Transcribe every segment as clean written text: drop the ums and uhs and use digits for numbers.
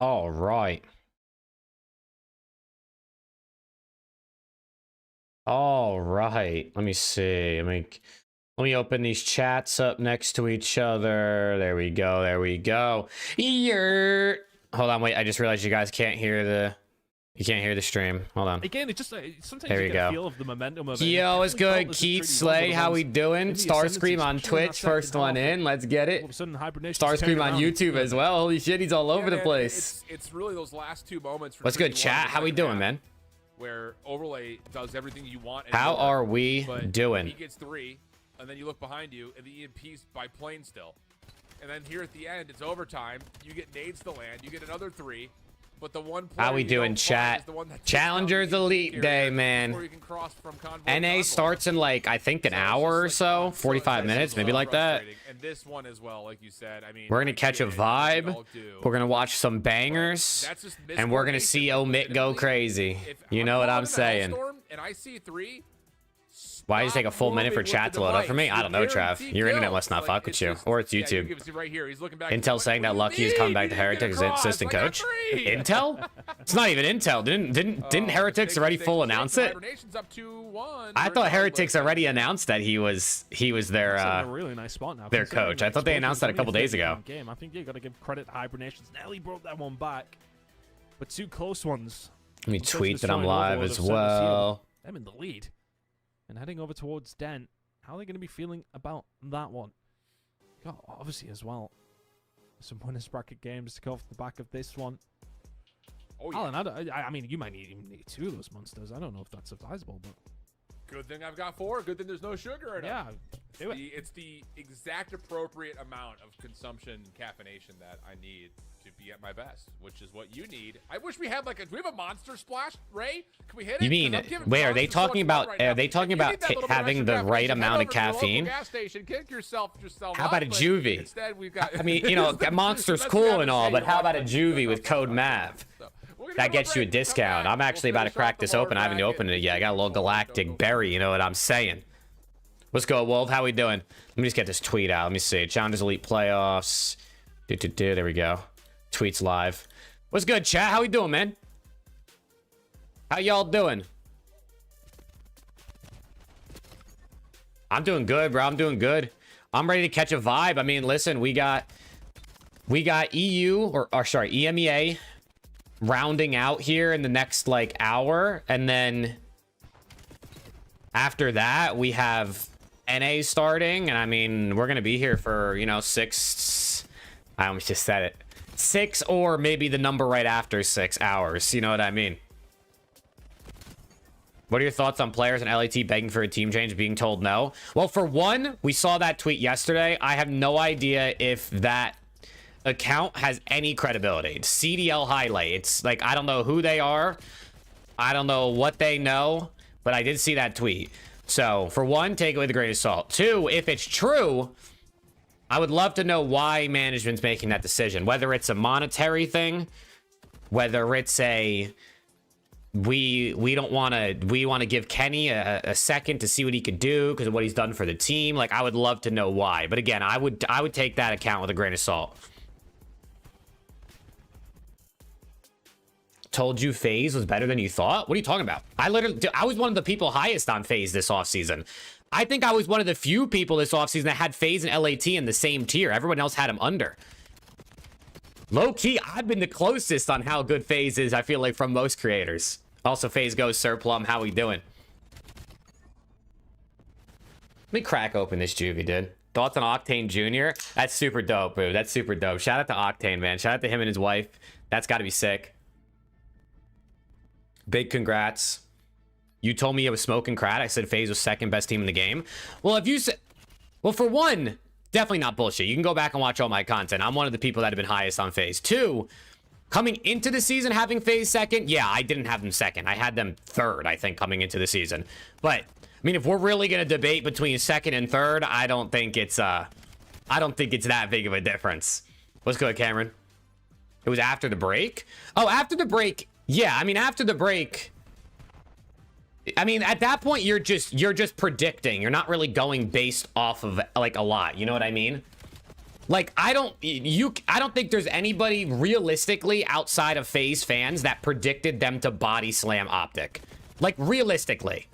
All right. All right. Let me see. Let me open these chats up next to each other. There we go. There we go. Yer. Hold on. Wait. I just realized you guys can't hear the stream. Hold on. Again, it just sometimes There you we get a go. feel of the momentum of it. Yo, it's good. Keith Slay, how we doing? Starscream on Twitch, first one in. Let's get it. Starscream on YouTube as well. Holy shit, he's all over the place. It's really those last two moments. What's good, chat? How we doing, man? Where Overlay does everything you want. How are we doing? He gets 3, and then you look behind you, and the EMP's by plane still. And then here at the end, it's overtime. You get nades to land. You get another 3. But the one how we doing, chat? Challengers Elite Day, man. NA starts in like I think an hour or so, 45 minutes, maybe like that. And this one as well, like you said. I mean, we're gonna catch a vibe. We're gonna watch some bangers, and we're gonna see Omit go crazy. You know what I'm saying? And I see 3. Why did you take a full minute for chat to load up for me? I don't know, Trav. Your internet must not fuck with you. Or it's YouTube. Intel saying that Lucky is coming back to Heretics as assistant coach. Intel? It's not even Intel. Didn't Heretics already full announce it? I thought Heretics already announced that he was their really nice spot now, their coach. I thought they announced that a couple days ago. I think you got to give credit to Hibernations. Nearly brought that one back, but 2 close ones. Let me tweet that I'm live as well. I'm in the lead. And heading over towards Dent, how are they going to be feeling about that one? God, obviously as well, some winners bracket games to go off the back of this one. Oh, yeah. Alan, I mean, you might even need 2 of those monsters. I don't know if that's advisable, but good thing I've got 4. Good thing there's no sugar in it. Yeah, it's the exact appropriate amount of consumption caffeination that I need to be at my best, which is what you need. I wish we had like do we have a monster splash, Ray? Can we hit it? You mean, wait, are they talking about having the right amount of caffeine? Gas station, kick yourself how about a juvie? Instead, we've got, I mean, you know, Monster's cool and all, but how about a juvie with code MAV? That gets you a discount. I'm actually about to crack this open. I haven't opened it yet. I got a little galactic berry, you know what I'm saying? Let's go, Wolf. How we doing? Let me just get this tweet out. Let me see. Challengers Elite Playoffs. There we go. Tweets live. What's good, chat? How we doing, man? How y'all doing? I'm doing good, bro. I'm doing good. I'm ready to catch a vibe. I mean, listen, we got EU or sorry, EMEA rounding out here in the next like hour, and then after that we have NA starting, and I mean we're gonna be here for, you know, 6, I almost just said it, 6 or maybe the number right after 6 hours, you know what I mean? What are your thoughts on players in LAT begging for a team change, being told no? Well, for one, we saw that tweet yesterday. I have no idea if that account has any credibility. It's CDL highlight. It's like, I don't know who they are. I don't know what they know, but I did see that tweet. So for one, take it with a grain of salt. 2, if it's true, I would love to know why management's making that decision, whether it's a monetary thing, whether it's a we want to give Kenny a second to see what he could do because of what he's done for the team. Like, I would love to know why, but again, I would take that account with a grain of salt. Told you FaZe was better than you thought? What are you talking about? I was one of the people highest on FaZe this offseason. I think I was one of the few people this offseason that had FaZe and LAT in the same tier. Everyone else had him under. Low-key, I've been the closest on how good FaZe is, I feel like, from most creators. Also, FaZe goes Sir Plum. How we doing? Let me crack open this juvie, dude. Thoughts on Octane Jr.? That's super dope, boo. That's super dope. Shout out to Octane, man. Shout out to him and his wife. That's got to be sick. Big congrats. You told me it was smoking Krat. I said FaZe was second best team in the game. Well, if you said... Well, for one, definitely not bullshit. You can go back and watch all my content. I'm one of the people that have been highest on FaZe. 2, coming into the season having FaZe second, yeah, I didn't have them second. I had them third, I think, coming into the season. But, I mean, if we're really going to debate between second and third, I don't think it's that big of a difference. What's good, Cameron? It was after the break? Oh, after the break... Yeah, I mean, after the break, I mean, at that point, you're just predicting. You're not really going based off of, like, a lot. You know what I mean? Like, I don't think there's anybody realistically outside of FaZe fans that predicted them to body slam Optic. Like, realistically.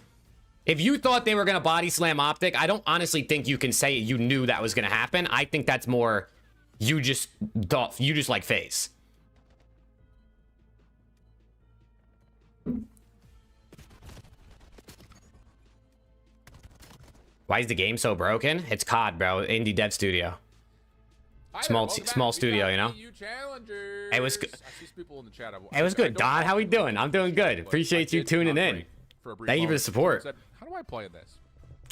If you thought they were going to body slam Optic, I don't honestly think you can say you knew that was going to happen. I think that's more you just like FaZe. Why is the game so broken? It's COD, bro. Indie dev studio. Small studio, you know. It was good. It was good, Don. How we doing? I'm doing good. Appreciate you tuning in. Thank you for the support. How do I play this?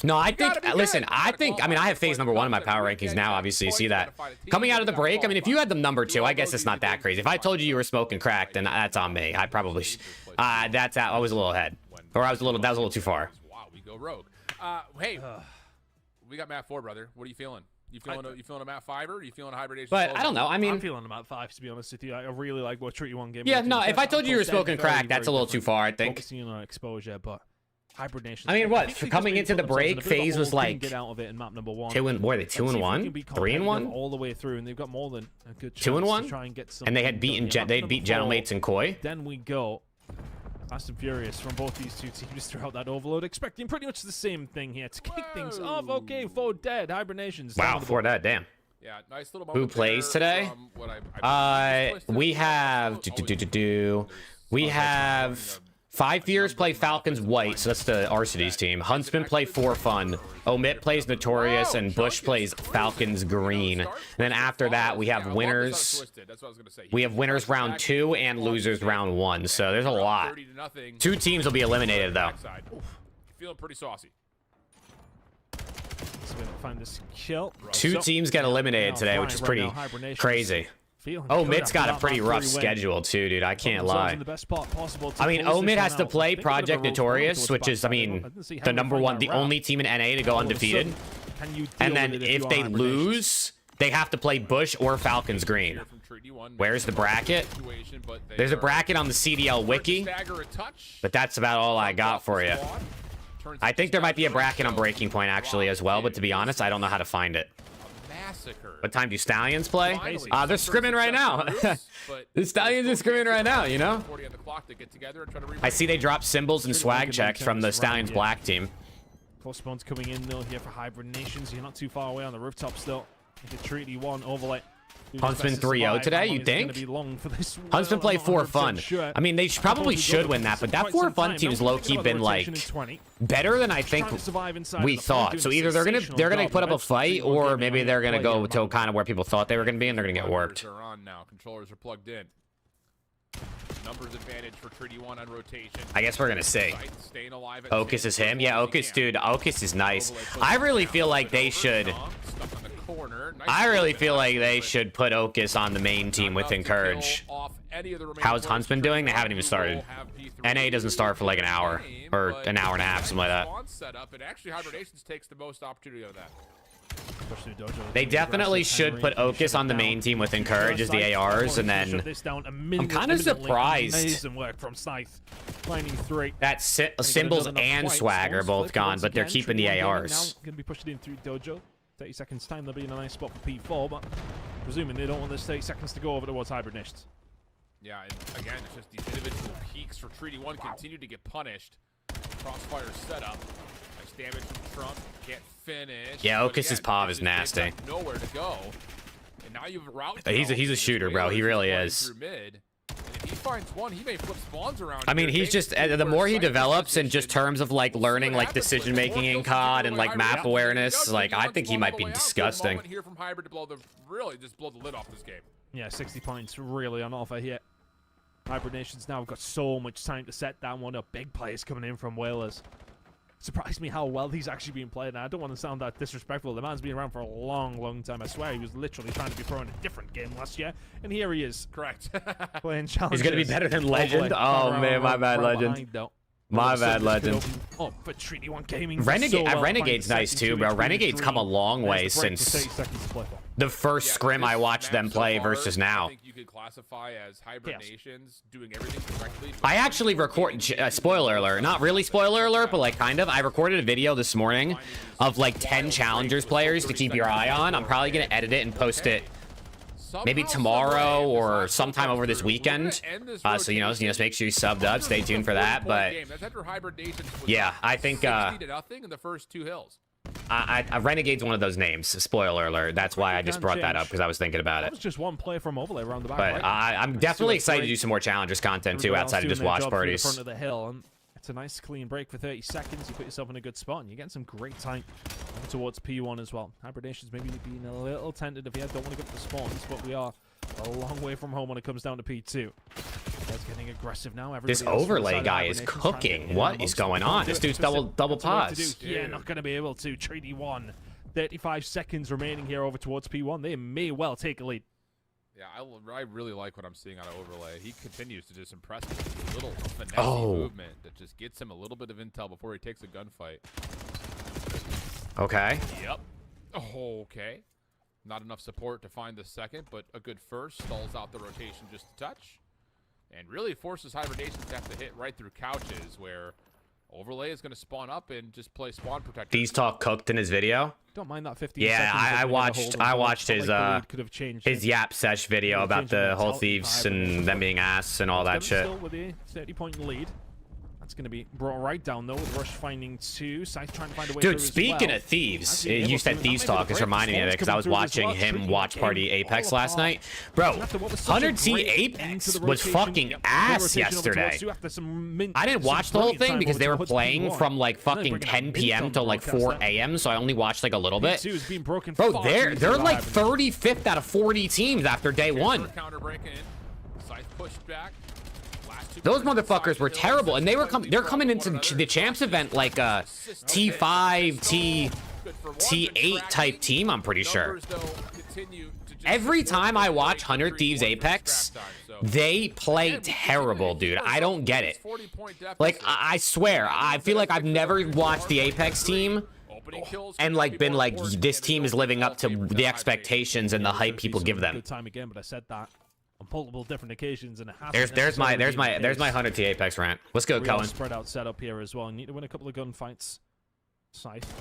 No, I think, listen, I mean, I have FaZe #1 in my power rankings now, obviously, you see that. Coming out of the break, I mean, if you had them #2, I guess it's not that crazy. If I told you you were smoking crack, then that's on me. I probably, I was a little ahead. Or that was a little too far. Wow, we go rogue. Hey, we got map 4, brother. What are you feeling? You feeling a map 5 or are you feeling a hibernation? But I don't know. I mean, I'm feeling about 5 to be honest with you. I really like what Treaty 1 game. Yeah, no. If I told you you were smoking crack, that's a little too far. I think. Focusing on exposure, but hibernation. I mean, what? For coming into the break, FaZe was like get out of it in map #1. 2-1, 3-1, all the way through, and they've got more than a good chance 2-1, to try and get some. and they had beaten they'd beat Gentlemates and Koi. Then we go. Fast and Furious from both these two teams throughout that overload, expecting pretty much the same thing here to kick things off. Okay, 4 dead, hibernations. Wow, 4 dead, damn. Yeah, nice little Who plays today? We have we have 5 Fears play Falcons White, so that's the Arcides team. Huntsman play For Fun. Omit plays Notorious, and Bush plays Falcons Green. And then after that, we have winners. We have winners round 2 and losers round 1. So there's a lot. 2 teams will be eliminated though. Feeling pretty saucy. Find this kill. 2 teams get eliminated today, which is pretty crazy. Omit's got a pretty rough schedule too, dude. I can't lie. I mean, Omid has to play Project Notorious, which is, I mean, the #1, the only team in NA to go undefeated. And then if they lose, they have to play Bush or Falcons Green. Where's the bracket? There's a bracket on the CDL wiki, but that's about all I got for you. I think there might be a bracket on Breaking Point actually as well, but to be honest, I don't know how to find it. What time do Stallions play? They're scrimming right now. The Stallions are scrimming right now, you know? I see they dropped symbols and swag checks from the Stallions Black team. Crossbones coming in though here for hibernations. You're not too far away on the rooftop still. The Treaty 1 overlay. Huntsman 3-0 today, you think? Huntsman play For Fun. I mean, they probably should win that, but that For Fun team's low-key been like better than I think we thought. So either they're gonna put up a fight, or maybe they're gonna go to kind of where people thought they were gonna be, and they're gonna get worked. Controllers are plugged in. Numbers advantage for Treaty 1 on rotation. I guess we're gonna see. Okus is him. Yeah, Okus, dude. Okus is nice. I really feel like they should. I really feel like they should put Okus on the main team with Encourage. How's Huntsman doing? They haven't even started. NA doesn't start for like an hour or an hour and a half, something like that. They definitely should put Okus on the main team with Encourage as the ARs, and then I'm kind of surprised that Symbols and Swag are both gone, but they're keeping the ARs. Going to be pushed in through Dojo. 30 seconds time, they'll be in a nice spot for P4, but presuming they don't want this 30 seconds to go over towards Hibernations. Yeah, and again, it's just these individual peaks for Treaty 1 continue to get punished. Crossfire setup. Nice damage from Trump. Can't finish. Yeah, Okus's POV is nasty. Nowhere to go. And now you've routed. He's a shooter, bro. He really is. If he finds one, he may flip spawns around. I mean, he's just the more he develops in just terms of like learning like decision making in COD and like map awareness, like I think he might be disgusting. Here from Hybrid to really just blow the lid off this game. Yeah, 60 points really on offer here. Hibernations now have got so much time to set that one up. Big players coming in from Whalers. Surprised me how well he's actually being played. Now, I don't want to sound that disrespectful. The man's been around for a long, long time. I swear he was literally trying to be pro in a different game last year. And here he is. Correct. Playing challenges. He's going to be better than Legend? Oh, man, my bad, Legend. My bad, legend. Oh, for Treaty One Gaming. Renegade's nice too, bro. Renegade's come a long way since the first scrim I watched them play versus I now. think you could classify as hibernations doing everything correctly. I actually recorded, spoiler alert, not really spoiler alert, but like kind of. I recorded a video this morning of like 10 Challengers players to keep your eye on. I'm probably going to edit it and post it maybe tomorrow or sometime over this weekend. So, you know, just make sure you subbed up. Stay tuned for that. But yeah, I think nothing in the first 2 hills. Renegade's one of those names. Spoiler alert. That's why I just brought that up, because I was thinking about That it. was just one player from Overlay around the back, But right? I'm definitely excited to do some more Challengers content too, outside of just watch parties. Front of the hill, and it's a nice clean break for 30 seconds. You put yourself in a good spot, and you're getting some great time towards P1 as well. Hibernation's maybe being a little tentative here. Don't want to go for the spawns, but we are a long way from home when it comes down to P2. That's getting aggressive now. This Overlay guy is cooking. What is going on? This dude's double pause. Yeah, not going to be able to. Treaty 1. 35 seconds remaining here over towards P1. They may well take a lead. Yeah, I really like what I'm seeing out of Overlay. He continues to just impress me with a little finesse movement that just gets him a little bit of intel before he takes a gunfight. Okay. Yep. Oh, okay. Not enough support to find the second, but a good first. Stalls out the rotation just a touch. And really forces Hibernations to have to hit right through couches, where Overlay is going to spawn up and just play spawn protector. These talk cooked in his video. Don't mind that 15 Yeah, seconds. I watched his his Yap Sesh video about the whole thieves and them being ass and all that shit. Still with a 30-point lead. That's going to be brought right down though, with Rush finding 2. Scythe trying to find a way through Dude, speaking of thieves, you said thieves talk is reminding me of it, because I was watching him watch party Apex last night. Bro, 100T Apex was fucking ass yesterday. I didn't watch the whole thing because they were playing from like fucking 10 p.m. till like 4 a.m. So I only watched like a little bit. Bro, they're like 35th out of 40 teams after day 1. Those motherfuckers were terrible, and they're coming into the champs event like a T5, T8 type team, I'm pretty sure. Every time I watch 100 Thieves Apex, they play terrible, dude. I don't get it. Like, I swear, I feel like I've never watched the Apex team and like been like, this team is living up to the expectations and the hype people give them. Good time again, but I said that on multiple different occasions, and it there's my 100T Apex rant. Let's go, Cohen. Spread out setup here as well. You need to win a couple of gunfights. Scythe,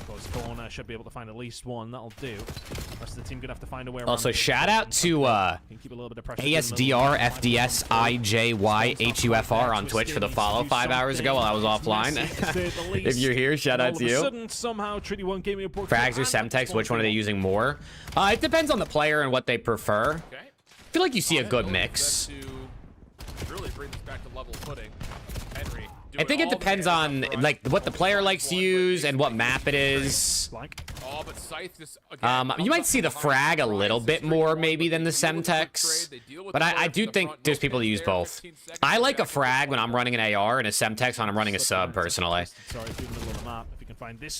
close corner, should be able to find at least one. That'll do. The rest of the team gonna have to find a way around. Also, shout out to ASDR FDS IJY HUFR on Twitch for the follow 5 hours ago while I was offline. If you're here, shout out to you. Somehow, Treaty 1 gave me a Frags or Semtex, which one are they using more? It depends on the player and what they prefer. I feel like you see a good mix. Really bring this back to level footing. Henry, I think it depends on like what the player likes to use and what map it is. Oh, but Scythe just, again, You might see the frag a little bit more maybe than the Semtex, but I do think there's people that use both. I like a frag when I'm running an AR and a Semtex when I'm running a sub personally.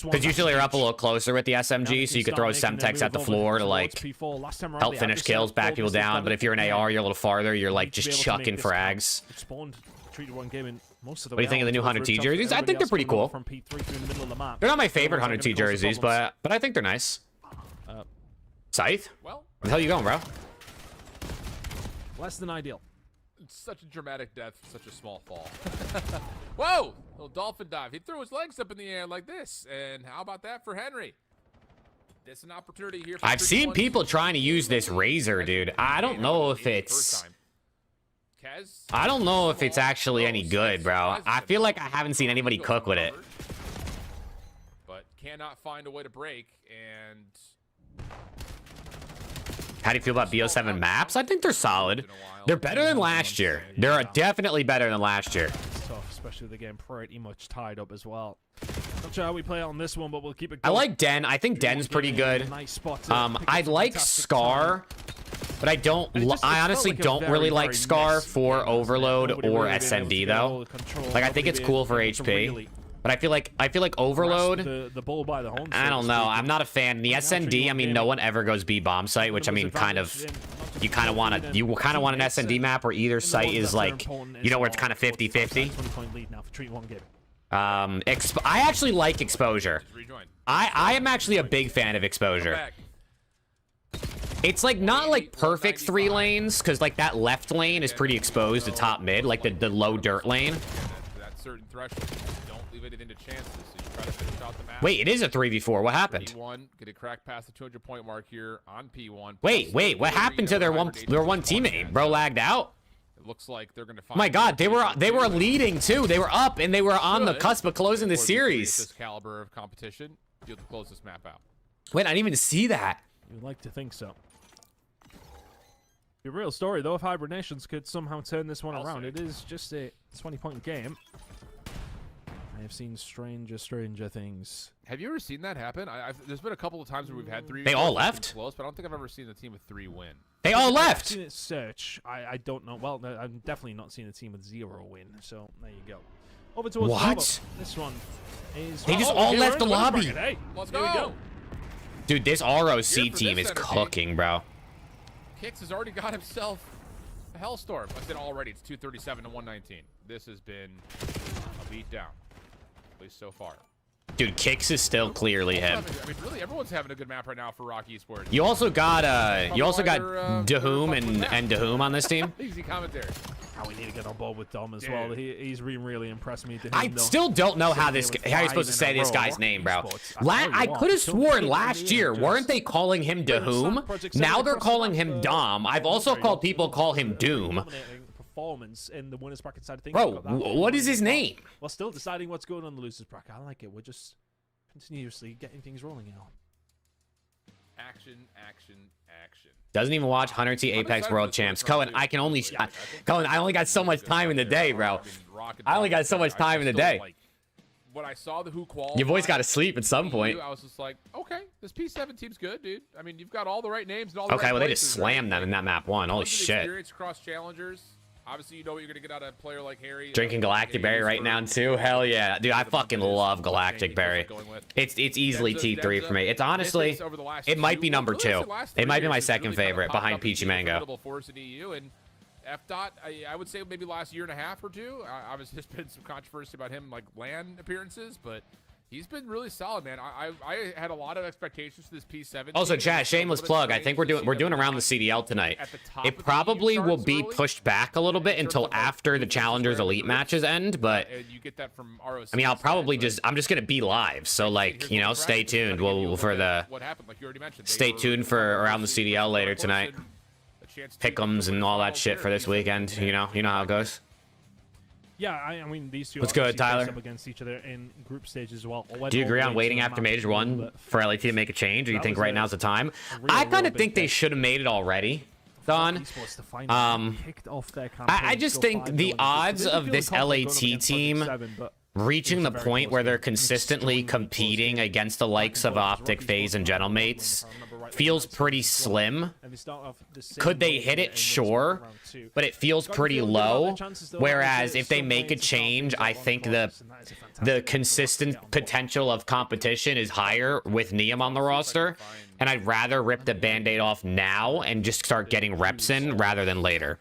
Because usually you're up a little closer with the SMG, so you could throw a Semtex at the floor to like help finish kills, back people down. But if you're an AR, you're a little farther, you're like just chucking frags. What do you think of the new 100T jerseys? I think they're pretty cool. They're not my favorite 100T jerseys, but I think they're nice. Scythe? Where the hell are you going, bro? Less than ideal. Such a dramatic death, such a small fall. Whoa! Little dolphin dive. He threw his legs up in the air like this. And how about that for Henry? There's an opportunity here. I've seen people trying to use this Razor, dude. I don't know if it's... I don't know if it's actually any good, bro. I feel like I haven't seen anybody cook with it. But cannot find a way to break, and... How do you feel about BO7 maps? I think they're solid. They're better than last year. They're definitely better than last year. It's tough, especially with the game pretty much tied up as well. Not sure how we play on this one, but we'll keep it going. I like Den. I think Den's pretty good. I like Scar, but I honestly don't really like Scar for Overload or SND though. Like I think it's cool for HP. But I feel like Overload, I don't know. I'm not a fan. The SND, I mean, no one ever goes B bomb site, which I mean, kind of you kind of want an SND map where either site is like, you know, where it's kind of 50-50. 20-point lead now for Treat One game. I actually like exposure. Just rejoin. I am actually a big fan of exposure. Back. It's like not like perfect 3 lanes, because like that left lane is pretty exposed to top mid, like the low dirt lane. That certain threshold. Don't leave anything to chances. So you try to finish out the match. Wait, it is a 3v4. What happened? P1 gonna crack past the 200-point mark here on P1. Wait, what happened to their one teammate? Bro lagged out. It looks like they're gonna find. Oh my God, they were leading too. They were up and they were on the cusp of closing the series. This caliber of competition, you'll close this map out. Wait, I didn't even see that. You'd like to think so. The real story, though, if Hybrid Nations could somehow turn this one around, it is just a 20-point game. I have seen stranger things. Have you ever seen that happen? There's been a couple of times where we've had 3. They all left? Close, but I don't think I've ever seen a team with 3 win. They all I've left. seen it search. I don't know. Well, no, I'm definitely not seeing a team with 0 win. So there you go. Over towards What? Bravo. This one is. They just all here left we're in the lobby. bracket. Hey, Let's here we go. Dude, this ROC Here for team this is energy. cooking, bro. Kicks has already got himself a hellstorm. I said already. It's 237 to 119. This has been a beat down, at least so far. Dude, Kicks is still clearly him. I mean, really, everyone's having a good map right now for Rock Esports. You also got They're Dahoom fucking with and Dahoom on this team. Easy commentary. Oh, we need to get on board with Dom as Dude. well. He's really impressed me. I still don't know how you're supposed to say this guy's name, bro. I could have sworn last year, weren't they calling him Dahoom? Now they're calling him Dom. I've also called people call him Doom. Performance in the winners bracket side of things. Bro, what is his name? We're still deciding what's going on in the losers bracket. I like it. We're just continuously getting things rolling now. Action, action, action. Doesn't even watch Hunter T Apex World Champs. Cohen, I only got so much time in the day, bro. I only got so much time in the day. When I saw the who qualified, Your voice got to sleep at some point. I was just like, okay, this P7 team's good, dude. I mean, you've got all the right names and all the Okay, right well, they just places, right? slammed them in that map 1. Holy Tons of shit. Experience across challengers. Obviously, you know what you're gonna get out of a player like Harry. Drinking Galactic Berry right now, too. Hell yeah. Dude, I fucking love Galactic Berry. It's easily T3 for me. It's honestly, it might be number 2. It might be my second favorite behind Peachy Mango. Force in EU and FDOT, I would say maybe last year and a half or two. Obviously, there's been some controversy about him, like LAN appearances, but he's been really solid, man. I had a lot of expectations for this P7. Also, chat, shameless plug. I think we're doing around the CDL tonight. It probably will be pushed back a little bit until after the Challengers Elite matches end, but you get that from ROC. I mean, I'm just gonna be live, so like, you know, stay tuned. We'll for the what happened, like you already mentioned. stay tuned for around the CDL later tonight. Pick'ems and all that shit for this weekend. You know how it goes. Yeah, I mean, these two What's good, obviously face Tyler? up against each other in group stages as well. Do you agree on waiting after Major 1 for LAT to make a change, or you think right now's the time? I kind of think they should have made it already, Don. I just think the odds of this LAT team reaching the point where they're consistently competing against the likes of Optic, FaZe, and Gentlemates feels pretty slim. Could they hit it? Sure, but it feels pretty low. Whereas if they make a change, I think the consistent potential of competition is higher with Neum on the roster, and I'd rather rip the band-aid off now and just start getting reps in rather than later.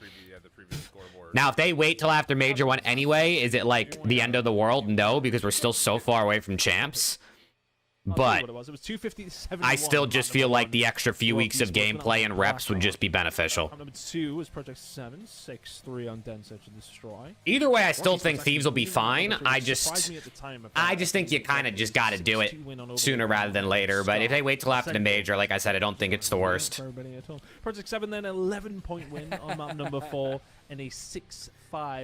Now, if they wait till after Major 1 anyway, is it like the end of the world? No, because we're still so far away from champs. But I still just feel like the extra few weeks of gameplay and reps would just be beneficial. Number 2 was Project 7, 6-3 on Den Search and Destroy. Either way, I still think Thieves will be fine. I just think you kind of just got to do it sooner rather than later. But if they wait till after the Major, like I said, I don't think it's the worst. Project 7 then 11-point win on map number 4 and a 6-5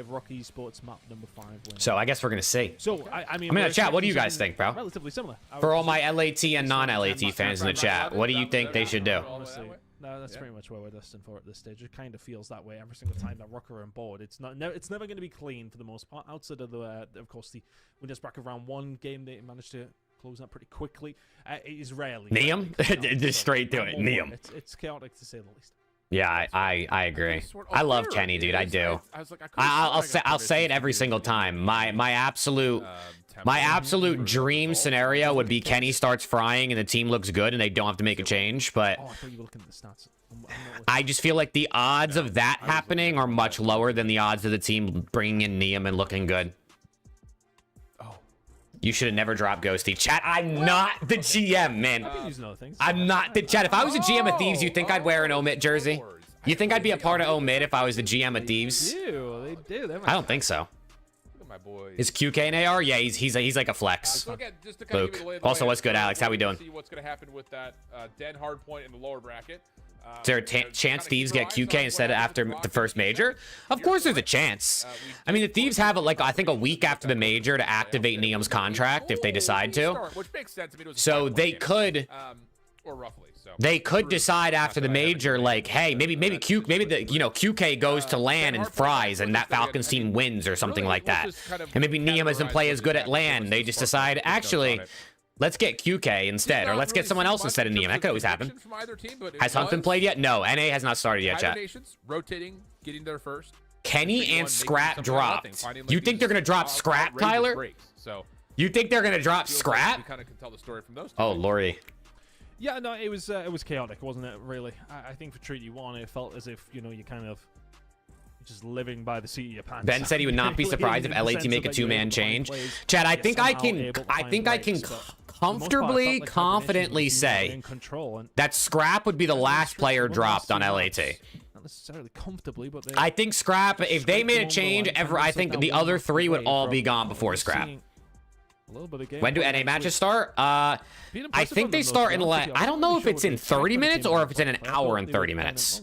Rock Esports map number 5 win. So I guess we're going to see. So, I mean, I'm in the chat. What do you guys think, bro? Relatively similar. For all my LAT and non-LAT fans in the chat, what do you think they should do? Honestly, no, that's pretty much where we're destined for at this stage. It kind of feels that way every single time that Rocker are on board. It's never going to be clean for the most part. Outside of of course, the winners bracket round 1 game they managed to close that pretty quickly. It is rarely Neum? Just straight to it. Neum. It's chaotic to say the least. Yeah, I agree. I love Kenny, dude. I do. I'll say it every single time. My absolute dream scenario would be Kenny starts frying and the team looks good and they don't have to make a change. But Oh, I thought you were looking at the stats. I just feel like the odds of that happening are much lower than the odds of the team bringing in Neum and looking good. Oh. You should have never dropped Ghosty. Chat, I'm not the GM, man. I've been using other things. I'm not the chat. If I was a GM of Thieves, you think I'd wear an Omit jersey? You think I'd be a part of Omit if I was the GM of Thieves? They do. I don't think so. Look at my boys. Is QK an AR? Yeah, he's like a flex. So again, just to kind of Luke. give you the lay of the Also, land, what's good, Alex? How we doing? See what's going to happen with that Den Hardpoint in the lower bracket. Is there a chance Thieves get QK instead of after the first major? Of course there's a chance. I mean, the Thieves have, like, I think a week after the major to activate Neum's contract if they decide to. Which makes sense. I mean, it was a So 5-point they game. could... Or roughly. So They could decide after the major, like, hey, maybe QK goes to LAN and fries, and that Falcons team wins or something like that. And maybe Neum doesn't play as good at LAN. They just decide, actually, let's get QK instead, or let's get someone else instead of Neum. That could always happen. Has Hunt been played yet? No, NA has not started yet, chat. Rotating, getting there first. Kenny and Scrap dropped. You think they're gonna drop Scrap, Tyler? So You think they're gonna drop we Scrap? kind of can tell the story from those two. Oh, Lori. Yeah, no, it was chaotic, wasn't it? Really, I think for Treaty 1, it felt as if you kind of just living by the seat of your pants. Ben said he would not be surprised if LAT make a two-man change. Chad, I think I can comfortably, confidently say that Scrap would be the last player dropped on LAT. Not necessarily comfortably, but I think Scrap, if they made a change, I think the other three would all be gone before Scrap. When do NA matches start? I think they start in I don't know if it's in 30 minutes or if it's in an hour and 30 minutes.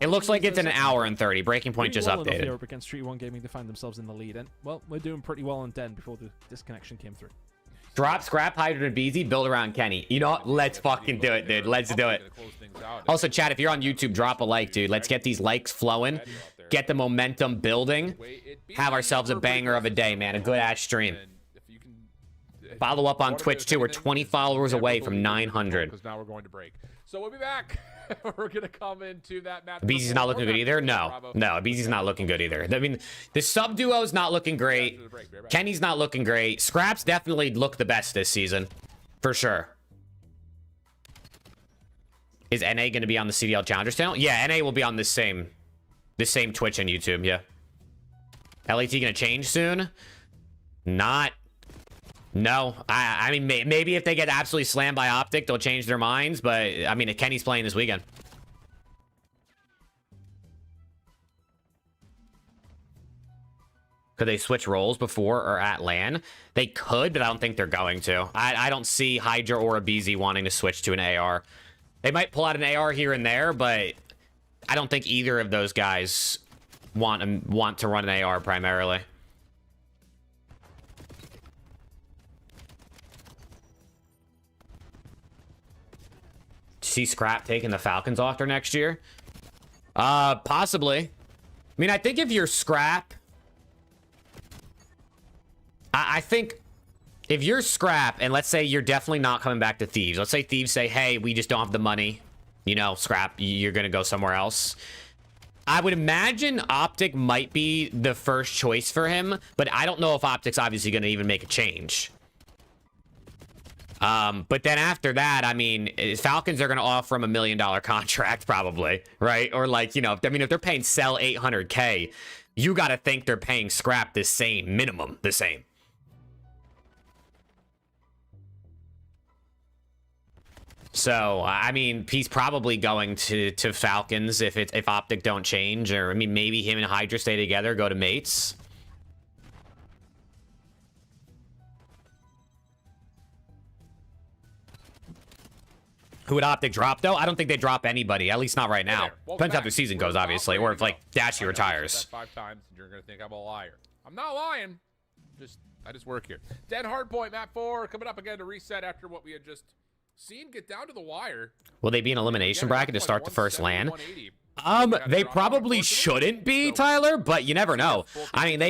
It looks like it's in an hour and 30. Breaking Point just updated. Against Treaty 1 Gaming to find themselves in the lead, and well, we're doing pretty well on Den before the disconnection came through. Drop Scrap, Hydra, and BZ, build around Kenny. You know what? Let's fucking do it, dude. Let's do it. Also, chat, if you're on YouTube, drop a like, dude. Let's get these likes flowing. Get the momentum building. Have ourselves a banger of a day, man. A good-ass stream. Follow up on Twitch, too. We're 20 followers away from 900. Because now we're going to break. So we'll be back. We're going to come into that match. BZ's not looking good either? No. BZ's not looking good either. I mean, the sub duo's not looking great. Kenny's not looking great. Scraps definitely look the best this season. For sure. Is NA going to be on the CDL Challengers channel? Yeah, NA will be on this same Twitch and YouTube, yeah. LAT going to change soon? Not. No, I mean, maybe if they get absolutely slammed by Optic, they'll change their minds, but, I mean, Kenny's playing this weekend. Could they switch roles before or at LAN? They could, but I don't think they're going to. I don't see Hydra or a BZ wanting to switch to an AR. They might pull out an AR here and there, but I don't think either of those guys want to run an AR primarily. See Scrap taking the Falcons after next year? Possibly. I mean, I think if you're Scrap, I think if you're Scrap, and let's say you're definitely not coming back to Thieves. Let's say Thieves say, hey, we just don't have the money. You know, Scrap, you're going to go somewhere else. I would imagine Optic might be the first choice for him, but I don't know if Optic's obviously going to even make a change. But then after that, I mean, Falcons are going to offer him $1 million contract probably, right? Or like, you know, I mean, if they're paying Cell $800K, you got to think they're paying Scrap the same, minimum, the same. So, I mean, he's probably going to Falcons if Optic don't change, or I mean, maybe him and Hydra stay together, go to mates. Who would Optic drop, though? I don't think they drop anybody, at least not right now. Depends how the season goes, obviously, or if, like, Dashy retires. 5 times, and you're going to think I'm a liar. I'm not lying. I just work here. Den Hardpoint, map 4, coming up again to reset after what we had just seen get down to the wire. Will they be an elimination bracket to start the first LAN? They probably shouldn't be, Tyler, but you never know. I mean,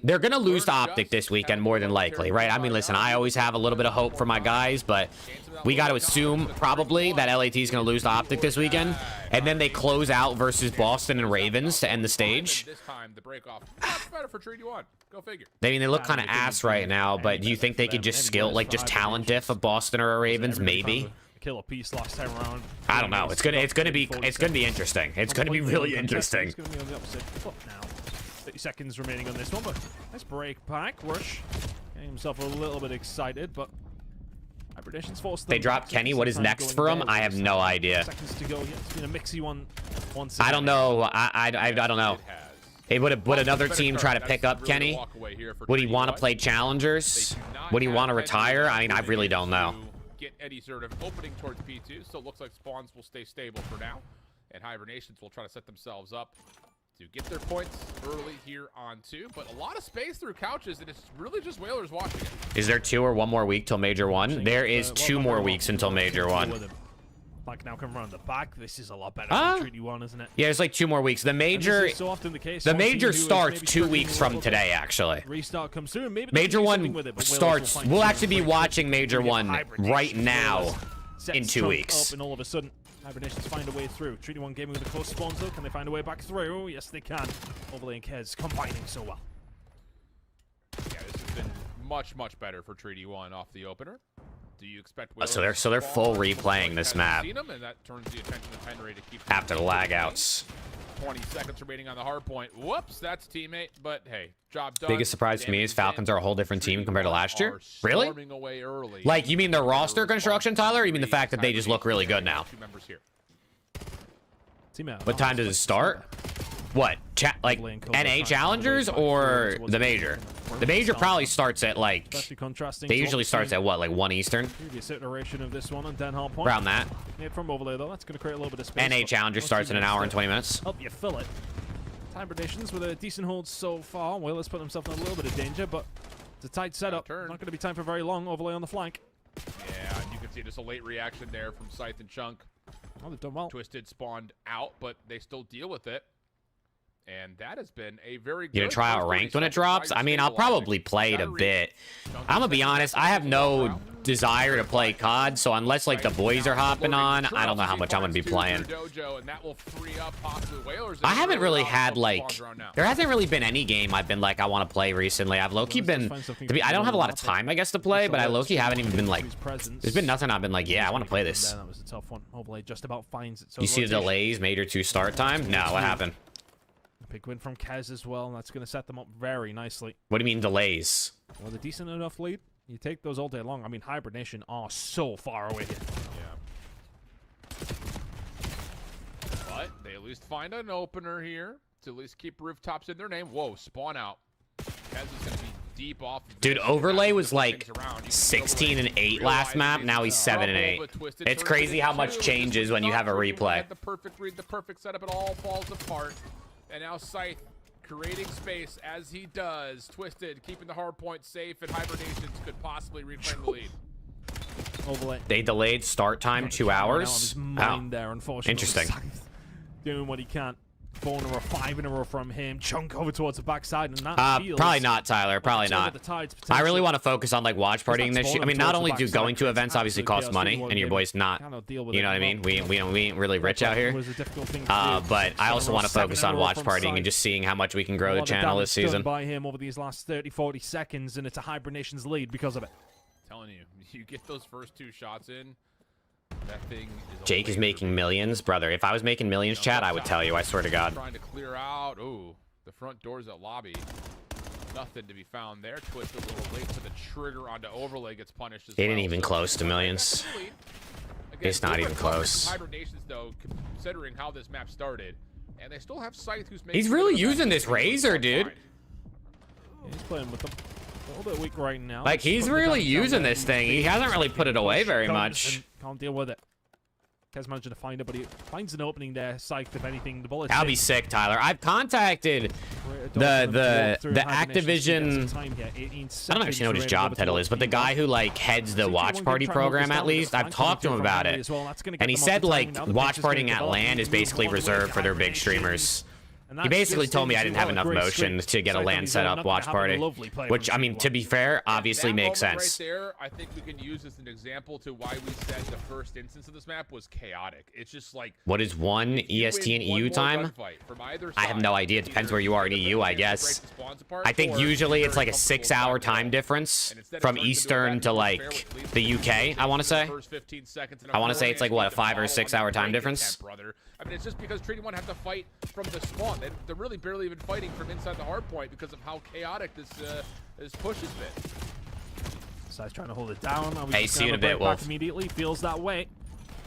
they're going to lose to Optic this weekend more than likely, right? I mean, listen, I always have a little bit of hope for my guys, but we got to assume probably that LAT is going to lose to Optic this weekend, and then they close out versus Boston and Ravens to end the stage. This time, the break off. That's better for Treaty 1. Go figure. I mean, they look kind of ass right now, but do you think they could just just talent diff of Boston or Ravens? Maybe. killer piece last time around. I don't know. It's gonna be interesting. It's gonna be really interesting. It's gonna be on the opposite foot now. 30 seconds remaining on this one, but nice break back. Rush getting himself a little bit excited, but Hibernation's forced them. They dropped Kenny. What is next for him? I have no idea. Seconds to go. Yeah, it's been a mixy one. I don't know. I don't know. Hey, would another team try to pick up Kenny? Would he want to play challengers? Would he want to retire? I mean, I really don't know. Get any sort of opening towards P2, so it looks like spawns will stay stable for now, and Hibernations will try to set themselves up to get their points early here on 2, but a lot of space through couches, and it's really just Whalers watching it. Is there 2 or 1 more week till Major 1? There is 2 more weeks until Major 1. Like now come around the back. This is a lot better than Treaty 1, isn't it? Yeah, it's like 2 more weeks. The Major, so often the case. the Major starts 2 weeks from today, actually. Restart comes through. Maybe Major 1 starts. We'll actually be watching Major 1 right now in 2 weeks. And all of a sudden, Hibernations find a way through. Treaty 1 gaming with the close spawns though. Can they find a way back through? Yes, they can. Overlay and Kez combining so well. Yeah, this has been much better for Treaty 1 off the opener. Do you expect So they're full replaying this map and that turns the attention of Henry to keep after the lagouts. 20 seconds remaining on the hard point. Whoops, that's teammate, but hey, job done. Biggest surprise to me is Falcons are a whole different team compared to last year. Really? Like, you mean their roster construction, Tyler, or you mean the fact that they just look really good now? What time does it start? What? Like NA Challengers or the Major? The Major probably starts at like. They usually starts at what, like 1 Eastern? Previous iteration of this one on Den Hall Point. Around that. Yeah, from Overlay though, that's going to create a little bit of space. NA Challenger starts in an hour and 20 minutes. Help you fill it. Hibernations with a decent hold so far. Whalers put themselves in a little bit of danger, but it's a tight setup. Not going to be time for very long. Overlay on the flank. Yeah, and you can see just a late reaction there from Scythe and Chunk. Oh, they've done well. Twisted spawned out, but they still deal with it. And that has been a very good. You gonna try out ranked when it drops? I mean, I'll probably play it a bit. I'm gonna be honest, I have no desire to play COD, so unless like the boys are hopping on, I don't know how much I'm gonna be playing. I haven't really had like, there hasn't really been any game I've been like I want to play recently. I've low-key been, I don't have a lot of time I guess to play, but I low-key haven't even been like, there's been nothing I've been like, yeah, I want to play this. That was a tough one. Overlay just about finds it. You see the delays, Major 2 start time? No, what happened? Big win from Kez as well, and that's going to set them up very nicely. What do you mean delays? Well, a decent enough lead. You take those all day long. I mean, Hibernation are so far away here. Yeah. But they at least find an opener here to at least keep rooftops in their name. Whoa, spawn out. Kez is going to be deep off. Dude, Overlay was like 16 and 8 last map. Now he's 7 and 8. It's crazy how much changes when you have a replay. The perfect read, the perfect setup, it all falls apart. And now Scythe creating space as he does. Twisted keeping the hard point safe, and Hibernations could possibly reclaim the lead. Overlay. They delayed start time 2 hours. Oh, there, unfortunately. Interesting. Doing what he can. 4 in a row, 5 in a row from him. Chunk over towards the backside, and that feels probably not, Tyler. Probably not. I really want to focus on like watch partying this year. I mean, not only do going to events obviously cost money, and your boy's not. You know what I mean? We ain't really rich out here. But I also want to focus on watch partying and just seeing how much we can grow the channel this season. By him over these last 30-40 seconds, and it's a Hibernations lead because of it. I'm telling you, you get those first 2 shots in. That thing is Jake is making millions, brother. If I was making millions, chat, I would tell you. I swear to God. Trying to clear out. Ooh, the front doors at lobby. Nothing to be found there. Twisted a little late to the trigger onto Overlay. Gets punished as They didn't even close to millions. Again, it's not even close. Hibernations, though, considering how this map started, and they still have Scythe, who's making. He's really using this Razor, dude. Yeah, he's playing with them. A little bit weak right now. Like, he's really using this thing. He hasn't really put it away very much. Can't deal with it. Kez managed to find it, but he finds an opening there. Scythe, if anything, the bullet. That'll be sick, Tyler. I've contacted the Activision. I don't actually know what his job title is, but the guy who like heads the watch party program at least. I've talked to him about it, and he said like watch partying at LAN is basically reserved for their big streamers. And He that's basically just told me I into didn't have a enough great motion streak. to get a Sight on LAN his set own, up not watch gonna happen. A party, lovely play which from I mean, T1. to be fair, obviously That makes moment sense. Right there, I think we can use as an example to why we said the first instance of this map was chaotic. It's just like What is one EST and EU time? I have no idea. It depends where you are in EU, I guess. I think usually it's like a 6-hour time difference from Eastern to like the UK, I want to say. I want to say it's like, what, a 5 or 6 hour time difference? Brother. I mean, it's just because Treaty 1 have to fight from the spawn. They're really barely even fighting from inside the hard point because of how chaotic this push has been. Side's trying to hold it down. Hey, see you in a bit, Wolf. Immediately feels that way.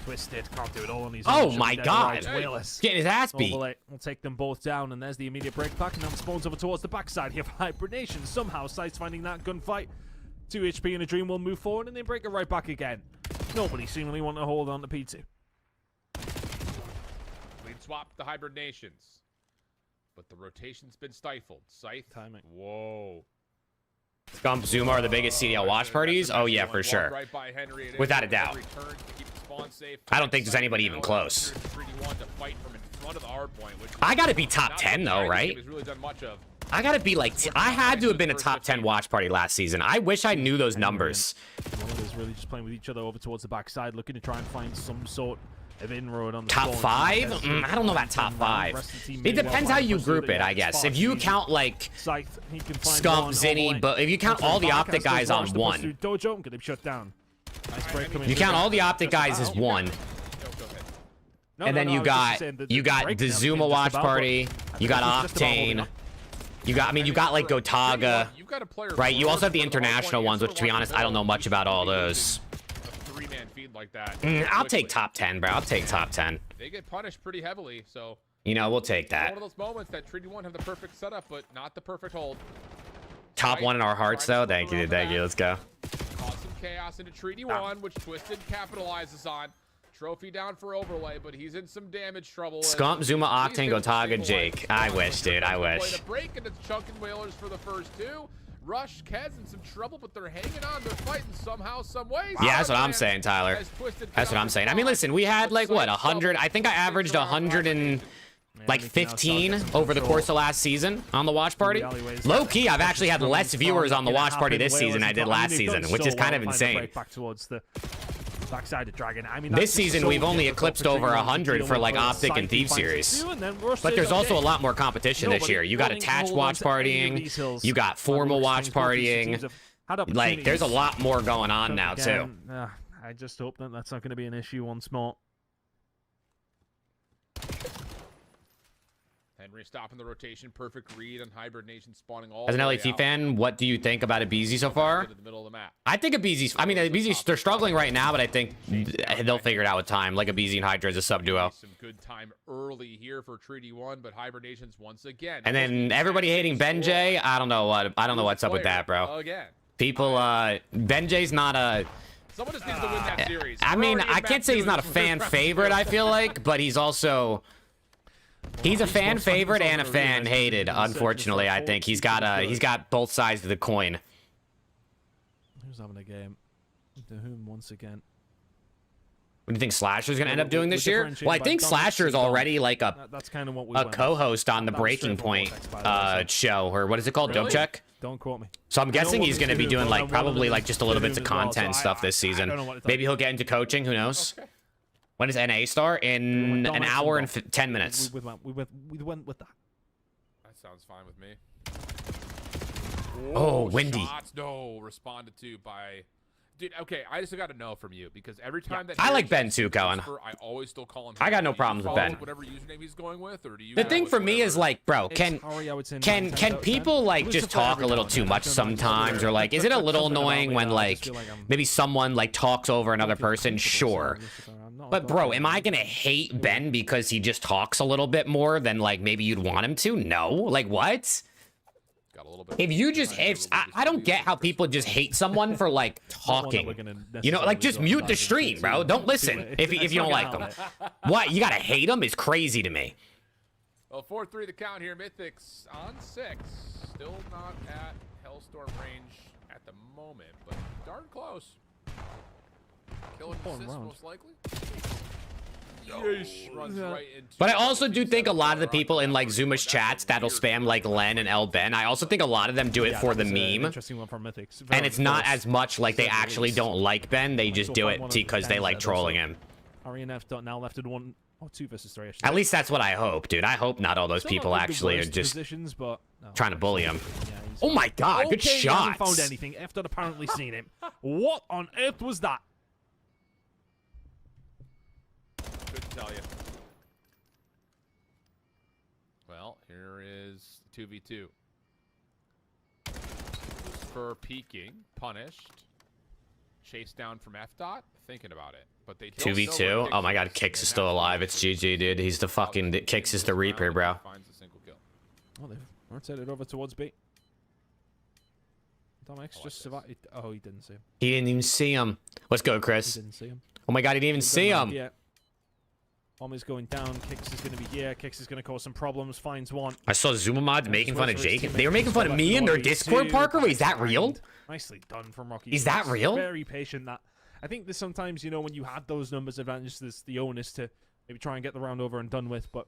Twisted can't do it all on his Oh own. my God. Wayless. Getting his ass beat. Overlay will take them both down, and there's the immediate break back, and now spawns over towards the backside here for Hibernation. Somehow, Sight's finding that gunfight. 2 HP and a Dream will move forward, and they break it right back again. Nobody seemingly want to hold on to P2. We'd swap the Hibernations, but the rotation's been stifled. Scythe. Timing. Whoa. Scump Zuma are the biggest CDL watch parties? Oh yeah, for sure. Right by Henry. Without a doubt. I don't think there's anybody even close. I gotta be top 10 though, right? I gotta be like, I had to have been a top 10 watch party last season. I wish I knew those numbers. One of those really just playing with each other over towards the backside, looking to try and find some sort of inroad on the Top spawn. 5? I don't know about top 5. It depends how you group it, I guess. If you count like Scythe, he can find Scump, one, Zinni, overlay. but if you count all the optic guys on one, Dojo, get him shut down. Nice break coming you through count there. all the optic Just guys as about. one. No, And no, then no, you I was just got saying that you the got break the now Zuma became just watch about, but party. I You think got it's just about holding Octane. up. You got, I mean, you got like Gotaga, right? You also have the international ones, which to be honest, I don't know much about all those. I'll take top 10, bro. I'll take top 10. They get punished pretty heavily, so You know, we'll take one that. of those moments that Treaty 1 have the perfect setup, but not the perfect hold. Top 1 in our hearts, though. Thank you, thank you. Let's go. Cause some chaos into Treaty 1, which Twisted capitalizes on. Trophy down for Overlay, but he's in some damage trouble. Scump, Zuma, Octane, Gotaga, Jake. I wish, dude. I wish. Break into Chunk and Whalers for the first 2. Rush, Kez in some trouble, but they're hanging on. They're fighting somehow, some way. Yeah, that's what I'm saying, Tyler. That's what I'm saying. I mean, listen, we had like what, 100? I think I averaged 100 and like 15 over the course of last season on the watch party. Low key, I've actually had less viewers on the watch party this season than I did last season, which is kind of insane. Back towards the backside of Dragon. I mean, This season, we've only eclipsed over 100 for like Optic and Thief series. But there's also a lot more competition this year. You got attached watch partying, you got formal watch partying. Like, there's a lot more going on now, too. I just hope that that's not going to be an issue once more. Henry stopping the rotation, perfect read on Hibernation spawning all As an the way LAT out. fan, what do you think about Abizi so far? Into the middle of the map. I think Abizi's, I mean, Abizi's, they're struggling right now, but I think they'll figure it out with time. Like Abizi and Hydra is a sub-duo. Some good time early here for Treaty 1, but Hibernations once again. And then everybody hating Benjay, I don't know what's up with that, bro. Again. People, Benjay's not a, Someone just needs to win that series. I We're mean, already in I can't map say he's 2 not a for fan round favorite, 0. I feel like, but he's also, he's a fan favorite and a fan hated, unfortunately, I think. He's got both sides of the coin. Who's having a game? To whom once again? What do you think Slasher's going to end up We're doing this year? differentiating Well, I by think dominance Slasher's and already like That's kind of what we a went co-host on the That was Breaking straight from Point Vortex, by the way, so- show, or what is it called? Really? Dope Check? Don't quote me. So I'm I know guessing what he's he's going to be doing, doing but like I'm probably wondering like if just a he's little doing bits of it as well, content so stuff this I season. don't know what it's Maybe like. he'll get into coaching. Who knows? Okay. When does NA start? In an hour and 10 minutes. We went with that. That sounds fine with me. Oh, windy. Shots, no, responded to by... Dude, okay, I just got to know from you, because every time that... I like Harry Ben checks too, his Cohen. whisper, I always still call him... I got no Do you problems with follow Ben. Whatever username he's going with, or do you The go thing with for me whatever? is like, bro, It's can Ari, I would say 9 can times can out of people 10. like just Lucifer talk every a little now too and much then. sometimes, or like, is it a little annoying when like maybe someone like talks over another person? Sure. But bro, am I gonna hate Ben because he just talks a little bit more than like maybe you'd want him to? No. Like what? Got a little bit If you just, if I don't get how people just hate someone for like talking. You know, like just mute the stream, bro. Don't listen if you don't like them. What? You gotta hate them is crazy to me. Well, 4-3 the count here. Mythics on 6. Still not at Hellstorm range at the moment, but darn close. Killing Pulling assist round. most likely. Yeesh, runs right into But I also do think a lot of the Seven people in like That's Zuma's a chats that'll weird spam like Len and El Ben. I also think a lot of them do it Yeah, for that the was an meme. interesting one from Mythics. And Very it's not close. as much like they Certainly actually is. don't like Ben. They just Still do find it one of the because they tens like there, though, trolling so him. RENF now left in 1 or 2 versus 3. At least that's what I hope, dude. I hope not all those Still people not like the actually are worst just positions, but no, trying to bully him. yeah, he's- Oh my god, good Okay, he hasn't found shots. anything. F dot apparently seen him. What on earth was that? Couldn't tell you. Well, here is 2v2. For peeking, punished. Chased down from F dot, thinking about it. But they don't know where 2v2. Oh my god, is, Kicks is and still that's alive. why It's GG, dude. He's the fucking Kicks is the Reaper, bro. Finds a single kill. Oh, they've rotated over towards B. Dom X like just this. survived. Oh, he didn't see him. He didn't even see him. Let's go, He Chris. didn't see him. Oh my god, he didn't even see him. Yeah. Bomb is going down. Kicks is going to be here. Kicks is going to cause some problems. Finds one. I saw Zuma mods making fun of Switch for his Jake. teammate. They were making fun of Left me in their 1v2. Discord, Parker. Wait, is that real? Behind. Nicely done from Rocky. Is that He's real? Very patient. That I think there's sometimes, you know, when you had those numbers advantages, there's the onus to maybe try and get the round over and done with. But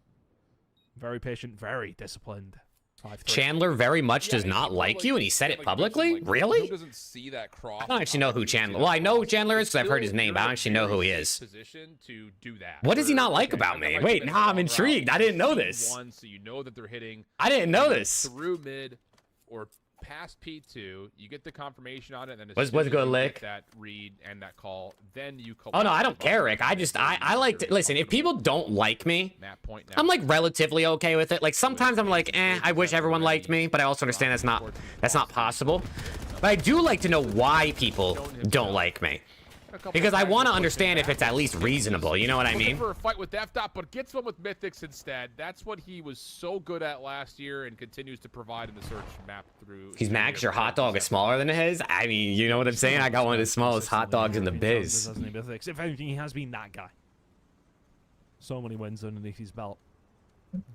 very patient, very disciplined. 5-3. Chandler very much does Yeah, not people, like you, and he said it publicly? mentioned, Really? Who doesn't see that cross? I don't actually know who Chandler. Well, I know who Chandler is because I've heard his name, but I don't actually know who he is. Position to do that. What does he not Or- like about I me? might Wait, have nah, been I'm all around. intrigued. I didn't know this. One, so you know that they're hitting I didn't know this. through mid or past P2. You get the confirmation on it, and then as What's soon as good, you Lick? get that read and that call, then you. Oh no, I don't collect care, the Rick. I just button. I like to listen. If people don't like me, Map point now. I'm like relatively okay with it. Like sometimes I'm like, I wish everyone liked me, but I also understand that's not possible. But I do like to know why people don't like me. A couple Because I times want to he'll push it understand if back. it's at least reasonable. You know what I Looking mean? for a fight with F dot, but gets one with Mythics instead. That's what he was so good at last year and continues to provide in the search map through. He's mad 'cause your hot dog is smaller than his. I mean, you know what I'm saying? I got one of the smallest hot dogs in the biz. Hasn't he, Mythics? If anything, he has been that guy. So many wins underneath his belt.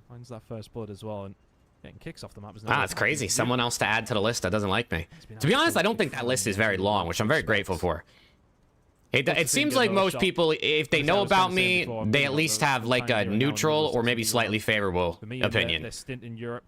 Finds that first blood as well, and getting kicks off the map. Ah, it's crazy. Someone else to add to the list that doesn't like me. To be honest, I don't think that list is very long, which I'm very grateful for. It seems like most people, if they know about me, they at least have like a neutral or maybe slightly favorable For me, opinion. Their stint in Europe.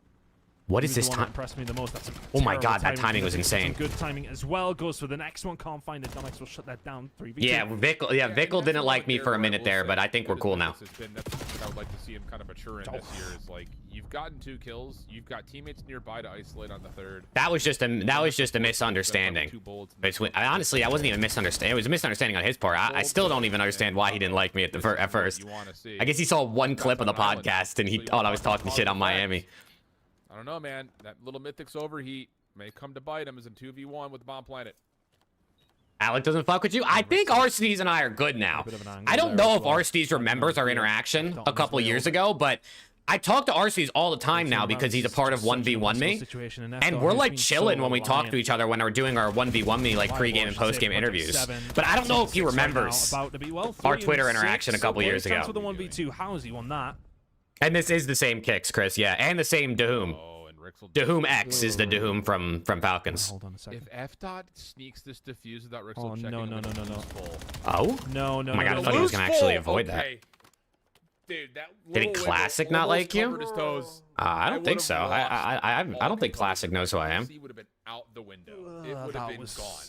What He is was the this one that time? impressed me the most. That's some Oh my terrible God, that from timing was Mythics, but some insane. Good timing as well. Goes for the next one. Can't find it. Domex will shut that down. 3v2. Yeah, Vickle. Yeah, Vickle didn't like me for a minute there, but I think we're cool now. That's what I would like to see him kind of mature in this year. Is like you've gotten 2 kills, you've got teammates nearby to isolate on the third. That was just a misunderstanding. Between honestly, that wasn't even a misunderstanding. It was a misunderstanding on his part. I still don't even understand why he didn't like me at first. I guess he saw one clip of the podcast and he thought I was talking shit on Miami. I don't know, man. That little Mythics overheat may come to bite him as in 2v1 with the bomb planet. Alec doesn't fuck with you. I think Arcides and I are good now. bit of an angle I don't there know as if well. Arcides remembers our interaction a couple years ago, but I talk to Arcides all the time now because he's a part of 1v1 me. And we're like chilling when we talk to each other when we're doing our 1v1 me like pregame and postgame interviews. But I don't know if he remembers our Twitter interaction a couple years ago. For the 1v2, how's he won that? And this is the same Kicks, Chris, yeah. And the same Dahum. Oh, and Rixel. Dahum X is the Dahum from Falcons. Hold on a second. If F dot sneaks this defuse without Rixel Oh, checking, no, I'm no, gonna no, no, lose no. full. Oh? No, no, Oh my no, God, no, I thought he was Lose gonna actually full, avoid that. okay. Dude, that Did he little Classic wiggle not like almost you? covered his toes. I don't think would've so. lost I all don't think control. Classic knows who I am. He would have been out the window. It would that have been was- gone.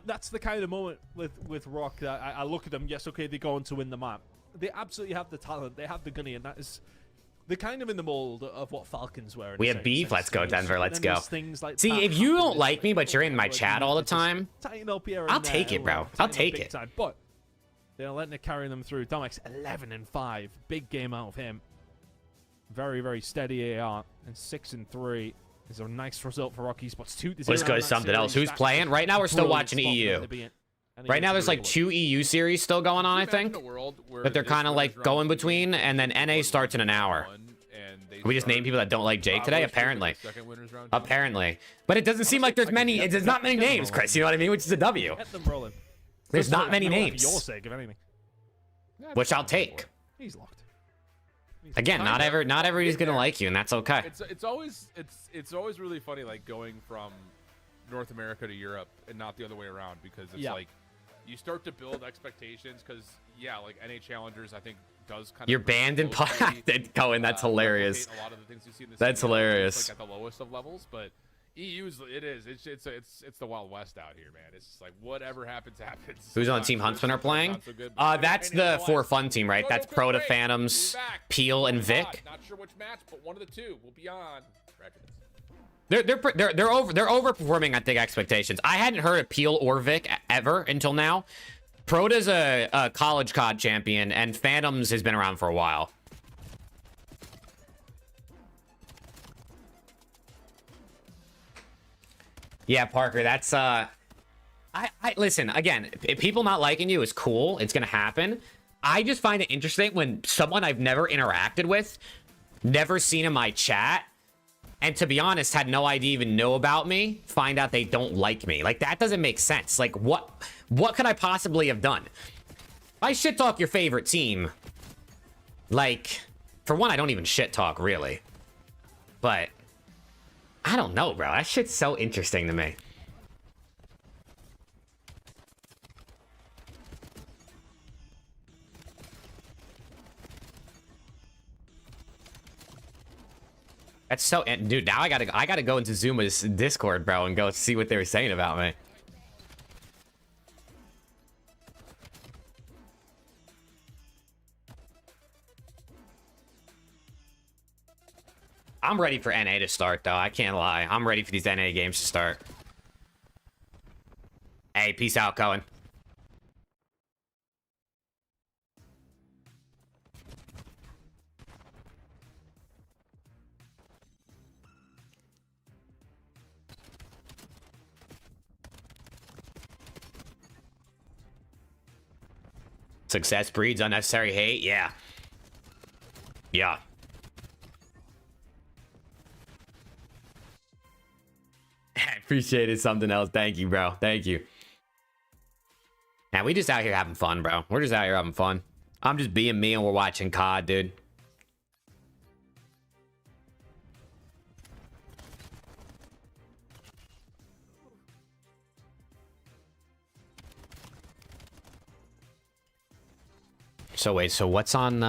That's the kind of moment with Rock that I look at them. Yes, okay, they're going to win the map. They absolutely have the talent. They have the gunny, and that is they're kind of in the mold of what Falcons were. in We a have certain beef. sense. Let's go, And Denver. Let's then go. there's things like See, that if you happen. don't It's like me, but you're in my like, chat all the time, tighten up here I'll and there, take it, bro. like, I'll tighten up take big it. time. But they're letting it carry them through. Domex 11-5, big game out of him. Very, very steady AR, and 6-3 is a nice result for Rocky Spots. 2-0. let's go to something else. Who's playing? Right now, we're still watching EU. Right now, there's like 2 EU series still going on, I think. But they're kind of like going between, and then NA starts in an hour. We just name people that don't like Jake today? Apparently. Apparently. But it doesn't seem like there's many, there's not many names, Chris, you know what I mean? Which is a W. Get them rolling. There's not many For your names, sake, if anything. which I'll take. He's locked. Again, not everybody's gonna like you, and that's okay. It's always really funny, like going from North America to Europe and not the other way around, because it's Yeah. like you start to build expectations because, yeah, like NA Challengers, I think, does kind of. You're banned in Cohen. That's hilarious. A lot of the things you see in the That's hilarious. like at the lowest of levels, but EU's it's the Wild West out here, man. It's just like whatever happens, happens. Who's on Team Huntsman are playing? That's the For Fun team, right? That's Proto, Phantoms, Peel, and Vic. Not sure which match, but one of the two will be on Regiments. They're overperforming, I think, expectations. I hadn't heard of Peel or Vic ever until now. Prota's a college COD champion, and Phantoms has been around for a while. Yeah, Parker, that's I listen, again, if people not liking you is cool, it's gonna happen. I just find it interesting when someone I've never interacted with, never seen in my chat, and to be honest, had no idea even know about me, find out they don't like me. Like, that doesn't make sense. Like, what could I possibly have done? I shit talk your favorite team. Like, for one, I don't even shit talk, really. But I don't know, bro. That shit's so interesting to me. That's so, dude. Now I gotta go into Zuma's Discord, bro, and go see what they were saying about me. I'm ready for NA to start, though. I can't lie. I'm ready for these NA games to start. Hey, peace out, Cohen. Success breeds unnecessary hate. Yeah. Yeah. I appreciate it. Something else. Thank you, bro. Thank you. Man, we just out here having fun, bro. We're just out here having fun. I'm just being me and we're watching COD, dude. So wait, so what's on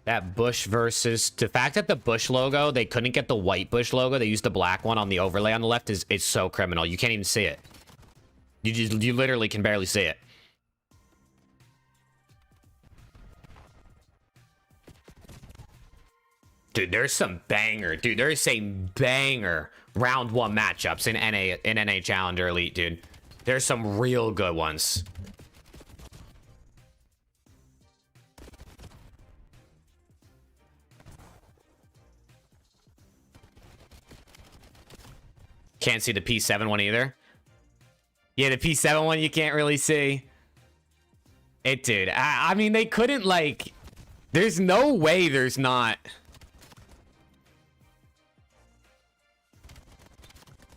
that Bush versus the fact that the Bush logo, they couldn't get the white Bush logo, they used the black one on the overlay on the left is so criminal. You can't even see it. You literally can barely see it. Dude, there's some banger. Dude, there's some banger round one matchups in NA Challenger Elite, dude. There's some real good ones. Can't see the P7 one either. Yeah, the P7 one you can't really see. It, dude. I mean, they couldn't, like... There's no way there's not...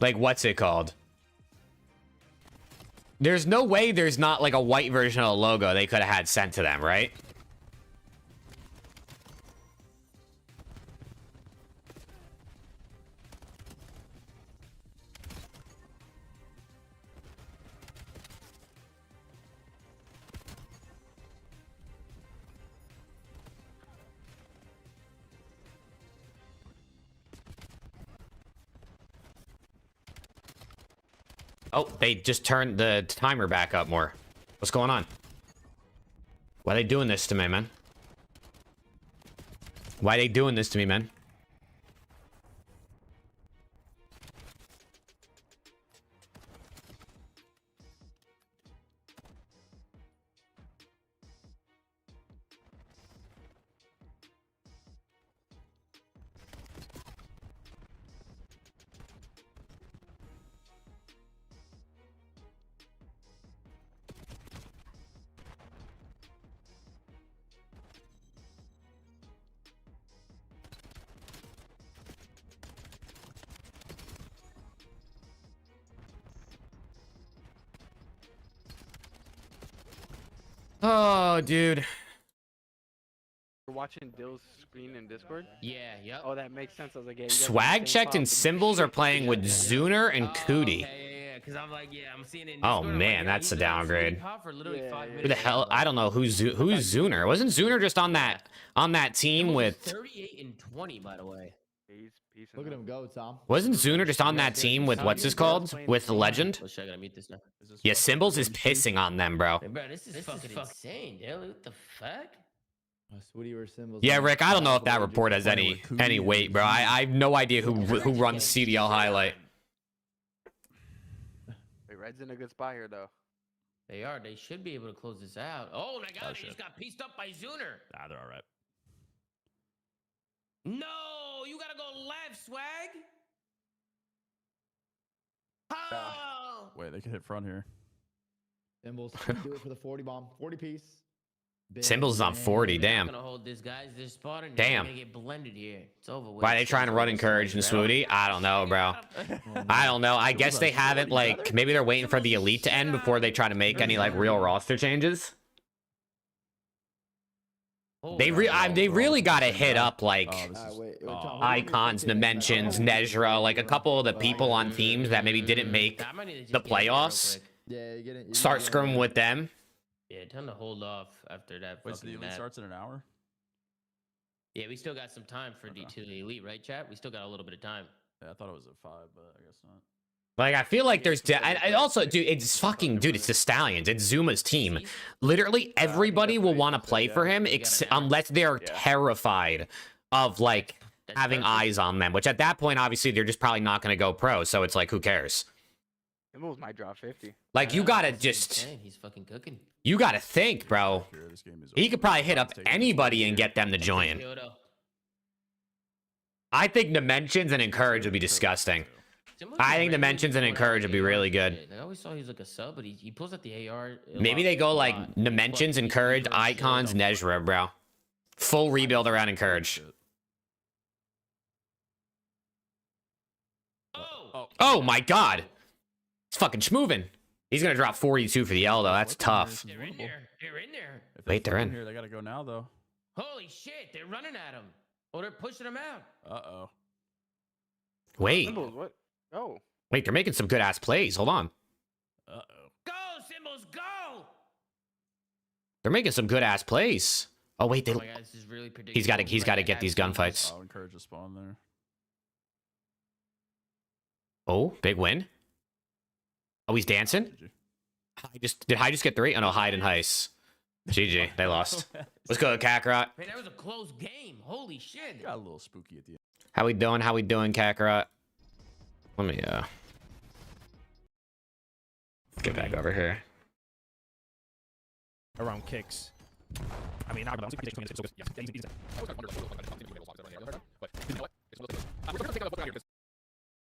Like, what's it called? There's no way there's not, like, a white version of the logo they could have had sent to them, right? Oh, they just turned the timer back up more. What's going on? Why are they doing this to me, man? Why are they doing this to me, man? Oh, dude. You're watching Dill's screen in Discord? Yeah, yep. Oh, that makes sense. I was like, yeah, Swag checked and Symbols are playing with Zuner and Cootie. Okay, yeah. because I'm like, yeah, I'm seeing it. In Oh, Discord, I'm man, like, that's a he's literally downgrade. fully pop for literally Yeah, 5 yeah, Who minutes. the hell? I don't know who's Zuner. Wasn't Zuner just on that team Symbols is with? 38 and 20, by the way. He's Look at him go, Tom. Wasn't Zuner just on that team with what's his called? With the legend? Oh shit, I gotta mute this now. Yeah, Symbols is pissing on them, bro. Hey, bro, this is fucking insane, dude. What the fuck? Sweetie or Symbols. Yeah, Rick, I don't know if that report has any weight, bro. I have no idea who runs CDL highlight. Wait, Red's in a good spot here though. They are. They should be able to close this out. Oh my god, they shit. just got pieced up by Zuner. Nah, they're all right. No, you gotta go left, Swag. Oh! Wait, they can hit front here. Symbols. Do it for the 40 bomb. 40 piece. Big Symbols is on bang. 40. They're not Damn. gonna hold this, guys. They're spotting. Damn. They're gonna get blended here. It's over with. Why are they trying to run Encourage and Swooty? I don't know, bro. I don't know. I guess they haven't, like, maybe they're waiting for the elite to end before they try to make any, like, real roster changes. They really got to hit up, like, Oh, this is, Wait, oh, Tom, Icons, Dimensions, Nezra, like, a couple of the people on teams that maybe didn't make I might need to just the get in there real playoffs. quick. Yeah, you get it. Start scrumming with them. Yeah, time to hold off after that. wait, so the fucking elite map. starts in an hour? Yeah, we still got some time for the elite, right, chat? We still got a little bit of time. Yeah, I thought it was at 5, but I guess not. Like, I feel like there's... and also, dude, it's fucking... Dude, it's the Stallions. It's Zuma's team. Literally, everybody will want to play for him unless they're terrified of, like, having eyes on them. Which, at that point, obviously, they're just probably not going to go pro. So it's like, who cares? Symbols might drop 50. Like, you Yeah, gotta that's just... insane. He's fucking cooking. You gotta think, bro. Here, this game is He over. could probably hit up Taking this anybody game and here. get them to join. Kyoto. I think Dimensions and Encourage would be disgusting. I think Dimensions and Encourage would be really good. I always saw he was like a sub, but he pulls out the AR. Maybe they go like Dimensions, Encourage, Icons, Nezra, bro. Full rebuild around Encourage. Oh! Oh my god. It's fucking schmoving. He's gonna drop 42 for the L though. That's tough. They're in there. They're in there. If Wait, they're flipping in. Here, they gotta go now, though. Holy shit! They're running at him. Oh, they're pushing him out. Uh-oh. Wait. Symbols, what? Oh. Wait, they're making some good ass plays. Hold on. Uh-oh. Go, Symbols, go! They're making some good ass plays. Oh wait, they Oh my god, this is really predictable. he's gotta get these gunfights. I'll encourage a spawn there. Oh, big win. Oh, he's dancing? GG. Did Hyde just get 3? Oh no, Hyde and Heist. GG, they lost. Let's go, Kakarot. Man, that was a close game. Holy shit. Got a little spooky at the end. How we doing? How we doing, Kakarot? Let me get back over here. Around kicks. I mean, not about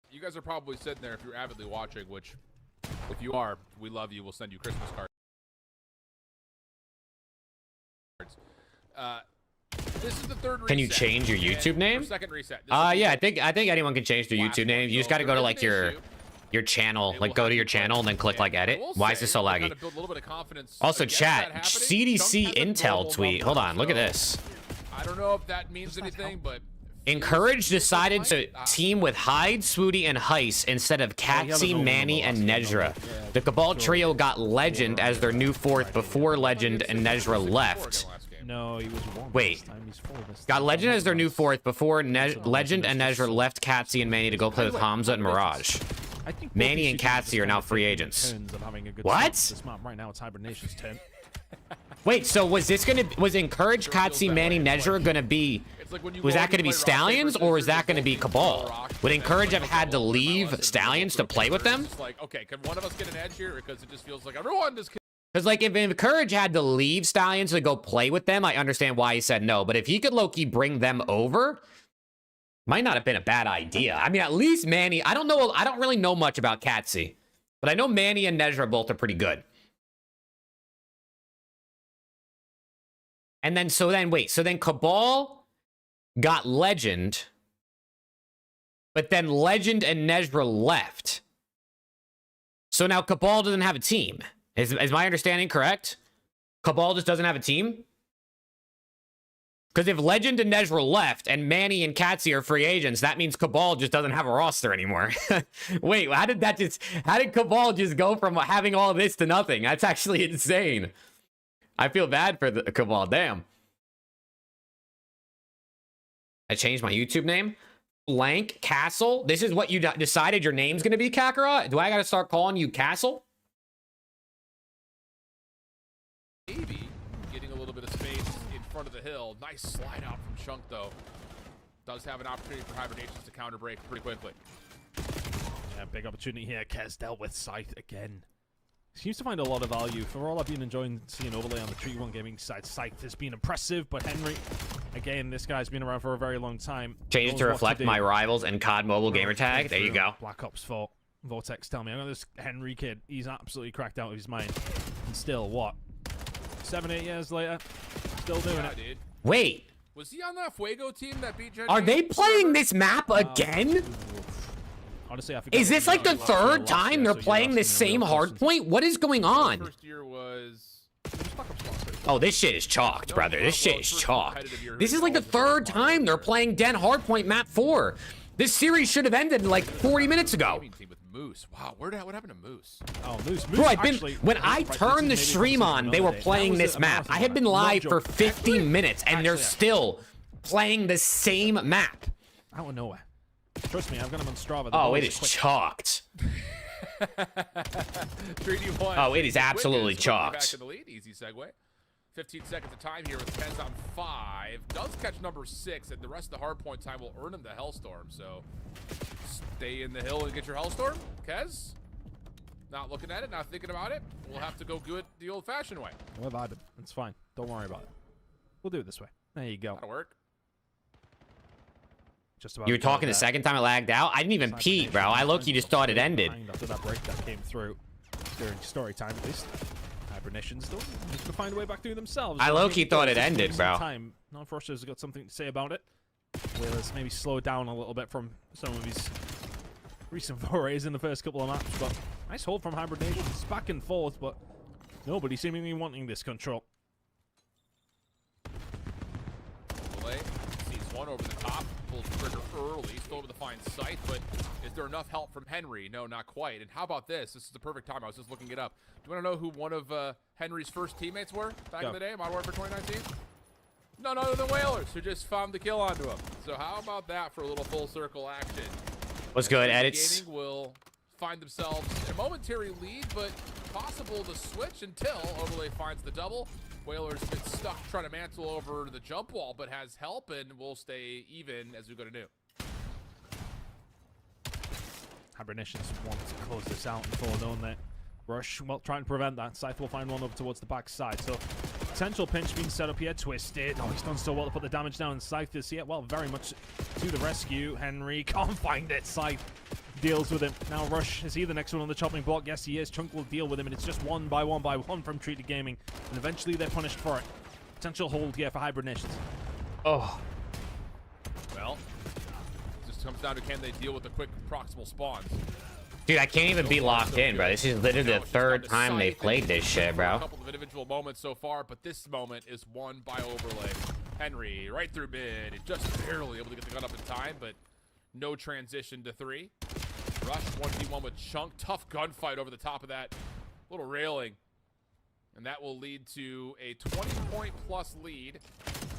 You guys are probably sitting there if you're avidly watching, which, if you are, we love you. We'll send you Christmas cards. This is the third reset. Can you change your and YouTube for name? Second reset. This is Yeah, the I think anyone can change their last YouTube name. one. You just So got to go there to is like an your issue. channel, It like will go have to your to play channel and then click like I edit. will Why is say, this so to kind laggy? of build a little bit of confidence Also, against chat, that happening, CDC Chunk has a Intel global tweet. bumper, Hold on, look at so this. I don't know if that means anything, but Encourage decided to Ah. team with Hyde, Swooty, and Heist instead of Katsy, Manny, and Nezra. The Cabal trio got Legend as their new fourth before Legend and Nezra left. No, he was one. Wait. This time. He's four this Got time. Legend as their new fourth before Legend and Nezra left Katsy and Manny to go play with Hamza and Mirage. I think both Manny these and teams Katsy just are now kinda free taking agents. turns of having a good What? start to this map. Right now, it's Hibernation's 10. Wait, so was Encourage, Katsy, Manny, Nezra gonna be... it's like when you Was go that and going to you be play rock, Stallions, paper, or is scissors, that going to be roll Cabal? rock, Would and Encourage then have had to roll over leave MLS and Stallions go to play with them? It's just like, okay, can one of us get an edge here? Because it just feels like everyone just... Because, like, if Encourage had to leave Stallions to go play with them, I understand why he said no. But if he could low-key bring them over, might not have been a bad idea. I mean, at least Manny... I don't really know much about Katsy. But I know Manny and Nezra both are pretty good. And then, so then Cabal got Legend, but then Legend and Nezra left. So now Cabal doesn't have a team. Is my understanding correct? Cabal just doesn't have a team? Because if Legend and Nezra left and Manny and Katsi are free agents, that means Cabal just doesn't have a roster anymore. Wait, how did Cabal just go from having all this to nothing? That's actually insane. I feel bad for the Cabal, damn. I changed my YouTube name. Blank Castle. This is what you decided your name's gonna be, Kakarot? Do I gotta start calling you Castle? Maybe getting a little bit of space in front of the hill. Nice slide out from Chunk, though. Does have an opportunity for Hibernations to counter break pretty quickly. Yeah, big opportunity here. Kez dealt with Scythe again. Seems to find a lot of value. For all I've been enjoying seeing Overlay on the Treaty 1 Gaming side, Scythe has been impressive, but Henry, again, this guy's been around for a very long time. Change it to Knows what reflect do. my rivals and COD Mobile gamertag. There you go. Black Ops 4. Vortex, tell me. I know this Henry kid, he's absolutely cracked out of his mind. And still, what? 7-8 years later, still doing Yeah, it. dude. Wait, Was he on that Fuego team that beat Gen are G? they playing this map again? Honestly, I forgot Is what this year like the it was. Last third year, time they're so you're playing the asking a same real hard person. point? What is going on? First year was... Oh, this shit is chalked, No, brother. This well, shit is first chalked. competitive year This is is like the always a very third fun time they're year. playing Den Hardpoint Map 4. This series should have ended like 40 minutes ago. Gaming team with Moose. Wow, what happened to Moose? Oh, Moose. Bro, I've been actually, when I right, turned the maybe stream from on, they were another day. That playing was this a map. marathon I had been map. Not live for joking. 15 minutes, and they're Actually, still playing the same map. out of nowhere. Trust me, I've got him on Strava. The Oh, ball it is quick. chalked. Treaty 1. Oh, it is Quick absolutely is quickly chalked. Back in the lead. Easy segue. 15 seconds of time here with Kez on 5. Does catch number 6, and the rest of the hardpoint time will earn him the Hellstorm. So stay in the hill and get your Hellstorm. Kez, not looking at it, not thinking about it. We'll have to go do it the old-fashioned way. We're vibing. It's fine. Don't worry about it. We'll do it this way. There you go. That'll work. Just about You were killed talking the that. second time it lagged out? I didn't even peek, bro. I look, you just thought it ended. After that break that came through during story time, at least. Hibernations don't need to find a way back through themselves. I low-key Maybe thought it just ended, give some bro. Time. Non-Frosters have got something to say about it. Wheelers maybe slow down a little bit from some of his recent forays in the first couple of maps, but nice hold from Hibernations. Back and forth, but nobody seemingly wanting this control. Delay. Sees one over the top. Pulls trigger early. Still able to find Scythe, but is there enough help from Henry? No, not quite. And how about this? This is the perfect time. I was just looking it up. Do you want to know who one of Henry's first teammates were back in the day, Modern Warfare 2019? None other than Whalers, who just found the kill onto him. So how about that for a little full circle action? What's good, Henry edits? Gaming will find themselves in a momentary lead, but possible to switch until Overlay finds the double. Whalers been stuck trying to mantle over the jump wall, but has help and will stay even as we go to new. Hibernations want to close this out and fall down there. Rush, well, trying to prevent that. Scythe will find one over towards the back side. So, potential pinch being set up here. Twisted. Oh, he's done so well to put the damage down. Scythe is here. Well, very much to the rescue. Henry can't find it. Scythe deals with him. Now, Rush, is he the next one on the chopping block? Yes, he is. Chunk will deal with him, and it's just one by one from Treaty Gaming. And eventually, they're punished for it. Potential hold here for Hibernations. Oh, Well, just comes down to can they deal with the quick proximal spawns. dude, I can't even be locked in, bro. This is literally Now the it's just down third to time they've Scythe played and this shit, A bro. couple of individual moments so far, but this moment is won by Overlay. Henry right through mid, just barely able to get the gun up in time, but no transition to 3. Rush 1v1 with Chunk. Tough gunfight over the top of that little railing. And that will lead to a 20-point plus lead.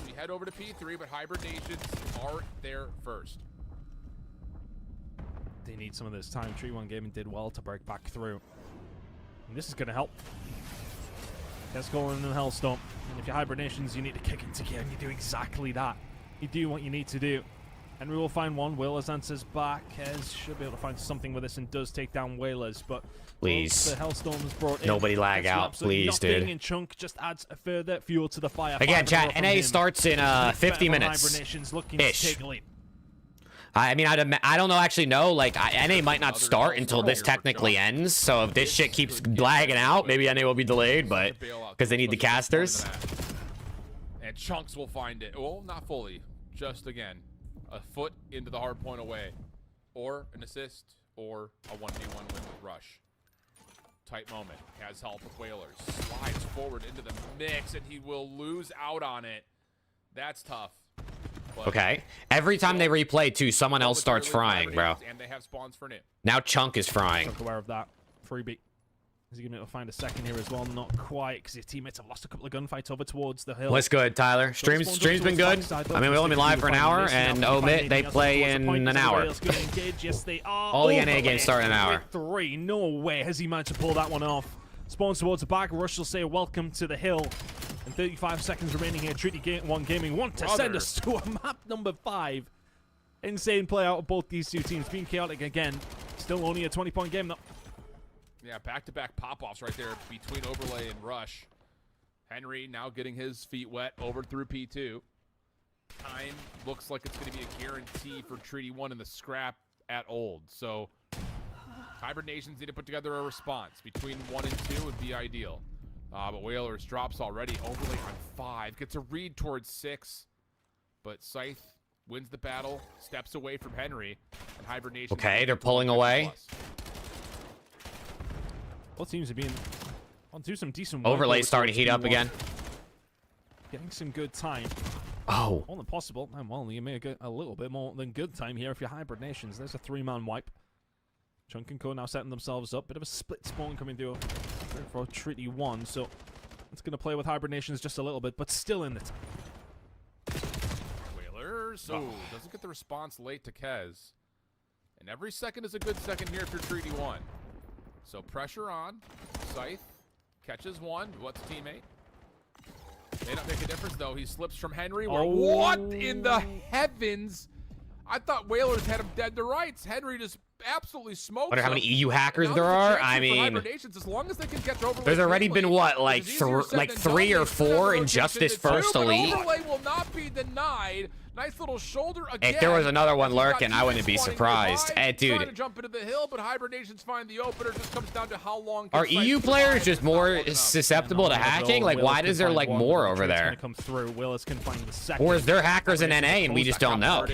We head over to P3, but Hibernations are there first. They need some of this time. Tree 1 Gaming did well to break back through. And this is going to help. Let's go in the Hellstorm. And if you're Hibernations, you need to kick into gear, and you do exactly that. You do what you need to do. And we will find one. Whalers answers back. Kez should be able to find something with this and does take down Whalers, but Please. the Hellstorm is brought in. Nobody lag Gets you out, absolutely please, nothing, dude. And Chunk just adds a further fuel to the fire. Again, 5-0 chat, from NA him. starts in 50 minutes. Hibernations looking Ish. to take a lead. I mean, I don't know, actually know. Like, NA might not start until this technically ends. So if this shit keeps lagging out, maybe NA will be delayed, but because they need the casters. And Chunks will find it. Well, not fully. Just again, a foot into the hard point away. Or an assist, or a 1v1 win with Rush. Tight moment. Has help with Whalers. Slides forward into the mix, and he will lose out on it. That's tough. But Okay. Every time they replay, too, someone else starts frying, bro. And they have spawns for new. Now Chunk is frying. Chunk aware of that. Freebie. Is he going to be able to find a second here as well? Not quite, because his teammates have lost a couple of gunfights over towards the hill. What's good, Tyler? Stream's been good. I mean, we've only been live for an hour, and omit, they play in an hour. Yes, they are. All the NA games start in an hour. 3. No way has he managed to pull that one off. Spawns towards the back. Rush will say welcome to the hill. And 35 seconds remaining here. Treaty 1 Gaming want to send us to a map number 5. Insane play out of both these two teams. Being chaotic again. Still only a 20-point game, though. Yeah, back-to-back pop-offs right there between Overlay and Rush. Henry now getting his feet wet over through P2. Time looks like it's going to be a guarantee for Treaty 1 in the scrap at Old. So Hybrid Nations need to put together a response. Between 1 and 2 would be ideal. But Whalers drops already. Overlay on 5. Gets a read towards 6. But Scythe wins the battle, steps away from Henry. And Hybrid Nations... Okay, they're pulling away. Both teams are being on to some decent Overlay starting to heat up again. Getting some good time. Oh. More than possible. And well, you may get a little bit more than good time here if you're Hybrid Nations. There's a 3-man wipe. Chunk and Co now setting themselves up. Bit of a split spawn coming through for Treaty 1. So it's going to play with Hybrid Nations just a little bit, but still in it. Whalers. Oh, doesn't get the response late to Kez. And every second is a good second here if you're Treaty 1. So pressure on. Scythe catches one. What's teammate? May not make a difference, though. He slips from Henry. What in the heavens? I thought Whalers had him dead to rights. Henry just absolutely smoked Wonder how him. many EU hackers And now there there's a are. chance I for mean, Hybrid Nations, as long as they can catch Overlay there's already cleanly, been what, which is easier said than 3 or done. 4 in Rotation just this to two, first but elite? Overlay will not be denied. Nice little shoulder again. If there was another one He's got lurking, I wouldn't be teammates surprised. nearby, Dude. trying to jump into the hill, but Hybrid Nations find the opener. Just comes down to how long. Are can Scythe EU players survive. just It's not more long enough. susceptible to hacking? Like, why does there like more over there? Come through. Willis can find the second. Or is there hackers in NA and we just don't know?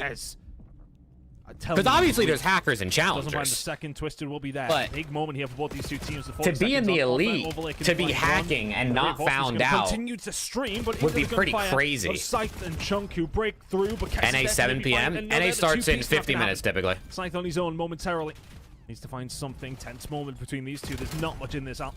Because obviously there's hackers and Doesn't find the challengers. second. Twisted will be there. But big moment here for both these two teams. To be in the elite, to be hacking and not found out continue to stream, but would be into the pretty gunfire crazy. of Scythe and Chunk who break through, but Kess NA is 7 definitely p.m. finding NA another starts in two-piece 50 knocking minutes out. typically. Scythe on his own momentarily. Needs to find something. Tense moment between these two. There's not much in this out.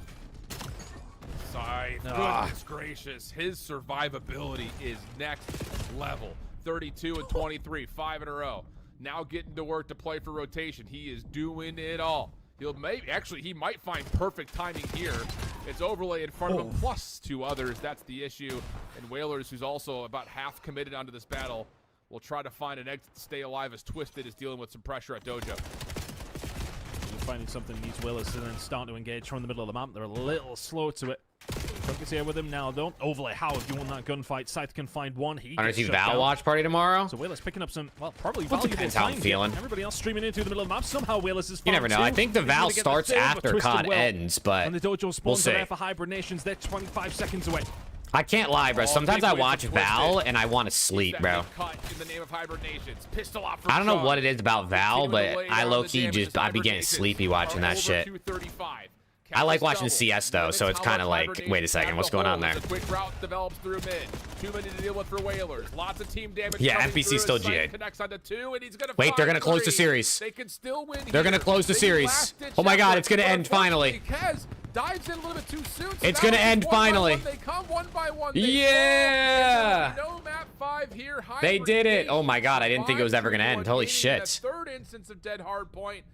Scythe, goodness gracious. His survivability is next level. 32 and 23, 5 in a row. Now getting to work to play for rotation. He is doing it all. He might find perfect timing here. It's Overlay in front of him, plus 2 others. That's the issue. And Whalers, who's also about half committed onto this battle, will try to find an exit to stay alive as Twisted is dealing with some pressure at Dojo. Finding something needs Willis and then start to engage from the middle of the map. They're a little slow to it. Chunk is here with him now. Don't overlay. How if you want that gunfight? Scythe can find one. He I don't gets see shut Val down. watch party tomorrow. So Willis picking up some, well, probably Well, valuable depends how I'm time feeling. here. Everybody else streaming in through the middle of the map. Somehow Willis is You never know. I think the Val Val starts after COD ends, but and the Dojo we'll spawns see. are there for Hybrid Nations. They're 25 seconds away. I can't lie, bro. Sometimes I watch Val and I want to sleep, bro. Cut in the name of Hybrid Nations. Pistol off from I don't know Chunk. what it is about Val, Continuing to but lay I down low-key the damage just, as I'd be Hybrid getting Nations sleepy watching are that over shit. 235. I like Captain's watching double. CS though, so it's Limits kind how of much like, Hybrid wait a Nations second, have what's to going on hold there? as a quick route develops through mid. 2 minutes to deal with for Whalers. Lots of team damage. Yeah, coming FBC through still as Scythe GA. Connects onto 2, and he's gonna Wait, they're find gonna close the 3. series. They can still win. They're gonna here. close the They series. last-ditch Oh my God, effort, it's gonna but end finally. unfortunately, Kez dives in a little bit too soon. So It's now gonna end one by finally. one, They come one by one. They Yeah! fall. No map 5 here. They Hybrid did it. Nations Oh my God, I didn't think it was ever gonna survive end. 3-1, Holy gaining shit. the 3rd instance of dead hard point,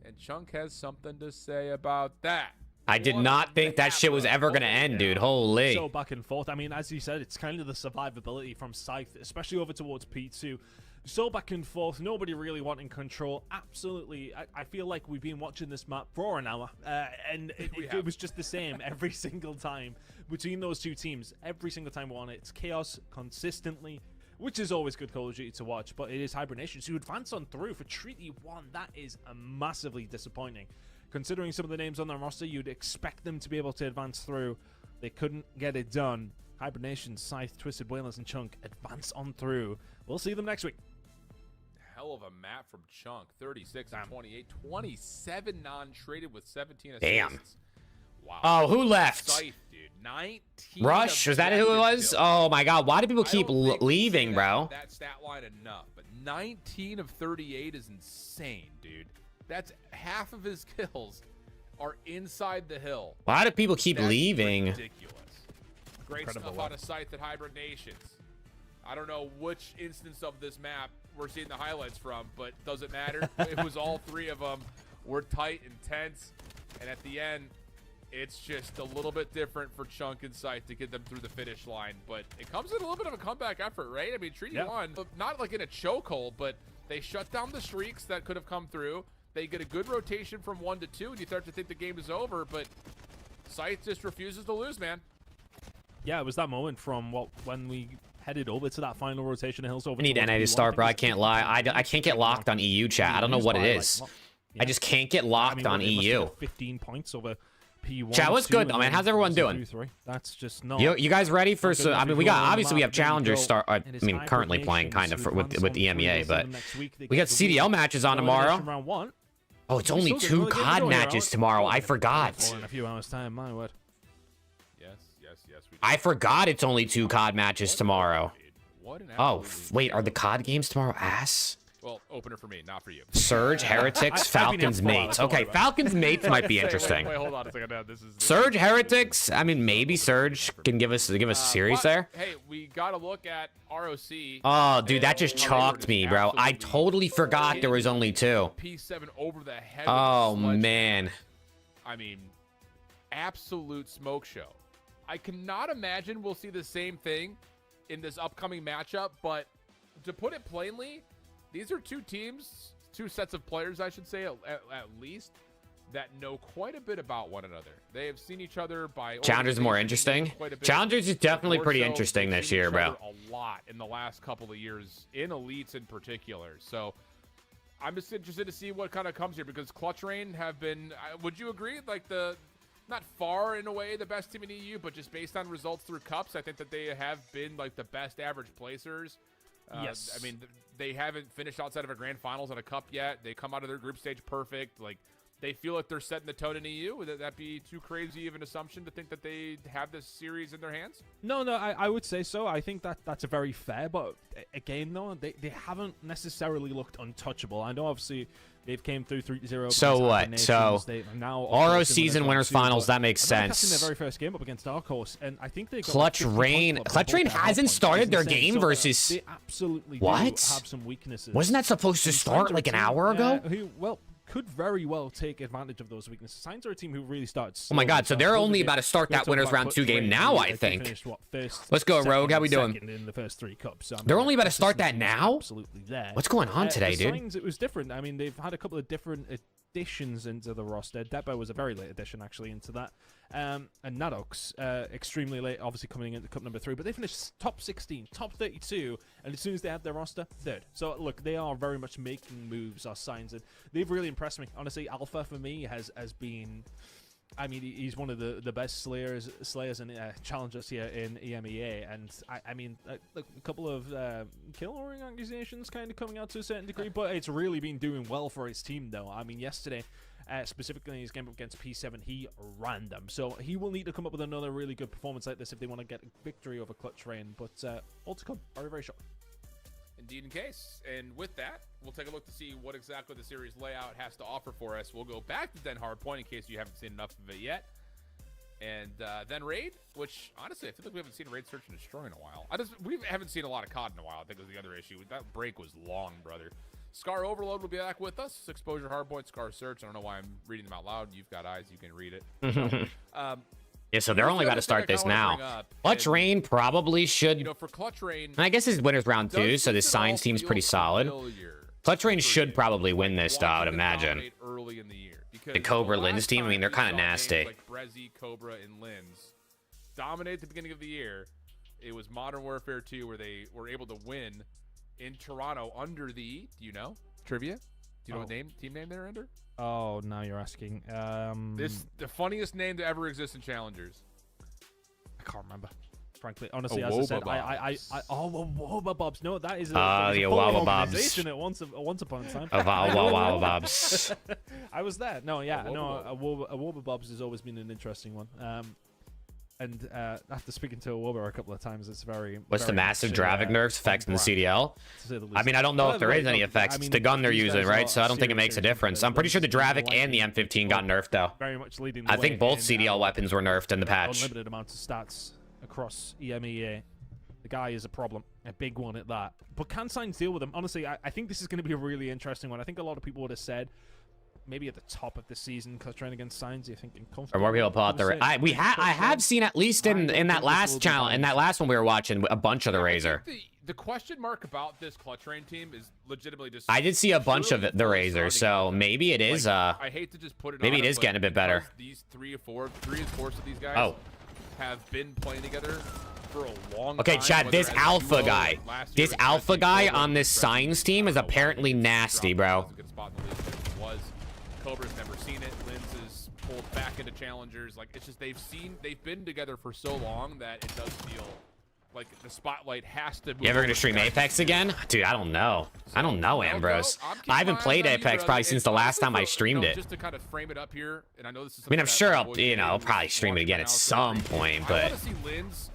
and Chunk has something to say about that. I did not think that shit was ever gonna end, dude. Holy. So back and forth. I mean, as you said, it's kind of the survivability from Scythe, especially over towards P2. So back and forth, nobody really wanting control. Absolutely, I feel like we've been watching this map for an hour, and it was just the same every single time between those two teams. Every single time we're on it, it's chaos consistently, which is always good Call of Duty to watch, but it is Hybrid Nations who advance on through for Treaty 1. That is massively disappointing. Considering some of the names on their roster, you'd expect them to be able to advance through. They couldn't get it done. Hybrid Nations, Scythe, Twisted Whalers, and Chunk advance on through. We'll see them next week. Hell of a map from Chunk. 36 and 28. 27 non-traded with 17 assists. Damn. Wow. Oh, who left? Scythe, dude. 19. Rush? Was that who it was? kills. Oh my god, why do people I keep don't think we see leaving, bro? That stat line enough, but 19 of 38 is insane, dude. That's half of his kills are inside the hill. Why do people keep That's leaving? ridiculous. Great Incredible stuff out of Scythe at Hybrid Nations. I don't know which instance of this map we're seeing the highlights from, but doesn't matter. It was all three of them. We're tight and tense, and at the end, it's just a little bit different for Chunk and Scythe to get them through the finish line. But it comes in a little bit of a comeback effort, right? I mean, Treaty won, but not like in a chokehold, but they shut down the streaks that could have come through. They get a good rotation from 1 to 2, and you start to think the game is over, but Scythe just refuses to lose, man. Yeah, it was that moment from when we headed over to that final rotation of hills over. I need NA to start, bro. I can't lie. I can't get locked on EU chat. I don't know what it is. I just can't get locked on EU. 15 points over P1. Chat, what's good, though, man? How's everyone doing? That's just not. You guys ready for some? I mean, we got obviously we have challengers start. I It is mean, hybrid currently playing nations kind of who with advance on EMEA, through but the next week. They we get got the CDL matches on elimination tomorrow. round 1. Oh, it's only Still good. 2 Well, they get COD the door matches out. tomorrow. I Or forgot. in a few hours' time, my word. Yes. We I forgot it's only 2 COD matches tomorrow. What an Oh, absolute wait, are the COD games tomorrow ass? Well, opener for me, not for you. Surge, Heretics, Falcons, Mates. Okay, Falcons, Mates might be interesting. Wait, hold on a second. No, this is Surge, Heretics. I mean, maybe Surge can give us a series but, there. Hey, we gotta look at ROC. Oh, dude, that just and chalked me, bro. I absolutely totally forgot there was only 2. P7 over the head. Oh, with a sledgehammer. man. I mean, absolute smoke show. I cannot imagine we'll see the same thing in this upcoming matchup, but to put it plainly, these are 2 teams, 2 sets of players, I should say, at least, that know quite a bit about one another. They have seen each other by Challengers more organization interesting. quite a bit. Challengers is definitely More pretty so, interesting they've this seen year, each bro. other a lot in the last couple of years, in elites in particular. So I'm just interested to see what kind of comes here, because Clutch Rain have been, would you agree, like not far in a way the best team in EU, but just based on results through cups, I think that they have been like the best average placers. Yes. I mean, they haven't finished outside of a grand finals at a cup yet. They come out of their group stage perfect. Like, they feel like they're setting the tone in EU. Would that be too crazy of an assumption to think that they have this series in their hands? No, I would say so. I think that's a very fair, but again, though, they haven't necessarily looked untouchable. I know, obviously, they've came through 3-0. So what? So RO season winners finals, that makes Their sense. very first game up against Dark Horse, and I think they got Clutch 50 Rain. points Clutch up Rain on both their hasn't hardpoints, started which their is insane. game So, versus. they absolutely What? do have some weaknesses. Wasn't that supposed to And start Signs are a like an team, hour ago? who, well, could very well take advantage of those weaknesses. Signs are a team who really started. Oh my slowly, God, so they're those only are about to start we that talked winners about round Clutch 2 game Rain, now, who, I they think. finished, what, first, Let's go, second, Rogue. How we and doing? second in the first 3 cups. So, I mean, They're only about to start that consistency is now? Absolutely there. What's going on today, the dude? Signs, it was different. I mean, they've had a couple of different additions into the roster. Depot was a very late addition, actually, into that. And Nadox, extremely late, obviously coming into cup number 3, but they finished top 16, top 32, and as soon as they had their roster, 3rd. So look, they are very much making moves, our Signs, and they've really impressed me. Honestly, Alpha for me has been, I mean, he's one of the best slayers and challengers here in EMEA, and I mean, look, a couple of kill accusations kind of coming out to a certain degree, but it's really been doing well for his team, though. I mean, yesterday, specifically in his game up against P7, he ran them. So he will need to come up with another really good performance like this if they want to get a victory over Clutch Rain. But all to come, very, very short. Indeed, in case. And with that, we'll take a look to see what exactly the series layout has to offer for us. We'll go back to Den Hardpoint in case you haven't seen enough of it yet. And then Raid, which honestly I feel like we haven't seen Raid Search and Destroy in a while. We haven't seen a lot of COD in a while. I think was the other issue. That break was long, brother. Scar Overload will be back with us. Exposure Hardpoint, Scar Search. I don't know why I'm reading them out loud. You've got eyes, you can read it. Yeah, so they're only about to start this now. Clutch Rain probably should. You know, for Clutch Rain, I guess it's winners round 2, so this Signs team's pretty solid. Clutch Rain should probably win this, though, I would imagine. Early in the year, because The Cobra the Lins last team, I mean, time they're we kind of saw names nasty. Like Brezzy, Cobra, and Lins dominate at the beginning of the year. It was Modern Warfare 2 where they were able to win in Toronto under the, do you know? Trivia? Do you know what team name they're under? Oh, now you're asking. This the funniest name to ever exist in Challengers. I can't remember. Frankly, honestly, Oh, as I said, Wobabobs. Woba Bobs. No, that is a, The that was a full Wobabobs. organization at once upon a time. Wow, Bobs. I was there. No, yeah, A no, Woba a Woba Bobs has always been an interesting one. And after speaking to a Woba a couple of times, it's very. What's the very massive much, Dravik nerfs affecting the on brand, CDL? to say the least. I mean, I don't know if there is any effects. I mean, It's the gun they're these using, guys right? are So I don't think it serious, makes a serious difference. competitors. I'm pretty sure the Lens is Dravik and the M15 got nerfed, though. very much leading the I way think both in, CDL weapons were nerfed in the patch. unlimited amounts of stats across EMEA. The guy is a problem, a big one at that. But can Signs deal with him? Honestly, I think this is going to be a really interesting one. I think a lot of people would have said maybe at the top of the season, Clutch against Signs, you're thinking Or more people pull out the. I have seen at least in that last channel, in that last one we were watching, a bunch of the Razor. The question mark about this Clutch Rain team is legitimately just. I did see a bunch of purely the for Razor, starting so maybe it is. like, I hate to just put it. maybe on it is but getting a bit better. because These three or four of these guys have been playing together for a long Okay, time. Chad, whether this as alpha duo, guy, last year this with alpha Jesse guy Cobra, on this Jesse Signs team is Cobra, apparently Cobra, nasty, dropped bro. a good spot in the league, but he was. Cobra's never seen it. Linz is pulled back into challengers. Like, it's just they've been together for so long that it does feel like the spotlight has to. You ever gonna stream Apex again? Dude, I don't know. I don't know, Ambrose. I haven't played Apex probably since the last time I streamed it. Just to kind of frame it up here, and I know this is. I mean, I'm sure I'll, something that I'll probably stream it again at some point, but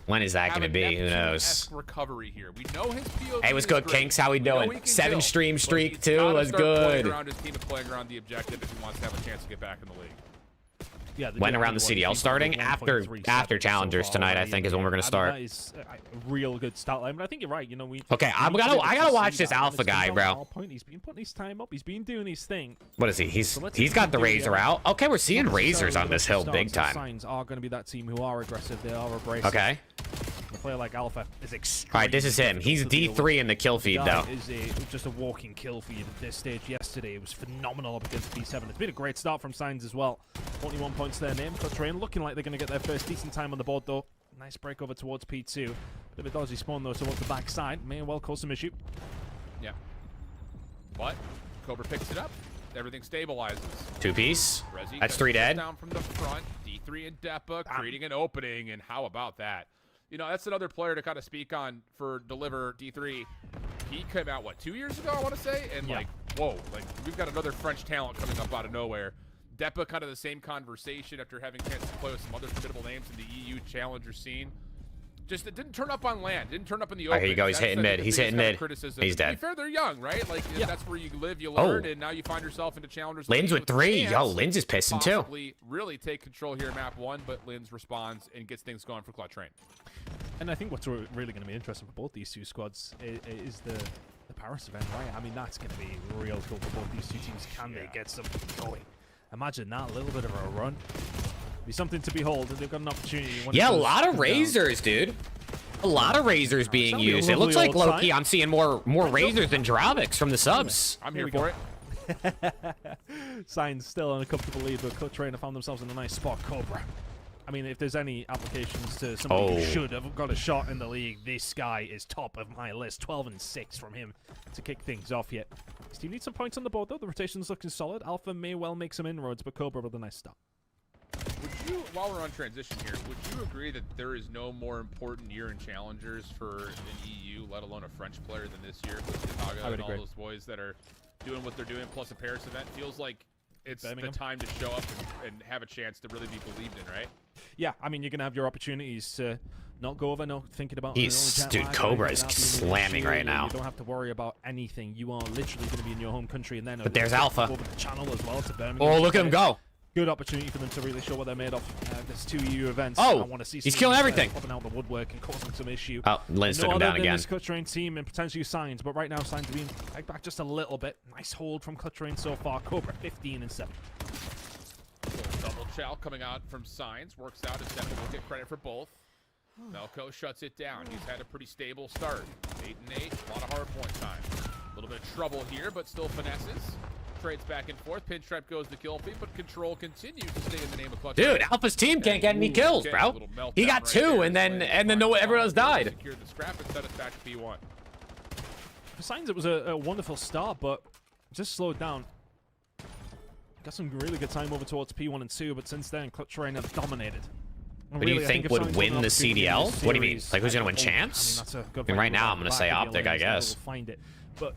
when is that gonna be? Who knows? Recovery here. We know his POV Hey, what's is good, great. Kinks? How we We know doing? he can 7 kill, stream but streak he's too. gotta Let's start playing good. around his team and playing around the objective if he wants to have a chance to get back in the league. Yeah, When around the CDL starting? After Challengers tonight, I think, is when we're gonna start. That is a real good start line, but I think you're right. You know, Okay, I gotta watch this alpha guy, bro. He's been putting his time up. He's been doing his thing. What is he? He's got the Razor out. Okay, we're seeing Razors on this hill big time. Signs are going to be that team who are aggressive. They are abrasive. Okay. A player like Alpha is extremely. All right, this is him. He's D3 in the kill feed, though. Is just a walking kill feed at this stage. Yesterday, it was phenomenal up against B7. It's been a great start from Signs as well. 21 points to their name. Train looking like they're going to get their first decent time on the board, though. Nice break over towards P2. Bit of a dodgy spawn, though, towards the backside. May well cause some issue. Yeah. But Cobra picks it up. Everything stabilizes. 2-piece. Rezi That's cuts 3 dead. Down from the front. D3 and Depa creating an opening, and how about that? You know, that's another player to kind of speak on for Deliver D3. He came out, what, 2 years ago, I want to say? And, like, whoa, like, we've got another French talent coming up out of nowhere. Depa, kind of the same conversation after having a chance to play with some other formidable names in the EU Challenger scene. Just, it didn't turn up on land. Didn't turn up in the open. Here you go. He's hitting mid. He's hitting mid. He's dead. To be fair, they're young, right? Like, that's where you live, you learn, and now you find yourself into Challengers. Linz with 3. Yo, Linz is pissing, too. Possibly really take control here in map 1, but Linz responds and gets things going for Clutch Rain. And I think what's really going to be interesting for both these two squads is the Paris event, right? I mean, that's going to be real cool for both these two teams. Can they get something going? Imagine that, a little bit of a run. Be something to behold, and they've got an opportunity. Yeah, a lot of Razors, dude. A lot of Razors being used. It looks like, low-key, I'm seeing more Razors than Draviks from the subs. I'm here for it. Signs still on a comfortable lead, but Clutch Rain have found themselves in a nice spot. Cobra. I mean, if there's any applications to somebody who should have got a shot in the league, this guy is top of my list. 12 and 6 from him to kick things off yet. Steve needs some points on the board, though. The rotation's looking solid. Alpha may well make some inroads, but Cobra with a nice start. Would you, while we're on transition here, would you agree that there is no more important year in Challengers for an EU, let alone a French player, than this year with Chicago and all those boys that are doing what they're doing, plus a Paris event? Feels like it's the time to show up and have a chance to really be believed in, right? Yeah, I mean, you're going to have your opportunities to not go over, no thinking about... Dude, Cobra is slamming right now. You don't have to worry about anything. You are literally going to be in your home country, and then... But there's Alpha. Over the channel as well to Birmingham. Oh, look at him go. Good opportunity for them to really show what they're made of. There's 2 EU events. Oh, I want to see he's killing everything. Popping out the woodwork and causing some issue. Oh, Linz took him down again. This Clutch Rain team and potentially Signs, but right now Signs being pegged back just a little bit. Nice hold from Clutch Rain so far. Cobra 15 and 7. Double chow coming out from Signs. Works out. His will get credit for both. Melko shuts it down. He's had a pretty stable start. 8 and 8. A lot of hard point time. A little bit of trouble here, but still finesses. Trades back and forth. Pinstripe goes to kill feed, but Control continues to stay in the name of Clutch. Dude, Alpha's team can't get any kills, bro. He got 2, and then no, everyone else died. Secured the scrap and set us back to P1. For Signs, it was a wonderful start, but just slowed down. Got some really good time over towards P1 and 2, but since then, Clutch Rain have dominated. Who do you think would win the CDL? What do you mean? Like, who's gonna win champs? I mean, right now I'm gonna say Optic, I guess. Find it, but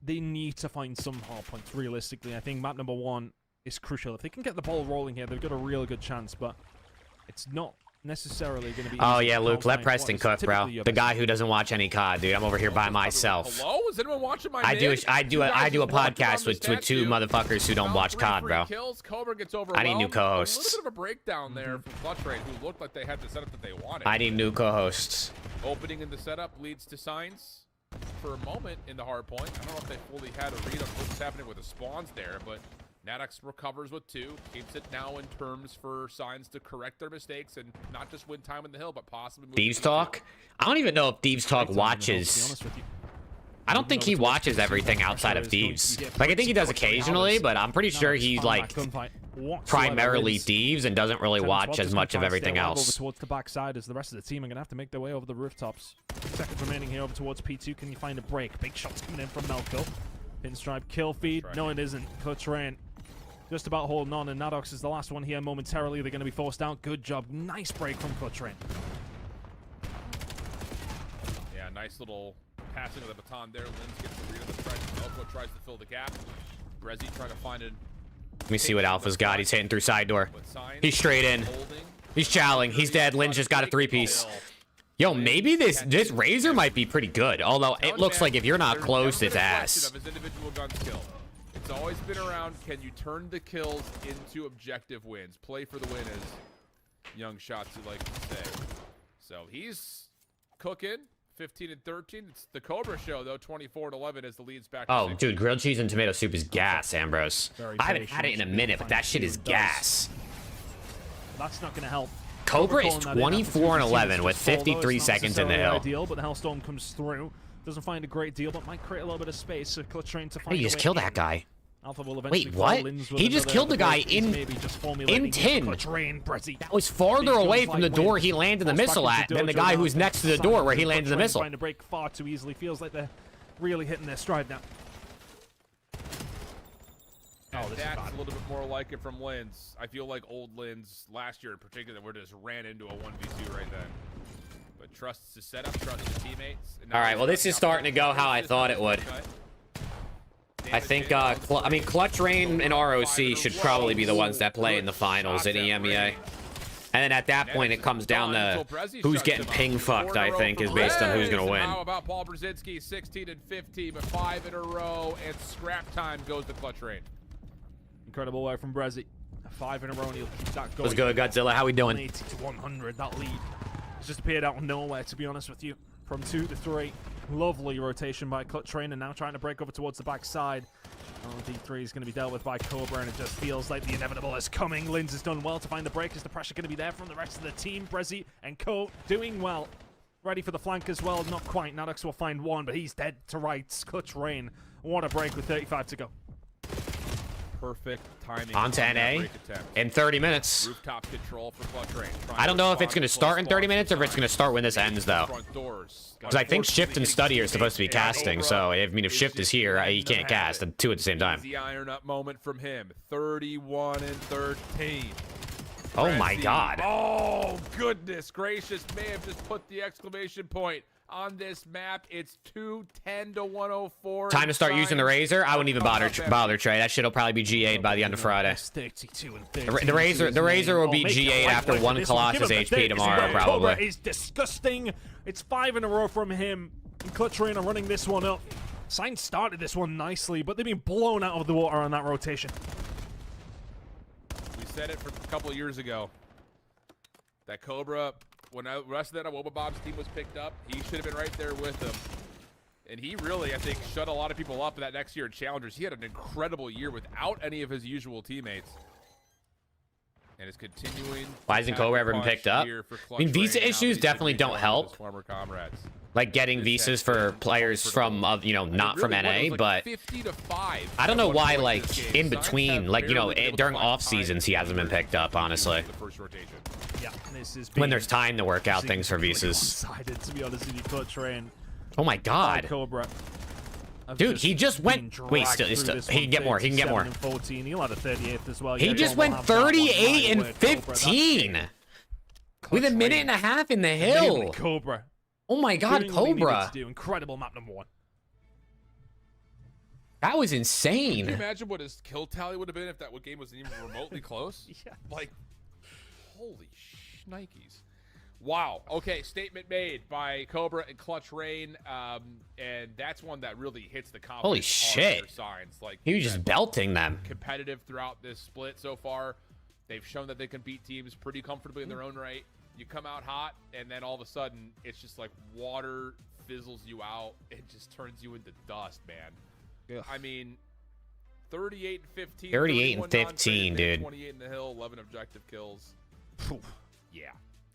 they need to find some hard points. Realistically, I think map number 1 is crucial. If they can get the ball rolling here, they've got a real good chance. But it's not necessarily going to be. Oh easy yeah, to Luke, let find Preston what is cook, bro. typically your The best guy who doesn't watch any COD, dude. I'm over here by myself. Hello? Is anyone watching my I do mid? a Two guys podcast just with walked two around the motherfuckers who don't Found watch 3 COD, free bro. Kills. Cobra gets I need overwhelmed. new A co-hosts. little bit of a breakdown there from Clutch Rain, who looked like they had the setup that they wanted. I need new co-hosts. Opening in the setup leads to signs for a moment in the hard point. I don't know if they fully had a read on what's happening with the spawns there, but Nattox recovers with 2, keeps it now in terms for signs to correct their mistakes and not just win time in the hill, but possibly move Thieves to the Talk? I don't even know if Thieves Talk watches. I don't think he watches everything outside of Thieves. Like, I think he does occasionally, but I'm pretty sure he's like primarily Thieves and doesn't really watch as much of everything Over else. towards the backside as the rest of the team are going to have to make their way over the rooftops. Seconds remaining here over towards P2. Can you find a break? Big shots coming in from Melko. Pinstripe kill feed. No, it isn't. Clutch Rain just about holding on, and Nattox is the last one here momentarily. They're going to be forced out. Good job. Nice break from Clutch Rain. Yeah, nice little passing of the baton there. Linz gets the read of the stretch. Melko tries to fill the gap. Brezzy trying to find it. Let me see what Alpha's got. He's hitting through side door. With signs, He's straight in. holding. He's chowing. He's dead. Lynn just got a 3-piece. Yo, maybe this Razor might be pretty good. Although it looks like if you're not There's close, never it's been a ass. question of his individual gun skill. It's always been around, can you turn the kills into objective wins? Play for the win, as young shots you like to say. So he's cooking. 15 and 13. It's the Cobra show though. 24 and 11 as the leads back. To Oh, 6. dude, grilled cheese and tomato soup is gas, Ambrose. Very I haven't had it in a patient. minute, but that shit is Does. gas. That's not going to help. Cobra is Calling that in after 24 and two 11 teams with just fall, though. 53 It's not seconds in the necessarily hill. Ideal, but the Hellstorm comes through. Doesn't find a great deal, but might create a little bit of space. So Clutch Train to How find do you a just way kill in. that guy? Alpha will eventually Wait, fall. what? Linz with He just another killed the guy break. He's in- maybe just formulating in here for 10. Clutch Rain, Brezzy. That was farther away from the door he landed the Falls back missile into at than the Dojo guy now. who's next to the door where he landed the Clutch Rain missile. Trying to break far too easily. Feels like they're really hitting their stride now. And Oh, this is that's bad. a little bit more like it from Linz. I feel like old Linz last year in particular, where just ran into a 1v2 right then. But trusts his setup, trusts his teammates. And now All right, he's well, this trusting is starting to go opposite how I players. thought it would. I think, I mean, Clutch Rain and ROC should probably be the ones that play in the finals in EMEA. And then at that point, it comes down to who's getting ping fucked, I think, is based on who's going to win. How about Paul Brzezinski, 16 and 15, but 5 in a row, and scrap time goes to Clutch Rain. Incredible work from Brezzy. 5 in a row, and he'll keep that going. What's good, Godzilla? How we doing? 80 to 100, that lead. It's just appeared out of nowhere, to be honest with you. From 2 to 3. Lovely rotation by Clutch Train, and now trying to break over towards the backside. Oh, D3 is going to be dealt with by Cobra, and it just feels like the inevitable is coming. Linz has done well to find the break. Is the pressure going to be there from the rest of the team? Brezzy and Co doing well. Ready for the flank as well. Not quite. Nattox will find one, but he's dead to rights. Clutch Rain. What a break with 35 to go. Perfect timing. On to that NA break attempt. in 30 minutes. Rooftop control for Clutch Rain. I don't know if it's going to start in 30 minutes or if it's going to start when this ends, though. Front doors. Because I think Shift and Study are supposed to be casting, so I mean, if Shift is here, he can't cast at 2 at the same time. The iron up moment from him. 31 and 13. Oh my Brezzy. god. Oh, goodness gracious. May have just put the exclamation point on this map. It's 210 to 104. Time to start using the Razor. I wouldn't even bother Trey. That shit'll probably be GA'd by the end of Friday. 32 and 13. The Razor will be GA'd after one Colossus HP tomorrow, Cobra probably. is disgusting. It's 5 in a row from him. And Clutch Rain are running this one up. Sign started this one nicely, but they've been blown out of the water on that rotation. We said it for a couple of years ago. That Cobra, when the rest of that Wobabob's team was picked up, he should have been right there with them. And he really, I think, shut a lot of people up that next year at Challengers. He had an incredible year without any of his usual teammates. And is continuing. Why hasn't Cobra ever been picked up? I mean, visa issues definitely don't help. Former comrades. Like getting visas for players from, you know, not from NA, but 50 to 5 I don't know at one why, point in like, this game. in Signs between, have like, you know, barely been able to during find off time seasons, he hasn't been picked up, honestly. the first rotation. Yeah, this is When there's time to work out things for visas. One-sided, to be honest with you, Clutch Rain. Oh my god. Cobra. Dude, he just been went. Wait, dragged still, through this he can one, get more. He can get 37 more. and 14. He'll have a 38th as well. He Yeah, just we'll went have that one 38 right and away, Cobra. That's 15. With a Clutch minute Rain. and a half in the Immediately, hill. Cobra. Oh my God, Doing what they needed Cobra. to do. Incredible map number 1. That was Can you insane. imagine what his kill tally would have been if that game wasn't even remotely close? Yeah. Like, holy shnikes. Wow. Okay, statement made by Cobra and Clutch Rain, and that's one that really hits the confidence. Holy hard shit. for Signs. Like, He was just belting them. competitive throughout this split so far. They've shown that they can beat teams pretty comfortably in their own right. You come out hot, and then all of a sudden, it's just like water fizzles you out. It just turns you into dust, man. Ugh. I mean, 38 and 15. 38 and 31 non-traded, 15, dude. 28 in the hill, 11 objective kills. Yeah.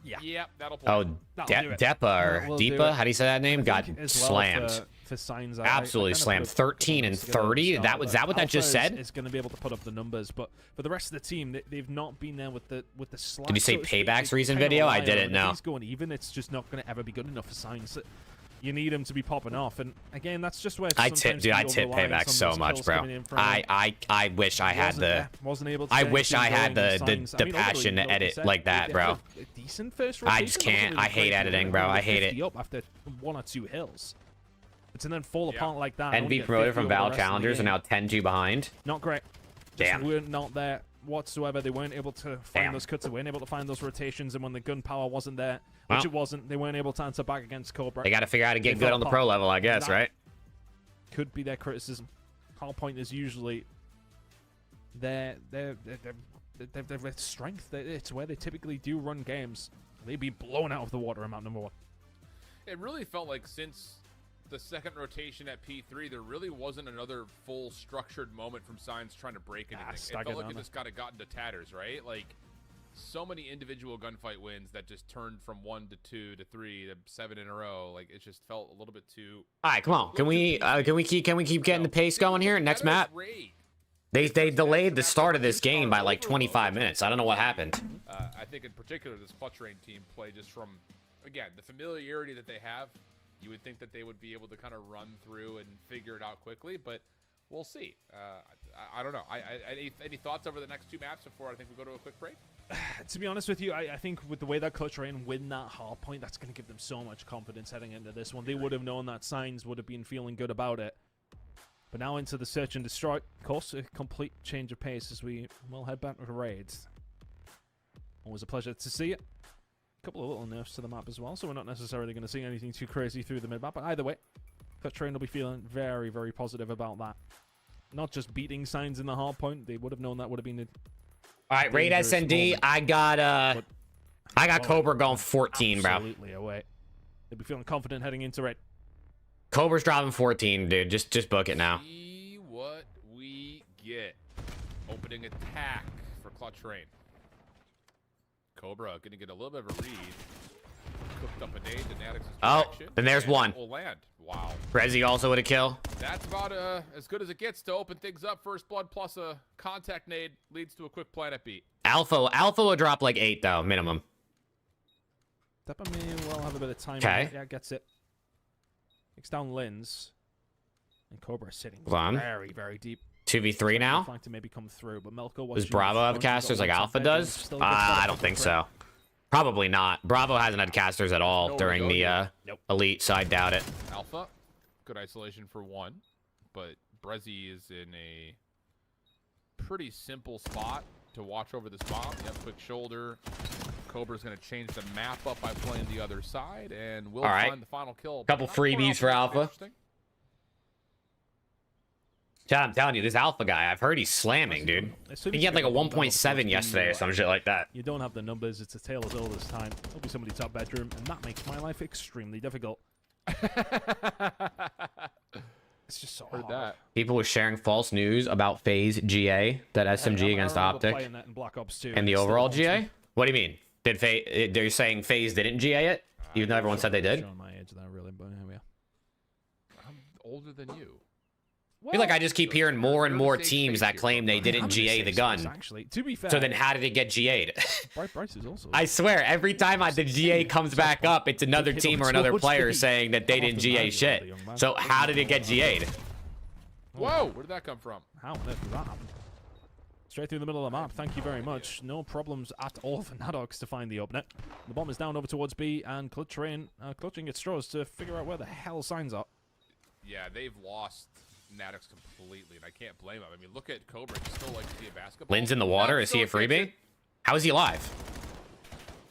Yeah. Yeah, that'll play. Oh, That'll do it. Depa or That will do Deepa? it. How do you say that name? I Got think as well slammed. For signs, Absolutely slammed. 13 and 30. That was that what that just said? Is going to be able to put up the numbers, but for the rest of the team, they've not been there with the slack. Did you say so to speak. Payback's They recent kinda video? I rely on didn't him. If know. he's going even, it's just not going to ever be good enough for signs. You need him to be popping off, and again, that's just where I sometimes tip, dude. I can be tip over-reliant Payback on so those much, kills bro. coming in from I wish I had wasn't able to I get wish I anything had going with the Signs. I mean, ultimately, passion to like you edit said, like that, they bro. had a decent first I just rotation, can't. wasn't I hate really editing, great. bro. I They were hate 50 it. up after 1 or 2 hills. But to then fall Yeah. apart like that. And only be get promoted 50 from over the Val rest of the Challengers and game. now 10-2 behind. Not great. Damn. Just were not there whatsoever. They weren't able to find Damn. those cuts. They weren't able to find those rotations. And when the gun power wasn't there, Well. which it wasn't, they weren't able to answer back against Cobra. They got to figure out how to get They good fell on the apart. pro level, I guess, That- right? Could be their criticism. Hardpoint is usually their strength. It's where they typically do run games. They'd be blown out of the water in map number 1. It really felt like since the second rotation at P3, there really wasn't another full structured moment from Signs trying to break anything. It staggered felt like on it there. just kind of got into tatters, right? Like, so many individual gunfight wins that just turned from 1 to 2 to 3 to 7 in a row. Like, it just felt a little bit too... All right, come on. Can we keep getting the pace going here? Next map. Raid. They delayed the start of this game by like 25 minutes. I don't know what happened. I think in particular this Clutch Rain team play just from, again, the familiarity that they have. You would think that they would be able to kind of run through and figure it out quickly, but we'll see. I don't know. Any thoughts over the next 2 maps before I think we go to a quick break? To be honest with you, I think with the way that Clutch Rain win that hard point, that's going to give them so much confidence heading into this one. They would have known that Signs would have been feeling good about it. But now into the search and destroy. Of course, a complete change of pace as we will head back to the raids. Always a pleasure to see it. A couple of little nerfs to the map as well, so we're not necessarily going to see anything too crazy through the mid-map. But either way, Clutch Rain will be feeling very, very positive about that. Not just beating Signs in the hard point. They would have known that would have been a All right, raid dangerous SND. moment. I got Oh, Cobra going 14, bro. absolutely away. They'll be feeling confident heading into it. Cobra's dropping 14, dude. Just book it now. See what we get. Opening attack for Clutch Rain. Cobra gonna get a little bit of a read. Cooked up a nade to Natix's Oh, direction, and there's and one. that will land. Wow. Rezi also with a kill. That's about as good as it gets to open things up. First blood plus a contact nade leads to a quick planet beat. Alpha will drop like 8 though, minimum. Depa may well have a bit of time. Okay. Yeah, gets it. Takes down Lins. And Cobra sitting Hold on. very, very deep. 2v3 now. Trying to maybe come through, but Melko Does Bravo have casters like Alpha does? I don't think so. Probably not. Bravo hasn't had casters at all Nowhere to during go the here. elite, so I doubt it. Alpha, good isolation for 1, but Brezzy is in a pretty simple spot to watch over this bomb. Yep, quick shoulder. Cobra's going to change the map up by playing the other side, and we'll All right. find the final kill. Couple Not for freebies for Alpha. Interesting. Chad, I'm telling you, this Alpha guy, I've heard he's slamming, dude. He had like a 1.7 yesterday or some shit like that. You don't have the numbers. It's a tale as old as time. It'll be somebody's top bedroom, and that makes my life extremely difficult. It's just so Heard hard. that. People were sharing false news about FaZe GA, that SMG against I remember Optic, playing that in Black Ops 2, and the it still overall haunts me. GA. What do you mean? Did FaZe? They're saying FaZe didn't GA it, even though everyone said they did. Showing my age there, really, but here we are. I'm older than you. I feel like I just keep hearing more and You're more the safe teams space that here, claim they I'm didn't in GA safe the space, gun. Actually, to be fair, So then how did it get GA'd? Bright Bright is also. I swear, every time the GA comes back up, it's another Hit team on or another towards player the- saying that they Come off didn't the GA line, shit. young man. So how did it get GA'd? Whoa, where did that come from? How on earth did that happen? straight through the middle of the map. Thank you very much. No problems at all for Nadox to find the opener. The bomb is down over towards B, and Clutching at straws to figure out where the hell Signs are. Yeah, they've lost Natix completely, and I can't blame them. I mean, look at Cobra. He still likes to see a basketball. Lynn's in the water. Is he a freebie? How is he alive?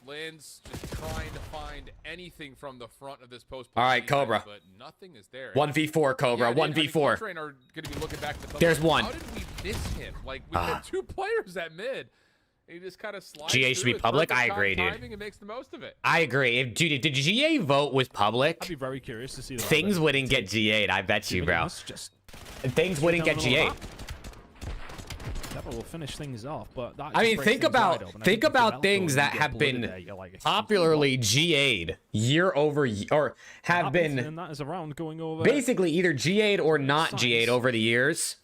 Lynn's just trying to find anything from the front of this post. All right, Cobra. But nothing is there. 1v4, Cobra. 1v4. Train are going to be looking back at the There's one. How did we miss him? Like, we had 2 players at mid. And he just kind of slides GA should be through it. public? Perfect I agree, dude. timing and makes the most of it. I agree. If dude, did GA vote was I'd public, be very curious to see that. things wouldn't get GA'd. I bet you, bro. Just Things wouldn't get GA'd. That will finish things off, but that I mean, just breaks think things about wide open. I think if about Developers things that get have blooded been there, you're like, popularly GA'd year over year, or have happens, been and that is a round going over. basically either GA'd or not Signs. GA'd over the years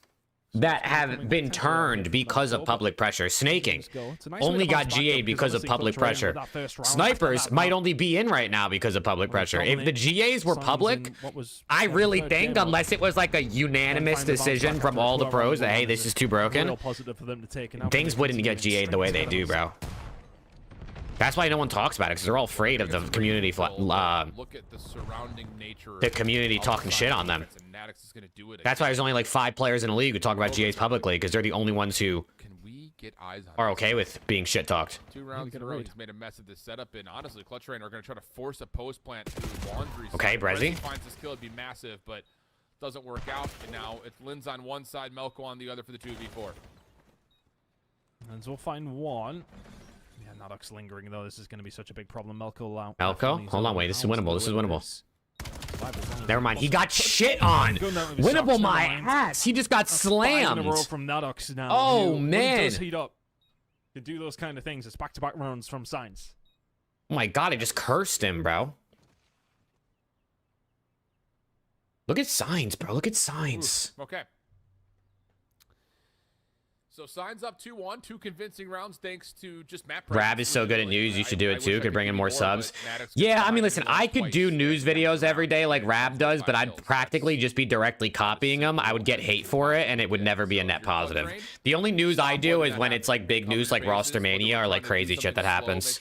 that have been turned because of public pressure. Snaking It's a nice way only to got bounce back GA'd up, because of obviously public Clutch Rain pressure. with that first round, Snipers after that might round, only be in right now because of public pressure. If the GAs were Signs public, in what was I the really third think, game of- unless it was like a unanimous Trying to bounce decision back from after all the 12 pros rounds that, hey, is this a is too broken, real positive for them to take, and now things they're wouldn't get continuing GA'd the way they strength do, bro. That's why no one talks about it, because they're all afraid of the community, Look at the surrounding nature. the community of talking shit on them. defense, and Natix is gonna do it That's why there's only like 5 players in the league who talk about GAs publicly, because they're the only ones who Can we get eyes on are this? okay with being shit talked. 2 rounds get in a a row, raid. he's made a mess of this setup, and honestly, Clutch Rain are going to try to force a post plant through Laundry. Okay, Brezzy. finds this kill, it'd be massive, but doesn't work out. And now it's Lynn's on one side, Melko on the other for the 2v4. And so we'll find one. Yeah, Nadox lingering though. This is going to be such a big problem. Melko out. Melko? Hold on, wait. This is winnable. This is winnable. Winnable. Never mind. He got shit on. Winnable my ass. He just got 5 in a row slammed. from Nadox now. Oh, who, when he man. does heat up to do those kind of things. It's back-to-back rounds from Signs. Oh my god, I just cursed him, bro. Look at Signs, bro. Look at Signs. Okay. So Signs up 2-1, 2 convincing rounds thanks to just map. Rab is so good at news. You should do it too. Could bring in more subs. Yeah, I mean, listen, I could do news videos every day like Rab does, but I'd practically just be directly copying them. I would get hate for it, and it would never be a net positive. The only news I do is when it's like big news like Rostermania or like crazy shit that happens.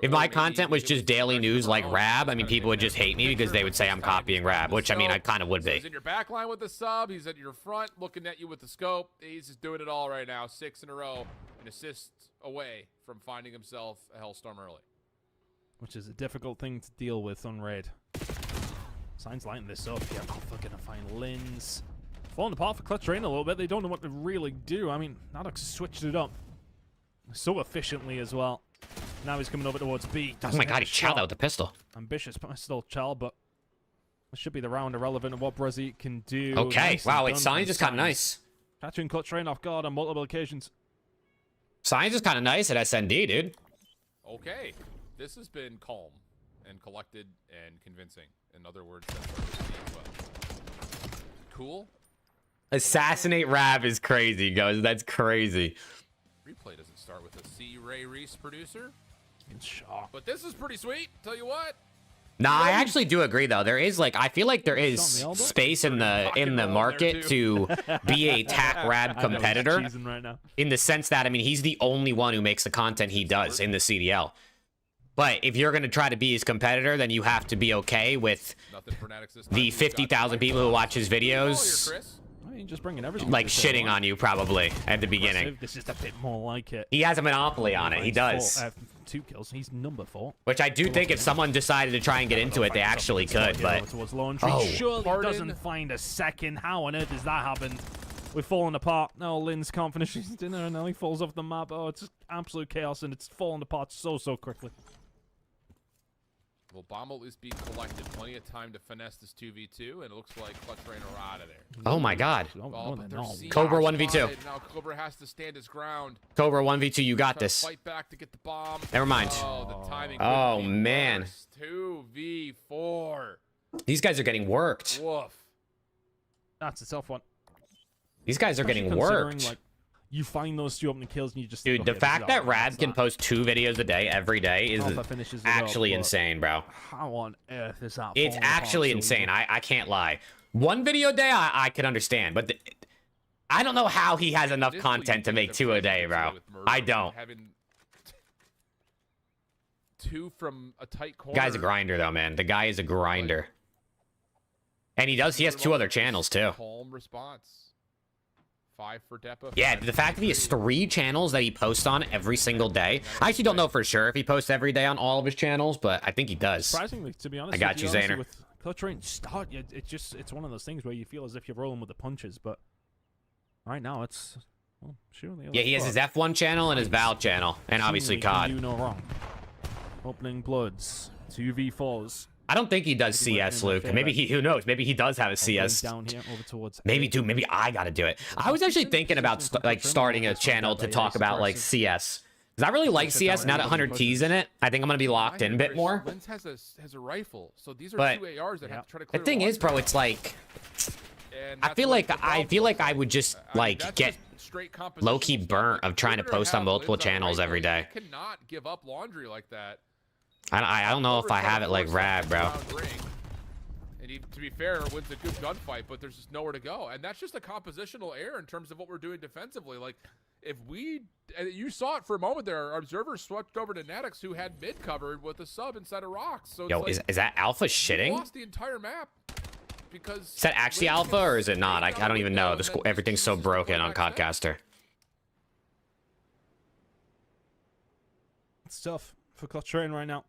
If my content was just daily news like Rab, I mean, people would just hate me because they would say I'm copying Rab, which I mean, I kind of would So be. he's in your back line with the sub. He's at your front looking at you with the scope. He's just doing it all right now. 6 in a row. An assist away from finding himself a Hellstorm early. Which is a difficult thing to deal with on raid. Signs lighting this up. Yeah, Alpha gonna find Lynn's. Falling apart for Clutch Rain a little bit. They don't know what to really do. I mean, Nadox switched it up so efficiently as well. Now he's coming over towards B. Oh my god, he chowed out with the pistol. Ambitious pistol Chal, but this should be the round irrelevant of what Brezzy can do. Okay, Nice wow, and wait, done Signs from is kind of Signs. nice. Catching Clutch Rain off guard on multiple occasions. Signs is kind of nice at SND, dude. Okay. This has been calm and collected and convincing. In other words, that's what we're seeing as well. Cool. Assassinate Rab is crazy, guys. That's crazy. Replay doesn't start with a C. Ray Reese producer. In shock. But this is pretty sweet. Tell you what. Nah, I actually do agree though. There is like I feel like there is Shot in the elbow? space in the market to be a tack Rab I know he's competitor cheesing right now. in the sense that I mean he's the only one who makes the content he does in the CDL. But if you're gonna try to be his competitor, then you have to be okay with Nothing for Natix this time. the He's got 50,000 people who watch his Ball here, videos Chris. I mean, just bringing everything. like to the table. shitting on you probably at the beginning. This is a bit more like it. He has a monopoly on it. He does. 2 kills. He's number 4. Which I do think if someone decided to try and get into it, they actually could. But Towards Laundry. Oh. Surely Pardon? doesn't find a second. How on earth has that happened? We're falling apart. No, Lynn's can't finish his dinner, and now he falls off the map. Oh, it's just absolute chaos, and it's falling apart so quickly. Well, bomb will at least be collected. Plenty of time to finesse this 2v2, and it looks like Clutch Rain are out of there. oh my god, No, Oh, no, but they're they're not. seeing Cobra us 1v2. spotted. Now Cobra has to stand his ground. Cobra 1v2, you got Try to this. Fight back to get the bomb. Never mind. Oh, the timing. Oh, couldn't be man. worse. 2v4. These guys are getting worked. Woof. That's a tough one. These guys are Especially getting considering, worked. Like, you find those 2 opening kills, and you just Dude, think, the okay, fact this is that all right, Rab that's can that. post 2 videos a day every day is Alpha finishes it up, actually but insane, bro. How on earth is that? It's falling apart actually so insane. easily? I can't lie. 1 video a day, I could understand. But I don't know how he has enough Initially, content to you make did 2 a have day, Murder bro. with Murder, I but don't. Having 2 from a tight corner. Guy's a grinder, though, man. The guy is a grinder. And he has 2 other channels, too. Calm response. 5 for Depa. Yeah, 5 the for fact that he has 3 channels that he posts on every single day. I actually don't know for sure if he posts every day on all of his channels, but I think he does. Surprisingly, to be honest, I got with you, honestly, Zaner. With Clutch Rain start, it's one of those things where you feel as if you're rolling with the punches, but right now it's well, surely. Yeah, he has his F1 channel and his Val channel, and obviously COD. Do no wrong. Opening Bloods, 2v4s. I don't think he does Maybe CS, we're in Luke. my Maybe favor. who knows? Maybe he does have a Going CS. down here over towards Maybe, A. dude, maybe I gotta do it. I was actually thinking about starting a channel to talk about like CS. Because I really like CS. Now that 100 T's in it, I think I'm gonna be locked in a bit more. Lens has a rifle, so these are But 2 ARs that have to try to the clear thing is, bro, one. it's like And I that's feel what like the I problem feel like is. I would just I mean, like that's get just straight low-key compositional burnt stuff. of trying to Win it or post on have multiple Lens on channels rifle. every day. You cannot give up laundry like that. I don't know if I have it like Rad, bro. And he, to be fair, wins a good gunfight, but there's just nowhere to go. And that's just a compositional error in terms of what we're doing defensively. Like, if we, and you saw it for a moment there, our observers swept over to Natix, who had mid covered with a sub inside of rocks. So it's Yo, like, is that Alpha we shitting? lost the entire map because. Is that actually Lens Alpha gets or is it not? I taken out don't even with know. them, and then Everything's so just broken on back step. Codcaster. It's tough for Clutch Train right now.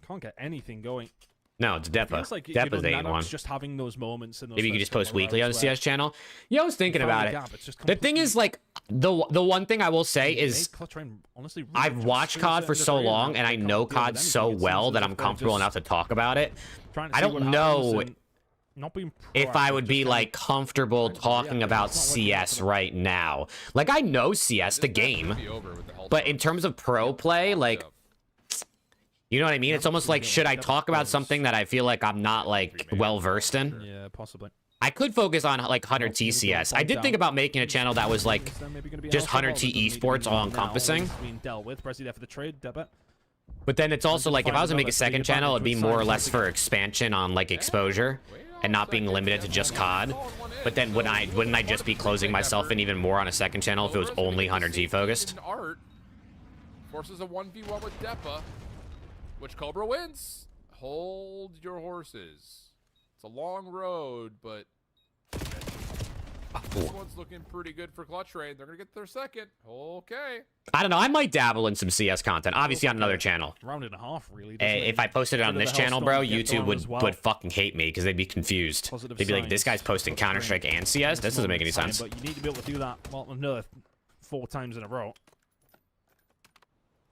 Can't get anything going. No, it's Depa. Feels like, Depa's Nanox 8-1. just having those moments in those Maybe you could first just post couple of weekly on the rounds where CS channel. Yeah, I was thinking found about the it. gap, it's just The thing is, like, the one thing I will say completely is made Clutch Train, honestly, really I've just watched feel COD for certain so degree long, that and they I can't know deal with COD so anything. It well seems that as I'm if they're comfortable just enough to talk about it. trying to I see don't what happens know and not being if I proactive, would just be kinda like comfortable trying to talking react. about It's not working out CS for them. right now. Like, I know CS, the game, but in terms of pro play, like, you know what I mean? It's almost like, should I talk about something that I feel like I'm not, like, well versed in? Yeah, possibly. I could focus on, like, 100 T CS. I did think about making a channel that was, like, Is there maybe gonna be an just alpha? 100 Well, T it doesn't need to be esports all now. encompassing. It's being dealt with. Prezi there for the trade, debit. But then it's also, like, if I was to make a second channel, it'd be more or less for Signs expansion on, like, exposure and not being limited to just COD. But then wouldn't I just be closing myself in even more on a second channel if it was only 100 T focused? Art forces a 1v1 with Depa, which Cobra wins. Hold your horses. It's a long road, but this one's looking pretty good for Clutch Rain. They're gonna get their second. Okay. I don't know. I might dabble in some CS content, obviously on another channel. Round and a half, really. doesn't it? If I posted it on Bit of this a channel, hellstorm bro, to get YouTube going as well. would fucking hate me because they'd be confused. Positive They'd be like, this signs. guy's posting Clutch Rain. Counter-Strike and CS? This doesn't make any Fine, sense. But you need to be able to do that well, another 4 times in a row,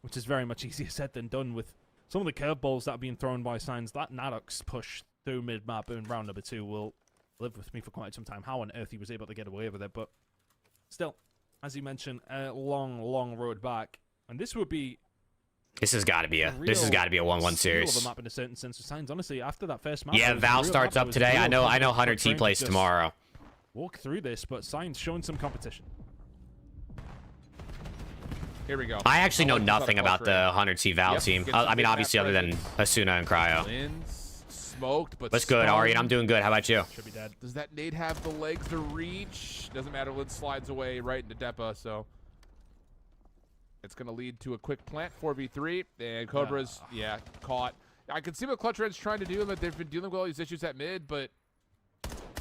which is very much easier said than done with some of the curveballs that are being thrown by Signs. That Nanox push through mid-map in round number 2 will live with me for quite some time. How on earth he was able to get away with it, but still, as you mentioned, a long, long road back, and this would be This has got to be a real 1-1 steal of series. a map in a certain sense of Signs. Honestly, after that first map, Yeah, it was a Val real starts map. up It was today. real I know confidence 100 for T Train to plays just tomorrow. Walk through this, but Signs showing some competition. Here we go. I actually know like this nothing setup, about Clutch the Rain. 100 T Val Yep, team. gets I some mean, big obviously, map other than presence. Asuna and Cryo. Lins smoked, but What's good, Ari? I'm stunned. doing good. How about you? Should be dead. Does that nade have the legs to reach? Doesn't matter. Lin slides away right into Depa, so it's going to lead to a quick plant 4v3. And Cobra's, yeah, caught. I can see what Clutch Red's trying to do, but they've been dealing with all these issues at mid, but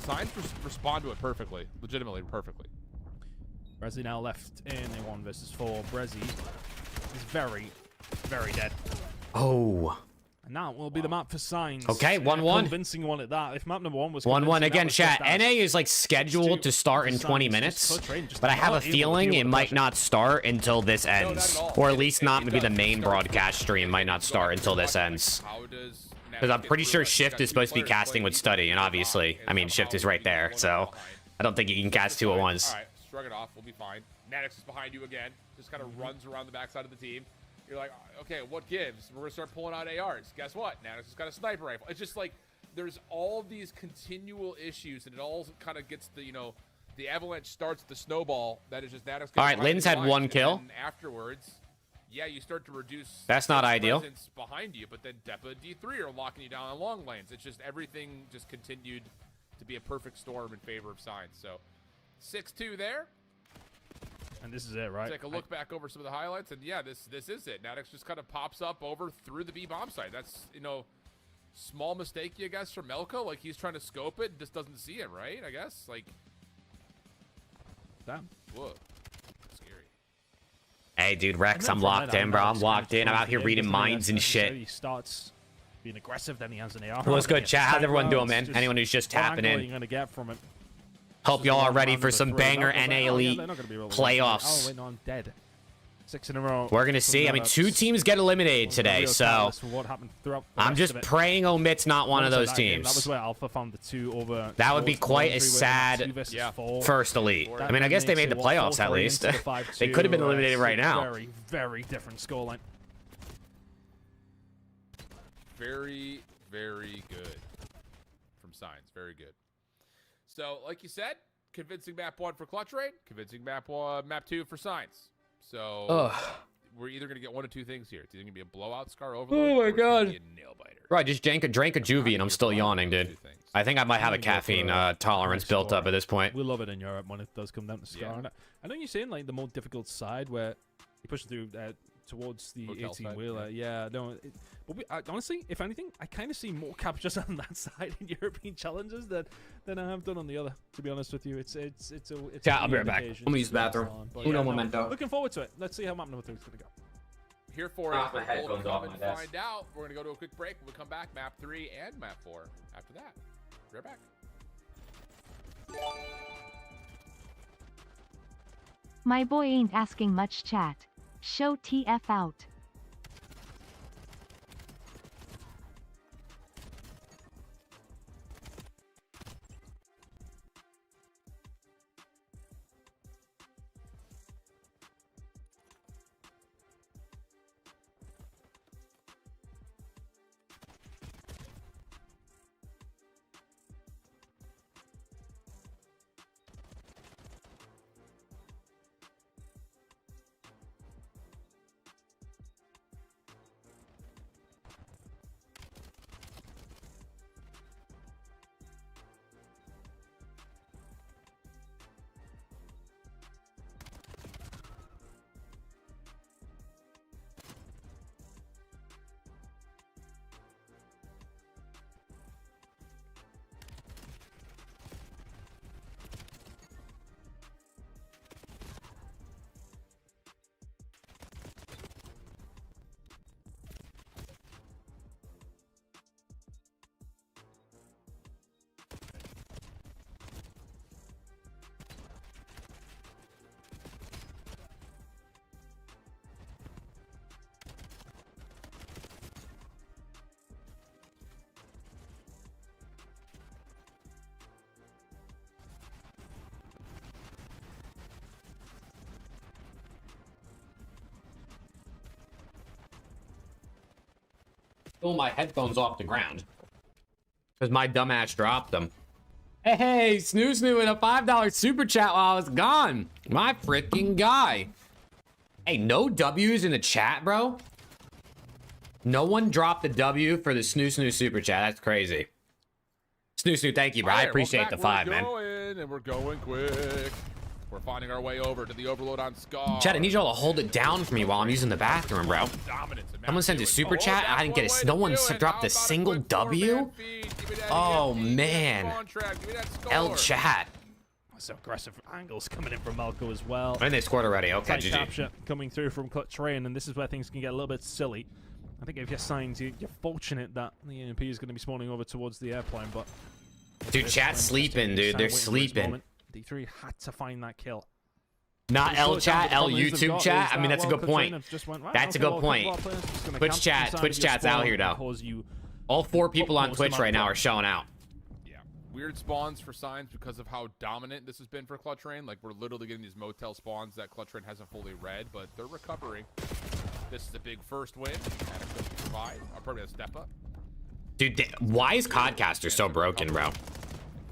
Signs respond to it perfectly, legitimately perfectly. Brezzy now left in a 1 versus 4. Brezzy is very, very dead. Oh. And that will be the map for Signs. Okay, A 1-1. Convincing one at that. If map number 1 was 1-1 convincing, that again, was chat. just as NA is like scheduled to start in 20 minutes, but I have a feeling it might not start until this ends, or at least not maybe the main broadcast stream might not start until this ends. Because I'm pretty sure Shift is supposed to be casting with Study, and obviously, I mean, Shift is right there, so I don't think you can cast 2 at once. All right, shrug it off. We'll be fine. Natix is behind you again. Just kind of runs around the backside of the team. You're like, okay, what gives? We're going to start pulling out ARs. Guess what? Natix has got a sniper rifle. It's just like there's all these continual issues, and it all kind of gets the, you know, the avalanche starts the snowball that is just Natix. All right, Lin's had 1 kill. And afterwards, yeah, you start to reduce. That's not its ideal. presence behind you, but then Depa D3 are locking you down on long lanes. It's just everything just continued to be a perfect storm in favor of Signs. So 6-2 there. And this is it, right? Take a look back over some of the highlights, and yeah, this is it. Natix just kind of pops up over through the B bomb site. That's, you know, small mistake, you guess, from Melko. Like, he's trying to scope it and just doesn't see it, right? I guess. Like, Damn. whoa. Scary. Hey, dude, Rex, I'm And then from locked there, in, bro. I'm Alex locked kind in. of I'm out here goes reading in, minds and as shit. He starts being aggressive, then he has an AR. What's good, chat? How's everyone doing, man? Just Anyone who's just what tapping angle in. are you gonna get from it? Hope Just y'all are one ready round for of the some three. banger No, NA yeah, Elite they're not gonna be able to playoffs. Oh, wait, no, I'm dead. 6 in a row. We're gonna see. I mean, 2 teams get eliminated today, so what happened throughout the I'm rest just of it. praying Omit's not one of Honestly, those that game, That was teams. where Alpha found the 2 over. That would be towards quite a boundary with sad 2 versus Yeah. 4. First Elite. That I mean, I guess they makes made the it, what, playoffs at 4-3 least. into the 5-2, They could have been eliminated it's right a now. Very, very different scoreline. Very, very good from Signs. Very good. So, like you said, convincing map 1 for Clutch Rain, convincing map 2 for Signs. So, we're either going to get one of 2 things here. It's either going to be a blowout Scar Overload, Oh my or it's gonna God. be a nail biter. Bro, I just drank a juvie and I'm still yawning, dude. 2 things. I think I might have a I'm gonna go for caffeine a tolerance high built up score. at this point. We love it in Europe when it does come down to Scar. Yeah. And I know you're saying like the more difficult side where you push through towards the Hotel 18 side, wheeler. Yeah, no. But honestly, if anything, I kind of see more captures on that side in European challenges than I have done on the other. To be honest with you, it's Yeah, a I'll be right back. occasion Let me use the to pass bathroom. on. But Uno yeah, no, momento. Looking forward to it. Let's see how map number 3 is gonna go. Here for it. Knock my We'll hold headphones it off up my and desk. find out. We're going to go to a quick break. When we come back, map 3 and map 4 after that. Be right back. My boy ain't asking much, chat. Show TF out. Pull my headphones off the ground because my dumbass dropped them. Hey, Snoo Snoo in a $5 super chat while I was gone. My freaking guy. Hey, no W's in the chat, bro. No one dropped the W for the Snoo Snoo super chat. That's crazy. Snoo Snoo, thank you, bro. I Alright, appreciate the welcome back. 5, man. We're going, and we're going quick. We're finding our way over to the overload on Scar. Chat, I need y'all to hold it down for me while I'm using the bathroom, bro. Dominance in map Someone sent a 2. super Oh, chat. that's I didn't get one a. way No to one do it. dropped How a about single quick W. four-man feed? Give me that Oh, EMP. Give me that man. contract. Give me that score. L chat. Some aggressive angles coming in from Melko as well. And they scored already. Okay, Tight GG. capture coming through from Clutch Rain, and this is where things can get a little bit silly. I think if you're Signs, you're fortunate that the EMP is going to be spawning over towards the airplane, but... Dude, chat's sleeping, dude. They're sleeping. D3 had to find that kill. Not L chat, L YouTube chat. I mean, that's a good point. That's a good point. Twitch chat's out here now. All 4 people on Twitch right now are showing out. Yeah. Weird spawns for Signs because of how dominant this has been for Clutch Rain. Like, we're literally getting these motel spawns that Clutch Rain hasn't fully read, but they're recovering. This is a big first win. Adex doesn't provide. I'll probably have a step up. Dude, why is Codcaster so broken, bro?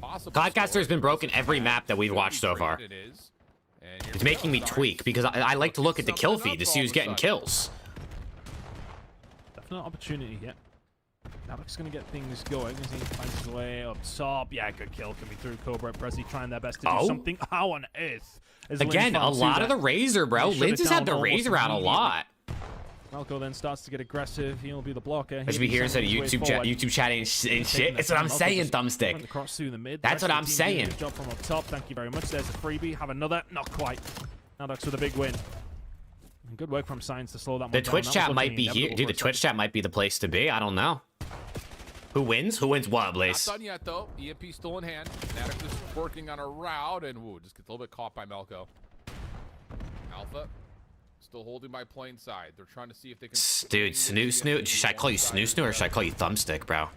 Possible Codcaster's been score. broken every map that we've watched so far. It is. And here It's we making go. me Signs tweak because I like to look at the kill something feed to up see all who's of a getting sudden. kills. Definite opportunity here. Havoc's going to get things going as he finds his way up top. Yeah, good kill coming through. Cobra and Prezi trying their best to do something. How on earth? Is Again, a lot of the Razor, bro. He shut Linz it has had down the Razor almost out a lot. Malco then starts to get aggressive. He'll be the blocker. I should be hearing instead of YouTube chat and shit. That's what I'm saying, Thumbstick. Across through the mid. That's what I'm Rest of the team doing a saying. good job from up top. Thank you very much. There's a freebie. Have another. Not quite. Nadux with a big win. And good work from Signs to slow that one The down. Twitch That chat was might looking be here. inevitable Dude, for the a Twitch second. chat might be the place to be. I don't know. Who wins? Who wins what, Not Blaze? done yet, though. EMP still in hand. Maddox is working on a route, and woo, just gets a little bit caught by Melko. Alpha still holding by plain side. They're trying to see if they can. Dude, Snoot. Should I call you Snoot or should I call you Thumbstick, bro?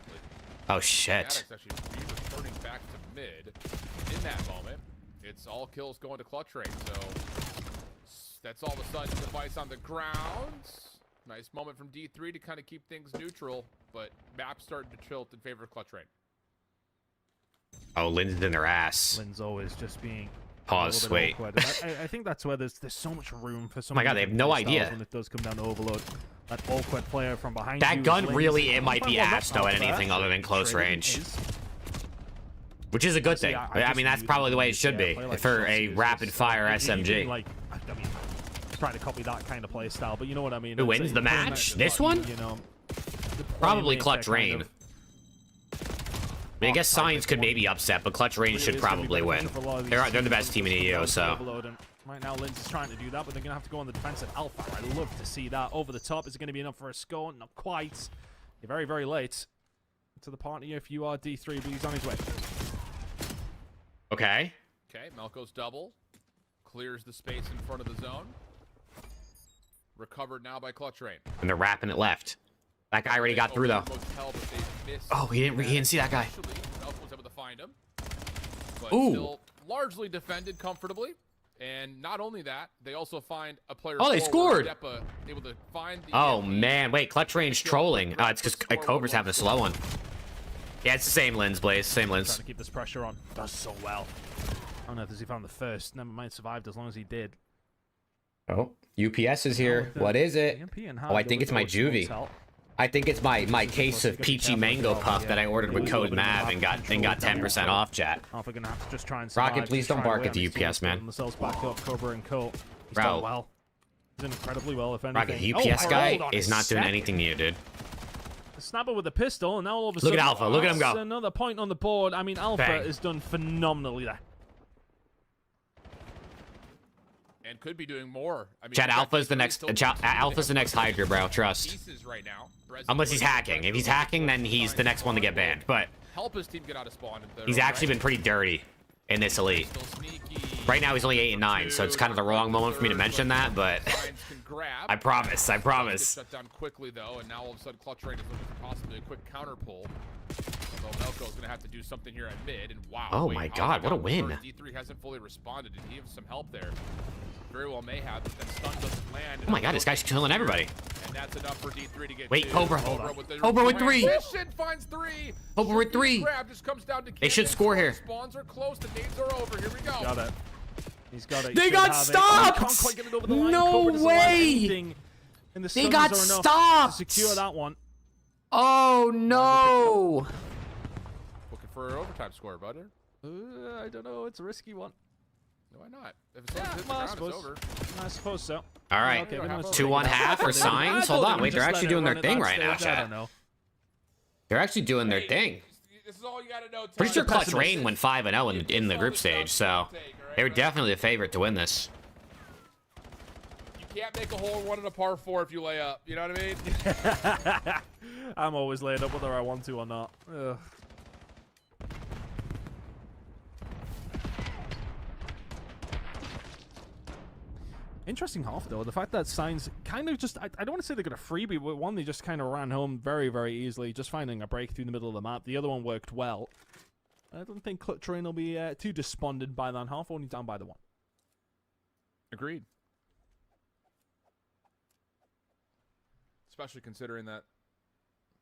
Oh, shit. Maddox actually returning back to mid. In that moment, it's all kills going to Clutch Rain. So that's all of a sudden device on the ground. Nice moment from D3 to kind of keep things neutral, but map starting to tilt in favor of Clutch Rain. Oh, Lynn's in their ass. Lynn's always just being Pause, wait. I think that's where there's so much room for some. Oh my God, they have no idea. When it does come down to overload, that awkward player from behind. That you, gun Lynn's- really, it might be Well, not ass, though, at Alpha. anything other than close Trading range. is- Which is a good See, thing. I I just mean, that's knew probably the way it that, should yeah, be play like for Chelsea a is rapid just, fire even, SMG. Like, I mean, trying to copy that kind of play style, but you know what I mean. Who It's wins a the pretty match? much This what, one? You know, Probably playing Clutch that kind Rain. of I mean, I guess off-type Signs could one. maybe upset, but Clutch Rain Really should is gonna be probably win. beneficial for a lot of They're these the best team in teams EU, to so. overload, and right now, Lynn's is trying to do that, but they're going to have to go on the defense at Alpha. I'd love to see that over the top. Is it going to be enough for a score? Not quite. You're very, very late to the party if you are D3, but he's on his way. Okay. Okay, Melko's double. Clears the space in front of the zone. Recovered now by Clutch Rain. And they're wrapping it left. That guy already got through, though. Motel, but they missed Oh, he didn't see that guy. Actually, Melko was able to find him. But Ooh. still largely defended comfortably. And not only that, they also find a player. Oh, they forward, scored. Depa, able to find the Oh, EMP. man. Wait, Clutch Range trolling. Oh, it's because Cobra's having a slow one. Yeah, it's the same lens, Blaze. Same Trying lens. to keep this pressure on. Does so well. I don't know if he found the first. Never mind, survived as long as he did. Oh, UPS is here. What is it? Oh, I think it's my Juvie. I think it's my case of peachy mango puff that I ordered with code MAV and got 10% off, chat. Alpha gonna have to just try and Rocket, survive, please just don't try bark and at the win. UPS, man. Themselves back up, Cobra and Colt. He's Bro. done well. He's done incredibly well, if anything. Rocket, the Oh, UPS hold guy on is a not doing sec. anything new, dude. The snapper with a pistol, and now all of a Look sudden, at Alpha, look at him go. that's another point on the board. I mean, Alpha Bang. has done phenomenally there. And could be doing more. I mean, Chat, we've got Alpha's the D3 next still Alpha's the next Hydra, bro. Trust. pieces right now. Unless he's hacking. If he's hacking, then he's the next one to get banned. But Help his team get out of spawn. if they're he's actually been pretty dirty in this elite. Still sneaky. Right now he's only 8 and 9, so it's kind of the wrong moment for me to mention that, but Signs can grab. I promise, I Gets promise. shut down quickly though, and now all of a sudden Clutch Rain is looking for possibly a quick counter pull. Although Melko's gonna have to do something here at mid, and wow. Oh wait, my Alpha God, what a got win. hurt. D3 hasn't fully responded. Did he have some help there? Very well may have, but that stun doesn't land. Oh my God, this guy's killing everybody. And that's enough for D3 to get Wait, two. Cobra. With the Cobra with 3. transition finds 3. Cobra with Should be 3. grab, just comes down to They should Kid. score here. Spawns are close. The nades are over. Here we go. Got it. He's got it. He They should got have it. stopped! He can't quite get it over the line. No Cobra doesn't land way! anything, and the They stuns got are enough stopped! to secure that one. Oh no! Looking for an overtime score, butter. I don't know. It's a risky one. No, why not? If it's hit the well, I ground, suppose. it's over. I suppose so. All right, Okay, we're gonna 2-1 half or signs? Hold on, wait, they're actually doing their thing right now, I chat. don't know. They're actually doing their thing. This is all you gotta know. Pretty sure Tyler. Clutch Rain went 5-0 in the group stage, so they were definitely the favorite to win this. You can't make a hole in one in a par 4 if you lay up. You know what I mean? I'm always laid up whether I want to or not. Ugh. Interesting half though. The fact that Signs kind of just, I don't want to say they got a freebie, but one they just kind of ran home very, very easily, just finding a break through the middle of the map. The other one worked well. I don't think Clutch Rain will be too despondent by that half, only down by the 1. Agreed. Especially considering that,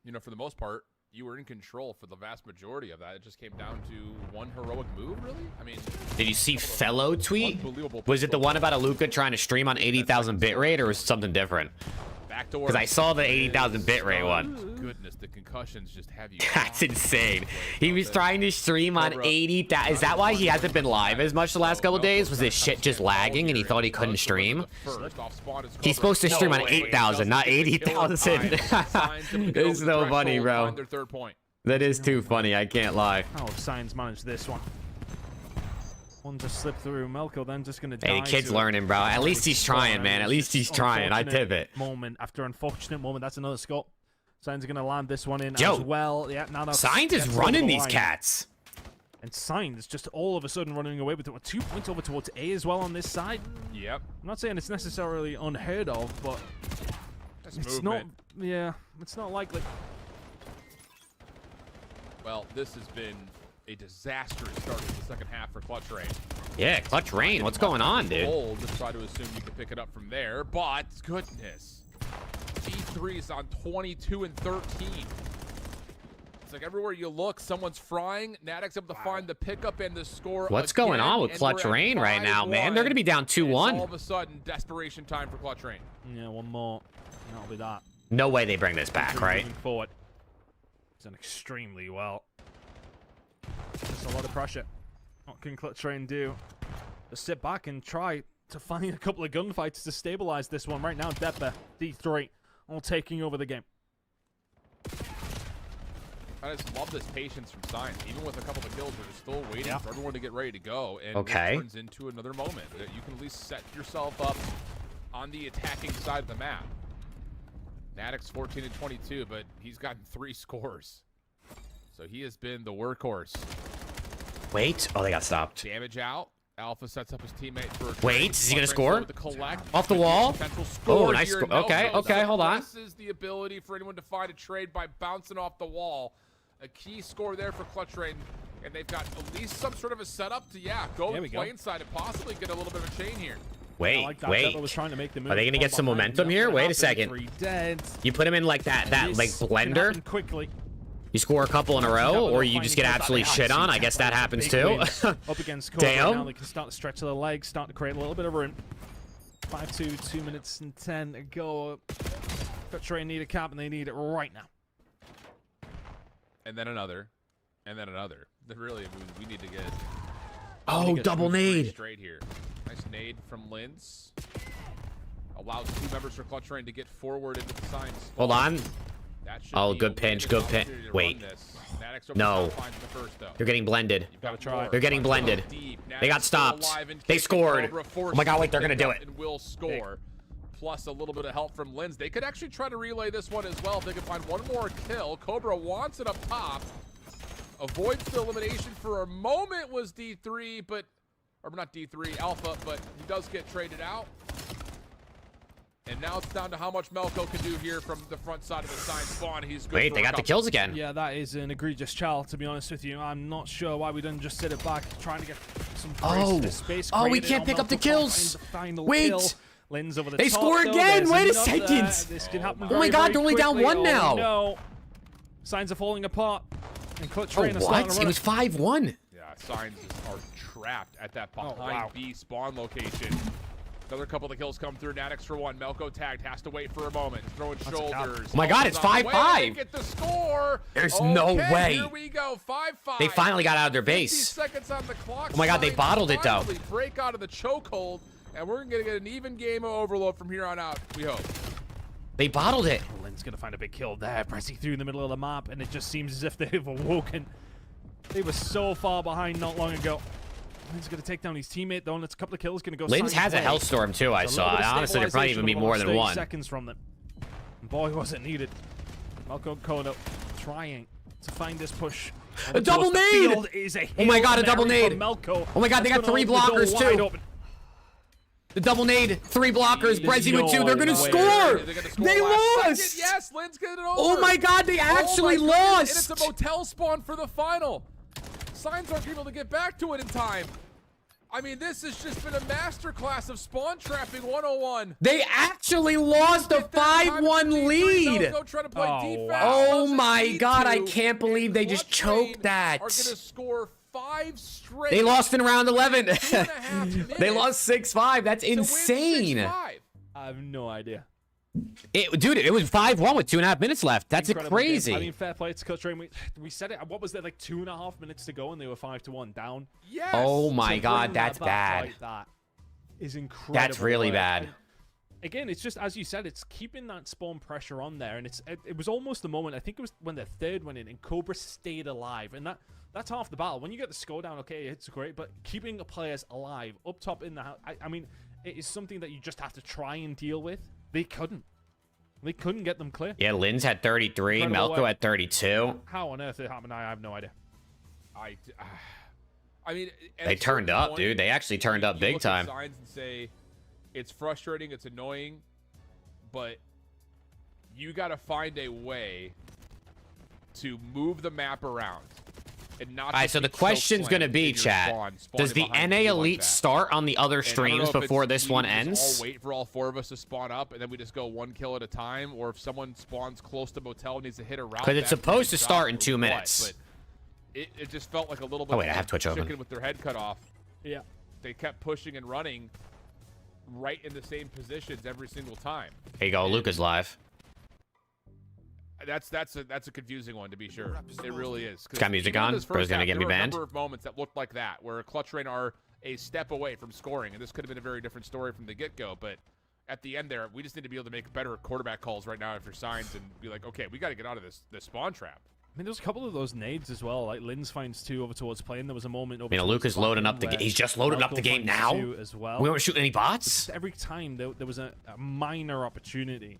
you know, for the most part, you were in control for the vast majority of that. It just came down to one heroic move, really? I mean, Did you see Fellow tweet? unbelievable. Was it the one about Aluka trying to stream on 80,000 bitrate, or was it something different? Back door. Because I saw the 80,000 bitrate one. Goodness, the concussions just have you. That's insane. He was trying to stream on 80,000. Is that why he hasn't been live as much the last couple days? Was his shit just lagging and he thought he couldn't stream? He's supposed to stream on 8,000, not 80,000. It's so funny, bro. That is too funny. I can't lie. How have Signs managed this one? One to slip through. Melko then just gonna die. Hey, the kid's to it. learning, bro. At least he's trying, man. At least he's trying. I tip it. Moment after unfortunate moment. That's another score. Signs are gonna land this one in Yo, as well. Yeah, now that's Signs is gets running over the these line. cats. And Signs just all of a sudden running away with 2 points over towards A as well on this side. Yep. I'm not saying it's necessarily unheard of, but That's it's movement. not. Yeah, it's not likely. Well, this has been a disastrous start to the second half for Clutch Rain. Yeah, Clutch Rain. What's going on, dude? Bold to try to assume you can pick it up from there, but goodness. D3's on 22 and 13. It's like everywhere you look, someone's frying. Natix able to find the pickup and the score. What's going again, on with and Clutch we're at Rain right now, man? They're going to be down And all 2-1. of a sudden, desperation time for Clutch Rain. Yeah, one more. And that'll be that. No way they bring this back, right? Moving forward. He's done extremely well. Just a lot of pressure. What can Clutch Rain do? Just sit back and try to find a couple of gunfights to stabilize this one. Right now, Deppa, D3, all taking over the game. I just love this patience from Signs. Even with a couple of kills, they're still waiting for everyone to get ready to go. And Okay. it turns into another moment that you can at least set yourself up on the attacking side of the map. Natix 14 and 22, but he's gotten 3 scores. So he has been the workhorse. Wait. Oh, they got stopped. Damage out. Alpha sets up his teammate for a Wait, trade. is he gonna Clutch score? with the collect. Off the Could be a wall? potential score Oh, nice here. score. No, Okay, no, okay, hold on. suppresses the ability for anyone to find a trade by bouncing off the wall. A key score there for Clutch Rain, and they've got at least some sort of a setup to go There to we go. play inside and possibly get a little bit of a chain here. Wait, I like that. wait. Deppa was trying to make the move. Are they gonna get some momentum here? Wait a second. 3 dead. You put him in like that like This can blender. happen quickly. You score a couple in a row, or you just get absolutely shit on. I guess that happens too. Up against Cobra Damn. now, they can start to stretch their legs, start to create a little bit of room. 5-2, 2 minutes and 10 to go. Clutch Rain need a cap, and they need it right now. And then another. And then another. Really, we need to get Oh, double nade. straight here. Nice nade from Linz. Allows 2 members for Clutch Rain to get forward into the Signs. Hold on. That should Oh, be good a pinch, winning good pinch. opportunity to Wait. run this. Natix over No. the top line for the first, though. They're getting blended. You've got Gotta try. more. They're getting blended. Deep. They got Natix still stopped. alive and They kicking. scored. Cobra Oh my God, wait, they're gonna do forced it. And will score. Plus a little bit of help from Linz. They could actually try to relay this one as well if they could find one more kill. Cobra wants it up top. Avoids the elimination for a moment was D3, but or not D3, Alpha, but he does get traded out. And now it's down to how much Melko can do here from the front side of the Sign spawn. He's good. Wait, for they a got the couple. kills again. Yeah, that is an egregious child, to be honest with you. I'm not sure why we didn't just sit it back, trying to get some Oh. space. Oh, we created can't on pick up the Melko kills. find the final Wait. kill. Linz over the They top, score though. again. There's Wait a another. second. This can happen Oh very, my God, very they're only down quickly. 1 now. Oh, no. Signs are falling apart. And Clutch Oh, Rain are starting to what? run It was 5-1. Yeah, Signs are trapped at that behind wow. B spawn location. Another couple of kills come through. Natix for 1. Melko tagged. Has to wait for a moment. Throwing a shoulders. Oh my God, it's Alpha's on the way. 5-5. Get the score. There's no Okay, way. Here we go. 5-5. They finally got out of their 50 base. seconds on the clock. Oh my God, they Signs bottled it, though. finally break out of the chokehold, and we're gonna get an even game of Overload from here on out. We hope. They bottled it. Lynn's going to find a big kill there, pressing through in the middle of the map, and it just seems as if they've awoken. They were so far behind not long ago. Lynn's going to take down his teammate, though, and it's a couple of kills going to go. Linz has a Hellstorm too, I It's a saw. little bit of Honestly, there probably even be stabilization more over the than last 30 one. seconds from them. And boy, was it needed. Melko Kono trying to find this push. A double The nade! field is a Oh my God, a Hail double Mary nade! from Melko. Oh my God, they That's got 3 gonna open the blockers, door wide too. open. The double nade, 3 blockers, Brezzy with 2. They're gonna No score. They're gonna score They last second. lost. Yes, Lynn's getting it over. Oh my God, they actually Oh my goodness, lost. And it's a motel spawn for the final. Signs aren't able to get back to it in time. I mean, this has just been a masterclass of spawn trapping 101. They actually lost a 5-1 lead. Go try to play Oh, defense. wow. Oh Doesn't my need God, I to. can't believe they just Clutch Rain choked that. Are gonna score 5 straight. They lost in round 11. 2.5 minutes They lost 6-5. That's to win insane. 6-5. I have no idea. Dude, it was 5-1 with 2.5 minutes left. That's Incredible game. crazy. I mean, fair play to Cuttrain. We said it. What was there, like 2.5 minutes to go, and they were 5-1 down. Yes. Oh To my bring God, that that's back bad. Like that is incredible. That's really work. bad. And again, it's just as you said, it's keeping that spawn pressure on there, and it was almost the moment. I think it was when the third went in, and Cobra stayed alive, and that's half the battle. When you get the score down, okay, it's great, but keeping the players alive up top in the house, I mean, it is something that you just have to try and deal with. They couldn't. They couldn't get them clear. Yeah, Linz had 33, Incredible Melko work. had 32. How on earth it happened, I have no idea. I mean, at They a turned certain up, point, dude. They actually turned up you big look at time. Signs and say, it's frustrating, it's annoying, but you got to find a way to move the map around. And not All right, just so the be question's going to choke-slammed be, in your chat, spawning does the behind NA you like Elite that. start on the other And I don't streams know if before it's this easy one to just ends? all wait for all 4 of us to spawn up, and then we just go 1 kill at a time, or if someone spawns close to Motel and needs to hit a route. 'Cause it's back to supposed the to shot start in or 2 what, minutes. But it just felt like a little bit Oh, wait, I of have Twitch chicken open. with their head cut off. Yeah. They kept pushing and running right in the same positions every single time. There you go, Luca's live. That's a confusing one, to be sure. It really is. 'Cause It's got music even in on? this Bro's first gonna half, get me there were banned. a number of moments that looked like that, where Clutch Rain are a step away from scoring, and this could have been a very different story from the get-go. But at the end there, we just need to be able to make better quarterback calls right now after Signs and be like, okay, we got to get out of this spawn trap. I mean, there's a couple of those nades as well. Like Linz finds 2 over towards plane. There was a moment. Over You know, towards Luca's the back loading end up the where He's just loading up the Melko game finds now. 2 as well. We weren't shooting any bots. Just every time there was a minor opportunity,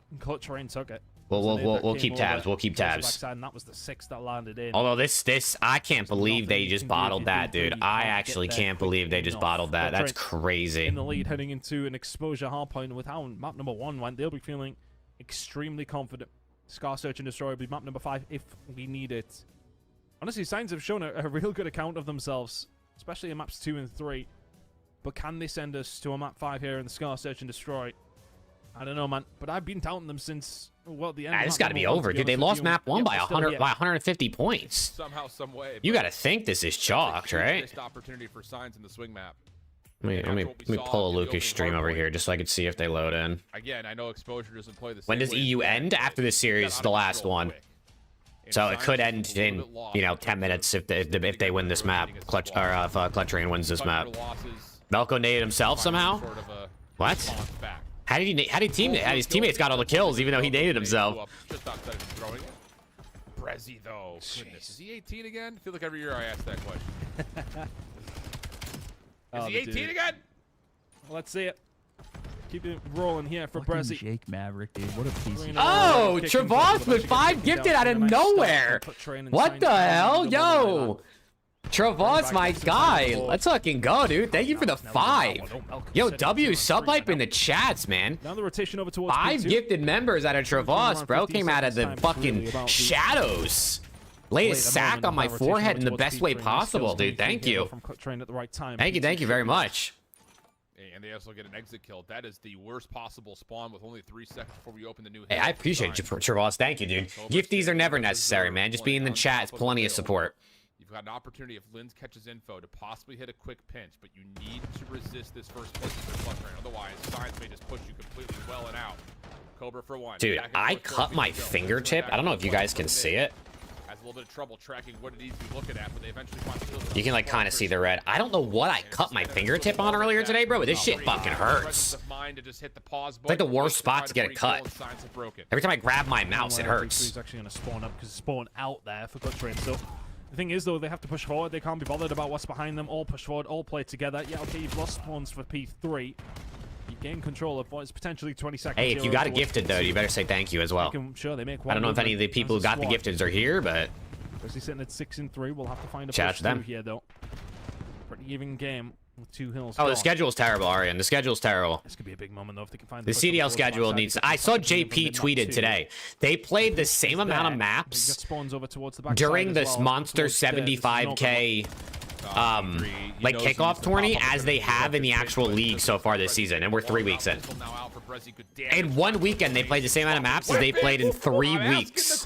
and Clutch Rain took it. We'll There was a nade that we'll came keep tabs. over We'll keep towards the tabs. backside, and that was the 6th that landed in. Although this I can't believe they nothing you just can do if bottled you that, think that dude. you I can't actually get there can't believe they just quickly bottled enough. that. That's Clutch crazy. in the lead heading into an exposure hardpoint. With how map number 1 went, they'll be feeling extremely confident. Scar Search and Destroy will be map number 5 if we need it. Honestly, Signs have shown a real good account of themselves, especially in maps 2 and 3. But can they send us to a map 5 here in the Scar Search and Destroy? I don't know, man. But I've been touting them since, well, the end of This map got to number be 1, over, be dude. They honest with lost you. map 1 Yeah, by we're still 100 here. by 150 points. Somehow, some way. You but got to think this is it's a chalked, huge right? missed opportunity for Signs in the swing map. Let me pull a Lucas stream over here just so I can see if they load in. Again, I know Exposure doesn't play the same When does way as EU the end? but After this it series, got the out of last control one. quick. And So it Signs could was end a little in, bit lost you know, in 10 terms minutes of if they win this map. rotating as a Clutch squad. Clutch Rain wins this map. Customer losses, Melko naded himself finding somehow. sort of a What? response back. How did his teammmates got all the kills even though he naded himself? Just outside of throwing it. Brezzy though, goodness, is he 18 again? I feel like every year I ask that question. Is Oh, he the 18 dude. again? Let's see it. Keep it rolling here for Fucking Brezzy. Jake Maverick, dude. What a piece of shit. Oh, Travas with 5 gifted out of nowhere. What the hell? Yo. Travas, my guy. Let's fucking go, dude. Thank you for the 5. Yo, W, sub hype in the chats, man. Now the rotation over towards 5 P2. gifted members out of Travas, bro. Came out of the fucking shadows. Laid a sack on my forehead in the best way possible, dude. Thank you. Thank you very much. And they also get an exit kill. That is the worst possible spawn with only 3 seconds before we open the new. Hey, I appreciate you, Travas. Thank you, dude. Gifties are never necessary, man. Just being in the chat is plenty of support. You've got an opportunity if Linz catches info to possibly hit a quick pinch, but you need to resist this first push with their clutch rain. Otherwise, Signs may just push you completely well and out. Cobra for 1. Dude, Back and I forth cut towards my the zone. fingertip. I don't know if you guys can see it. Has a little bit of trouble tracking what it needs to be looking at, but they eventually find the You can like kind of see the red. I don't know what I cut my fingertip on earlier today, bro, but this shit fucking hurts. It's like the worst spot to get it cut. Every time I grab my mouse, it hurts. He's actually going to spawn up because it's spawn out there for Clutch Rain. So the thing is, though, they have to push forward. They can't be bothered about what's behind them. All push forward, all play together. Yeah, okay, you've lost spawns for P3. You gain control of what is potentially 20 seconds. Hey, if you got it gifted, though, you better say thank you as well. Sure, they make I don't know if any of the people who got the gifteds are here, but He's sitting at 6 and 3. We'll have to find a Shout out push to them. through here, though. Pretty even game with 2 hills. oh, the gone. schedule's terrible, Arian. The schedule's terrible. This could be a big moment, though, if they can find The push on CDL towards schedule backside. needs. They I can saw push them JP in tweeted map 2. today. They played the same amount of There. They've got maps spawns over towards the backside during as this well, monster towards the- this is an 75k like kickoff tourney as they have in the actual league so far this season, and we're 3 weeks in. In 1 weekend, they played the same amount of maps as they played in 3 weeks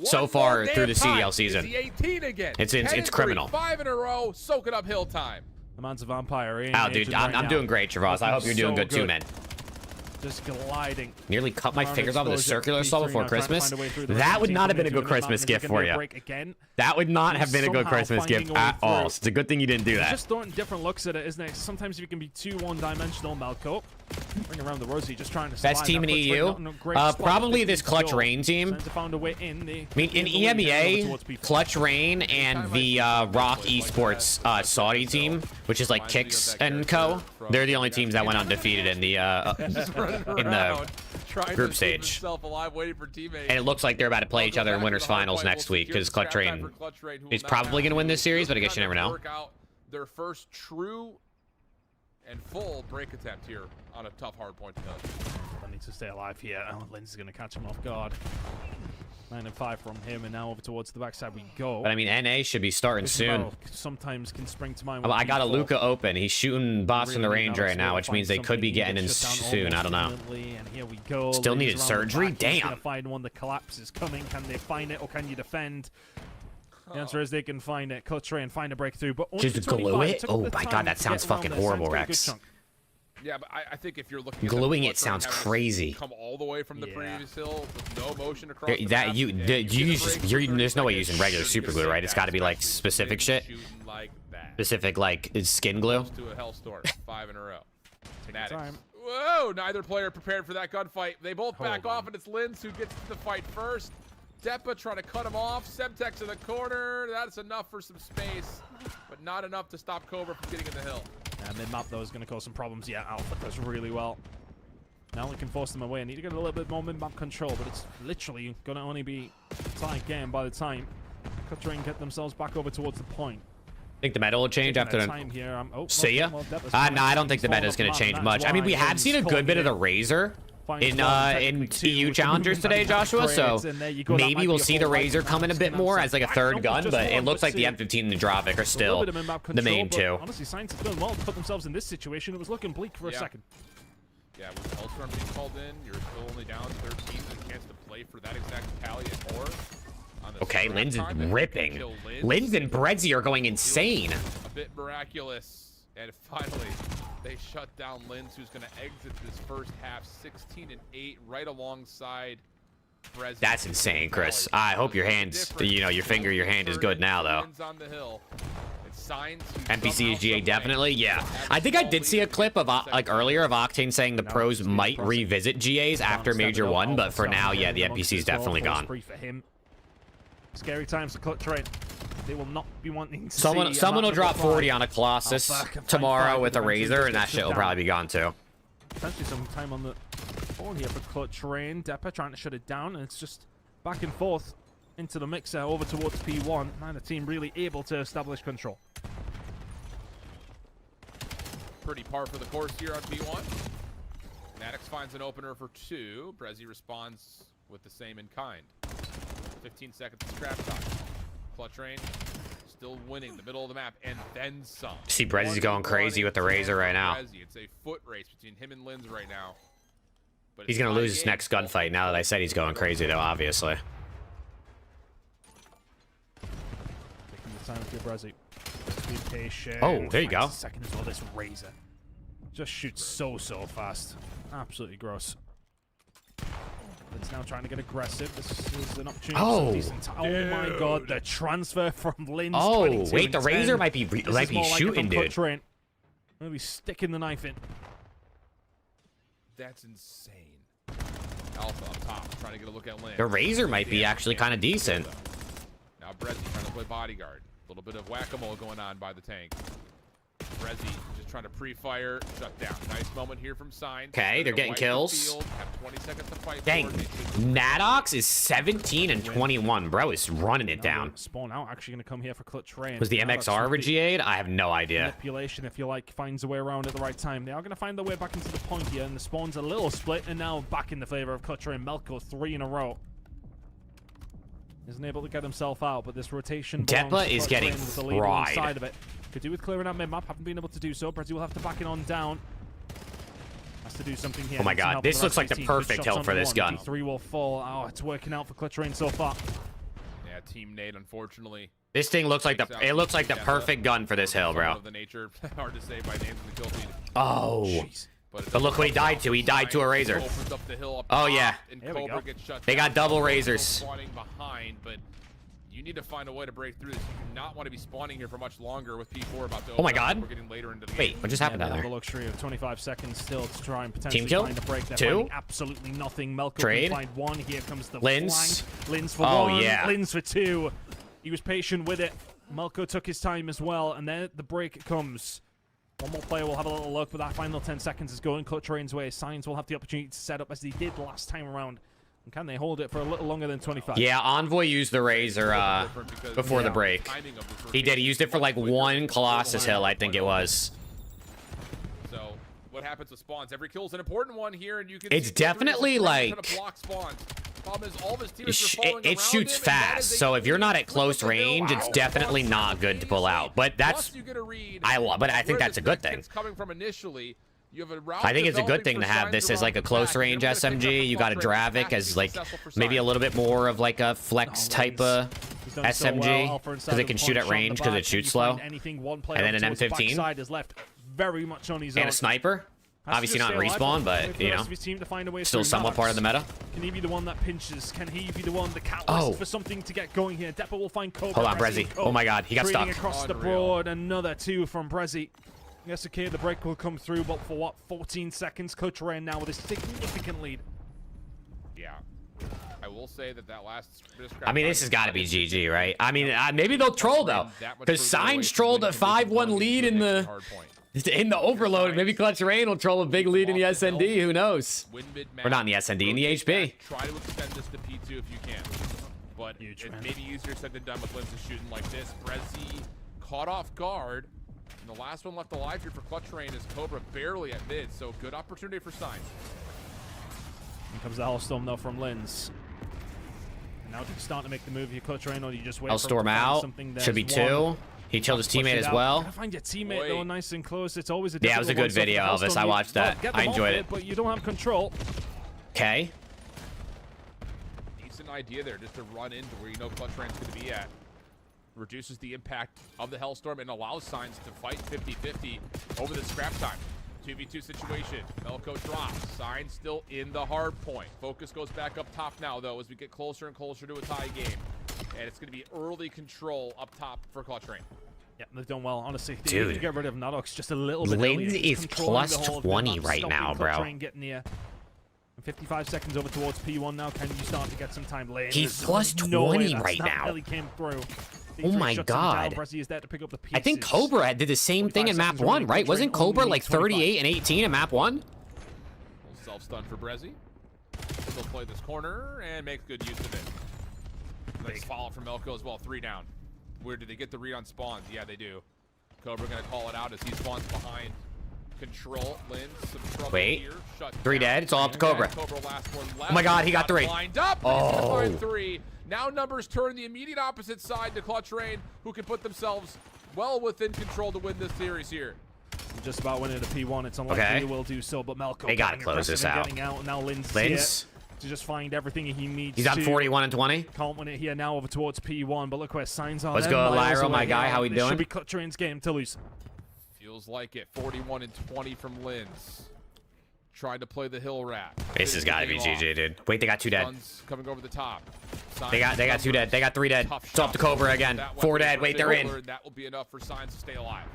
so far through the CDL season. It's criminal. 5 in a row, soaking up hill time. The man's a vampire. Oh, dude, I'm doing great, Travas. I hope you're doing good too, man. Just gliding. Nearly cut my Around fingers off with a exposure. circular saw P3 before now trying to Christmas. find a way through the That red would team not have been a coming good into a Christmas mid-map, gift and for they're you. gonna break again. That would not He's have been a good somehow Christmas gift finding a way at all. through. It's a good thing you didn't do that. Just throwing different looks at it, isn't it? Sometimes if you can be too one-dimensional, Malco. Bring around the Rosie, just trying to survive. Best team in That puts EU? Red not in a great spot. Probably 15 this to Clutch go. Rain team. Trying to find a way in. I mean, in EMEA, Clutch Rain and the Rock Esports Saudi team, which is like Kicks and Co. They're the only teams that went undefeated in the group stage. And it looks like they're about to play each other in winners finals next week because Clutch Rain is probably going to win this series, but I guess you never know. Their first true and full break attempt here on a tough hard point to touch. I need to stay alive here. Oh, Lindsay's going to catch him off guard. 9 and 5 from him, and now over towards the backside we go. But I mean, NA should be starting This soon. battle sometimes can spring to mind. I got a P4. Luca open. He's shooting bots in the Really range now right it's now, gotta which means they find could be something getting in to shut down soon. I don't know. almost imminently, and here we go. Still Ladies needed around the surgery? back. He's Damn. gonna find one. The collapse is coming. Can they find it, or can you defend? The answer is they can find it. Clutch Rain, find a breakthrough, but only Just for 25. glue it? Took Oh the my time God, that to sounds get around fucking there. horrible, Sounds like a good Rex. chunk. Yeah, but I think if you're looking at Gluing the it sounds having crazy. Come all the way from the Yeah. previous hill with no motion across the That map, you, and the, get you a use break just, for you're, 30 there's no way seconds, using regular shouldn't super get glue, sent right? It's down, got to be like especially specific with shit. shooting like that. Specific like skin glue. Close to a Hellstorm, 5 in a row. Maddox. time. Whoa! Neither player prepared for that gunfight. They both back Hold off, on. and it's Linz who gets to the fight first. Depa trying to cut him off. Semtex in the corner. That's enough for some space, but not enough to stop Cobra from getting in the hill. And mid-map, though, is going to cause some problems. Yeah, Alpha does really well. Now we can force them away. I need to get a little bit more mid-map control, but it's literally going to only be a tight game by the time Clutch Rain get themselves back over towards the point. Think the meta will change Taking after their the... time here. See ya? No, I don't think the meta is going to change much. I mean, we have seen a good bit of the Razor in EU Challengers today, Joshua, so maybe we'll see the Razor come in a bit more as like a third gun, but it looks like the M15 and the Dravik are still the main two. Honestly, Science have done well to put themselves in this situation. It was looking bleak for a second. Yeah, with Hellstorm being called in, you're still only down 13 and a chance to play for that exact tally and more. On the Okay, scrap Linz is time, they can ripping. kill Linz and Bredzi are going insane. A bit miraculous. And finally, they shut down Linz, who's going to exit this first half 16 and 8 right alongside Brezzi. That's insane, Chris. I hope your hands, you know, your hand is good now, though. Linz on the hill. It's Signs who NPC somehow, GA someway definitely, yeah. have I think I small did see a lead clip of in the like second earlier of half. Octane saying the Now pros it's being might pressing. revisit GAs after Major 1, but for now, yeah, the NPC is definitely gone. For him. Scary times for Clutch Rain. They will not be wanting to Someone see will amount drop of 40 five. on a Colossus Alpha can find tomorrow five with a with the Razor, Razor, and that just shit will down. probably be gone too. Potentially some time on the phone here for Clutch Rain. Depa trying to shut it down, and it's just back and forth into the mixer over towards P1. Neither team really able to establish control. Pretty par for the course here on P1. Maddox finds an opener for 2. Brezzi responds with the same in kind. 15 seconds of scrap time. Clutch Rain still winning the middle of the map and then some. See, Brezzi's going crazy with the Razor right now. Brezzi. It's a foot race between him and Linz right now. But He's it's gonna tie lose his game. next gunfight now that I said he's going crazy, though, obviously. Taking the time with your Brezzi. Just be patient. Oh, there you go. Finds a second as well. This Razor just shoots so fast. Absolutely gross. It's now trying to get aggressive. This is an opportunity. Oh. For decent oh my god, the transfer from Linz. Oh, 22 wait, the and Razor 10. might be This is more like it shooting, from dude. Clutch Rain. Maybe sticking the knife in. That's insane. Alpha up top, trying to get a look at Linz. The Razor might be actually kind of decent. Now Brezzi trying to play bodyguard. A little bit of whack-a-mole going on by the tank. Brezzi just trying to pre-fire, shut down. Nice moment here from Signs. Okay, they're getting Wipe the kills. field, have 20 seconds to fight Dang, for it. They should- Maddox is 17 and 21. Bro is running it Now down. the Spawn out actually going to come here for Clutch Rain. Was the Now that's MXR with the Regiade? I have no idea. manipulation, if you like, finds a way around at the right time. They are going to find their way back into the point here, and the Spawn's a little split, and now back in the favor of Clutch Rain. Melko 3 in a row. Isn't able to get himself out, but this rotation Depa belongs to is Clutch getting Rain with the lead fried. alongside of it. Could do with clearing out mid-map, haven't been able to do so. Brezzi will have to back it on down. Has to do something here. Oh my Needs some God, help this from looks rest like of the his team. Good perfect shots hill on for the this one. gun. D3 will fall. Oh, it's working out for Clutch Rain so far. Yeah, Team Nate, unfortunately. This thing looks like the perfect gun for this hill, bro. Of the nature, hard to say by names in the kill feed. Oh, Jeez. But look what he died to. He died to a Razor. Opens up the hill up Oh, top, yeah. and There we Cobra go. gets shut They got down. double Cobra Razors. spawning behind, but you need to find a way to break through this. You do not want to be spawning here for much longer with P4 about to Oh my open up. God. We're getting later into the Wait, game. what just happened Yeah, down they have there? the luxury of 25 seconds still to try and potentially kill? find a break. They're 2? finding absolutely nothing. Melko Trade? can find 1. Here comes the Lins? flank. Lins for Oh, 1. yeah. Lins for 2. He was patient with it. Melko took his time as well, and then the break comes. One more player will have a little look, but that final 10 seconds is going Clutch Rain's way. Signs will have the opportunity to set up as they did last time around. And can they hold it for a little longer than 25? Yeah, Envoy used the Razor before the break. Timing of this He did. He used it for like rotation one much Colossus quicker. Hill, I think it was. So what happens with spawns? Every kill is an important one here, and you can. It's see Cobra is definitely, trying to like- block spawns. Problem is, all of his It, teammates are sh following it around shoots him, and that fast, is a so if you're not at flip close of the hill. range, it's Wow. definitely not good to pull out. But that's, Plus you get a read but I think where that's a this good next thing. hit's coming from initially. You have a route I think it's a good developing thing for to have Signs this as around like a the close back, and range they're gonna pick up SMG. the You got a Clutch Rain. Dravik Has to as be like successful for maybe a Signs. little bit more of like a flex Oh, type Lins. He's done so well. SMG Alpha inside because it of can the shoot punch at shot in range the because back. it shoots Can you find slow. anything, one player And then an towards the M15. backside is left very much on his own. and a sniper. Has to Obviously just not stay alive, respawn, wait but for you the know, rest of his team to find a way still through. somewhat part of the meta. Can he be the one that pinches? Can he be the one, the catalyst Oh. for something to get going here? Deppa will find Cobra. Hold on, Brezzy. Brezzy. Oh my God, he got Trading stuck. across the Unreal. board. Another 2 from Brezzy. Yes, okay, the break will come through, but for what? 14 seconds. Clutch Rain now with a significant lead. Yeah. I will say that last. I mean, this has got to be GG, right? I mean, maybe they'll troll though, because Signs trolled a 5-1 lead in the Overload. Maybe Clutch Rain will troll a big lead in the SND. Who knows? Or not in the SND, in the HB. Try to extend this to P2 if you can. But Huge, it's man. maybe easier said than done with Lindsay shooting like this. Brezzy caught off guard. And the last one left alive here for Clutch Rain is Cobra barely at mid. So good opportunity for Signs. Here comes the Hellstorm though from Lins. And now just starting to make the move here, Clutch Rain, or you just wait for him to Hellstorm find out. something. Should be There's one. 2. He killed his Push teammate it as out. well. Gotta find your teammate though, Wait. nice and close. It's always a Yeah, it was a difficult good video, one. So for Elvis. I Hellstorm, watched you- that. get I them off enjoyed it. But you don't have control. Okay. Decent idea there just to run into where you know Clutch Rain's going to be at. Reduces the impact of the Hellstorm and allows Signs to fight 50-50 over the scrap time. 2v2 situation. Melko drops. Signs still in the hard point. Focus goes back up top now, though, as we get closer and closer to a tie game. And it's going to be early control up top for Clutch Rain. Yeah, they've done well, honestly. They Dude. need to get rid of Nadox just a little bit. Lins earlier, just is controlling plus the whole 20 thing, not right stopping now, Clutch bro. Rain getting near. And 55 seconds over towards P1 now. Can you start to get some time later? He's plus no way 20 that right snap now. Really came through. Oh D3 my shuts him down. God. Brezzy is there to pick up the I think pieces. Cobra did the same thing in 25 map seconds 1, remaining. right? Clutch Wasn't Rain only Cobra needs like 25. 38 and 18 in map 1? Self-stun for Brezzy. He'll play this corner and make good use of it. Nice follow from Melko as well. 3 down. Where do they get the read on spawns? Yeah, they do. Cobra gonna call it out as he spawns behind. Control, Lins, some trouble Wait. here. Shut 3 down. dead. It's all up to Cobra. Cobra last one left. Oh my God, he got 3. Lined up. But he's gonna Oh. find 3. Now numbers turn the immediate opposite side to Clutch Rain, who can put themselves well within control to win this series here. Just about winning the P1. It's unlikely Okay. he will do so, but Melko They gotta getting close aggressive this and out. Getting out. Now Lins Lins? to just find everything he needs. He's on to 41 and 20. Can't win it here now over towards P1, but look where Signs are. Let's They're go, miles Lyra, my away guy. here. How we This doing? should be Clutch Rain's game to lose. Feels like it. 41 and 20 from Lins. Trying to play the hill rat. This has got to be GG, dude. Wait, they got 2 dead. Guns coming over the top. They got 2 dead. They got 3 dead. Tough It's off to shot. Cobra again. That one 4 is dead. for Wait, they're in. Silver. That will be enough for Signs to stay alive.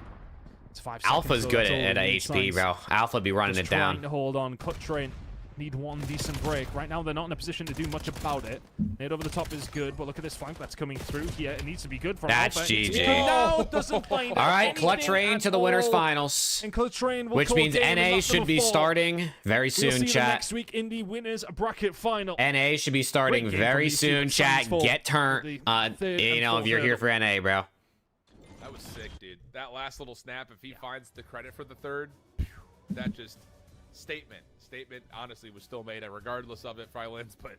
It's 5 seconds, Alpha's so good that's all at we need. HP, Signs bro. Alpha be running just it trying down. to hold on. Clutch Rain need one decent break. Right now, they're not in a position to do much about it. Nade over the top is good, but look at this flank that's coming through here. It needs to be good for That's Alpha. It's GG. good now. Doesn't find All right, anything Clutch Rain at to the winners all. finals. And Clutch Rain will Which call means game in NA lap should number be 4. starting very We'll soon, see them chat. next week in the winners bracket final. NA should be starting Great game very from these soon, two. chat. Signs for Get turned. the third You and know, if fourth you're here hurdle. for NA, bro. That was sick, dude. That last little snap, if he finds the credit for the third, phew, that just statement, honestly, was still made regardless of it, Lins. But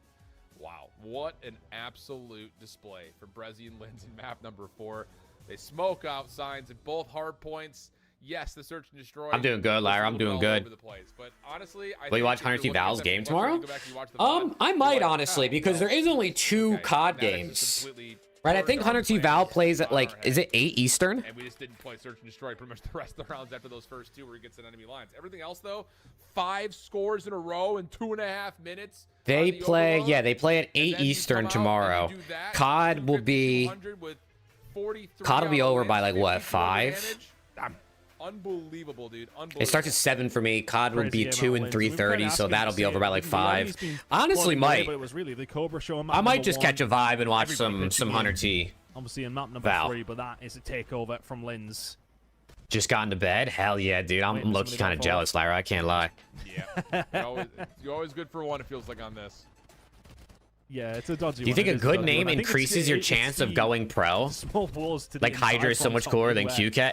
wow, what an absolute display for Brezzy and Lins in map number 4. They smoke out Signs at both hard points. Yes, the search and destroy. I'm doing good, Lyra. was a I'm little doing well good. over the place. But honestly, I Will you think watch if Hunter you're T. looking at Val's that game plus, when you tomorrow? go back and you watch the VOD, I you're might like, honestly, "Ah, because no." there is only 2 Okay, COD Maddox is games. completely Right, I think Hunter T. Val plays at like, is it 8 Eastern? And we just didn't play Search and Destroy pretty much the rest of the rounds after those first 2 where he gets in enemy lines. Everything else, though, 5 scores in a row in 2.5 minutes. They on the play, Overlord. yeah, they play at And 8 then you Eastern come out tomorrow. and you do that, COD will be, 200 with 43 COD will be on the over by wins, like what, 52 5? advantage. Unbelievable, dude. Unbelievable. It starts at 7 for me. COD would Crazy be game 2 on and wins. We've been 3:30, so asking that'll to be see over it. by like He's 5. been Honestly, floating away, might. But it was really the Cobra show. I might just catch a vibe and watch Everybody some pitching Hunter in. T. Obviously in map number Val. 3, but that is a takeover from Linz. Just got into bed? Hell yeah, dude. I'm Waiting for low-key somebody kind to of fall. jealous, Lyra. I can't lie. Yeah. You're always good for one, it feels like, on this. Yeah, it's a dodgy Do you one. think It a is good dodgy name one. I think increases your it's chance of the going pro? small walls to the Like Hydra is so inside much from cooler top than to QCat.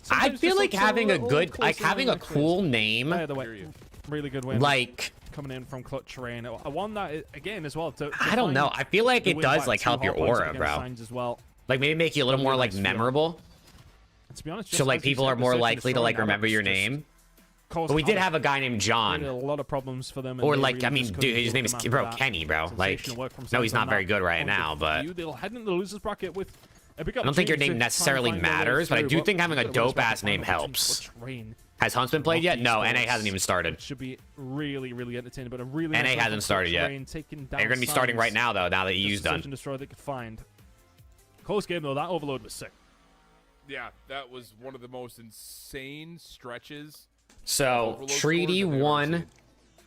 I Sometimes feel just like looks a having a little good, like closer having than a it cool is. name, By the way, really good win. like, coming in from Clutch Terrain. I won that again as well. To I don't know. find I feel like the it win does by like 2 help your hard points aura, against bro. Signs as well. Like maybe make you a little more like nice feel. memorable. And to be honest, So just like as you people said, are the more Search and likely to Destroy like now remember has your just name. caused But we did havoc. have a guy named Really John. a lot of problems for them. and Or they like, really I mean, just dude, couldn't his go name for is, the map bro, for that. Kenny, bro. Like, Sensational work from no, Signs he's on not very that. good right Point now, of but view, they'll head into the losers bracket with a big I don't think your opportunity name to try and necessarily find their way matters, but I through, do think having a the winners dope-ass bracket name final between helps. Clutch Terrain Has Huntsman played yet? No, NA Esports, hasn't even started. which should be really, really entertaining. But a really NA nice run hasn't from started Clutch yet. Terrain, taking They're going to be starting right now, though, now that EU's Search done. and Destroy they could find. Close game though. That overload was sick. Yeah, that was one of the most insane stretches. So, Overload Treaty scores I've ever 1 seen.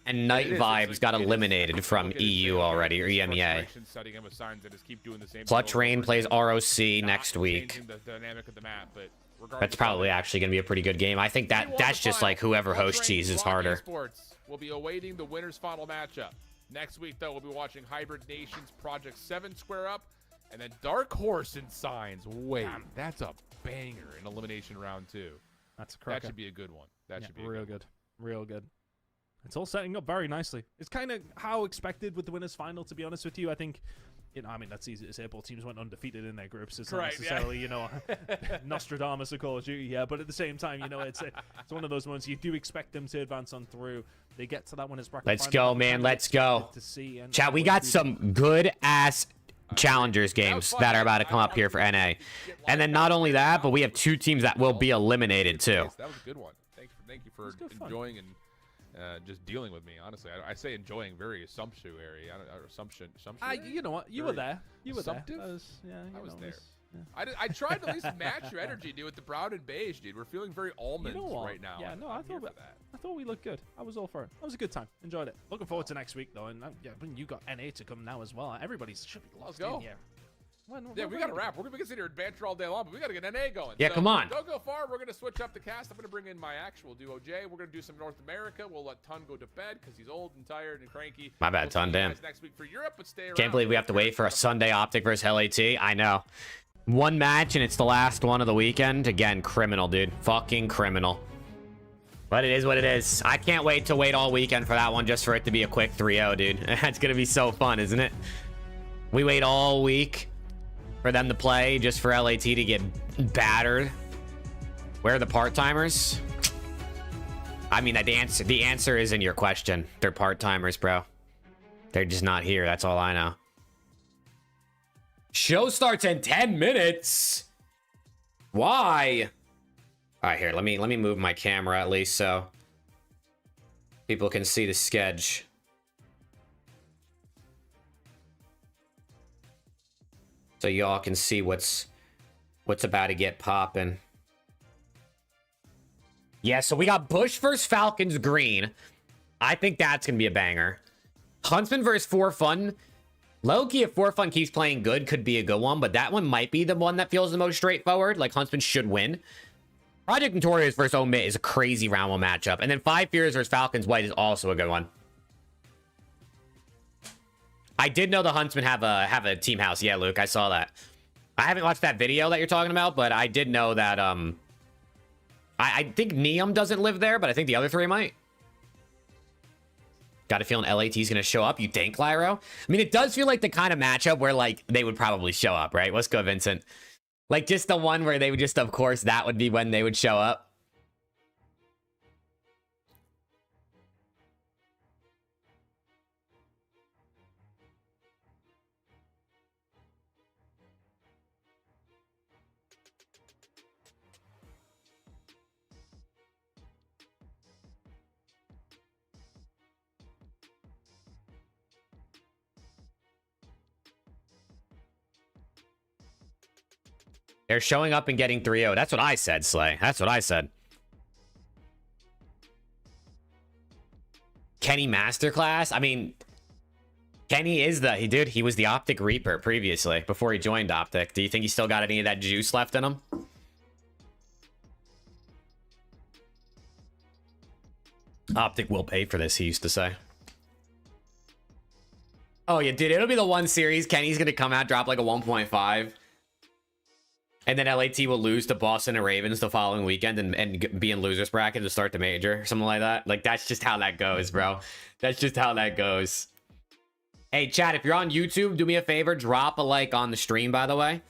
and Night It is, Vibes it's got like- it is. eliminated from Look at his EU face. already, or His EMEA. frustration setting him with signs that just keep doing the same thing Clutch over and Rain over plays again. ROC Not next week. changing the dynamic of the map, but regardless That's of probably it, actually going to be a pretty good game. I think Day one that's of the just final, like whoever Clutch hosts Rain cheese is Rock harder. Esports will be awaiting the winner's final matchup. Next week, though, we'll be watching Hybrid Nations Project 7 square up, and then Dark Horse and Signs. Wait, that's a banger in Elimination Round 2. That's a That cracker. should be a good one. That should be a real good. real good. It's all setting up very nicely. It's kind of how expected with the winners final. To be honest with you, I think. I mean, that's easy to say. Both teams went undefeated in their groups. It's not Correct, yeah. necessarily, Nostradamus of Call of Duty here. But at the same time, it's one of those ones you do expect them to advance on through. They get to that winners bracket. Let's final, go, man. kind of Let's go. expected to see, and Chat, we what got do they some good-ass challengers games that are about to come up here for NA. And then not only that, but we have 2 teams that will be eliminated, too. That was a good one. Thank you for good fun. enjoying and just dealing with me. Honestly, I say enjoying very assumptuary. Assumption. You know what? You were Very there. You were there. assumptive? That was, yeah, I you was know, there. it was- yeah. I tried to at least match your energy, dude, with the brown and beige, dude. We're feeling very almonds You know what? right now. Yeah, no, I'm I here thought for that. I thought we looked good. I was all for it. That was a good time. Enjoyed it. Looking forward to next week though, and yeah, when you got NA to come now as well, everybody should be locked go. in here. Yeah, we got to wrap. We're going to be sitting here and banter all day long, but we got to get NA going. Yeah, So, come on. Don't go far. We're going to switch up the cast. I'm going to bring in my actual duo, Jay. We're going to do some North America. We'll let Tun go to bed because he's old and tired and cranky. My bad, We'll see Tun, you damn. guys next week for Europe, but stay around. Can't believe we have to wait for a Sunday Optic versus LAT. I know. One match, and it's the last one of the weekend. Again, criminal, dude. Fucking criminal. But it is what it is. I can't wait to wait all weekend for that one just for it to be a quick 3-0, dude. That's going to be so fun, isn't it? We wait all week for them to play just for LAT to get battered. Where are the part-timers? I mean, the answer is in your question. They're part-timers, bro. They're just not here. That's all I know. Show starts in 10 minutes. Why? All right, here. Let me move my camera at least so people can see the sketch. So y'all can see what's about to get popping. Yeah, so we got Bush versus Falcons Green. I think that's gonna be a banger. Huntsman versus For Fun. Low-key, if For Fun keeps playing good, could be a good one, but that one might be the one that feels the most straightforward. Like, Huntsman should win. Project Notorious versus Omit is a crazy round one matchup. And then Five Fears versus Falcons White is also a good one. I did know the Huntsmen have a team house. Yeah, Luke, I saw that. I haven't watched that video that you're talking about, but I did know that, I think Neum doesn't live there, but I think the other 3 might. Got a feeling LAT's gonna show up. You think, Lyro? I mean, it does feel like the kind of matchup where, like, they would probably show up, right? Let's go, Vincent. Like, just the one where they would just, of course, that would be when they would show up. They're showing up and getting 3-0. That's what I said, Slay. That's what I said. Kenny Masterclass? I mean, Kenny is he was the Optic Reaper previously, before he joined Optic. Do you think he still got any of that juice left in him? Optic will pay for this, he used to say. Oh, yeah, dude, it'll be the one series. Kenny's going to come out, drop like a 1.5. And then LAT will lose to Boston and Ravens the following weekend and be in loser's bracket to start the major. Something like that. Like, that's just how that goes, bro. That's just how that goes. Hey, chat, if you're on YouTube, do me a favor. Drop a like on the stream, by the way.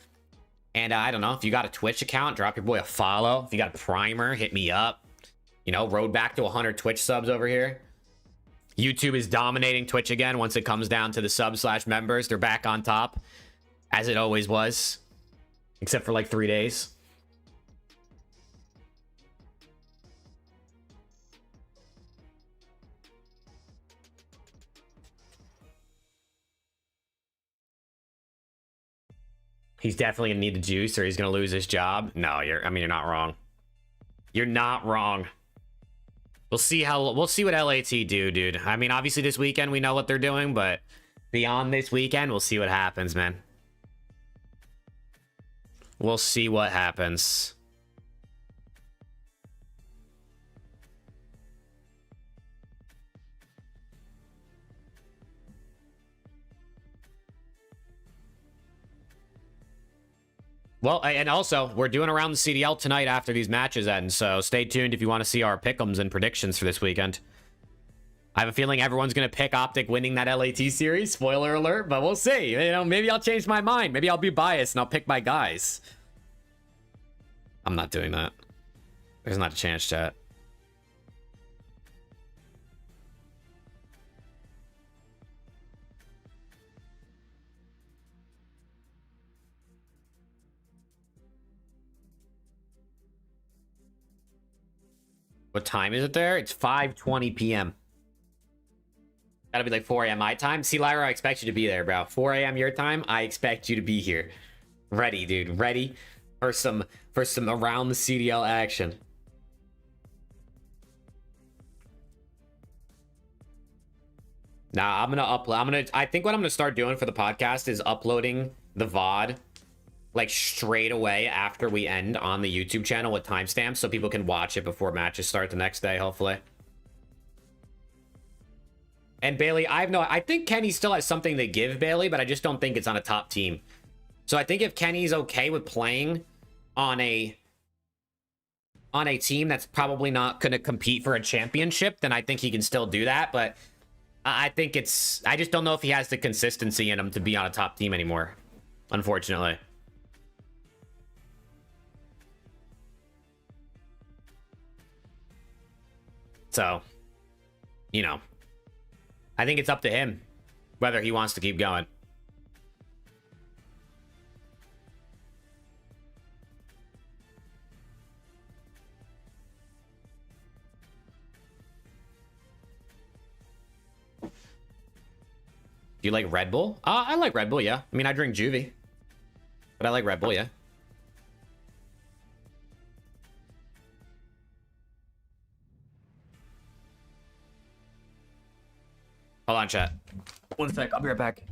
And I don't know, if you got a Twitch account, drop your boy a follow. If you got a primer, hit me up. You know, road back to 100 Twitch subs over here. YouTube is dominating Twitch again once it comes down to the sub/members. They're back on top, as it always was. Except for like 3 days. He's definitely gonna need the juice or he's gonna lose his job. No, you're not wrong. You're not wrong. We'll see what LAT do, dude. I mean, obviously this weekend we know what they're doing, but beyond this weekend, we'll see what happens, man. We'll see what happens. Well, and also, we're doing around the CDL tonight after these matches end, so stay tuned if you want to see our pick'ems and predictions for this weekend. I have a feeling everyone's going to pick Optic winning that LAT series. Spoiler alert, but we'll see. You know, maybe I'll change my mind. Maybe I'll be biased and I'll pick my guys. I'm not doing that. There's not a chance, chat. What time is it there? It's 5:20 p.m. That'll be like 4 a.m. my time. See, Lyra, I expect you to be there, bro. 4 a.m. your time, I expect you to be here. Ready, dude. Ready for some around the CDL action. Nah, I'm gonna upload. I think what I'm gonna start doing for the podcast is uploading the VOD like straight away after we end on the YouTube channel with timestamps so people can watch it before matches start the next day, hopefully. And Bailey, I think Kenny still has something to give, Bailey, but I just don't think it's on a top team. So I think if Kenny's okay with playing on a team that's probably not going to compete for a championship, then I think he can still do that. But I think I just don't know if he has the consistency in him to be on a top team anymore, unfortunately. So, you know, I think it's up to him whether he wants to keep going. Do you like Red Bull? I like Red Bull, yeah. I mean, I drink Juvie, but I like Red Bull, yeah. Hold on, chat. One sec, I'll be right back.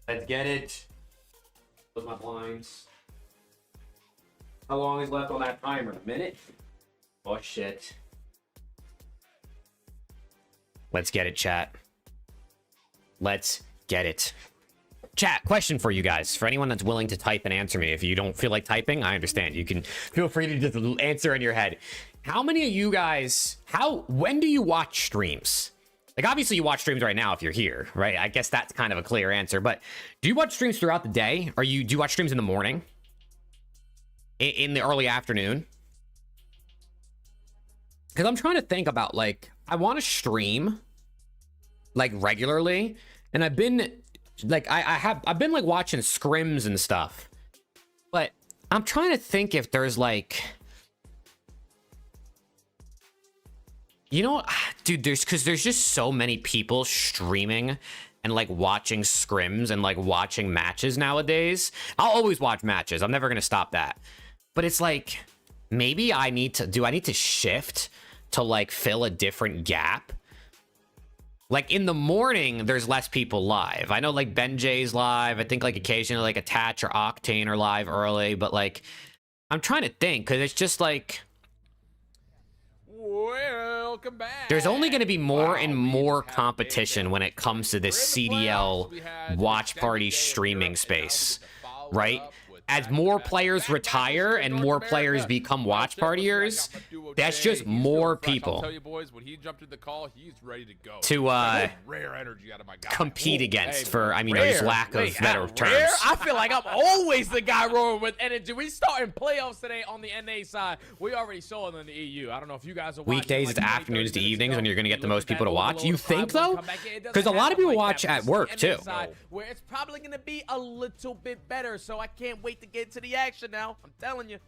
Let's get it. Close my blinds. How long is left on that timer? A minute? Oh, shit. Let's get it, chat. Let's get it. Chat, question for you guys. For anyone that's willing to type and answer me. If you don't feel like typing, I understand. You can feel free to just answer in your head. How many of you guys, when do you watch streams? Like, obviously you watch streams right now if you're here, right? I guess that's kind of a clear answer, but do you watch streams throughout the day? Do you watch streams in the morning? In the early afternoon? Because I'm trying to think about, like, I want to stream, like, regularly, and I've been, like, I've been, like, watching scrims and stuff, but I'm trying to think if there's, like, you know, dude, because there's just so many people streaming and, like, watching scrims and, like, watching matches nowadays. I'll always watch matches. I'm never going to stop that. But it's like, maybe I need to shift to, like, fill a different gap? Like, in the morning, there's less people live. I know, like, Ben J's live. I think, like, occasionally, like, Attach or Octane are live early. But, like, I'm trying to think, because it's just, like, welcome back. there's only going to be more and more competition when it comes to this CDL watch party streaming space, right? As more players retire and more players become watch partiers, that's just more people I'll tell you boys, when he jumped in the call, he's ready to go. to Rare energy out of my guy. compete against for, I mean, just lack of better terms. Rare? I feel like I'm always the guy rolling with energy. We starting playoffs today on the NA side. We already saw it in the EU. I don't know if you guys are watching. Weekdays, it's afternoons to evenings when you're going to get the most people to watch. You think, though? Because a lot of people watch at work, too. Where it's probably going to be a little bit better, so I can't wait to get to the action now. I'm telling you.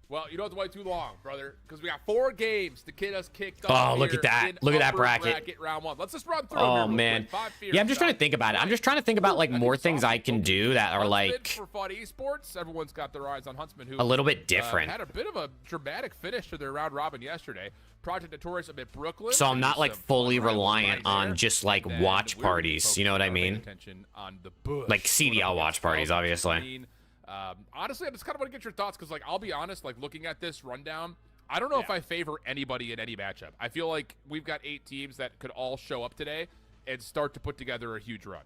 Well, you don't have to wait too long, brother, because we got 4 games to get us kicked off. Oh, look at that. Look at that bracket. Round 1. Let's just run through Oh, them real man. quick. 5 fears, Yeah, I'm just trying to think about it. I'm just trying to think about, like, more things I can do that are, like, for Fun Esports, everyone's got their eyes on Huntsman, who a little bit different. had a bit of a dramatic finish to their round robin yesterday. Project Notorious up at Brooklyn. So I'm not, like, Some fully fun rivals reliant right on there. just, like, Then watch we're parties. You know what I focused on paying mean? attention on the Bush. Like CDL watch parties, obviously. I mean, honestly, I just kind of want to get your thoughts because, like, I'll be honest, like, looking at this rundown, I don't know if I favor anybody in any matchup. I feel like we've got 8 teams that could all show up today and start to put together a huge run.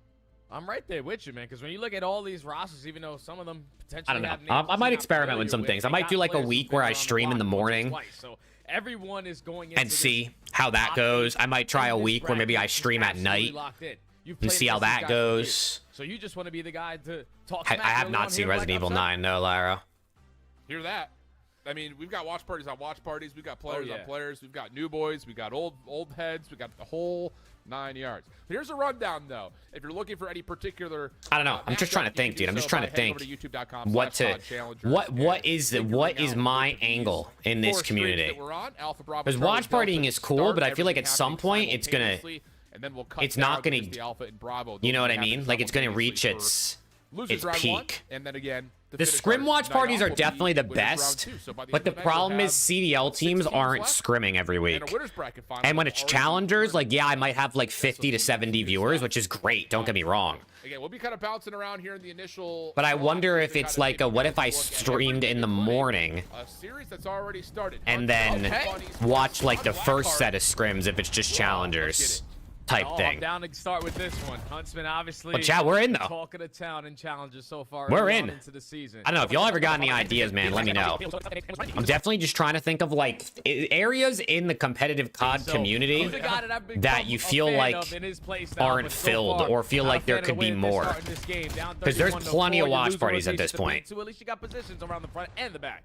I'm right there with you, man, because when you look at all these rosters, even though some of them potentially I don't know. have names I you're might not experiment with familiar some things. I they might got do, like, a players week who've where been I around the stream in the block once or morning twice. So everyone is going into and see how that goes. I might try a week where maybe I stream at night and see how that goes. So you just want to be the guy to talk I smack have early not on seen here, like Resident Evil upset? 9, no, Lyra. Hear that? I mean, we've got watch parties on watch parties. We've got players yeah. on players. We've got new boys. We've got old heads. We got the whole 9 yards. Here's a rundown, though. If you're looking for any particular, I don't know. I'm just trying to think, dude. I'm just trying to think what is my angle in this community. Because watch partying is cool, but I feel like at some point it's gonna, it's not gonna, you know what I mean? Like, it's gonna reach its peak. And then again, The scrim watch parties are definitely the best, but the problem is CDL teams aren't scrimming every week. And when it's challengers, like, yeah, I might have like 50 to 70 viewers, which is great, don't get me wrong. Again, we'll be kind of bouncing around here in the initial. But I wonder if it's like a, what if I streamed in the morning A series that's already started. and then watch like the first set of scrims if it's just challengers type I'm thing. down to start with this one. Huntsman, obviously. Well, chat, we're in, though. Talk of the town and challenges so far. We're early in. on into the season. I don't know if y'all ever got any ideas, man. Let me know. I'm definitely just trying to think of like areas in the competitive COD community Who's the guy I've become that you a feel fan like of in his play style, aren't but so filled far, or feel not like a there fan of could the be way they're more. starting this game. Down 'Cause there's 31-4, plenty of you watch lose parties at rotation this to point. 2, at least you got positions around the front and the back.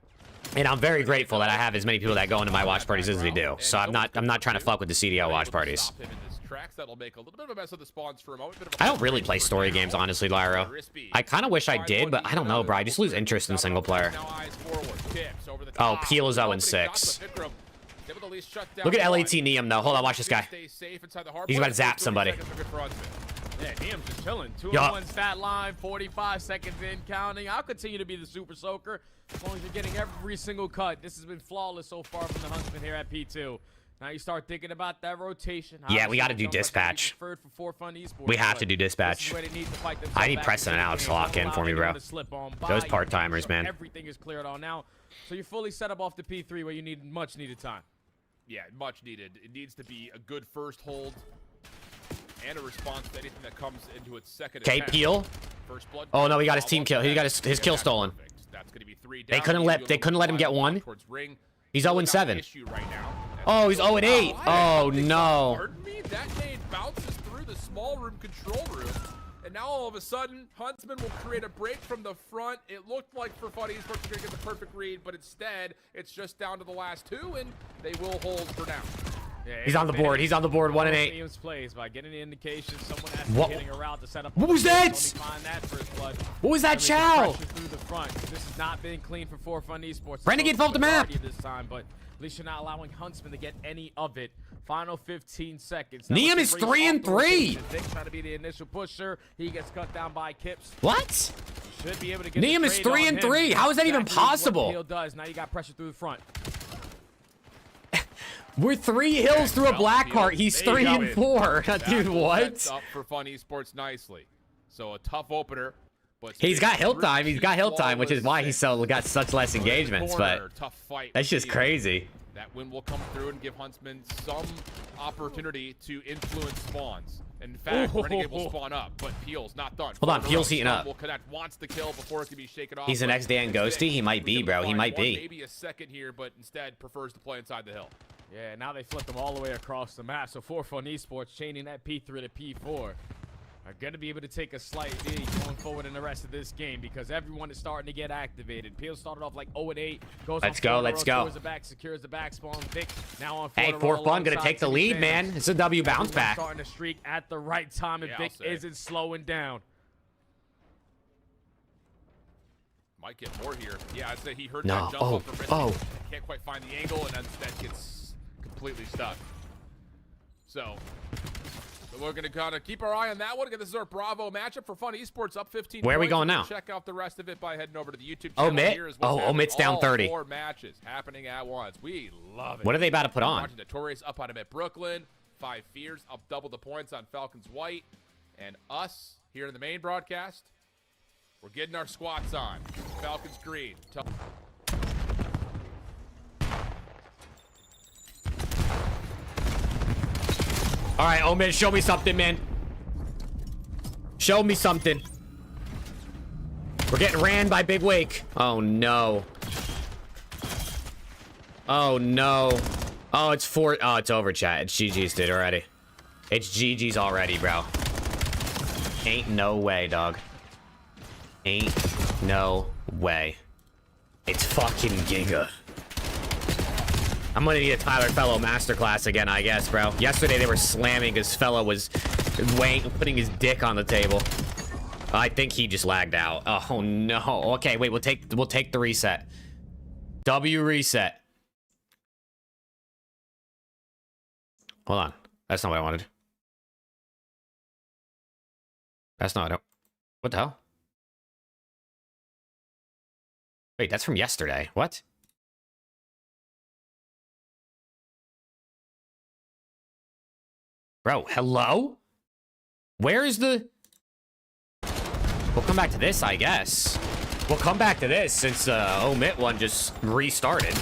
And I'm very grateful that I have as many people that go into my watch parties as they do. So I'm not trying to fuck with the CDL watch parties. I don't really play story games, honestly, Lyra. I kind of wish I did, but I don't know, bro. I just lose interest in single player. Oh, Peel is 0-6. Look at LAT Neum, though. Hold on, watch this guy. He's about to zap somebody. Yeah, Neum's just chilling. 2 Yup. 1 stat line, 45 seconds in, counting. I'll continue to be the Super Soaker as long as you're getting every single cut. This has been flawless so far from the Huntsman here at P2. Now you start thinking about that rotation. Yeah, we gotta Obviously, do it sounds like dispatch. they preferred for Fun Esports, We have but to do this is dispatch. where they need to fight I themselves need back Preston into and the Alex to game. lock Don't in allow for me, anyone bro. to slip on Those by. You part-timers, sure man. Everything is cleared on now. So you're fully set up off the P3 where you need much needed time. Yeah, much needed. It needs to be a good first hold and a response to anything that comes into its second Okay, attempt. Peel. First blood. Oh, no, he got his follow team up kill. to He got that. his kill That's stolen. perfect. That's gonna be 3 They down. couldn't He's let- doing they a couldn't let him get little one. towards ring. He's Still 0-7. got an issue right now. Oh, he's That's 0-8. wow, Oh, they- no. Pardon me? That nade bounces through the small room control room. And now all of a sudden, Huntsman will create a break from the front. It looked like for Fun Esports were going to get the perfect read, but instead, it's just down to the last two, and they will hold for now. Yeah, He's on the board. He's on the board. 1 and 8. Teams plays by getting the indication someone has to What- be hitting a route to set up. What on was the that? field. Only find that first blood. What was that And they can chow? pressure through the front. This has not been clean for Fun Esports. Renegade fell off the map. This time, but at least you're not allowing Huntsman to get any of it. Final 15 seconds. Neum Now is it's a race 3 and off the rotation. 3. Vic trying to be the initial pusher. He gets cut down by Kips. What? Should be able to get Neum the is trade 3 on and him. 3. How is that even Exactly what possible? Peel does. Now you got pressure through the front. We're 3 hills through a Well, black Peel, cart. He's there you 3 go. and 4. That Dude, what? sets up for Fun Esports nicely. So a tough opener, but He's got hill three time. He's got hill time, which is why he's flawless so got such less engagements. But corner, tough fight that's with just Peel. crazy. That win will come through and give Huntsman some opportunity to influence spawns. In fact, Renegade will spawn up, but Peel's not done. Hold on, Further Peel's up, heating Stun up. Will connect, wants the kill before it can be shaken off. He's the but next Dan instead, Ghosty? He might be, he's bro. gonna He find might one, be. Maybe a second here, but instead prefers to play inside the hill. Yeah, now they flip them all the way across the map. So for Fun Esports, chaining that P3 to P4, are going to be able to take a slight lead going forward in the rest of this game because everyone is starting to get activated. Peel started off like 0-8. Goes Let's on go, 4 in a let's row, go. towards the back, secures the back spawn. Vic now on 4 Hey, in a row 4 fun. Gonna alongside take the Timmy lead, Sanders. man. It's a W bounce Everyone's back. starting to streak at the right time, and Yeah, Vic I'll say. isn't slowing down. Might get more here. Yeah, I'd say he heard No. that jump Oh, off the wrist. oh. Can't quite find the angle, and that gets completely stuck. So we're going to kind of keep our eye on that one. Again, this is our Bravo matchup for Fun Esports, up 15 Where are we points. going You can now? Check out the rest of it by heading over to the YouTube channel. Omit? Here is what's Oh, happening. Omit's down All 30. 4 matches happening at once. We love it. What are they about to put on? Watching Notorious up on him at Brooklyn. 5 Fears up double the points on Falcons White. And us here in the main broadcast, we're getting our squats on. Falcons Green. All right, Omid, show me something, man. Show me something. We're getting ran by Big Wake. Oh, no. Oh, no. Oh, it's 4. Oh, it's over, chat. It's GG's, dude, already. It's GG's already, bro. Ain't no way, dog. Ain't no way. It's fucking Giga. I'm gonna need a Tyler Fellow masterclass again, I guess, bro. Yesterday they were slamming because Fellow was putting his dick on the table. I think he just lagged out. Oh no. Okay, wait. We'll take the reset. W reset. Hold on. That's not what I wanted. That's not what the hell? Wait, that's from yesterday. What? Bro, hello? Where is the... We'll come back to this, I guess. We'll come back to this since Omit one just restarted.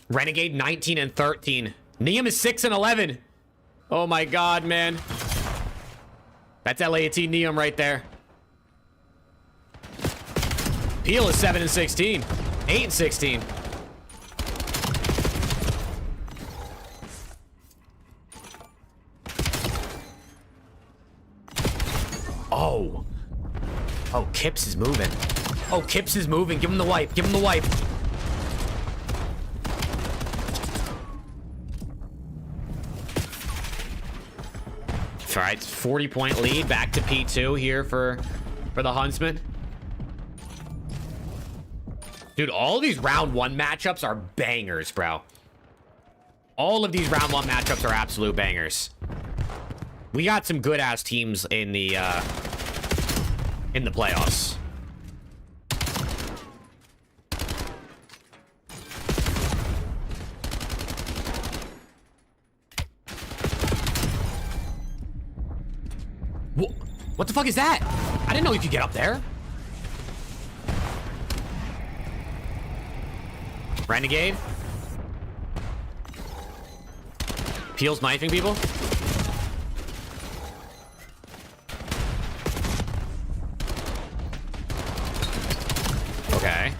Renegade 19 and 13. Neum is 6 and 11. Oh my god, man. That's LAT Neum right there. Peel is 7 and 16. 8 and 16. Oh. Oh, Kips is moving. Oh, Kips is moving. Give him the wipe. Give him the wipe. All right, 40-point lead. Back to P2 here for the Huntsman. Dude, all these round 1 matchups are bangers, bro. All of these round 1 matchups are absolute bangers. We got some good-ass teams in the playoffs. What the fuck is that? I didn't know you could get up there. Renegade. Peel's knifing people. Okay.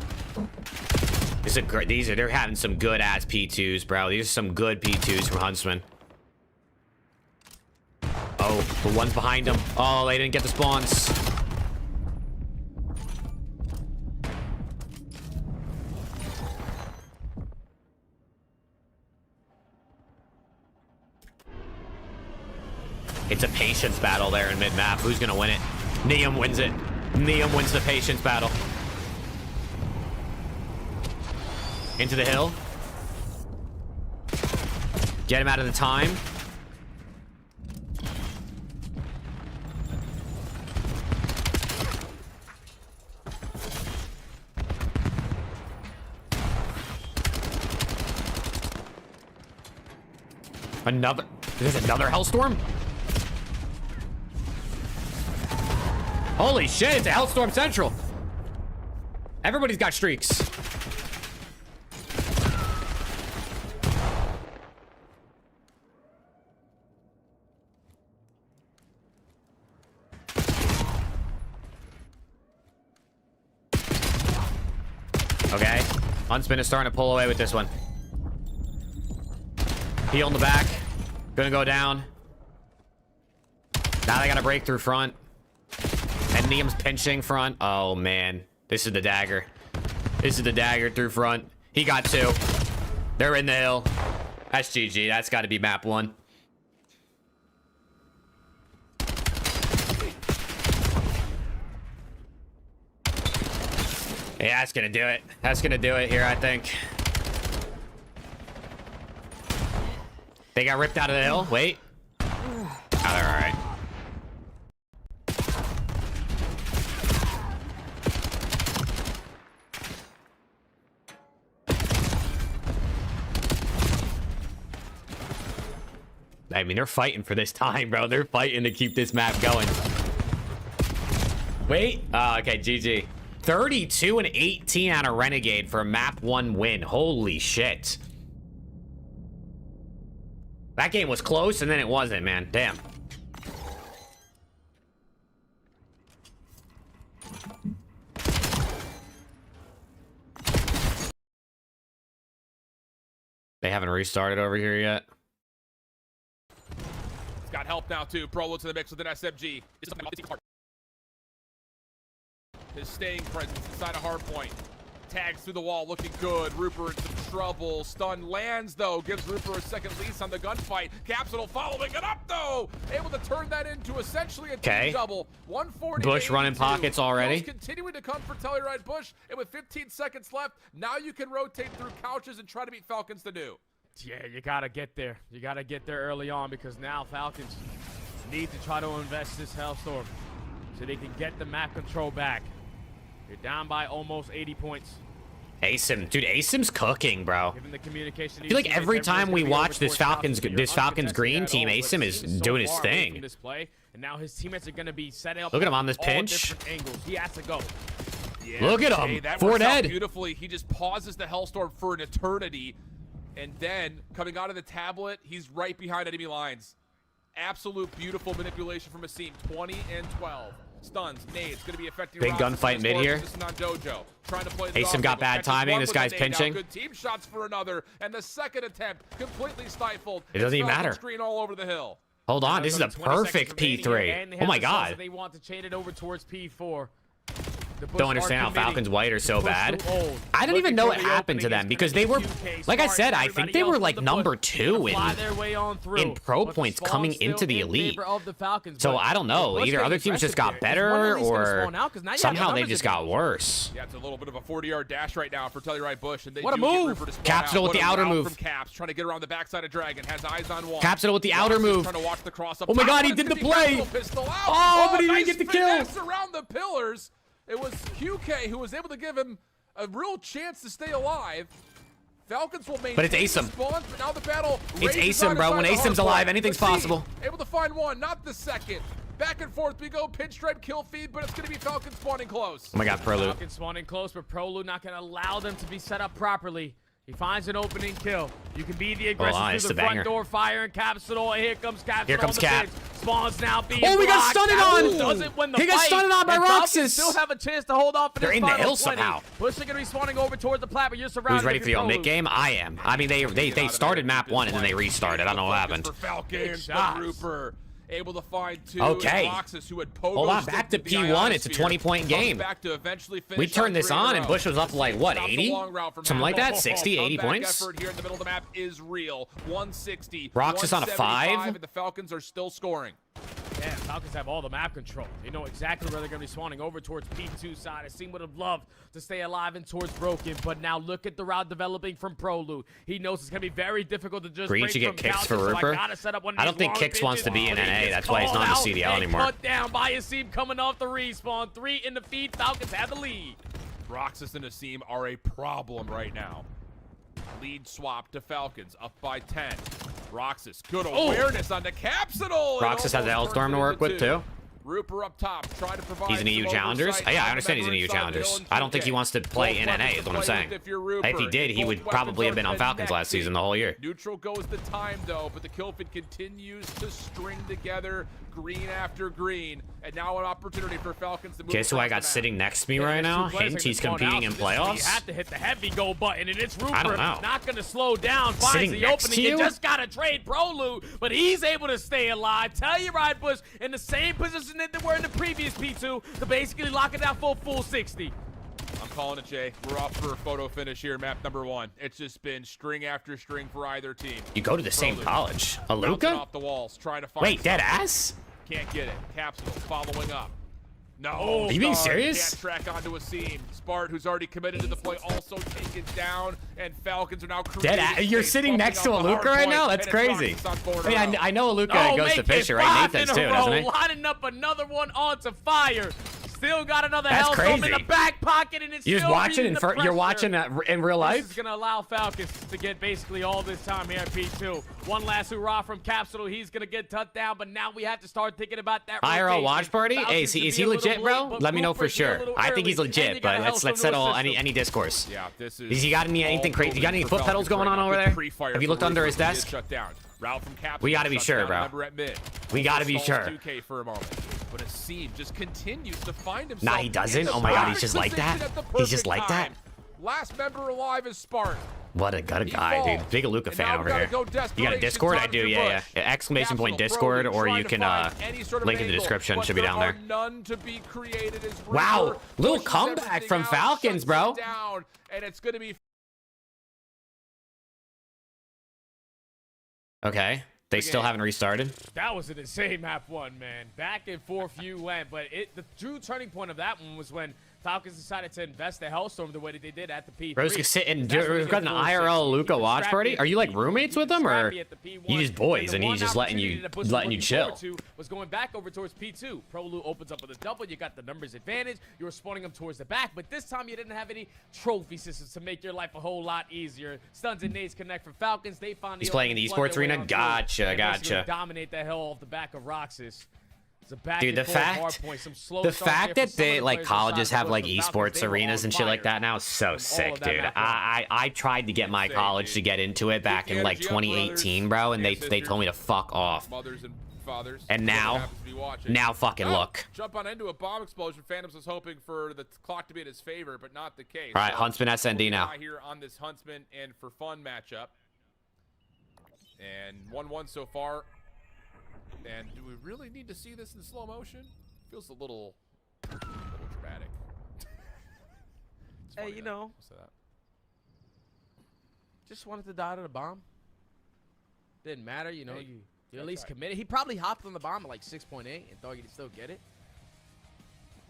This is a great. They're having some good ass P2s, bro. These are some good P2s from Huntsman. Oh, the one's behind them. Oh, they didn't get the spawns. It's a patience battle there in mid-map. Who's gonna win it? Neum wins it. Neum wins the patience battle. Into the hill. Get him out of the time. There's another Hellstorm? Holy shit, it's a Hellstorm Central. Everybody's got streaks. Okay. Huntsman is starting to pull away with this one. Heal in the back. Gonna go down. Now they got a breakthrough front. And Neum's pinching front. Oh, man. This is the dagger. This is the dagger through front. He got two. They're in the hill. That's GG. That's got to be map 1. Yeah, that's going to do it. That's going to do it here, I think. They got ripped out of the hill. Wait. Oh, they're all right. I mean, they're fighting for this time, bro. They're fighting to keep this map going. Wait. Oh, okay, GG. 32 and 18 on a Renegade for a map 1 win. Holy shit. That game was close, and then it wasn't, man. Damn. They haven't restarted over here yet. He's got help now, too. Prolo to the mix with an SMG. His staying presence inside a hard point. Tags through the wall, looking good. Rupert in some trouble. Stun lands, though. Gives Rupert a second lease on the gunfight. Capsule following it up, though. Able to turn that into essentially a team double. 140. Bush running pockets already. Continuing to come for Telluride Bush. And with 15 seconds left, now you can rotate through couches and try to beat Falcons to do. Yeah, you gotta get there. You gotta get there early on because now Falcons need to try to invest this Hellstorm so they can get the map control back. You're down by almost 80 points. Asim, dude, Asim's cooking, bro. Given the communication, I feel like every time we watch this Falcons green team, Asim is doing his thing. And now his teammates are going to be set up. Look at him on this all pinch. different angles. He has to go. Yeah, look at him. That Four works out dead. Beautifully. He just pauses the Hellstorm for an eternity. And then, coming out of the tablet, he's right behind enemy lines. Absolute beautiful manipulation from Asim. 20 and 12. Stuns, nades, going to be affecting big gunfight mid here. Asim got bad timing. This guy's pinching. Good team shots for another, and the second attempt completely stifled. It doesn't even matter. Screen all over the hill. Hold on, this is a perfect P3. Oh my god. They want to chain it over towards P4. Don't understand how Falcons White are so bad. I don't even know what happened to them because they were, like I said, I think they were like number 2 in pro points coming into the elite. So I don't know. Either other teams just got better or somehow they just got worse. Yeah, it's a little bit of a 40-yard dash right now for Telluride Bush. And they what a move! Capsule with the outer move. From Caps, trying to get around the backside of Dragon. Has eyes on one. Capsule with the outer move. Trying to watch the cross up. Oh my god, he did the play! Oh, but he didn't get the kill! Around the pillars. It was QK who was able to give him a real chance to stay alive. Falcons will maintain. But it's Asim. Spawns, but now the battle. It's Asim, bro. When Asim's alive, anything's possible. Able to find one, not the second. Back and forth we go. Pinstripe kill feed, but it's going to be Falcon spawning close. Oh my God, Prolu. Falcon spawning close, but Prolu not going to allow them to be set up properly. He finds an opening kill. You can be the aggressor nice, through the the front banger. door, fire and Capsule. Here comes Capsule. Here comes Cap. Spawns now being Oh, we got blocked. stunned Capsule on. doesn't win the He got fight, stunned on by and Falcons Roxas. still have a chance to hold off in They're this in the final hill 20. somehow. Bush are going to be spawning over towards the plat, but you're surrounded. Who's ready if for the you're old mid Prolu. game? I am. I mean, they started map 1 and then they restarted. I don't know what happened. For Falcons, shots. but Rooper able to find 2. Okay. And Roxas, who had pogoed Hold on, back to into the P1. It's a ionosphere, 20-point comes game. Back to eventually finish We turned this 3 in a on and row. Bush was up to like, what, Stop the 80? long route from Something like Matt. that? 60, 80 Comeback points? effort here in the middle of the map is real. 160. Roxas on a 175, 5. And the Falcons are still scoring. Yeah, Falcons have all the map control. They know exactly where they're going to be spawning over towards P2 side. Asim would have loved to stay alive and towards Broken, but now look at the route developing from Prolu. He knows it's going to be very difficult to just Green break should get from kicks couches, for so Rooper. I gotta set up one of I these don't think long Kicks wants to be in pitches. NA. He That's gets why he's not in the called CDL out anymore. and cut down by Asim coming off the respawn. 3 in the feed. Falcons have the lead. Roxas and Asim are a problem right now. Lead swap to Falcons, up by 10. Roxas, good awareness on the Capsule. Roxas has Hellstorm to work with, too. Rooper up top, try to provide He's in EU some challengers? oversight. Oh, yeah, I On the understand he's in member EU inside the challengers. hill in I don't think he 2K. wants to play Both in weapons NA, to is what I'm play saying. with if you're Rooper. If he did, he Both would weapons probably have are been on Falcons last connecting. season the whole year. Neutral goes the time, though, but the kill feed continues to string together green after green. And now an opportunity for Falcons to move Guess who I across got the map. sitting next to me right now? Hint he's competing in You playoffs. have to hit the heavy go button, and it's Rooper. I don't know. Not going to slow down. Finds Sitting the next opening. to you? You just got to trade Prolu, but he's able to stay alive. Tell you right, Bush, in the same position that they were in the previous P2 to basically lock it down for a full 60. I'm calling it, Jay. We're off for a photo finish here, map number 1. It's just been string after string for either team. You go to the same Prolu. college. Bouncing Aluka? off the walls, trying to find Wait, dead something. ass? Can't get it. Capsule following up. No. Are you being Star serious? Can't track onto a seam. Spart, who's already committed to the play, also taken down, and Falcons are now Dead creating ass? You're space, sitting bumping next to up the Aluka hard right point, now? That's and it's crazy. Roxas on 4 in a I mean, row. I know Aluka goes to make Fisher, it right? 5 Nathan's in a too, doesn't row, he? lining up another one onto fire. Still got another That's Hellstorm in crazy. the back pocket, and it's You're just still watching reading in the you're watching pressure. in real This is life? going to allow Falcons to get basically all this time here at P2. One last hurrah from Capsule. He's going to get tucked down, but now we have to start thinking about that IRL rotation. watch party? Falcons Hey, is can he be a little legit, bro? late, but Let me know for Cooper's here a sure. little I think he's early, and legit, you but got let's Hellstorm to settle assist him. any discourse. Yeah, this is. Has he got anything all crazy? You got any for foot pedals Falcons going right on now. over Good there? pre-fire Have you for looked under Rooper his to get desk? Shut down. Route from Capsule. We gotta be shuts sure, down bro. Member at mid. We gotta be Stalls sure. 2K for a moment. But Asim just continues to find himself. Nah, he doesn't? in the Oh my God, he's perfect just like that? position at the He's just perfect like that? time. Last member alive is Spart. What a good He guy, falls. dude. Big Aluka And fan now we over gotta here. go You got a desperation Discord? I time do, to yeah, Bush. yeah. Exclamation point Capsule, Discord, Brody or trying you to can find any sort of link in the angle, description. but Should be down there. are none to be created as Wow, Rooper little pushes comeback everything from out, Falcons, shuts bro. it down, and it's gonna be Okay. They still haven't restarted. That was an insane map 1, man. Back and forth you went, but the true turning point of that one was when Falcons decided to invest the Hellstorm the way that they did at the P3. Bro's sitting. That's when We've they got an get full IRL 60. Luka watch Scrappy party. at Are the you like P3, roommates with him, or Scrappy at the P1, you just boys and the he's one just letting opportunity you that Bush was letting you looking chill? forward to was going back over towards P2. Prolu opens up with a double. You got the numbers advantage. You were spawning them towards the back, but this time you didn't have any trophy systems to make your life a whole lot easier. Stuns and nades connect for Falcons. They find He's playing in the esports arena. Gotcha, gotcha. Dominate the hell off the back of Roxas. It's a back Dude, and the forth hard fact point. Some slow the starts fact there that for some of they the like players colleges inside have the like Bush, but esports Falcons, they were arenas on and shit like fire. that now is so of sick, that dude. map I tried to get my Insane, college dude. to get into it back in like Energy up, 2018, brothers bro, and and they sisters. told me to fuck off. mothers and fathers. And whoever now- happens to be watching. Now fucking Oh, look. Jump on into a bomb explosion. Phantoms was hoping for the clock to be in his favor, but not the case. All right, So, Huntsman SND now. Here on this Huntsman and for fun matchup. And 1-1 so far. And do we really need to see this in slow motion? Feels a little dramatic. It's Hey, funny you that- know. I'll say that. Just wanted to die to the bomb. Didn't matter, you know. Hey, You at least right. committed. He probably hopped on the bomb at like 6.8 and thought he'd still get it.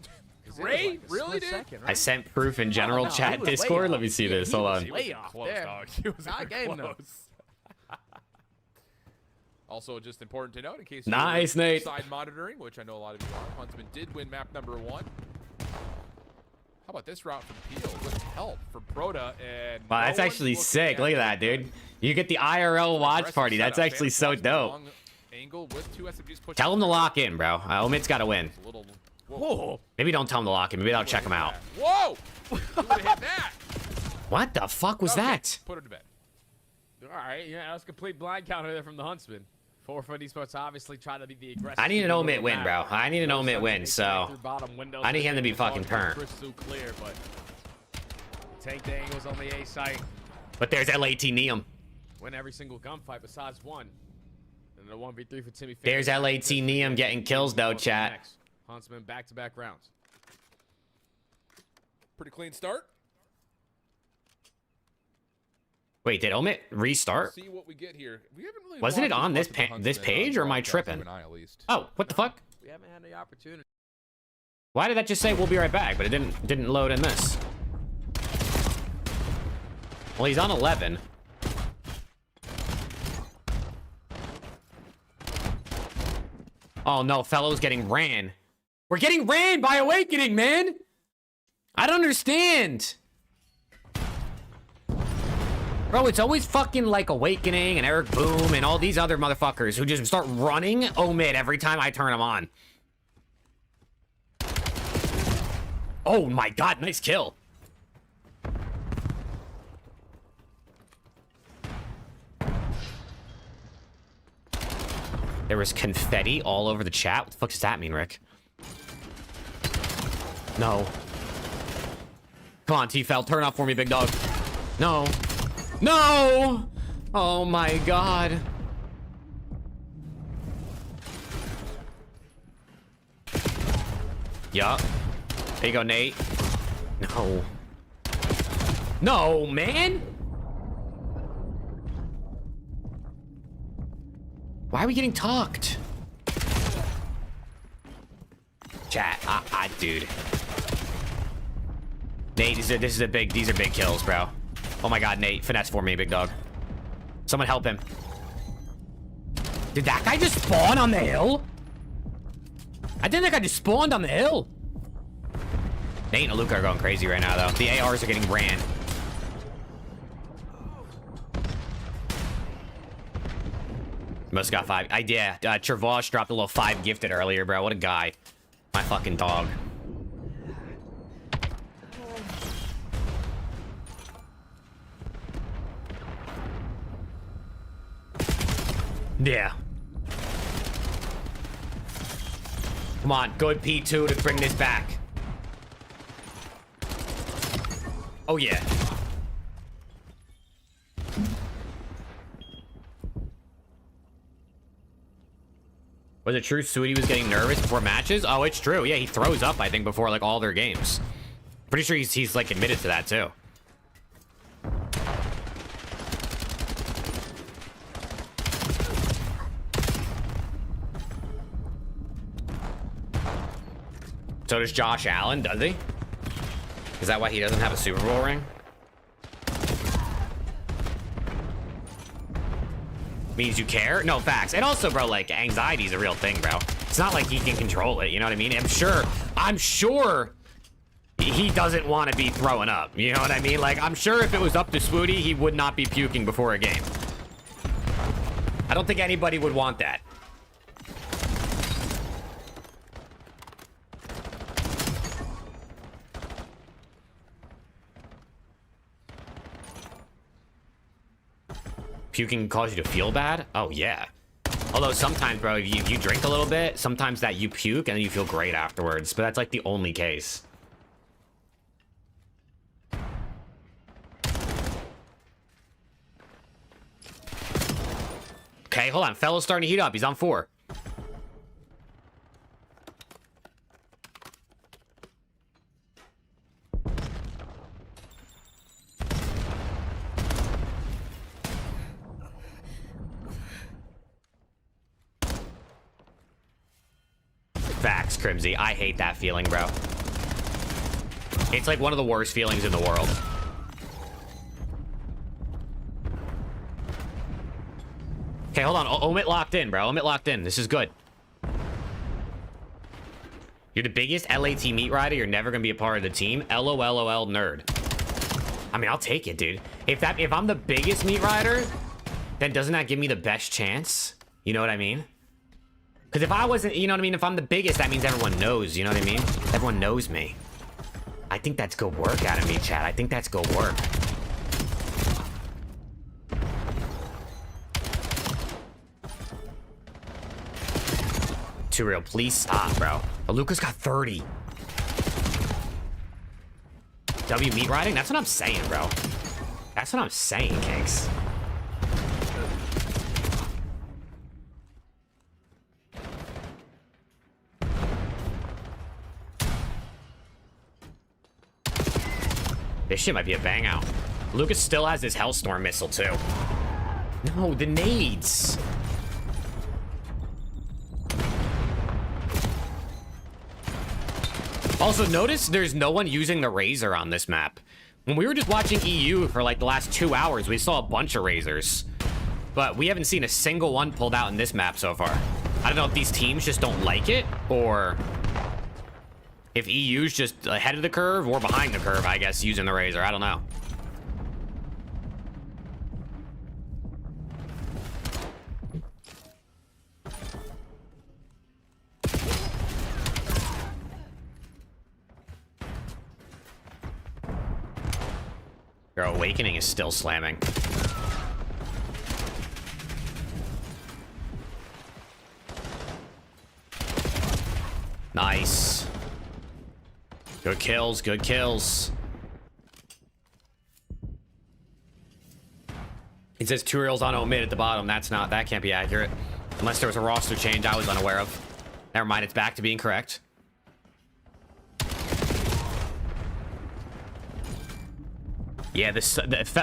'Cause it was Ray? like a Really, split dude? second, I right? sent proof in general no, he chat was way Discord. Let off. me see Yeah, this. he Hold was on. way off Close, there. dog. He was Not a game, though. close. Also, just important to note, in case Nice, you're Nate. side monitoring, which I know a lot of you are, Huntsman did win map number 1. How about this route from Peel with help from Proda and Wow, that's no one actually looking sick. Look at that, dude. You get the IRL watch Aggressive party. That's setup. actually Phantoms so watching dope. along angle with 2 SMGs pushing. Tell him to lock in, bro. Omit's got to win. It's a little. Whoa. Maybe don't tell him to lock in. Maybe that'll check him out. Whoa! Who would have hit that? What the fuck was Okay, that? Put her to bed. All right, yeah, that was a complete blind counter there from the Huntsman. 4Foot Esports obviously trying to be the aggressive. I need an team Omit on the win, map. bro. I need an Those Omit suns win, make so their way through bottom windows. I need him to be The ball fucking is turned. Crystal clear, but take the angles on the A site. But there's LAT Neum. Win every single gunfight besides one. And the 1v3 for Timmy. There's LAT Neum getting kills, though, chat. Next. Huntsman back-to-back rounds. Pretty clean start. Wait, did Omit restart? See what we get here. We haven't really. Wasn't it watched on this much of the this Huntsman, page, or am I broadcast, tripping? you and I, at least. Oh, what the fuck? We haven't had any opportunity. Why did that just say we'll be right back? But it didn't load in this. Well, he's on 11. Oh no, fellow's getting ran. We're getting ran by Awakening, man. I don't understand. Bro, it's always fucking like Awakening and Eric Boom and all these other motherfuckers who just start running Omid every time I turn them on. Oh my god, nice kill. There was confetti all over the chat. What the fuck does that mean, Rick? No. Come on, T-Fel, turn up for me, big dog. No. No! Oh my god. Yup. There you go, Nate. No. No, man! Why are we getting talked? Chat, dude. Nate, these are big kills, bro. Oh my god, Nate, finesse for me, big dog. Someone help him. Did that guy just spawn on the hill? I think that guy just spawned on the hill. Nate and Luca are going crazy right now, though. The ARs are getting ran. Must got 5. Yeah, Travosh dropped a little 5 gifted earlier, bro. What a guy. My fucking dog. Yeah. Come on, good P2 to bring this back. Oh, yeah. Was it true Sweetie was getting nervous before matches? Oh, it's true. Yeah, he throws up, I think, before, like, all their games. Pretty sure he's like, admitted to that, too. So does Josh Allen, does he? Is that why he doesn't have a Super Bowl ring? Means you care? No, facts. And also, bro, like, anxiety is a real thing, bro. It's not like he can control it, you know what I mean? I'm sure he doesn't want to be throwing up, you know what I mean? Like, I'm sure if it was up to Swooty, he would not be puking before a game. I don't think anybody would want that. Puking can cause you to feel bad? Oh, yeah. Although sometimes, bro, if you drink a little bit, sometimes that you puke and then you feel great afterwards. But that's like the only case. Okay, hold on. Fellow's starting to heat up. He's on 4. Facts, Crimsy. I hate that feeling, bro. It's like one of the worst feelings in the world. Okay, hold on. Omit locked in, bro. Omit locked in. This is good. You're the biggest LAT meat rider. You're never gonna be a part of the team. LOLOL nerd. I mean, I'll take it, dude. If I'm the biggest meat rider, then doesn't that give me the best chance? You know what I mean? Because if I wasn't, you know what I mean? If I'm the biggest, that means everyone knows, you know what I mean? Everyone knows me. I think that's good work out of me, chat. I think that's good work. Too real, please stop, bro. Luca's got 30. W meat riding? That's what I'm saying, bro. That's what I'm saying, Kinks. This shit might be a bang out. Lucas still has his Hellstorm missile, too. No, the nades. Also, notice there's no one using the Razor on this map. When we were just watching EU for like the last 2 hours, we saw a bunch of Razors. But we haven't seen a single one pulled out in this map so far. I don't know if these teams just don't like it, or if EU's just ahead of the curve or behind the curve, I guess, using the Razor. I don't know. Your Awakening is still slamming. Nice. Good kills, good kills. It says Turiel's on omit at the bottom. That can't be accurate. Unless there was a roster change I was unaware of. Never mind, it's back to being correct. Yeah, the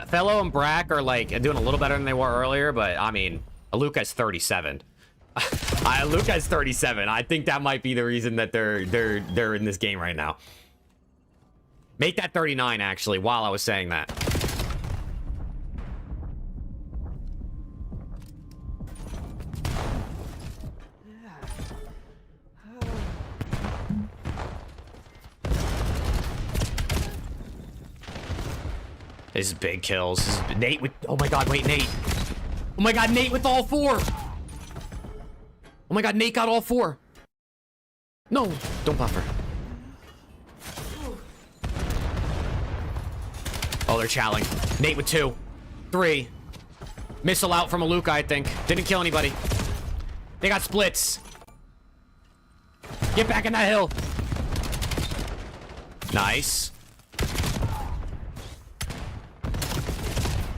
Fellow and Brack are like doing a little better than they were earlier, but I mean, Aluka's 37. Aluka's 37. I think that might be the reason that they're in this game right now. Make that 39 actually while I was saying that. This is big kills. This is Nate with... Oh my god, wait, Nate. Oh my god, Nate with all 4. Oh my god, Nate got all 4. No, don't buffer. Oh, they're chowing. Nate with 2. 3. Missile out from Aluka, I think. Didn't kill anybody. They got splits. Get back in that hill. Nice.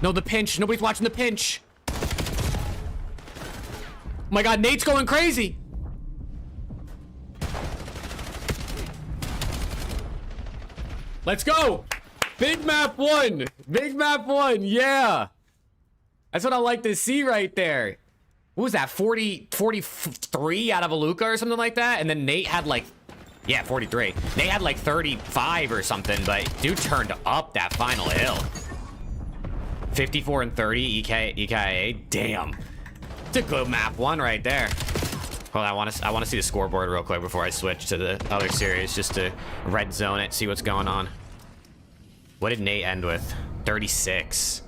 No, the pinch. Nobody's watching the pinch. Oh my god, Nate's going crazy. Let's go. Big map 1. Big map 1. Yeah. That's what I like to see right there. What was that? 43 out of Aluka or something like that? And then Nate had like... Yeah, 43. Nate had like 35 or something, but dude turned up that final hill. 54 and 30 EKIA. Damn. It's a good map 1 right there. Well, I want to see the scoreboard real quick before I switch to the other series, just to red zone it, see what's going on. What did Nate end with? 36.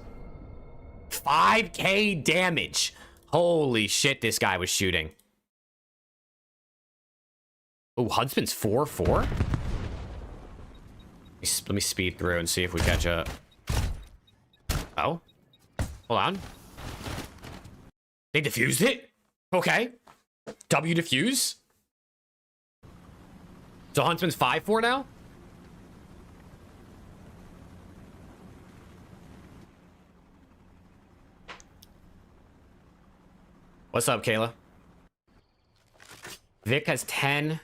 5k damage. Holy shit, this guy was shooting. Oh, Huntsman's 4-4? Let me speed through and see if we catch up. Oh, hold on. They defused it? Okay. W defuse. So Huntsman's 5-4 now? What's up, Kayla? Vic has 10.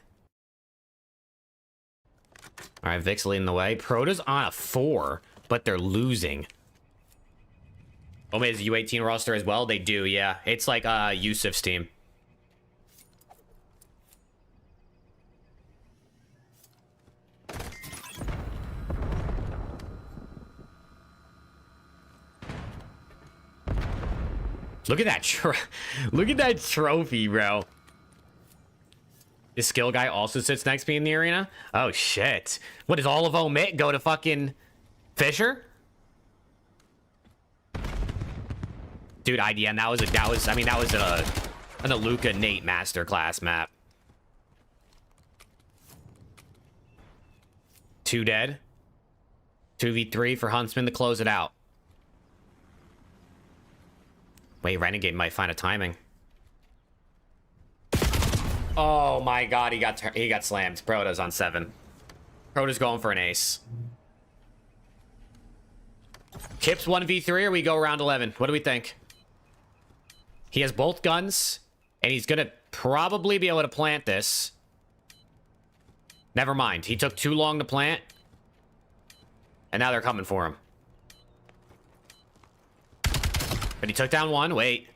All right, Vic's leading the way. Proto's on a 4, but they're losing. Omid is a U18 roster as well? They do, yeah. It's like Yusuf's team. Look at that look at that trophy, bro. This skill guy also sits next to me in the arena? Oh shit. What does all of Omit go to fucking Fisher? Dude, IDN, that was And the Luca Nate masterclass map. 2 dead. 2v3 for Huntsman to close it out. Wait, Renegade might find a timing. Oh my god, he got slammed. Proto's on 7. Proto's going for an ace. Kips 1v3 or we go round 11? What do we think? He has both guns, and he's gonna probably be able to plant this. Never mind. He took too long to plant. And now they're coming for him. But he took down one. Wait.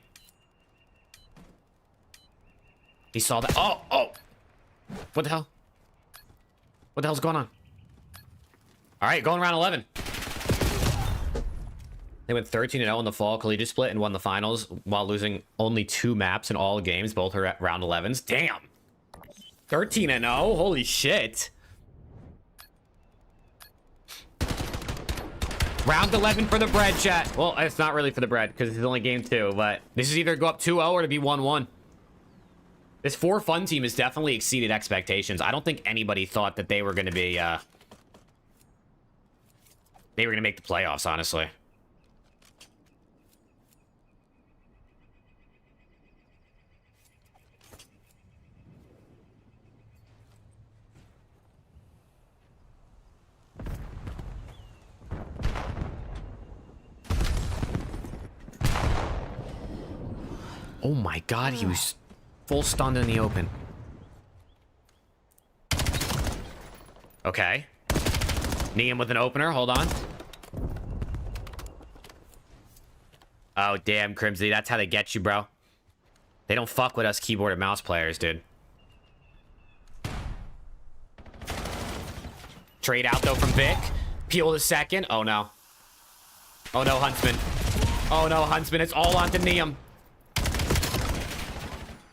He saw that. Oh, oh. What the hell? What the hell's going on? All right, going round 11. They went 13-0 in the fall collegiate split and won the finals while losing only 2 maps in all games. Both are at round 11s. Damn. 13-0. Holy shit. Round 11 for the bread, chat. Well, it's not really for the bread because it's only game 2, but this is either go up 2-0 or to be 1-1. This 4Fun team has definitely exceeded expectations. I don't think anybody thought that they were going to be, they were going to make the playoffs, honestly. Oh my god, he was full stunned in the open. Okay. Neum with an opener, hold on. Oh, damn, Crimsy, that's how they get you, bro. They don't fuck with us keyboard and mouse players, dude. Trade out, though, from Vic. Peel the second. Oh, no. Oh, no, Huntsman. Oh, no, Huntsman. It's all onto Neum.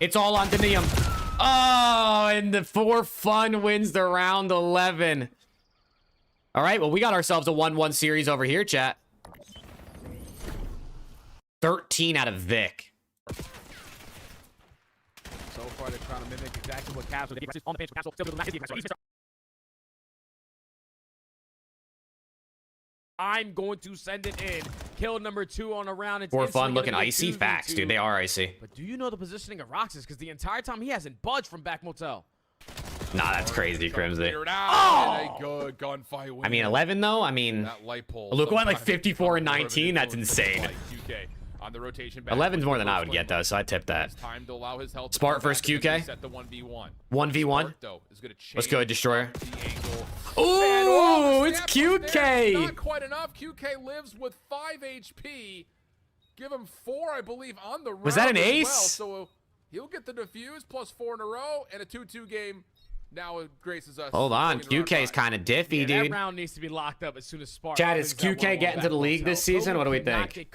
It's all on Neum. Oh, and the 4Fun wins the round 11. All right, well, we got ourselves a 1-1 series over here, chat. 13 out of Vic. So far, they're trying to mimic exactly what Cavs did on the bench. I'm going to send it in. Kill number 2 on a round. It's 4Fun looking icy. Facts, dude. They are icy. But do you know the positioning of Roxas? Because the entire time he hasn't budged from back motel. Nah, that's crazy, Crimsy. Oh! Good gunfight win. I mean, 11, though? I mean, That light pole. Luke went like 54 and 19. That's insane. QK on the rotation 11's more than I would get, though, so I tipped that. Time to allow his health Spart versus QK. Set the 1v1. 1v1. Let's go, Destroyer. Ooh, Ooh, it's QK. Not quite enough. QK lives with 5 HP. Give him 4, I believe, on the round. Was that an as ace? Well. So he'll get the defuse plus 4 in a row and a 2-2 game. Now it graces us. Hold on, QK's kind of diffy, That dude. round needs to be locked up as soon as Spark. Chad, is QK getting to the league this season? What do we think? I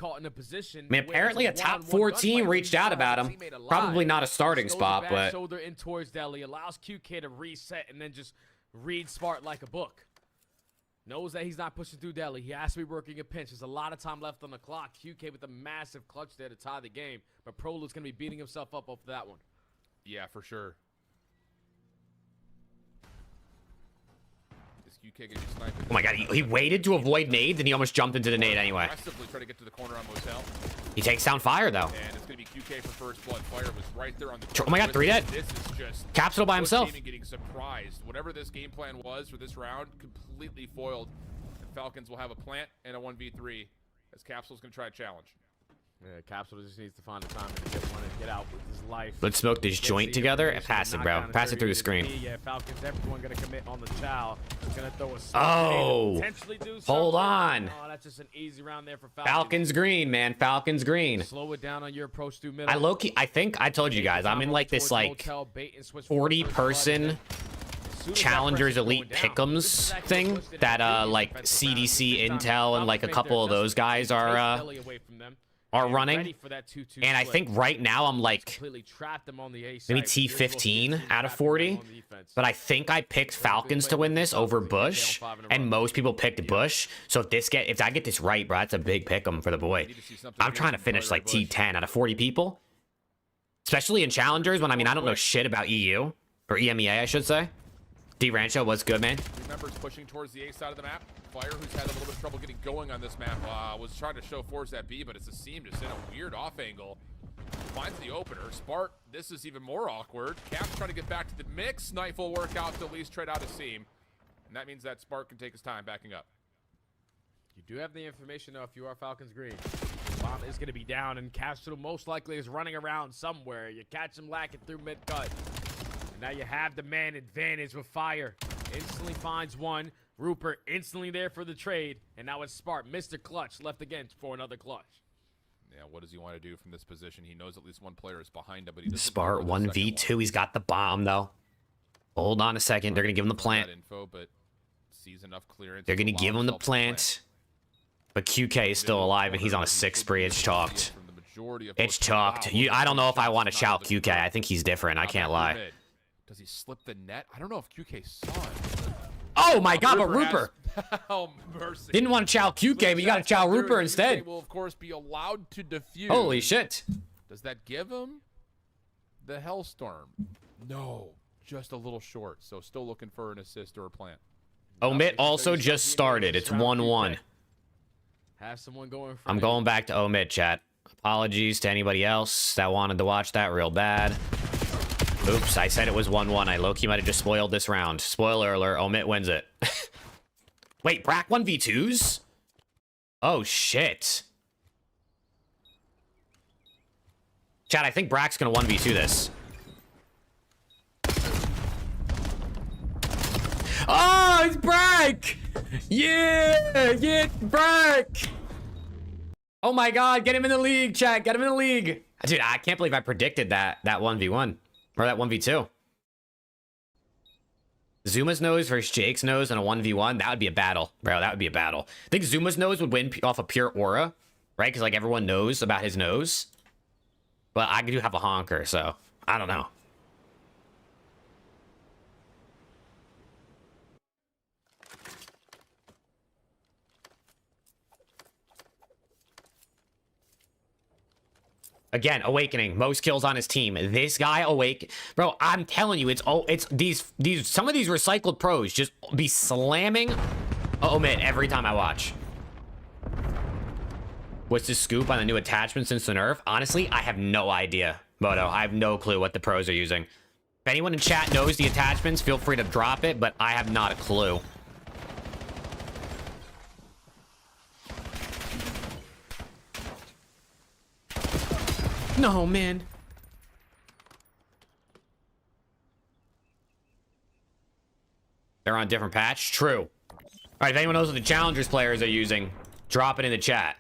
mean, apparently a top 4 team reached out about him. Probably not a starting spot, but Shoulder in towards Deli allows QK to reset and then just read Spark like a book. Knows that he's not pushing through Deli. He has to be working a pinch. There's a lot of time left on the clock. QK with a massive clutch there to tie the game. But Prolude's going to be beating himself up over that one. Yeah, for sure. Is QK gonna be sniping? oh my god, he waited to avoid nades and he almost jumped into the nade anyway. Aggressively try to get to the corner on Motel. He takes down fire, though. And it's gonna be QK for first blood. Fire was right there on the. Oh my god, 3 dead. This is just Capsule by himself. Getting surprised. Whatever this game plan was for this round, completely foiled. And Falcons will have a plant and a 1v3 as Capsule's gonna try a challenge. Yeah, Capsule just needs to find the time to get one and get out with his life. Let's smoke this joint together and pass it, bro. Pass it through the screen. Yeah, Falcons, everyone gonna commit on the chow. Gonna throw a Oh, potentially do hold something. on. Oh, that's just an easy round there for Falcons. Falcons green, man. Falcons green. Slow it down on your approach through middle. I low-key, I think I told you guys, I'm in like this like 40-person Challengers Elite Pick'ems thing that like CDC Intel and like a couple of those guys are running. And I think right now I'm like maybe T15 out of 40. But I think I picked Falcons to win this over Bush, and most people picked Bush. So if I get this right, bro, that's a big pick'em for the boy. I'm trying to finish like T10 out of 40 people. Especially in challengers when, I mean, I don't know shit about EU. Or EMEA, I should say. D Rancho was good, man. Remembers pushing towards the A side of the map. Fire, who's had a little bit of trouble getting going on this map, was trying to show force at B, but it's a seam just in a weird off angle. Finds the opener. Spart, this is even more awkward. Cap's trying to get back to the mix. Knife will work out to at least trade out a seam. And that means that Spart can take his time backing up. You do have the information, though, if you are Falcons Green. Bomb is going to be down, and Castro most likely is running around somewhere. You catch him lacking through mid-cut. And now you have the man advantage with Fire. Instantly finds one. Rupert instantly there for the trade. And now it's Spart. Mr. Clutch left again for another clutch. Yeah, what does he want to do from this position? He knows at least one player is behind him, but he doesn't. Spart 1v2. He's got the bomb, though. Hold on a second. They're going to give him the plant. Info, but sees enough clearance. They're going to give him the plant. But QK is still alive, and he's on a 6 spree. It's chalked. It's chalked. I don't know if I want to shout QK. I think he's different. I can't lie. Does he slip the net? I don't know if QK saw it. Oh my god, but Rupert. Oh, mercy. Didn't want to chow QK, but you got to chow Rupert instead. QK will, of course, be allowed to defuse. Holy shit. Does that give him the Hellstorm? No, just a little short. So still looking for an assist or a plant. Omit also just started. It's 1-1. Have someone going for I'm going back to Omit, chat. Apologies to anybody else that wanted to watch that real bad. Oops, I said it was 1-1. I low-key might have just spoiled this round. Spoiler alert, Omit wins it. Wait, Brack 1v2s? Oh, shit. Chat, I think Brack's gonna 1v2 this. Oh, it's Brack! Yeah, get Brack! Oh my god, get him in the league, chat. Get him in the league. Dude, I can't believe I predicted that 1v1. Or that 1v2. Zuma's nose versus Jake's nose in a 1v1. That would be a battle, bro. That would be a battle. I think Zuma's nose would win off of pure aura, right? Because, like, everyone knows about his nose. But I do have a honker, so I don't know. Again, Awakening, most kills on his team. This guy awake, bro. I'm telling you, it's these some of these recycled pros just be slamming Omit every time I watch. What's the scoop on the new attachment since the nerf? Honestly, I have no idea, Moto. I have no clue what the pros are using. If anyone in chat knows the attachments, feel free to drop it, but I have not a clue. No, man. They're on a different patch? True. All right, if anyone knows what the Challengers players are using, drop it in the chat.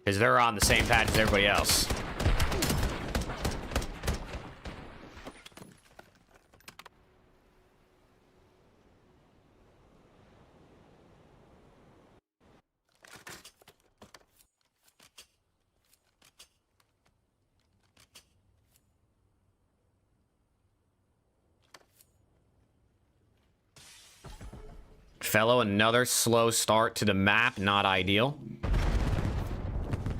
Because they're on the same patch as everybody else. Fellow, another slow start to the map. Not ideal.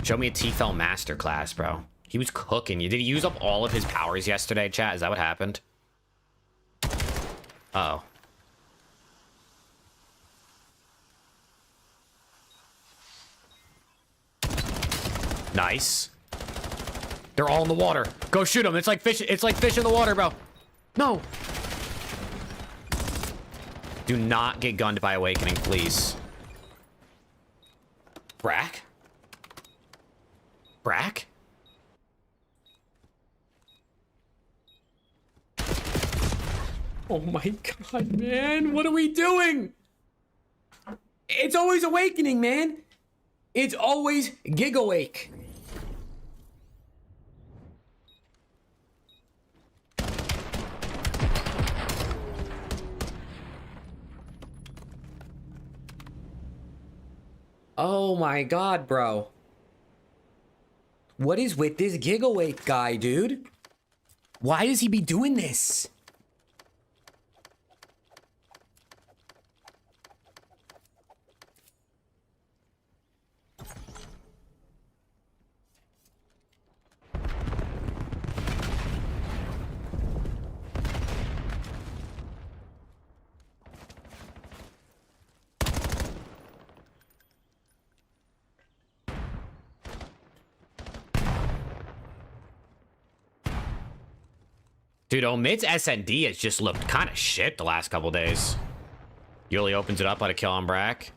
Show me a T-Fel masterclass, bro. He was cooking you. Did he use up all of his powers yesterday, chat? Is that what happened? Uh-oh. Nice. They're all in the water. Go shoot them. It's like fish. It's like fish in the water, bro. No. Do not get gunned by Awakening, please. Brack? Brack? Oh my god, man. What are we doing? It's always Awakening, man. It's always Gigawake. Oh my god, bro. What is with this Gigawake guy, dude? Why does he be doing this? Dude, Omid's SND has just looked kind of shit the last couple days. Yuli opens it up on a kill on Brack.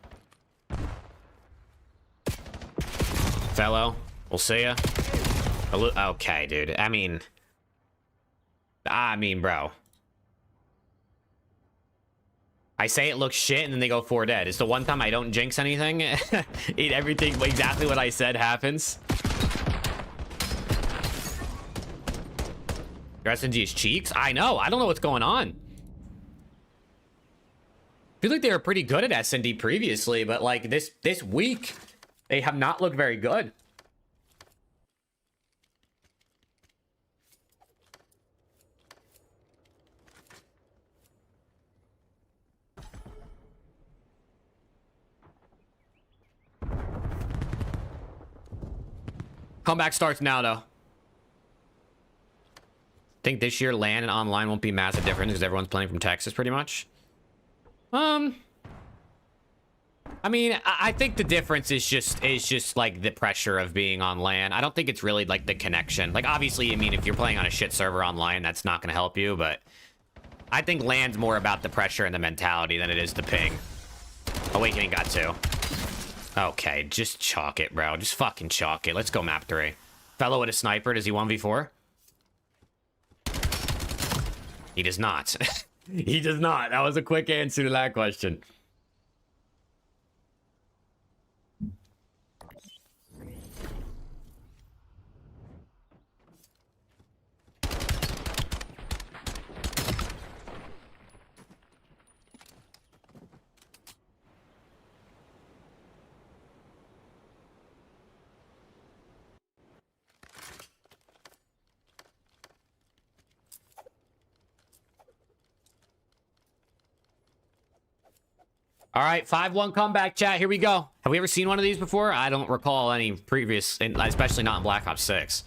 Fellow, we'll see ya. Okay, dude. I mean, bro. I say it looks shit and then they go 4 dead. It's the one time I don't jinx anything. Everything, exactly what I said happens. Your SNG's cheeks? I know. I don't know what's going on. I feel like they were pretty good at SND previously, but like this week, they have not looked very good. Comeback starts now, though. Think this year LAN and online won't be massive difference because everyone's playing from Texas pretty much. I mean, I think the difference is just like the pressure of being on LAN. I don't think it's really like the connection. Like obviously, I mean, if you're playing on a shit server online, that's not going to help you, but I think LAN's more about the pressure and the mentality than it is the ping. Awakening got 2. Okay, just chalk it, bro. Just fucking chalk it. Let's go map 3. Fellow with a sniper, does he 1v4? He does not. He does not. That was a quick answer to that question. All right, 5-1 comeback, chat. Here we go. Have we ever seen one of these before? I don't recall any previous, especially not in Black Ops 6.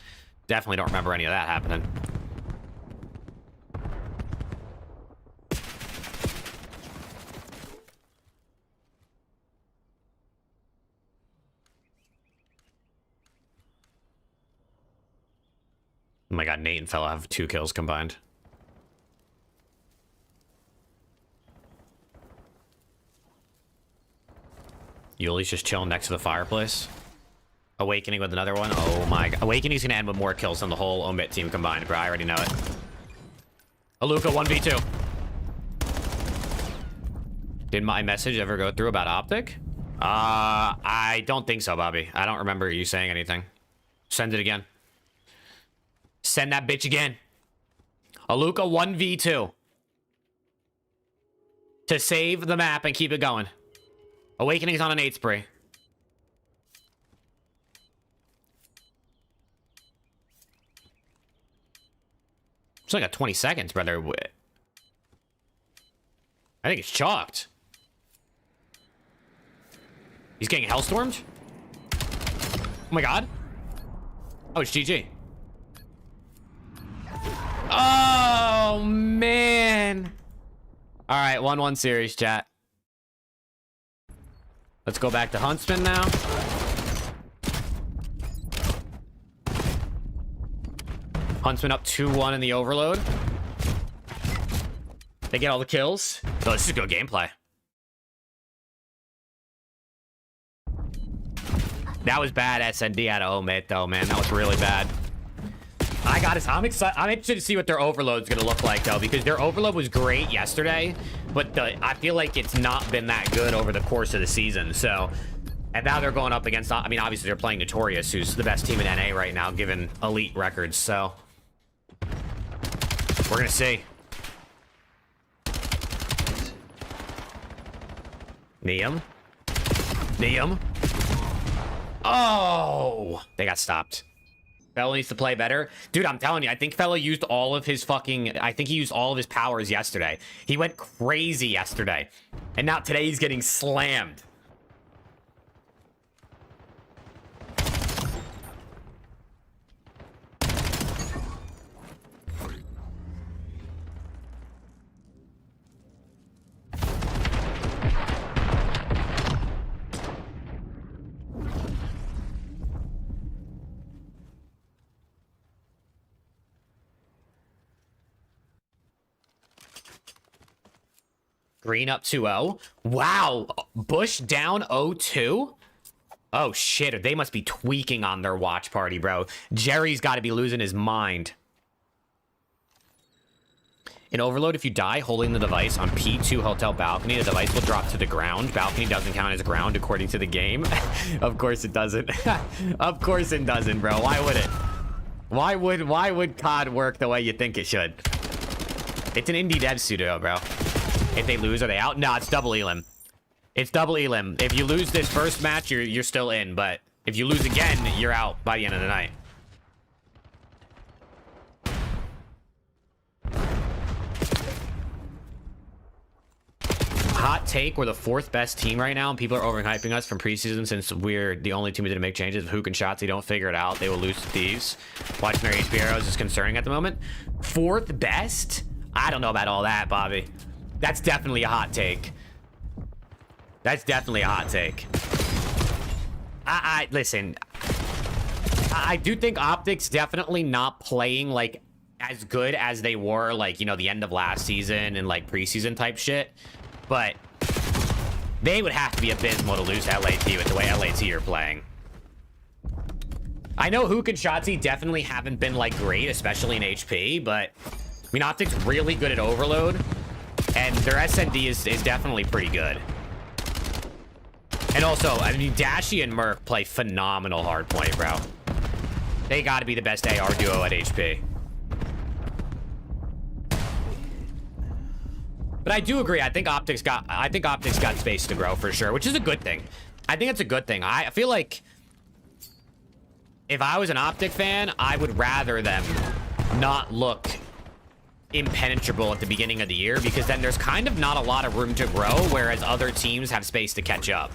Definitely don't remember any of that happening. Oh my god, Nate and Fellow have 2 kills combined. Yuli's just chilling next to the fireplace. Awakening with another one. Oh my god. Awakening's gonna end with more kills than the whole Omit team combined, bro. I already know it. Aluka 1v2. Did my message ever go through about Optic? I don't think so, Bobby. I don't remember you saying anything. Send it again. Send that bitch again. Aluka 1v2. To save the map and keep it going. Awakening's on an 8 spree. It's like a 20 seconds, brother. I think it's chalked. He's getting hellstormed? Oh my god. Oh, it's GG. Oh, man. All right, 1-1 series, chat. Let's go back to Huntsman now. Huntsman up 2-1 in the overload. They get all the kills. So this is good gameplay. That was bad SND out of Omit though, man. That was really bad. I'm excited. I'm interested to see what their overload's gonna look like though, because their overload was great yesterday, but I feel like it's not been that good over the course of the season. So, and now they're going up against, I mean, obviously they're playing Notorious, who's the best team in NA right now, given elite records. So, we're gonna see. Neum. Oh, they got stopped. Fellow needs to play better. Dude, I'm telling you, I think Fellow used all of his I think he used all of his powers yesterday. He went crazy yesterday. And now today he's getting slammed. Green up 2-0. Wow. Bush down 0-2. Oh, shit. They must be tweaking on their watch party, bro. Jerry's got to be losing his mind. In Overload, if you die holding the device on P2 hotel balcony, the device will drop to the ground. Balcony doesn't count as ground according to the game. Of course it doesn't. Of course it doesn't, bro. Why would it? Why would COD work the way you think it should? It's an indie dev studio, bro. If they lose, are they out? No, it's double elim. It's double elim. If you lose this first match, you're still in, but if you lose again, you're out by the end of the night. Hot take, we're the 4th best team right now, and people are overhyping us from preseason since we're the only team that didn't make changes. If Hook and Shotzzy don't figure it out, they will lose to Thieves. Watching their HP arrows is concerning at the moment. 4th best? I don't know about all that, Bobby. That's definitely a hot take. That's definitely a hot take. Listen, I do think Optics definitely not playing like as good as they were, like, you know, the end of last season and like preseason type shit. But they would have to be abysmal to lose to LAT with the way LAT are playing. I know Hook and Shotzzy definitely haven't been like great, especially in HP, but I mean, Optics really good at Overload, and their SND is definitely pretty good. And also, I mean, Dashy and Merc play phenomenal hardpoint, bro. They got to be the best AR duo at HP. But I do agree. I think Optics got space to grow for sure, which is a good thing. I think it's a good thing. I feel like if I was an Optic fan, I would rather them not look impenetrable at the beginning of the year, because then there's kind of not a lot of room to grow, whereas other teams have space to catch up.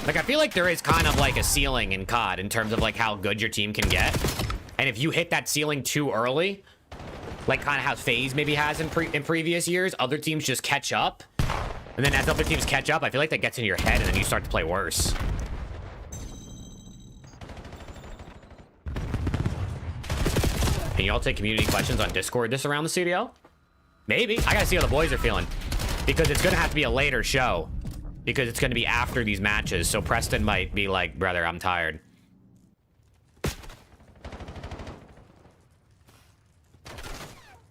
Like, I feel like there is kind of like a ceiling in COD in terms of like how good your team can get. And if you hit that ceiling too early, like kind of how FaZe maybe has in previous years, other teams just catch up. And then as other teams catch up, I feel like that gets into your head and then you start to play worse. Can you all take community questions on Discord this around the studio? Maybe. I gotta see how the boys are feeling, because it's gonna have to be a later show, because it's gonna be after these matches. So Preston might be like, brother, I'm tired.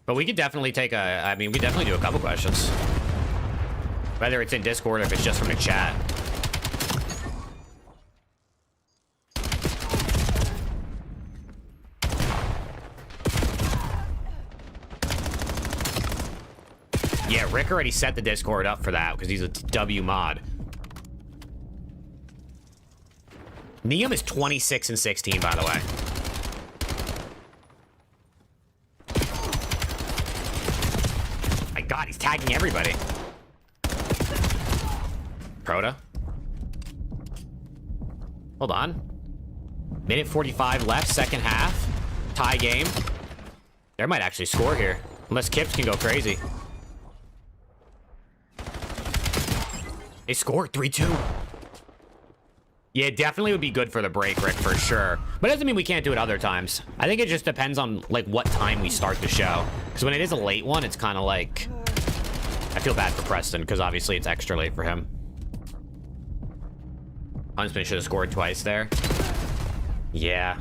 But we could definitely take I mean, we definitely do a couple questions. Whether it's in Discord or if it's just from the chat. Yeah, Rick already set the Discord up for that because he's a W mod. Neum is 26 and 16, by the way. My God, he's tagging everybody. Proto. Hold on. Minute 45 left, second half. Tie game. They might actually score here, unless Kips can go crazy. They scored 3-2. Yeah, it definitely would be good for the break, Rick, for sure. But it doesn't mean we can't do it other times. I think it just depends on, like, what time we start the show. Because when it is a late one, it's kind of like... I feel bad for Preston, because obviously it's extra late for him. Huntsman should have scored twice there. Yeah.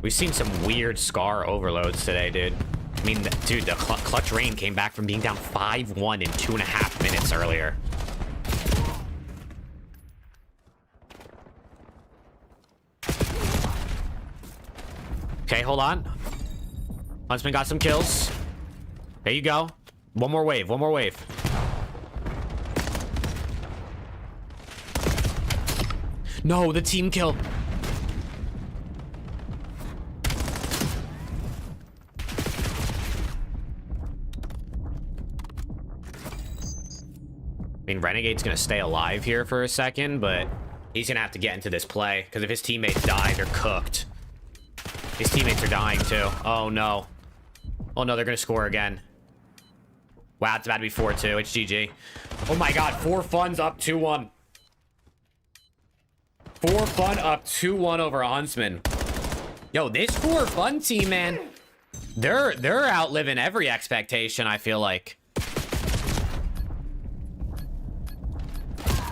We've seen some weird Scar overloads today, dude. I mean, dude, the Clutch Rain came back from being down 5-1 in 2.5 minutes earlier. Okay, hold on. Huntsman got some kills. There you go. One more wave, one more wave. No, the team kill. I mean, Renegade's gonna stay alive here for a second, but he's gonna have to get into this play, because if his teammates die, they're cooked. His teammates are dying too. Oh no. Oh no, they're gonna score again. Wow, it's about to be 4-2. It's GG. Oh my God, 4Fun's up 2-1. 4Fun up 2-1 over Huntsman. Yo, this 4Fun team, man, they're outliving every expectation, I feel like.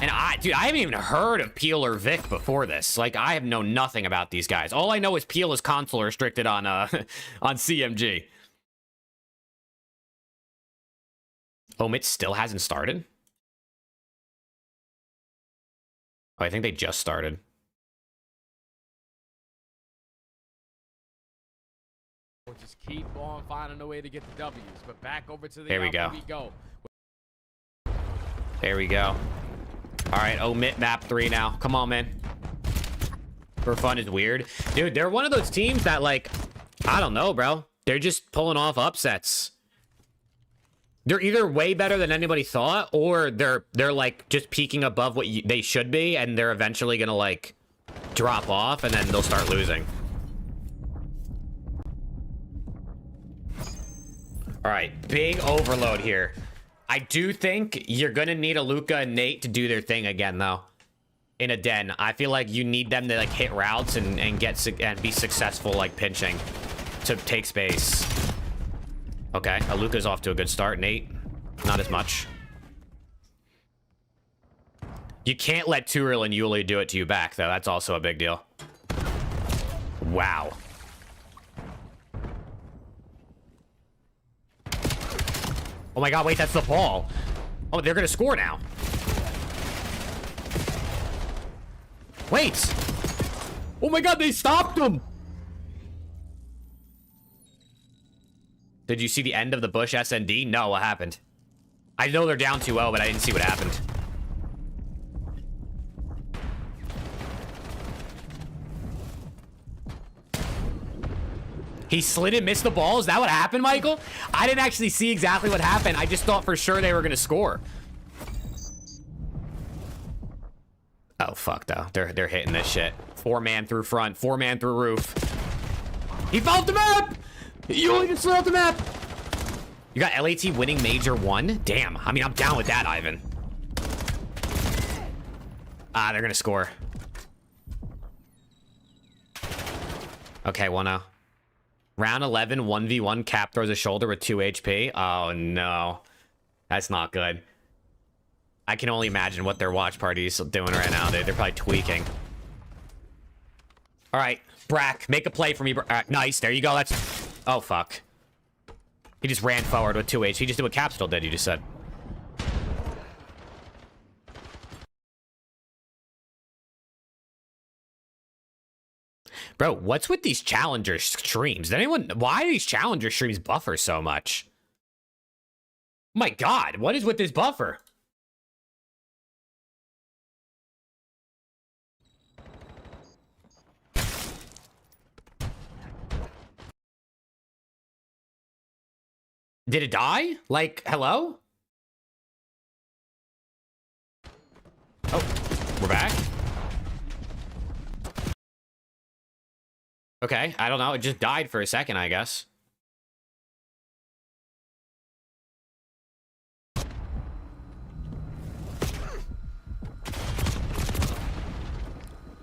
And dude, I haven't even heard of Peel or Vic before this. Like, I have known nothing about these guys. All I know is Peel is console restricted on on CMG. Omit still hasn't started? Oh, I think they just started. We'll just keep on finding a way to get the W's. But back over to the There we Alpha go. we go. There we go. All right, Omit map 3 now. Come on, man. For fun is weird. Dude, they're one of those teams that, like, I don't know, bro. They're just pulling off upsets. They're either way better than anybody thought, or they're like just peaking above what they should be, and they're eventually gonna like drop off, and then they'll start losing. All right, big overload here. I do think you're gonna need a Luca and Nate to do their thing again, though. In a den, I feel like you need them to like hit routes and be successful, like pinching to take space. Okay, Aluka's off to a good start. Nate, not as much. You can't let Turil and Yuli do it to you back, though. That's also a big deal. Wow. Oh my god, wait, that's the ball. Oh, they're gonna score now. Wait. Oh my god, they stopped him. Did you see the end of the Bush SND? No, what happened? I know they're down 2-0, but I didn't see what happened. He slid and missed the ball? Is that what happened, Michael? I didn't actually see exactly what happened. I just thought for sure they were going to score. Oh, fuck, though. They're hitting this shit. 4-man through front. 4-man through roof. He fell off the map! You only just slid off the map! You got LAT winning Major 1? Damn. I mean, I'm down with that, Ivan. Ah, they're going to score. Okay, 1-0. Round 11, 1v1, Cap throws a shoulder with 2 HP. Oh, no. That's not good. I can only imagine what their watch party's doing right now. They're probably tweaking. All right, Brack, make a play for me. Nice, there you go. That's... Oh, fuck. He just ran forward with 2 HP. He just did what Cap still did, you just said. Bro, what's with these challenger streams? Did anyone... Why do these challenger streams buffer so much? My god, what is with this buffer? Did it die? Like, hello? Oh, we're back. Okay, I don't know. It just died for a second, I guess.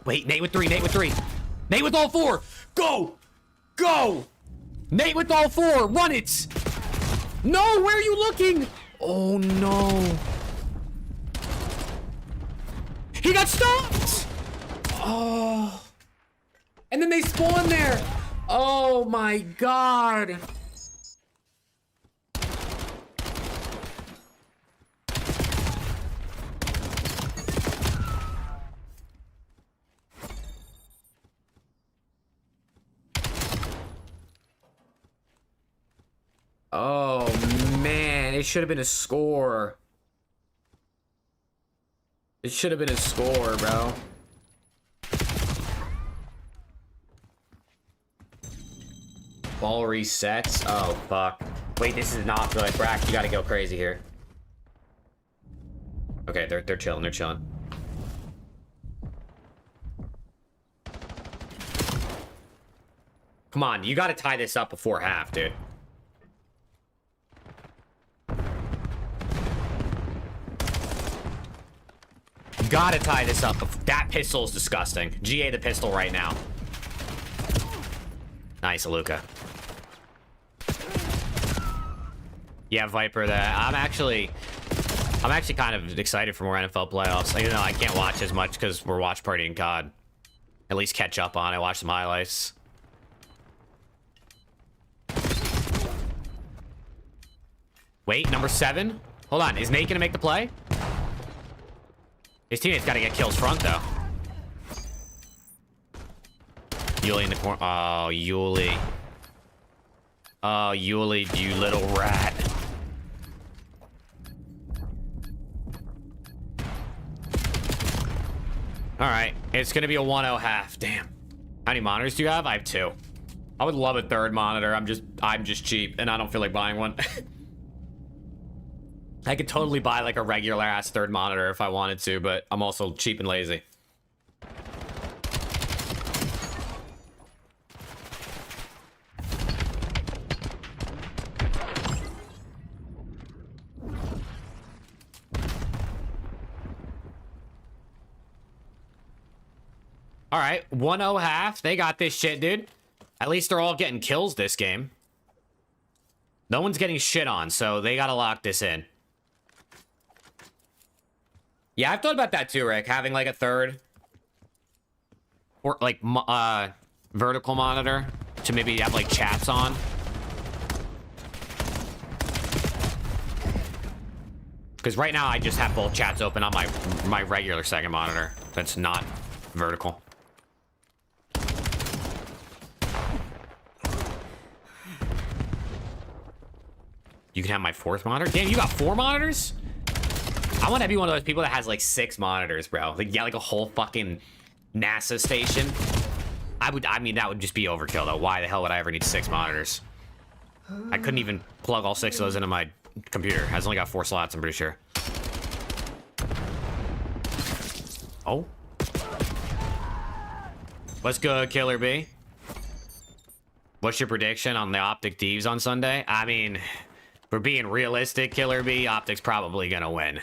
Wait, Nate with 3, Nate with 3. Nate with all 4. Go! Go! Nate with all 4. Run it! No, where are you looking? Oh, no. He got stopped! Oh. And then they spawn there. Oh, my God. Oh, man. It should have been a score. It should have been a score, bro. Ball resets. Oh, fuck. Wait, this is not good. Brack, you gotta go crazy here. Okay, they're chilling. They're chilling. Come on, you gotta tie this up before half, dude. You gotta tie this up. That pistol is disgusting. GA the pistol right now. Nice, Luca. Yeah, Viper, that I'm actually... I'm actually kind of excited for more NFL playoffs. Even though I can't watch as much because we're watch party in COD. At least catch up on it, watch some highlights. Wait, number 7. Hold on, is Nate gonna make the play? His teammate's gotta get kills front though. Yuli in the corner. Oh, Yuli. Oh, Yuli, you little rat. All right, it's gonna be a 1-0 half. Damn. How many monitors do you have? I have 2. I would love a 3rd monitor. I'm just cheap, and I don't feel like buying one. I could totally buy like a regular ass 3rd monitor if I wanted to, but I'm also cheap and lazy. All right, 1-0 half. They got this shit, dude. At least they're all getting kills this game. No one's getting shit on, so they gotta lock this in. Yeah, I've thought about that too, Rick. Having like a 3rd or like vertical monitor to maybe have like chats on. Because right now I just have both chats open on my regular 2nd monitor. That's not vertical. You can have my 4th monitor? Damn, you got 4 monitors? I want to be one of those people that has like 6 monitors, bro. Like, yeah, like a whole fucking NASA station. I mean, that would just be overkill, though. Why the hell would I ever need 6 monitors? I couldn't even plug all 6 of those into my computer. It has only got 4 slots, I'm pretty sure. Oh. What's good, Killer B? What's your prediction on the Optic Thieves on Sunday? I mean, for being realistic, Killer B, Optic's probably gonna win.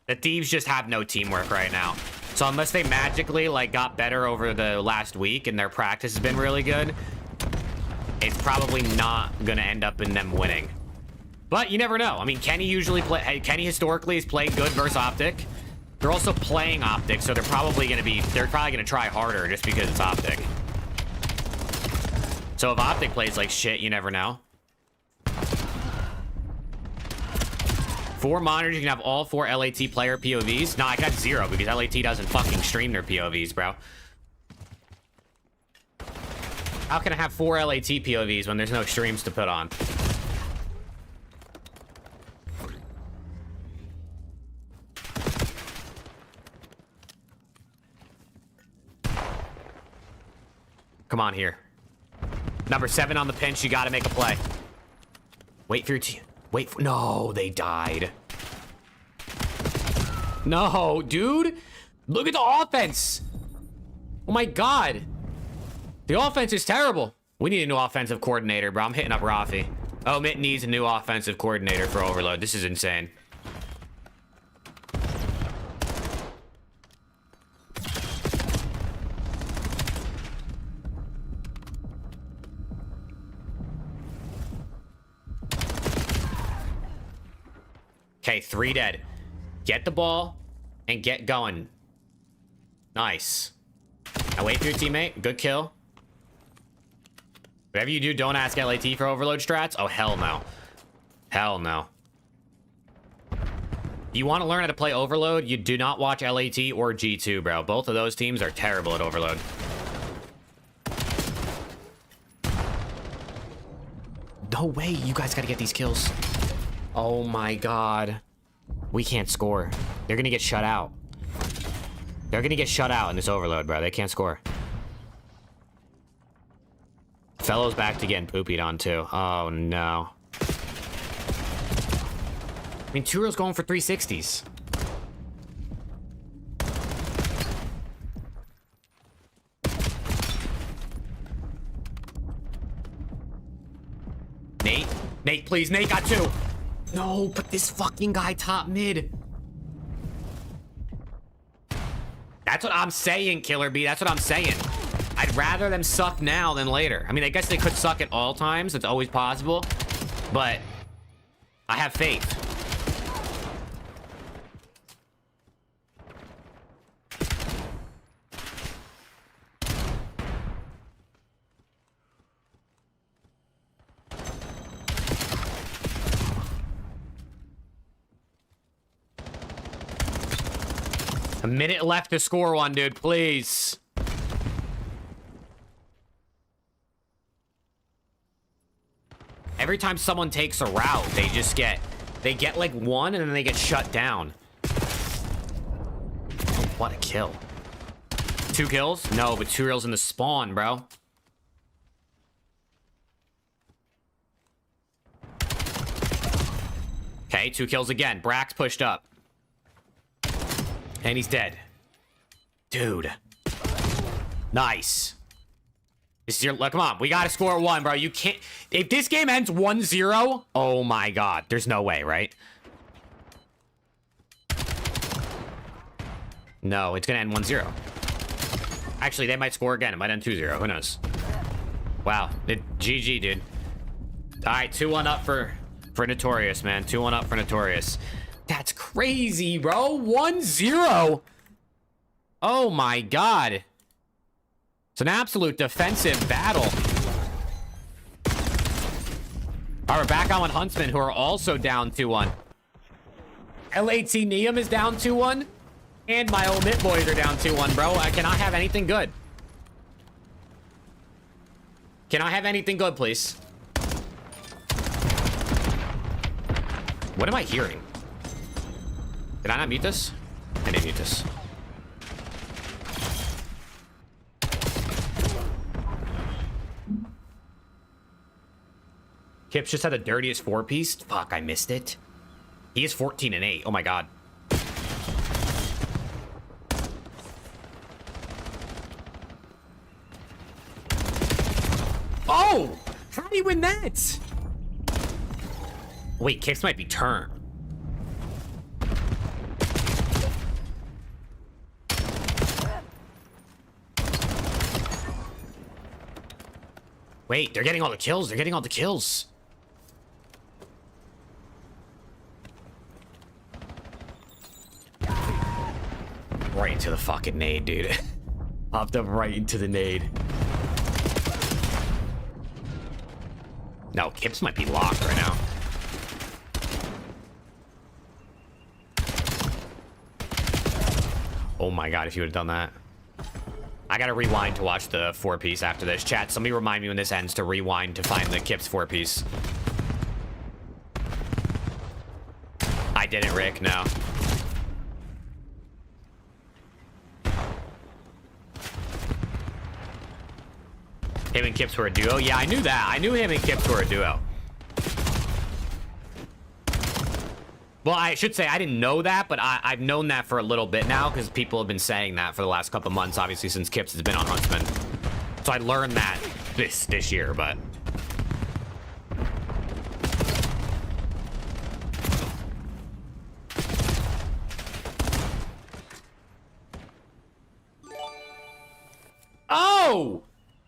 The Thieves just have no teamwork right now. So unless they magically like got better over the last week and their practice has been really good, it's probably not gonna end up in them winning. But you never know. I mean, Kenny historically has played good versus Optic. They're also playing Optic, so they're probably gonna try harder just because it's Optic. So if Optic plays like shit, you never know. 4 monitors, you can have all 4 LAT player POVs. No, I got 0 because LAT doesn't fucking stream their POVs, bro. How can I have 4 LAT POVs when there's no streams to put on? Come on here. Number 7 on the pinch, you gotta make a play. Wait for your team. Wait for... No, they died. No, dude. Look at the offense. Oh my god. The offense is terrible. We need a new offensive coordinator, bro. I'm hitting up Rafi. Oh, Mitt needs a new offensive coordinator for Overload. This is insane. Okay, 3 dead. Get the ball and get going. Nice. Now wait for your teammate. Good kill. Whatever you do, don't ask LAT for overload strats. Oh, hell no. Hell no. You want to learn how to play overload? You do not watch LAT or G2, bro. Both of those teams are terrible at overload. No way. You guys got to get these kills. Oh my god. We can't score. They're gonna get shut out. They're gonna get shut out in this overload, bro. They can't score. Fellow's back to getting poopied on too. Oh no. I mean, Turo's going for 360s. Nate, please. Nate got 2. No, but this fucking guy top mid. That's what I'm saying, Killer B. That's what I'm saying. I'd rather them suck now than later. I mean, I guess they could suck at all times. It's always possible. But I have faith. A minute left to score one, dude. Please. Every time someone takes a route, they get like one and then they get shut down. What a kill. 2 kills? No, but 2 kills in the spawn, bro. Okay, 2 kills again. Brax pushed up. And he's dead. Dude. Nice. This is your... Look, come on. We gotta score 1, bro. You can't... If this game ends 1-0... Oh, my God. There's no way, right? No, it's gonna end 1-0. Actually, they might score again. It might end 2-0. Who knows? Wow. GG, dude. All right, 2-1 up for Notorious, man. 2-1 up for Notorious. That's crazy, bro. 1-0. Oh, my God. It's an absolute defensive battle. All right, we're back on with Huntsman, who are also down 2-1. LAT Neum is down 2-1. And my old Mid Boys are down 2-1, bro. I cannot have anything good. Can I have anything good, please? What am I hearing? Did I not mute this? I didn't mute this. Kips just had the dirtiest 4-piece. Fuck, I missed it. He is 14-8. Oh my God. Oh! How do you win that? Wait, Kips might be turn. Wait, they're getting all the kills. They're getting all the kills. Right into the fucking nade, dude. Popped up right into the nade. No, Kips might be locked right now. Oh my God, if you would have done that. I gotta rewind to watch the 4-piece after this. Chat, somebody remind me when this ends to rewind to find the Kips 4-piece. I didn't, Rick, no. Him and Kips were a duo? Yeah, I knew that. I knew him and Kips were a duo. Well, I should say I didn't know that, but I've known that for a little bit now because people have been saying that for the last couple months, obviously, since Kips has been on Huntsman. So I learned that this year, but... Oh!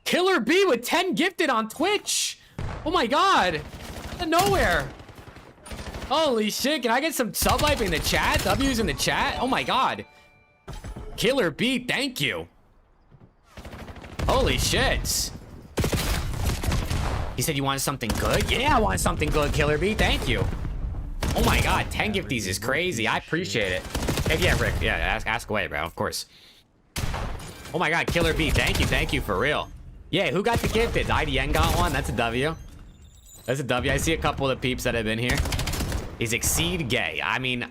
Killer B with 10 gifted on Twitch. Oh my God. Out of nowhere. Holy shit. Can I get some sub life in the chat? W's in the chat? Oh my God. Killer B, thank you. Holy shit. He said you wanted something good? Yeah, I want something good, Killer B. Thank you. Oh my God. 10 gifties is crazy. I appreciate it. Hey, yeah, Rick. Yeah, ask away, bro. Of course. Oh my God. Killer B, thank you. Thank you for real. Yeah, who got the gifted? IDN got one. That's a W. That's a W. I see a couple of the peeps that have been here. Is Exceed gay? I mean,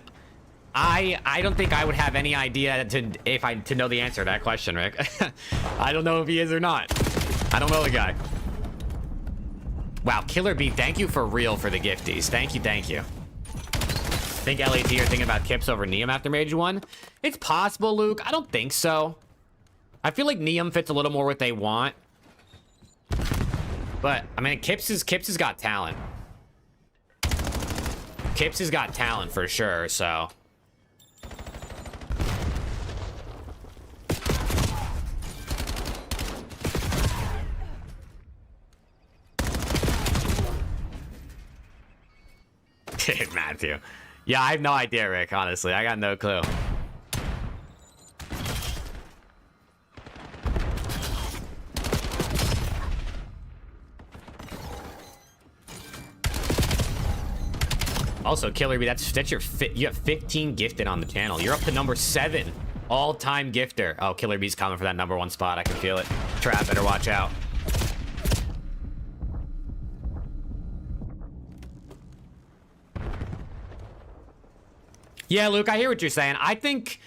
I don't think I would have any idea to know the answer to that question, Rick. I don't know if he is or not. I don't know the guy. Wow, Killer B, thank you for real for the gifties. Thank you, thank you. Think LAT are thinking about Kips over Neum after Mage 1? It's possible, Luke. I don't think so. I feel like Neum fits a little more what they want. But, I mean, Kips has got talent. Kips has got talent for sure, so... Matthew. Yeah, I have no idea, Rick, honestly. I got no clue. Also, Killer B, that's your you have 15 gifted on the channel. You're up to number 7. All-time gifter. Oh, Killer Bee's coming for that #1 spot. I can feel it. Trap, better watch out. Yeah, Luke, I hear what you're saying. I think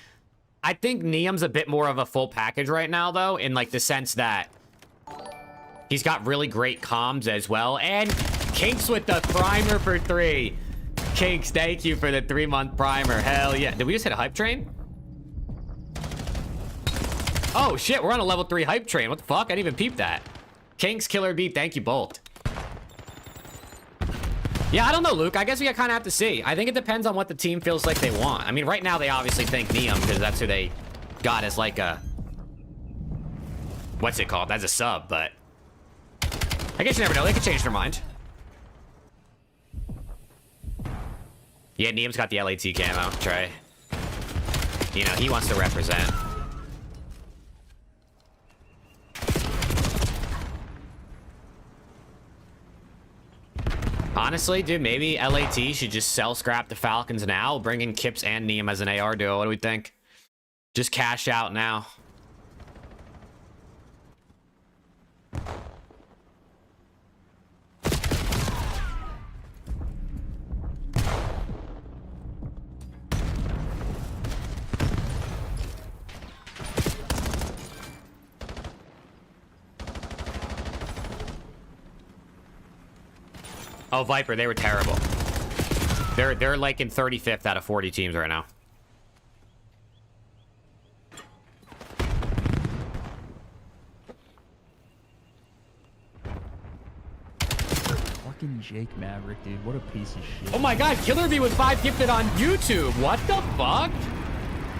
Neum's a bit more of a full package right now, though, in like the sense that he's got really great comms as well. And Kinks with the primer for 3. Kinks, thank you for the 3-month primer. Hell yeah. Did we just hit a hype train? Oh shit, we're on a level 3 hype train. What the fuck? I didn't even peep that. Kinks, Killer Bee, thank you both. Yeah, I don't know, Luke. I guess we kind of have to see. I think it depends on what the team feels like they want. I mean, right now they obviously think Neum because that's who they got as like a... What's it called? As a sub, but... I guess you never know. They could change their mind. Yeah, Neum's got the LAT camo, Trey. You know, he wants to represent. Honestly, dude, maybe LAT should just sell scrap the Falcons now, bring in Kips and Neum as an AR duo. What do we think? Just cash out now. Oh, Viper, they were terrible. They're like in 35th out of 40 teams right now. Fucking Jake Maverick, dude. What a piece of shit. Oh my god, Killer Bee with 5 gifted on YouTube. What the fuck?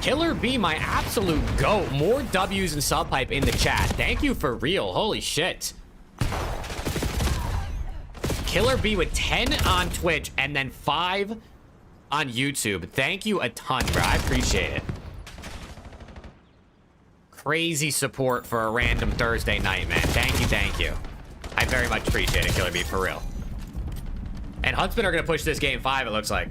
Killer Bee, my absolute GOAT. More W's and sub pipe in the chat. Thank you for real. Holy shit. Killer Bee with 10 on Twitch and then 5 on YouTube. Thank you a ton, bro. I appreciate it. Crazy support for a random Thursday night, man. Thank you, thank you. I very much appreciate it, Killer Bee, for real. And Huntsman are going to push this game 5, it looks like.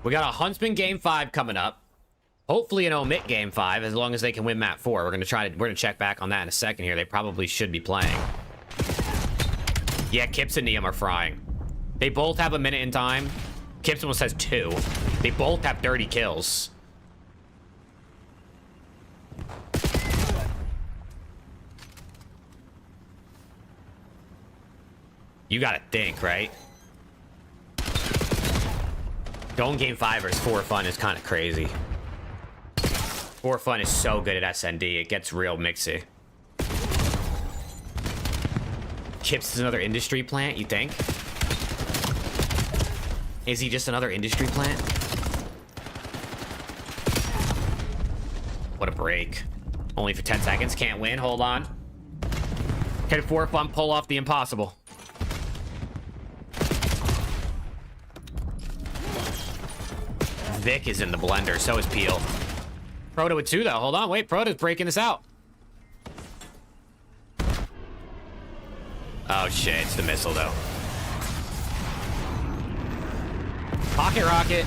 We got a Huntsman game 5 coming up. Hopefully an Omit game 5, as long as they can win map 4. We're gonna check back on that in a second here. They probably should be playing. Yeah, Kips and Neum are frying. They both have a minute in time. Kips almost has 2. They both have 30 kills. You gotta think, right? Going game 5 versus 4 Fun is kind of crazy. 4 Fun is so good at SND. It gets real mixy. Kips is another industry plant, you think? Is he just another industry plant? What a break. Only for 10 seconds. Can't win. Hold on. Can 4 Fun pull off the impossible? Vic is in the blender. So is Peel. Proto with 2, though. Hold on. Wait. Proto's breaking this out. Oh, shit. It's the missile, though. Pocket rocket.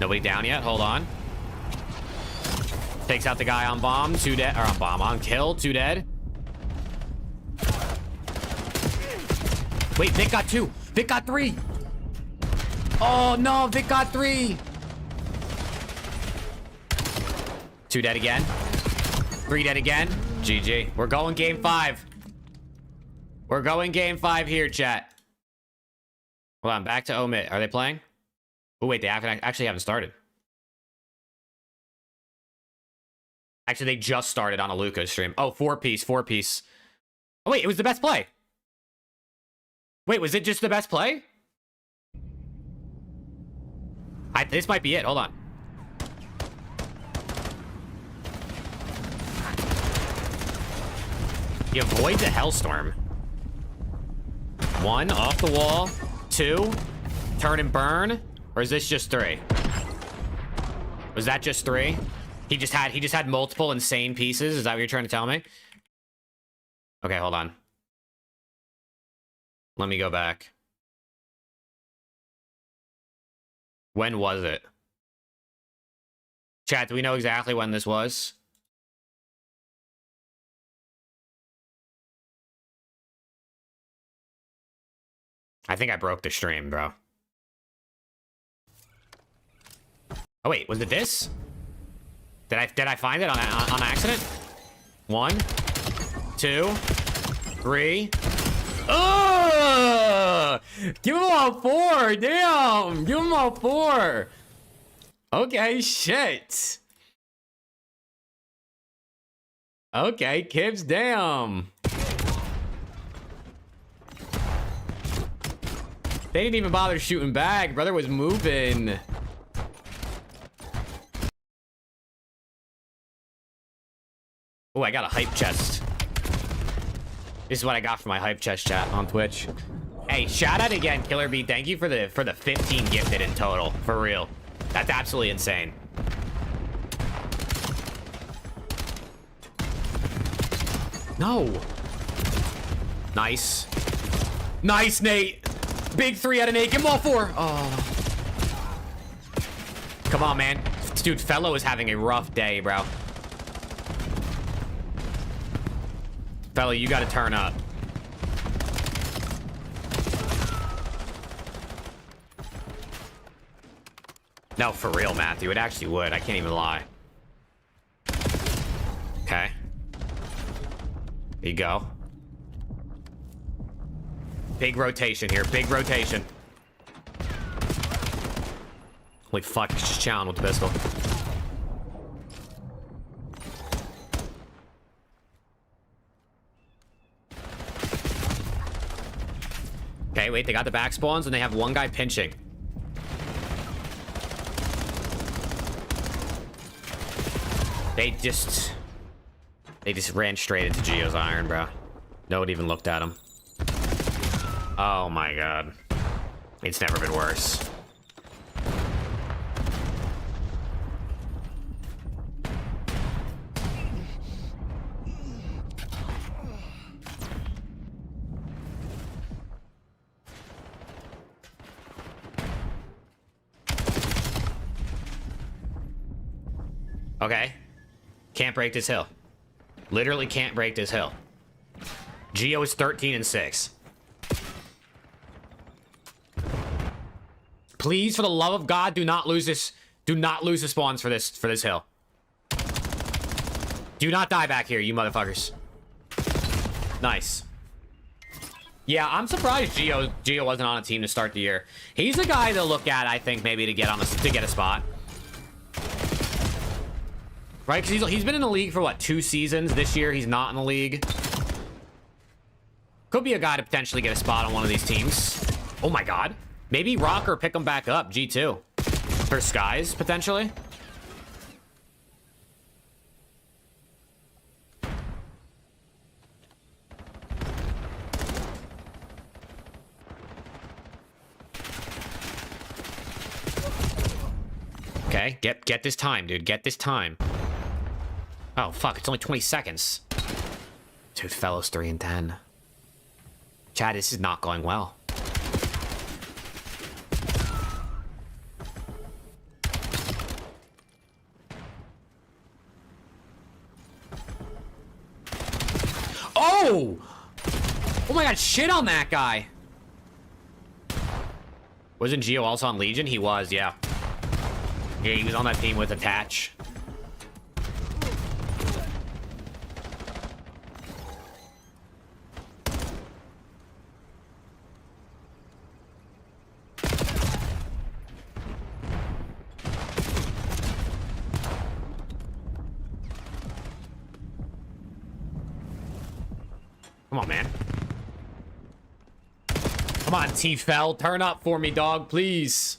Nobody down yet. Hold on. Takes out the guy on bomb. 2 dead. Or on bomb. On kill. 2 dead. Wait. Vic got 2. Vic got 3. Oh, no. Vic got 3. 2 dead again. 3 dead again. GG. We're going game 5. We're going game 5 here, chat. Hold on. Back to Omit. Are they playing? Oh, wait. They actually haven't started. Actually, they just started on a Luca stream. Oh, 4-piece. 4-piece. Oh, wait. It was the best play. Wait, was it just the best play? This might be it. Hold on. He avoids a Hellstorm. 1, off the wall. 2, turn and burn. Or is this just 3? Was that just 3? He just had multiple insane pieces. Is that what you're trying to tell me? Okay, hold on. Let me go back. When was it? Chat, do we know exactly when this was? I think I broke the stream, bro. Oh wait, was it this? Did I find it on accident? 1, 2, 3. Oh! Give him all 4. Damn! Give him all 4. Okay, shit. Okay, Kibbs, damn. They didn't even bother shooting back. Brother was moving. Oh, I got a hype chest. This is what I got for my hype chest, chat, on Twitch. Hey, shout out again, Killer Bee. Thank you for the 15 gifted in total. For real. That's absolutely insane. No. Nice. Nice, Nate. Big 3 out of Nate. Give him all 4. Oh. Come on, man. Dude, Fellow is having a rough day, bro. Fellow, you gotta turn up. No, for real, Matthew. It actually would. I can't even lie. Okay. There you go. Big rotation here. Big rotation. Holy fuck, he's just chowing with the pistol. Okay, wait, they got the back spawns and they have one guy pinching. They just ran straight into Geo's iron, bro. No one even looked at him. Oh my god. It's never been worse. Okay. Can't break this hill. Literally can't break this hill. Geo is 13-6. Please, for the love of God, do not lose this. Do not lose the spawns for this hill. Do not die back here, you motherfuckers. Nice. Yeah, I'm surprised Geo wasn't on a team to start the year. He's the guy to look at, I think, maybe to get a spot. Right? Because he's been in the league for what, 2 seasons? This year he's not in the league. Could be a guy to potentially get a spot on one of these teams. Oh my god. Maybe Rocker pick him back up, G2. For Skies, potentially. Okay, get this time, dude. Get this time. Oh, fuck. It's only 20 seconds. Dude, Fellows 3 and 10. Chad, this is not going well. Oh! Oh my god, shit on that guy. Wasn't Geo also on Legion? He was, yeah. Yeah, he was on that team with Attach. Come on, man. Come on, T-Fel. Turn up for me, dog, please.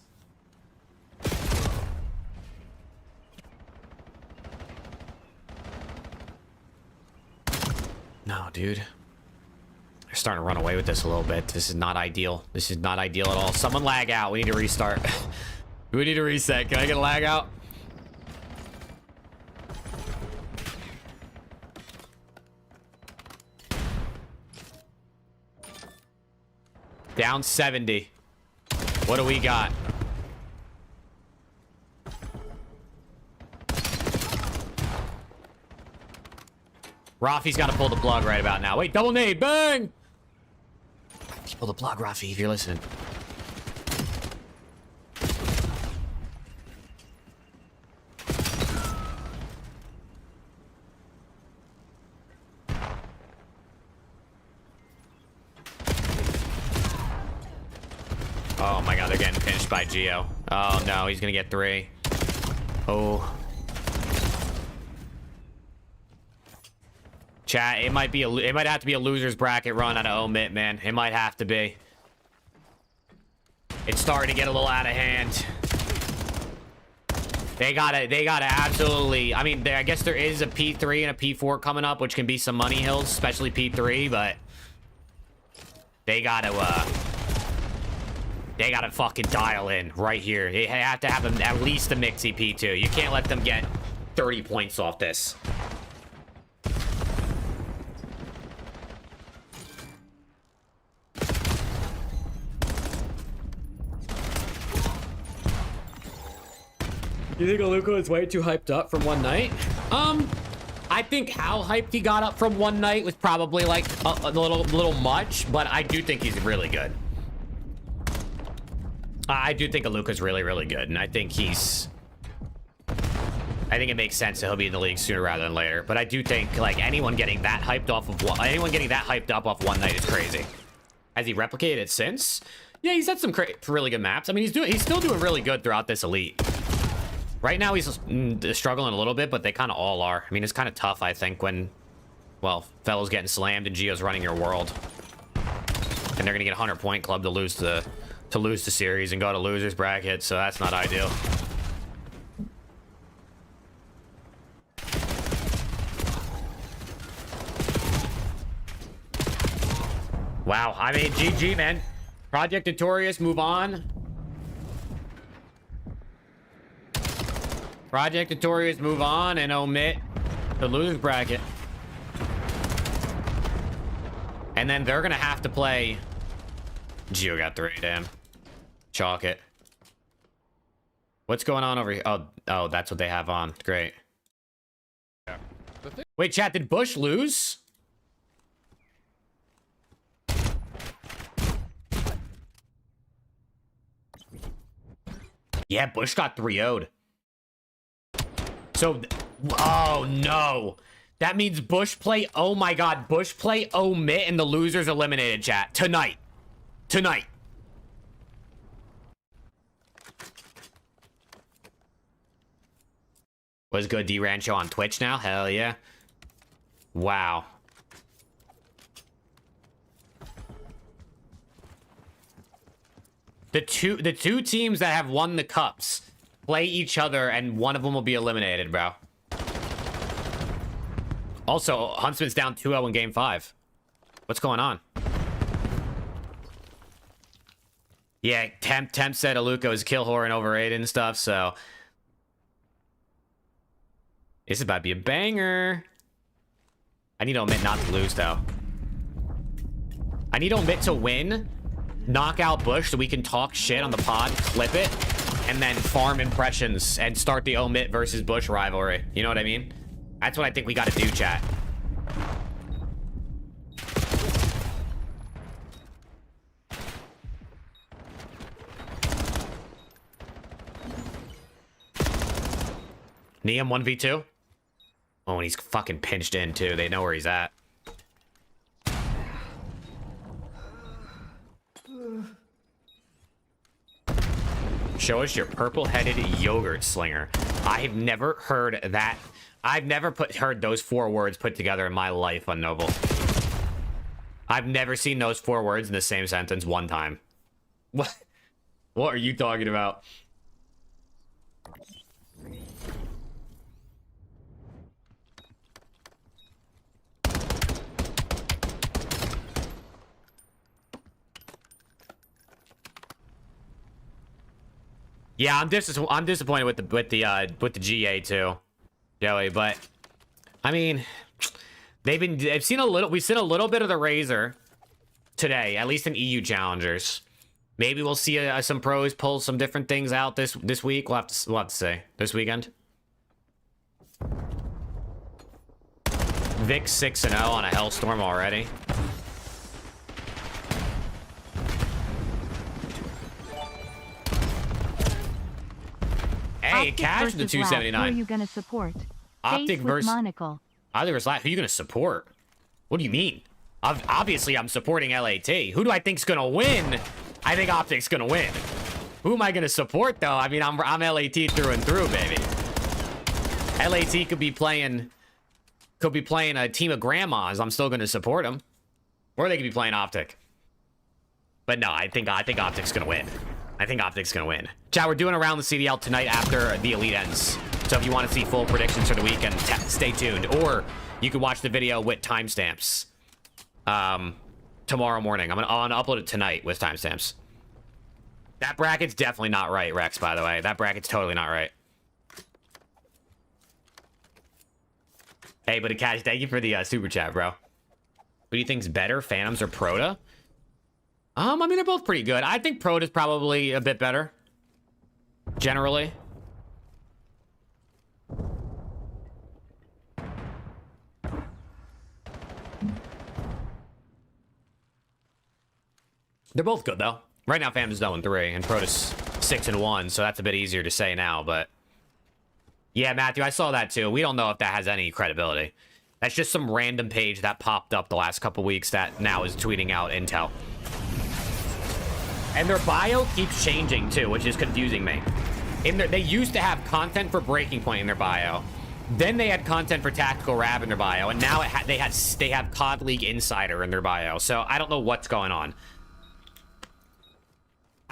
No, dude. They're starting to run away with this a little bit. This is not ideal. This is not ideal at all. Someone lag out. We need to restart. We need to reset. Can I get a lag out? Down 70. What do we got? Rafi's got to pull the plug right about now. Wait, double nade, bang! Pull the plug, Rafi, if you're listening. Oh my god, they're getting pinched by Geo. Oh no, he's gonna get 3. Oh. Chat, it might have to be a loser's bracket run out of Omit, man. It might have to be. It's starting to get a little out of hand. They gotta absolutely, I mean, I guess there is a P3 and a P4 coming up, which can be some money hills, especially P3, but they gotta fucking dial in right here. They have to have at least a mixy P2. You can't let them get 30 points off this. You think Aluko is way too hyped up from one night? I think how hyped he got up from one night was probably like a little much, but I do think he's really good. I do think Aluka's really, really good, and I think it makes sense that he'll be in the league sooner rather than later. But I do think like anyone getting that hyped up off one night is crazy. Has he replicated it since? Yeah, he's had some really good maps. I mean, he's still doing really good throughout this elite. Right now, he's struggling a little bit, but they kind of all are. I mean, it's kind of tough, I think, when, well, Fellows getting slammed and Geo's running your world. And they're going to get 100-point club to lose the series and go to loser's bracket, so that's not ideal. Wow, I mean, GG, man. Project Notorious, move on. Project Notorious, move on and omit the loser's bracket. And then they're gonna have to play. Geo got 3, damn. Chalk it. What's going on over here? Oh, that's what they have on. Great. Yeah. Wait, chat, did Bush lose? Yeah, Bush got 3-0'd. So, oh no. That means Bush play, oh my god, Bush play omit and the loser's eliminated, chat. Tonight. Tonight. Was good D-Rancho on Twitch now? Hell yeah. Wow. The two teams that have won the cups play each other, and one of them will be eliminated, bro. Also, Huntsman's down 2-0 in Game 5. What's going on? Yeah, Temp said Aluko is kill whore and overrated and stuff, so... This is about to be a banger. I need Omit not to lose, though. I need Omit to win, knock out Bush so we can talk shit on the pod, clip it, and then farm impressions and start the Omit versus Bush rivalry. You know what I mean? That's what I think we got to do, chat. Neum 1v2? Oh, and he's fucking pinched in, too. They know where he's at. Show us your purple-headed yogurt slinger. I've never heard that. I've never heard those 4 words put together in my life on Noble. I've never seen those 4 words in the same sentence one time. What? What are you talking about? Yeah, I'm disappointed with the GA too, Joey. But I mean, we've seen a little bit of the Razor today, at least in EU challengers. Maybe we'll see some pros pull some different things out this week. We'll have to see this weekend. Vic 6-0 on a Hellstorm already. Hey, cash the 279. Who are you gonna support? Optic Face with versus Monocle. Optic versus Lat. Who are you gonna support? What do you mean? Obviously, I'm supporting LAT. Who do I think's gonna win? I think Optic's gonna win. Who am I gonna support though? I mean, I'm LAT through and through, baby. LAT could be playing a team of grandmas. I'm still gonna support them, or they could be playing Optic. But no, I think Optic's gonna win. I think Optic's gonna win. Chat, we're doing around the CDL tonight after the Elite ends. So if you want to see full predictions for the weekend, stay tuned. Or you can watch the video with timestamps tomorrow morning. I'm gonna upload it tonight with timestamps. That bracket's definitely not right, Rex, by the way. That bracket's totally not right. Hey, but Akash, thank you for the super chat, bro. Who do you think's better, Phantoms or Proto? I mean, they're both pretty good. I think Proto's probably a bit better. Generally. They're both good, though. Right now, Phantom's 0-3, and Proto's 6-1, so that's a bit easier to say now, but... Yeah, Matthew, I saw that too. We don't know if that has any credibility. That's just some random page that popped up the last couple weeks that now is tweeting out intel. And their bio keeps changing too, which is confusing me. They used to have content for Breaking Point in their bio. Then they had content for Tactical Rab in their bio, and now they have COD League Insider in their bio. So I don't know what's going on.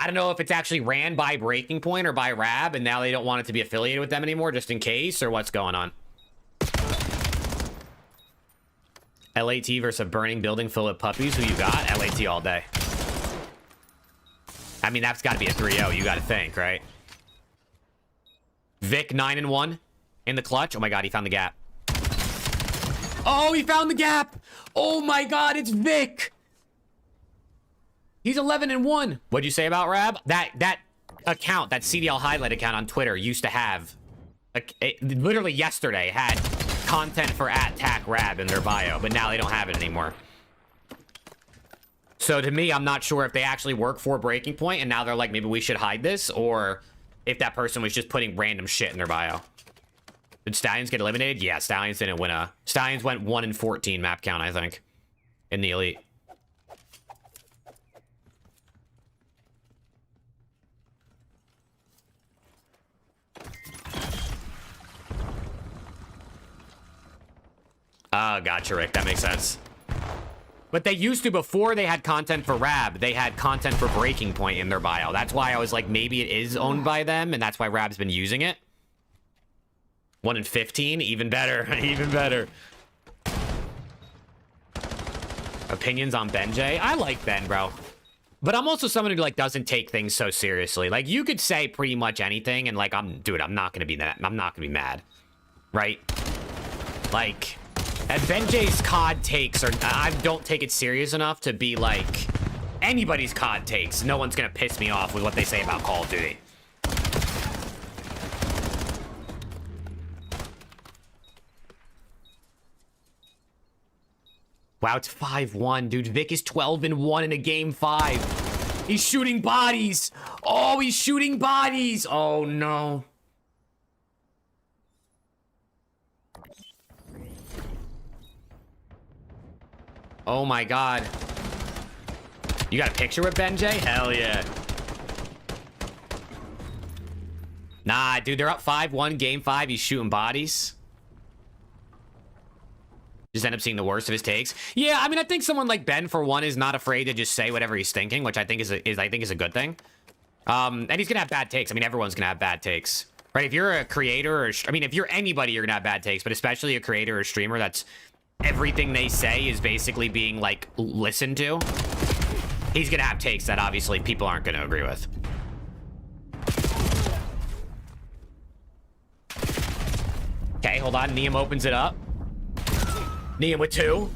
I don't know if it's actually ran by Breaking Point or by Rab, and now they don't want it to be affiliated with them anymore, just in case, or what's going on. LAT versus a burning building full of puppies. Who you got? LAT all day. I mean, that's got to be a 3-0. You got to think, right? Vic 9-1 in the clutch. Oh my God, he found the gap. Oh, he found the gap. Oh my God, it's Vic. He's 11-1. What'd you say about Rab? That account, that CDL highlight account on Twitter used to have, literally yesterday, had content for @TacRab in their bio, but now they don't have it anymore. So to me, I'm not sure if they actually work for Breaking Point, and now they're like, maybe we should hide this, or if that person was just putting random shit in their bio. Did Stallions get eliminated? Yeah, Stallions didn't win a... Stallions went 1-14 map count, I think, in the Elite. Oh, gotcha, Rick. That makes sense. But they used to, before they had content for Rab, they had content for Breaking Point in their bio. That's why I was like, maybe it is owned by them, and that's why Rab's been using it. 1-15? Even better. Even better. Opinions on Benjay? I like Ben, bro. But I'm also someone who, like, doesn't take things so seriously. Like, you could say pretty much anything, and, like, I'm not gonna be that. I'm not gonna be mad. Right? Like... And Benjay's COD takes are... I don't take it serious enough to be like... Anybody's COD takes. No one's gonna piss me off with what they say about Call of Duty. Wow, it's 5-1. Dude, Vic is 12-1 in a game 5. He's shooting bodies. Oh, he's shooting bodies. Oh, no. Oh my God. You got a picture with Benjay? Hell yeah. Nah, dude, they're up 5-1, game 5. He's shooting bodies. Just end up seeing the worst of his takes. Yeah, I mean, I think someone like Ben, for one, is not afraid to just say whatever he's thinking, which I think is a good thing. And he's gonna have bad takes. I mean, everyone's gonna have bad takes, right? If you're a creator, or I mean, if you're anybody, you're gonna have bad takes. But especially a creator or streamer that's everything they say is basically being like listened to, he's gonna have takes that obviously people aren't gonna agree with. Okay, hold on. Neum opens it up. Neum with 2.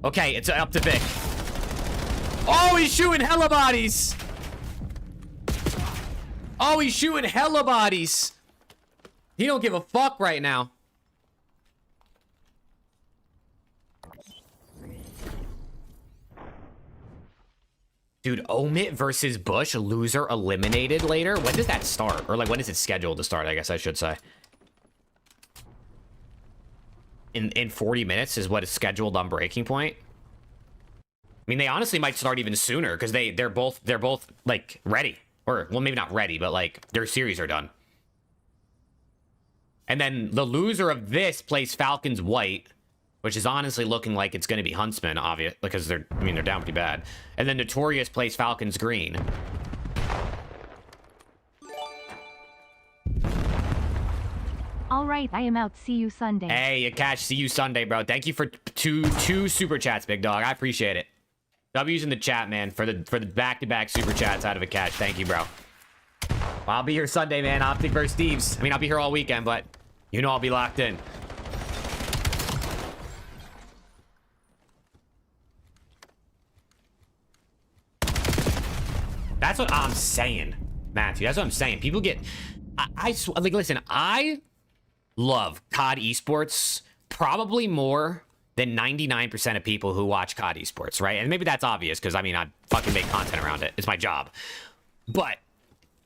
Okay, it's up to Vic. Oh, he's shooting hella bodies. Oh, he's shooting hella bodies. He don't give a fuck right now. Dude, Omit versus Bush, loser eliminated later. When does that start? Or like, when is it scheduled to start? I guess I should say. In 40 minutes is what is scheduled on Breaking Point. I mean, they honestly might start even sooner because they're both like ready, or well, maybe not ready, but like their series are done. And then the loser of this plays Falcons White, which is honestly looking like it's going to be Huntsman, obvious, because they're down pretty bad. And then Notorious plays Falcons Green. All right, I am out. See you Sunday. Hey, Akash, see you Sunday, bro. Thank you for two super chats, big dog. I appreciate it. W's in the chat, man, for the back-to-back super chats out of Akash. Thank you, bro. I'll be here Sunday, man. Optic versus Steve's. I mean, I'll be here all weekend, but you know I'll be locked in. That's what I'm saying, Matthew. That's what I'm saying. People get... like, listen, I love COD esports probably more than 99% of people who watch COD esports, right? And maybe that's obvious because, I mean, I fucking make content around it. It's my job. But,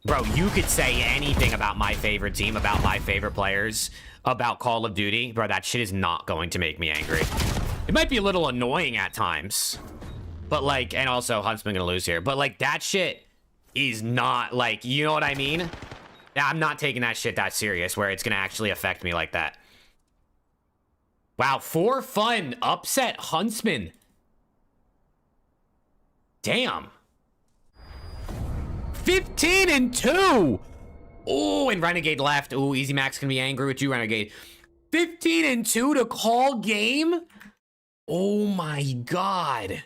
bro, you could say anything about my favorite team, about my favorite players, about Call of Duty. Bro, that shit is not going to make me angry. It might be a little annoying at times. But, like, and also, Huntsman gonna lose here. But, like, that shit is not, like, you know what I mean? I'm not taking that shit that serious where it's gonna actually affect me like that. Wow, for fun, upset Huntsman. Damn. 15-2. Oh, and Renegade left. Oh, Easy Max gonna be angry with you, Renegade. 15-2 to call game. Oh my god.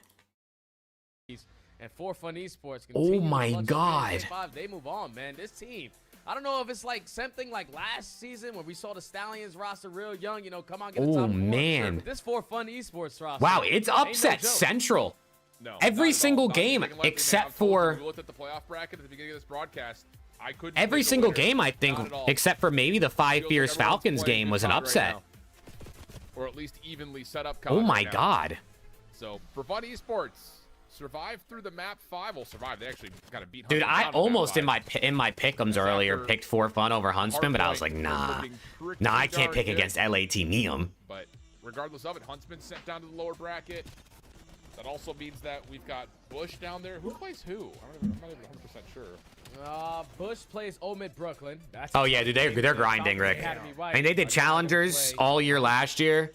And For Fun Esports. Oh my god. They move on, man. This team. I don't know if it's like something like last season when we saw the Stallions roster real young, you know, come on, get the top Oh man. Sure, this For Fun Esports roster. Wow, it's upset no central. No, Every not at all. single Not game taking lightly, man. except I'm told you, for we looked at the playoff bracket at the beginning of this broadcast. I couldn't every pick a single winner. game, I think, Not at all. except for maybe the Five Feels Fierce like everyone's Falcons playing game good was an COD right upset. now. Or at least evenly set up. Oh COD my right now. god. So For Fun Esports survived through the map 5. Well, survived. They actually kind of beat. Dude, Huntsman I down almost map 5. in my pick'ems earlier picked For Fun over Huntsman, but I was like, nah, I can't pick against LAT Neum. But regardless of it, Huntsman sent down to the lower bracket. That also means that we've got Bush down there. Who plays who? I'm not even 100% sure. Bush plays Omid Brooklyn. That's Oh yeah, dude, they're grinding, Rick. I mean, they did challengers all year last year,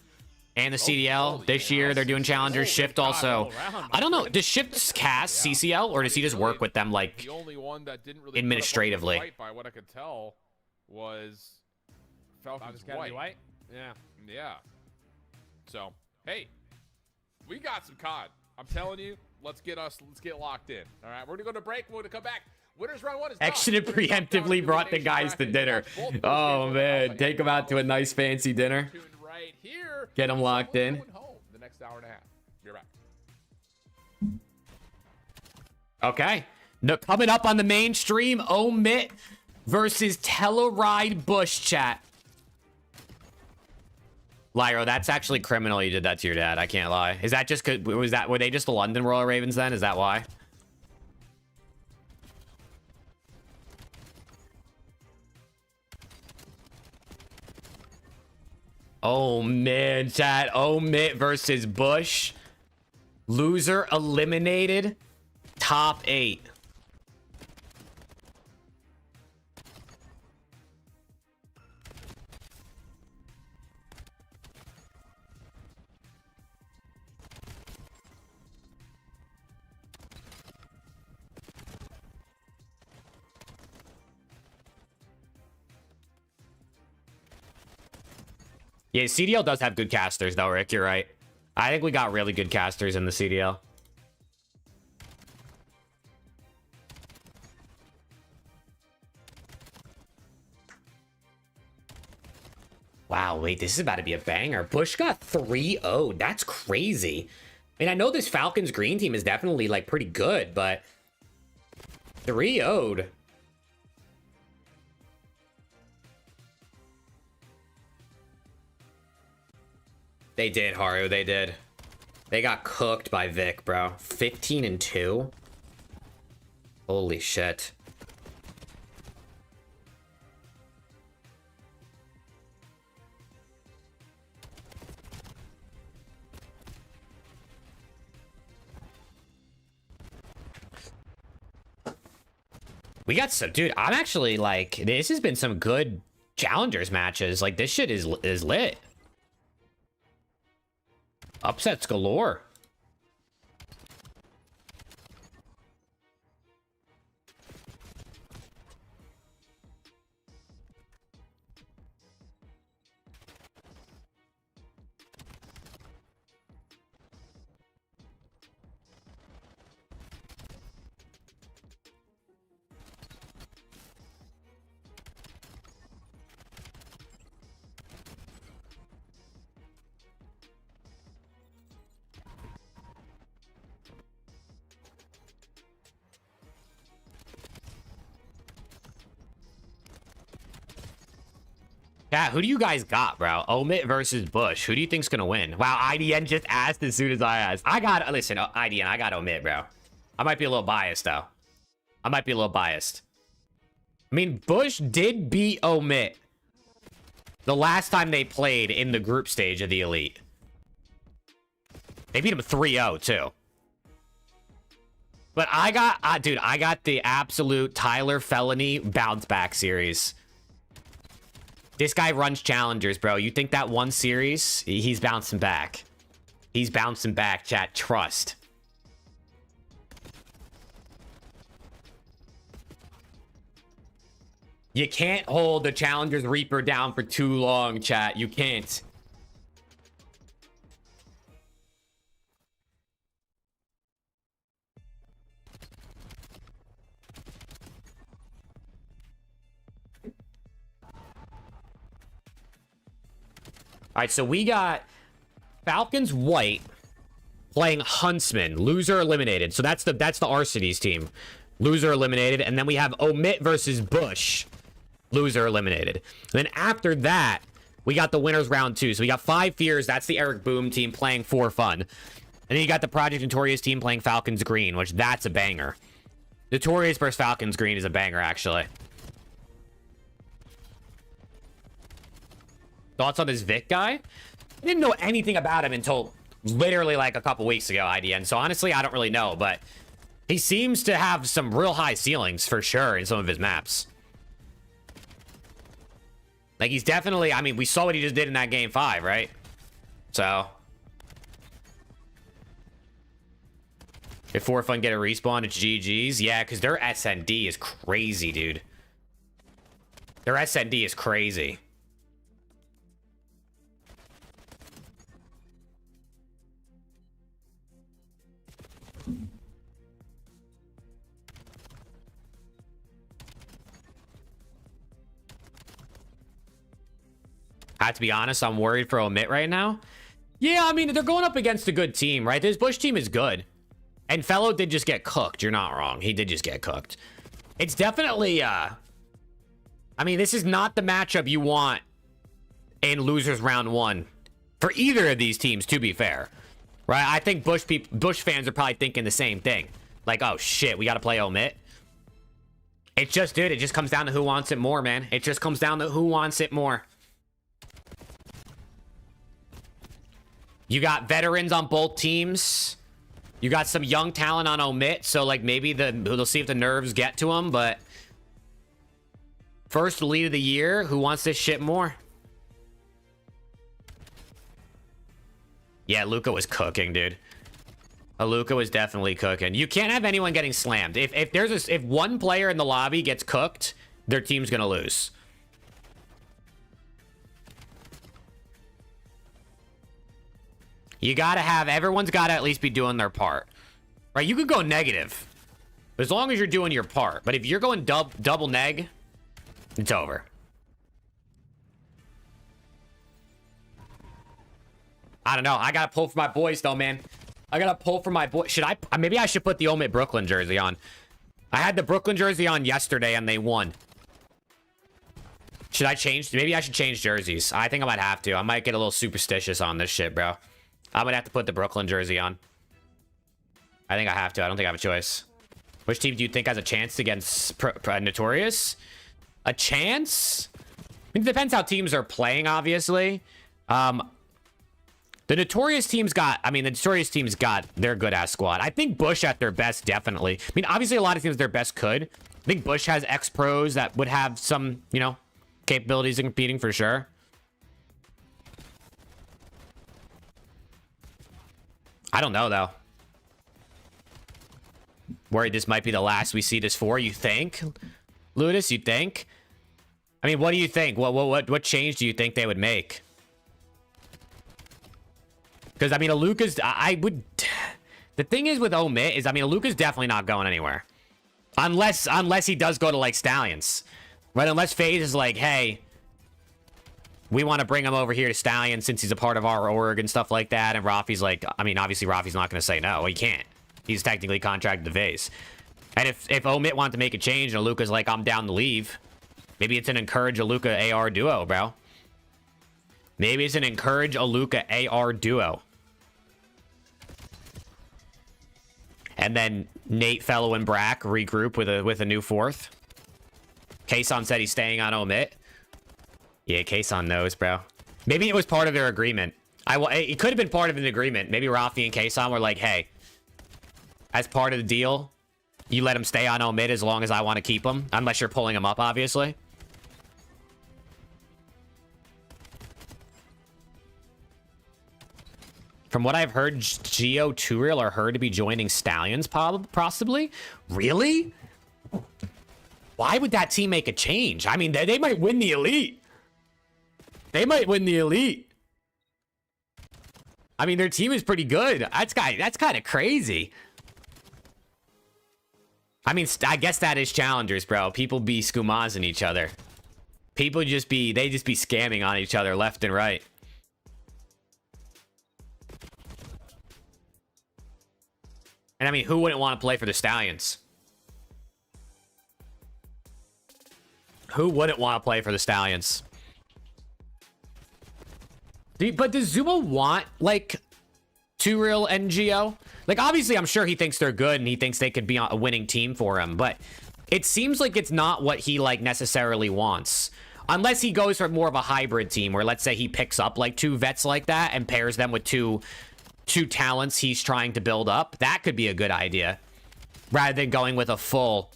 and the CDL this year. They're doing challengers. Shift also. I don't know. Does Shift cast CCL, or does he just work with them like The only one that didn't really administratively? put up a fight, by what I could tell, was Falcons White. Yeah. Yeah. So hey, we got some COD. I'm telling you, let's get locked in. All right, we're gonna go to break. We're gonna come back. Winners round 1 is done. Action preemptively brought the guys to dinner. Oh man, take them out to a nice fancy dinner. Tuned right here. Get them locked in. Going home the next hour and a half. You're back. Okay. No, coming up on the mainstream, Omit versus Telluride Bush chat. Lyro, that's actually criminal you did that to your dad. I can't lie. Is that just cause were they just the London Royal Ravens then? Is that why? Oh man, chat. Omit versus Bush. Loser eliminated. Top 8. Yeah, CDL does have good casters though, Rick. You're right. I think we got really good casters in the CDL. Wow, wait, this is about to be a banger. Bush got 3-0. That's crazy. mean, I know this Falcons green team is definitely like pretty good, but 3-0'd. They did, Haru. They did. They got cooked by Vic, bro. 15-2. Holy shit. We got some, dude. I'm actually like, this has been some good challengers matches. Like, this shit is lit. Upsets galore. Yeah, who do you guys got, bro? Omit versus Bush. Who do you think's gonna win? Wow, IDN just asked as soon as I asked. Listen, IDN, I got Omit, bro. I might be a little biased, though. I might be a little biased. I mean, Bush did beat Omit the last time they played in the group stage of the Elite. They beat him 3-0, too. But I got, dude, I got the absolute Tyler Felony bounce back series. This guy runs challengers, bro. You think that one series, he's bouncing back. He's bouncing back, chat. Trust. You can't hold the Challengers Reaper down for too long, chat. You can't. All right, so we got Falcons White playing Huntsman, loser eliminated. So that's the Arcitys team, loser eliminated, and then we have Omit versus Bush, loser eliminated. And then after that, we got the winners round 2. So we got 5 Fears. That's the Eric Boom team playing for fun, and then you got the Project Notorious team playing Falcons Green, which that's a banger. Notorious versus Falcons Green is a banger, actually. Thoughts on this Vic guy? I didn't know anything about him until literally like a couple weeks ago, IDN. So honestly, I don't really know, but he seems to have some real high ceilings for sure in some of his maps. Like, he's definitely, I mean, we saw what he just did in that game 5, right? So if For Fun get a respawn, it's GG's. Yeah, because their SND is crazy, dude. Their SND is crazy. I have to be honest, I'm worried for Omit right now. Yeah, I mean, they're going up against a good team, right? This Bush team is good. And Fellow did just get cooked. You're not wrong. He did just get cooked. It's definitely, I mean, this is not the matchup you want in losers round 1 for either of these teams, to be fair. Right? I think Bush fans are probably thinking the same thing. Like, oh, shit, we got to play Omit. It just, dude, it just comes down to who wants it more, man. It just comes down to who wants it more. You got veterans on both teams. You got some young talent on Omit, so like maybe they'll see if the nerves get to them, but first lead of the year, who wants this shit more? Yeah, Luca was cooking, dude. Luca was definitely cooking. You can't have anyone getting slammed. If one player in the lobby gets cooked, their team's gonna lose. You gotta have, everyone's gotta at least be doing their part. Right, you could go negative, as long as you're doing your part. But if you're going double neg, it's over. I don't know, I gotta pull for my boys though, man. I gotta pull for my boy. Should I? Maybe I should put the Omit Brooklyn jersey on. I had the Brooklyn jersey on yesterday and they won. Should I change? Maybe I should change jerseys. I think I might have to. I might get a little superstitious on this shit, bro. I might have to put the Brooklyn jersey on. I think I have to. I don't think I have a choice. Which team do you think has a chance against Notorious? A chance? I mean, it depends how teams are playing, obviously. The Notorious team's got, the Notorious team's got their good-ass squad. I think Bush at their best, definitely. I mean, obviously a lot of teams their best could. I think Bush has ex-pros that would have some, you know, capabilities in competing for sure. I don't know, though. Worried this might be the last we see this for, you think? Ludus, you think? I mean, what do you think? What change do you think they would make? Because, I mean, Aluka's... I would... The thing is with Omit is, I mean, Aluka's definitely not going anywhere. Unless he does go to, like, Stallions. Right? Unless FaZe is like, hey... We want to bring him over here to Stallions since he's a part of our org and stuff like that. And Rafi's like... I mean, obviously, Rafi's not going to say no. He can't. He's technically contracted to FaZe. And if Omit wanted to make a change and Aluka's like, I'm down to leave... Maybe it's an Encourage Aluka AR duo, bro. Maybe it's an Encourage Aluka AR duo. And then Nate, Fellow, and Brack regroup with a new fourth. Kason said he's staying on Omit. Yeah, Kason knows, bro. Maybe it was part of their agreement. It could have been part of an agreement. Maybe Rafi and Kason were like, hey, as part of the deal, you let him stay on Omit as long as I want to keep him. Unless you're pulling him up, obviously. From what I've heard, Geo, Turiel are heard to be joining Stallions, possibly. Really? Why would that team make a change? I mean, they might win the Elite. They might win the Elite. I mean, their team is pretty good. That's kind of crazy. I mean, I guess that is challengers, bro. People be skumazing each other. People just be scamming on each other left and right. And I mean, who wouldn't want to play for the Stallions? Who wouldn't want to play for the Stallions? But does Zuma want, like, Turiel and Geo? Like, obviously, I'm sure he thinks they're good and he thinks they could be a winning team for him. But it seems like it's not what he, like, necessarily wants. Unless he goes for more of a hybrid team where, let's say, he picks up, like, 2 vets like that and pairs them with two talents he's trying to build up. That could be a good idea. Rather than going with a full...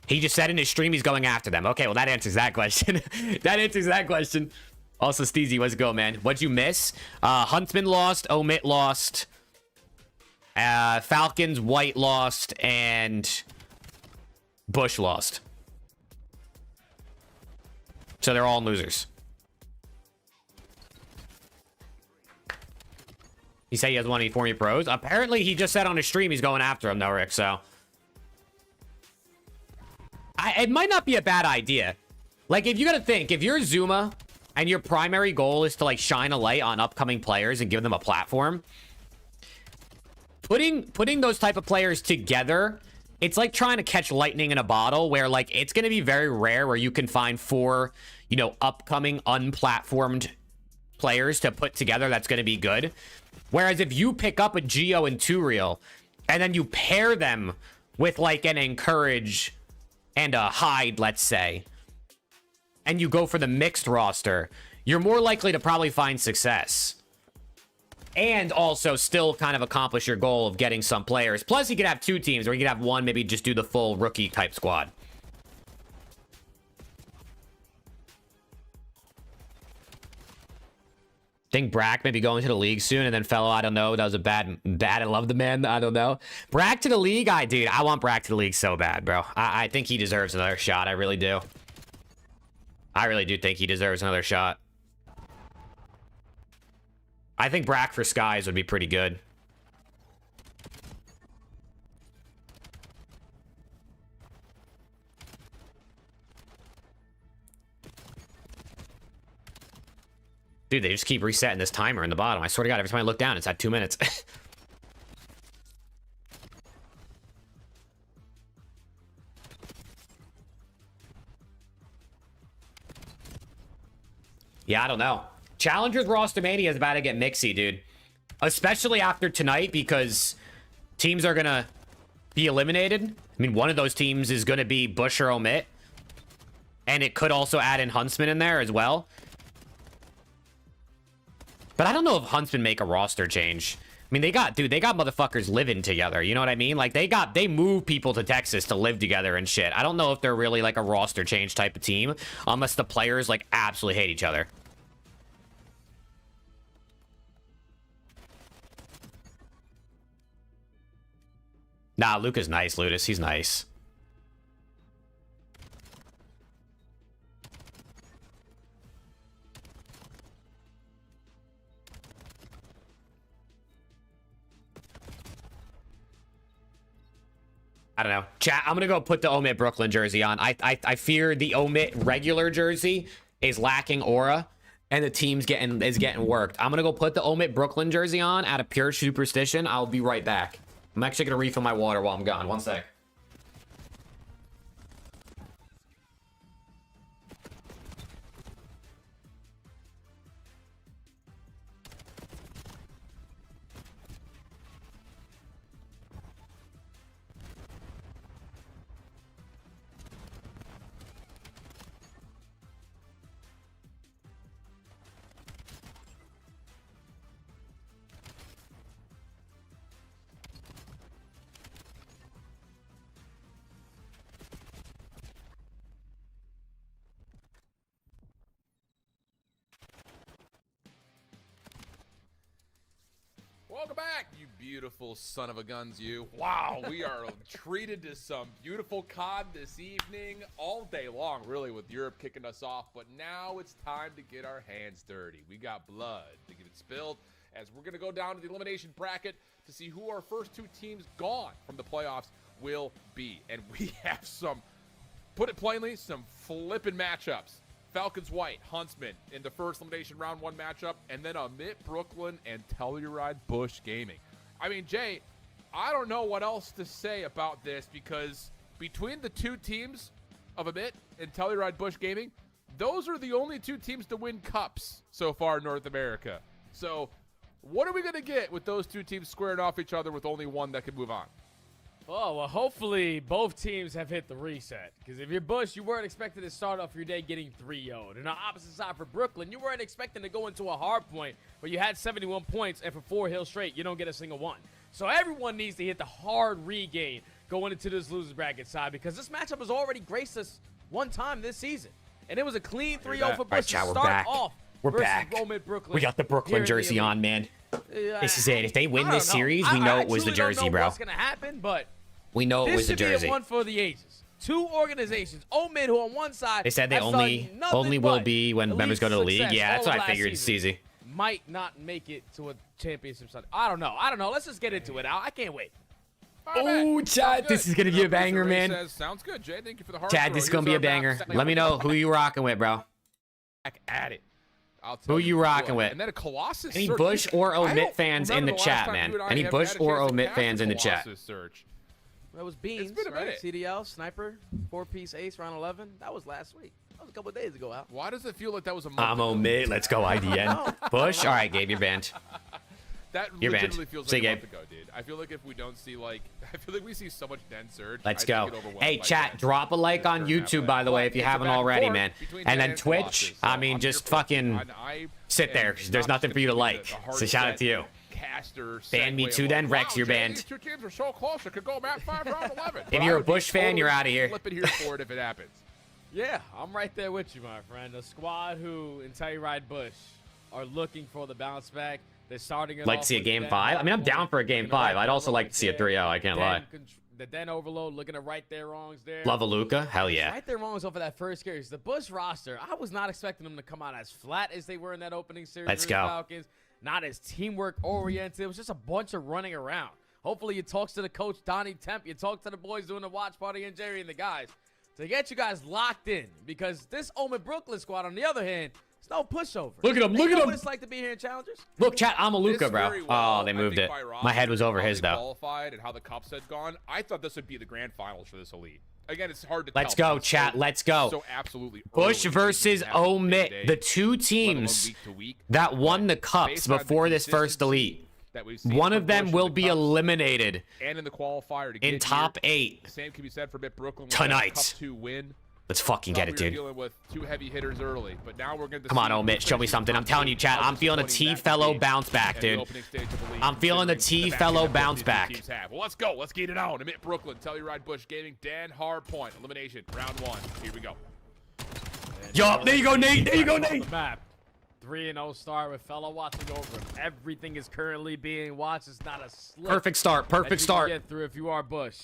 He just said in his stream he's going after them. Okay, well, that answers that question. That answers that question. Also, Steezy, what's go, man? What'd you miss? Huntsman lost, Omit lost, Falcons, White lost, and Bush lost. So they're all losers. He said he has one of the Formula Pros. Apparently, he just said on his stream he's going after him, though, Rick, so... it might not be a bad idea. Like, if you gotta think, if you're Zuma and your primary goal is to, like, shine a light on upcoming players and give them a platform, putting those type of players together, it's like trying to catch lightning in a bottle where, like, it's gonna be very rare where you can find 4, you know, upcoming unplatformed players to put together that's gonna be good. Whereas if you pick up a Geo and Turiel and then you pair them with, like, an Encourage and a Hyde, let's say, and you go for the mixed roster, you're more likely to probably find success. And also still kind of accomplish your goal of getting some players. Plus, you could have 2 teams, or you could have one maybe just do the full rookie type squad. Think Brack maybe going to the league soon, and then Fellow, I don't know. That was a bad. I love the man. I don't know. Brack to the league, dude, I want Brack to the league so bad, bro. I think he deserves another shot. I really do. I really do think he deserves another shot. I think Brack for Skies would be pretty good. Dude, they just keep resetting this timer in the bottom. I swear to God, every time I look down, it's at 2 minutes. Yeah, I don't know. Challengers roster mania is about to get mixy, dude. Especially after tonight, because teams are gonna be eliminated. I mean, one of those teams is gonna be Bush or Omit. And it could also add in Huntsman in there as well. But I don't know if Huntsman make a roster change. I mean, they got motherfuckers living together. You know what I mean? Like, they move people to Texas to live together and shit. I don't know if they're really like a roster change type of team, unless the players like absolutely hate each other. Nah, Luca's nice, Ludus. He's nice. I don't know. Chat, I'm gonna go put the Omit Brooklyn jersey on. I fear the Omit regular jersey is lacking aura, and the team's getting worked. I'm gonna go put the Omit Brooklyn jersey on out of pure superstition. I'll be right back. I'm actually gonna refill my water while I'm gone. One sec. Welcome back, you beautiful son of a guns, you. Wow, we are treated to some beautiful COD this evening, all day long, really, with Europe kicking us off. But now it's time to get our hands dirty. We got blood to get it spilled, as we're going to go down to the elimination bracket to see who our first two teams gone from the playoffs will be. And we have some, put it plainly, some flipping matchups. Falcons White, Huntsman in the first elimination round 1 matchup, and then Omit Brooklyn and Telluride Bush Gaming. I mean, Jay, I don't know what else to say about this, because between the two teams of Omit and Telluride Bush Gaming, those are the only two teams to win cups so far in North America. So what are we going to get with those two teams squaring off each other with only one that can move on? Oh, well, hopefully both teams have hit the reset. Because if you're Bush, you weren't expecting to start off your day getting 3-0'd. And on the opposite side for Brooklyn, you weren't expecting to go into a hard point where you had 71 points, and for 4 hills straight, you don't get a single one. So everyone needs to hit the hard regain going into this losers bracket side, because this matchup has already graced us one time this season. And it was a clean 3-0 for Bush to chat, we're start back. off. We're versus back. Omit Brooklyn We got the here Brooklyn in the jersey elite. on, man. This is it. If they win I don't this know. series, we know it was the truly don't jersey, know bro. What's gonna happen? But We know it this was the should be jersey. a one for the ages. Two organizations, Omid, who on one side They said they have only done nothing will but be when elite members go to the league. success Yeah, that's all what of I last figured. It's season, easy. might not make it to a championship Sunday. I don't know. Let's just get into it, Al. I can't wait. Oh, Chad, this is gonna be a banger, man. Says, sounds good, Jay. Thank you for the hard Chad, throw. this is gonna Here's be a our map. banger. Second Let me know who you rocking with, bro. Back at it. I'll tell Who you what. rocking with? And then a Colossus Any search. Bush or I Omit don't fans in remember the last chat, time man? you and I Any have Bush had a or chance to Omit cast fans in the chat? Colossus search. That was Beans, been a right? minute. CDL, Sniper, 4-piece ace, round 11. That was last week. That was a couple of days ago, Al. Why does it feel like that was a month I'm ago? Omit. Let's go, IDN. Bush. All right, Gabe, you're banned. That You're banned. legitimately feels Say, like a Gabe. month ago, dude. I feel like if we don't see, like, I feel like we see so much Den Surge. Let's I go. think it overwhelms Hey, my chat, fans. drop a like on This YouTube, turn by the way, But if you it's a haven't back and already, forth man. between And Dan then Twitch, Colossus, I so mean, I'm just here for it. fucking And I sit am there, 'cause there's not nothing just for you to gonna be like. the hard So shout out set to you. Caster Ban me segue too of, then, like, Rex, wow, you're Jay, banned. These two teams are so close, it could go map 5, round 11. If But you're I a would be Bush fan, you're totally outta here. Flipping here for it if it happens. Yeah, I'm right there with you, my friend. The squad who in Telluride Bush are looking for the bounce back. They're starting it Like off to see a with game Den 5. I mean, I'm Overload, down for a game looking to right 5. I'd also their like wrongs to see a there. 3-0. I can't lie. The Den Overload looking to right their wrongs there. Love a Luca. Hell yeah. Right their wrongs over that first series. The Bush roster, I was not expecting them to come out as flat as they were in that opening series. Let's with the go. Falcons. Not as teamwork oriented. It was just a bunch of running around. Hopefully you talk to the coach, Donnie Temp. You talk to the boys doing the watch party and Jerry and the guys to get you guys locked in, because this Omid Brooklyn squad, on the other hand, it's no pushover. Look at him, They look at know him. what it's like to be here in Challengers. Look, chat, I'm a Luca, This bro. very well, Oh, they I moved think it. by roster, My head was over how his, they though. Qualified and how the Cups had gone. I thought this would be the grand finals for this elite. again, it's hard to Let's tell. go, chat. Let's go. So absolutely Bush early. versus It happens Omit, day-to-day, the two let alone teams week to week. that won the But cups based on the before this first consistency elite. that we've seen One from of them Bush in will the be Cups eliminated and in the qualifier to get in here. top 8 The same can be said for Mitt Brooklyn with tonight. that Cup 2 win. Let's fucking get Thought it, we were dude. dealing with 2 heavy hitters early, but now we're going to Come on, Omit, show me something. I'm telling you, chat, I'm feeling a T-fellow bounce back, dude. I'm feeling the T-fellow bounce back. Well, let's go. Let's get it on. Mitt Brooklyn, Telluride Bush Gaming, Dan Hardpoint. Elimination, round 1. Here we go. Yup, there you go, Nate. There you go, On Nate. the map. 3-0 start with fellow watching over him. Everything is currently being watched. It's not a slip. Perfect start. that you Perfect can start. Get through if you are Bush.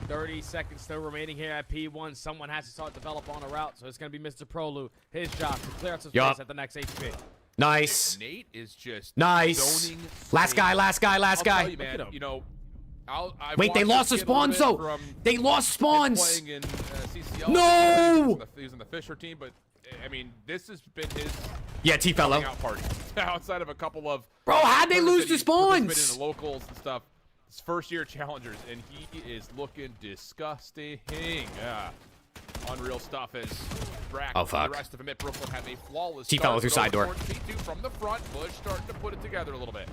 30 seconds still remaining here at P1. Someone has to start develop on a route, so it's going to be Mr. Prolu. His job to clear out some Yup. space at the next HP. Nice. Nate is just Nice. zoning Last guy, space. last guy, last I'll guy. tell you, man, you know, I've Wait, they watched lost the this kid a little spawns, bit though. from They lost spawns. playing in CCL. No! He was in the Fisher team, but I mean, this has been his Yeah, T-fellow. coming out party. Outside of a couple of Bro, how'd they tournaments lose that the he's participated spawns? in the locals and stuff. His first year challengers, and he is looking disgusting. Yeah. Unreal stuff as Brack Oh, and fuck. the rest of Mitt Brooklyn have a flawless T-fellow start, through but side over door. towards P2 from the front. Bush starting to put it together a little bit.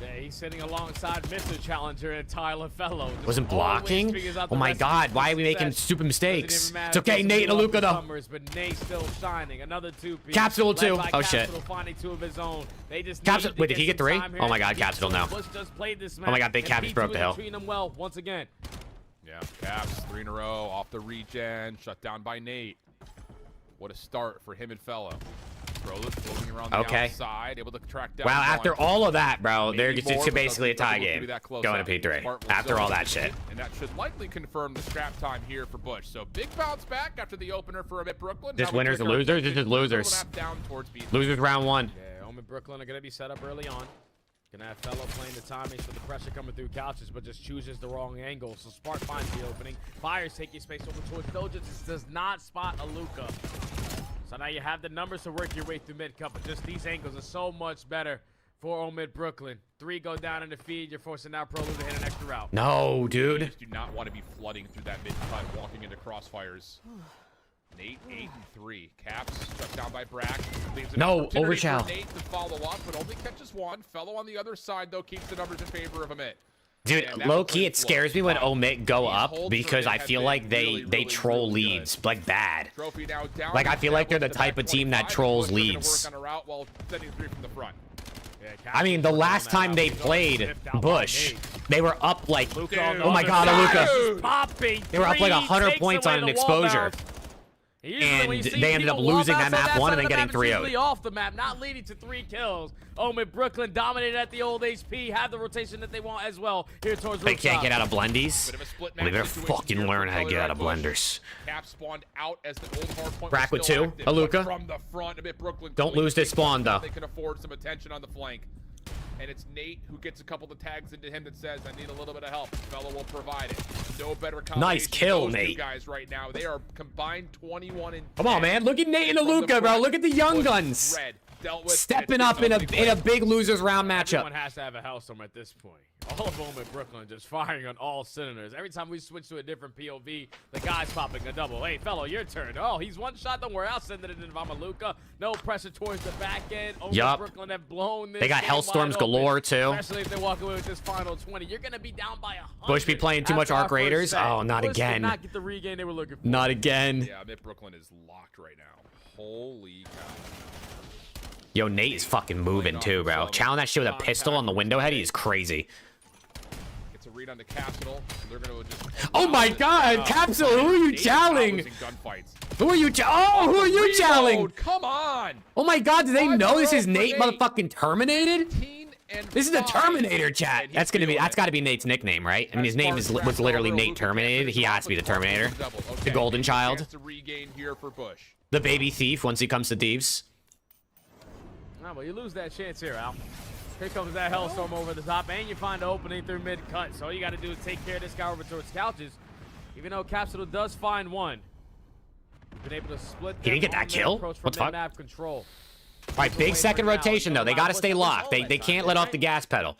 Yeah, he's sitting alongside Mr. Challenger and Tyler Fellow. Just Wasn't always blocking? figures out Oh the my recipe God, for why are we making success. stupid mistakes? Doesn't even matter It's if okay, it's Nate and two Luca, though. up-and-comers, but Nate still shining. Another 2-piece. Capsule led two. by Oh, shit. Capsule finding 2 of his own. They just Capsule- needed to wait, did he get some 3? time here Oh my at God, P2. Capsule now. Bush just played this Oh my God, Big match, Caps and broke the P2 hill. treating him well once again. Yeah, Caps 3 in a row off the regen, shut down by Nate. What a start for him and Fellow. Brothers floating around the Okay. outside, able to track down. Wow, one. after all of that, bro, Maybe they're more, it's but basically a doesn't tie look to game be that close going up. to P3 Smart will after all zone that shit. And that should likely confirm the scrap time here for Bush. So big bounce back after the opener for Mitt Brooklyn. Just Now we winners take and our losers? This is little losers. map down towards B3. Losers round 1. Yeah, Omen Brooklyn are going to be set up early on. Gonna have Fellow playing the timing so the pressure coming through couches, but just chooses the wrong angle. So Spark finds the opening. Fires taking space over towards Doja. Just does not spot Aluka. So now you have the numbers to work your way through mid-cup, but just these angles are so much better for Omid Brooklyn. 3 go down in the feed. You're forcing now Prolu to hit an extra route. No, You dude. just do not want to be flooding through that mid-cut, walking into crossfires. Nate 8 and 3. Caps shut down by Brack. Leaves an No, opportunity for overchow. Nate to follow up, but only catches one. Fellow on the other side though keeps the numbers in favor of Amit. Dude, And that low was key, pretty it scares me when close. Omit go These up holds for because Amit I have feel been like they really troll really good. leads like bad. Trophy now down. Like, I to feel like they're the Cowboys type at of team that 25. trolls Bush looking to leads. work on a route while setting 3 from the front. Yeah, I mean, the Capsule last on that time route. they He's almost played sniffed out by Bush, Nate. they were up like, Luka on the oh my other God, side. Aluka. Popping. They were up like 100 takes points away on an the wall exposure. bounce. Usually And when you see they ended up people wall losing that bounce on map 1 and side then of the getting map, it's 3-0'd. usually off the map, not leading to 3 kills. Omid Brooklyn dominated at the old HP, have the rotation that they want as well here towards They rooftop. can't get out of blendies. Bit of a split Well, they match better situation fucking here learn for how to get out of Bush. blenders. Cap spawned out as the old hard point Brack was with still 2. active, but Aluka. from the front, a bit Brooklyn. Don't clean lose this takes spawn, it. though. They can afford some attention on the flank. And it's Nate who gets a couple of tags into him that says, I need a little bit of help. Fellow will provide it. No better combination. Nice kill, Those two Nate. guys right now, they are combined 21 and 10. Come on, man. Look at Nate and From the Aluka, bro. front, Look at the young Bush guns. red, dealt with, Stepping and up in it's a big losers round Everyone matchup. has to have a Hellstorm at this point. All of them at Brooklyn just firing on all cylinders. Every time we switch to a different POV, the guy's popping a double. Hey, Fellow, your turn. Oh, he's one shot. Don't worry. I'll send it in if I'm Aluka. No pressure towards the back end. Yup. Brooklyn have blown this They got game Hellstorms wide open, galore, too. Especially if they walk away with this final 20. You're going to be down by 100. Bush be playing too much after our Arc first Raiders? set. Oh, not Bush did again. not get the regain they were looking for. Not again. Yeah, Mitt Brooklyn is locked right now. Holy cow. Yo, Nate is fucking moving too, bro. Challenge that shit with a pistol on the window head. He is crazy. Gets a read on the Capsule. So they're going to just. Oh my God, Capsule, who are you challenging? Who are you? Who are you challenging? Come on. Oh my God, do they know this is 5-0 for Nate Nate. motherfucking Terminated? 18 and This is the 5. Terminator, chat. And he's That's gonna be. feeling That's it. got to be Nate's nickname, right? I mean, his name was literally Nate Terminated. He has to be the Terminator, the Golden Child, Chance to regain here for Bush. the baby thief. Once he comes to thieves. No, but you lose that chance here, Al. Here comes that Hellstorm over the top, and you find an opening through mid-cut. So all you got to do is take care of this guy over towards couches. Even though Capsule does find one. Been able to split. He didn't get them that on their kill? approach from What the fuck? mid-map control. All right, big second rotation though. They got to stay locked. They can't let off the gas pedal.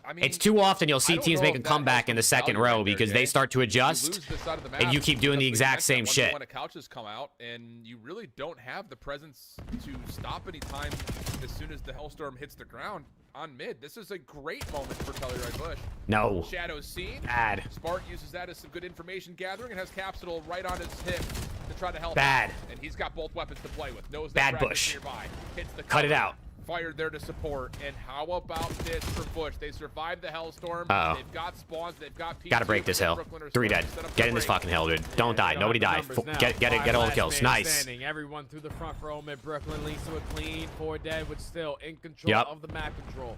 I mean, It's too often you'll I see don't teams know make a if that comeback has in the some second value row right there, because they Jay. start to You adjust. lose this side of the and you map keep doing the because exact you same get that shit. 1v1 of couches come out, and you really don't have the presence to stop any time as soon as the Hellstorm hits the ground on mid. This is a great moment for Telluride Bush. No. Shadows seen. Bad. Spark uses that as some good information gathering and has Capsule right on his hip to try to help Bad. out. And he's got both weapons to play with. Knows Bad that Brad is Bush. nearby. Hits the Cut it cover. out. Fired there to support. And how about this for Bush? They survived the Hellstorm. Uh-oh. They've got spawns. They've got P2. Gotta break this hill. Brooklyn are 3 starting dead. to set up Get the in this break. fucking hill, dude. Don't die. They Nobody don't die. have the numbers now. Get all the Last kills. man Nice. standing. Everyone through the front row. Mid Brooklyn leads to a clean 4 dead, but still in control Yup. of the map control.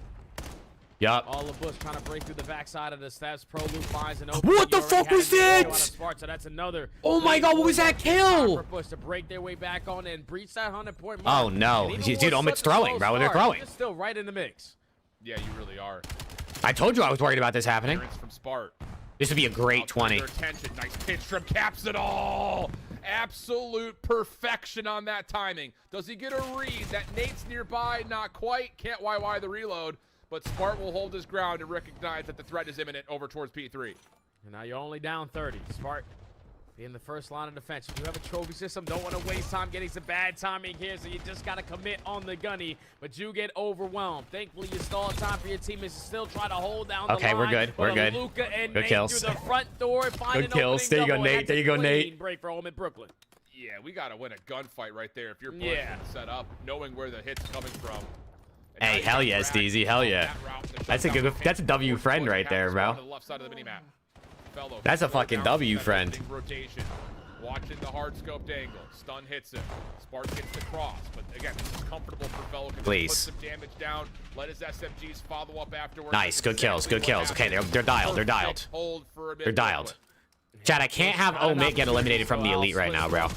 Yup. All of Bush trying to break through the backside of the steps. Pro Loop finds an What the fuck was that? So that's another. Oh my God, what was that kill? For Bush to break their way back on and breach that 100-point Oh, mark. no. And even Dude, with Omit's such a slow throwing, bro. They're start, throwing. You're still right in the mix. Yeah, you really are. I told you I was worried about this happening. Clearance from Spart. This would be a great Outside 20. their attention. Nice pitch from Caps it all. Absolute perfection on that timing. Does he get a read? That Nate's nearby. Not quite. Can't YY the reload. But Spart will hold his ground and recognize that the threat is imminent over towards P3. And now you're only down 30. Spark being the first line of defense. If you have a trophy system, don't want to waste time getting some bad timing here, so you just got to commit on the gunny, but you get overwhelmed. Thankfully, you stall time for your team is to still try to hold down Okay, the line. we're good. We're good. Luka and Good Nate kills. through the front door and find Good an kills. opening There you go, double, and Nate. that's There a you go, clean Nate. break for Omen Brooklyn. Yeah, we got to win a gunfight right there if you're pushing Yeah. set up, knowing where the hit's coming from. And now Hey, you hell got yeah, Brad Steezy. Hell on yeah. that route to That's a shut good. down That's a W Caps. friend right there, bro. To the left side of the minimap. Fellow That's a going fucking down W that friend. opening Rotation. Watching the hard scoped angle. Stun hits him. Spark gets the cross. But again, this is comfortable for Fellow. Please. Put some damage down. Let his SMGs follow up afterwards. Nice. That's Good kills. exactly Good kills. what Okay, happened. they're dialed. They're Perfect dialed. hold for a They're mid dialed. Brooklyn. Chad, I can't have Omit get eliminated from the elite right now, bro.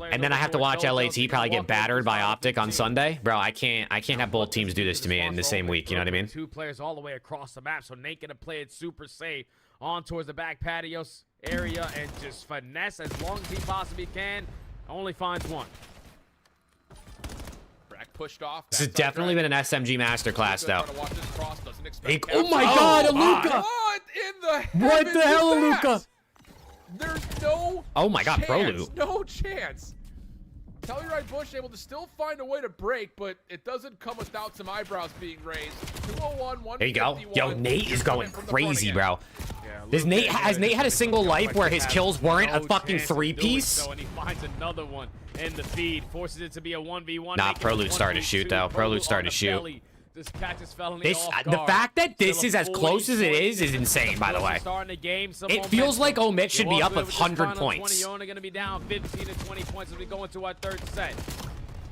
And then I have to watch LAT probably get battered by Optic on Sunday, bro. I can't have both teams do this to me in the same week. You know what I mean? 2 players all the way across the map, so Nate gonna play it super safe on towards the back patio area and just finesse as long as he possibly can. Only finds one. Brack pushed off. This has definitely been an SMG masterclass, though. Trying to watch this cross, doesn't expect Hey, Caps. oh my God, Aluka! What in the What heavens the hell, is that? Aluka? There's no Oh my God, Pro chance, Loop. no chance. Telluride Bush able to still find a way to break, but it doesn't come without some eyebrows being raised. 201, There you go. 151. Yo, Nate is going From the front crazy, again. bro. Has Nate had a single life where his kills weren't a fucking 3-piece? And he finds another one in the feed, forces it to be a 1v1. Nah, making it Prolude started to 1v2. shoot, though. Prolude started on to the shoot. belly. Just catches Felony This, off the guard. fact that this Still is a as close as it 40 is insane, by the way. Starting the game, some It feels momentum. like Omit should You be walk up away with with this 100 final 20, points. you're only going to be down 15 to 20 points as we go into our 3rd set.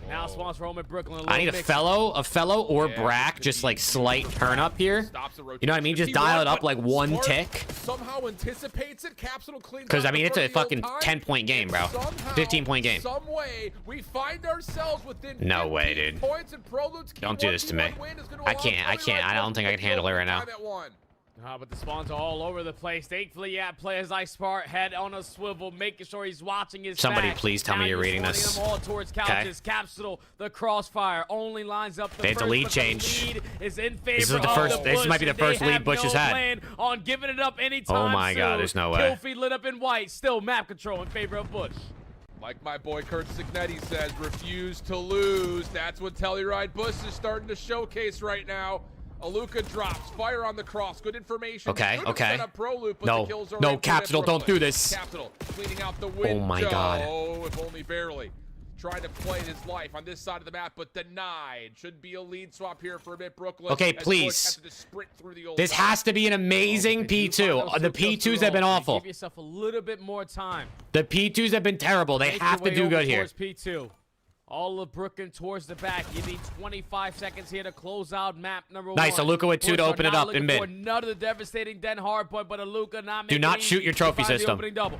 Now spawns for Omen Brooklyn. I need a fellow or Yeah, Brack, could just be like slight turn up here. Stops the You know what I mean? rotation. Just dial it up P1, like one Smart tick. Somehow anticipates it. Capsule cleans. Because, I out mean, in it's a front of the fucking old 10-point game, and bro. somehow, 15-point game. Some way we find ourselves within No way, 15 dude. points and Prolude's key Don't do this to me. 1v1 win is gonna I allow can't. Telluride I don't think I can handle it right now. time at one. But the spawns are all over the place. Thankfully, yeah, players like Spart, head on a swivel, making sure he's watching his Somebody back. please tell Now me you're reading spawning this. them all towards couches. Capsule, the crossfire, only lines up the They have first, to lead but change. the lead is in favor This is the of first- the this Bush, might be the and first they lead have Bush has no had. plan on giving it up anytime Oh my God, soon. there's no way. Kill feed lit up in white, still map control in favor of Bush. Like my boy Kurt Signetti says, refuse to lose. That's what Telluride Bush is starting to showcase right now. Aluka drops, fire on the cross, good information. Okay, Should have okay. set up Prolude, but No, the kills are no, right for Capital, don't Brooklyn. do this. Capital cleaning out the window. Oh my God. If only barely. Trying to play his life on this side of the map, but denied. Should be a lead swap here for a bit, Brooklyn. Okay, as Bush please. has to just sprint through the old This side. has to be an amazing If you find P2. those The two kills P2s to have been roll, awful. Give yourself a little bit more time. The P2s have been terrible. They Make have your to way do over good here. towards P2. All of Brooklyn towards the back. You need 25 seconds here to close out map number 1. Nice, Aluka with 2 to Bush are open it not up in looking mid. for another devastating Den hardpoint, but Aluka not Do making not it shoot easy your to trophy find the system. opening double.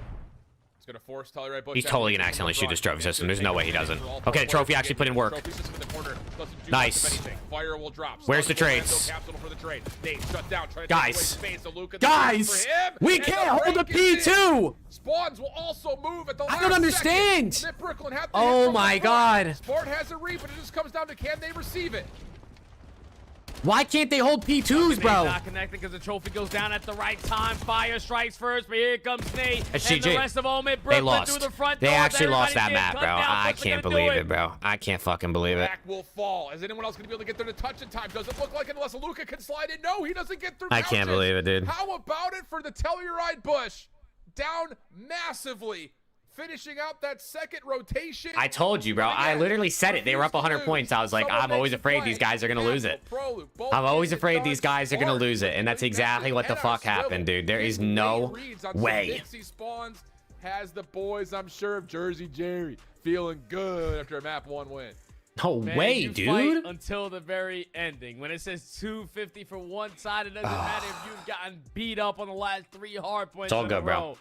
It's gonna force Telluride Bush He's out. totally gonna accidentally shoot his trophy system. There's no way he doesn't. Okay, trophy actually put in work. Trophy system in the corner doesn't do Nice. much of anything. Fire will drop. Where's the Starting to trades? Capsule for the trade. Nate shut down. Trying to Guys. take away space. Aluka, the Guys, trade for him, we and can't hold the break is in. P2. Spawns will also move at the last I don't understand. second. And then Brooklyn have to Oh hit from my the front. God. Sport has a read, but it just comes down to can they receive it? Why can't they hold P2s, bro? Not connected because the trophy goes down at the right time. Fire strikes first, but here comes Nate. That's And GG. the rest of Omid They Brooklyn lost. through the front They doors. actually lost that Everybody's map, getting bro. cut down. I What's can't gonna do believe it, bro. I can't fucking believe it. Back will fall. Is anyone else going to be able to get there to touch in time? Does it look like unless Luka can slide in? No, he doesn't get through. I can't couches. believe it, dude. How about it for the Telluride Bush? Down massively. Finishing out that second rotation. I told you, bro. I Again, literally said it. They were up refused to 100 points. I was like, Someone I'm always makes a afraid play. these guys are going to lose it. Castle, Prolu, both I'm always getting it afraid done these guys are going to hard. lose it. And that's exactly what the And fuck our happened, swivel. dude. There is Getting no late reads on some way. Dixie spawns has the boys, I'm sure, of Jersey Jerry feeling good after a map 1 win. No Man, way, you dude. fight until the very ending. When it says 250 for one side, it doesn't matter if you've gotten beat up on the last 3 hard points. It's all in good, a bro. row.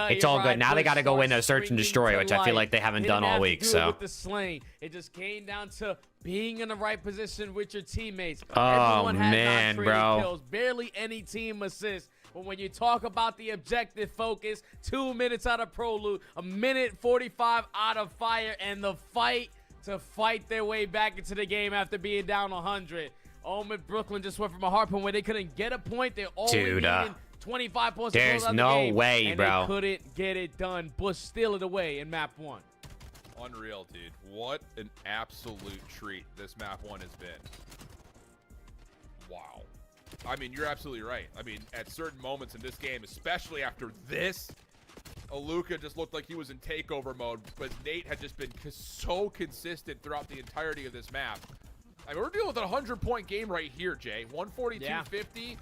It's all good. Now they got to go win a search and destroy, which I feel like they haven't done all week. So. With the slaying, it just came down to being in the right position with your teammates. Oh, Everyone had man, non-traded bro. kills, barely any team assists. But when you talk about the objective focus, 2 minutes out of Prolu, a minute 45 out of Fire, and the fight to fight their way back into the game after being down 100. Omid Brooklyn just went from a hard point where they couldn't get a point. They only Dude, needed 25 points to there's close out no the game, way, and bro. they couldn't get it done. Bush steal it away in map 1. Unreal, dude. What an absolute treat this map 1 has been. Wow. I mean, you're absolutely right. I mean, at certain moments in this game, especially after this, Aluka just looked like he was in takeover mode, but Nate had just been so consistent throughout the entirety of this map. I mean, we're dealing with a 100-point game right here, Jay. 142-50.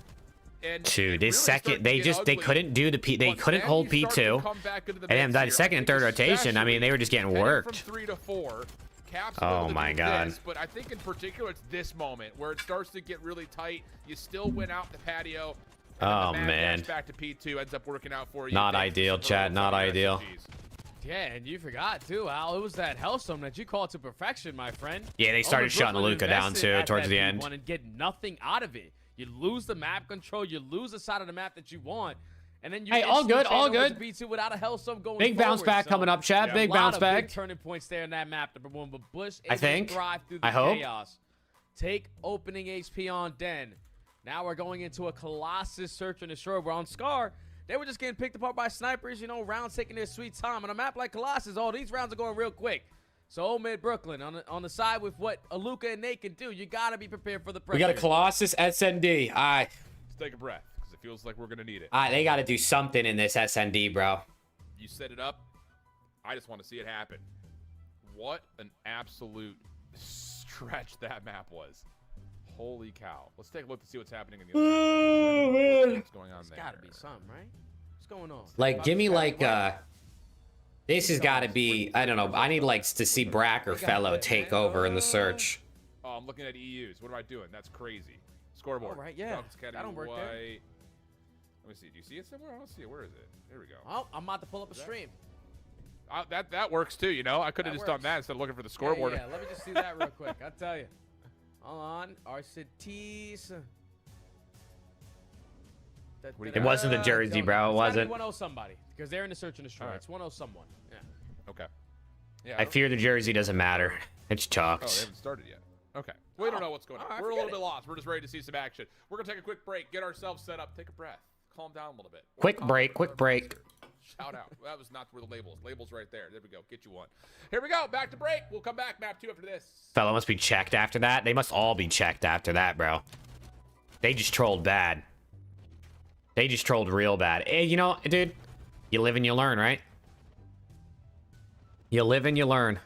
And Dude, it really this second, started to they get just, they ugly. couldn't do the P, they But couldn't then hold you start to P2. come back into the And then mix that here. second I and think third rotation, I mean, they were just getting heading worked. From 3 to 4. Caps Oh able to my do God. this, but I think in particular it's this moment where it starts to get really tight. You still win out the patio. And Oh, then the man. dash back to P2 ends up working out for you. Not Thanks to ideal, some Chad, heroes not on your ideal. SMGs. Yeah, and you forgot too, Al. It was that Hellstorm that you called to perfection, my friend. Yeah, they started Omid shutting Brooklyn Luka down, invested too, at towards that the deep end. one and get nothing out of it. You lose the map control, you lose the side of the map that you want, and then you Hey, all good, all good. B2 without a Hellstorm going Big bounce forward, back so coming up, Chad. Yeah. Big a lot bounce of back. big turning points there in that map, number 1. But Bush I able think. to thrive through the I hope. chaos. Take opening HP on Den. Now we're going into a Colossus search and destroy. We're on Scar. They were just getting picked apart by snipers, you know, rounds taking their sweet time. On a map like Colossus, all these rounds are going real quick. So Omid Brooklyn on the side with what Aluka and Nate can do. You got to be prepared for the pressure. We got a Colossus SND. All right. Let's take a breath because it feels like we're going to need it. They got to do something in this SND, bro. You set it up. I just want to see it happen. What an absolute stretch that map was. Holy cow. Let's take a look to see what's happening in the other map. What's going on It's there? got to be something, right? What's going on? Like, give me, like, this has got to be, I don't know. I need, like, to see Brack or Fellow take over in the search. Oh, I'm looking at EUs. What am I doing? That's crazy. Scoreboard. All right, yeah. Falcons Academy That don't work there. White. Let me see. Do you see it somewhere? I don't see it. Where is it? There we go. Oh, I'm about to pull up a stream. That works too, you know? I could have That just done works. that instead of looking for the scoreboard. Yeah, let me just do that real quick. I'll tell you. Hold on. RCTs. It wasn't the jersey, bro. It wasn't. 1-0 somebody because they're in the search and destroy. All right. It's 1-0 someone. Yeah. Okay. Yeah. I fear the jersey doesn't matter. It's Oh, they chalks. haven't started yet. Okay. We don't know what's going on. all right, We're a little forget bit lost. We're just ready to see some action. We're going to take a quick break, get ourselves set up, take a breath, calm down a little bit. Quick Calm break, down. quick break. Shout out. That was not where the labels. Labels right there. There we go. Get you one. Here we go. Back to break. We'll come back. Map 2 after this. Fellow must be checked after that. They must all be checked after that, bro. They just trolled bad. They just trolled real bad. Hey, you know, dude, you live and you learn, right? You live and you learn.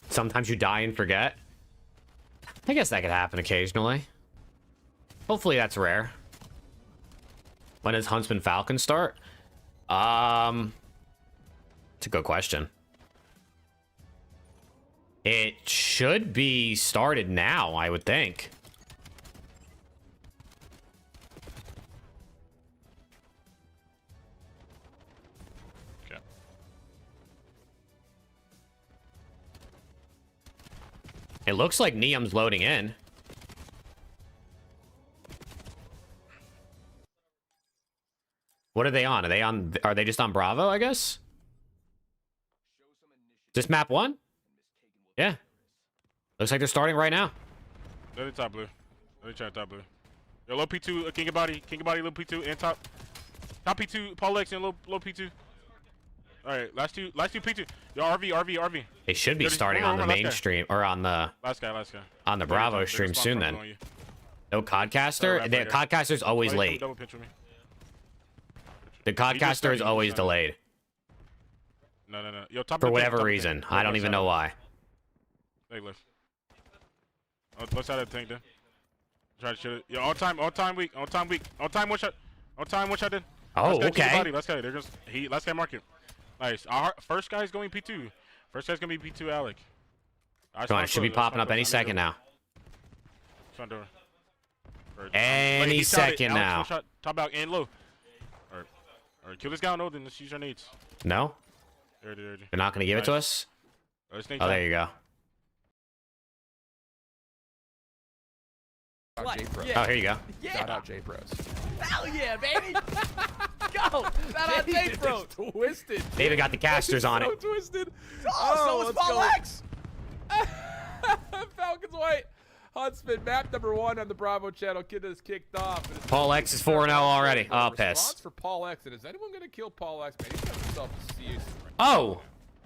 Sometimes you die and forget. I guess that could happen occasionally. Hopefully that's rare. When does Huntsman Falcon start? It's a good question. It should be started now, I would think. Okay. It looks like Neum's loading in. What are they on? Are they just on Bravo, I guess? Just map 1? Yeah. Looks like they're starting right now. Let it top blue. Let it try top blue. Yo, low P2, King of Body, low P2, and top P2, Paul X and low P2. All right, last two P2. Yo, RV. They should be starting on the main stream or on the Last guy. on the Bravo stream soon then. No Codcaster? The Codcaster's always late. Double pitch with me. The Codcaster is always delayed. No. Yo, top For whatever reason. I don't even know why. Leg lift. Oh, left side of the tank then. Try to shoot it. Yo, on time weak. On time one shot. Then. Oh, Last guy, King of okay. Body. Last guy, they're just last guy market. Nice. Our first guy's going P2. First guy's gonna be P2 Alec. Come on, it should be popping up any second now. Any second now. Top out and low. Alright, kill this guy on then let's use our nades. No? There. They're not going to give it to us? Oh, there you go. Oh, here you go. Shout out J Pros. Hell yeah, baby! Go! Shout out J-Pro! Twisted. David got the casters on it. Twisted. Oh, so is Paul X! Falcons White. Huntsman, map number 1 on the Bravo channel. Kid has kicked off. Paul X is 4-0 already. Oh, piss. For Paul X. And is anyone going to kill Paul X? Man, he's got himself a CS. Oh!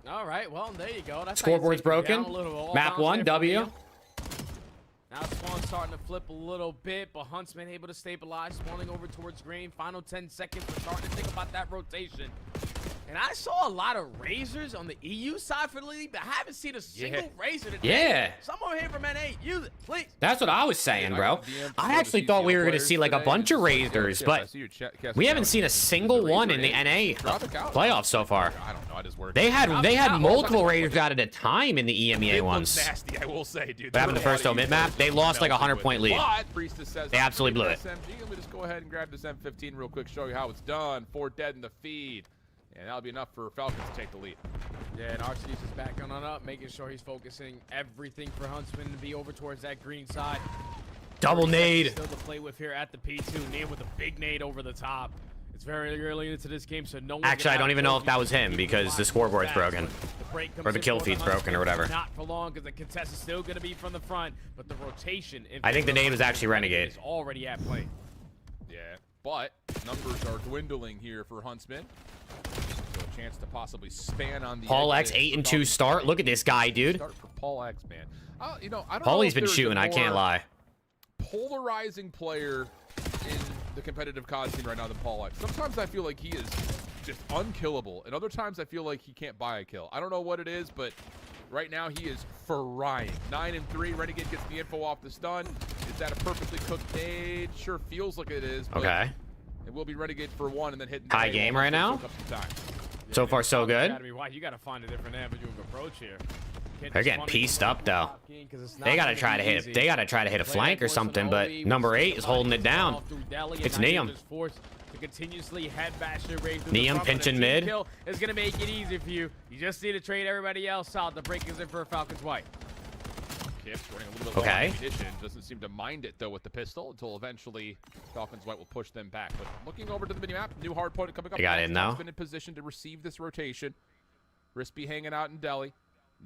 All right, well, there you go. That's Scoreboard's broken. Map 1, W. Now Spawn starting to flip a little bit, but Huntsman able to stabilize, spawning over towards green. Final 10 seconds. We're starting to think about that rotation. And I saw a lot of Razors on the EU side for the league, but I haven't seen a single Razor today. Yeah. Someone here from NA, use it, please. That's what I was saying, bro. I actually thought we were going to see like a bunch of Razors, but we haven't seen a single one in the NA playoffs so far. I don't know. I just worked. They had multiple Razors out at a time in the EMEA ones. Nasty, I will say, dude. What happened the first mid map? They lost like a 100-point lead. They absolutely blew it. SMG. Let me just go ahead and grab this M15 real quick, show you how it's done. 4 dead in the feed. And that'll be enough for Falcons to take the lead. Yeah, and Archie's is backing on up, making sure he's focusing everything for Huntsman to be over towards that green side. Double nade. Still to play with here at the P2. Neum with a big nade over the top. It's very early into this game, so no one. Actually, I don't even know if that was him because the scoreboard's broken. Or the kill feed's broken or whatever. Not for long because the contest is still going to be from the front, but the rotation. I think the nade was actually Renegade. Is already at play. Yeah, but numbers are dwindling here for Huntsman. So a chance to possibly span on the Paul X 8-2 start. Look at this guy, dude. Start for Paul X, man. You know, I don't Paulie's know been if there's shooting. a I can't more lie. Polarizing player in the competitive COD scene right now than Paul X. Sometimes I feel like he is just unkillable, and other times I feel like he can't buy a kill. I don't know what it is, but right now he is frying. 9-3. Renegade gets the info off the stun. Is that a perfectly cooked nade? Sure feels like it is. But okay. It will be Renegade for 1 and then hitting high game right now. So far, so good. You gotta find a different avenue of approach here. They're getting pieced up though. They gotta try to hit. They gotta try to hit a flank or something. But number 8 is holding it down. It's Neum. Neum pinching mid. Is gonna make it easy for you. You just need to trade everybody else out. The break is in for Falcons White. Kips running a little bit low okay. on ammunition. Doesn't seem to mind it though with the pistol until eventually Falcons White will push them back. But looking over to the mini map, new hard point coming up. They got in now. Been in position to receive this rotation. Rispy hanging out in Delhi.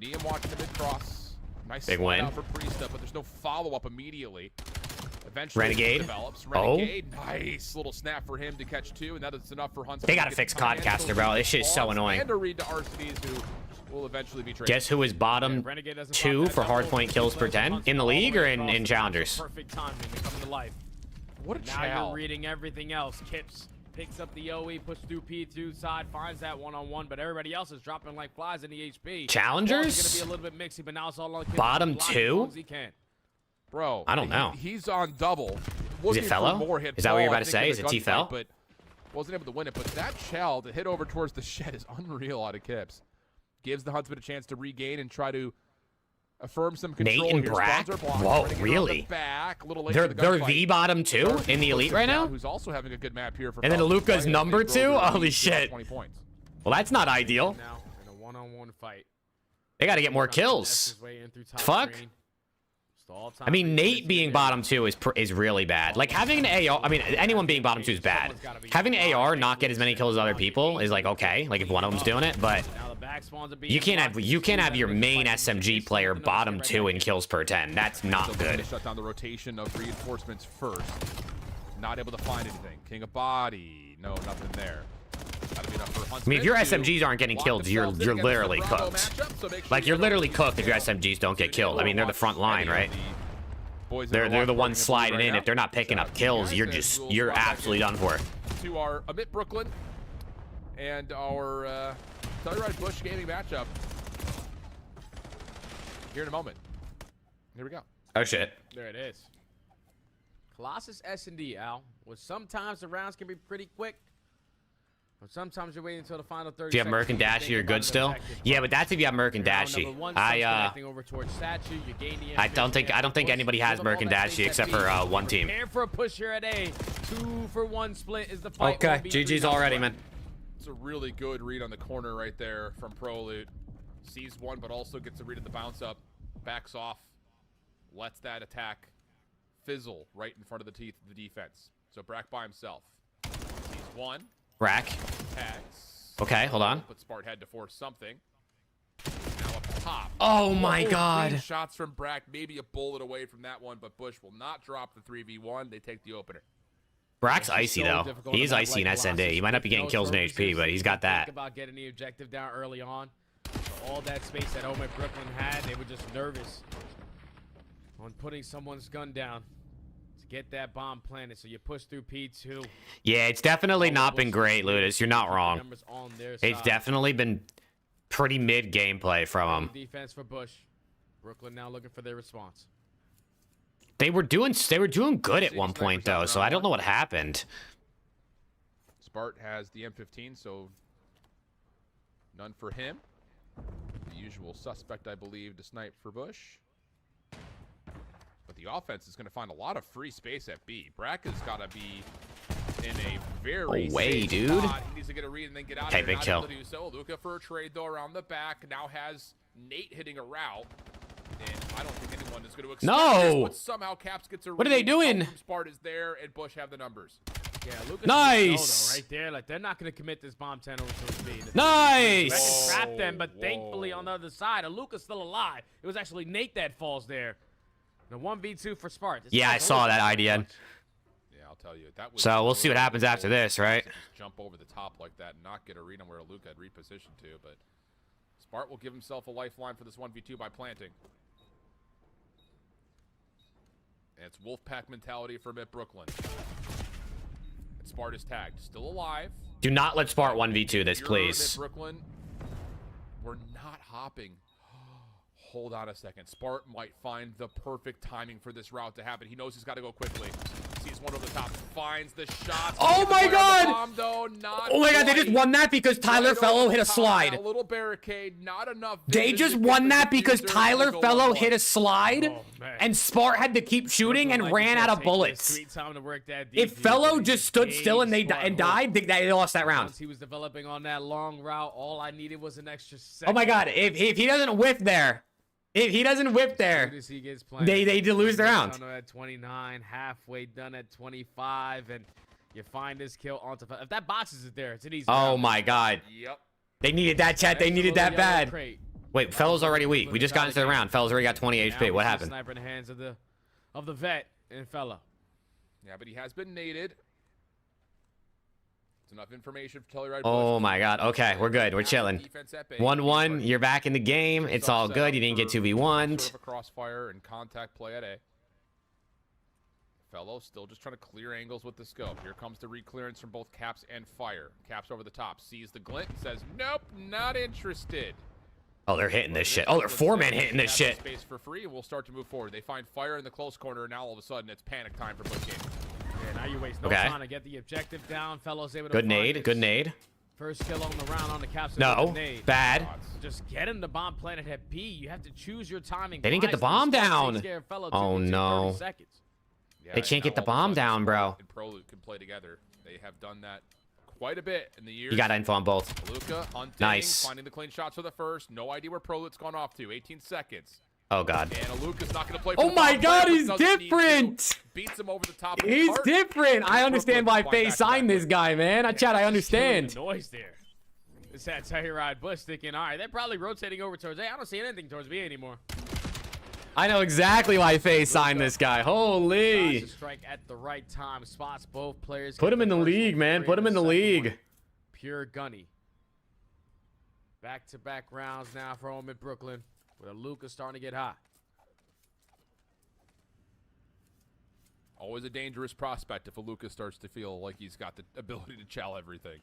Neum watching the mid cross. Nice big win out for Priesta, but there's no follow up immediately. Eventually Renegade. Develops. Renegade. Nice little snap for him to catch 2, and that is enough for Huntsman. They gotta fix Codcaster, bro. This shit is so annoying. And a read to Arcades, who will eventually be traded. Guess who is bottom 2 for hardpoint kills per 10 in the league or in challengers? Perfect timing to come to life. What a now you're reading everything else. Kips picks up the OE, puts through P2 side, finds that one-on-one, but everybody else is dropping like flies in the HP. Challengers? It's gonna be a little bit mixy, but now it's all on Kips. Bottom 2? Bro, I don't know. He's on double. Is it Fellow? Is that what you're about to say? Is it T-Fel? But wasn't able to win it. But that shell to hit over towards the shed is unreal out of Kips. Gives the Huntsman a chance to regain and try to affirm some control. Nate and here. Brack? Whoa, really? Back. They're the bottom 2 in the elite right now? Who's also having a good map here for and then Luca's number 2? Holy shit. 20 points. Well, that's not ideal. Now in a one-on-one fight. They got to get more kills. Fuck. I mean, Nate being bottom 2 is really bad. Like, having an AR, I mean, anyone being bottom 2 is bad. Having an AR not get as many kills as other people is like, okay, like if one of them's doing it, but you can't have your main SMG player bottom 2 in kills per 10. That's not good. Shut down the rotation of reinforcements first. Not able to find anything. King of Body. No, nothing there. I mean, if your SMGs aren't getting killed, you're literally cooked. Like, you're literally cooked if your SMGs don't get killed. I mean, they're the front line, right? They're the ones sliding in. If they're not picking up kills, you're absolutely done for. To our Amit Brooklyn and our Telluride Bush gaming matchup here in a moment. Here we go. Oh shit. There it is. Colossus S&D, Al. Well, sometimes the rounds can be pretty quick. But sometimes you're waiting until the final 30 Do you have Merc and Dashy? You're good still? Yeah, but that's if you have Merc and Dashy. I don't think anybody has Merc and Dashy except for one team. Prepare for a push here at A. 2-for-1 split is the fight. Okay, GG's already, man. It's a really good read on the corner right there from ProLoot. Sees one, but also gets a read at the bounce up. Backs off. Lets that attack fizzle right in front of the teeth of the defense. So Brack by himself. Sees one. Brack. Tags. Okay, hold on. But Spart had to force something. Now up top. Oh my god. Shots from Brack, maybe a bullet away from that one, but Bush will not drop the 3v1. They take the opener. Brack's icy though. He's icy in SND. He might not be getting kills in HP, but he's got that. Think about getting the objective down early on. All that space that Omid Brooklyn had, they were just nervous on putting someone's gun down to get that bomb planted. So you push through P2. Yeah, it's definitely not been great, Ludus. You're not wrong. It's definitely been pretty mid gameplay from him. Defense for Bush. Brooklyn now looking for their response. They were doing good at one point though, so I don't know what happened. Spart has the M15, so none for him. The usual suspect, I believe, to snipe for Bush. But the offense is going to find a lot of free space at B. Brack has got to be in a very safe dude. spot. He needs to get a read and then get out of Okay, there. big Not kill. able to do so. Luka for a trade, though, around the back. Now has Nate hitting a route. And I don't think anyone is going to expect this, but somehow Caps gets a read. What are they doing? Spart is there, and Bush have the numbers. Yeah, Lucas nice. right there. Like, they're not going to commit this bomb 10 over to B. Nice. Trap them, but thankfully on the other side, Luca's still alive. It was actually Nate that falls there. The 1v2 for Spart. Yeah, I saw that IDN. Yeah, I'll tell you. That was So we'll see what happens after this, right? Just jump over the top like that and not get a read on where Luka had repositioned to, but Spart will give himself a lifeline for this 1v2 by planting. And it's Wolfpack mentality for Mitt Brooklyn. And Spart is tagged. Still alive. Do not let Spart 1v2 this, Mitt please. Brooklyn, we're not hopping. Hold on a second. Spart might find the perfect timing for this route to happen. He knows he's got to go quickly. Sees one over the top. Finds the shot. Oh my god! Bomb, though, not Oh my god, they just won that because Tyler Fellow hit a slide. A little barricade, not enough. They just won that because Tyler Fellow hit a slide and Spart had to keep shooting and ran out of bullets. If Fellow just stood still and died, they lost that round. He was developing on that long route. All I needed was an extra second. Oh my god, if he doesn't whip there, they lose the round. At 29, halfway done at 25, and you find this kill onto. If that boxes is there, it's an easy. Oh round. my god. Yep. They needed that, chat. They needed that bad. Wait, Fellow's already weak. We just got into the round. Fellow's already got 20 HP. What happened? Sniper in the hands of the vet and Fellow. Yeah, but he has been naded. It's enough information for Telluride. Oh my god. Okay, we're good. We're chilling. 1-1. You're back in the game. It's all good. You didn't get 2v1'd. Sort of a crossfire and contact play at A. Fellow still just trying to clear angles with the scope. Here comes the re-clearance from both Caps and Fire. Caps over the top. Sees the glint. Says, nope, not interested. Oh, they're hitting this shit. Oh, they're 4-man hitting this shit. Space for free, and we'll start to move forward. They find Fire in the close corner, and now all of a sudden it's panic time for Bush Game. Yeah, now you waste no time to get the objective down. Fellow's able to good nade. Good nade. First kill on the round on the Caps. No, bad. Just get him the bomb planted at B. You have to choose your timing. They didn't get the bomb down. Oh no. Yeah, they can't get the bomb down, bro. And ProLoot can play together. They have done that quite a bit in the years. You got info on both. Luka hunting, nice. Finding the clean shots for the first. No idea where ProLoot's gone off to. 18 seconds. Oh god. And Aluka's not going to play. Oh for the my top god, player, he's but doesn't need to. different. Beats him over the top. Of the He's cart. different. I understand why Brooklyn FaZe fight back signed this quick. guy, man. Chat, I Killing understand. the noise there. It's that Telluride Bush thinking, all right, they're probably rotating over towards. Hey, I don't see anything towards me anymore. I know exactly why FaZe signed this guy. Shots Holy. to strike at the right time. Spots both players. Put get him in the first league, one, man. three Put him in the second league. one. Pure gunny. Back-to-back rounds now for home at Brooklyn. With Aluka starting to get hot. Always a dangerous prospect if Aluka starts to feel like he's got the ability to chow everything.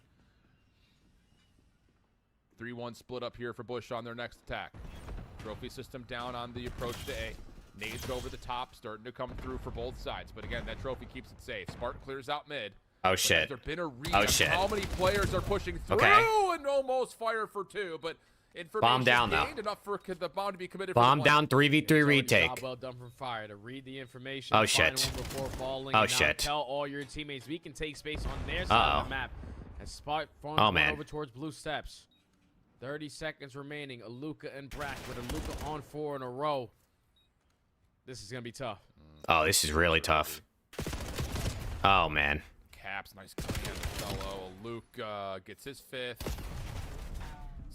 3-1 split up here for Bush on their next attack. Trophy system down on the approach to A. Nades over the top, starting to come through for both sides. But again, that trophy keeps it safe. Spartan clears out mid. Oh But shit. has there been a read Oh, on shit. how many players are pushing through Okay. and almost fire for 2, but information Bomb down, though. gained enough for the bomb to be committed. Bomb for the down 3v3 retake. Job well done from Fire to read the information. Oh, find shit. one before falling, Oh, and now shit. Tell all your teammates we can take space on their side of the map. As Spark throwing Oh, one man. over towards blue steps. 30 seconds remaining. Aluka and Brack with Aluka on 4 in a row. This is gonna be tough. Oh, this is really tough. Oh man. Caps, nice clean on the fellow. Luke gets his 5th.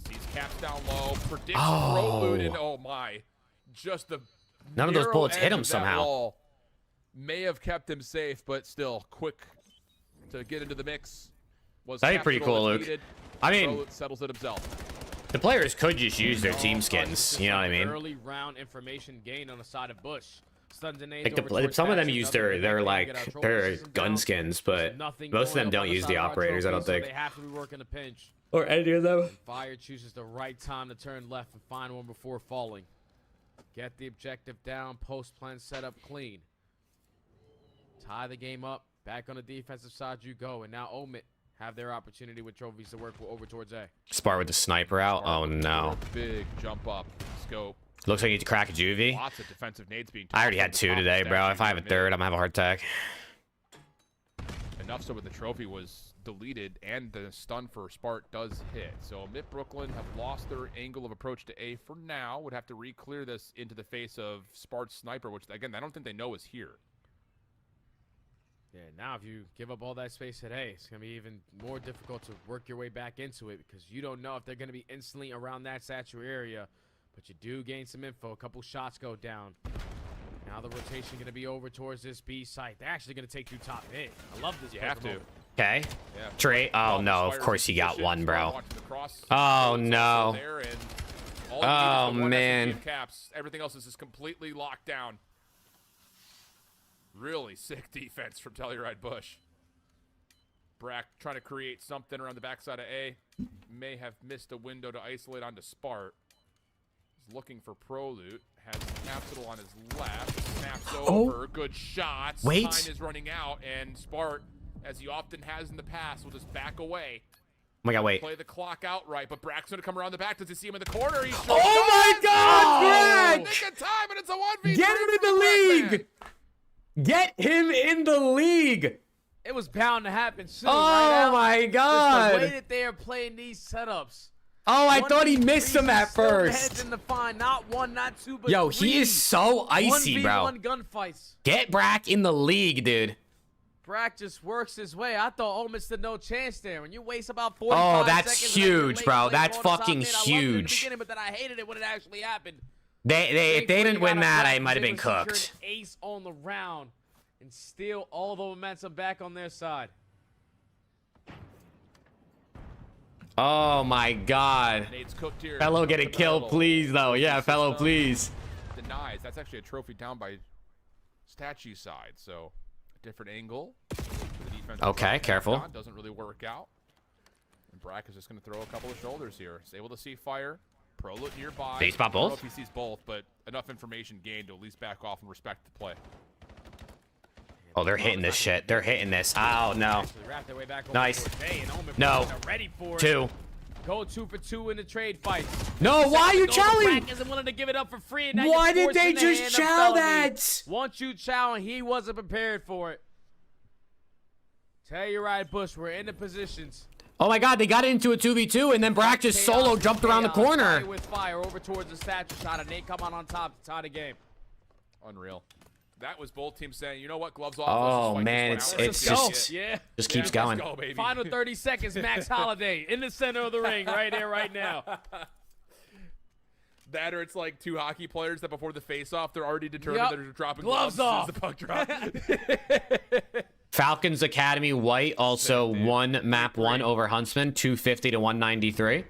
Sees Caps down low. Predicts pro loot, and oh my. Just the None of those narrow bullets hit edge him of that somehow. wall may have kept him safe, but still quick to get into the mix. Was That'd be pretty Capital cool, as Luke. needed. I mean- Pro Loot settles it himself. The players could just use their team This skins. is You know what I like mean? Early round information gained on the side of Bush. Stuns and nades Like over towards some of them Thatcher, use another their big their thing, like get our trophy their system gun down. skins, There's but nothing most of going them up don't on the use side the of our operators. I don't trophy, so think. they have to be working the pinch. Or any of them. Fire chooses the right time to turn left and find one before falling. Get the objective down. Post plan set up clean. Tie the game up. Back on the defensive side you go. And now Omit have their opportunity with trophies to work over towards A. Spar with the sniper out. Oh no. Big jump up. Scope. Looks like you need to crack a juvie. Lots of defensive nades being I already tossed had over the 2 top of today, the bro. statue If I have a mid. 3rd, I'm gonna have a heart attack. Enough so when the trophy was deleted and the stun for Spart does hit. So Mid Brooklyn have lost their angle of approach to A for now. Would have to re-clear this into the face of Spart's sniper, which again I don't think they know is here. Yeah, now if you give up all that space at A, it's going to be even more difficult to work your way back into it because you don't know if they're going to be instantly around that statue area. But you do gain some info. A couple shots go down. Now the rotation going to be over towards this B site. They're actually going to take through top mid. I love this. You play have from to. Omit. Okay. Yeah. Trey. Oh Well, no. Of Spire course he got position, one, Spire bro. watching the cross. Oh, It's also no. there, and all you need is Oh, the one man. SMG of Caps. Everything else is just completely locked down. Really sick defense from Telluride Bush. Brack trying to create something around the backside of A. May have missed a window to isolate onto Spart. He's looking for pro loot. Has Capsule on his left. Snaps over. Good shots. Wait. Time is running out, and Spart, as he often has in the past, will just back away. Oh my god, wait. Play the clock out right, but Brack's gonna come around the back. Does he see him in the corner? He sure Oh my does! god, Oh, Brack! Nick of time, and it's a 1v3 Get him in for the Brack, league! Get him in the league! It was bound to happen soon, Oh right? Al? my Just the way god! that they are playing these setups. Oh, I thought he 1v3s missed him at still the heads first. in the find. Not 1, not 2, but Yo, 3. he is so icy, bro. 1v1 gunfights. Get Brack in the league, dude. Brack just works his way. I thought Omid stood no chance there. When you waste about 45 Oh, that's seconds and then you're huge, late bro. play That's going to top fucking mid, I loved it in the huge. beginning, but then I hated it when it actually happened. If they Thankfully, didn't you win got a that, Brack I might have been was able to cooked. secure an ace on the round and steal all the momentum back on their side. Oh my god. Nate's cooked here. Fellow, get a Cooked the kill, battle. please, though. Yeah, fellow, System please. Denies. That's actually a trophy down by statue side, so a different angle. For the defense Okay, careful. doesn't really work out. And Brack is just going to throw a couple of shoulders here. He's able to see fire. Pro look nearby. Did he spot I don't know both? if he sees both, but enough information gained to at least back off and respect the play. Oh, they're hitting this shit. They're hitting this. Oh, no. Actually wrapped their way back over Nice. towards A, and Omid No. are ready for it. 2. Go 2 for 2 in the trade fight. No, why are you chowing? Brack isn't willing to give it up for free. And now Why you're did forced they in the just hand of chow Bellamy. that? Once you chow, and he wasn't prepared for it. Telluride Bush, we're in the positions. Oh my God, they got into a 2v2 and then Brack just solo jumped around the corner. Fire with fire over towards the statue shot, and Nate come out on top to tie the game. Unreal. That was both teams saying, you know what, gloves off. Oh, let's just fight man, this one it's out. Let's just go. Yeah. just keeps Let's going. go, baby. Final 30 seconds, Max Holiday in the center of the ring, right here, right now. That or it's like two hockey players that before the face-off, they're already determined Yep. that they're dropping Gloves gloves off. as soon as the puck drop. Falcons Academy White also won map 1 over Huntsman, 250 to 193.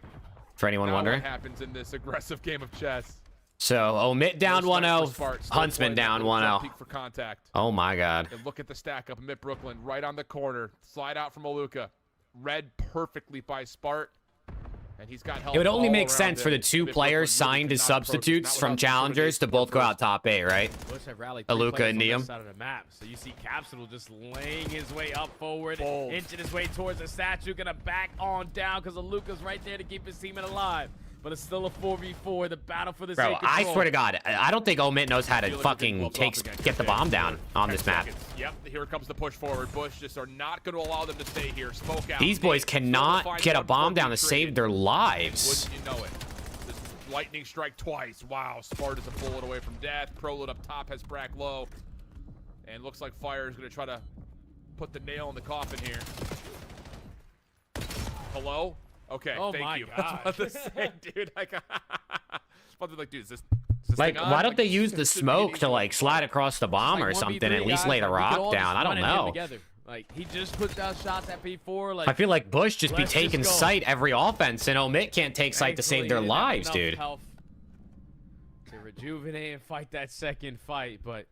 For anyone Now wondering. what happens in this aggressive game of chess? So Omit down No snipe for 1-0, Sparks. Still Huntsman playing that down little jump 1-0. peek for contact. Oh my God. And look at the stack up. Mitt Brooklyn right on the corner. Slide out from Aluka. Read perfectly by Spart. And he's got help It would only all make around sense for the him. two Mitt players Brooklyn really signed could as not approach him. substitutes Not from without shooting challengers his to both go first. out top 8, right? Bush have rallied Aluka three and players Neum. on this side of the map. So you see Capsule just laying his way up forward, Bold. inching his way towards the statue, gonna back on down because Aluka's right there to keep his teammate alive. But it's still a 4v4, the battle for the Bro, same I control. swear to God, I don't think Omit knows how to Feel like we're fucking getting take gloves off get the again. bomb down on 10 this map. seconds. Yep, here comes the push forward. Bush just are not going to allow them to stay here. Smoke out. These boys cannot get a bomb down to save their lives. Wouldn't you know it? This lightning strike twice. Wow, Spart is a bullet away from death. Prolud up top has Brack low. And looks like Fire is going to try to put the nail in the coffin here. Hello? Okay, Oh thank my you. I was about to gosh. say, dude, I got... like, dude, is this Like, thing on? why don't Like, they use the this should be smoke an to easy like slide across the bomb Like or 1v3 something? At least guys, lay the like, we could all rock just down. I run don't and hit know. together. Like he just puts out shots at P4. Like I feel like Bush just be Let's just taking go. sight every offense, and Omit can't take sight to save thankfully, their he didn't have lives, enough dude. health to rejuvenate and fight that second fight, but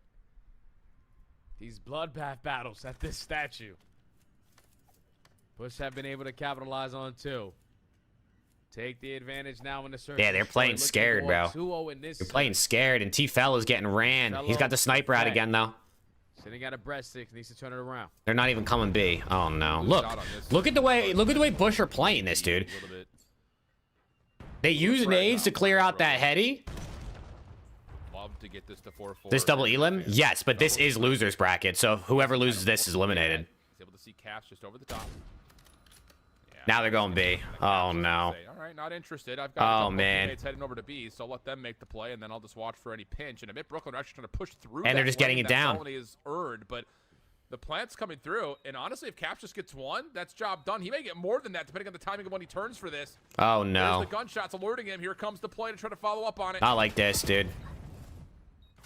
these bloodbath battles at this statue, Bush have been able to capitalize on too. Take the advantage now in the search. Yeah, they're playing scared, bro. 2-0 in this. You're playing scared, and T-Fell is getting ran. He's got the sniper out Okay. again, though. Sitting at a breast stick, needs to turn it around. They're not even coming B. Oh no! Good Look, shot on this. look at the way Bush are playing this, dude. A little bit. They use nades to clear out that heady. Love to get this to 4-4. This double elim, yes, but this is losers bracket, so whoever loses this is eliminated. He's able to see Caps just over the top. Yeah, Now they're going B. Oh no! say, all right, not interested. I've got a couple man. teammates heading over to B, so let them make the play, and then I'll just watch for any pinch. And Mitt Brooklyn are actually trying to push through. And they're that just getting lane it that down. Felony is earned, but the plant's coming through. And honestly, if Caps just gets one, that's job done. He may get more than that, depending on the timing of when he turns for this. Oh There's no! the gunshots alerting him. Here comes the play to try to follow up on it. Not like this, dude.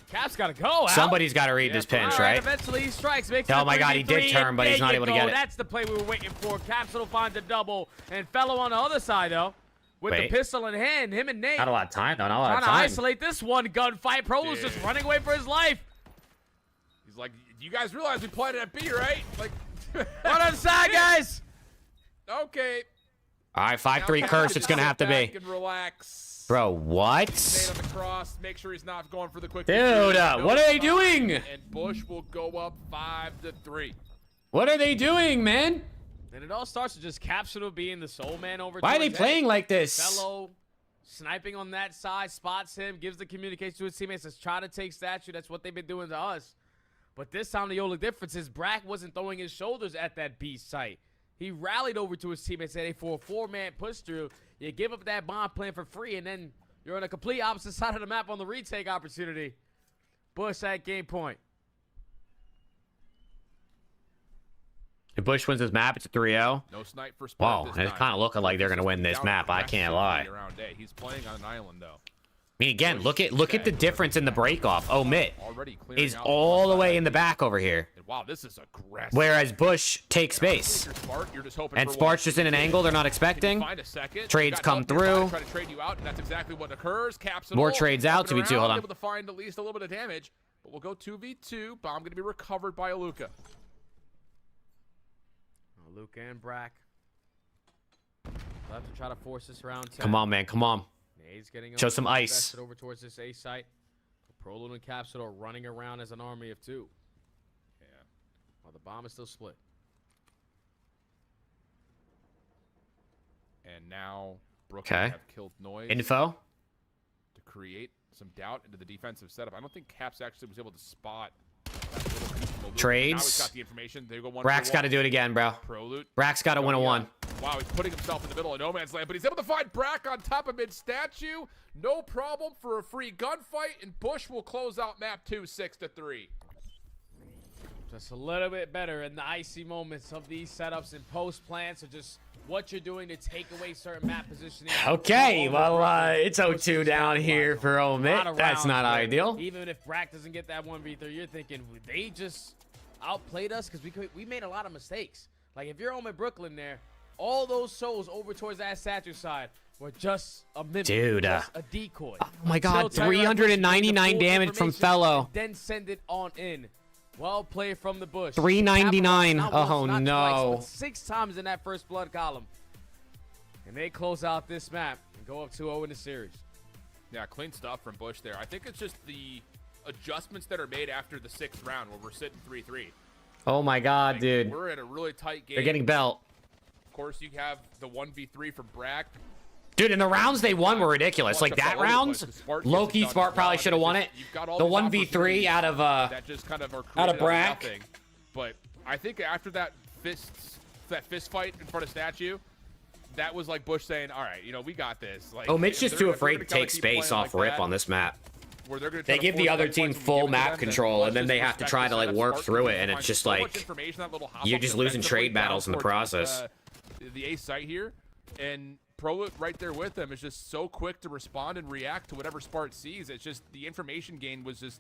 Caps gotta go. Al. Somebody's got to read this pinch, All right? Eventually he strikes. Makes Oh it a my God, he did 3v3, turn, and but he's there not you able to go. get it. That's the play we were waiting for. Capsule finds a double, and fellow on the other side though, with Wait. the pistol in hand, him and Nate Not a lot of time, though. Not a lot trying of to time. isolate this one gunfight. Prolo's just Dude. running away for his life. He's like, you guys realize we played it at B, right? Like, Run on the side, guys. okay. All right, Now 5-3 Caps curse. just It's gonna sit have to back be. and relax. Bro, Nate what? on the cross. Make sure he's not going for the quick. Dude, victory. what are they No time, doing? And Bush will go up 5-3. What are they doing, man? And it all starts with just Capsule being the sole man over. Why are they towards playing A. like this? Fellow sniping on that side, spots him, gives the communication to his teammates. Let's try to take statue. That's what they've been doing to us. But this time the only difference is Brack wasn't throwing his shoulders at that B site. He rallied over to his teammates and for a 4-man push through, you give up that bomb plan for free, and then you're on a complete opposite side of the map on the retake opportunity. Bush at game point. If Bush wins this map, it's a 3-0. No snipe for Spart Wow, this it's time. kind of looking like they're gonna win this Down map. I can't lie. aggressively around A. He's playing on an island though. I mean, again, look at the difference in the break off. Omit Already clearing is out all the side. way in the back over here, And wow, this is aggressive. whereas Bush takes space. You're Spart, you're just hoping And for Spart's one. just in an angle they're not Can you expecting. find a second? Trades You got come help nearby, through. Try to trade you out, and that's exactly what occurs. Capsule More trades out, jumping 2v2, around, hold on. Able to find at least a little bit of damage, but we'll go 2v2. Bomb going to be recovered by Aluka. Luke and Brack. They'll have to try to force this round 10. Come on, man, come on. Nade's getting Show some ice. invested over towards this A site. Prolud and Capsule are running around as an army of two. Yeah. While the bomb is still split. And now Brooklyn Okay. have killed Noise Info. to create some doubt into the defensive setup. I don't think Caps actually was able to spot that little piece from Aluka. Now he's Trades. got the information. They go one Brack's for got to one. do it again, bro. Prolud. Brack's got to win a Going 1. up. Wow, he's putting himself in the middle of no man's land, but he's able to find Brack on top of mid-statue. No problem for a free gunfight, and Bush will close out map 2, 6-3. Just a little bit better in the icy moments of these setups and post plans, or just what you're doing to take away certain map positioning. Okay, well, it's 0-2 down here for Omit. That's not ideal. Even if Brack doesn't get that 1v3, you're thinking they just outplayed us because we made a lot of mistakes. Like if you're Omit Brooklyn there, all those souls over towards that statue side were just a mimic, Dude, just a decoy. Oh my God, Until Tyler Bush made the 399 full damage from information Fellow. and then send it on in. Well played from the Bush. 399. Not once, Oh, not no. twice, but 6 times in that first blood column. And they close out this map and go up 2-0 in the series. Yeah, clean stuff from Bush there. I think it's just the adjustments that are made after the 6th round where we're sitting 3-3. Oh my God, Like, dude. We're in a really tight game. They're getting belt. Of course, you have the 1v3 from Brack. Dude, and the rounds they won were ridiculous. Like that round, low-key Smart probably should have won it. The 1v3 out of that just kind of are out of created Brack. nothing. But I think after that fist fight in front of statue, that was like Bush saying, "All right, you know, we got this." Like, Mitch just if too they're afraid gonna to take keep space playing off like rip that, on this map. where they're gonna They try to give the force other that team fight when we full give it to map them, control, let's and then they have to respect try the to like setup. work Smart through can it, and find it's just so much like information, that little hop you're up just losing defensively trade down battles in the towards, process. The A site here, and Pro right there with them is just so quick to respond and react to whatever Spart sees. It's just the information gain was just,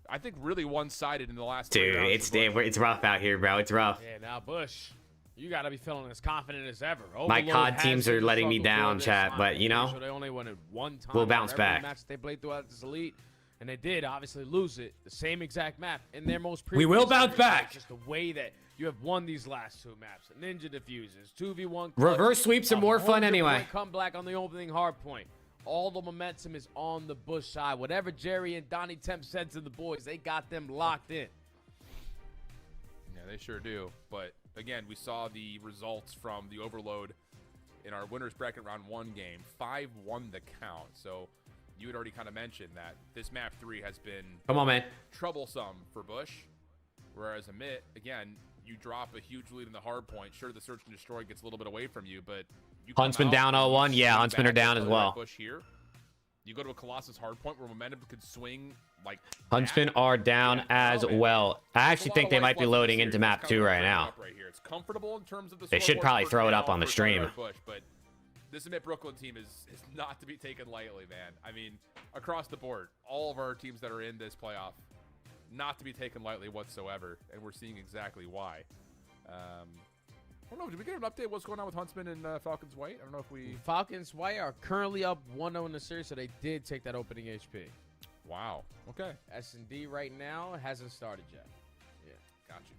I think, really one-sided in the last 3 Dude, rounds it's for Bush. it's rough out here, bro. It's rough. Yeah, now Bush, you got to be feeling as confident as ever. My Overload COD has teams been are letting me struggle for down, this chat, line. but, you know, So they only won it one time. we'll out of bounce every back. match they played throughout this elite, and they did obviously lose it. The same exact map in their most We will previous bounce series. back. It's just the way that you have won these last 2 maps. Ninja diffuses, 2v1. Reverse sweeps are more fun 100-point anyway. Comeback on the opening hard point. All the momentum is on the Bush side. Whatever Jerry and Donnie Temp said to the boys, they got them locked in. Yeah, they sure do. But again, we saw the results from the overload in our winners bracket round 1 game. 5-1 the count. So you had already kind of mentioned that this map 3 has been Come on, man. troublesome for Bush. Whereas Amit, again, you drop a huge lead in the hard point. Sure, the search and destroy gets a little bit away from you, but you come Huntsman out down and you 0-1. Yeah, swing Huntsmen are back down with as the right well. Bush here. You go to a Colossus hard point where momentum could swing like Huntsmen that. are down Yeah, as oh, man. well. I There's actually a lot think of they life might be left in loading this into series. map It's 2 kinda right wrapping now. up right here. It's comfortable in terms of the They should scoreboard probably for throw it now up on the for stream. Tyler Bush, but this Amit Brooklyn team is not to be taken lightly, man. I mean, across the board, all of our teams that are in this playoff, not to be taken lightly whatsoever, and we're seeing exactly why. I don't know. Did we get an update? What's going on with Huntsman and Falcons White? I don't know if we. Falcons White are currently up 1-0 in the series, so they did take that opening HP. Wow. Okay. S&D right now hasn't started yet. Yeah, Got you.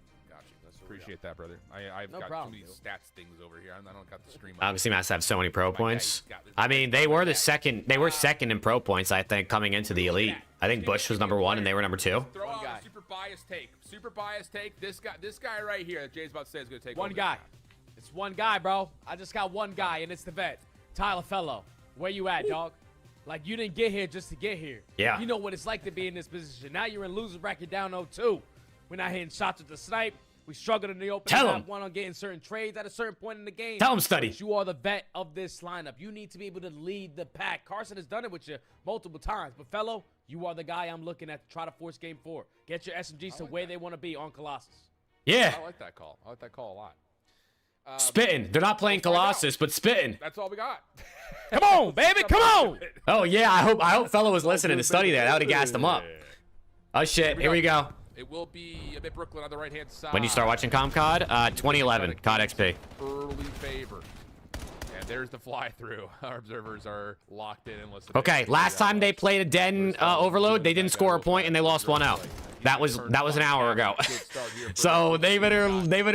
that's what we Appreciate that, brother. I've No got problem, too many dude. stats things over here. I don't got the stream. Obviously, Mass have so many pro points. he's got this- I mean, they were the second. They were second in pro points, I think, coming into the elite. I think Bush was number 1, and they were number 2. Throw One out guy. a super biased take. Super biased take. This guy right here that Jay's about to say is going to take One over guy. this map. It's one guy, bro. I just got one guy, and it's the vet. Tyler Fellow. Where you at, dog? Like, you didn't get here just to get here. Yeah. You know what it's like to be in this position. Now you're in loser bracket down 0-2. We're not hitting shots with the snipe. We struggled in the opening Tell map 'em. one on getting certain trades at a certain point in the game. Tell 'em, Study. But you are the vet of this lineup. You need to be able to lead the pack. Carson has done it with you multiple times. But, Fellow, you are the guy I'm looking at to try to force game 4. Get your SMGs to where they want to be on Colossus. Yeah, I like that call. I like that call a lot. spitting. They're not playing Let's find out. Colossus, but spitting. That's all we got. Come on, baby. Come on. Oh yeah, I hope Fellow was listening to Study there. That would have gassed him up. Oh shit, here we go. It will be a bit Brooklyn on the right-hand side. When you start watching ComCOD, 2011 COD XP. Early favor. And there's the fly-through. Our observers are locked in and listening. Okay, last time they played a Den Overload, they didn't score a point and they lost 1-0. That was an hour ago. So they better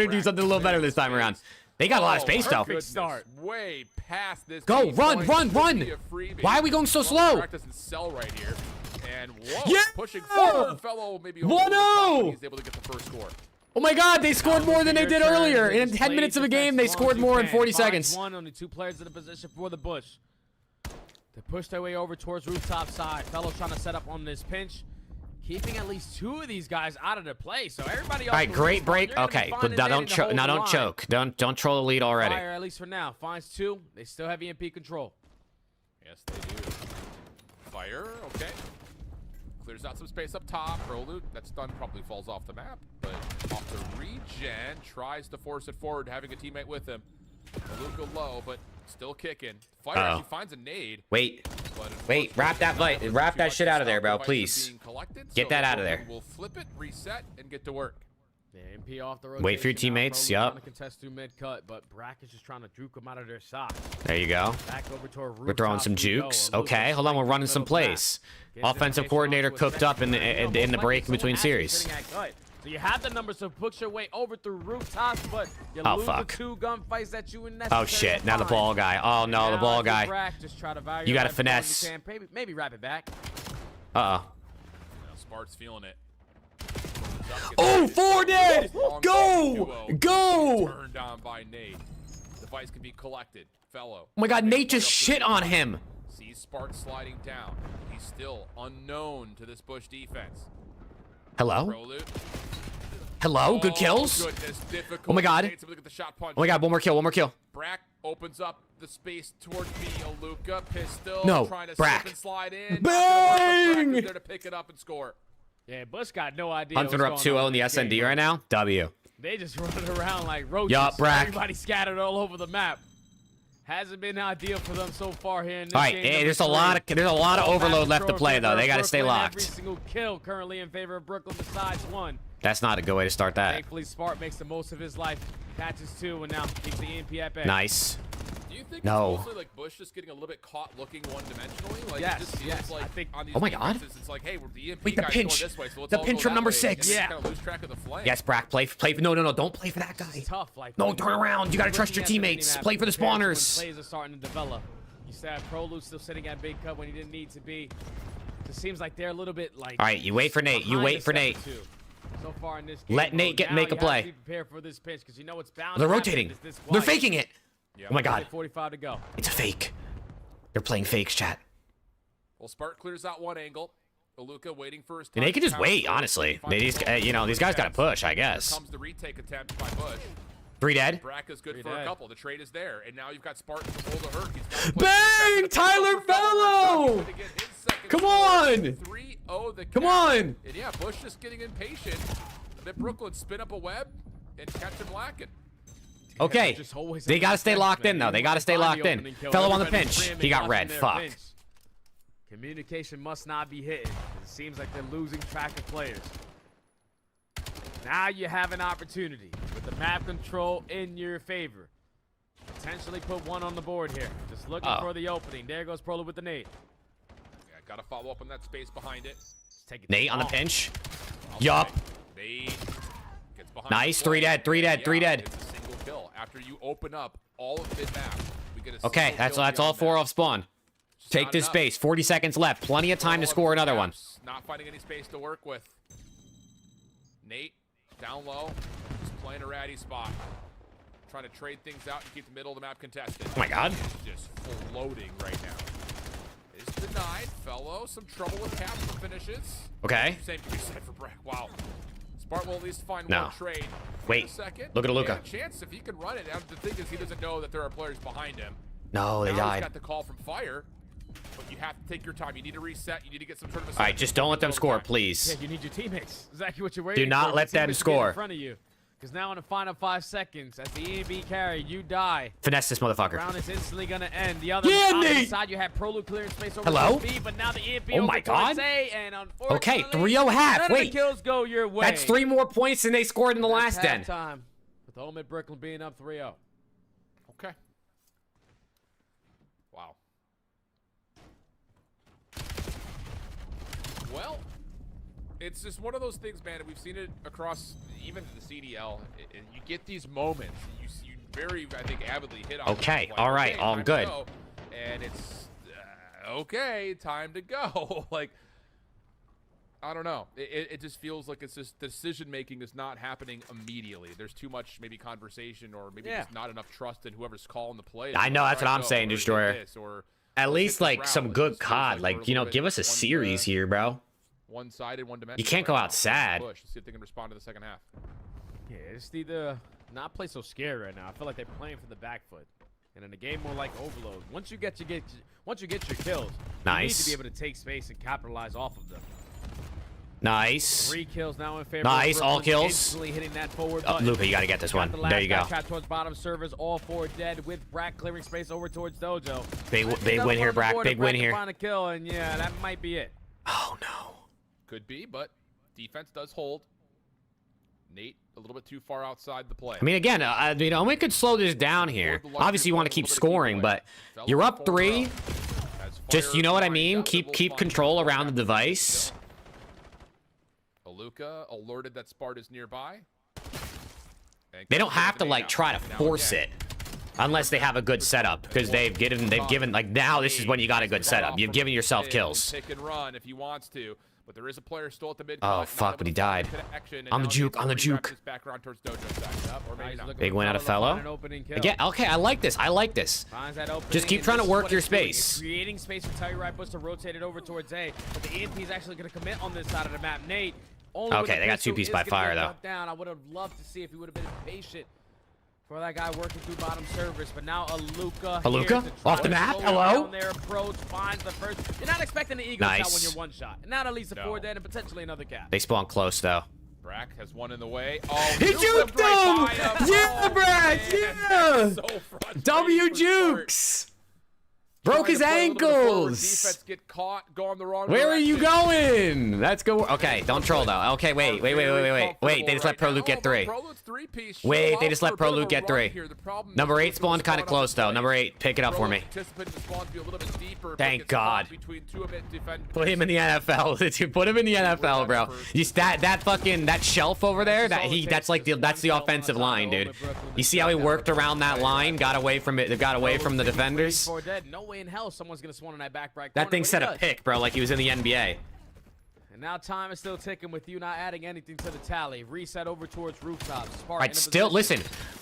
do something a little better this time around. They got a lot of space though. Good start. Way past this. Go, key run, point. run, Should run. be a freebie. Why are we going so Well, slow? Brack doesn't sell right here. And whoa, Yeah! pushing forward. Fellow maybe over 1-0. the top, and he's able to get the first score. Oh my god, they scored more than they did earlier. In 10 minutes of a game, they scored more in 40 seconds. Only 2 players in the position for the Bush. They push their way over towards rooftop side. Fellow trying to set up on this pinch. keeping at least 2 of these guys out of the play. So everybody. All right, great break. Okay, but now don't choke. Now don't choke. Don't troll the lead already. Fire, at least for now. Finds 2. They still have EMP control. Yes, they do. Fire, okay. Clears out some space up top. Prolute, that stun probably falls off the map, but off the regen, tries to force it forward, having a teammate with him. Luka low, but still kicking. Fire actually finds a nade. Wait, but wait, wrap that shit out of there, bro, please. Get that out of there. We'll flip it, reset, and get to work. Yeah, MP off the rotation. Wait for your teammates. Yup. Trying to contest through mid cut, but Brack is just trying to juke them out of their side. There you go. Back over to our We're throwing some jukes. Okay, hold on. We're running some plays. Offensive coordinator cooked up in the break in between series. So you have the numbers to push your way over through rooftops, but you lose the 2 gunfights that you necessarily Oh shit! Now the ball guy. Oh no, the ball guy. Brack, just try to value You got to life as long as finesse. you can. Maybe wrap it back. Uh-oh. Spart's feeling it. Oh, 4 dead! Go! Go! Turned on by Nate. Device can be collected. Fellow. Oh my god, Nate just shit on him. Sees Spart sliding down. He's still unknown to this Bush defense. Hello? Prolute. Hello? Good kills? Goodness, difficult. Oh my god. Nate's able to get the shot punch. Oh my god, one more kill. Brack opens up the space towards me. Aluka, pistol. No, trying to Brack. slip and slide in. Bang! Brack is there to pick it up and score. Yeah, Bush got no idea. Hunter up 2-0 in the SND right now. W. They just running around like roaches. Yup, Brack. Everybody scattered all over the map. Hasn't been ideal for them so far here in this All right, game. hey, there's a lot of overload left to play though. They got to stay Every locked. single kill currently in favor of Brooklyn besides 1. That's not a good way to start that. Thankfully, Spart makes the most of his life, catches 2, and now keeps the EMP at bay. Nice. Do you think No. it's mostly like Bush just getting a little bit caught looking one-dimensionally? Like, Yes, it just feels yes, like I think- on these Oh my God. defenses, it's like, hey, we're the EMP Wait, the guy's pinch. going this way, so let's The all pinch go from that number way. 6. You Yeah. kind of lose track of the flame. Yes, Brack, play. No, don't play for that guy. It's tough. Like No, turn around. You got to trust your teammates. Play for the spawners. Plays are starting to develop. You said Prolute still sitting at big cut when he didn't need to be. It seems like they're a little bit like. All right, you wait for Nate. You behind wait a for step Nate. or 2. So far in this game, Let Nate now make a you have to play. be prepared for this pinch because you know it's bound. They're to happen rotating. if it's this They're quiet. faking it. Yeah. Oh my god. 45 to go. It's a fake. They're playing fakes, chat. Well, Spart clears out one angle. Aluka waiting for his time. And they can to just wait, pounce. honestly. Finds These, the ball. these guys got to push, I Here guess. comes the retake attempt by Bush. 3 dead. Brack is good 3 for a dead. couple. The trade is there, and now you've got Spartan to hold the hurt. He's got to Bang! Tyler Fellow! Come on! 3-0 the Come count. on! And yeah, Bush just getting impatient. Let Brooklyn spin up a web and catch him lacking. Okay. Just always They have got to that stay bench, locked man. in, though. You They got to stay find the locked in. opening kill. Fellow on the Everybody's pinch. screaming, He got watching red. their Fuck. pinch. Communication must not be hidden. It seems like they're losing track of players. Now you have an opportunity with the map control in your favor. Potentially put 1 on the board here. Just looking for the opening. There goes Prolo with the nade. Yeah, got to follow up on that space behind it. Take it Nate on the long. pinch. Yup. Nate gets behind Nice. the 3 flank. dead. 3 dead. Yeah, 3 dead. It's a single kill. After you open up all of mid-map, we get a Okay, single that's kill all beyond 4 that. off spawn. Just Take not this enough. space. 40 seconds left. Plenty of time to All score of the another one. traps, Not finding any space to work with. Nate, down low, just playing a ratty spot. Trying to trade things out and keep the middle of the map contested. Oh my god. Just floating right now. Is denied. Fellow, some trouble with capture finishes. Okay. Same can be said for Brack. Wow. Spart will at least find No. one trade. Wait. In a second. Look at Aluka. And a chance if he can run it. And the thing is, he doesn't know that there are players behind him. No, they Now died. He's got the call from Fire, but you have to take your time. You need to reset. You need to get some sort of a. All right, just don't let them score, please. Yeah, you need your teammates. Exactly what you're waiting for. not Your let them teammates to get score. in front of you. Because now in the final 5 seconds, as the EMB carry, you die. Finesse this motherfucker. Round is instantly gonna end. The other Yeah, opposite Nate! side, you have Prolu clearing space over Hello? B, but now the EMP Oh over my towards God. A, and unfortunately, Okay, 3-0 half. none of Wait. the kills go your way. That's 3 more points than they scored in the That's last den. halftime, with Ultimate Brooklyn being up 3-0. Okay. Wow. Well, it's just one of those things, man. We've seen it across even the CDL. You get these moments. You very, I think, avidly hit on. Okay, them. Like, all right, okay, all time to good. go. And it's okay, time to go. Like, I don't know. It just feels like it's just decision making is not happening immediately. There's too much maybe conversation or maybe just not enough trust in whoever's calling the play. I know, that's what I'm saying, Or Destroyer. this, or At let's least hit this like route. some It good just feels COD. like Like, we're a you know, little give bit us a one, series here, bro. one-sided, one-dimensional. You can't go right now. out sad. Push. See if they can respond to the second half. Yeah, just need to not play so scared right now. I feel like they're playing for the back foot. And in a game more like Overload, once you get your kills, you need to be able to take space and capitalize off of them. Nice. 3 kills now in favor. Nice, of all Brooklyn, kills. instantly hitting that forward Oh, button. Luca, you gotta get this one. Got the There you go. last back towards bottom servers, all 4 dead with Brack clearing space over towards Dojo. Big win here, Brack. Big win here. Find a kill, and yeah, that might be it. Oh no. Could be, but defense does hold. Nate a little bit too far outside the play. I mean, again, Omen could slow this down here. Obviously, you want to keep scoring, but you're up 3. Just, you know what I mean? Keep control around the device. Aluka alerted that Sparta's nearby. They don't have to like try to force it, unless they have a good setup, because they've given like now this is when you got a good setup. You've given yourself kills. Pick and run if he wants to, but there is a player still at the mid. Oh fuck, but he died. On the juke, on the juke. Big win out of Fellow. Again, okay, I like this. I like this. Just keep trying to work your space. Creating space for Telluride Bus to rotate it over towards A, but the EMP is actually going to commit on this side of the map. Nate. Okay, they got 2-piece by fire though. Down. I would have loved to see if he would have been patient for that guy working through bottom service, but now Aluka off the map. Hello. Their approach finds the first. You're not expecting the Eagle shot when you're one shot. And now at least a 4 dead and potentially another cap. They spawn close though. Brack has one in the way. Oh, he juked him! Yeah, Brack! Yeah! So W jukes! Broke his ankles. Defense get caught, going the wrong Where are you direction. going? Let's go. Okay, don't troll though. Okay, wait. Wait, they just let Pro Luke get 3. Wait, they just let Pro Luke get 3. Number 8 spawned kind of close though. Number 8, pick it up for me. Thank God. Put him in the NFL. Put him in the NFL, bro. You that shelf over there. That's the offensive line, dude. You see how he worked around that line, got away from it, got away from the defenders. No way in hell someone's gonna spawn on that back right. That thing set a pick, bro, like he was in the NBA. And now time is still ticking with you not adding anything to the tally. Reset over towards rooftops. Right, still listen.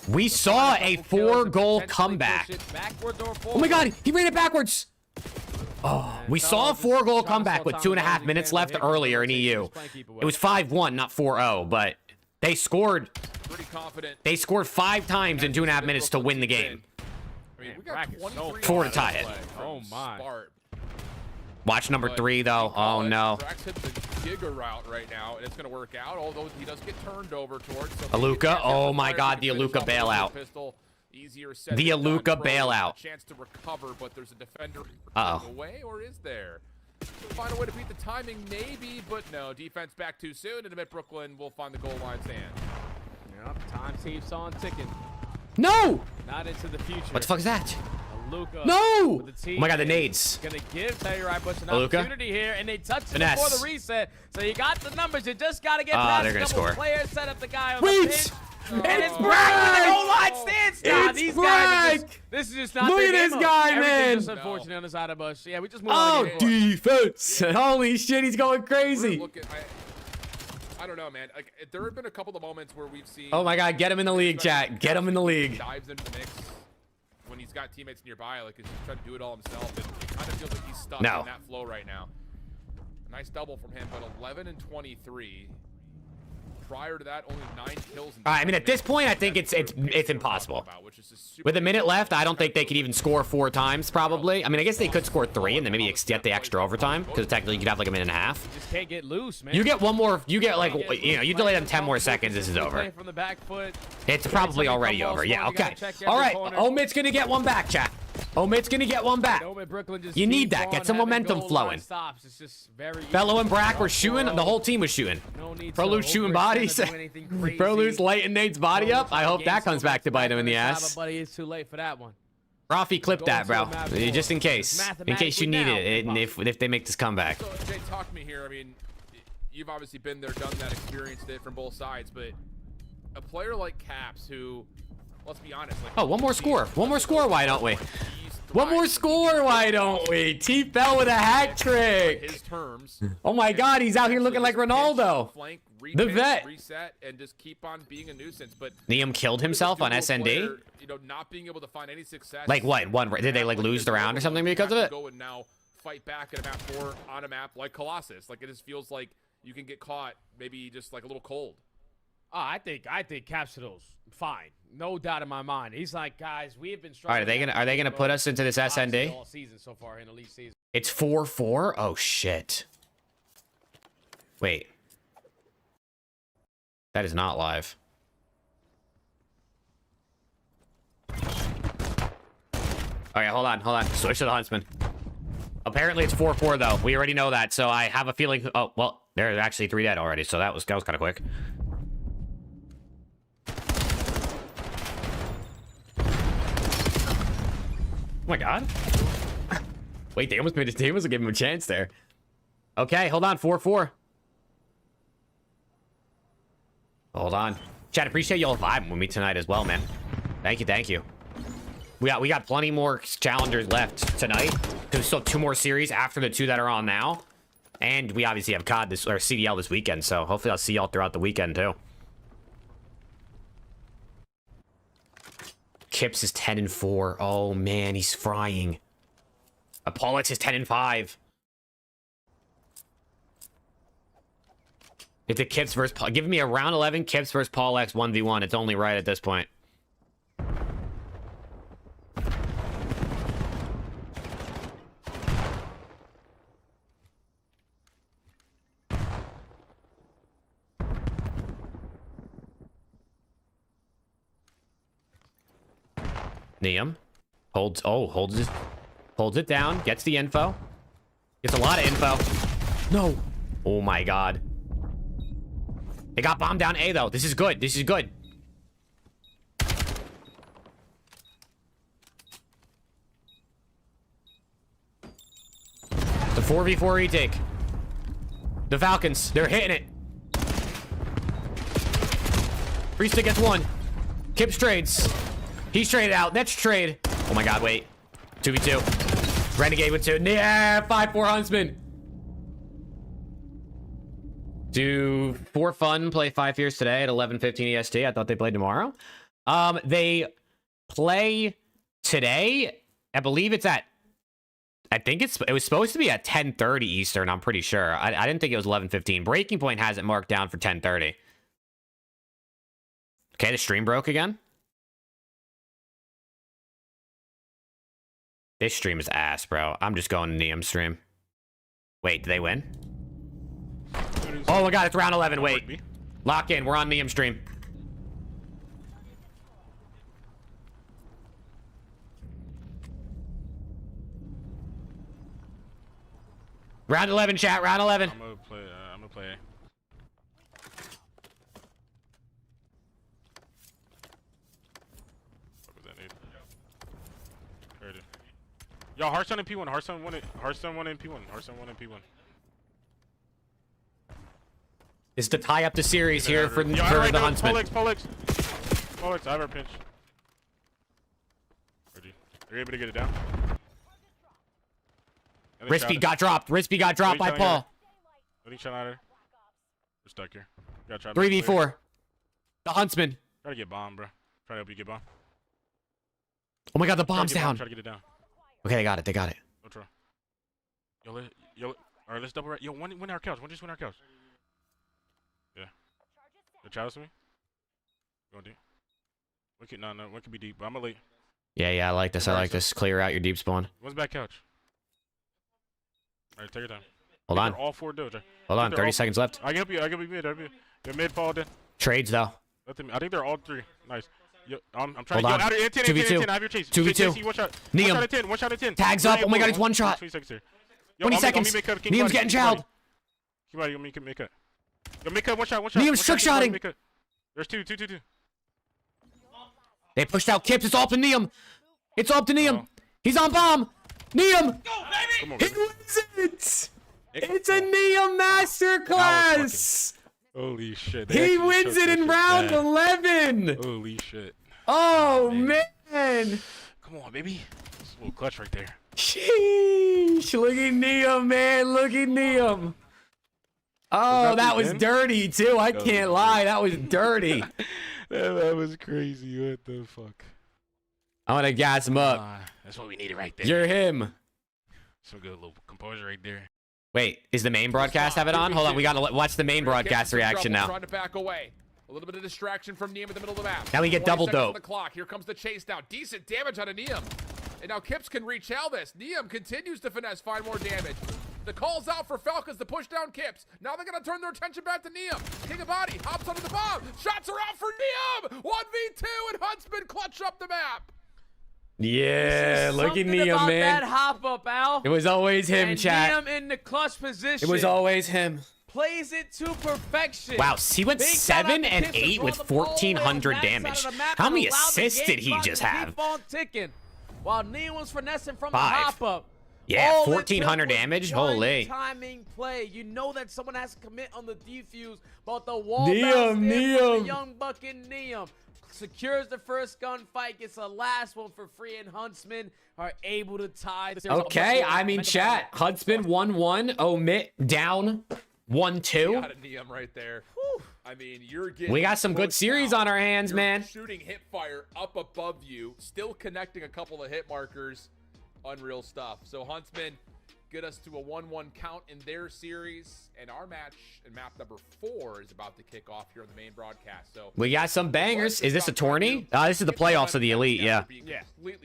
We saw a 4-goal comeback. Oh my God, he ran it backwards. Oh, we saw a 4-goal comeback with 2.5 minutes left earlier in EU. It was 5-1, not 4-0, but they scored. They scored 5 times in 2.5 minutes to win the game. We got 4 to tie it. Oh my. Watch number 3 though. Oh no. Brack's hit the Giga route right now, and it's going to work out, although he does get turned over towards Aluka. Oh my God, the Aluka bailout. The Aluka bailout. Chance to recover, but there's a defender Uh-oh. away, or is there? Find a way to beat the timing, maybe, but no. Defense back too soon, and Mid Brooklyn will find the goal line stand. Yep, time keeps on ticking. No! Not into the future. What the fuck is that? Aluka No! Oh my God, the is nades. Gonna give Telluride Bus an Aluka? opportunity here, and they touch it Finesse. before the reset. So you got the numbers. You just gotta get Ah, past they're a gonna couple score. players, set up the guy on Wait! the pitch. And it's Brack Brack! with the goal line stance. Nah, It's these guys are Brack! this is just not Look their at this game guy, mode. man. Everything's just unfortunate on the side of us. Yeah, we just move on Oh, to the game. defense! Holy shit, he's going crazy. I don't know, man. Like, there have been a couple of moments where we've seen. Oh my God, get him in the league, chat. Get him in the league. Dives into the mix when he's got teammates nearby, like he's just trying to do it all himself. And it kind of feels like he's stuck in that flow right now. Nice double from him, but 11 and 23. Prior to that, only 9 kills. I mean, at this point, I think it's impossible. With a minute left, I don't think they could even score 4 times, probably. I mean, I guess they could score 3 and then maybe get the extra overtime, because technically you could have like a minute and a half. You just can't get loose, man. You get one more, you get like, you know, you delay them 10 more seconds, this is over. From the back foot. It's probably already over. Yeah, okay. All right, Omit's gonna get one back, chat. Omit's gonna get one back. You need that. Get some momentum flowing. Fellow and Brack were shooting. The whole team was shooting. Pro Luke's shooting bodies. Pro Luke's lighting Nate's body up. I hope that comes back to bite him in the ass. Buddy, it's too late for that one. Rafi, clip that, bro. Just in case you need it, and if they make this comeback. So, Jay, talk to me here. I mean, you've obviously been there, done that, experienced it from both sides, but a player like Caps, who, let's be honest, like, oh, one more score. One more score, why don't we? One more score, why don't we? T-Fell with a hat trick. His terms. Oh my God, he's out here looking like Ronaldo. Flank, the vet. Reset and just keep on being a nuisance. But Liam killed himself on SND. Player, you know, not being able to find any success. Like what? Did they like lose the round or something because of it? Go and now fight back at a map 4 on a map like Colossus. Like, it just feels like you can get caught maybe just like a little cold. Oh, I think Capsule's fine. No doubt in my mind. He's like, guys, we have been All right, struggling. are they gonna put us into this SND? all season so far in Elite season. It's 4-4. Oh shit. Wait. That is not live. Okay, hold on. Switch to the Huntsman. Apparently it's 4-4 though. We already know that, so I have a feeling. Oh well, there's actually 3 dead already, so that was kind of quick. Oh my god. Wait, they almost gave him a chance there. Okay, hold on. 4-4. Hold on. Chat, appreciate y'all vibing with me tonight as well, man. Thank you. We got plenty more challengers left tonight. There's still 2 more series after the 2 that are on now. And we obviously have COD or CDL this weekend, so hopefully I'll see y'all throughout the weekend too. Kips is 10-4. Oh man, he's frying. Apollox is 10-5. It's a Kips versus Paul. Give me a round 11 Kips versus Paulex 1v1. It's only right at this point. Neum holds it down, gets the info. Gets a lot of info. No. Oh my god. They got bombed down A though. This is good. This is good. The 4v4 retake. The Falcons, they're hitting it. Priest gets 1. Kips trades. He's traded out. That's trade. Oh my god, wait. 2v2. Renegade with 2. Yeah, 5-4 Huntsman. Do for fun play 5 years today at 11:15 EST? I thought they played tomorrow. They play today. I believe it's at. I think it was supposed to be at 10:30 Eastern. I'm pretty sure. I didn't think it was 11:15. Breaking Point has it marked down for 10:30. Okay, the stream broke again. This stream is ass, bro. I'm just going to Neum stream. Wait, did they win? Oh my god, it's round 11. Wait. Lock in. We're on Neum stream. Round 11, chat. Round 11. I'm gonna play. What was that need? Heard it. Yo, Hearthstone and P1. Hearthstone won it. Hearthstone won in P1. Hearthstone won in P1. It's to tie up the series here for the Huntsman. Paulex, I have our pinch. Ready? Are you able to get it down? Rispy got dropped. Rispy got dropped by Paul. Let me shot at her. We're stuck here. 3v4. The Huntsman. Try to get bombed, bro. Try to help you get bombed. Oh my god, the bomb's down. Try to get it down. Okay, they got it. They got it. Don't try. Yo, alright, let's double right. Yo, win our couch. Just win our couch. Yeah. The chalice me? Go deep. No, one could be deep, but I'm gonna late. Yeah, I like this. I like this. Clear out your deep spawn. One's back couch. Alright, take your time. Hold on. All 4 doors. Hold on. 30 seconds left. I can help you. I can be mid. The mid fall in. Trades though. I think they're all 3. Nice. Yo, I'm trying Hold to on. get out of 10. I have your chase. 2v2. One shot. Neum. One shot at 10. Tags up. Oh my god, it's 1 shot. 20 seconds here. 20 seconds. Neum's getting chowed. Keep out. Make cut. Yo, make cut. One shot. Neum's trick-shotting. There's 2. They pushed out Kips. It's all up to Neum. It's all up to Neum. He's on bomb. Neum. He wins it. It's a Neum masterclass. Holy shit. He wins it in round 11. Holy shit. Oh, man. Come on, baby. It's a little clutch right there. Sheesh. Look at Neum, man. Look at Neum. Oh, that was dirty, too. I can't lie. That was dirty. That was crazy. What the fuck? I'm going to gas him up. That's what we needed right there. You're him. Some good little composure right there. Wait, is the main broadcast have it on? Hold on, we gotta watch the main broadcast reaction now. Trying to back away. A little bit of distraction from Neum in the middle of the map. Now we get 20 double seconds on dope. The clock. Here comes the chase down. Decent damage out of Neum. And now Kips can retail this. Neum continues to finesse, find more damage. The call's out for Falcons to push down Kips. Now they're gonna turn their attention back to Neum. King of Body hops onto the bomb. Shots are out for Neum. 1v2 and Huntsman clutch up the map. Yeah, look at Neum, man. That hop up, Al. It was always him, and chat. Neum in the clutch position. It was always him. Plays it to perfection. Wow, he went Big shout out 7 to and Kips to 8 draw with the ball away on 1,400 that damage. side of the map How and many allow the assists game did he clock just to have? Keep on ticking. While Neum was finessing from 5. the hop up. Yeah, All it 1,400 took was damage. one Holy. timing play. You know that someone has to commit on the defuse, but the wall Neum, bounce there from Neum. the young buck in Neum secures the first gunfight, gets the last one for free, and Huntsman are able to tie. Okay, I mean, chat. Huntsman 1-1. Omit down 1-2. Got a Neum right there. I mean, you're getting. We got some good pushed series out. on our hands, You're man. Shooting hip fire up above you, still connecting a couple of hit markers. Unreal stuff. So Huntsman get us to a 1-1 count in their series, and our match in map number 4 is about to kick off here on the main broadcast. So We got some bangers. Is this a tourney? This is the playoffs of the elite, yeah.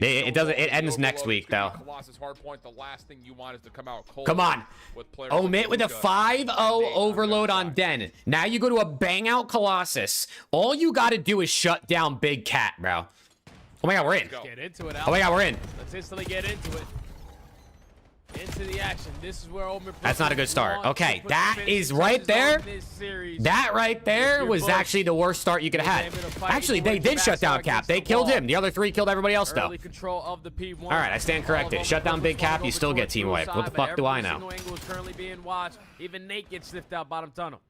It doesn't. It ends next week, though. Colossus Hardpoint, the last thing you want is to come out cold. Come on. With players Omit with a Luka, 5-0 Nate, overload on Side. Den. Now you go to a bang out Colossus. All you got to do is shut down Big Cat, bro. Oh my God, we're in. Get into it, Al. Oh my God, we're in. Let's instantly get into it. Into the action. This is where Omen. That's not a good start. wants to Okay, put that the finish is right touches there. on this series. That right there Your was Bush actually the worst start you could have was able to had. fight Actually, his way they did back shut down against Cap. the They killed wall. him. The other 3 killed everybody else, though. Early control of the P1. All right, I stand corrected. Shut down Big Cap, you still get team wipe. What the fuck do I know? Every single angle is currently being watched. Even Nate gets sniffed out bottom tunnel.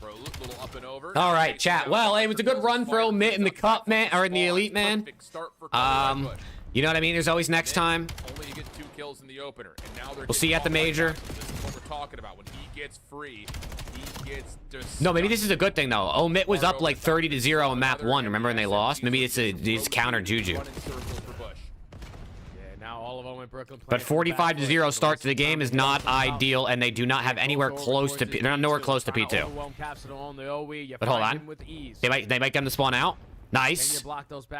Bro, little up and over. All right, chat. Well, it was a good run for Omit in the cup, man, or in the elite, man. Perfect start for Colorado Bush. You know what I mean? There's always next time. Only you get 2 kills in the opener, and now they're We'll see you at the getting major. all fight. This is what we're talking about. When he gets free, he gets disgusted. No, maybe this is a good thing, though. Omit was up like 30-0 in map 1. Remember when they lost? Maybe it's a counter Juju. Running circles for Bush. Yeah, now all of them in Brooklyn. But 45-0 start to the game is not ideal, and they do not have anywhere close to. They're nowhere close to P2. But hold on. They might get them to spawn out. Nice.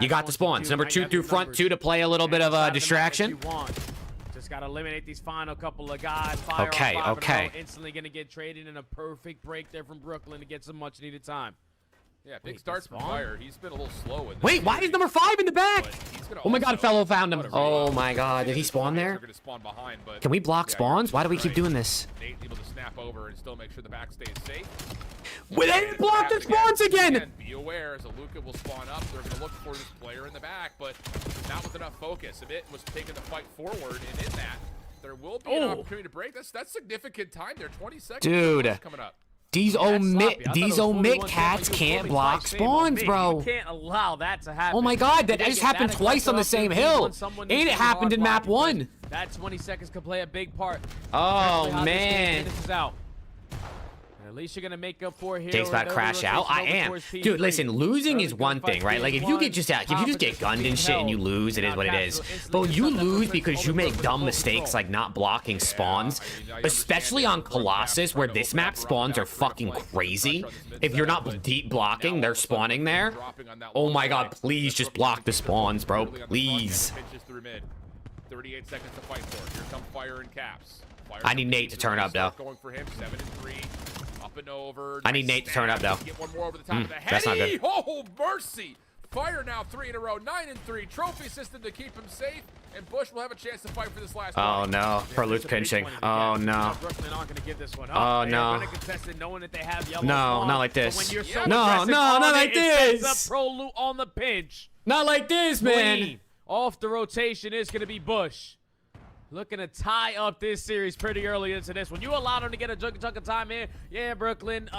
You got the spawns. Number 2 through front 2 to play a little bit of a distraction. Just gotta eliminate these final couple of guys. Okay, okay. Instantly gonna get traded in a perfect break there from Brooklyn to get some much needed time. Yeah, big starts from Fire. He's been a little slow in this. Wait, why is number 5 in the back? But he's gonna Oh my God, also- fellow found him. What a Oh reload. my God, did he spawn They're there? gonna spawn behind, but Can we block yeah, spawns? Why do we keep right. doing this? Nate able to snap over and still make sure the back stays safe. Well, they And blocked the it's gonna spawns happen again. Be aware, as Aluka will spawn up, they're going to look for this player in the back, but not with enough focus. If it was taking the fight forward, and in that, there will be an opportunity to break. That's significant time there. 20 seconds. Dude. Coming up. These omit cats can't block spawns, bro. You can't allow that to happen. Oh my God, that just happened twice on the same hill. And it happened in map 1. That 20 seconds could play a big part. Oh, Especially how this game man. finishes out. And at least you're gonna make up for here. Jake's about to crash out. I am. Dude, listen, losing is one thing, right? Like, if you get just get gunned and shit and you lose, it is what it is. But when you lose because you make dumb mistakes like not blocking spawns, especially on Colossus where this map spawns are fucking crazy. If you're not deep blocking, they're spawning there. Oh my God, please just block the spawns, bro. Please. 38 seconds to fight for. Here come Fire and Caps. Fire I need Nate to turn up, though. Going for him, 7 and 3. Up and over. I need Nate to turn up, though. Get one more over the top of the head. That's not good. Oh, mercy! Fire now 3 in a row, 9 and 3. Trophy system to keep him safe, and Bush will have a chance to fight for this last Oh one. no, Perlu's pinching. Oh no. Brooklyn aren't gonna give this one up. Oh, They no. are gonna contest it knowing that they have yellow No, spawn. not like But this. when you're so No, aggressive no, on not it, like it sets this. up Pro Loot on the pinch. Not like this, man. Clean. Off the rotation is gonna be Bush. Looking to tie up this series pretty early into this one. You allowed him to get a chunk of time here. Yeah, Brooklyn.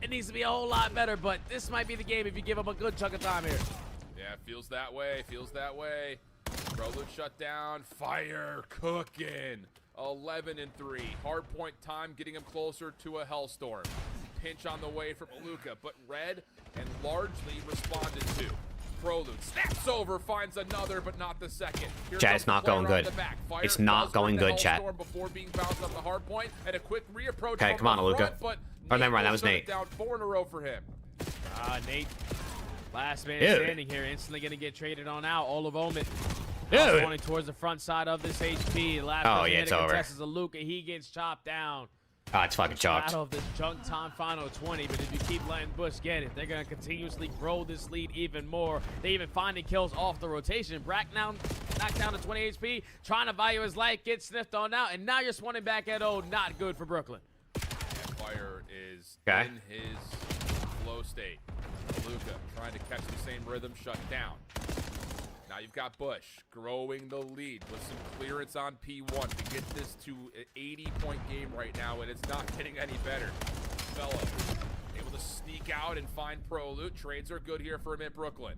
It needs to be a whole lot better, but this might be the game if you give him a good chunk of time here. Yeah, feels that way. Feels that way. Proloot shut down. Fire cooking. 11 and 3. Hard point time getting him closer to a Hellstorm. Pinch on the way from Aluka, but Red and largely responded to. Prolude. Snaps over, finds another, but not the second. Here Chat, comes it's not the player going on good. the back. Fire It's not does going bring the good, chat. Hellstorm before being bounced up the hard point, and a quick reapproach Okay, from come on, the Aluka. front, but Oh, never mind, that will was shut it Nate. Down 4 in a row for him. Nate, last man Dude. standing here, instantly going to get traded on out. All of Omen. Dude. Going towards the front side of this HP. Last Oh, person yeah, here it's to over. contest is Aluka. He gets chopped down. Oh, it's fucking chalked. Battle of this junk time final 20, but if you keep letting Bush get it, they're going to continuously grow this lead even more. They even finding kills off the rotation. Brack now knocked down to 20 HP, trying to value his life, gets sniffed on out, and now you're swanning back at O. Not good for Brooklyn. And Fire is Okay. in his flow state. Aluka trying to catch the same rhythm, shut down. Now you've got Bush growing the lead with some clearance on P1 to get this to an 80-point game right now, and it's not getting any better. Fellow able to sneak out and find Prolude. Trades are good here for him in Brooklyn.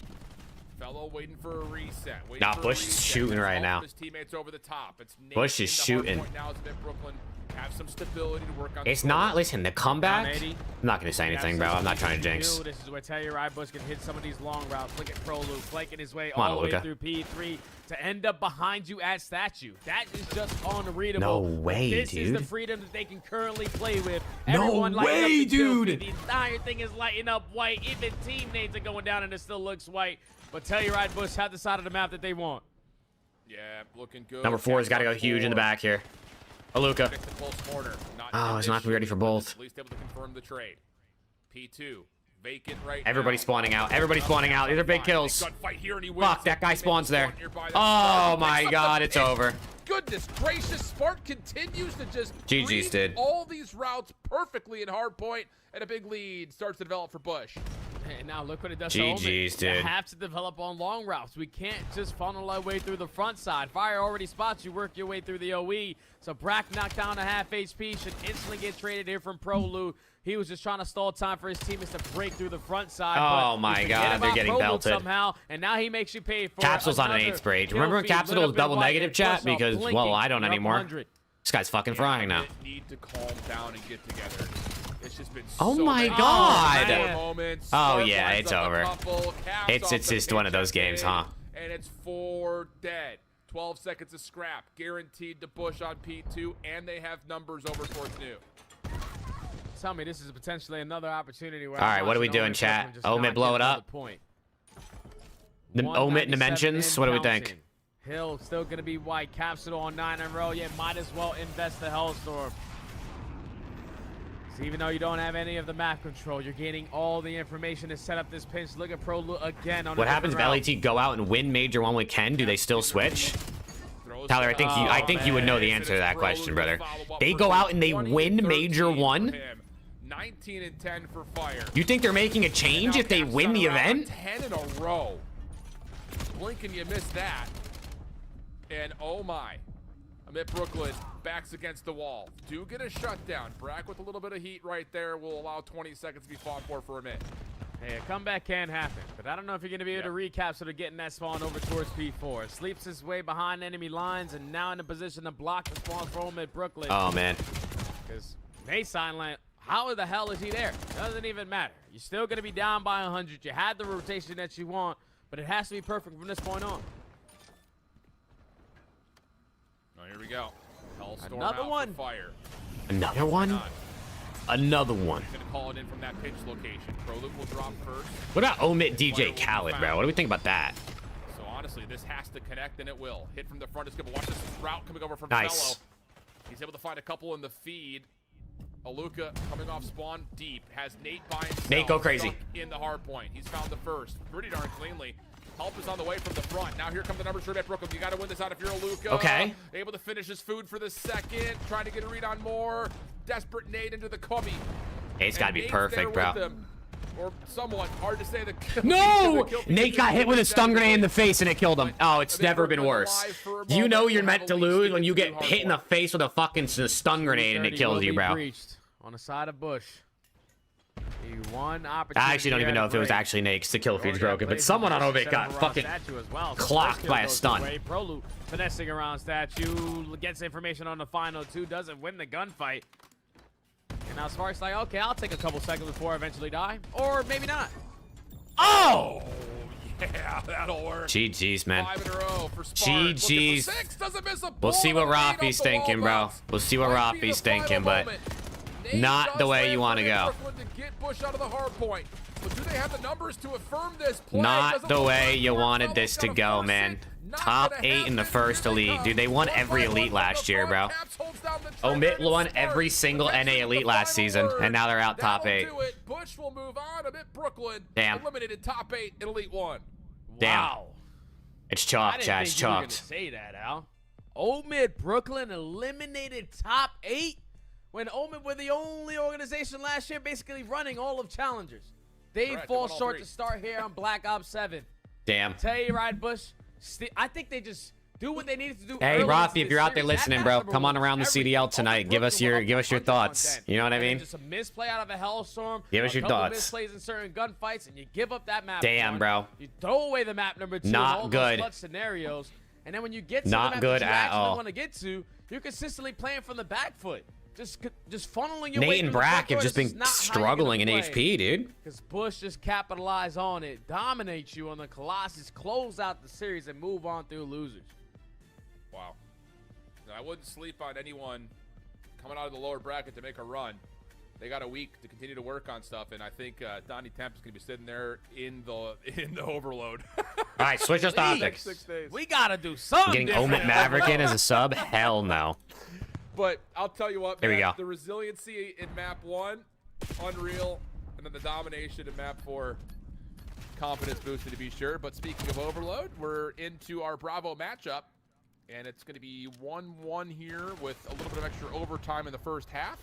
Fellow waiting for a reset. Waiting Nah, for a Bush is reset. shooting There's right all now. of his teammates over the top. It's Nate Bush is in the hard shooting. point now as Mid Brooklyn have some stability to work on. It's the not. score. Listen, the comeback. 180. I'm not gonna say anything, bro. I'm not trying to jinx. This is where Telluride Bush can hit some of these long routes. Look at Prolude flanking his way Come on, all the way Luka. through P3 to end up behind you at statue. That is just unreadable. No way, this is the dude. freedom that they can currently play with. No Everyone lighting up way, the kill dude. feed. The entire thing is lighting up white. Even teammates are going down and it still looks white. But Telluride Bush have the side of the map that they want. Yeah, looking good. Number 4 has got to go huge in the back here. Aluka. Pick the close corner. Oh, he's not gonna be ready for both. At least able to confirm the trade. P2 vacant right Everybody now. spawning out. Everybody spawning out. These are big kills. Gunfight here and he wins. Fuck, that guy Teammates spawns there. spawn nearby. That's Oh Spark. my Picks up god, the it's pick. over. Goodness gracious, Spark continues to just GG's, read dude. all these routes perfectly in hardpoint, and a big lead starts to develop for Bush. And now look what it does to Omen. GG's, You dude. have to develop on long routes. We can't just funnel our way through the front side. Fire already spots you, work your way through the OE. So Brack knocked down to half HP, should instantly get traded here from Prolude. He was just trying to stall time for his teammates to break through the front side. Oh but my we forget God, they're about getting Prolude belted. somehow, and now he makes you pay for Capsule's on an another 8th break. kill Remember when feed Capsule lit was up in double white negative, and chat? Bush off Because, well, blinking. I don't You're up anymore. 100. This guy's fucking frying now. Need to calm down and get together. It's just been Oh so my many God. moments. Oh, Spark yeah, lines it's up a over. couple, Caps It's off the just one of those pitch games, in, huh? And it's 4 dead. 12 seconds of scrap. Guaranteed to Bush on P2, and they have numbers over towards New. Tell me this is potentially another opportunity where All right, what are we doing, chat? Omit, blow it up. The Omit dimensions. What do we think? Hill still going to be white. Capsule on 9 in a row. Yeah, might as well invest the Hellstorm. So even though you don't have any of the map control, you're gaining all the information to set up this pinch. Look at Pro again on What a happens if different route. LET go out and win Major 1 with Ken? Do they still switch? Tyler, I think you would know the answer to that question, brother. They go out and they win Major 1? 19 and 10 for Fire. You think they're making a change if they win the event? 10 in a row. Blink and you miss that. And oh my. Amit Brooklyn backs against the wall. Do get a shutdown. Brack with a little bit of heat right there will allow 20 seconds to be fought for Amit. Hey, a comeback can happen, but I don't know if you're going to be able to recap sort of getting that spawn over towards P4. Sleeps his way behind enemy lines and now in a position to block the spawn for Omid Brooklyn. Oh, man. Because Maysign, how the hell is he there? Doesn't even matter. You're still going to be down by 100. You had the rotation that you want, but it has to be perfect from this point on. Oh, here we go. Hellstorm Another out one. for Fire. Another one? Another one. Gonna call it in from that pinch location. Prolude will drop first. What about Omit DJ Khaled, bro? What do we think about that? So honestly, this has to connect, and it will. Hit from the front is good, but watch this route coming over from Nice. Fellow. He's able to find a couple in the feed. Aluka coming off spawn deep. Has Nate by himself. Nate, go crazy. Stuck in the hard point. He's found the first. Pretty darn cleanly. Help is on the way from the front. Now here come the numbers for Met Brooklyn. You got to win this out if you're Aluka. Okay. Able to finish his food for the second. Trying to get a read on more. Desperate Nate into the cubby. It's got to be perfect, bro. Or somewhat hard to say. No! Nate got hit with a stun grenade in the face and it killed him. Oh, it's never been worse. You know you're meant to lose when you get hit in the face with a fucking stun grenade and it kills you, bro. On the side of Bush. One opportunity. I actually don't even know if it was actually Nate because the kill feed's broken, but someone on Ovik got fucking clocked by a stun. Prolude finessing around statue, gets information on the final 2, doesn't win the gunfight. And now Spark's like, okay, I'll take a couple seconds before I eventually die. Or maybe not. Oh! Yeah, that'll work. GG's, man. 5 in a row for Spartan. Looking for GG's. 6, doesn't miss a We'll see bullet what on the eight Rafi's off the wall thinking, bro. bounce. We'll see what Might be Rafi's the final thinking, but moment. not Nate the way does you land wanna for go. Brooklyn to get Bush out of the hard point. But do they have the numbers to affirm this play? not Doesn't the look way like you Mark wanted Fellows this to gonna go, force man. it. Not Top gonna 8 in the happen. first Here they elite. come. Dude, they won One every by one elite from last the year, front. bro. Caps holds down the Omit trigger and won Spark every single makes NA it elite the last final season, word. and now they're out top That'll 8. do it. Bush will move on. Omit Brooklyn. Damn. Eliminated top 8 in Elite 1. Damn. Wow. It's I chalk, didn't Chad. It's think you were gonna chalked. say that, Al. Omid Brooklyn eliminated top 8 when Omid were the only organization last year basically running all of Challengers. They Correct, fall they won all short 3. to start here on Black Ops 7. Damn. Tell you right, Bush. I think they just do what they needed to do. Hey, early Rafi, into if this you're out there series. listening, That's bro, number come on one. around the Everything. CDL Omid tonight. Give us Brooklyn your went up thoughts. 110. You know what I And then mean? just a misplay out of a Hellstorm. Give us a your couple thoughts. misplays in certain gunfights, and you give up that map. Damn, one. bro. You throw away the map number 2. Not in all good. Those clutch scenarios, and then when you get to Not the map good that you at actually all. want to get to, you're consistently playing from the back foot. Just funneling your way Nate through and the front Brack door. have just This is been not how you're struggling in gonna play. HP, dude. Because Bush just capitalize on it, dominate you on the Colossus, close out the series, and move on through losers. Wow. I wouldn't sleep on anyone coming out of the lower bracket to make a run. They got a week to continue to work on stuff, and I think Donnie Temp is going to be sitting there in the overload. All right, switch us topics. 6 days. We gotta do something. Getting different. Omit Maverick in as a sub? Hell no. But I'll tell you what, Here we man, go. the resiliency in map 1, unreal, and then the domination in map 4, confidence boosted to be sure. But speaking of overload, we're into our Bravo matchup, and it's going to be 1-1 here with a little bit of extra overtime in the first half.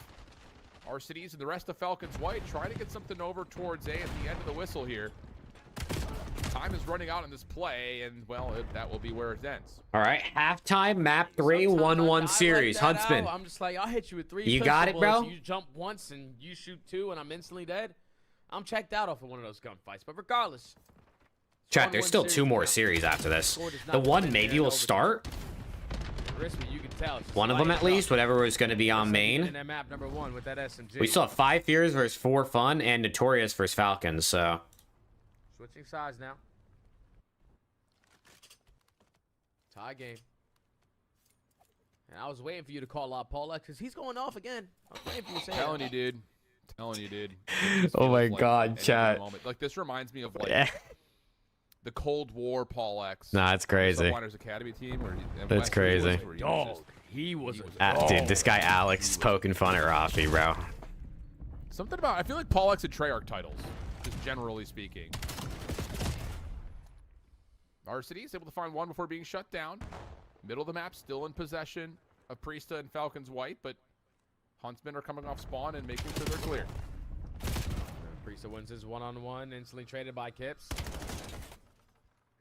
Our cities and the rest of Falcons White trying to get something over towards A at the end of the whistle here. Time is running out in this play, and, well, that will be where it ends. All right, halftime, map 3, Sometimes I 1-1 like series. that, Huntsman. Al. I'm just like, I'll hit you with 3 You pistol got it, bro? bullets, You jump once and you shoot 2 and I'm instantly dead. I'm checked out off of one of those gunfights. But regardless. Chat, there's 1-1 still 2 more now. series after this. Score does The not one win maybe in will overtime. start. Crispy, you can tell. It's just One of them lighting at up. least, whatever was going to be on In main. that map number 1 with that SMG. We still have 5 Fears versus 4 Fun and Notorious versus Falcons, so. Switching sides now. Tie game. And I was waiting for you to call out Paul X because he's going off again. I was waiting for you to say Telling that. you, dude. Telling you, dude. Oh my Feels like God, an end of the chat. moment. Like, this reminds me of, like, Yeah. the Cold War Paul X. Nah, it's crazy. Subliners Academy team. Where That's crazy. He was a Ah, dude, this guy Alex is poking fun at Rafi, bro. Something about, I feel like Paul X had Treyarch titles, just generally speaking. Varsity is able to find one before being shut down. Middle of the map, still in possession of Priesta and Falcons White, but Huntsmen are coming off spawn and making sure they're clear. Priesta wins his one-on-one, instantly traded by Kips.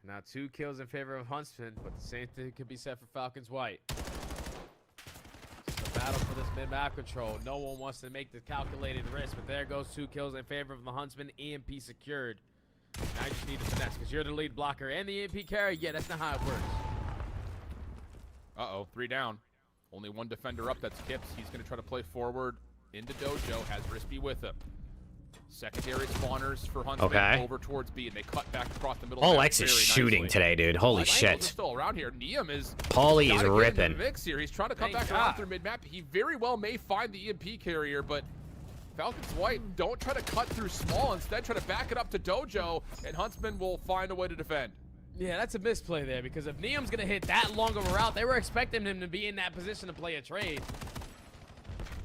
Now 2 kills in favor of Huntsman, but the same thing could be said for Falcons White. Just a battle for this mid-map control. No one wants to make the calculated risk, but there goes 2 kills in favor of the Huntsman. EMP secured. Now you just need to finesse, because you're the lead blocker and the EMP carry. Yeah, that's not how it works. Uh-oh, 3 down. Only 1 defender up, that's Kips. He's going to try to play forward into Dojo, has Rispy with him. Secondary spawners for Huntsman Okay. over towards B, and they cut back across the middle. All map X is very shooting nicely. today, dude. Holy Langos is shit. still around here. Neum is Paulie is gotta get into ripping. the mix here. He's trying to come Thank back around God. through mid-map. He very well may find the EMP carrier, but Falcons White don't try to cut through small. Instead, try to back it up to Dojo, and Huntsman will find a way to defend. Yeah, that's a misplay there, because if Neum's going to hit that long of a route, they were expecting him to be in that position to play a trade.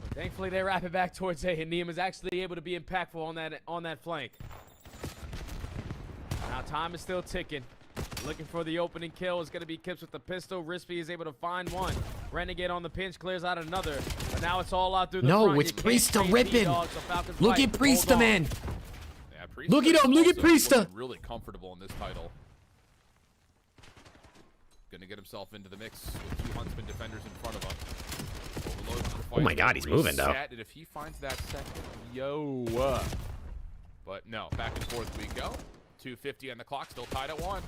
But thankfully, they wrap it back towards A, and Neum is actually able to be impactful on that flank. Now time is still ticking. Looking for the opening kill is going to be Kips with the pistol. Rispy is able to find one. Renegade on the pinch clears out another. But now it's all out through the front. No, it's You can't Priesta trade ripping. T-Dogs, so Falcons Look fight. at Priesta, Hold on. man. Yeah, Priesta Look at him, look at also Priesta. looking really comfortable in this title. Gonna get himself into the mix with 2 Huntsman defenders in front of him. Overload for the fight. Oh my God, he's moving, though. Reset, and if he finds that second, but no, back and forth we go. 2:50 on the clock, still tied at 1.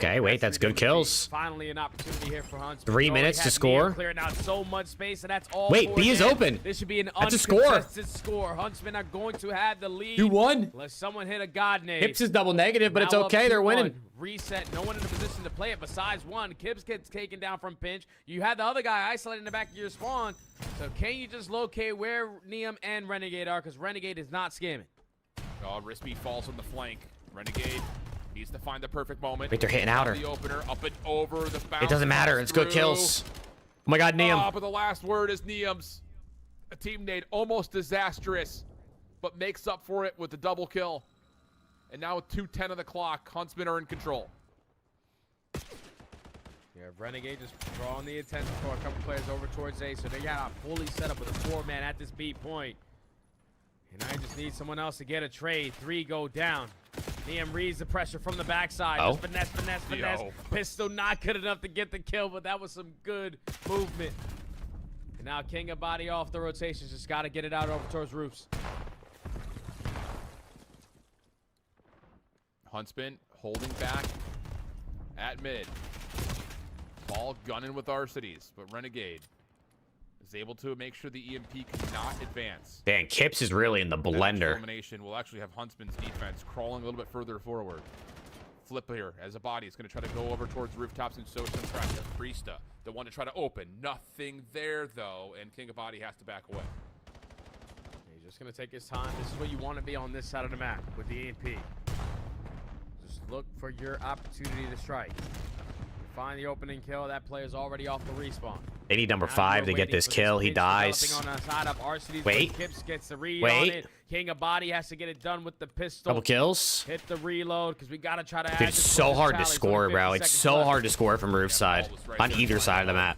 Okay, wait, that's good kills. Finally an opportunity here for Huntsman. 3 minutes to score. Clearing out so much space, and that's all. Wait, for B is them. open. This should be an That's a score. uncontested score. Huntsman are going to have the lead. 2-1. Unless someone hit a god nade. Hips is double negative, but it's Now up okay. They're 2-1. winning. Reset. No one in a position to play it besides one. Kibbs gets taken down from pinch. You had the other guy isolated in the back of your spawn. So can you just locate where Neum and Renegade are? Because Renegade is not scamming. Oh, Rispy falls on the flank. Renegade needs to find the perfect moment. Wait, they're hitting outer. The opener up and over the bounce. It doesn't matter. It's good kills. Oh my God, Neum. But the last word is Neum's. A team nade almost disastrous, but makes up for it with the double kill. And now with 2:10 of the clock, Huntsmen are in control. Yeah, Renegade just drawing the attention for a couple players over towards A, so they got fully set up with a 4-man at this B point. And I just need someone else to get a trade. 3 go down. Neum reads the pressure from the backside. Oh. Just finesse. Yo. Pistol not good enough to get the kill, but that was some good movement. And now King of Body off the rotations. Just got to get it out over towards roofs. Huntsman holding back at mid. Ball gunning with Arcides, but Renegade is able to make sure the EMP cannot advance. Damn, Kips is really in the blender. Elimination will actually have Huntsman's defense crawling a little bit further forward. Flip here as a body is going to try to go over towards rooftops and show some pressure. Priesta, the one to try to open. Nothing there, though, and King of Body has to back away. He's just going to take his time. This is what you want to be on this side of the map with the EMP. Just look for your opportunity to strike. Find the opening kill. That player's already off the respawn. They need number Now 5 you're to get waiting this for kill. He pitch dies. developing on the side up. Arcides, Wait. but Kips gets the read Wait. on it. King of Body has to get it done with the pistol. Couple kills. Hit the reload because we got to try to Dude, it's so hard to score, bro. It's so hard to score from roof side on either side of the map.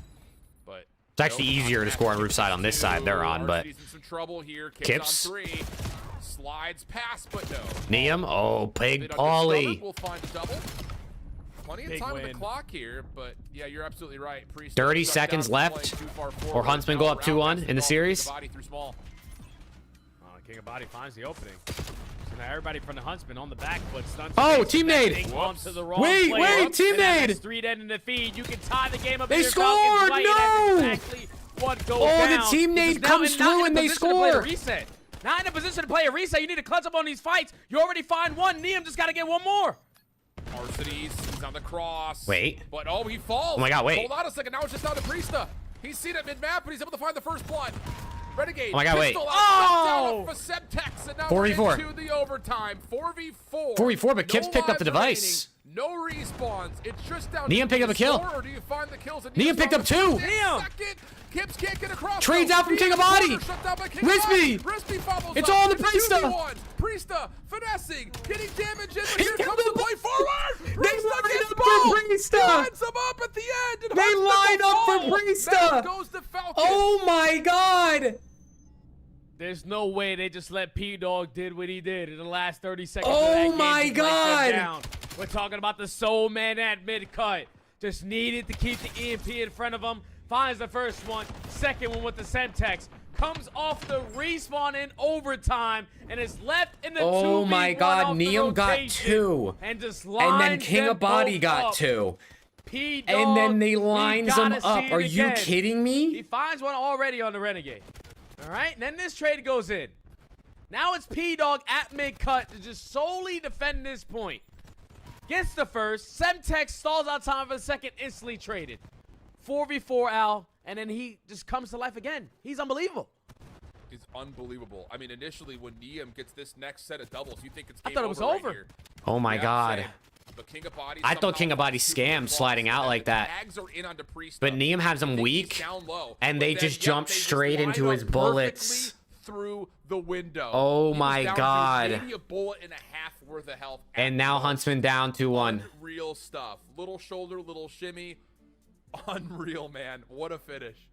But It's actually easier to score on roof side on this side they're on, but Arcides in some trouble here. Kips. On 3. Slides past, but no. Neum, oh, Bit Pig on Polly. stomach, we'll find a double. Plenty of Big time on win. the clock here, but yeah, you're absolutely right. Priest 30 shut seconds down the left, play too far or forward. Huntsman Now go up around 2-1 past in the ball, series. King of Body through small. King of Body finds the opening. So now everybody from the Huntsman on the back foot. Stunts Oh, against team that nade. thing onto the wrong Wait, player. wait, team And now nade. that's 3 dead in the feed. You can tie the game up. They in your scored, Falcons fight, and no. that's exactly what goes Oh, down. the team nade Because now comes it's not through in a and they position to play a score. reset. Not in a position to play a reset. You need to clutch up on these fights. You already find one. Neum just got to get one more. Arcides, he's on the cross. Wait. But oh, he falls. Oh my God, wait. Hold on a second. Now it's just down to Priesta. He's seen it mid-map, but he's able to find the first blood. Renegade. Oh my God, wait. Pistol out, Oh! down for Semtex, and now 4v4. we're into the overtime. 4v4. 4v4, but Kips picked up the lives device. remaining, No respawns. It's just down Neum to picked up a kill. Or do you find the kills? And Neum picked up 2. Neum. Second. Kips can't get across. Trades though. out from He's King of cornered, Body. shut down by King of Rispy. Body. Rispy fumbles It's up. all on the It's a Priesta. 2v1. Priesta finessing, getting damage in, but He here killed comes the him. play forward. They Priesta lined gets up both. for Priesta. Lines them up at the end. And They Huntsman lined will up for fall. Priesta. Now goes the Falcon. Oh my God. There's no way they just let P-Dog did what he did in the last 30 seconds Oh of that game my to break them God. down. We're talking about the soul man at mid-cut. Just needed to keep the EMP in front of him. Finds the first one. Second one with the Semtex. Comes off the respawn in overtime and is left in the 2v1 Oh my God, off the Neum got rotation 2. And just And then lines King them of Body both got up. 2. P-Dog, And then they we lines them gotta up. see it Are you again. kidding He me? finds one already on the Renegade. All right, and then this trade goes in. Now it's P-Dog at mid-cut to just solely defend this point. Gets the first. Semtex stalls out time for the second, instantly traded. 4v4 Al, and then he just comes to life again. He's unbelievable. Is unbelievable. I mean, initially when Neum gets this next set of doubles, you think it's I game thought it was over. over. Right here. Oh my Yeah, God. same. But King of Body I thought somehow King of Body finds two scammed blocks, sliding and out then like the that. tags are in onto Priesta. But Neum has You him think he's weak, down low, and but they then, just yep, jump they just straight line into up his bullets. perfectly through the window. Oh He was my down to God. maybe a bullet and a half worth of health. And at now most. Huntsman down 2-1. Unreal stuff. Little shoulder, little shimmy. Unreal, man. What a finish.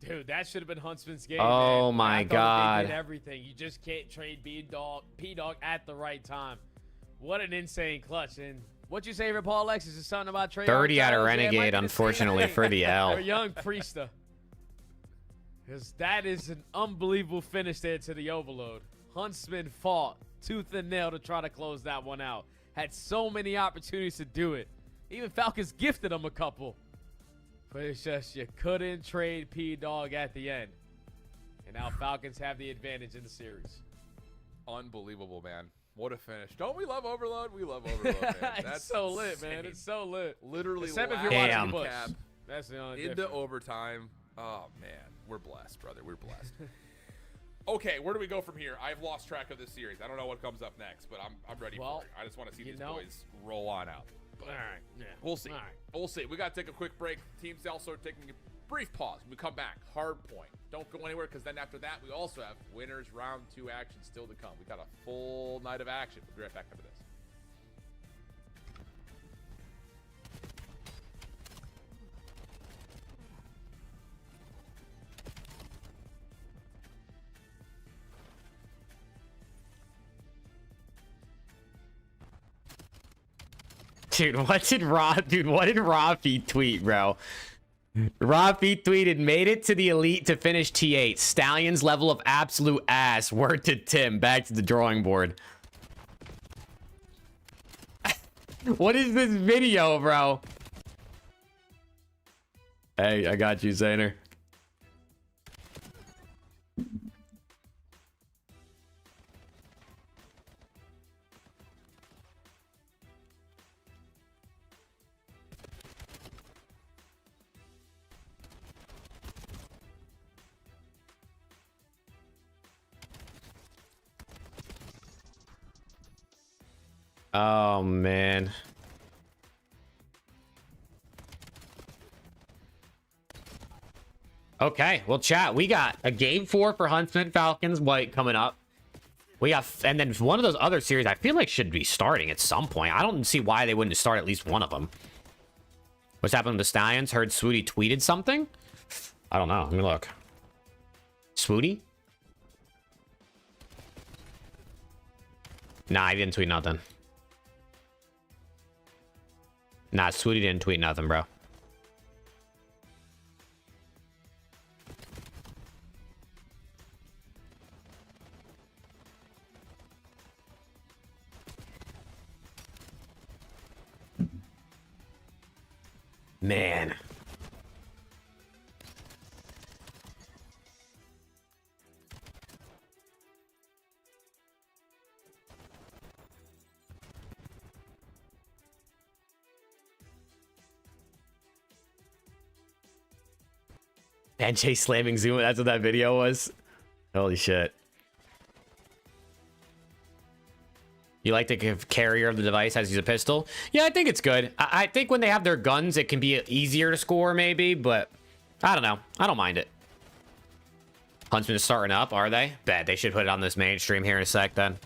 Dude, that should have been Huntsman's game. Oh man. my I thought God. They did everything. You just can't trade P-Dog at the right time. What an insane clutch. And what you say, Paul Alexis, is something about Trey? 30 out of Archiles? Yeah, it might Renegade, be the same unfortunately, thing. for the L. Or young Priesta. Because that is an unbelievable finish there to the overload. Huntsman fought tooth and nail to try to close that one out. Had so many opportunities to do it. Even Falcons gifted him a couple. But it's just you couldn't trade P-Dog at the end. And now Falcons have the advantage in the series. Unbelievable, man. What a finish. Don't we love Overload? We love Overload, man. That's It's so lit, man. insane. It's so lit. Literally Except if last you're watching Damn. Bush. cap That's the only into difference. overtime. Oh, man. We're blessed, brother. We're blessed. Okay, where do we go from here? I've lost track of this series. I don't know what comes up next, but I'm ready Well, for it. I just want to see you these know- boys roll on out. All right. Yeah. We'll see. All right. We'll see. We got to take a quick break. Teams also taking a brief pause. When we come back, hard point. Don't go anywhere, because then after that, we also have winners round 2 action still to come. We got a full night of action. We'll be right back after this. Dude, what did Rafi tweet, bro? Rafi tweeted, made it to the elite to finish T8. Stallions level of absolute ass. Word to Tim. Back to the drawing board. What is this video, bro? Hey, I got you, Zaner. Oh, man. Okay, well, chat, we got a game 4 for Huntsman Falcons White coming up. We got, and then one of those other series I feel like should be starting at some point. I don't see why they wouldn't start at least one of them. What's happening to the Stallions? Heard Swooty tweeted something? I don't know. Let me look. Swooty? Nah, he didn't tweet nothing. Nah, Swooty didn't tweet nothing, bro. Man. NJ slamming Zoom. That's what that video was. Holy shit. You like the carrier of the device has to use a pistol? Yeah, I think it's good. I think when they have their guns, it can be easier to score maybe, but I don't know. I don't mind it. Huntsman is starting up, are they? Bet they should put it on this mainstream here in a sec then.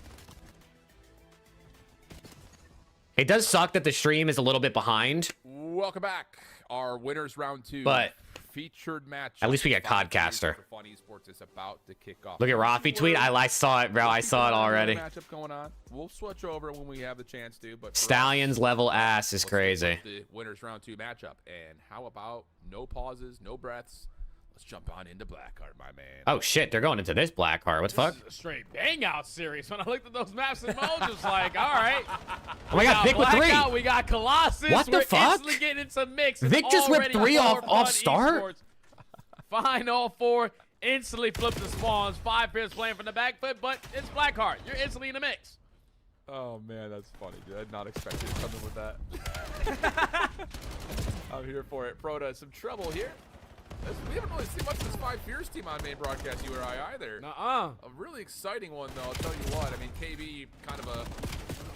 It does suck that the stream is a little bit behind. Welcome back. Our winners round 2. But featured match. at least we get Codcaster. Fun Esports is about to kick off. Look at Rafi tweet. I saw it, bro. I saw it already. Matchup going on. We'll switch over when we have the chance to. But for Stallions us, level ass is let's crazy. look at the winners round 2 matchup. And how about no pauses, no breaths? Let's jump on into Blackheart, my man. Oh shit, they're going into this Blackheart. What the fuck? This is a straight bang out series. When I looked at those maps and modes, it was like, all right. Oh my god, Vic with 3. Blackout, we got Colossus. What the We're fuck? instantly getting into mix. Vic just whipped 3 off start? Esports. Find all 4. Instantly flip the spawns. 5 pairs playing from the back foot, but it's Blackheart. You're instantly in the mix. Oh man, that's funny, dude. I did not expect you to come in with that. I'm here for it. Proto, some trouble here. We haven't really seen much of this 5 Fierce team on main broadcast, you or I either. Nuh-uh. A really exciting one, though, I'll tell you what. I mean, KB, kind of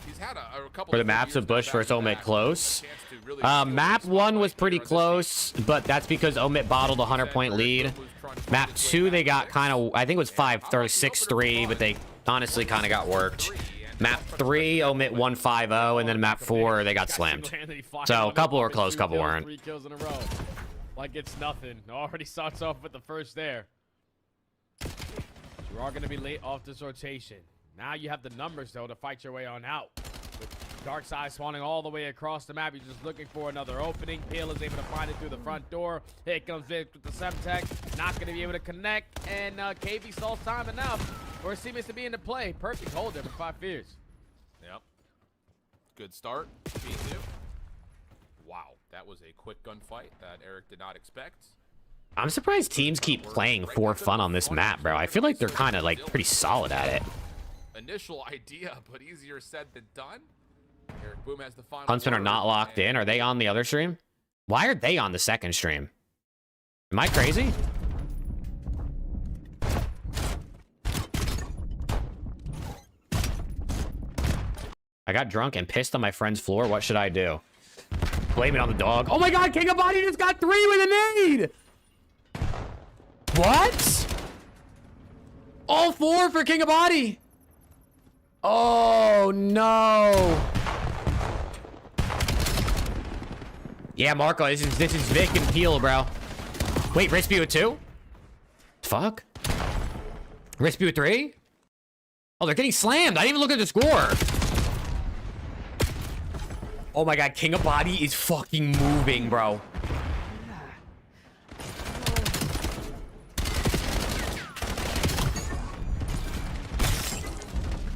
he's had a couple For the of maps years of Bush now versus back-to-back. Omit close. Chance to really show Map his 1 was spotlight pretty here on this close, but that's because Omit bottled a 100-point lead. Map 2, they got kind of, I think it was 5 or 6-3, but they honestly kind of got worked. Map 3, Omit 1-5-0, and then map 4, they got slammed. So a couple were close, couple weren't. 3 kills in a row. Like it's nothing. Already starts off with the first there. You are going to be late off this rotation. Now you have the numbers, though, to fight your way on out. With Dark Side spawning all the way across the map. You're just looking for another opening. Peel is able to find it through the front door. Here comes Vic with the Semtech. Not going to be able to connect. And KB stalls time enough for Seamus to be into play. Perfect hold there for 5 Fears. Yep. Good start. B2. wow, that was a quick gunfight that Eric did not expect. I'm surprised teams keep playing for fun on this map, bro. I feel like they're kind of like pretty solid at it. Initial idea, but easier said than done. Eric Boom has the final Huntsmen are word, not locked in. Are they on the other stream? Why are they on the second stream? Am I crazy? I got drunk and pissed on my friend's floor. What should I do? Blame it on the dog. Oh my god, King of Body just got 3 with a nade! What? All 4 for King of Body. Oh no. Yeah, Marco, this is Vic and Peel, bro. Wait, Rispy with 2? Fuck. Rispy with 3? Oh, they're getting slammed. I didn't even look at the score. Oh my god, King of Body is fucking moving, bro.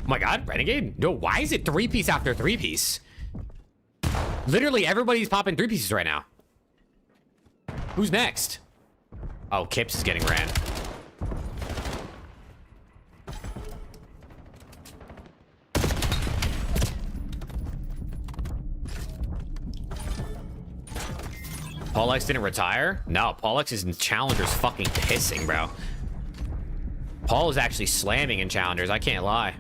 Oh my god, Renegade? No, why is it 3-piece after 3-piece? Literally everybody's popping 3-pieces right now. Who's next? Oh, Kips is getting ran. Paulex didn't retire? No, Paulex is in Challengers fucking pissing, bro. Paul is actually slamming in Challengers, I can't lie.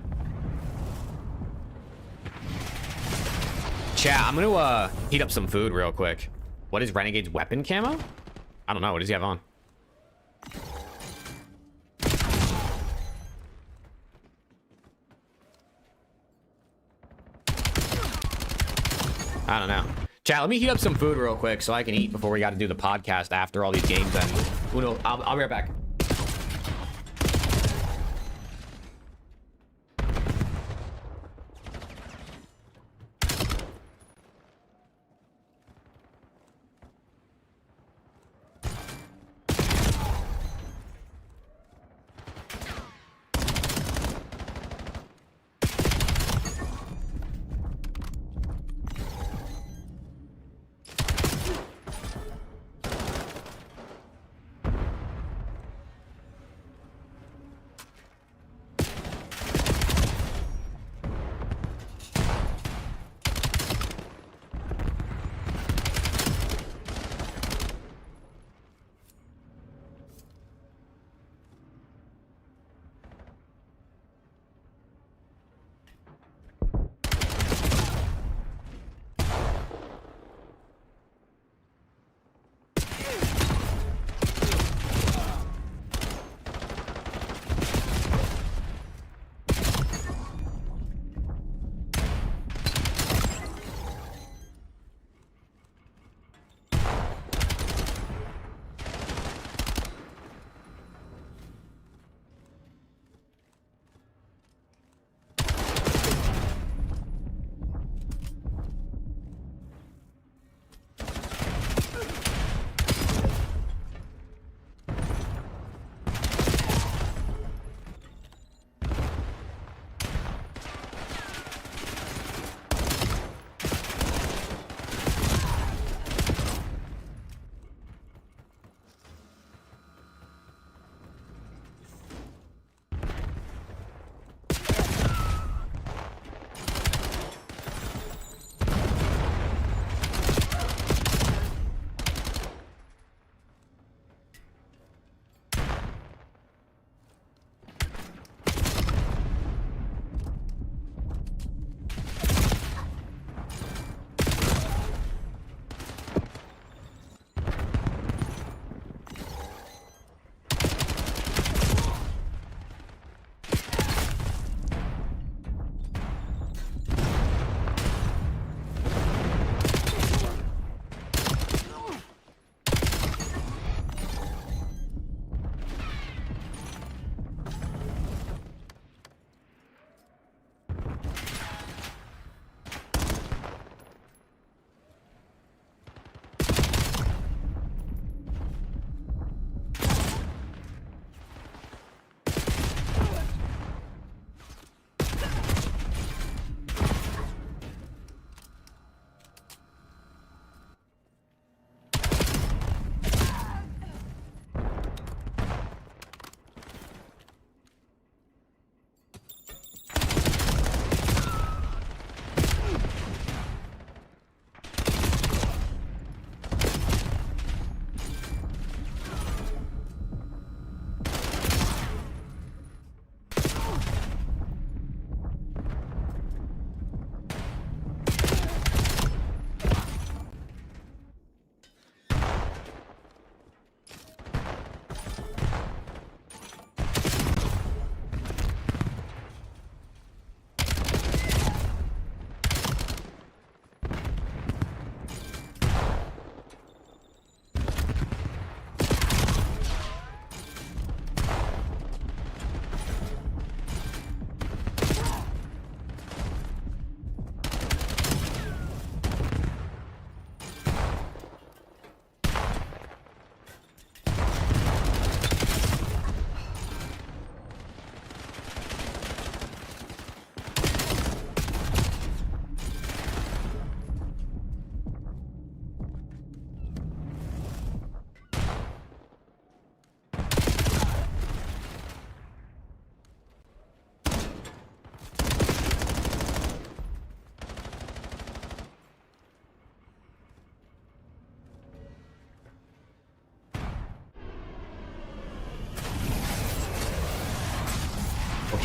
Chat, I'm gonna heat up some food real quick. What is Renegade's weapon camo? I don't know, what does he have on? I don't know. Chat, let me heat up some food real quick so I can eat before we got to do the podcast after all these games end. Uno, I'll be right back.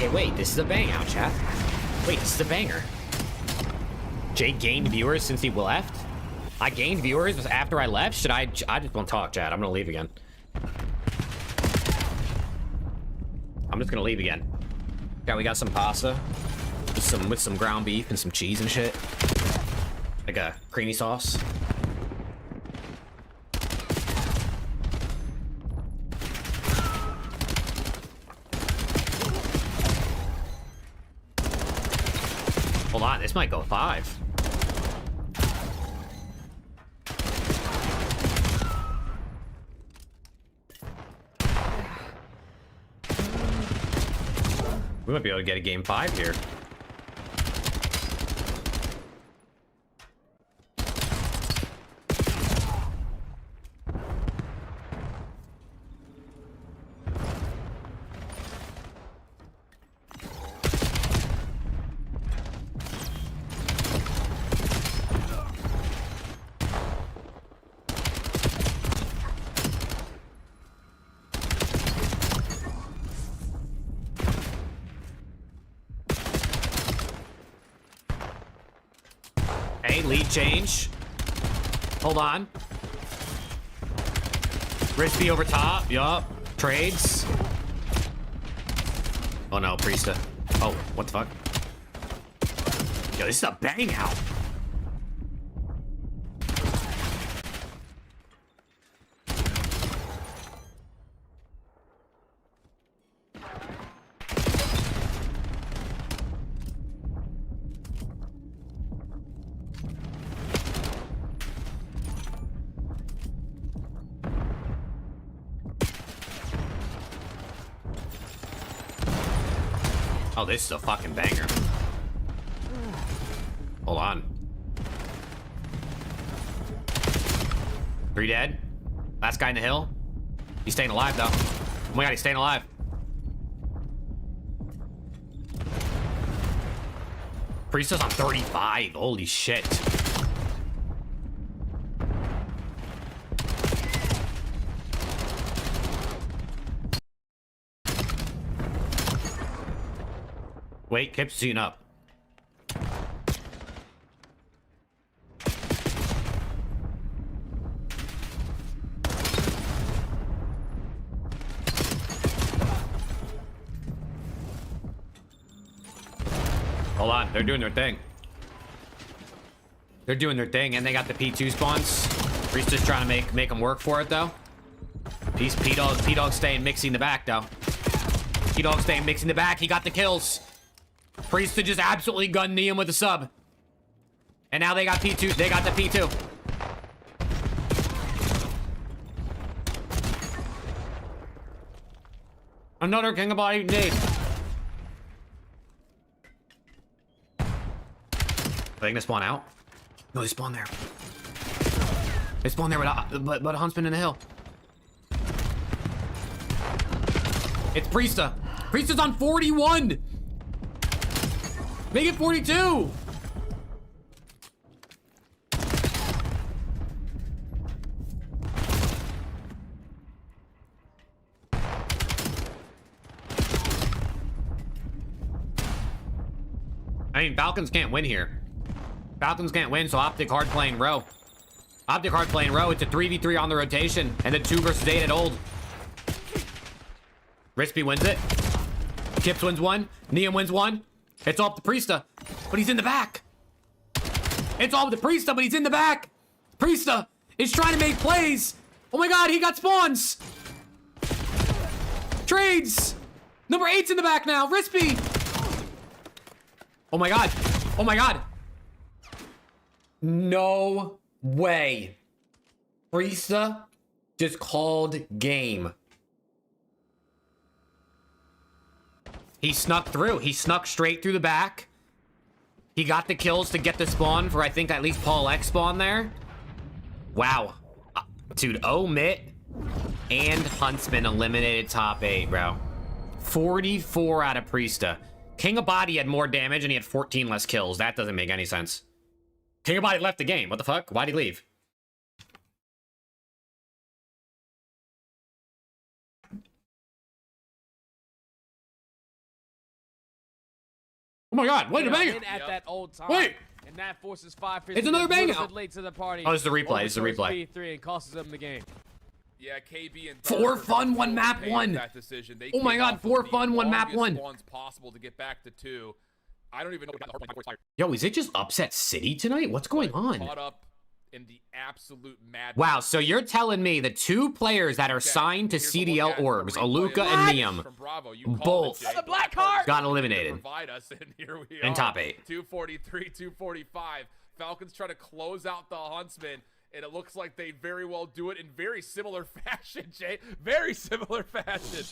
Okay, wait, this is a bang out, chat. Wait, this is a banger. Jay gained viewers since he left? I gained viewers after I left? Should I just won't talk, chat. I'm gonna leave again. I'm just gonna leave again. Okay, we got some pasta with some ground beef and some cheese and shit. Like a creamy sauce. Hold on, this might go 5. We might be able to get a game 5 here. Hey, lead change. Hold on. Risky over top. Yup. Trades. Oh no, Priesta. Oh, what the fuck? Yo, this is a bang out. Oh, this is a fucking banger. Hold on. 3 dead. Last guy in the hill. He's staying alive, though. Oh my god, he's staying alive. Priesta's on 35. Holy shit. Wait, Kip's seeing up. Hold on, they're doing their thing. They're doing their thing, and they got the P2 spawns. Priesta's trying to make them work for it, though. P-Dog staying mixing the back, though. P-Dog staying mixing the back. He got the kills. Priesta just absolutely gunned Neum with a sub. And now they got P2. They got the P2. Another King of Body nade. Are they gonna spawn out? No, they spawn there. They spawn there but a Huntsman in the hill. It's Priesta. Priesta's on 41. Make it 42! I mean, Falcons can't win here. Falcons can't win, so Optic hard playing row. Optic hard playing row. It's a 3v3 on the rotation, and then 2 versus 8 at old. Rispy wins it. Kips wins 1. Neum wins 1. It's all up to Priesta, but he's in the back. It's all up to Priesta, but he's in the back. Priesta is trying to make plays. Oh my god, he got spawns. Trades. Number 8's in the back now. Rispy. Oh my god. Oh my god. No way. Priesta just called game. He snuck through. He snuck straight through the back. He got the kills to get the spawn for, I think, at least Paul X spawn there. Wow. Dude, Omit and Huntsman eliminated top 8, bro. 44 out of Priesta. King of Body had more damage and he had 14 less kills. That doesn't make any sense. King of Body left the game. What the fuck? Why'd he leave? Oh my God! Wait a banger! In at that old time. Wait. And that forces Five Fist It's to be another a little banger. bit late to the party. Oh, it's the replay. It's the Over towards replay. P3 and costs them the game. Yeah, KB and For Thurber fun, one both map paid one. That decision. They Oh my came God, off of for the fun, one map longest one. spawns possible to get back to 2. I don't even know what the hard Yo, is it just Upset City tonight? What's going on? Caught up in the absolute madness. Wow, so you're telling me the 2 players that are Okay, sind to here's a look CDL at the orbs, replay Aluka of and the Niam, from Bravo. You called it, both Jay. the black card! got To eliminated provide us, and here we in are. top 8. 243, 245. Falcons try to close out the Huntsman, and it looks like they very well do it in very similar fashion, Jay. Very similar fashion.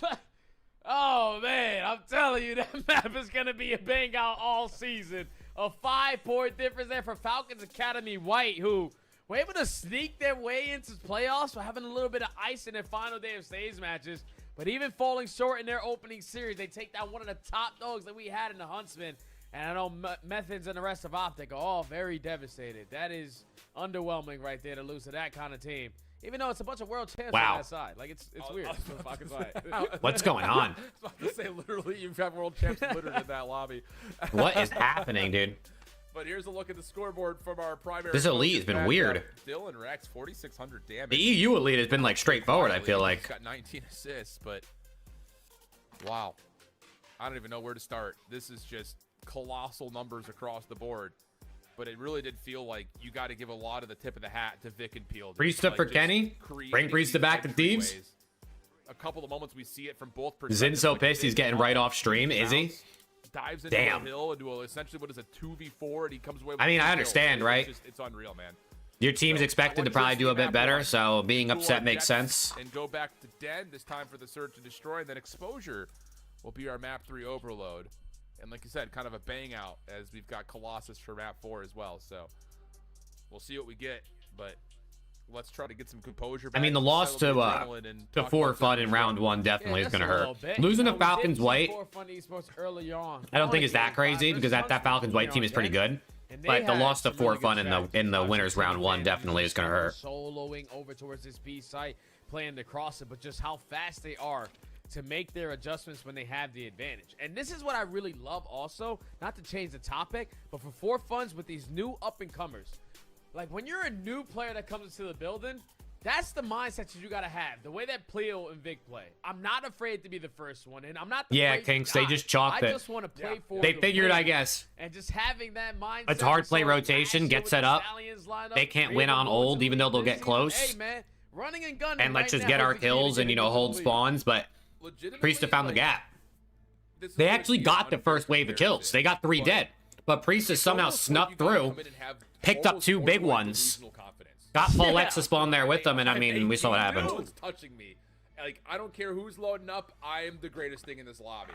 Oh, man, I'm telling you, that map is going to be a bang out all season. A 5-point difference there for Falcons Academy White, who were able to sneak their way into playoffs for having a little bit of ice in their final day of stage matches. But even falling short in their opening series, they take down one of the top dogs that we had in the Huntsman. And I know Methods and the rest of Optic are all very devastated. That is underwhelming right there to lose to that kind of team. Even though it's a bunch of world champs Wow. on that side. Like, it's weird. What's going on? I was about to say, literally, you've got world champs littered in that lobby. What is happening, dude? But here's a look at the scoreboard from our primary. This elite has focus been matchup. weird. Dylan Rex, 4,600 damage. The EU elite has been like straightforward, I feel He's like. got 19 assists, but wow. I don't even know where to start. This is just colossal numbers across the board. But it really did feel like you got to give a lot of the tip of the hat to Vic and Peel. Priesta for just Kenny? creating Bring Priesta these back to Thieves? entryways. A couple of moments we see it from both Zin perspectives. so like pissed he's Vic getting right off stream, is he? bounce, dives into Damn. a hill into essentially what is a 2v4, and he comes away with I mean, 2 I kills. understand, It's right? just- it's unreal, man. Your team's So, expected I to want probably to do a see bit map better, one. so being Go upset on makes Jets sense. And go back to Den. This time for the Search and Destroy, and then Exposure will be our map 3 overload. And like you said, kind of a bang out as we've got Colossus for map 4 as well. So we'll see what we get, but let's try to get some composure I back, mean, the loss settle the to adrenaline, and talk For about Fun some in round 1 definitely is that's going to a hurt. little bit. Losing You to know, we did Falcons see White, 4 Fun Esports early on. I don't think it's that Game crazy 5 because that versus Falcons White team is pretty good. And they But the had loss to some 4 really Fun good in the strategies. winners round 1 definitely is going to hurt. Soloing over towards this B site, playing to cross it, but just how fast they are to make their adjustments when they have the advantage. And this is what I really love also, not to change the topic, but for 4 Funs with these new up-and-comers. Like, when you're a new player that comes into the building, that's the mindset that you got to have. The way that Pleo and Vic play. I'm not afraid to be the first one, and I'm not the Yeah, crazy Kinks, they guy. just chalked I it. just want to play for They the figured, I win. guess. And just having that mindset. It's hard we play saw rotation, last get year with set the up. Stallions lineup, They can't creative win on moves old, and even though they'll this get season. close. Hey, man, running and gunning And let's right just now get is our the key to kills and, getting into hold the lead. spawns, but Legitimately, Priesta found the like, gap. this is They gonna actually be got the unfair first wave of comparison, kills. They got 3 but dead. But Priesta it's somehow almost like snuck you gotta through, come in and have picked up almost 2 big borderline ones, delusional confidence. got full Yeah. Exa spawn there with them, and I mean, we saw what happened. No one's touching me. Like, I don't care who's loading up. I am the greatest thing in this lobby.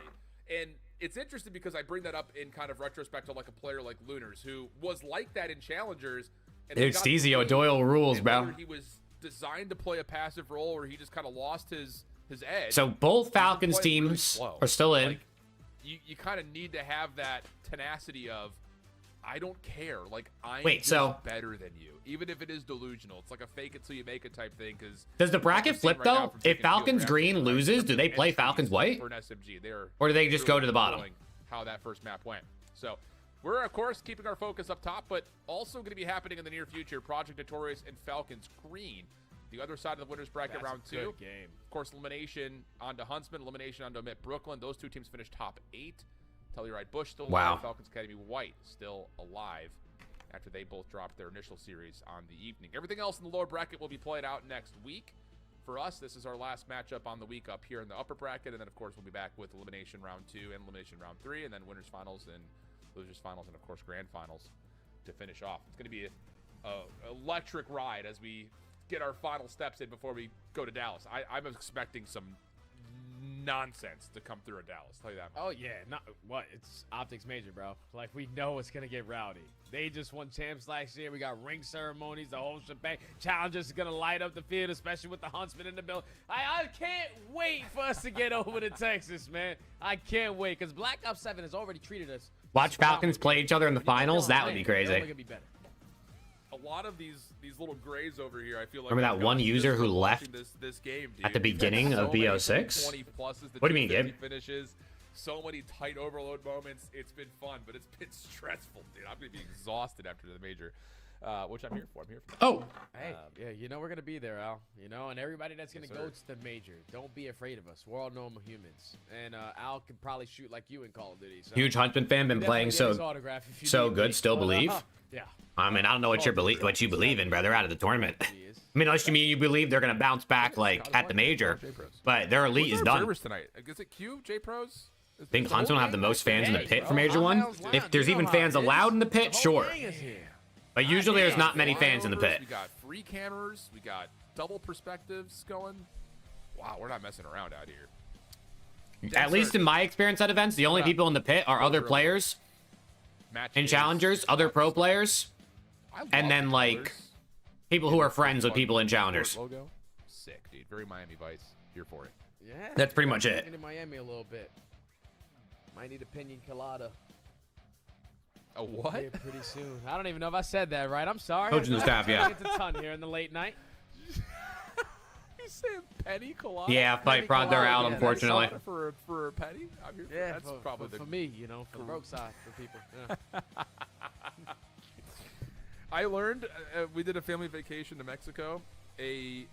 And it's interesting because I bring that up in kind of retrospect to like a player like Lunars, who was like that in Challengers. And Dude, they got to Stezio the Doyle rules, and bro. whether he was designed to play a passive role or he just kind of lost his edge. So both he's been Falcons playing really teams slow. are still in. Like, you kind of need to have that tenacity of, I don't care. Like, I'm Wait, just so- better than you. Even if it is delusional. It's like a fake it till you make it type thing. Because Does the bracket flip, though? If Falcons Green loses, do they play Falcons White? For an SMG. They're Or do they just go to the bottom? showing how that first map went. So we're, of course, keeping our focus up top, but also going to be happening in the near future. Project Notorious and Falcons Green. The other side of the winners bracket, round 2. Good game. Of course, elimination onto Huntsman, elimination onto Mitt Brooklyn. Those 2 teams finished top 8. Telluride Bush still Wow. alive. Falcons Academy White still alive after they both dropped their initial series on the evening. Everything else in the lower bracket will be played out next week. For us, this is our last matchup on the week up here in the upper bracket, and then, of course, we'll be back with elimination round 2 and elimination round 3, and then winners finals and losers finals, and, of course, grand finals to finish off. It's going to be a electric ride as we get our final steps in before we go to Dallas. I'm expecting some nonsense to come through in Dallas. Tell you that much. Oh yeah, not what? It's Optics Major, bro. Like, we know it's gonna get rowdy. They just won champs last year. We got ring ceremonies, the whole shebang. Challengers is gonna light up the field, especially with the Huntsman in the building. I can't wait for us to get over to Texas, man. I can't wait because Black Ops 7 has already treated us. Watch Falcons play each other in the finals. That would be They're only crazy. gonna be better. A lot of these little grays over here, I feel like. Remember I've that one gotten user just who from left watching this game, at the dude. We've had beginning so of many BO6? 20 pluses, the What do you mean, 250 Gabe? finishes, So many tight overload moments. It's been fun, but it's been stressful, dude. I'm gonna be exhausted after the major, which I'm here for. I'm here for. Oh, Hey, yeah, you know we're gonna be there, Al. You know, and everybody that's gonna Yes, go sir. to the major, don't be afraid of us. We're all normal humans, and Al can probably shoot like you in Call of Duty. So huge Huntsman fan, been definitely playing get his so autograph if you so need good. me. Still But, believe. yeah. I mean, I don't know what you believe in, brother. Out of the tournament. I mean, unless you mean you believe they're gonna bounce back like at the major, but their elite is Who's our done. observers tonight? Is it Q? J Pros? I think Huntsman will have the most fans in the pit for Major 1. If there's even fans allowed in the pit, sure. But usually there's not many fans in the pit. We got free cameras. We got double perspectives going. Wow, we're not messing around out here. At least in my experience at events, the only people in the pit are other players and challengers, other pro players, and then like people who are friends with people in challengers. Logo. Sick, dude. Very Miami Vice. Here for it. Yeah. That's pretty much it. In Miami a little bit. Might need a pina colada. A what? Yeah, pretty soon. I don't even know if I said that right. I'm sorry. Coach and the staff, yeah. It's a ton here in the late night. You saying penny colada? Yeah, fight prod, they're out, unfortunately. For a penny? I'm here for Yeah, that's probably for the me, you know, for the broke side for people. Yeah. I learned we did a family vacation to Mexico. I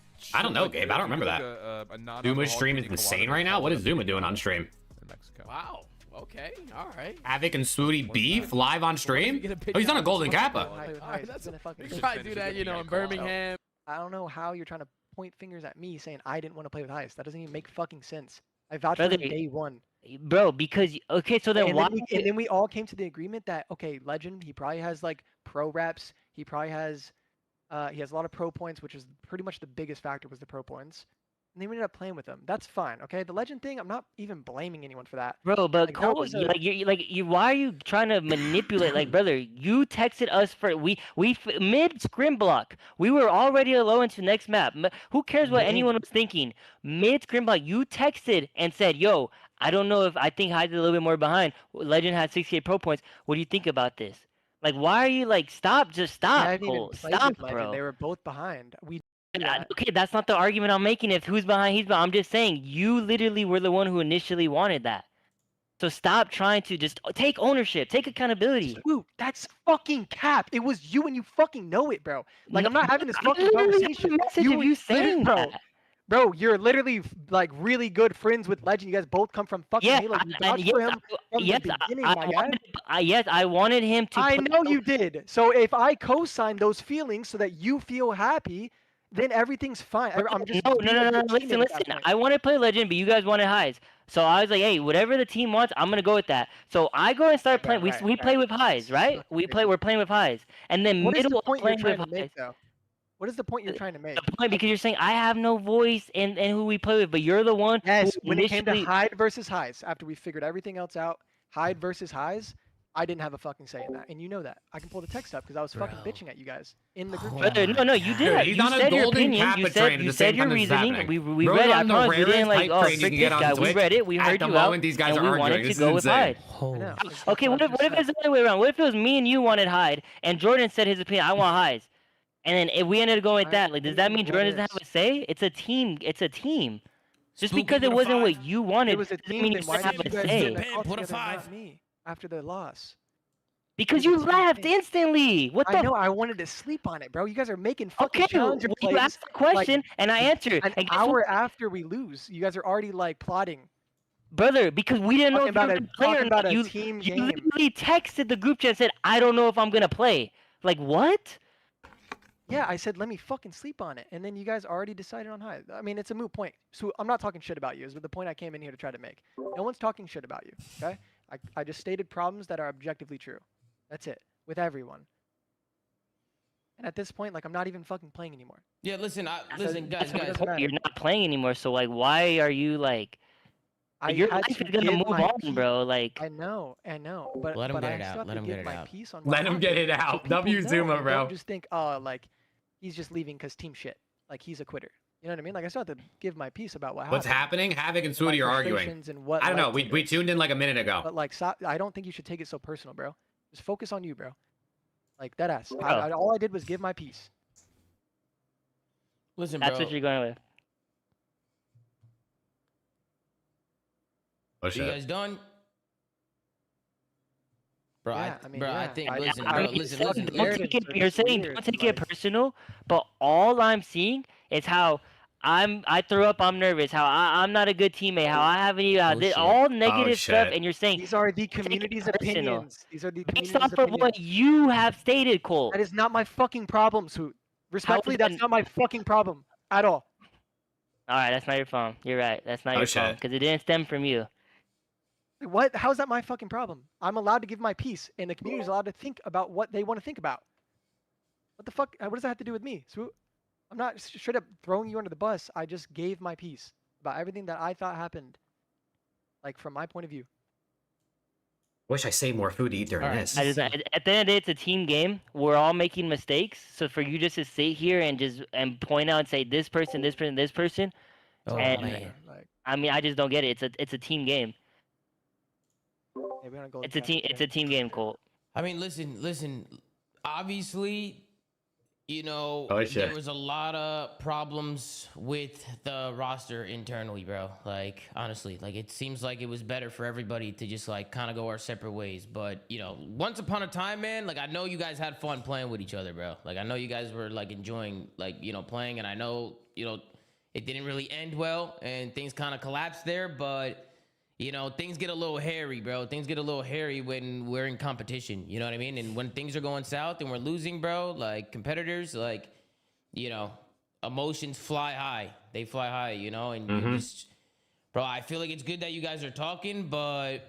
don't know, Gabe. I don't remember that. Zuma's stream is insane right now. What is Zuma doing on stream? In Mexico. Wow. Okay. All right. Havoc and Swooty beef live on stream? Oh, he's on a golden kappa. All right, that's we should probably do that, you know, in Birmingham. I don't know how you're trying to point fingers at me saying I didn't want to play with Heist. That doesn't even make fucking sense. I vouched for him Brother, day one. Bro, because okay, so then And why? then we all came to the agreement that okay, Legend, he probably has like pro reps. He probably has he has a lot of pro points, which is pretty much the biggest factor was the pro points. And then we ended up playing with him. That's fine, okay? The Legend thing, I'm not even blaming anyone for that. Bro, but Like, that Cole, was a- why are you trying to manipulate? Like, brother, you texted us for mid scrim block. We were already low into next map. Who cares what anyone was thinking? Mid scrim block, you texted and said, "Yo, I don't know if I think Hyde's a little bit more behind. Legend has 68 pro points. What do you think about this?" Like, why are you like, stop? Just stop, I haven't even Cole. played Stop, with Legend. bro. They were both behind. Okay, that's not the argument I'm making. If who's behind, he's behind. I'm just saying you literally were the one who initially wanted that. So stop trying to just take ownership, take accountability. Dude, that's fucking cap. It was you and you fucking know it, bro. Like, I'm not having this I fucking literally have a conversation. message of you literally- saying bro, that. Bro, you're literally like really good friends with Legend. You guys both come from fucking Yeah, Halo. You and vouched for him from yes, the beginning, my guy. yes, I wanted him to. I play know those- you did. So if I co-sign those feelings so that you feel happy, then everything's fine. I'm just no, being a good listen, teammate at that listen. point. I want to play Legend, but you guys wanted highs. So I was like, hey, whatever the team wants, I'm gonna go with that. So I go and start playing. Right, we play with highs, right? We're playing with highs, and then What is middle the point you're playing trying with to highs. make, though? What is the point you're trying to make? The point because you're saying I have no voice in who we play with, but you're the one. Yes, who when it came to initially- Hyde versus Highs, after we figured everything else out, Hyde versus Highs, I didn't have a fucking say in that, and you know that. I can pull the text up because I was fucking bitching at you guys in the group chat. Brother, no, you did. He's You on a said your golden opinion. kappa You train said at you the said same your time this is reasoning. happening. We Rode read it. I on the promise we didn't rarest like, hype oh, train you frick can get this on guy. We Twitch read it. We at heard the you out. moment these guys and are we arguing. wanted This to is go with insane. Hyde. I know. Okay, what if it's the other way around? What if it was me and you wanted Hyde, and Jordan said his opinion, I want highs, and then if we ended up going with that, like, does that mean Jordan doesn't have a say? It's a team. It's a team. Just Spooky, because it put a wasn't 5. what you wanted It was a doesn't team, mean you then why don't have did you a guys say. do that all Put a together, not 5. me, after the loss? Because It you was a team left thing. instantly. What the? I know, I wanted to sleep on it, bro. You guys are making fucking Okay, challenger well, you plays asked the question and I answered. an And guess hour what? after we lose. You guys are already like plotting. Brother, because we didn't know if Talking you were about gonna play or talking about not. a You team you game. literally texted the group chat and said, I don't know if I'm gonna play. Like what? Yeah, I said let me fucking sleep on it, and then you guys already decided on Hyde. I mean, it's a moot point. So I'm not talking shit about you. Is the point I came in here to try to make. No one's talking shit about you. Okay, I just stated problems that are objectively true. That's it with everyone. And at this point, like I'm not even fucking playing anymore. Yeah, listen, listen, guys, That's what guys. You're not playing anymore, so like why are you like your had life to is gonna give move my on, piece- bro. Like I know, but Let him but get I it still out, have let to him give get it my out. piece on Let what him get it happened, so out. people W know, Zuma, and bro. Don't just think, oh, like he's just leaving because team shit. Like he's a quitter. You know what I mean? Like I still have to give my piece about what What's happened. happening? Havoc and my Swooty are arguing. frustrations and what I don't know. led to We this. tuned in like a minute ago. But like, I don't think you should take it so personal, bro. Just focus on you, bro. Like that ass. Bro. All I did was give my piece. listen, that's what you're going with. Oh shit. done? Bro, Yeah, I, I mean, bro, I yeah. think. I- Listen, I bro, mean, listen, so listen. the listen. narratives are You're just saying weird, don't take it like- personal, but all I'm seeing is how I threw up. I'm nervous. How I'm not a good teammate. How I haven't even Bullshit. all negative stuff, shit. and you're saying These are the take it community's personal. opinions. These are the based community's off of opinions. what you have stated, Colt. That is not my fucking problem, Swoot. Respectfully, then- that's not my fucking problem at all. All right, that's not your phone. You're right. That's not Oh, your phone shit. because it didn't stem from you. What? How's that my fucking problem? I'm allowed to give my piece, and the community is allowed to think about what they want to think about. What the fuck? What does that have to do with me, Swoot? I'm not straight up throwing you under the bus. I just gave my piece about everything that I thought happened, like from my point of view. Wish I saved more food to eat during All right. this. At the end of the day, it's a team game. We're all making mistakes. So for you just to sit here and point out and say this person, this person, this person, Oh and man. Like, I mean, I just don't get it. It's a team game. hey, we're gonna go. It's a team. It's a team game, Colt. I mean, listen. Obviously, you know, Oh, shit. there was a lot of problems with the roster internally, bro. Like, honestly, like it seems like it was better for everybody to just like kind of go our separate ways. But you know, once upon a time, man, like I know you guys had fun playing with each other, bro. Like I know you guys were like enjoying, like playing, and I know it didn't really end well, and things kind of collapsed there, but. Things get a little hairy, bro. Things get a little hairy when we're in competition. You know what I mean? And when things are going south and we're losing, bro, like competitors, like, emotions fly high. They fly high, and you just, bro, I feel like it's good that you guys are talking, but,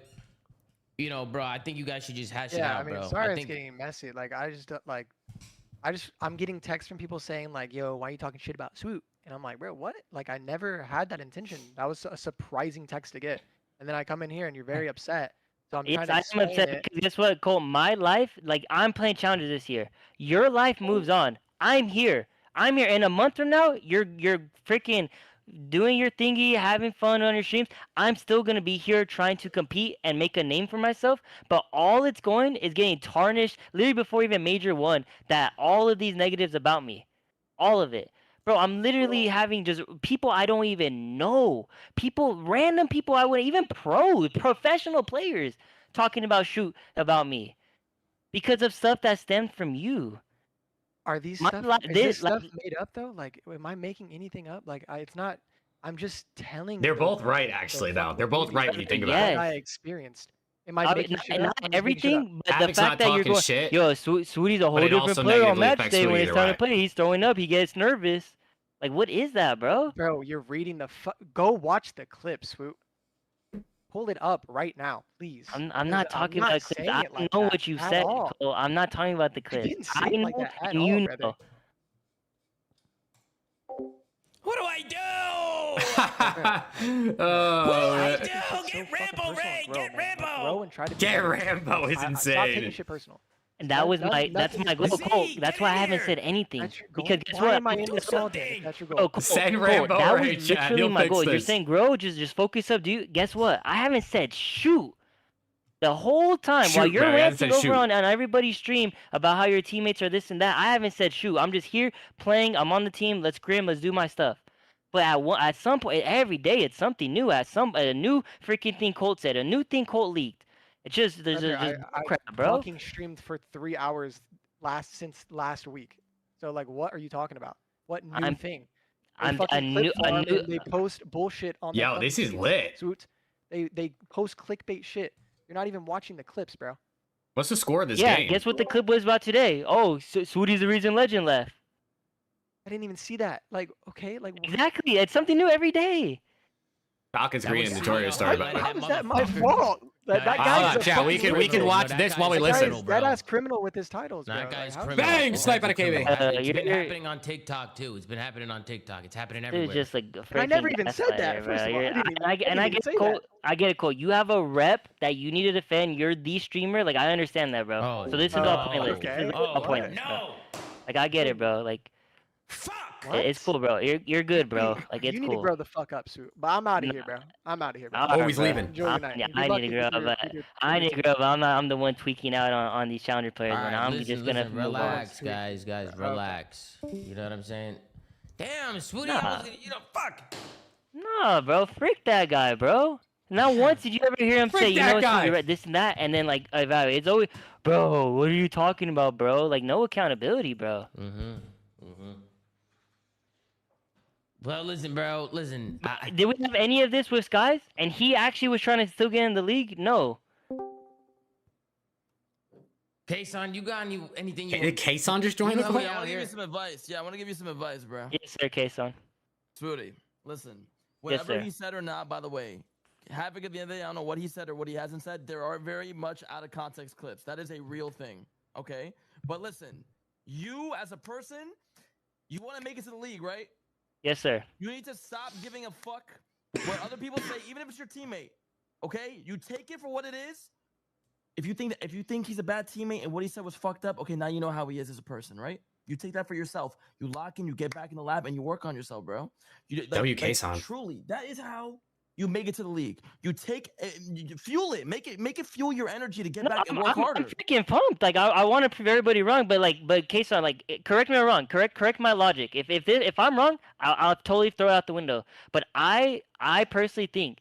bro, I think you guys should just hash it out, I mean, bro. sorry, I it's getting messy. Like, I'm getting texts from people saying like, "Yo, why are you talking shit about Swoot?" And I'm like, bro, what? Like, I never had that intention. That was a surprising text to get. And then I come in here and you're very upset. So I'm trying to I'm explain upset it. because guess what, Colt? My life, like I'm playing challenges this year. Your life moves on. I'm here. In a month from now, you're freaking doing your thingy, having fun on your streams. I'm still gonna be here trying to compete and make a name for myself. But all it's going is getting tarnished literally before even Major 1. That all of these negatives about me, all of it. Bro, I'm literally having just people I don't even know. Random people I wouldn't even professional players talking about me. Because of stuff that stemmed from you. Are these My stuff, li- is this- this like- stuff made up though? Like, am I making anything up? Like, it's not. I'm just telling. They're the- both right, the actually, though. fucking They're both movie right when you think about Yes. it. I experienced. Am I I mean, making shit not up? I'm just making shit up. everything, but the Havic's fact not that you're talking going, shit, yo, Swootie's a whole but it different also player on negatively match affects day Swoot when it's either time way. to play. He's throwing up. He gets nervous. Like, what is that, bro? Bro, you're reading the. Go watch the clip, Swoot. Pull it up right now, please. I'm Because not talking not about clips. saying I it don't like know that what you at said, all. Cole. I'm not talking about the clips. didn't say I it know like that at and all, you brother. know. What do I do? Oh, Get Rambo, Ray! Get Rambo! Grow and try to be Get better. Rambo is Stop taking insane. shit personal. And that was Nothing- that's nothing my is goal, personal. Cole. That's why I haven't said anything. That's your goal. Because guess Why what? am I in this all day? That's your Oh, goal. Cole, Send Cole, Rambo that was right, chat. literally He'll my fix goal. You're this. saying grow, just focus up, dude. Guess what? I haven't said shoot the whole time while Shoot, you're man, I haven't ranting said over shoot. on everybody's stream about how your teammates are this and that. I haven't said shoot. I'm just here playing. I'm on the team. Let's scrim. Let's do my stuff. But at some point, every day, it's something new. A new freaking thing Colt said, a new thing Colt leaked. It's just there's Brother, just I crap, bro. fucking streamed for 3 hours since last week. So like, what are you talking about? What new thing? They I'm fucking a clip new farm and they post bullshit on. their Yo, fucking this is feeds. lit. Swoot. They post clickbait shit. You're not even watching the clips, bro. What's the score of this Yeah, game? guess what the clip was about today? Oh, Swootie's the reason Legend left. I didn't even see that. Like, okay, like Exactly. It's something new every day. Falcons Green and was- Notorious How- story about how it. is that my motherfucker. fault? That Hold guy's on, a chat, we fucking can criminal. watch That this guy's while we a listen. criminal, bro. That ass criminal with his titles, bro. That guy's Like, how- criminal. Bang! That Snipe out guy's of KB. criminal. It's been You're- happening on TikTok too. It's been happening on TikTok. It's happening Dude, everywhere. just like a I never freaking even said that, gaslighter, first bro. of all. I You're- didn't even- and I I didn't even get say it, Cole. that. I get it, Cole. You have a rep that you need to defend. You're the streamer. Like I understand that, bro. Oh, So this is all oh, pointless. okay. This is all Oh, pointless. bro. No. Like I get it, bro. Like Fuck. it's cool, bro. You're good, bro. Like You it's need cool. to grow the fuck up, Swoot. But I'm out of Nah. here, bro. I'm out of here, bro. Alright, Oh, he's bro. leaving. Enjoy your night. Yeah, Good I luck need to with grow your- up. with your- I with need your to grow up. I'm the one tweaking out on these challenger players, All and right, I'm listen, just gonna listen, move on. relax, guys, relax. You know what I'm saying? Damn, Swooty, I Nah. was gonna, fuck. Nah, bro. Frick that guy, bro. Not once did you ever hear him Frick say, you that know, guy. you're right, this and that, and then like evaluate. It's always, bro, what are you talking about, bro? Like no accountability, bro. Well, listen, bro. Listen. Did we have any of this with Skies? And he actually was trying to still get in the league? No. Kason, you got anything you Did Kason just join You the know call? we I out want to give here. you some advice. Yeah, I want to give you some advice, bro. Yes, sir, Kason. Swooty, listen. Whatever sir. he said or not, by the way, Havoc at the end of the day, I don't know what he said or what he hasn't said. There are very much out of context clips. That is a real thing, okay? But listen, you as a person, you want to make it to the league, right? Yes, sir. You need to stop giving a fuck what other people say, even if it's your teammate. Okay? You take it for what it is. If you think he's a bad teammate and what he said was fucked up, okay, now you know how he is as a person, right? You take that for yourself. You lock in, you get back in the lab, and you work on yourself, bro. WK-san. Truly, that is how you make it to the league. You take you fuel it, make it fuel your energy to get back and work harder. I'm freaking pumped. Like I want to prove everybody wrong, but Kason, like correct me if I'm wrong. Correct my logic. If I'm wrong, I'll totally throw it out the window. But I personally think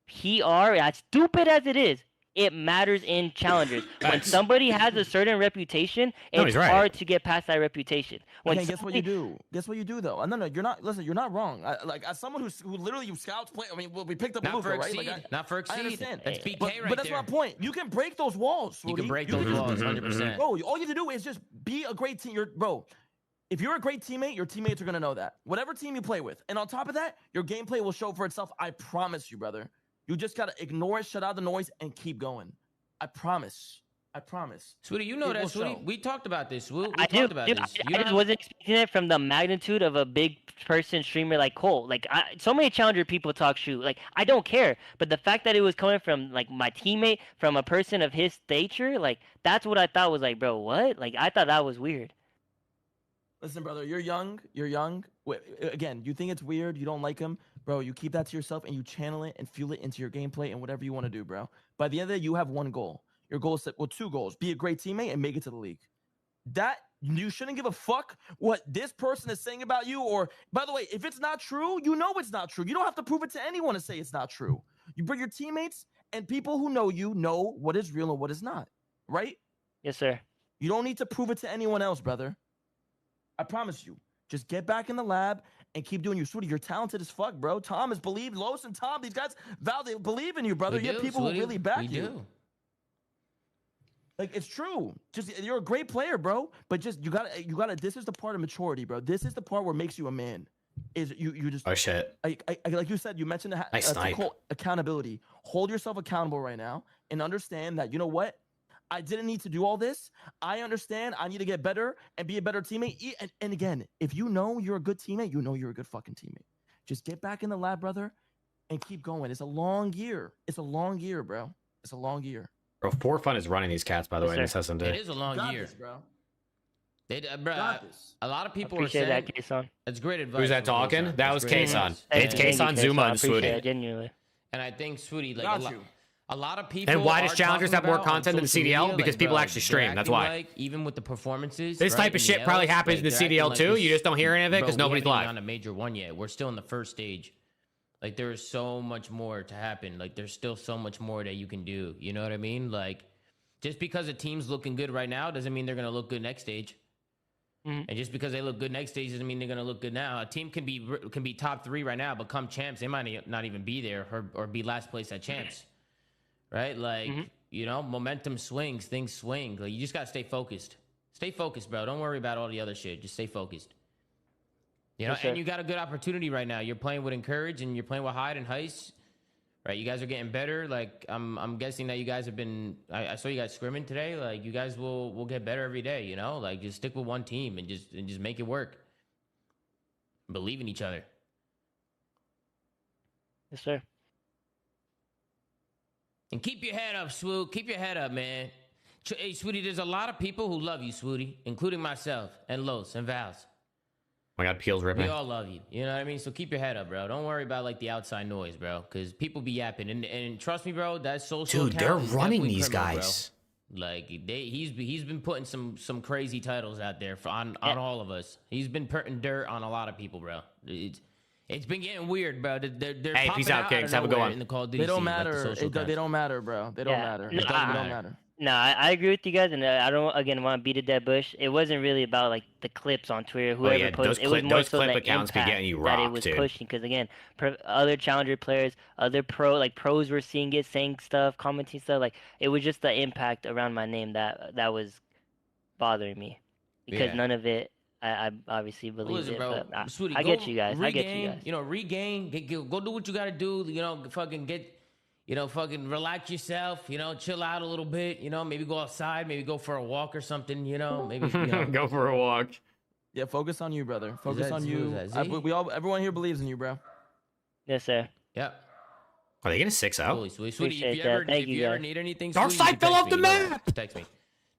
PR, as stupid as it is, it matters in challengers. When somebody has a certain reputation, it's he's right. hard to get past that reputation. When Okay, guess what you do? Guess what you do though? No, you're not. Listen, you're not wrong. Like as someone who literally scouts play. I mean, we picked up Not Luka, for right? Exceed. Like, Not for I Exceed. understand. That's BK but, right but that's there. my point. You can break those walls. You can Swooty. break those walls, 100%. Bro, all you have to do is just be a great team. Bro, if you're a great teammate, your teammates are gonna know that. Whatever team you play with, and on top of that, your gameplay will show for itself. I promise you, brother. You just gotta ignore it, shut out the noise, and keep going. I promise. I promise. Sweetie, you know It that, will Sweetie. show. We talked about this. We I talked do. about Dude, this. I You just don't- wasn't expecting it from the magnitude of a big person streamer like Cole. Like so many challenger people talk shoot. Like I don't care, but the fact that it was coming from like my teammate, from a person of his stature, like that's what I thought was like, bro, what? Like I thought that was weird. Listen, brother, you're young. You're young. Again, you think it's weird. You don't like him, bro. You keep that to yourself and you channel it and fuel it into your gameplay and whatever you want to do, bro. By the end of the day, you have one goal. Your goal is two goals: be a great teammate and make it to the league. That you shouldn't give a fuck what this person is saying about you. Or, by the way, if it's not true, you know it's not true. You don't have to prove it to anyone to say it's not true. You bring your teammates and people who know you know what is real and what is not, right? Yes, sir. You don't need to prove it to anyone else, brother. I promise you. Just get back in the lab and keep doing your Swooty. You're talented as fuck, bro. Tom is believed. Lois and Tom, these guys, Val, they believe in you, brother. You have people who really back you. Do. Like, it's true. Just you're a great player, bro. But just you gotta. This is the part of maturity, bro. This is the part where it makes you a man. Is you just. Oh shit. I like you said. You mentioned Nice snipe. accountability. Hold yourself accountable right now and understand that you know what. I didn't need to do all this. I understand. I need to get better and be a better teammate. And again, if you know you're a good teammate, you know you're a good fucking teammate. Just get back in the lab, brother, and keep going. It's a long year. It's a long year, bro. It's a long year. Bro, Poor Fun is running these cats, by the way, in Yes, this SMD. It is a long Got year. this, bro. Bro, Got this. a lot of people are Appreciate saying that, Kason. that's great advice. Who's that from talking? Kason. That That's was great Kason. advice. It's Thank you, Kason, Zuma, I and appreciate Swooty. it, genuinely. And I think, Sweetie, like Got you. a lot of people. And why does are Challengers talking have more about on content than social CDL? media, Because like, people bro, actually they're stream, that's acting why. Like, even with the performances. This right, type of in shit the probably Ls, happens in the they're acting CDL like too. this- You just don't hear any of it because Bro, we nobody's haven't even live. on a major one yet. We're still in the first stage. Like there is so much more to happen. Like there's still so much more that you can do. You know what I mean? Like just because a team's looking good right now doesn't mean they're gonna look good next stage. Mhm. And just because they look good next stage doesn't mean they're gonna look good now. A team can be top 3 right now, but come champs, they might not even be there or be last place at champs. Right? Like you know, momentum swings, things swing. Like you just gotta stay focused. Stay focused, bro. Don't worry about all the other shit. Just stay focused. You know, Yes, sir. and you got a good opportunity right now. You're playing with Encourage and you're playing with Hyde and Heist. Right? You guys are getting better. Like I'm guessing that you guys have been I saw you guys scrimming today. Like you guys will get better every day, you know? Like just stick with one team and just make it work. Believe in each other. Yes, sir. And keep your head up, Swoot. Keep your head up, man. Hey, Swooty, there's a lot of people who love you, Swooty, including myself and Los and Vals. Oh my god, Peel's We ripping. all love you. You know what I mean? So keep your head up, bro. Don't worry about like the outside noise, bro. Because people be yapping. And trust me, bro, that social Dude, they're account is running definitely these criminal, guys. Bro. Like he's been putting some crazy titles out there on all of us. He's been putting dirt on a lot of people, bro. It's been getting weird, bro. They're Hey, peace popping out, out Kings. of Have a good nowhere one. In the Call of Duty They don't scene, like the matter. social They cast. don't matter, bro. They don't Yeah. matter. No, It don't matter. No, I agree with you guys, and I don't again want to beat a dead bush. It wasn't really about like the clips on Twitter, whoever yeah, posted. those It was clip- more those so clip the accounts be impact getting you that it rocked, was dude. pushing. Because again, other challenger players, other pros were seeing it, saying stuff, commenting stuff. Like it was just the impact around my name that was bothering me, because Yeah. none of it. I obviously believe Listen, it, bro, but Sweetie, I go get you guys. I get you regain, guys. You know, regain. Go do what you gotta do. You know, fucking get. You know, fucking relax yourself. You know, chill out a little bit. You know, maybe go outside. Maybe go for a walk or something. You know, maybe. You know. Go for a walk. Yeah, focus on you, brother. Focus that- on who you. is that, Z? Everyone here believes in you, bro. Yes, sir. Yep. Are they getting 6-0? Totally, sweetie. Sweetie, Appreciate if you that. ever, Thank if you, you ever guys. need anything, Dark sweetie, you side can fell text off me, the you know that. map! Just text me.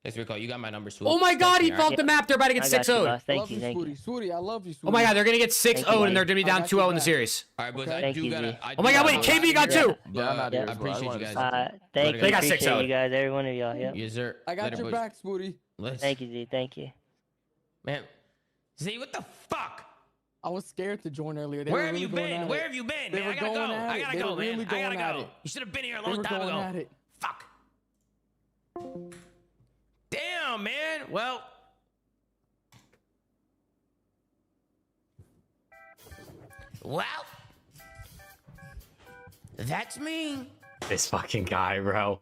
Text me a call. You got my number, sweetie. Oh my Just god, text he me, fell all off the map. They're about to get I got you, 6-0'd. boss. Thank you, thank you. Sweetie, I love you, Sweetie. Oh my god, they're gonna get 6-0 and they're gonna be I down got you 2-0 in the back. series. All right, boys. Okay. I Thank do you, gotta. Z. I Oh my do god, gotta wait, go KB out got here, 2. but Yeah, I'm out of here I as well. I appreciate you wanted to guys. say Thank They you. got Appreciate 6-0'd. you guys. Every one of y'all. Yep. Yes, sir. I got Later, your boys. back, Sweetie. Let's, Thank you, Z. Thank you. man. Z, what the fuck? I was scared to join earlier. They Where were have really you going been? at Where it. have you been, They man? were I gotta going go. at I it. gotta They go, were man. really I gotta going at go. it. You should have been here a They long were time going ago. at it. Fuck. Damn, man. Well. Well. That's me. This fucking guy, bro.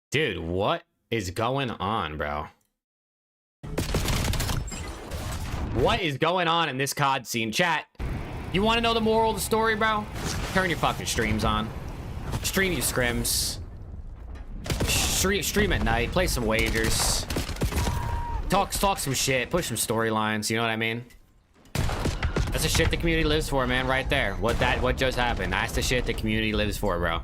Dude, what is going on, bro? What is going on in this COD scene? Chat, you want to know the moral of the story, bro? Turn your fucking streams on. Stream your scrims. Stream at night. Play some wagers. Talk some shit. Push some storylines. You know what I mean? That's the shit the community lives for, man. Right there. What just happened? That's the shit the community lives for, bro.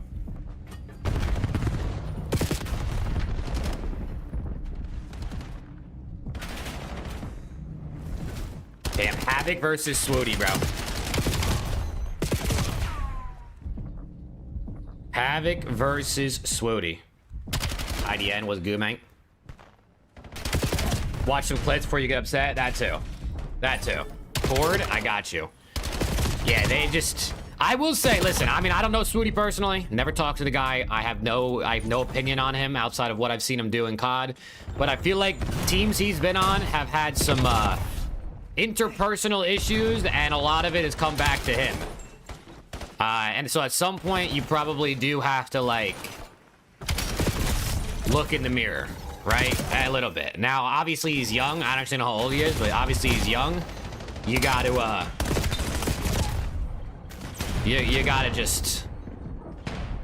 Damn, Havoc versus Swooty, bro. Havoc versus Swooty. IDN was good, man. Watch some clips before you get upset. That too. That too. Ford, I got you. Yeah, they just... I will say, listen, I mean, I don't know Swooty personally. Never talked to the guy. I have no opinion on him outside of what I've seen him do in COD. But I feel like teams he's been on have had some interpersonal issues, and a lot of it has come back to him. And so at some point, you probably do have to, like, look in the mirror, right? A little bit. Now, obviously, he's young. I don't actually know how old he is, but obviously he's young. You got to, you got to just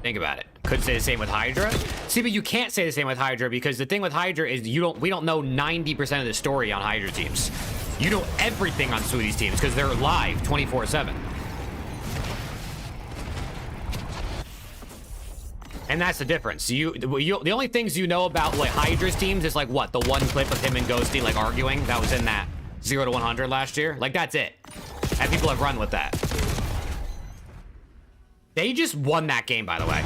think about it. Could say the same with Hydra. See, but you can't say the same with Hydra because the thing with Hydra is we don't know 90% of the story on Hydra teams. You know everything on Swooty's teams because they're live 24/7. And that's the difference. The only things you know about like Hydra's teams is like what? The one clip of him and Ghosty like arguing that was in that 0 to 100 last year. Like that's it. And people have run with that. They just won that game, by the way.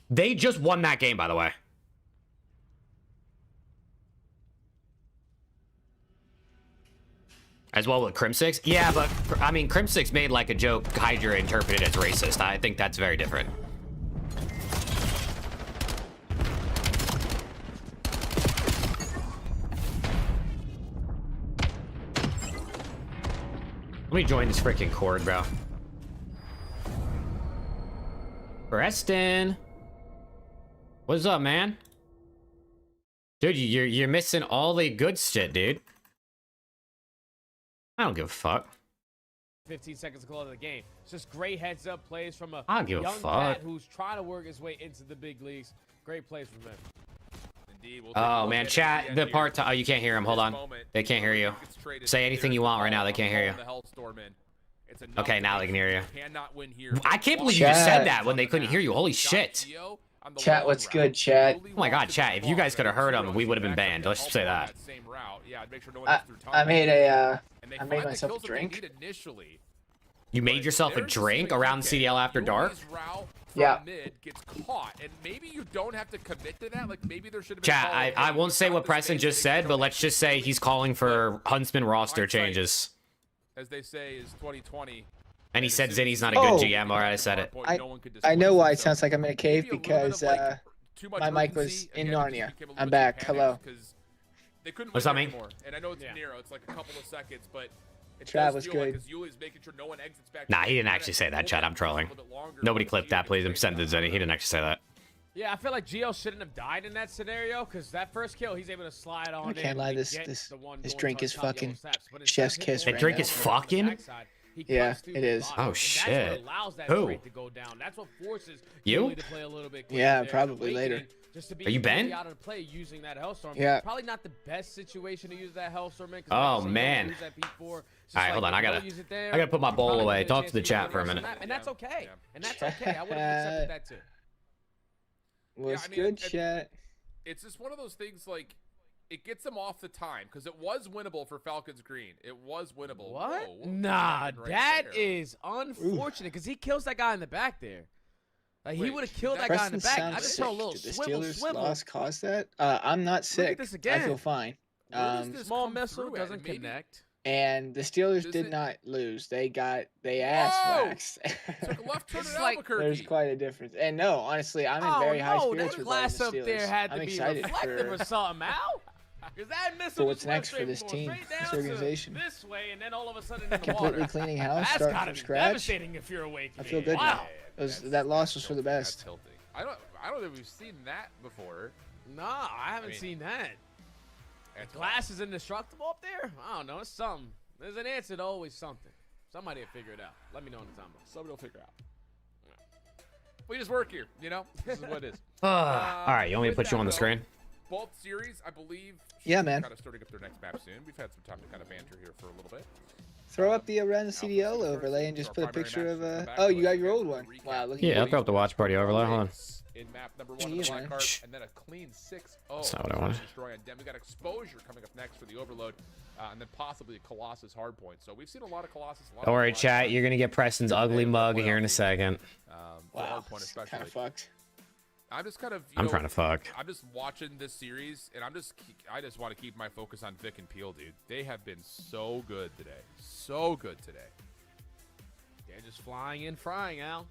They just won that game, by the way. As well with Crimsix? Yeah, but, I mean, Crimsix made, like, a joke Hydra interpreted as racist. I think that's very different. Let me join this freaking cord, bro. Preston. What's up, man? Dude, you're missing all the good shit, dude. I don't give a fuck. 15 seconds to close the game. It's just great heads-up plays from a I don't give a young fuck. cat who's trying to work his way into the big leagues. Great plays from him. Indeed, we'll take a Oh look man, at it chat, again the here. part oh, you can't hear him. Hold This on. moment, They can't hear you. gets traded Say to anything Bears you want right now. They I'm can't hear you. calling the Hellstorm in. It's enough Okay, to now make they can hear you. Cannot win here. I can't believe you just said that when they couldn't hear you. Holy shit. Chat, what's good, chat? Oh my god, chat, if you guys could have heard him, we would have been banned. Let's just say that. I made myself a drink. You made yourself a There's drink something around okay. CDL after dark? Yuli's route from Yeah. mid gets caught, and maybe you don't have to commit to that. Like maybe there should have been. Chat, I won't say what Preston just said, but let's just say he's calling for Huntsman roster Hindsight, changes. As they say, is 2020. And he said as soon Zinni's as not a you good Oh. GM. Alright, I said it. I- No one could I know displace why him, it so sounds like I'm in a cave maybe a little bit because of, like, too much my mic was urgency. in Again, it just Narnia. became a I'm little back. too Hello. panicked 'cause they couldn't What's win that there mean? anymore. And I know it's Nero. It's like a couple of seconds, but it Trav does was feel good. like Yuli's making sure no one exits back. Nah, to he the didn't net. actually say that, Hold chat. that I'm for a trolling. little bit longer Nobody before clipped that, Gio please. I'm gets sending it to Zinni. He didn't actually say that. Yeah, I feel like Gio shouldn't have died in that scenario because that first kill, he's able to slide on I in can't lie, and this- get this- the one this going drink towards is top yellow fucking steps. But chef's instead of kiss hitting That right drink now. is fucking? backside, he Yeah, cuts through it the is. bottom, Oh, and that's shit. what allows that Who? trade to go down. That's what forces You? Yuli to play a little bit quicker Yeah, there, probably Awakening, later. Just to be Are you Ben? really out of the play using that Hellstorm. Yeah. Probably not the best situation to use that Hellstorm in. 'cause Oh, like you said, you man. use that P4. It's just Alright, hold like, on. I you gotta use it there, I gotta put my you bowl probably away. get a Talk chance to the get chat it for a on the minute. map, and that's okay. Yeah. And that's okay. I would have accepted that too. What's I mean, good, and- chat? It's just one of those things like it gets them off the time because it was winnable for Falcons Green. It was winnable. What? Whoa, what Nah, happened right that there? is unfortunate because he kills that guy in the back there. Like he Wait, would have killed that that- guy in the Preston back. I sounds just sick. saw a little Did the swivel, Steelers swivel. loss cause that? I'm not sick. this I again. feel fine. Where does Um, this Small come missile through at? doesn't And maybe- connect. and the Steelers Does did it- not lose. They ass Whoa! waxed. Took a left turn It's in like- Albuquerque. There's quite a difference. And no, honestly, I'm in Oh very high no, spirits that with glass the up Steelers. there had I'm to be excited reflective for or something, Al. Because that missile for what's just went next for straight this from team, straight this down to organization. this way, and then all of a sudden in the completely water. cleaning house, That's starting gotta from be scratch. devastating if you're awake. I feel good. Wow. That loss was for the That's best. tilting. I don't think we've seen that before. Nah, I haven't mean, seen that. That's Glass is indestructible up there? I don't know. It's something. There's an answer to always something. Somebody will figure it out. Let me know in the time. Somebody will figure it out. We just work here, you know. This is what it is. Alright, you want me to with put you that, on the though, screen? Both series, I believe. Yeah, should be man. Kind of starting up their next map soon. We've had some time to kind of banter here for a little bit. Throw up the random Alpha CDL first, overlay and so just our put a primary picture match of will come back, oh, but you got your let's old get one. a recap. Wow, look at Yeah, you. I'll throw up the watch party overlay. Hold on. In map number 1 Yeah, with man. Blackheart, and then a clean 6-0. That's not what I wanted. Destroy on Dem. We got Exposure coming up next for the Overload, and then possibly a Colossus hardpoint. So we've seen a lot of Colossus. A lot Don't of worry, Blackheart, chat. You're gonna get Preston's ugly mug here in a second. for Wow, hardpoint especially. kind of fucked. I'm just kind of. I'm trying to fuck. I'm just watching this series, and I just want to keep my focus on Vic and Peel, dude. They have been so good today. So good today. They're just flying in, frying, Al.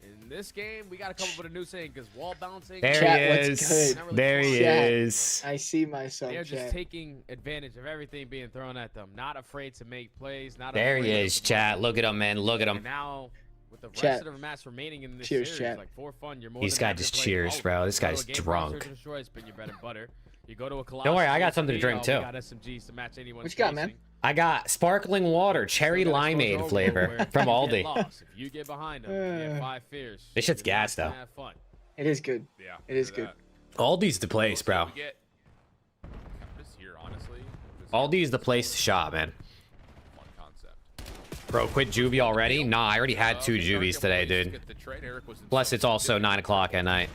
In this game, we got to come up with a new saying because wall bouncing. There Chat, he what's is. good? There he Chat. is. I see myself, They're just chat. taking advantage of everything being thrown at them. Not afraid to make plays. Not There he afraid is, to chat. Look at him, man. Look at And him. now, with the rest Chat. of the match remaining in this Cheers, series, chat. like for fun, you're more This than guy happy to just play cheers, all bro. of This it. You go guy's to a game, drunk. Search and Destroy, it's been your bread and butter. You go to a Don't worry, I got something to drink, too. We got SMGs to match anyone's What you got, man? spacing. I got sparkling water, cherry Still got exposure limeade overload flavor where from if you Aldi. get lost, if you get behind them, you get 5 fears. This shit's You're not gas, gonna though. Have fun. It is good. Yeah. It is for good. that. Aldi's the place, bro. We get just here, honestly. Just Aldi's the place to shop, man. fun concept. Bro, quit juvie already? Nah, I already had 2 juvies today, dude. Get the trade. Eric was in Plus, some it's also different 9 o'clock at night.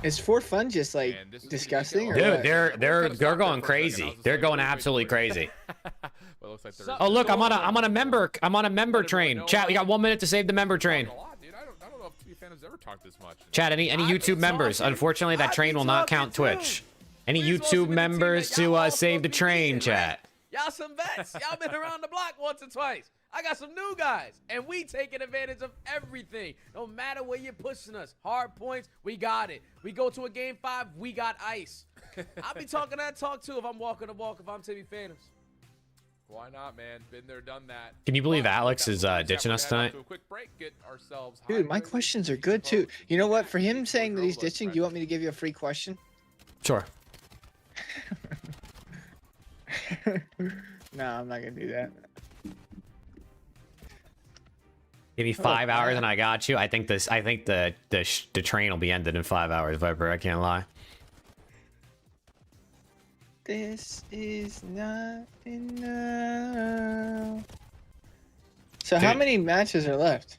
Is for fun just like And this is the disgusting or weekend. what? Dude, they're going crazy. They're going absolutely crazy. Well, it looks like So- Oh, look, I'm on a member train. Chat, we got 1 minute to save the member train. a lot, dude. I don't know if TV fan has ever talked this much. Chat, any YouTube members? Unfortunately, that train will not count Twitch. Any YouTube members to save the train, chat? Y'all some vets. Y'all been around the block once or twice. I got some new guys, and we taking advantage of everything. No matter where you're pushing us. Hard points, we got it. We go to a game 5, we got ice. I'll be talking that talk too if I'm walking the walk, if I'm Timmy Phantoms. Why not, man? Been there, done that. Can you believe But Alex that is will ditching head us out tonight? to a quick break, get ourselves Dude, my hydrated, questions are good too. composed, You know what? For him and saying that he's overload ditching, do you want me to give you a free question? Sure. No, I'm not gonna do that. Give me 5 hours and I got you. I think the train will be ended in 5 hours, Viper. I can't lie. This is not enough. So how Dude. many matches are left?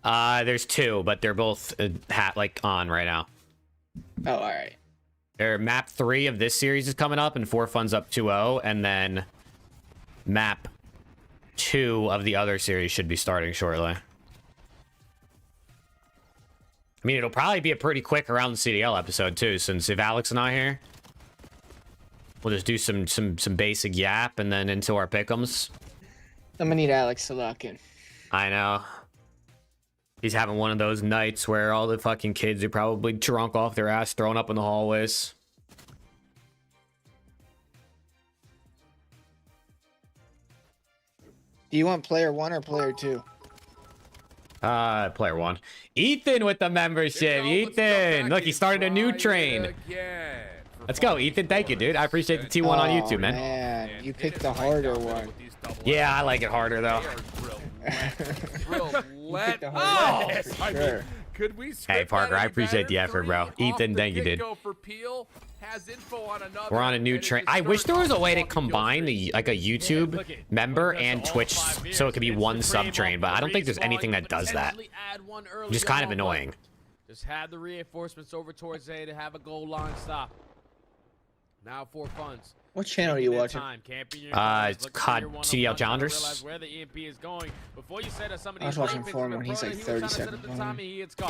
There's 2, but they're both like on right now. Oh, all right. Map 3 of this series is coming up, and 4 Fun's up 2-0, and then map 2 of the other series should be starting shortly. I mean, it'll probably be a pretty quick around the CDL episode too, since if Alex is not here, we'll just do some basic yap and then into our pick'ems. I'm gonna need Alex to lock in. I know. He's having one of those nights where all the fucking kids are probably drunk off their ass, throwing up in the hallways. Do you want player 1 or player 2? Player 1. Ethan with the membership. Ethan, look, he started a new train. Let's go, Ethan. Thank you, dude. I appreciate the T1 on YouTube, man. Man, you picked the harder one. Yeah, I like it harder though. Sure. Could we Hey, Parker, I appreciate the effort, bro. Ethan, thank you, dude. We're on a new train. I wish there was a way to combine like a YouTube member and Twitch so it could be one sub train, but I don't think there's anything that does that. Just kind of annoying. Just had the reinforcements over towards A to have a goal line stop. Now for funds. What channel are you watching? It's COD CDL Challengers. I was watching Forum when he's like 37.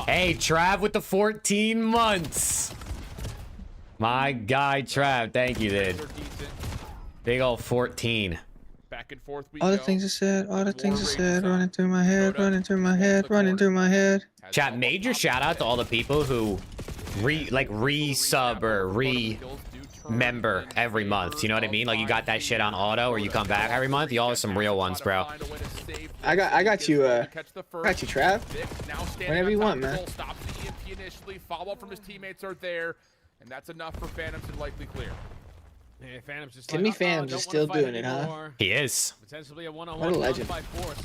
Hey, Trav with the 14 months. My guy, Trav. Thank you, dude. Big old 14. Back and forth we All the go. things I said, all the things I said, running through my head, running through my head, running through my head. Chat, major shout out to all the people who re-sub or member every month. You know what I mean? Like you got that shit on auto or you come back every month. You all have some real ones, bro. I got you, Trav. Whenever you want, man. Follow up from his teammates are there, and that's enough for Phantoms to likely clear. Yeah, Phantom's just Timmy Phantoms is still doing it, huh? He is. Potentially a What a legend.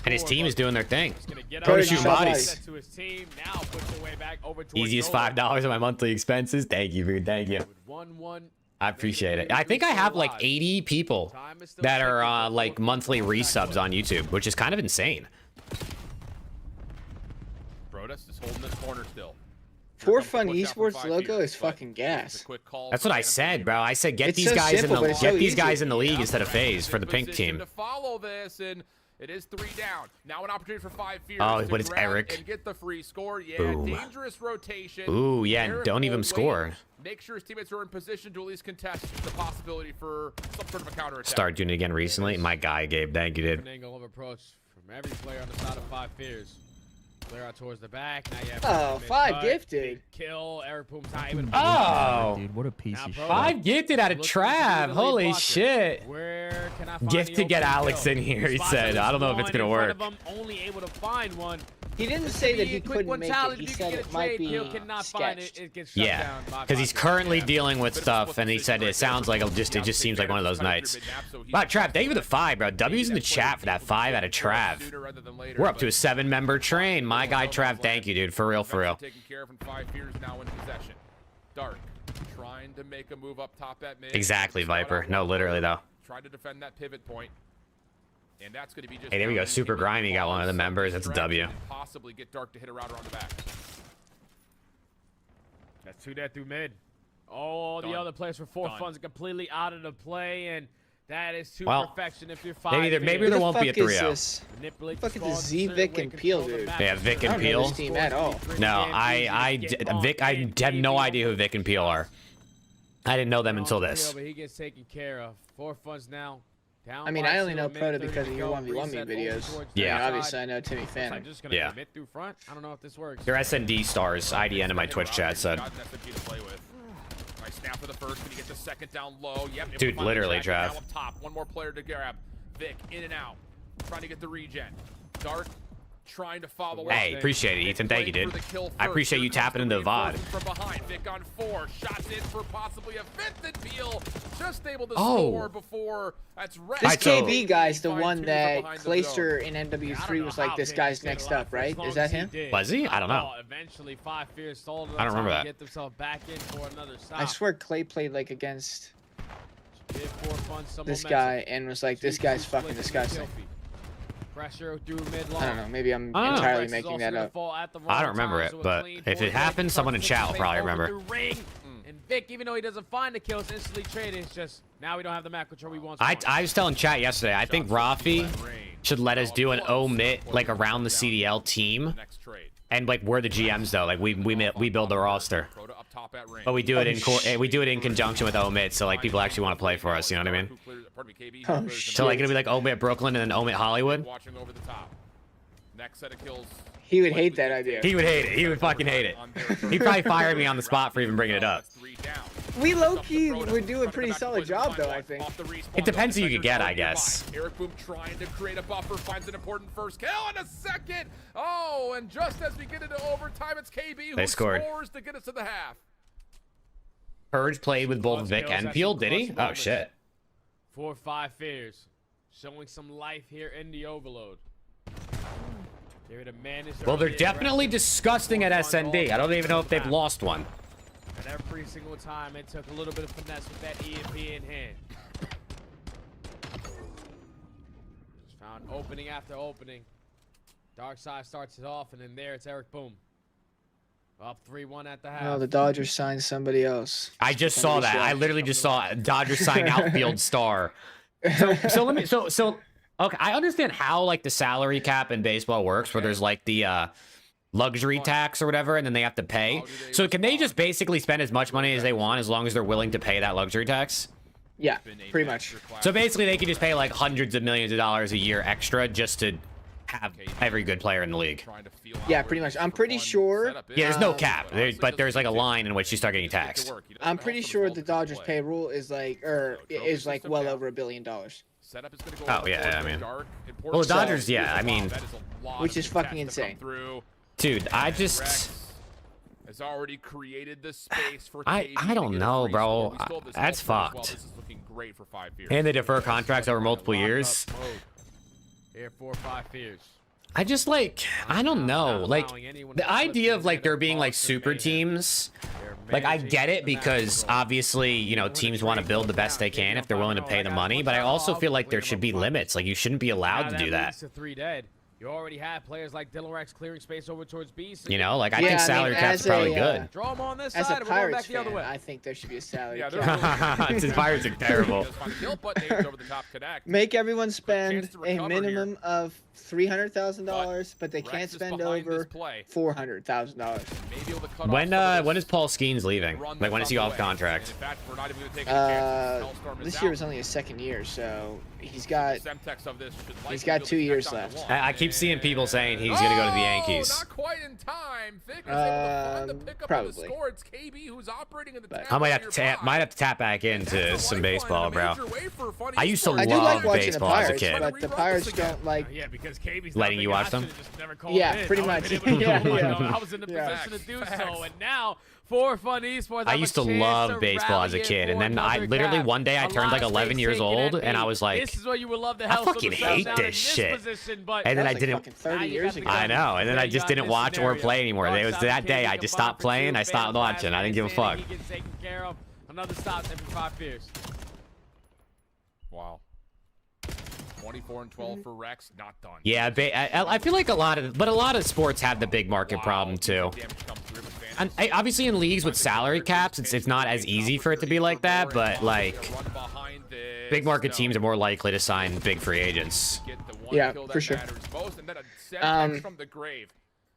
And his team is doing their thing. Pro Pro to shoot shoot bodies. To his team, now puts the way back over towards Easiest Nova. $5 of my monthly expenses. Thank you, dude. Thank you. 1-1. I appreciate it. I think I have like 80 people that are like monthly resubs on YouTube, which is kind of insane. Brodus is holding this corner still. For Fun Esports logo is fucking gas. That's what I said, bro. I said get It's these so guys simple, in but the it's so easy. league instead of FaZe for the pink team. To follow this, and it is 3 down. Now an opportunity for 5 Fears. Oh, to but it's grab Eric. And get the free score. Yeah, Boom. dangerous rotation. Ooh, yeah, Eric don't even will score. wait, make sure his teammates are in position to at least contest the possibility for some sort of a counter attack. Start doing it again recently. My guy, Gabe. Thank you, dude. An angle of approach from every player on the side of 5 Fears. Clear out towards the back. Now you have Oh, 5 gifted. kill. Eric Poom's not even. Oh, Dude, what a piece of shit. 5 gifted out of Trav. Holy shit. Where can I find Gift the to get open Alex kill? in here, he Spots said. at I don't know if least it's gonna one in work. front of him, only able to find one. He didn't This say could that be he a quick couldn't one make challenge. it. He If you said can it get a might trade be kill, cannot find it. sketched. It gets shut Yeah, down by because he's 5 currently Fears. dealing with stuff, and he said it sounds like it just seems like one of those nights. Wow, Trav, thank you for the 5, bro. W's in the chat for that 5 out of Trav. We're up to a 7-member train. My guy, Trav, thank you, dude. For real, for real. Taken care of, and 5 Fears now in possession. Dark trying to make a move up top at mid. Exactly, Viper. No, literally, though. Tried to defend that pivot point. And that's going to be just Hey, there we go. Super Grimy got one of the members. That's a W. Possibly get Dark to hit a route around the back. That's 2 dead through mid. Oh, the Done. other players for 4 Done. funds are completely out of the play, and that is to Well, perfection if you're 5 maybe Fears. there won't be a Who the fuck is 3-0. this? Manipulate Fuck the is this squad, Z, certain Vic, way and control Peel, the dude? map. Yeah, Vic I and don't know Peel. this team at all. No, I have no idea who Vic and Peel are. I didn't know them until this. But he gets taken care of. 4 funds now. Down I mean, by I only 2, know a minute Proto 30 because to of your go. 1v1 me Reset over videos. towards Yeah. I mean, the obviously, side. I know Timmy Looks Phantom. like just gonna Yeah. commit through front. I don't know if this works. They're SND stars. IDN in my Twitch chat said. Got an SMG to play with. Nice snap for the first, but he gets the second down low. Yep. able to Dude, find the literally, track, Trav. now up top. One more player to grab. Vic in and out, trying to get the regen. Dark trying to follow. Hey, up. appreciate it, Vic Ethan. Thank you, playing dude. for the kill I first. appreciate Here you comes tapping the into the VOD. reinforcements from behind. Vic on 4. Shots in for possibly a 5th, and Peel just able to Oh. score before. That's red. This Alright, so- KB guy's the Find one two from that behind the Clayster zone. in I don't NW3 know was like, how this Vic guy's stayed next alive up, for as right? long Is that as he him? did. Was he? I don't know. Eventually, 5 Fears stalled I don't remember to that. get themselves back in for another stop. I swear Clay played like against Did 4 funds, some this momentum. guy and was like, this Two guy's split fucking from the disgusting. kill feed. Pressure through mid long. I don't know. Maybe I'm I don't know. entirely Rex is making also that gonna up. fall at the I wrong don't remember time, it, so a but clean if it 4-leg happens, someone in starts chat will to probably over remember. the ring. And Vic, even though he doesn't find the kills, instantly traded. It's just now we don't have the map control we want. I was telling chat yesterday, I think Rafi should let us do an omit like around the CDL team. And like we're the GMs though, like we build the roster. But we do it in conjunction with omit, so like people actually want to play for us, you know what I mean? Oh, shit. So like it'll be like omit Brooklyn and then omit Hollywood. Next set of kills. He would hate that idea. He would hate it. He would fucking hate it. He'd probably fire me on the spot for even bringing it up. We low-key would do a pretty solid job, though, I think. It depends who you could get, I guess. Eric Boom trying to create a buffer, finds an important first kill in a second. Oh, and just as we get into overtime, it's KB who scores to get us to the half. Purge played with both Vic and Peel, did he? Oh shit. 4-5 fears, showing some life here in the Overload. Well, they're definitely disgusting at SND. I don't even know if they've lost one. And every single time it took a little bit of finesse with that EMP in hand. Just found opening after opening. Dark Side starts it off, and then there it's Eric Boom. Up 3-1 at the half. Oh, the Dodgers signed somebody else. I just saw that. I literally just saw Dodgers sign outfield star. So let me. So okay, I understand how like the salary cap in baseball works, where there's like the luxury tax or whatever, and then they have to pay. So can they just basically spend as much money as they want as long as they're willing to pay that luxury tax? Yeah, pretty much. So basically, they can just pay like hundreds of millions of dollars a year extra just to have every good player in the league. Yeah, pretty much. I'm pretty sure. Yeah, there's no cap, but there's like a line in which you start getting taxed. I'm pretty sure the Dodgers payroll is like, well over $1 billion. Oh yeah, I mean, well, the Dodgers, yeah, I mean, which is fucking insane. Dude, I just has already created the space for I don't know, bro. That's fucked. This is looking great for 5 years. And they defer contracts over multiple years. Here 4-5 fears. I just like, I don't know, like the idea of like there being like super teams, like I get it because obviously, you know, teams want to build the best they can if they're willing to pay the money, but I also feel like there should be limits. Like you shouldn't be allowed to do that. You already have players like Dylan Rex clearing space over towards B. You know, like I think salary cap's probably good. Draw them on this as side, a we're going Pirates back the other way. I think there should be a salary cap. His Pirates are terrible. Make everyone spend a minimum of $300,000, but they can't spend over $400,000. When is Paul Skeens leaving? Like when is he off contract? This year was only his second year, so he's got 2 years left. I keep seeing people saying he's gonna go to the Yankees. Not quite in time. Vic is able to find the pickup of the probably. score. It's KB who's operating in the I might have to tap back into some baseball, bro. I used to I do like love watching the baseball as a Pirates, kid. but the Pirates don't like. Yeah, because KB's Letting you watch them? Yeah, pretty much. I was in the position to do so, and now for Fun Esports, I used to love baseball as a kid, and then I literally one day I turned like 11 years old, and I was like, this is what you would love to I help fucking hate this shit. And then I didn't. 30 years ago. I know, and then I just didn't watch or play anymore. It was that day I just stopped playing. I stopped watching. I didn't give a fuck. Another stop every 5 years. Wow. 24-12 for Rex, not done. Yeah, I feel like a lot of sports have the big market problem too. And obviously in leagues with salary caps, it's not as easy for it to be like that, but like big market teams are more likely to sign big free agents. Yeah, for sure. From the grave.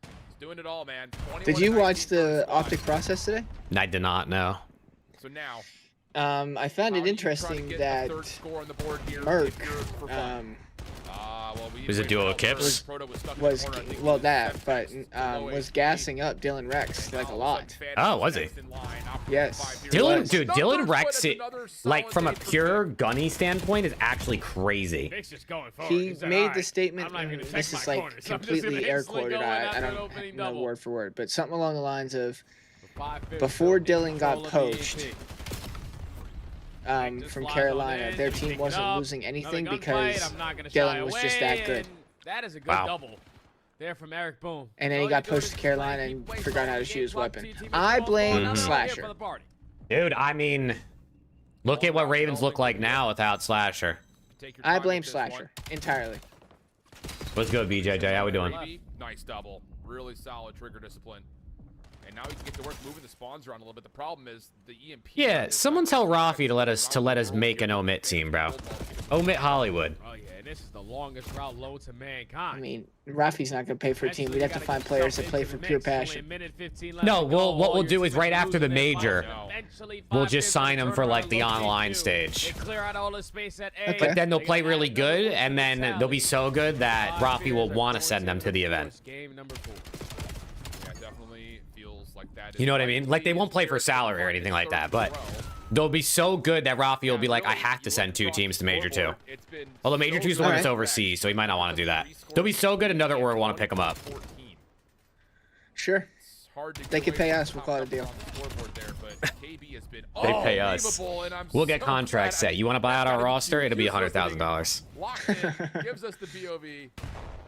He's doing it all, man. Did you watch the Optic process today? I did not know. So now, I found it interesting that Merc, Was it duo Kips? was gassing up Dylan Rex like a lot. Oh, was he? Yes. Dylan Rex, like from a pure gunny standpoint, is actually crazy. He made the statement, and this is like completely air quoted. I don't know word for word, but something along the lines of, before Dylan got poached from Carolina, their team wasn't losing anything because Dylan was just that good. That is a good double there from Eric Boom. And then he got poached to Carolina and forgot how to shoot his weapon. I blame Slasher. Dude, I mean, look at what Ravens look like now without Slasher. I blame Slasher entirely. What's good, BJJ? How we doing? Nice double. Really solid trigger discipline. And now he can get to work moving the spawns around a little bit. The problem is the EMP. Yeah, someone tell Rafi to let us make an omit team, bro. Omit Hollywood. Oh yeah, and this is the longest route low to mankind. I mean, Rafi's not gonna pay for a team. We'd have to find players that play for pure passion. No, what we'll do is right after the major, we'll just sign them for like the online stage. But then they'll play really good, and then they'll be so good that Rafi will want to send them to the event. You know what I mean? Like, they won't play for salary or anything like that, but they'll be so good that Rafi will be like, I have to send 2 teams to Major 2. Although Major 2 is the one that's overseas, so he might not want to do that. They'll be so good, another org will want to pick them up. Sure. They could pay us. We'll call it a deal. They pay us. We'll get contracts set. You want to buy out our roster? It'll be $100,000. Gives us the POV,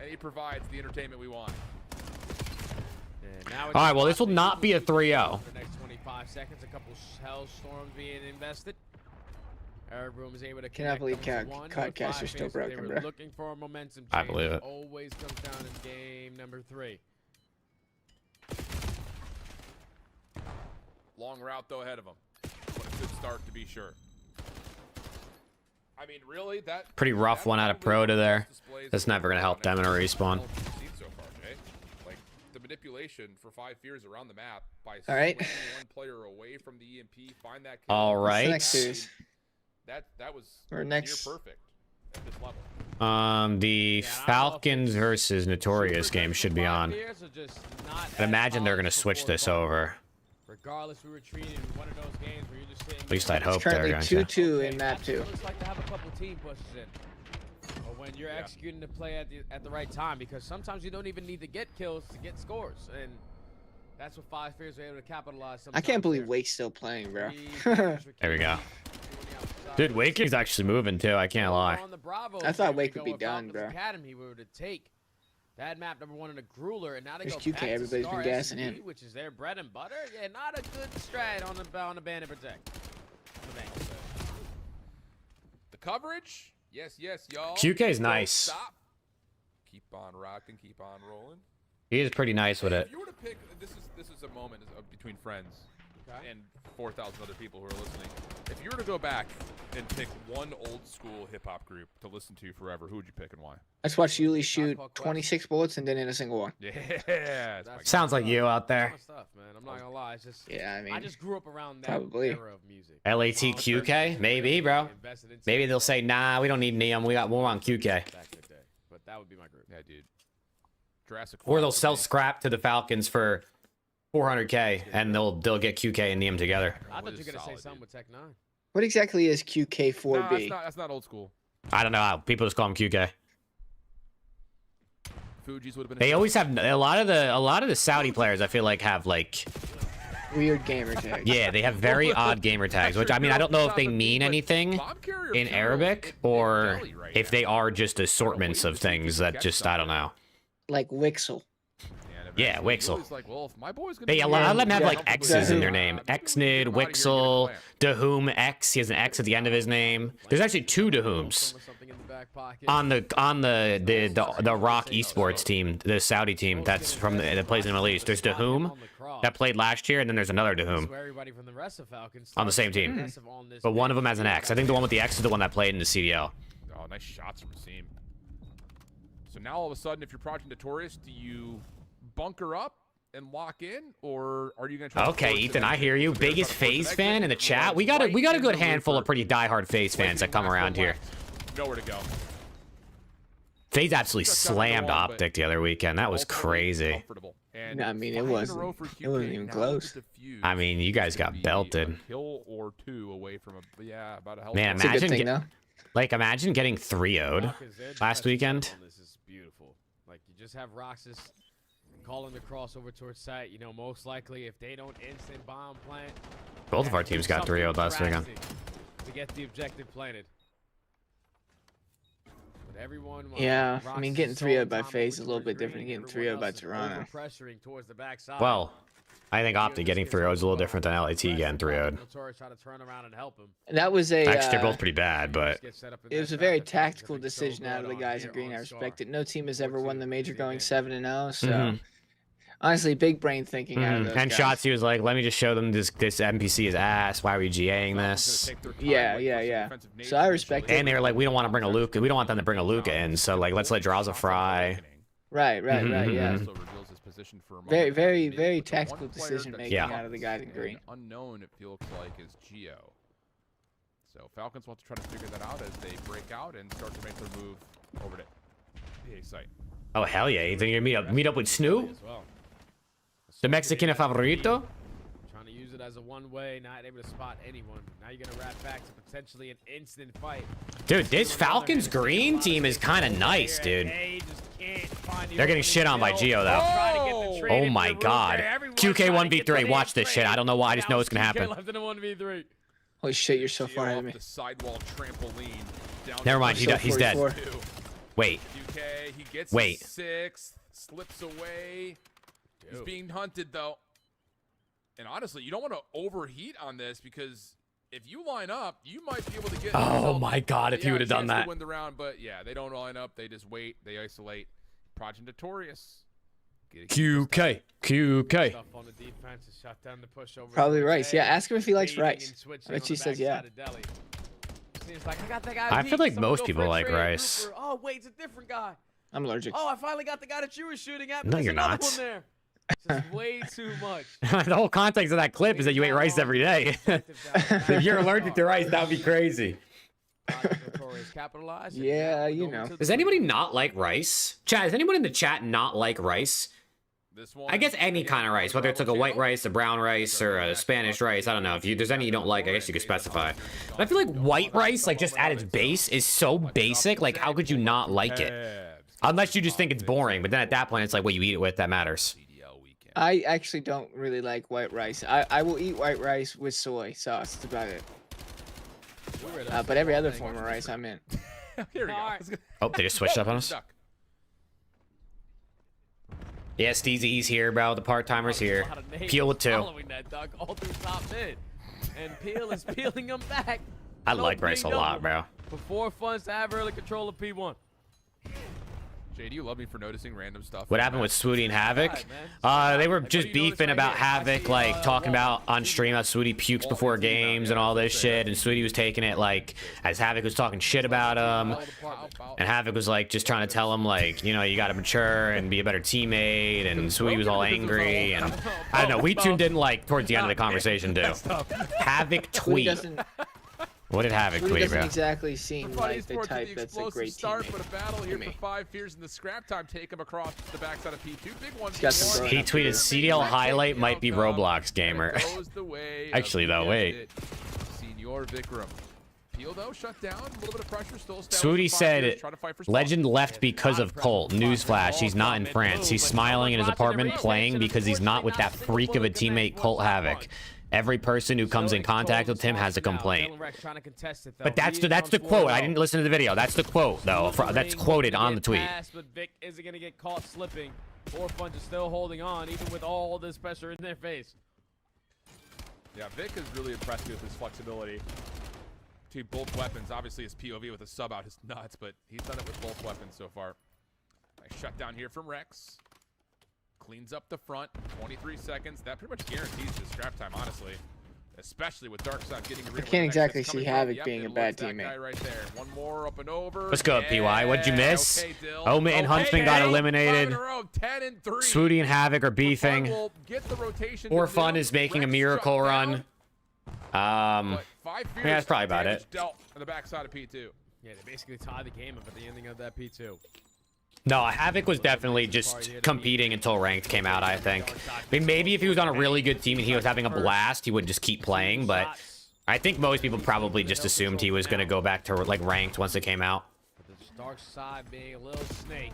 and he provides the entertainment we want. All right, well, this will not be a 3-0. For the next 25 seconds, a couple hellstorms being invested. Arab Room is able to cannot believe Codcaster's still broken, bro. Looking for a momentum change. I believe it. Always comes down in game number 3. Long route, though, ahead of him. But a good start, to be sure. I mean, really, that... Pretty rough one out of Pro to there. That's never going to help them in a respawn. Manipulation for 5 fears around the map by all right. one player away from the EMP. Find that. All right. That was near perfect at this level. The Falcons versus Notorious game should be on. I imagine they're gonna switch this over. Regardless, we were treated one of those games where you're just sitting. At least I'd hope they're going to. 2-2 in map 2. Looks like to have a couple team pushes in. Or when you're executing the play at the right time, because sometimes you don't even need to get kills to get scores, and that's what 5 fears are able to capitalize. I can't believe Wake's still playing, bro. There we go. Dude, Wake is actually moving too. I can't lie. I thought Wake would be done, bro. Academy, we were to take that map number 1 in a grueler, and now they There's go QK, back everybody's to been gassing him. which is their bread and butter. Yeah, not a good strat on the Bandit Protect. The coverage. Yes, y'all. QK is nice. Stop. Keep on rocking, keep on rolling. He is pretty nice with it. If you were to pick, this is a moment between friends and 4,000 other people who are listening. If you were to go back and pick one old school hip hop group to listen to forever, who would you pick and why? I just watched Yuli shoot 26 bullets and didn't hit a single one. Yeah. Sounds like you out there. Stuff, man. I'm not gonna lie. It's just, yeah, I mean, I just grew up around that era of music. LAT QK? Maybe, bro. Maybe they'll say, nah, we don't need Neum. We're on QK. Back in the day. But that would be my group. Yeah, dude. Jurassic. Or they'll sell scrap to the Falcons for 400K, and they'll get QK and Neum together. I thought you were gonna say something with Tech 9. What exactly is QK4B? No, that's not old school. I don't know how people just call him QK. Fuji's would have been. They always have a lot of the Saudi players. I feel like have like weird gamer tags. Yeah, they have very odd gamer tags, which I mean I don't know if they mean anything in Arabic or if they are just assortments of things that just I don't know. Like Wixel. Yeah, Wixel. Like, well, if my boy's Hey, a lot of them have like X's in their name. Xnid, Wixel, Dahum X. He has an X at the end of his name. There's actually 2 Dahums on the Rock Esports team, the Saudi team that's from that plays in the Middle East. There's Dahum that played last year, and then there's another Dahum on the same team. But one of them has an X. I think the one with the X is the one that played in the CDL. Oh, nice shots from Asim. So now all of a sudden, if you're Project Notorious, do you bunker up and lock in, or are you gonna try okay, Ethan, I hear you. Biggest FaZe fan in the chat. We got a good handful of pretty diehard FaZe fans that come around here. Nowhere to go. FaZe absolutely slammed Optic the other weekend. That was crazy. No, I mean, it wasn't even close. I mean, you guys got belted. Kill or 2 away from about a hell. Man, imagine getting 3-0'd last weekend. This is beautiful. Like, you just have Roxas calling the crossover towards site. You know, most likely if they don't instant bomb plant. Both of our teams got 3-0'd last weekend. To get the objective planted. But everyone, yeah, I mean, getting 3-0'd by FaZe is a little bit different than getting 3-0'd by Toronto. Well, I think Optic getting 3-0 is a little different than LAT getting 3-0'd. That was a... Actually, they're both pretty bad, but... It was a very tactical decision out of the guys at Green. I respect it. No team has ever won the major going 7-0, so... Honestly, big brain thinking out of those And guys. Shotzi was like, let me just show them this NPC is ass. Why are we GAing this? Yeah. So I respect it. And they were like, we don't want to bring a Luca. We don't want them to bring a Luca in. So like, let's let Draza fry. Right. Yeah. Also reveals his position for a Very, moment. very, And very the one tactical player decision that's making Yeah. out of the guy in and green. Unknown, it feels like, is Geo. So Falcons want to try to figure that out as they break out and start to make their move over to PA site. Oh hell yeah! You think you're gonna meet up with Snoop, As well. the Mexican favorito? Trying to use it as a one-way, not able to spot anyone. Now you're gonna wrap back to potentially an instant fight. Dude, this Falcons green team is kind of nice, dude. They're getting shit on by Geo though. Oh my god. QK 1v3. Watch this shit. I don't know why. I just know it's gonna happen. Left in a 1v3. Holy shit, you're so Geo far ahead off of me. the sidewall trampoline. Down Never to mind. the He's dead. 44. Wait. UK, he gets Wait. his 6, slips away. He's being hunted though. And honestly, you don't want to overheat on this because if you line up, you might be able to get. Oh my god! If yeah, you would have done chance to that. win the round, but yeah, they don't line up. They just wait. They isolate. Project Notorious. QK. Stuff on the defense to shut down the push over. Probably to Rice. Yeah, Jay. ask him if he likes Baiting Rice. and switching I bet on he the says yeah. backside of Delhi. Seems like I got that guy I beat. feel like Someone most go people for a like trade. Rice. Grouper. Oh wait, it's a different guy. I'm allergic. Oh, I finally got the guy that you were shooting at. No, There's you're another not. One there. This is way too much. The whole context of that clip is that you ate rice every day. If you're allergic to rice, that would be crazy. Yeah, you know. Does anybody not like rice? Chat, does anyone in the chat not like rice? This one, I guess any kind of rice, whether it's like a white rice, a brown rice, or a Spanish rice. I don't know. If there's any you don't like, I guess you could specify. But I feel like white rice, like just at its base, is so basic. Like, how could you not like it? Unless you just think it's boring. But then at that point, it's like what you eat it with that matters. I actually don't really like white rice. I will eat white rice with soy sauce. That's about it. But every other form of rice, I'm in. Here we go. Oh, they just switched up on us? Yeah, Steezy's here, bro. The part-timer's here. Peel with 2. Following that, Doug, all through top mid. And Peel is peeling him back. I like rice a lot, bro. Before funds to have early control of P1. Jay, do you love me for noticing random stuff? What happened with Swooty and Havoc? They were just beefing about Havoc, like talking about on stream how Swooty pukes before games and all this shit, and Swooty was taking it like as Havoc was talking shit about him, and Havoc was like just trying to tell him like, you know, you gotta mature and be a better teammate, and Swooty was all angry, and I don't know, we tuned in like towards the end of the conversation too. Havoc tweet. What did Havoc tweet, doesn't bro? exactly seem like the Esports type with that's a explosive great start, teammate. but a battle here to for me. 5 fears in the scrap time. Take him across the backside of P2. Big one. got some growing He up to tweeted do. CDL highlight might be Roblox gamer. Actually though, wait. Senior Vikram. Peel though shut down. A little bit of pressure still. Swooty said, Legend left because of Colt. Newsflash, he's not in France. He's smiling in his apartment playing because he's not with that freak of a teammate, Colt Havoc. Every person who comes in contact with him has a complaint. But that's the quote. I didn't listen to the video. That's the quote, though. That's quoted on the tweet. But Vic isn't going to get caught slipping. Forefront is still holding on, even with all this pressure in their face. Yeah, Vic is really impressed with his flexibility to both weapons. Obviously, his POV with a sub out is nuts, but he's done it with both weapons so far. Nice shutdown here from Rex. Cleans up the front, 23 seconds. That pretty much guarantees the scrap time, honestly. Especially with Darkside getting a I can't exactly see Havoc being a bad teammate. teammate. Right there. One more up and over. What's good, PY? What'd you miss? Okay, Dill. Omen and Huntsman got eliminated. 5 in a row, 10 and 3. Swooty and Havoc are beefing. Will get the rotation Or to Fun Dill. is making a Rex miracle shut run. down, but 5 Yeah, that's probably about damage it. dealt on the backside of P2. Yeah, they basically tied the game up at the ending of that P2. No, Havoc was definitely just competing until ranked came out, I think. I mean, maybe if he was on a really good team and he was having a blast, he would just keep playing, but I think most people probably just assumed he was going to go back to like ranked once it came out. But the dark side being a little snake.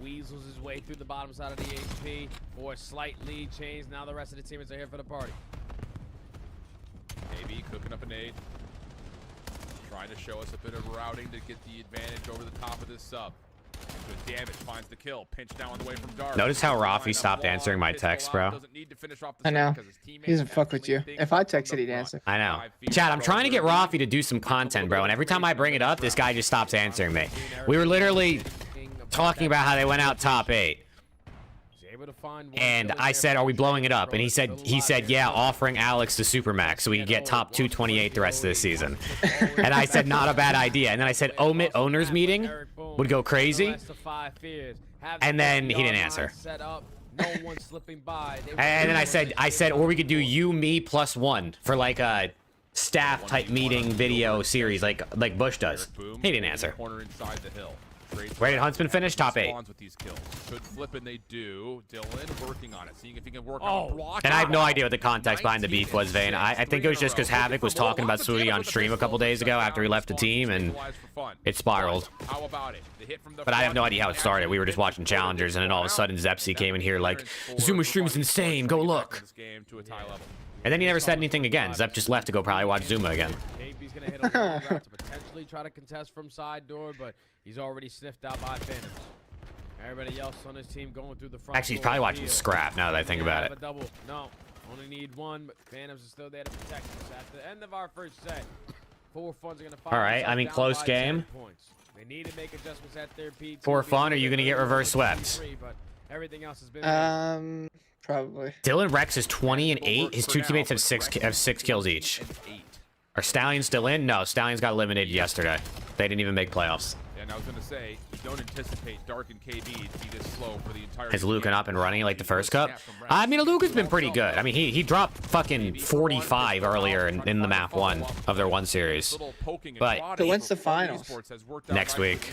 Weasels his way through the bottom side of the HP for a slight lead change. Now the rest of the teammates are here for the party. AB cooking up a nade. Trying to show us a bit of routing to get the advantage over the top of this sub. Good damage, finds the kill. Pinch down on the way from Dark. Notice how Rafi stopped answering my text, bro. I know. He doesn't fuck with you. If I texted, he'd answer. I know. Chad, I'm trying to get Rafi to do some content, bro, and every time I bring it up, this guy just stops answering me. We were literally talking about how they went out top 8. able to find one And killer I there, said, but "Are we blowing it up?" bro, And he it's said, still alive "Yeah, there. offering Alex the Supermax so we could get top 228 the rest of the season." And I said, "Not a bad idea." And then I said, "Omit owners meeting would go crazy." And then he didn't answer. And then I said, "Or we could do you, me, plus one for like a staff type meeting video series like Bush does." He didn't answer. Corner inside the hill. Where did Huntsman finish? Top 8. With these kills. Should flip and they do. Dylan working on it, seeing if he can work on a block. And I have no idea what the context behind the beef was, Vane. I think it was just because Havoc was talking about Sweetie on stream a couple days ago after he left the team, and it spiraled. How about it? The hit from the But I have no idea how it started. We were just watching challengers, and then all of a sudden Zepsy came in here like, "Zuma stream is insane. Go look." And then he never said anything again. Zep just left to go probably watch Zuma again. KB's gonna hit a long route to potentially try to contest from side door, but he's already sniffed out by Phantoms. Everybody else on his team going through the front. Actually, he's probably watching Scrap now that I think about it. Double. No, only need one, but Phantoms is still there to protect us. At the end of our first set, 4 Fun's are gonna find All right, I mean, down close by game. 10 points. They need to make adjustments at their P2. For fun, or are you gonna get reverse swept? But everything else has been Probably. Dylan Rex is 20 and 8. His 2 teammates have 6 kills each. Are Stallions still in? No, Stallions got eliminated yesterday. They didn't even make playoffs. Yeah, and I was gonna say, you don't anticipate Dark and KB to be this slow for the entire. Is Lucan up and running like the first cup? I mean, Luca's been pretty good. I mean, he dropped fucking 45 earlier in the map 1 of their 1 series. But So when's the finals? next week.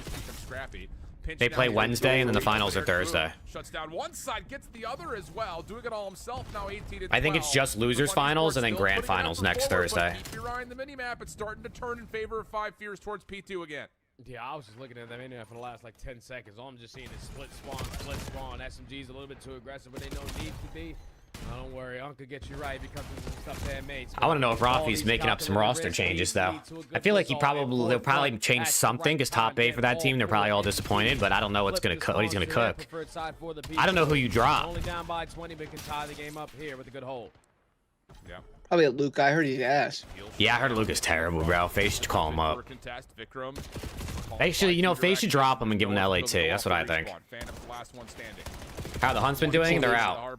They play Wednesday, and then the finals are Thursday. Shuts down one side, gets the other as well, doing it all himself now. 18 I think it's just losers finals and then grand finals next Thursday. Keep your eye on the minimap. It's starting to turn in favor of 5 Fears towards P2 again. Yeah, I was just looking at that minimap for the last like 10 seconds. All I'm just seeing is split spawn. SMG's a little bit too aggressive, but they don't need to be. Don't worry, Uncle get you right because of the stuff they made. I want to know if Rafi's making up some roster changes, though. I feel like they'll probably change something, because top 8 for that team, they're probably all disappointed, but I don't know what he's gonna cook. I don't know who you drop. Only down by 20, but can tie the game up here with a good hold. Yeah. Probably Luke. I heard he's ass. Yeah, I heard Luke is terrible, bro. Face should call him up. They should, Face should drop him and give him the LAT. That's what I think. How are the Huntsmen doing? They're out.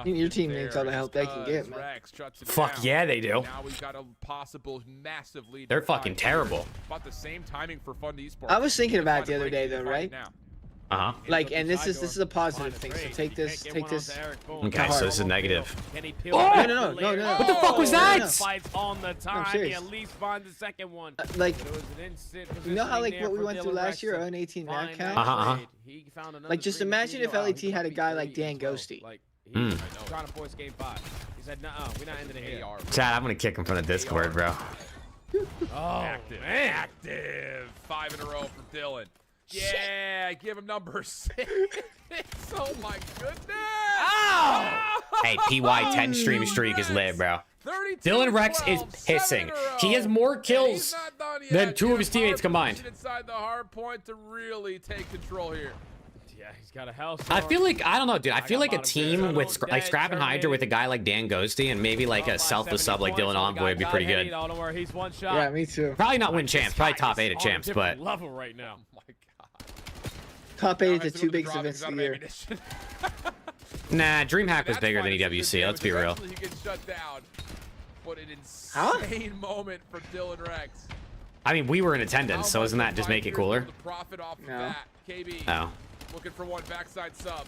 Your team needs all the help they can get, man. Fuck yeah, they do. Now we've got a possible massive lead. They're fucking terrible. About the same timing for Fun Esports. I was thinking about it the other day, though, right? Uh-huh. Like, and this is a positive thing. So take this. Okay, so this is negative. Oh! No. What the fuck was that? Fights on the time. He at least find the second one. Like, you know how like what we went through last year on 18 map count? Like, just imagine if LAT had a guy like Dan Ghosty. Trying to force game 5. He said, "No, we're not ending it here." Chad, I'm gonna kick him from the Discord, bro. Active. 5 in a row from Dylan. Yeah, give him number 6. Oh my goodness! Oh! Hey, PY10 stream streak is lit, bro. Dylan Rex is pissing. He has more kills than 2 of his teammates combined. Inside the hard point to really take control here. Yeah, he's got a house. I feel like, I don't know, dude. I feel like a team with like Scrap and Hydra with a guy like Dan Ghosty and maybe like a selfless sub like Dylan Envoy would be pretty good. Don't worry, he's one shot. Yeah, me too. Probably not win champs, probably top 8 at champs, but level right now. Top 8 is the 2 biggest events of the year. Nah, DreamHack was bigger than EWC. Let's be real. He gets shut down. What an insane moment for Dylan Rex. I mean, we were in attendance, so doesn't that just make it cooler? Profit off No. of that. KB Oh, looking for one backside sub.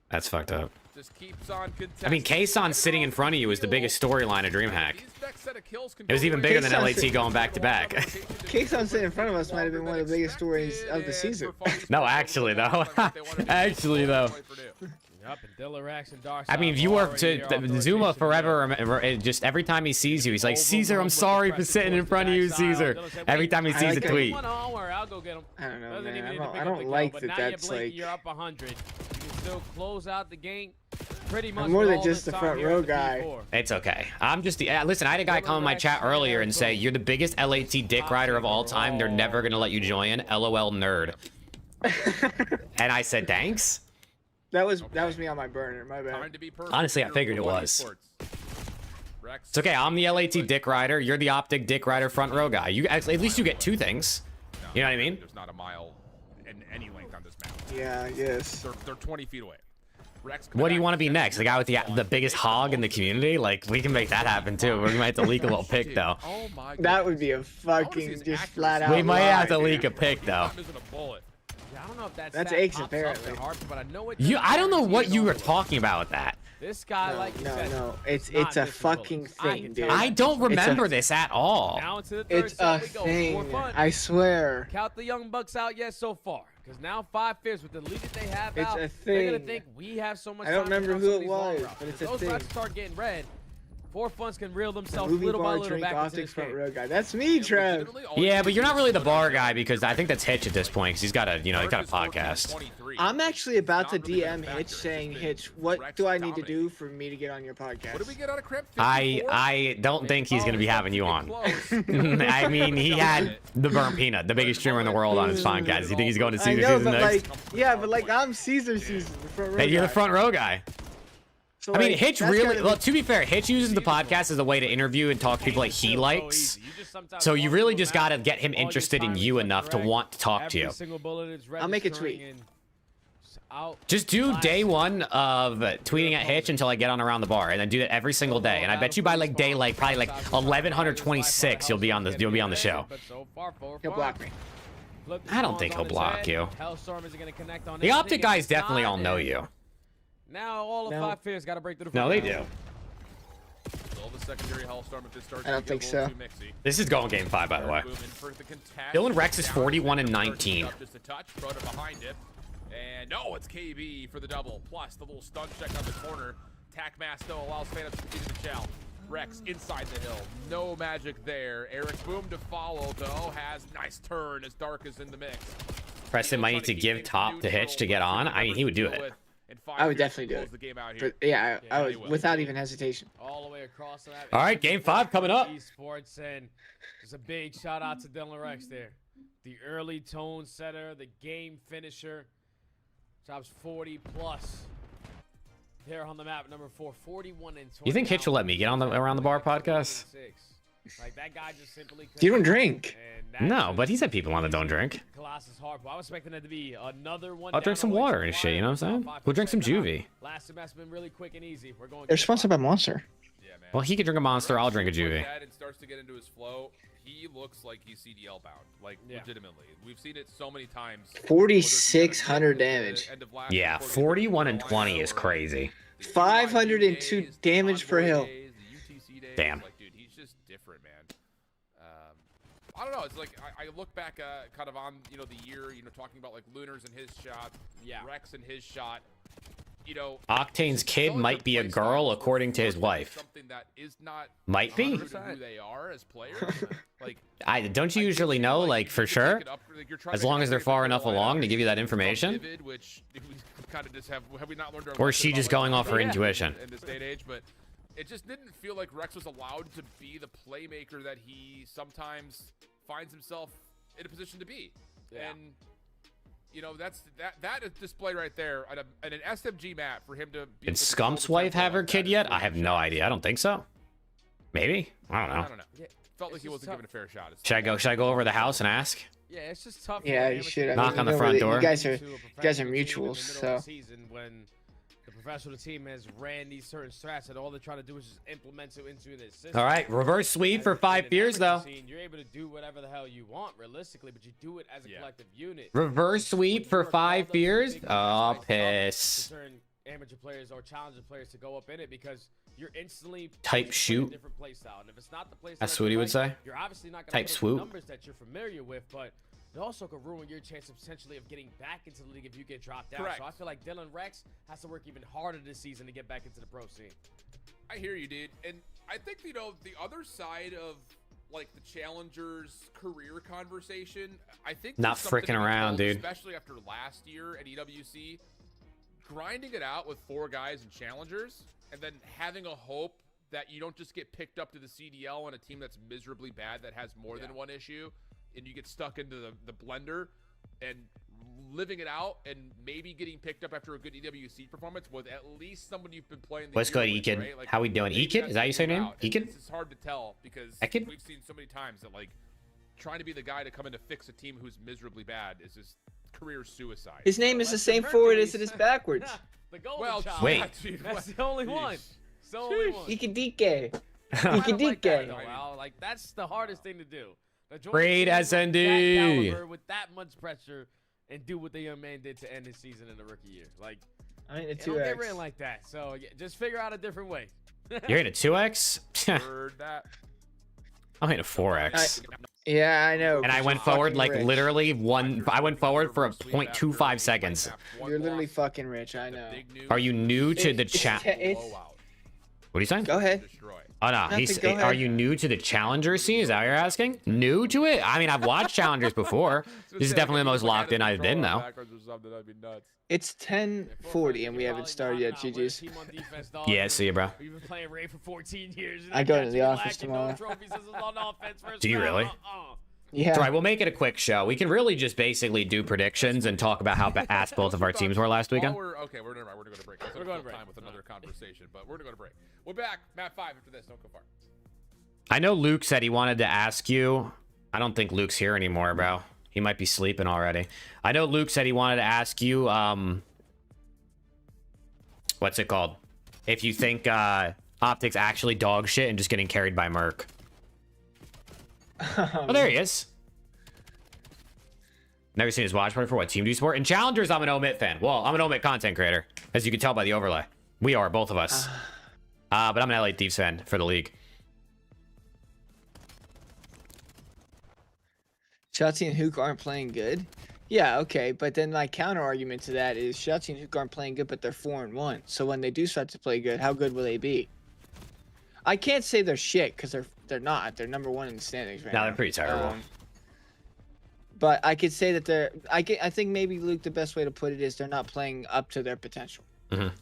that's fucked up. Just keeps on I mean, Kason sitting in front of you is the biggest storyline of DreamHack. It was even bigger than LAT going back to back. Kason sitting in front of us might have been one of the biggest stories of the season. No, actually, though. Actually, though. Yep, and Dylan Rex and Dark I mean, if you were to Zuma forever, just every time he sees you, he's like, "Caesar, I'm sorry for sitting in front of you, Caesar." Every time he sees a tweet. I'll go get him. I don't know, Doesn't man. even need to I pick up don't the like kill, that. but now That's you're blinking, like. you're up 100. You can still close out the game. Pretty much I'm more than all just this the time front here row at the guy. P4. It's okay. I'm just the listen. I had a guy come in my chat earlier and say, "You're the biggest LAT dick rider of all time. They're never gonna let you join." LOL, nerd. And I said, "Thanks." That was me on my burner. My bad. Honestly, I figured it was. It's okay. I'm the LAT dick rider. You're the optic dick rider front row guy. You at least you get 2 things. You know what I mean? There's not a mile in any length on this map. Yeah, I guess. They're 20 feet away. Rex What do you back want to be to next? The guy with the biggest hog in the community? Like, we can make that happen too. We might have to leak a little pic though. Oh my That would be a fucking just flat out. We might have to lie, leak dude. a pic though. Missing a bullet. Yeah, I don't know if that's Aches apparently. but I know it I don't know doesn't what you were guarantee it talking about with that. This guy, No, like you no, said, no. it's It's not a missing fucking bullets. I thing, can dude. tell I you. don't remember a- this at all. Now into the third It's set a we go. thing. For fun. I swear. Count the Young Bucks out yet so far. Because now 5 Fierce with the lead that they have It's out, a they're going to thing. think we have so much I don't time to remember run who some of it these long was, routes. but it's If a those thing. routes start getting red, 4 Funds can reel The themselves movie little by bar little drink back into optics this front game. row guy. That's me, Trev. Legitimately, all Yeah, you but do you're not is really the start bar getting guy ready. because I think that's Hitch at this point because he's got a, he's got a Versus 14, podcast. 23. I'm actually about to It's not really been a DM factor. Hitch It's saying, just been Hitch, what Rex do I need to dominating. do for me to get on your podcast? What did we get out of Crypt? I don't think he's gonna be having you on. I mean, he had the Burnt Peanut, the biggest streamer in the world, on his podcast. You think he's going to I Caesar know, season but next? like, yeah, but like I'm Caesar season, the front row Hey, you're the guy. front row guy. So, I mean, like, Hitch that's really. gotta Well, be- to be fair, Hitch uses the podcast as a way to interview and talk to people that he likes. So you really just gotta get him interested in you enough to want to talk to you. I'll make a tweet. Just do day one of tweeting at Hitch until I get on around the bar, and then do that every single day. And I bet you by like day probably like 1126, you'll be on the show. He'll block me. I don't think he'll block you. The The optic guys definitely all know you. Now all of No. 5 Fierce got to break through the No, front they now. do. Still the secondary Hellstorm if this starts I don't to get think a little so. too mixy. This is going game 5, by the way. Boom in for the contest. Dylan Rex is Down 41 and starts 19. up just a touch. Broda behind it. And no, it's KB for the double. Plus the little stun check on the corner. Tac Masto allows Phantom to continue the shell. Rex inside the hill. No magic there. Eric Boom to follow though. Has nice turn as Dark is in the mix. Preston might need to give top to Hitch to get on. I mean, he would do it. I would definitely do it. The game out here. But yeah, I he would, without even hesitation. All the way across the map. All right, game 5 coming up. Esports, and just a big shout out to Dylan Rex there. The early tone setter, the game finisher. Drops 40 plus. There on the map, number 4, 41 and 20. You think Hitch will let me get on the Around the Bar podcast? Like that guy just simply You don't drink. No, but he said people want to don't drink. Colossus hard. I was expecting it to be another one. I'll drink some water and shit, you know what I'm saying? We'll drink some juvie. Last semester been really quick and easy. We're going. They're sponsored by Monster. Yeah, man. Well, he could drink a Monster, I'll drink a juvie. And starts to get into his flow. He looks like he's CDL bound, like legitimately. We've seen it so many times. 4,600 damage. Yeah, 41 and 20 is crazy. 502 damage per hill. Damn. Like, dude, he's just different, man. I don't know. It's like I look back kind of on the year, talking about like Lunars and his shot, Rex and his shot. Octane's kid might be a girl, according to his wife. Something that is not Might be. who they are as players. Like, Don't you usually know, like, for sure? As long as they're far enough along to give you that information? Which we kind of just have we not learned our Or is she lesson just about, going off her in intuition? this day and age? But it just didn't feel like Rex was allowed to be the playmaker that he sometimes finds himself in a position to be. And that is display right there at an SMG map for him to be. Did Scump's wife have her kid yet? I have no idea. I don't think so. Maybe? I don't know. I don't know. Felt like he wasn't given a fair shot. Should I go over the house and ask? Yeah, it's just tough. Yeah, you should. Knock on the front door. You guys are mutuals, so. When the professional team has ran these certain strats, and all they're trying to do is just implement it into their system. All right, reverse sweep for 5 Fierce, though. You're able to do whatever the hell you want, realistically, but you do it as a collective unit. Reverse sweep for 5 Fierce. Oh, piss. Certain amateur players or challenger players to go up in it because you're instantly Type shoot. different play style. And if it's not the play style That's that what you he would like, say. You're obviously not going Type to swoop. numbers that you're familiar with, but it also could ruin your chance of potentially of getting back into the league if you get dropped down. Correct. So I feel like Dylan Rex has to work even harder this season to get back into the pro scene. I hear you, dude. And I think, the other side of, like, the Challengers career conversation, I think Not there's something fricking to be around, told, dude. Especially after last year at EWC, grinding it out with 4 guys in Challengers, and then having a hope that you don't just get picked up to the CDL on a team that's miserably bad that has more than one issue, and you get stuck into the blender, and living it out and maybe getting picked up after a good EWC performance with at least someone you've been playing the What's year good, with, Ekin? right? Like, How we doing? maybe Ekin? that's Is that your the name? route. And Ekin? It's hard to tell because Ekin? we've seen so many times that, like, trying to be the guy to come in to fix a team who's miserably bad is just career suicide. His name is the same forward as it is backwards. The golden Well, child. Wait. That's the only one. It's the only one. Ikadike. I don't like that, Ikadike. though, Al. Like, that's the hardest thing to do. To join a Trade team with SND. that caliber, with that much pressure, and do what the young man did to end his season in the rookie year. Like, I mean, a it don't get 2x. written like that. So yeah, just figure out a different way. You're in a 2x? Heard that. I'm in a 4x. Yeah, I know. And I but went you're forward fucking like rich. literally I went forward for a 0.25 seconds. You're literally fucking rich. I know. Are you new to the It's chat? te- it's- What are you saying? Go ahead. Oh no, Nothing, he's. go ahead. Are you new to the challenger scene? Is that what you're asking? New to it? I mean, I've watched challengers before. This is definitely the most locked in I've been though. It's 10:40 and we haven't started yet, GG's. Yeah, see you, bro. We've been playing Ray for 14 years. And I go got to the you office lacking no tomorrow. trophies. This is on offense first Do you round. really? Yeah. That's right. We'll make it a quick show. We can really just basically do predictions and talk about how ass both of our teams were last weekend. We're going to go to break. We're going to break time with another conversation, but we're going to go to break. We're back. Map 5 after this. Don't go far. I know Luke said he wanted to ask you. I don't think Luke's here anymore, bro. He might be sleeping already. I know Luke said he wanted to ask you, what's it called? If you think Optics actually dog shit and just getting carried by Merc. Oh, there he is. Never seen his watch party for what team do you support? In Challengers, I'm an Omit fan. Well, I'm an Omit content creator, as you can tell by the overlay. We are, both of us. But I'm an LA Thieves fan for the league. Shotzi and Hook aren't playing good. Yeah, okay, but then my counter argument to that is Shotzi and Hook aren't playing good, but they're 4-1. So when they do start to play good, how good will they be? I can't say they're shit because they're not. They're number 1 in the standings right now. No, they're pretty terrible. But I could say that they're. I think maybe Luke, the best way to put it is they're not playing up to their potential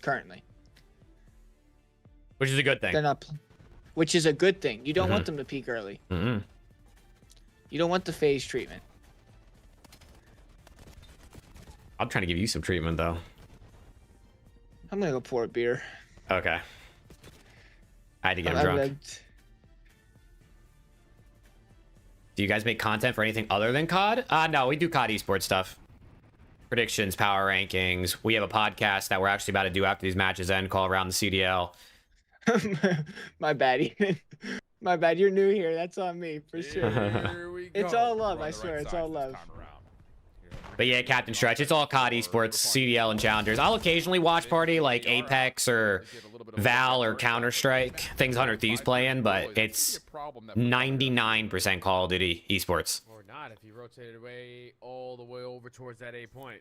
currently. Which is a good thing. They're not, which is a good thing. You don't want them to peak early. You don't want the phase treatment. I'm trying to give you some treatment though. I'm gonna go pour a beer. Okay. I had to get him drunk. Do you guys make content for anything other than COD? No, we do COD esports stuff. Predictions, power rankings. We have a podcast that we're actually about to do after these matches end called Around the CDL. My bad, Ethan. My bad. You're new here. That's on me for sure. It's all love. I swear. It's all love. But yeah, Captain Stretch, it's all COD esports, CDL, and challengers. I'll occasionally watch party like Apex or Val or Counter-Strike, things 100 Thieves play in, but it's 99% Call of Duty esports. Or not if he rotated away all the way over towards that A point.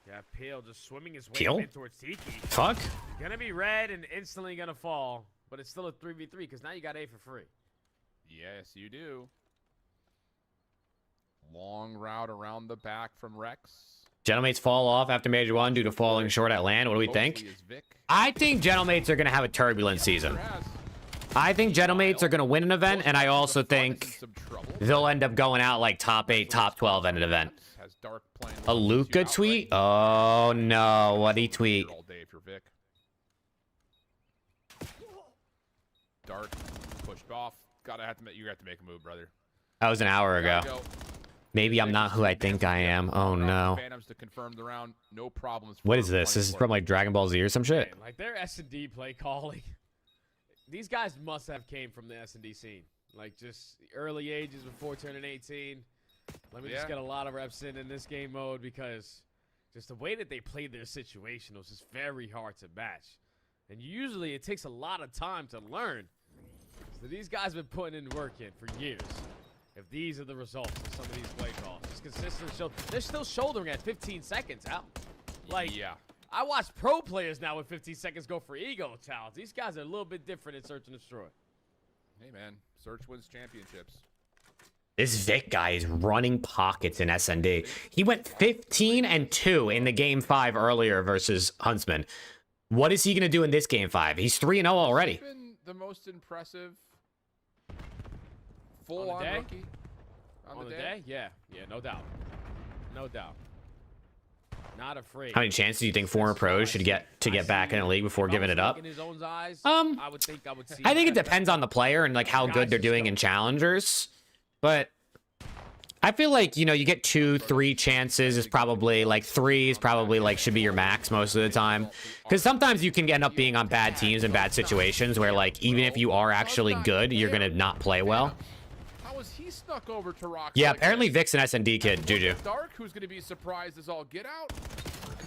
Yeah, Peel just swimming his way Peel? in towards Tiki. Fuck. Gonna be red and instantly gonna fall, but it's still a 3v3 because now you got A for free. Yes, you do. Long route around the back from Rex. Gentlemates fall off after Major 1 due to falling short at land. What do we think? I think Gentlemates are going to have a turbulent season. I think Gentlemates are going to win an event, and I also think they'll end up going out like top 8, top 12 in an event. A Luca tweet? Oh no, what'd he tweet? Dark pushed off. You have to make a move, brother. That was an hour ago. Maybe I'm not who I think I am. Oh no. Phantoms to confirm the round. No problems. What is this? This is from like Dragon Ball Z or some shit. Like their S&D play calling. These guys must have came from the S&D scene. Like just early ages before turning 18. Let me just get a lot of reps in this game mode because just the way that they played their situation was just very hard to match. And usually it takes a lot of time to learn. So these guys have been putting in work in for years. If these are the results of some of these play calls, just consistent shoulder. They're still shouldering at 15 seconds out. Like, yeah, I watch pro players now with 15 seconds go for ego talents. These guys are a little bit different in Search and Destroy. Hey man, Search wins championships. This Vic guy is running pockets in SND. He went 15-2 in the game 5 earlier versus Huntsman. What is he gonna do in this game 5? He's 3-0 already. He's been the most impressive. Full on rookie. On the day? Yeah, no doubt. No doubt. Not afraid. How many chances do you think former pros should get back in the league before giving it up? In his own eyes, I think it depends on the player and like how good they're doing in challengers. But I feel like, you know, you get 2-3 chances is probably like 3 is probably like should be your max most of the time. Because sometimes you can end up being on bad teams and bad situations where like even if you are actually good, you're gonna not play well. How was he snuck over to Rock? Yeah, like apparently this? Vic's an S&D kid, Juju. Dark, who's gonna be surprised as all get out.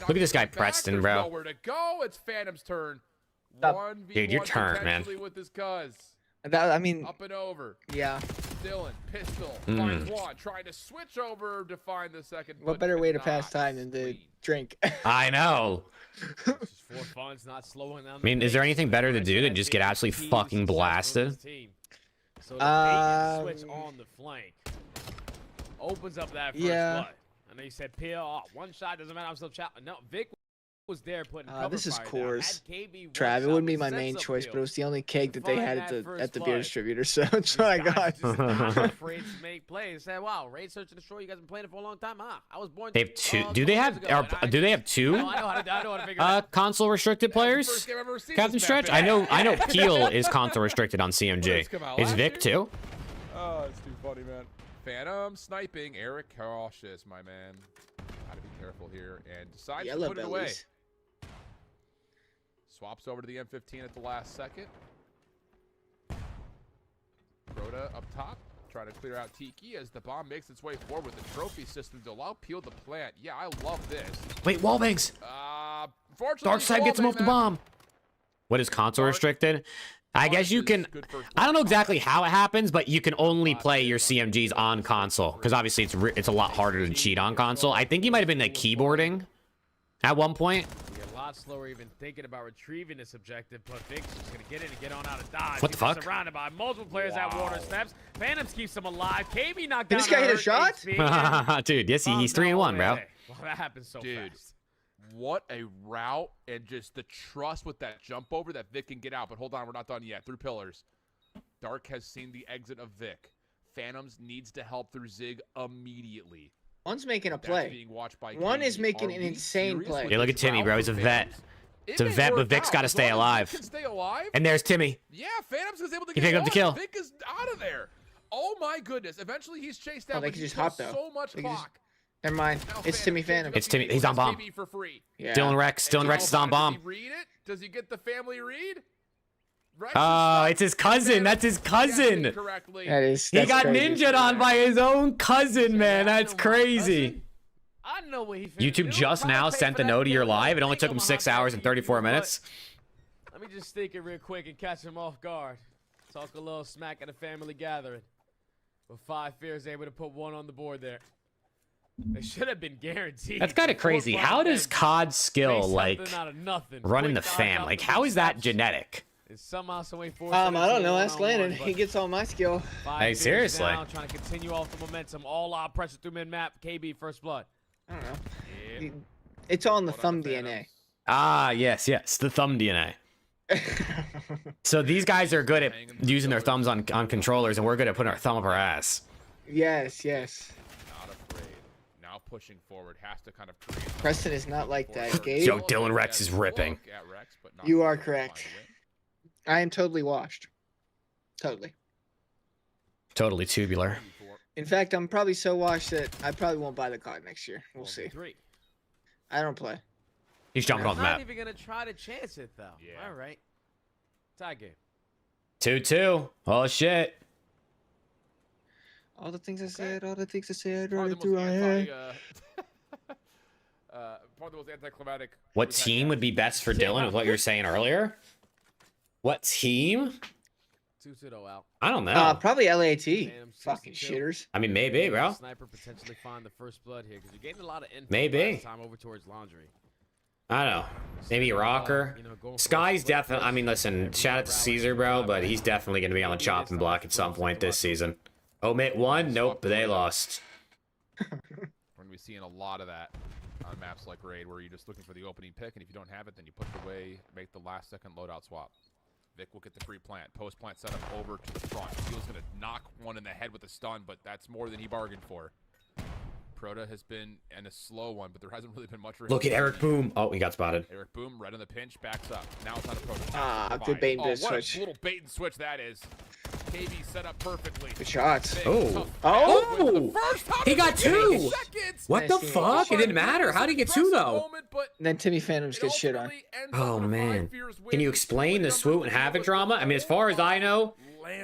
Look at this guy, Back, Preston, there's bro. Nowhere to go. It's Phantom's turn. Dude, your 1v1 turn, man. potentially with his cuz. That, I mean, Up and over. yeah. Dylan, pistol, finds one, trying to switch over to find the second. What but better way to cannot. pass time than to drink? I know. Just for fun, it's not slowing down. I mean, is there anything better to do than just get absolutely fucking blasted? So the bait and switch on the flank opens up that first yeah. blood. I know you said Peel, one shot doesn't matter. I'm still chatting. No, Vic was there putting cover This is fire down. Coors. Had KB one Trav, it shot wouldn't be with my sets main up choice, Peel. but it was the only keg that they Find had that at first the beer blood. distributor, so that's what I Guys got. just not afraid to make plays. Say, wow, Raid Search and Destroy. You guys been playing it for a long time, huh? I was born. They have two. Do 12 they years have? ago, and I Do they have two? I know how to figure it out. Console restricted players. First game I've ever seen Captain this Stretch. map, I know. man. Peel is console restricted on CMG. Come out Is last Vic year? too? Oh, it's too funny, man. Phantom sniping. Eric cautious, my man. Gotta be careful here and decides to Yellow put it away. bellies. Swaps over to the M15 at the last second. Rhoda up top, trying to clear out Tiki as the bomb makes its way forward with the trophy system to allow Peel to plant. Yeah, I love this. Wait, wallbangs. Fortunately, Dark side gets him off the bomb. What is console restricted? I guess you can. I don't know exactly how it happens, but you can only play your CMGs on console because obviously it's a lot harder to cheat on console. I think he might have been like keyboarding at one point. Be a lot slower even thinking about retrieving this objective, but Vic's just gonna get in and get on out of dodge. What the He's fuck? Surrounded by multiple players at water steps. Phantoms keeps him alive. KB knocked down. Did this guy hit a hurt shot? HP, and- Dude, yes, he's 3-1, bro. way. Well, that happens so Dude. fast. What a route and just the trust with that jump over that Vic can get out. But hold on, we're not done yet. Through pillars. Dark has seen the exit of Vic. Phantoms needs to help through Zig immediately. One's making a That's play. being watched by One KB. is making Are an we insane serious play. with Yeah, look this at Timmy, route bro. for He's a vet. Phantoms? It's a It may vet, but work Vic's out. got to As stay long as Vic alive. can stay alive. And there's Timmy. Yeah, Phantoms was able to He get picked up the one. kill. Vic is out of there. Oh my goodness. Eventually he's chased down. they but could he just kills hop, though. so much They could just- clock. Never mind. Now It's Timmy Phantom. Phantom. It's Timmy. He's on bomb. KB for free. Yeah. Dylan Rex. Dylan Rex is on bomb. Does he read it? Does he get the family read? Rex Oh, is it's his cousin. That's his cousin. guessing correctly. That's He got crazy. ninja'd on by his own cousin, man. That's crazy. I know what he finna YouTube do. just Probably now pay sent for the that no to your kill. live. It only Think took him I'ma 6 hop hours back and in, 34 but minutes. Let me just think it real quick and catch him off guard. Talk a little smack at a family gathering. But Five Fears able to put one on the board there. They should have been guaranteed. That's kind of crazy. How does COD skill, like, run in the fam? Like, how is that genetic? It's somehow, some way forced. I don't know. Ask Landon. He gets all my skill. Hey, seriously. Down, trying to continue off the momentum. All out pressure through mid-map. KB first blood. I don't know. It's all in the thumb DNA. Ah, yes, the thumb DNA. So these guys are good at using their thumbs on controllers, and we're good at putting our thumb up our ass. Yes. Not afraid. Now pushing forward. Has to kind of create. Preston is not like that, Gabe. Yo, Dylan Rex is ripping. Look at Rex, but not You are able to find correct. a win. I am totally washed. Totally. Totally tubular. In fact, I'm probably so washed that I probably won't buy the card next year. We'll see. 3. I don't play. He's jumping off the Not map. even gonna try to chance it though. Yeah. All right. Tie game. 2-2. Oh shit. All the things I said, all the things I said, Probably running the through most my anti, head. probably the most anticlimactic. What we've had team yet. would be best for Dylan with what you're saying earlier? What team? 2-2 though out. I don't know. Probably LAT. Phantom Fucking 62. shitters. I mean, maybe, bro. Sniper potentially find the first blood here because you're getting a lot of info Maybe. last time over towards Laundry. I don't know. Maybe Rocker. You know, going for Sky's a split definitely. I mean, listen. Shout out to Caesar, bro, but he's definitely going to be on the chopping block at some point this season. Omit one. Nope, they lost. We're gonna be seeing a lot of that on maps like Raid, where you're just looking for the opening pick, and if you don't have it, then you put it away, make the last second loadout swap. Vic will get the free plant. Post plant setup over to the front. Steel's gonna knock one in the head with a stun, but that's more than he bargained for. Proto has been in a slow one, but there hasn't really been much. Look at Eric Boom. Oh, he got spotted. Eric Boom, right on the pinch, backs up. Now it's on a Proto. Good bait and What switch. a little bait and switch that is. KB set up perfectly. Good shots. Vic, Oh. tough Oh! pass with the first. How He did got Vic make two. seconds? What the Nice team. fuck? It didn't matter. How did he get two Impressive though? moment, but And then Timmy Phantoms it gets shit on. ultimately ends Oh up with a man. 5 win. Can you explain the Swoot and Havoc drama? I mean, as far as I know,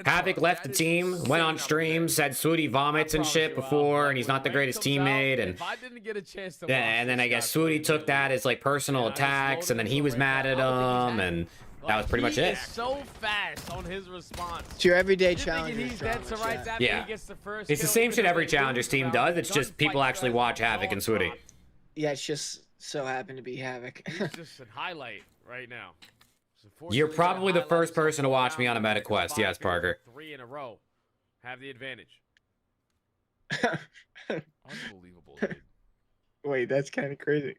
Havoc left the team, went on stream, said Swooty vomits and shit before, and he's not the greatest teammate, and If I didn't get a chance to yeah, watch and then this I guess guy play, Swooty took that as like personal attacks, and then he was mad at him, and that was pretty much he it. is so fast on his response. It's your everyday You're thinking challenge. he's dead to rights after Yeah. he gets the first It's the kill same because shit every they Challengers lose team the round. does. It's just people Gunfight actually strategy watch all Havoc and the Swooty. time. Yeah, it's just so happened to be Havoc. He's just a highlight right now. So You're fortunately, probably the highlights first person to all watch me around on a him. meta quest. Yes, 5 kills, Parker. 3 in a row. Have the advantage. Unbelievable, dude. Wait, that's kind of crazy.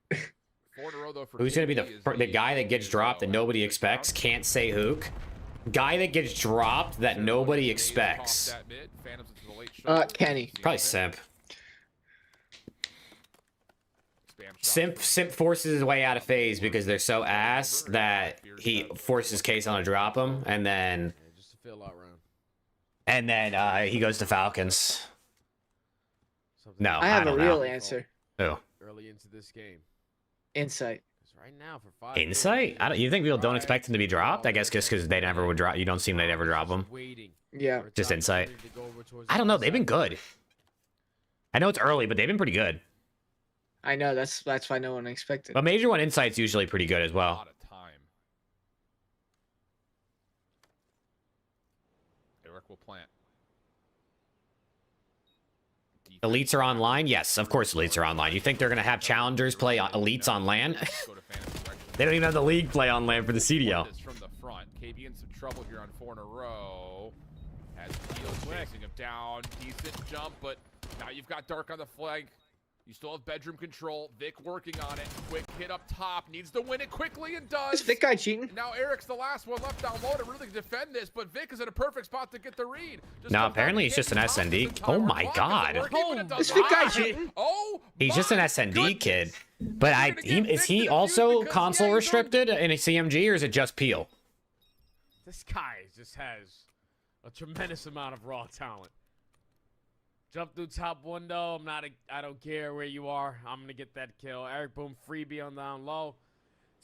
4 in a row, though, for Who's gonna be KB is the guy that gets dropped that nobody expects? Can't say Hook. Guy that gets dropped that nobody expects. Kenny. Probably Simp. Simp forces his way out of phase because they're so ass that he forces Kason to drop him, and then Just to fill out round. he goes to Falcons. No, I have don't a real know. answer. Who? Early into this game. Insight. Right now for 5 Insight? You think people don't expect him to be dropped? I guess just because they never would drop. You don't seem they'd ever drop him. Yeah. Just Insight. I don't know. They've been good. I know it's early, but they've been pretty good. I know that's why no one expected. But Major One Insight's usually pretty good as A well. lot of time. Eric will plant. Elites are online? Yes, of course elites are online. You think they're going to have challengers play elites on LAN? They don't even have the league play on LAN for the CDL. This from the front. KB in some trouble here on 4 in a row. As Peel's chasing him down. Decent jump, but now you've got Dark on the flank. You still have bedroom control. Vic working on it. Quick hit up top. Needs to win it quickly and does. Is Vic guy cheating? Now Eric's the last one left down low to really defend this, but Vic is in a perfect spot to get the read. No, apparently he's just an SND. Oh my god. Is Vic guy cheating? Oh, He's just an SND kid. But is he also console restricted in a CMG, or is it just Peel? This guy just has a tremendous amount of raw talent. Jump through top window. I don't care where you are. I'm gonna get that kill. Eric Boom freebie on down low.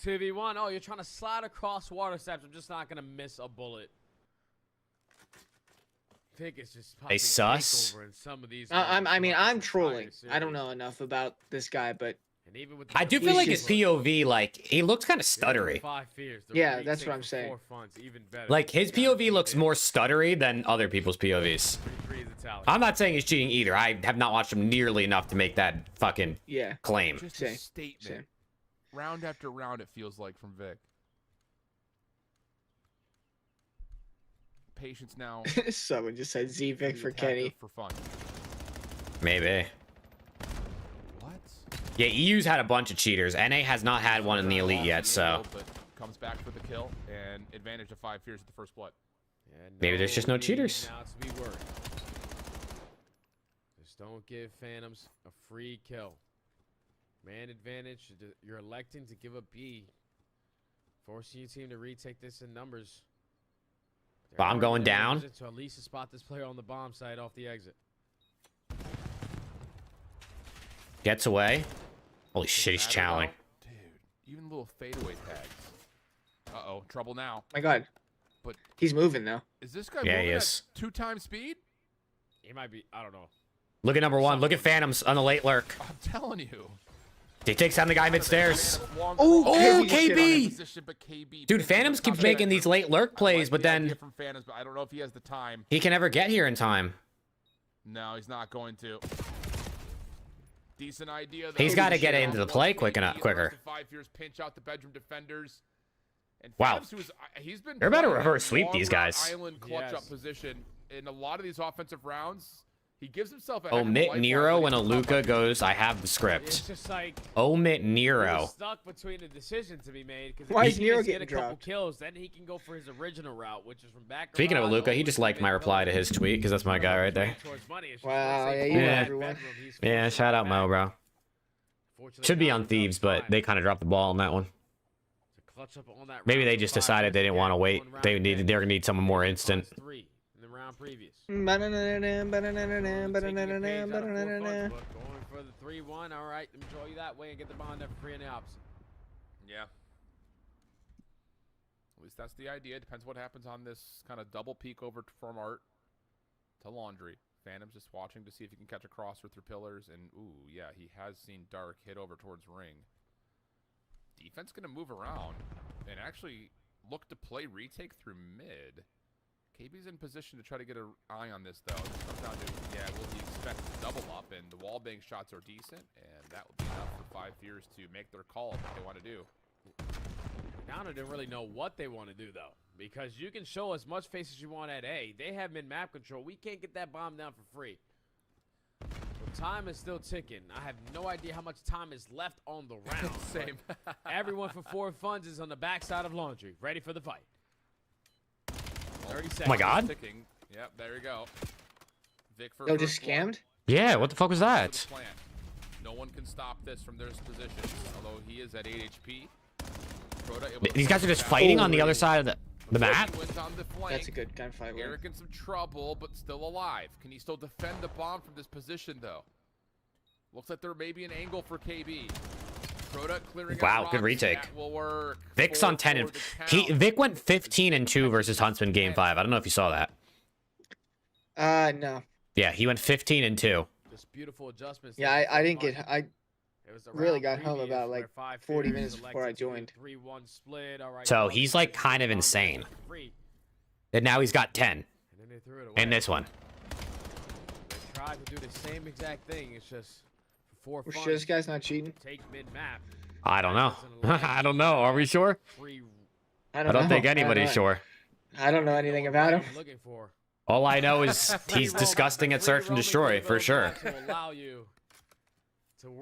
2v1. Oh, you're trying to slide across water steps. I'm just not gonna miss a bullet. I think it's just They sus. in some of these. I'm trolling. I don't know enough about this guy, but And even with I do feel like his POV, like, he looks kind of stuttery. 5 fears. The Yeah, retake that's what I'm for saying. 4 funds, even better. Like, his POV looks more stuttery than other people's POVs. 33 is the tally. I'm not saying he's cheating either. I have not watched him nearly enough to make that fucking yeah. claim. just Same. a statement. Same. Round after round, it feels like from Vic. Patience now. Someone just said Z Vic The for attacker Kenny. For fun. Maybe. What? Yeah, EU's had a bunch of cheaters. NA has not had one in the elite yet, so But comes back for the kill and advantage to 5 fears at the first blood. Yeah, maybe there's just no need cheaters. Now to be worried. Just don't give Phantoms a free kill. Man advantage. You're electing to give up B, forcing your team to retake this in numbers. There Bomb are going down. numbers To at least spot this player on the bomb side off the exit. Gets away. Holy shit, he's channeling. Dude, even little fadeaway tags. Uh-oh, trouble now. My God. But He's moving though. is this guy Yeah, moving he at is. 2x speed? He might be. I don't know. Look at number 1. Look at Phantoms on the late lurk. I'm telling you. He takes down the guy mid-stairs. Oh, KB! Position, but KB Dude, Phantoms keeps making these late lurk plays, but then from Phantoms, but I don't know if he has the time. he can never get here in time. No, he's not going to. Decent idea. Though. He's got to get into the play quicker. 5 years pinch out the bedroom defenders. And Wow. Phantoms, he's been They're about to playing reverse that sweep these longer guys. Island clutch up position in a lot of these offensive rounds. He gives himself a Omit Nero when a Luca goes, I have the It's script. just like Omit we're Nero. stuck between a decision to be made. Because Why if is he Nero does get getting a couple dropped? kills, then he can go for his original route, which is from back. Speaking of garage Luca, he over just to liked my mid reply to pillar. his tweet, because that's my guy right there. Towards money. It's just Wow, let's say yeah, you know full everyone. bedroom, he's Yeah, forced shout to out go Mo, back. bro. Fortunately, Should be not on enough Thieves, but time they kind of dropped the ball on that one. to clutch up on that Maybe round they of just 5 decided they didn't want to again. wait. One round They advantage. were gonna need someone more instant. +3 in the round. round previous. Ba-na-na-na-na, Taking ba-na-na-na-na, a ba-na-na-na-na, page out of 4 ba-na-na-na-na. Funds, but going for the 3-1. All right, enjoy you that way and get the bond there for free on the opposite. Yeah. At least that's the idea. Depends what happens on this kind of double peek over from Art to Laundry. Phantom's just watching to see if he can catch a crosser through pillars. And, ooh, yeah, he has seen Dark hit over towards Ring. Defense going to move around and actually look to play retake through mid. KB's in position to try to get an eye on this, though. This comes down to, yeah, will he expect to double up? And the wallbang shots are decent, and that would be enough for 5 Fears to make their call of what they want to do. Counter didn't really know what they want to do, though, because you can show as much face as you want at A. They have mid-map control. We can't get that bomb down for free. But time is still ticking. I have no idea how much time is left on the round. Same. Everyone for 4 Funds is on the backside of Laundry, ready for the fight. 30 seconds. Oh my God. Ticking. Yep, there you go. Vic for Yo, just first blood. scammed? Yeah, what the fuck was that? To the plan. No one can stop this from their positions, although he is at 8 HP. Crota able to These guys are just down. fighting on the other side of the He map. went on the flank. That's a good gunfight. Win. Eric in some trouble, but still alive. Can he still defend the bomb from this position, though? Looks like there may be an angle for KB. Crota clearing out Wow, good rocks. retake. That will work. Vic's on 10 and Vic went 15-2 versus Huntsman game 5. I don't know if you saw that. No. Yeah, he went 15-2. Just beautiful adjustments. Yeah, I didn't get. I It was the really round got home previous about where like 5 40 Fears minutes before I elected to do joined. 3-1 split. All right, So well, he's like kind of bomb insane. for free. And now he's got 10 And then they threw it away. in this one. They tried to do the same exact thing. It's just for We're fun. sure this guy's not cheating. Take mid-map. I don't know. I don't know. Are we sure? Free. I I don't think anybody's sure. I don't know anything about him. Looking for. All I know is he's disgusting at search and destroy for sure.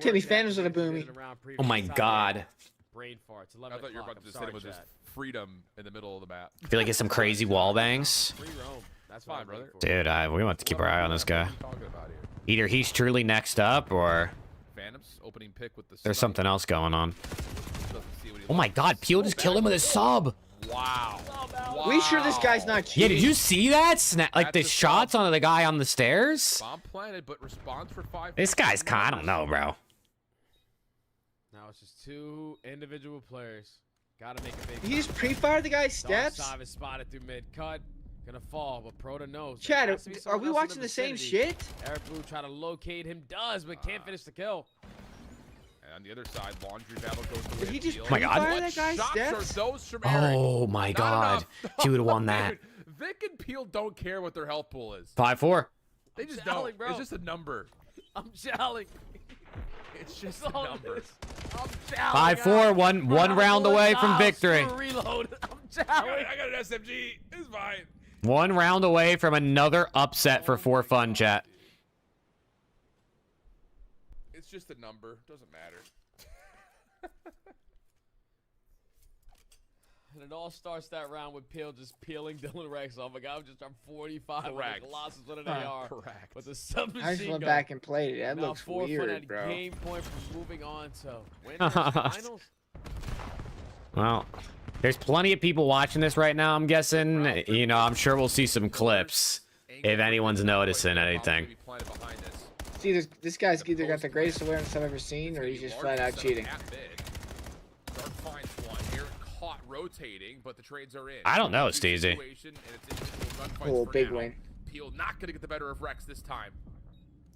Timmy Phantoms with a boomy. Oh my God. Brain farts. I thought you were about to say it was just freedom in the middle of the map. I feel like it's some crazy wall bangs. Free roam. That's Fine, brother. Dude, we want to keep our eye on this guy. What are you talking about here? Either he's truly next up or Phantoms opening pick with the there's snipe. something else going on. Doesn't see what he Oh my likes. God, Peel just killed him with a sub. Wow. We sure this guy's not Yeah, cheating? did you see that? Like the That's a shots on the guy on the stairs? Bomb planted, but responds for 5. This guy's I don't know, bro. Now it's just 2 individual players. Gotta make a big. He just pre-fired the guy's steps? Dark is spotted through mid cut. Gonna fall, but Proto knows. Chad, There has to be are someone we else in watching the same vicinity. shit? Eric Blue try to locate him, does, but can't finish the kill. And on the other side, Laundry battle goes to Did he just Field. Oh my God. pre-fire What that guy's shots steps? are those from Eric? Oh my Not God. enough. He would have won that. Dude, Vic and Peel don't care what their health pool is. 5-4. They just Jolly, don't. bro. It's just a number. I'm jolly. It's just That's a all it number. is. I'm jolly. 5-4, one round away from victory. Reload. I'm I jolly. got an SMG. It's fine. 1 round away from another upset for 4 Fun, chat. It's just a number. Doesn't matter. And it all starts that round with Peel just peeling Dylan Rex off. A guy who just dropped 45 Correct. with losses with an Huh. AR. Correct. With the submachine I just went gun. back and played it. That Now looks 4 Fun weird, at bro. game point for moving on to winners finals. Well, there's plenty of people watching this right now, I'm guessing. You know, I'm sure we'll see some clips if anyone's noticing anything. Be planted behind this. See, this guy's either got the greatest awareness I've ever seen, or he's just flat out cheating. Dark finds one. Eric caught rotating, but the trades are in. I don't know, Two Steezy. situation, and it's individual gunfights Oh, for big now. win. Peel not gonna get the better of Rex this time.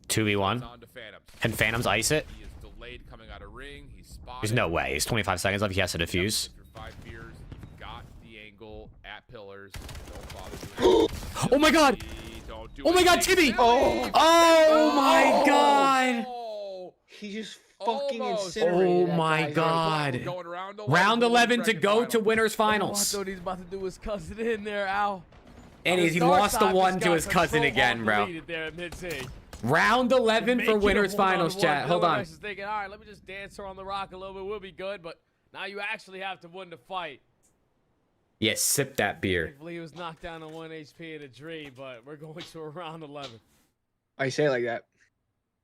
2v1. On to Phantoms. Can Phantoms ice it? He is delayed coming out of ring. He's spotted. There's no way. He's 25 seconds left. He has to defuse. Through 5 years, he's got the angle at pillars. Don't bother doing it. Oh my God. Don't do Oh my God, anything Timmy. silly. Oh my God. Oh. He just fucking Almost. incinerated Oh that my guy's God. We're going round 11. Round 11 to Second go final. to winners I finals. thought he was about to do his cousin in there, Al. And On he the dark lost the side, one this to guy his took cousin so again, hard bro. to lead it there at mid-sig. Round 11 Make for it a winners finals, one-on-one. chat. Hold Dylan on. Rex is thinking, all right, let me just dance her on the rock a little bit. We'll be good. But now you actually have to win the fight. Yeah, sip that beer. Thankfully, he was knocked down to 1 HP in a dream, but we're going to a round 11. I say it like that.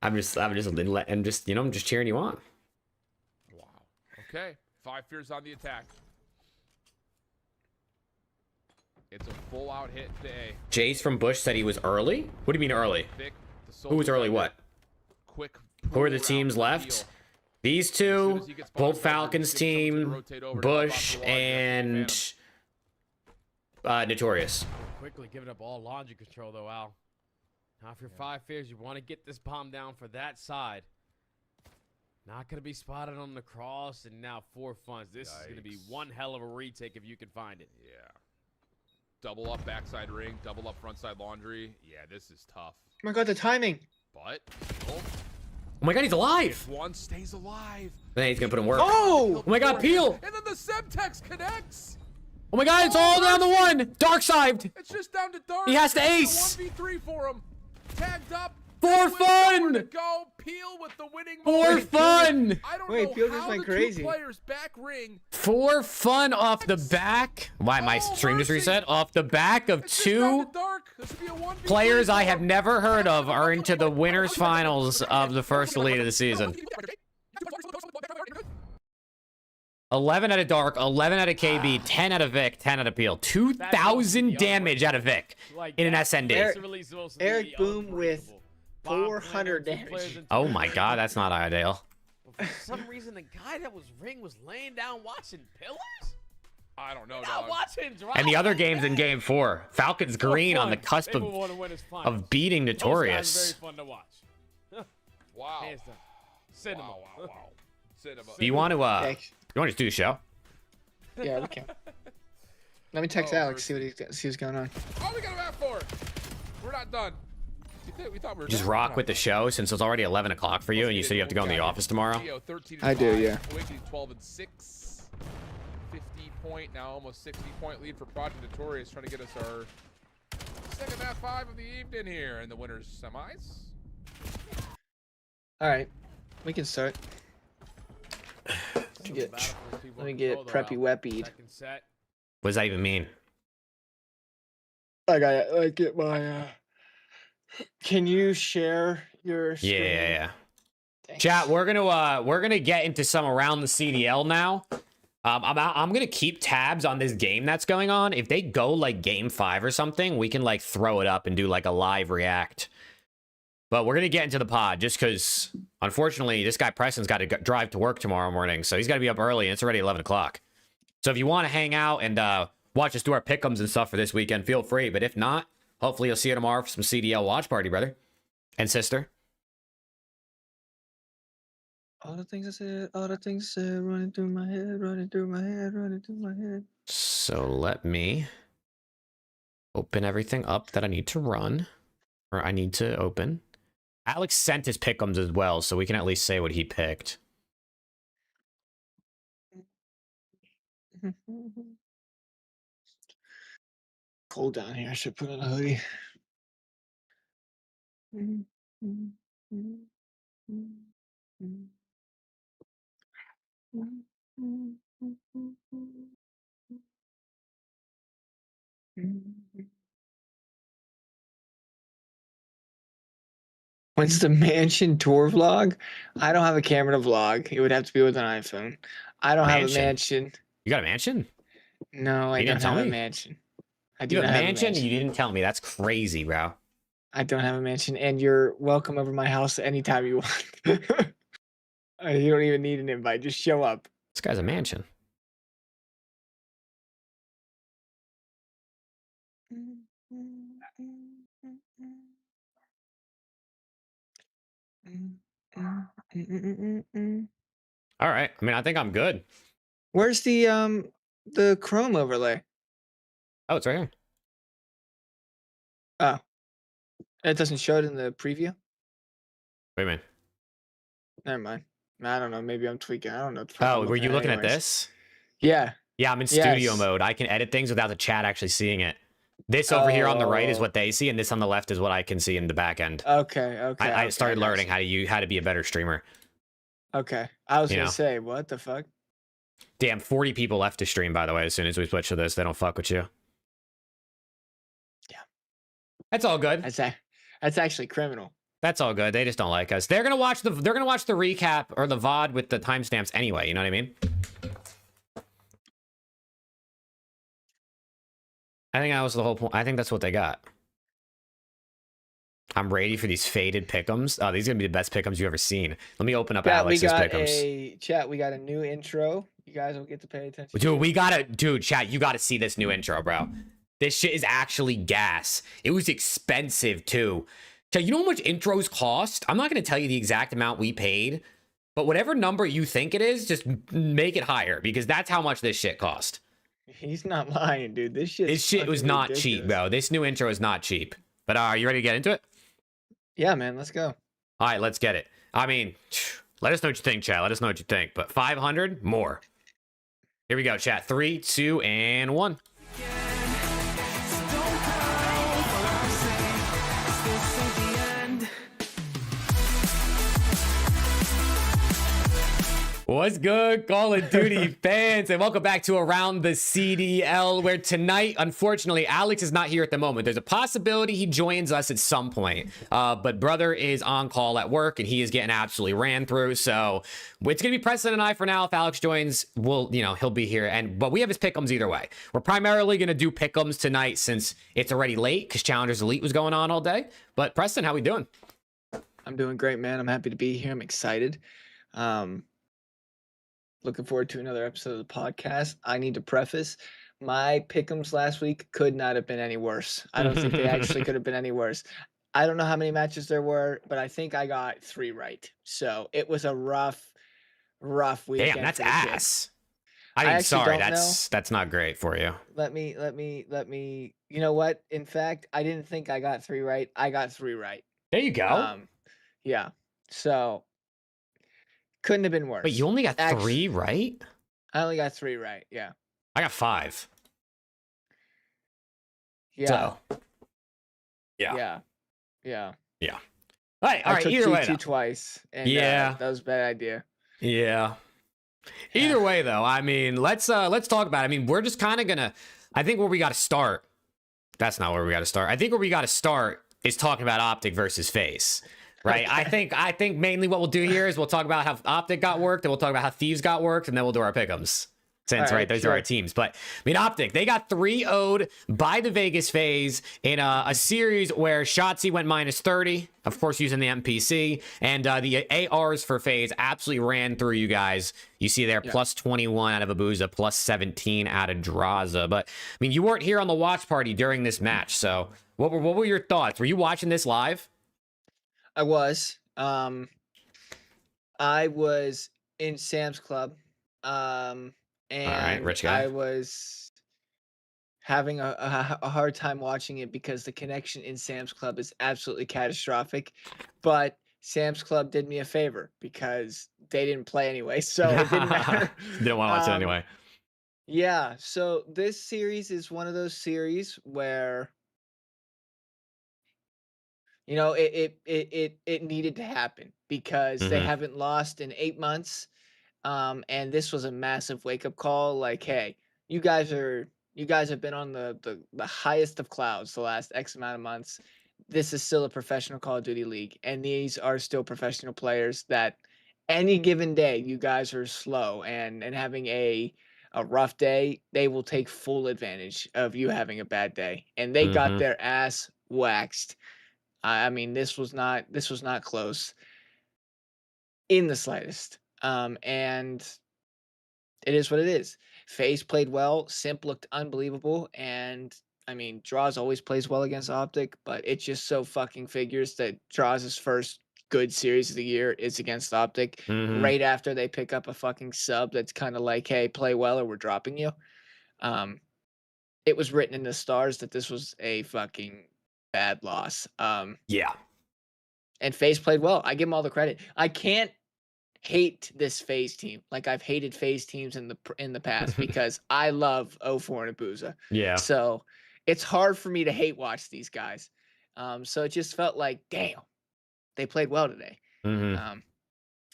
I'm just, you know, I'm just cheering you on. Wow. Okay. 5 Fears on the attack. It's a full out hit to A. Jace from Bush said he was early. What do you mean early? Vic, the Who was soldier early? under. What? Quick. Who are the pull teams around left? heel. These As soon two, as he gets both spotted, Falcons give someone to team, rotate over to Bush help out the laundry after and Notorious. Quickly giving up all laundry control, though, Al. Now, if you're 5 fears, you want to get this bomb down for that side. Not going to be spotted on the cross, and now 4 funds. This is going to be one hell of a retake if you can find it. Yeah. Double up backside ring, double up frontside laundry. Yeah, this is tough. Oh my god, the timing. But Peel, Oh my god, he's alive! if one stays alive. Then he's gonna put him work. Oh! Oh my god, Peel! And then the Semtex connects. Oh my god, it's all down to one! Dark side! It's just down to Dark. He has to It's ace! a 1v3 for him. Tagged up. For With nowhere fun! to go. Peel with the winning For moment. fun! I don't Wait, know Peel just how went the crazy. two players back ring. For fun off the back. Why, my Oh, stream just mercy. reset? Off the back of It's just down two to Dark. This would be a 1v3 players I for have him. never heard of are into the winners finals of the first elite of the season. 11 out of Dark, 11 out of KB, 10 out of Vic, 10 out of Peel. 2,000 damage out of Vic in an SND. Eric Boom with 400 damage. Oh my god, that's not ideal. For some reason, the guy that was ring was laying down watching pillars? I don't know, Not dog. watching drive. And the other game's in game 4. Falcons green on the cusp of beating Notorious. Those guys are very fun to watch. Wow. Hands down. Cinema. Wow, wow, wow. Cinema. Do you want to, Thanks. you want to just do the show? Yeah, we can. Let me text Oh, Alex, see what's going on. Oh, we got a map for. We're not done. We thought we were Just done. rock with the show since it's already 11 o'clock for you and you said you have to go in the office tomorrow. Geo, 13 I do, 5. yeah. Awakening 12 and 6. 50 point, now almost 60 point lead for Project Notorious, trying to get us our second map 5 of the evening here in the winners semis. All right, we can start. Let me get preppy weppied. Second set. What does that even mean? I gotta get my. Can you share your? Screen? Yeah. Thanks. Chat, we're gonna get into some around the CDL now. I'm gonna keep tabs on this game that's going on. If they go like game 5 or something, we can like throw it up and do like a live react. But we're gonna get into the pod just because, unfortunately, this guy Preston's got to drive to work tomorrow morning, so he's got to be up early, and it's already 11 o'clock. So if you want to hang out and watch us do our pick'ems and stuff for this weekend, feel free. But if not, hopefully you'll see you tomorrow for some CDL watch party, brother and sister. All the things I said, running through my head, running through my head, running through my head. So let me open everything up that I need to run, or I need to open. Alex sent his pick'ems as well, so we can at least say what he picked. Cold down here. I should put on a hoodie. When's the mansion tour vlog? I don't have a camera to vlog. It would have to be with an iPhone. I don't have a mansion. You got a mansion? No, I You don't didn't tell have a me? mansion. I You do have not a have mansion? a mansion. You didn't tell me. That's crazy, bro. I don't have a mansion, and you're welcome over my house anytime you want. You don't even need an invite. Just show up. This guy's a mansion. All right. I mean, I think I'm good. Where's the Chrome overlay? Oh, it's right here. Oh, it doesn't show it in the preview. Wait a minute. Never mind. I don't know. Maybe I'm tweaking. I don't know. Oh, were you looking at this? Yeah. Yeah, I'm in studio Yes. mode. I can edit things without the chat actually seeing it. This over here on the right is Oh. what they see, and this on the left is what I can see in the back end. Okay. Okay. I okay, started got learning how to be a better streamer. you. Okay. I was You gonna know. say, what the fuck? Damn, 40 people left to stream, by the way, as soon as we switch to this. They don't fuck with you. Yeah. That's all good. That's actually criminal. That's all good. They just don't like us. They're gonna watch the recap or the VOD with the timestamps anyway, you know what I mean? I think that was the whole point. I think that's what they got. I'm ready for these faded pick'ems. Oh, these are gonna be the best pick'ems you've ever seen. Let me open up Alex's pick'ems. We got a new intro. You guys will get to pay attention. Dude, chat, you gotta see this new intro, bro. This shit is actually gas. It was expensive too. Chat, you know how much intros cost? I'm not gonna tell you the exact amount we paid, but whatever number you think it is, just make it higher because that's how much this shit cost. He's not lying, dude. This shit was not cheap, bro. This new intro is not cheap. But are you ready to get into it? Yeah, man. Let's go. All right, let's get it. I mean, let us know what you think, chat. Let us know what you think. But 500 more. Here we go, chat. 3, 2, and 1. What's good, Call of Duty fans, and welcome back to Around the CDL, where tonight, unfortunately, Alex is not here at the moment. There's a possibility he joins us at some point, but brother is on call at work, and he is getting absolutely ran through, so it's going to be Preston and I for now. If Alex joins, he'll be here, but we have his pick'ems either way. We're primarily going to do pick'ems tonight since it's already late, because Challengers Elite was going on all day, but Preston, how we doing? I'm doing great, man. I'm happy to be here. I'm excited. Looking forward to another episode of the podcast. I need to preface, my pick'ems last week could not have been any worse. I don't think they actually could have been any worse. I don't know how many matches there were, but I think I got 3 right. So it was a rough weekend. Damn, that's ass. I mean, sorry, that's not great for you. Let me. You know what? In fact, I didn't think I got 3 right. I got 3 right. There you go. Yeah. So. Couldn't have been worse. But you only got 3 right? I only got 3 right, yeah. I got 5. Yeah. So, yeah. Yeah. All right, I took either way. T2 twice. And, yeah. That was a bad idea. Yeah. Either way, though, I mean, let's talk about it. I mean, we're just kind of gonna. I think where we got to start. That's not where we got to start. I think where we got to start is talking about Optic versus FaZe. Right. Okay. I think mainly what we'll do here is we'll talk about how Optic got worked, and we'll talk about how Thieves got worked, and then we'll do our pick'ems. Since those are our teams. But I mean, Optic, they got 3-0'd by the Vegas FaZe in a series where Shotzzy went -30, of course using the MPC, and the ARs for FaZe absolutely ran through you guys. You see there, plus 21 out of Abuza, plus 17 out of Draza. But I mean, you weren't here on the watch party during this match, so what were your thoughts? Were you watching this live? I was. I was in Sam's Club. And rich guy. I was having a hard time watching it because the connection in Sam's Club is absolutely catastrophic. But Sam's Club did me a favor because they didn't play anyway, so it didn't matter. Didn't want to watch it anyway. Yeah, so this series is one of those series where it needed to happen because they haven't lost in 8 months. And this was a massive wake-up call. Like, hey, you guys have been on the highest of clouds the last X amount of months. This is still a professional Call of Duty league, and these are still professional players that any given day you guys are slow and having a rough day, they will take full advantage of you having a bad day. And they got their ass waxed. I mean, this was not close in the slightest. And it is what it is. FaZe played well. Simp looked unbelievable. And I mean, Draws always plays well against Optic, but it just so fucking figures that Draws' first good series of the year is against Optic right after they pick up a fucking sub that's kind of like, hey, play well or we're dropping you. It was written in the stars that this was a fucking bad loss. Yeah. And FaZe played well. I give them all the credit. I can't hate this FaZe team like I've hated FaZe teams in the past because I love 0-4 and Abuza. Yeah. So it's hard for me to hate watch these guys. So it just felt like, damn, they played well today. And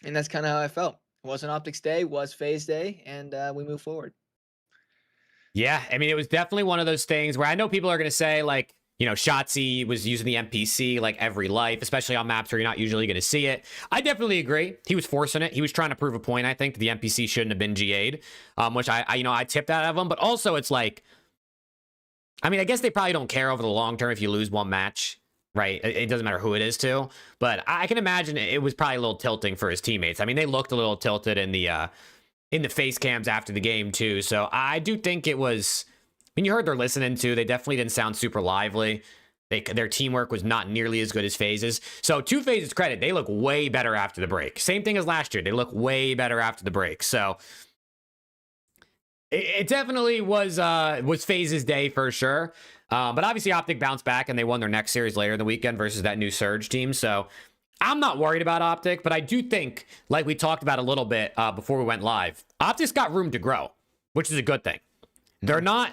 that's kind of how I felt. It wasn't Optics Day, was FaZe Day, and we move forward. Yeah, I mean, it was definitely one of those things where I know people are going to say, like, Shotzzy was using the NPC like every life, especially on maps where you're not usually going to see it. I definitely agree. He was forcing it. He was trying to prove a point, I think, that the NPC shouldn't have been GA'd, which I tipped that out of him. But also, it's like, I mean, I guess they probably don't care over the long term if you lose one match, right? It doesn't matter who it is to. But I can imagine it was probably a little tilting for his teammates. I mean, they looked a little tilted in the face cams after the game too. So I do think it was. I mean, you heard they're listening to. They definitely didn't sound super lively. Their teamwork was not nearly as good as FaZe's. So to FaZe's credit, they look way better after the break. Same thing as last year. They look way better after the break. So it definitely was FaZe's day for sure. But obviously Optic bounced back and they won their next series later in the weekend versus that new Surge team. So I'm not worried about Optic, but I do think, like we talked about a little bit before we went live, Optic's got room to grow, which is a good thing. They're not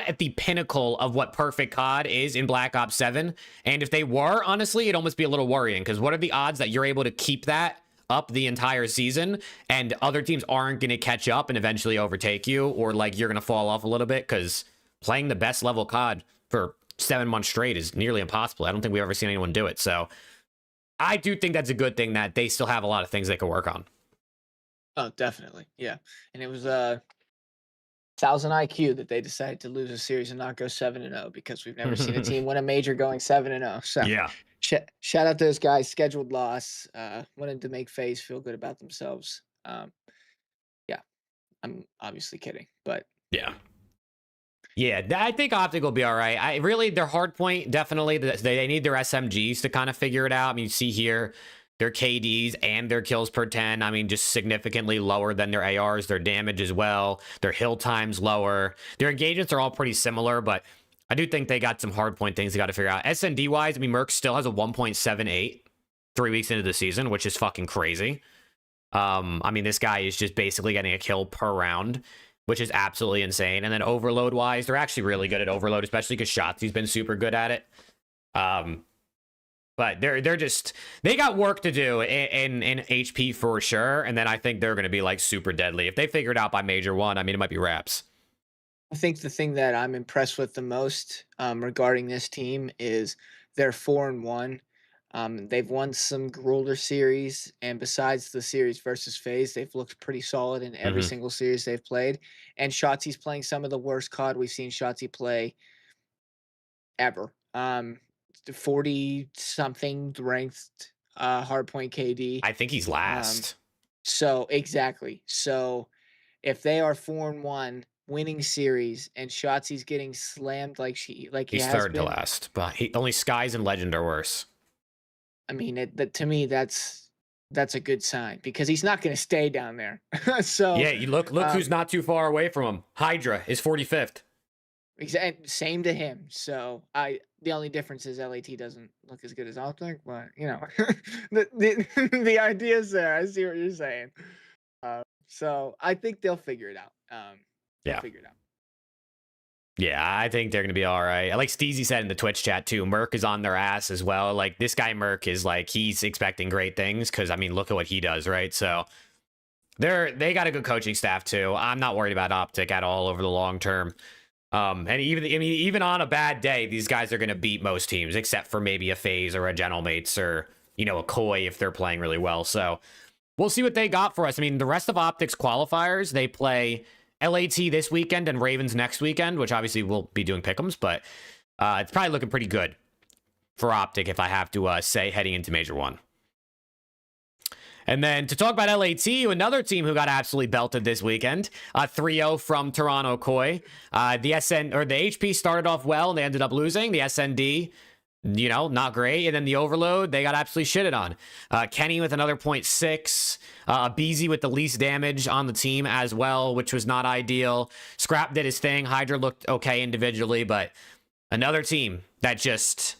at the pinnacle of what perfect COD is in Black Ops 7. And if they were, honestly, it'd almost be a little worrying, because what are the odds that you're able to keep that up the entire season and other teams aren't going to catch up and eventually overtake you, or like you're going to fall off a little bit? Because playing the best level COD for 7 months straight is nearly impossible. I don't think we've ever seen anyone do it. So I do think that's a good thing that they still have a lot of things they can work on. Oh, definitely. Yeah. And it was 1,000 IQ that they decided to lose a series and not go 7-0, because we've never seen a team win a major going 7-0. So yeah, shout out to those guys. Scheduled loss. Wanted to make FaZe feel good about themselves. Yeah, I'm obviously kidding, but yeah. I think Optic will be all right. I really, their hard point, definitely, they need their SMGs to kind of figure it out. I mean, you see here, their KDs and their kills per 10, I mean, just significantly lower than their ARs, their damage as well, their hill times lower. Their engagements are all pretty similar, but I do think they got some hard point things they got to figure out. SND-wise, I mean, Merc still has a 1.78 3 weeks into the season, which is fucking crazy. I mean, this guy is just basically getting a kill per round, which is absolutely insane. And then overload-wise, they're actually really good at overload, especially because Shotzzy's been super good at it. But they got work to do in HP for sure. And then I think they're going to be like super deadly. If they figure it out by Major 1, I mean, it might be wraps. I think the thing that I'm impressed with the most regarding this team is they're 4-1. They've won some Grueler series, and besides the series versus FaZe, they've looked pretty solid in every single series they've played. And Shotzzy's playing some of the worst COD we've seen Shotzzy play ever. 40-something ranked hardpoint KD. I think he's last. So exactly. So if they are 4-1, winning series, and Shotzzy's getting slammed like he's third to last, but only Skies and Legend are worse. I mean, to me, that's a good sign, because he's not going to stay down there. So yeah, you look who's not too far away from him. Hydra is 45th. Exactly, same to him. So the only difference is LAT doesn't look as good as Optic, but you know, the idea is there. I see what you're saying. So I think they'll figure it out. Yeah. Figure it out. Yeah, I think they're going to be all right. Like Steezy said in the Twitch chat too, Merc is on their ass as well. Like this guy Merc is like, he's expecting great things, because I mean, look at what he does, right? So they got a good coaching staff too. I'm not worried about Optic at all over the long term. And even on a bad day, these guys are going to beat most teams, except for maybe a FaZe or a Gentlemates or, you know, a Koi if they're playing really well. So we'll see what they got for us. I mean, the rest of Optic's qualifiers, they play LAT this weekend and Ravens next weekend, which obviously we'll be doing pick'ems, but it's probably looking pretty good for Optic, if I have to say, heading into Major 1. And then to talk about LAT, another team who got absolutely belted this weekend, 3-0 from Toronto Koi. The HP started off well and they ended up losing. The SND, you know, not great. And then the Overload, they got absolutely shitted on. Kenny with another 0.6. Beezy with the least damage on the team as well, which was not ideal. Scrap did his thing. Hydra looked okay individually, but another team that just...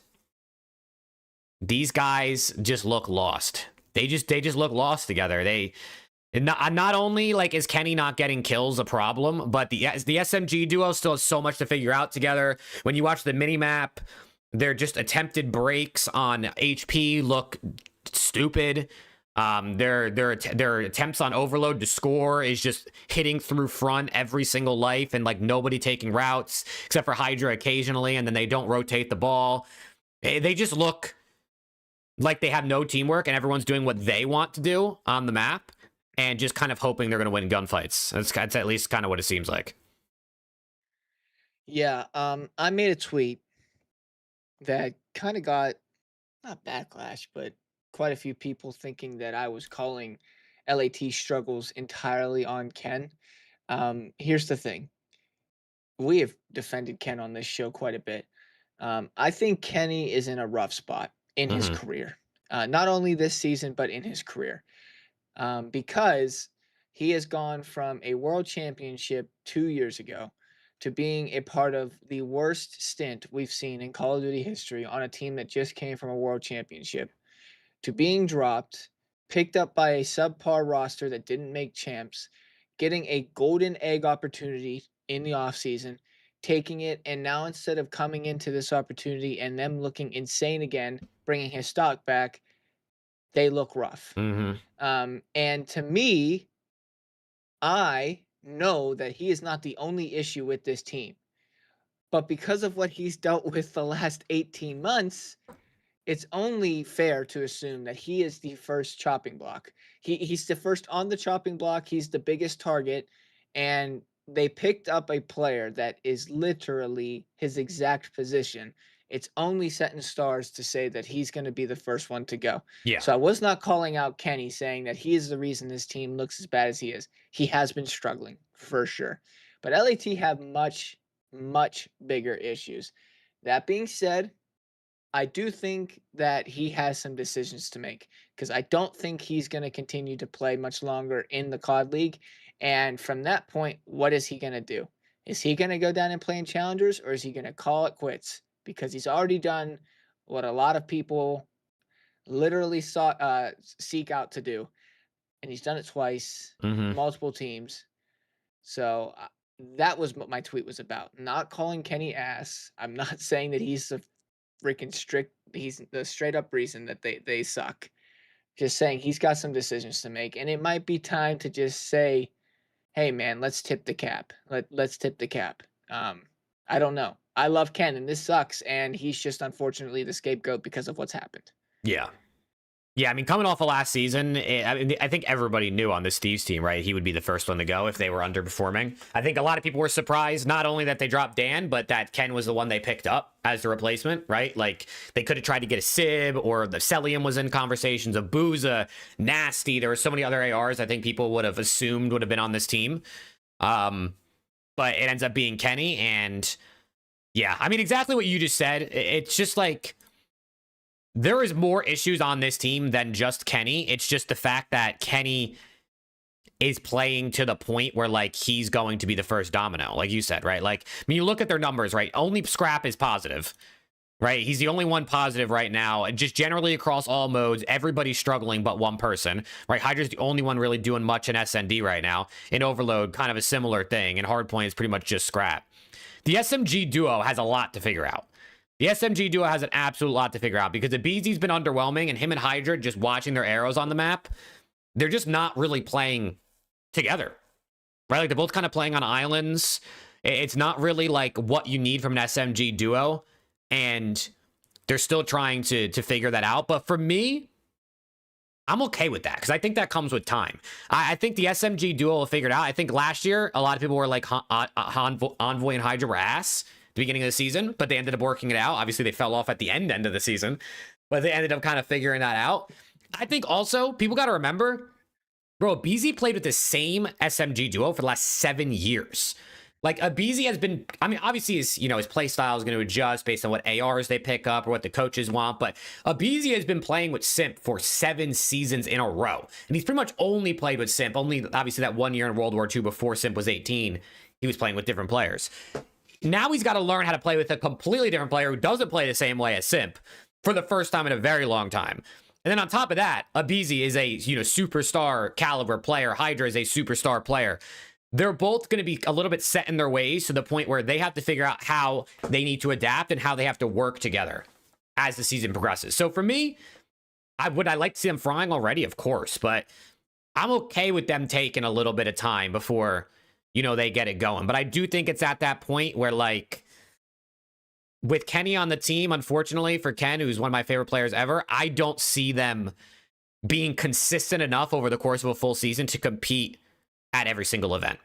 These guys just look lost. They just look lost together. Not only like is Kenny not getting kills a problem, but the SMG duo still has so much to figure out together. When you watch the minimap, their just attempted breaks on HP look stupid. Their attempts on Overload to score is just hitting through front every single life, and like nobody taking routes except for Hydra occasionally, and then they don't rotate the ball. They just look like they have no teamwork and everyone's doing what they want to do on the map and just kind of hoping they're going to win gunfights. That's at least kind of what it seems like. Yeah, I made a tweet that kind of got not backlash, but quite a few people thinking that I was calling LAT struggles entirely on Ken. Here's the thing. We have defended Ken on this show quite a bit. I think Kenny is in a rough spot in his career. Not only this season, but in his career. Because he has gone from a world championship 2 years ago to being a part of the worst stint we've seen in Call of Duty history on a team that just came from a world championship, to being dropped, picked up by a subpar roster that didn't make champs, getting a golden egg opportunity in the offseason, taking it, and now instead of coming into this opportunity and them looking insane again, bringing his stock back, they look rough. And to me, I know that he is not the only issue with this team. But because of what he's dealt with the last 18 months, it's only fair to assume that he is the first chopping block. He's the first on the chopping block. He's the biggest target. And they picked up a player that is literally his exact position. It's only set in stars to say that he's going to be the first one to go. Yeah. So I was not calling out Kenny saying that he is the reason this team looks as bad as he is. He has been struggling for sure. But LAT have much, much bigger issues. That being said, I do think that he has some decisions to make because I don't think he's going to continue to play much longer in the COD League. And from that point, what is he going to do? Is he going to go down and play in Challengers, or is he going to call it quits? Because he's already done what a lot of people literally seek out to do. And he's done it twice, multiple teams. So that was what my tweet was about. Not calling Kenny ass. I'm not saying that he's the freaking he's the straight up reason that they suck. Just saying he's got some decisions to make. And it might be time to just say, hey man, let's tip the cap. Let's tip the cap. I don't know. I love Ken, and this sucks, and he's just unfortunately the scapegoat because of what's happened. Yeah. Yeah, I mean, coming off of last season, I think everybody knew on the Steve's team, right? He would be the first one to go if they were underperforming. I think a lot of people were surprised, not only that they dropped Dan, but that Ken was the one they picked up as the replacement, right? Like, they could have tried to get a Sib, or the Celium was in conversations, a Booza, Nasty. There were so many other ARs I think people would have assumed would have been on this team. But it ends up being Kenny, and yeah, I mean, exactly what you just said. It's just like, there is more issues on this team than just Kenny. It's just the fact that Kenny is playing to the point where, like, he's going to be the first domino, like you said, right? Like, I mean, you look at their numbers, right? Only Scrap is positive, right? He's the only one positive right now. And just generally across all modes, everybody's struggling but one person, right? Hydra's the only one really doing much in SND right now. In Overload, kind of a similar thing. And Hardpoint is pretty much just Scrap. The SMG duo has a lot to figure out. The SMG duo has an absolute lot to figure out because the BZ's been underwhelming, and him and Hydra, just watching their arrows on the map, they're just not really playing together, right? Like, they're both kind of playing on islands. It's not really like what you need from an SMG duo, and they're still trying to figure that out. But for me, I'm okay with that because I think that comes with time. I think the SMG duo will figure it out. I think last year, a lot of people were like, Envoy and Hydra were ass at the beginning of the season, but they ended up working it out. Obviously, they fell off at the end of the season, but they ended up kind of figuring that out. I think also, people got to remember, bro, BZ played with the same SMG duo for the last 7 years. Like, aBeZy has been, I mean, obviously his play style is going to adjust based on what ARs they pick up or what the coaches want, but aBeZy has been playing with Simp for 7 seasons in a row. And he's pretty much only played with Simp, only obviously that 1 year in World War II before Simp was 18, he was playing with different players. Now he's got to learn how to play with a completely different player who doesn't play the same way as Simp for the first time in a very long time. And then on top of that, aBeZy is a, superstar caliber player. Hydra is a superstar player. They're both going to be a little bit set in their ways to the point where they have to figure out how they need to adapt and how they have to work together as the season progresses. So for me, would I like to see them frying already? Of course, but I'm okay with them taking a little bit of time before, they get it going. But I do think it's at that point where, like, with Kenny on the team, unfortunately for Ken, who's one of my favorite players ever, I don't see them being consistent enough over the course of a full season to compete at every single event.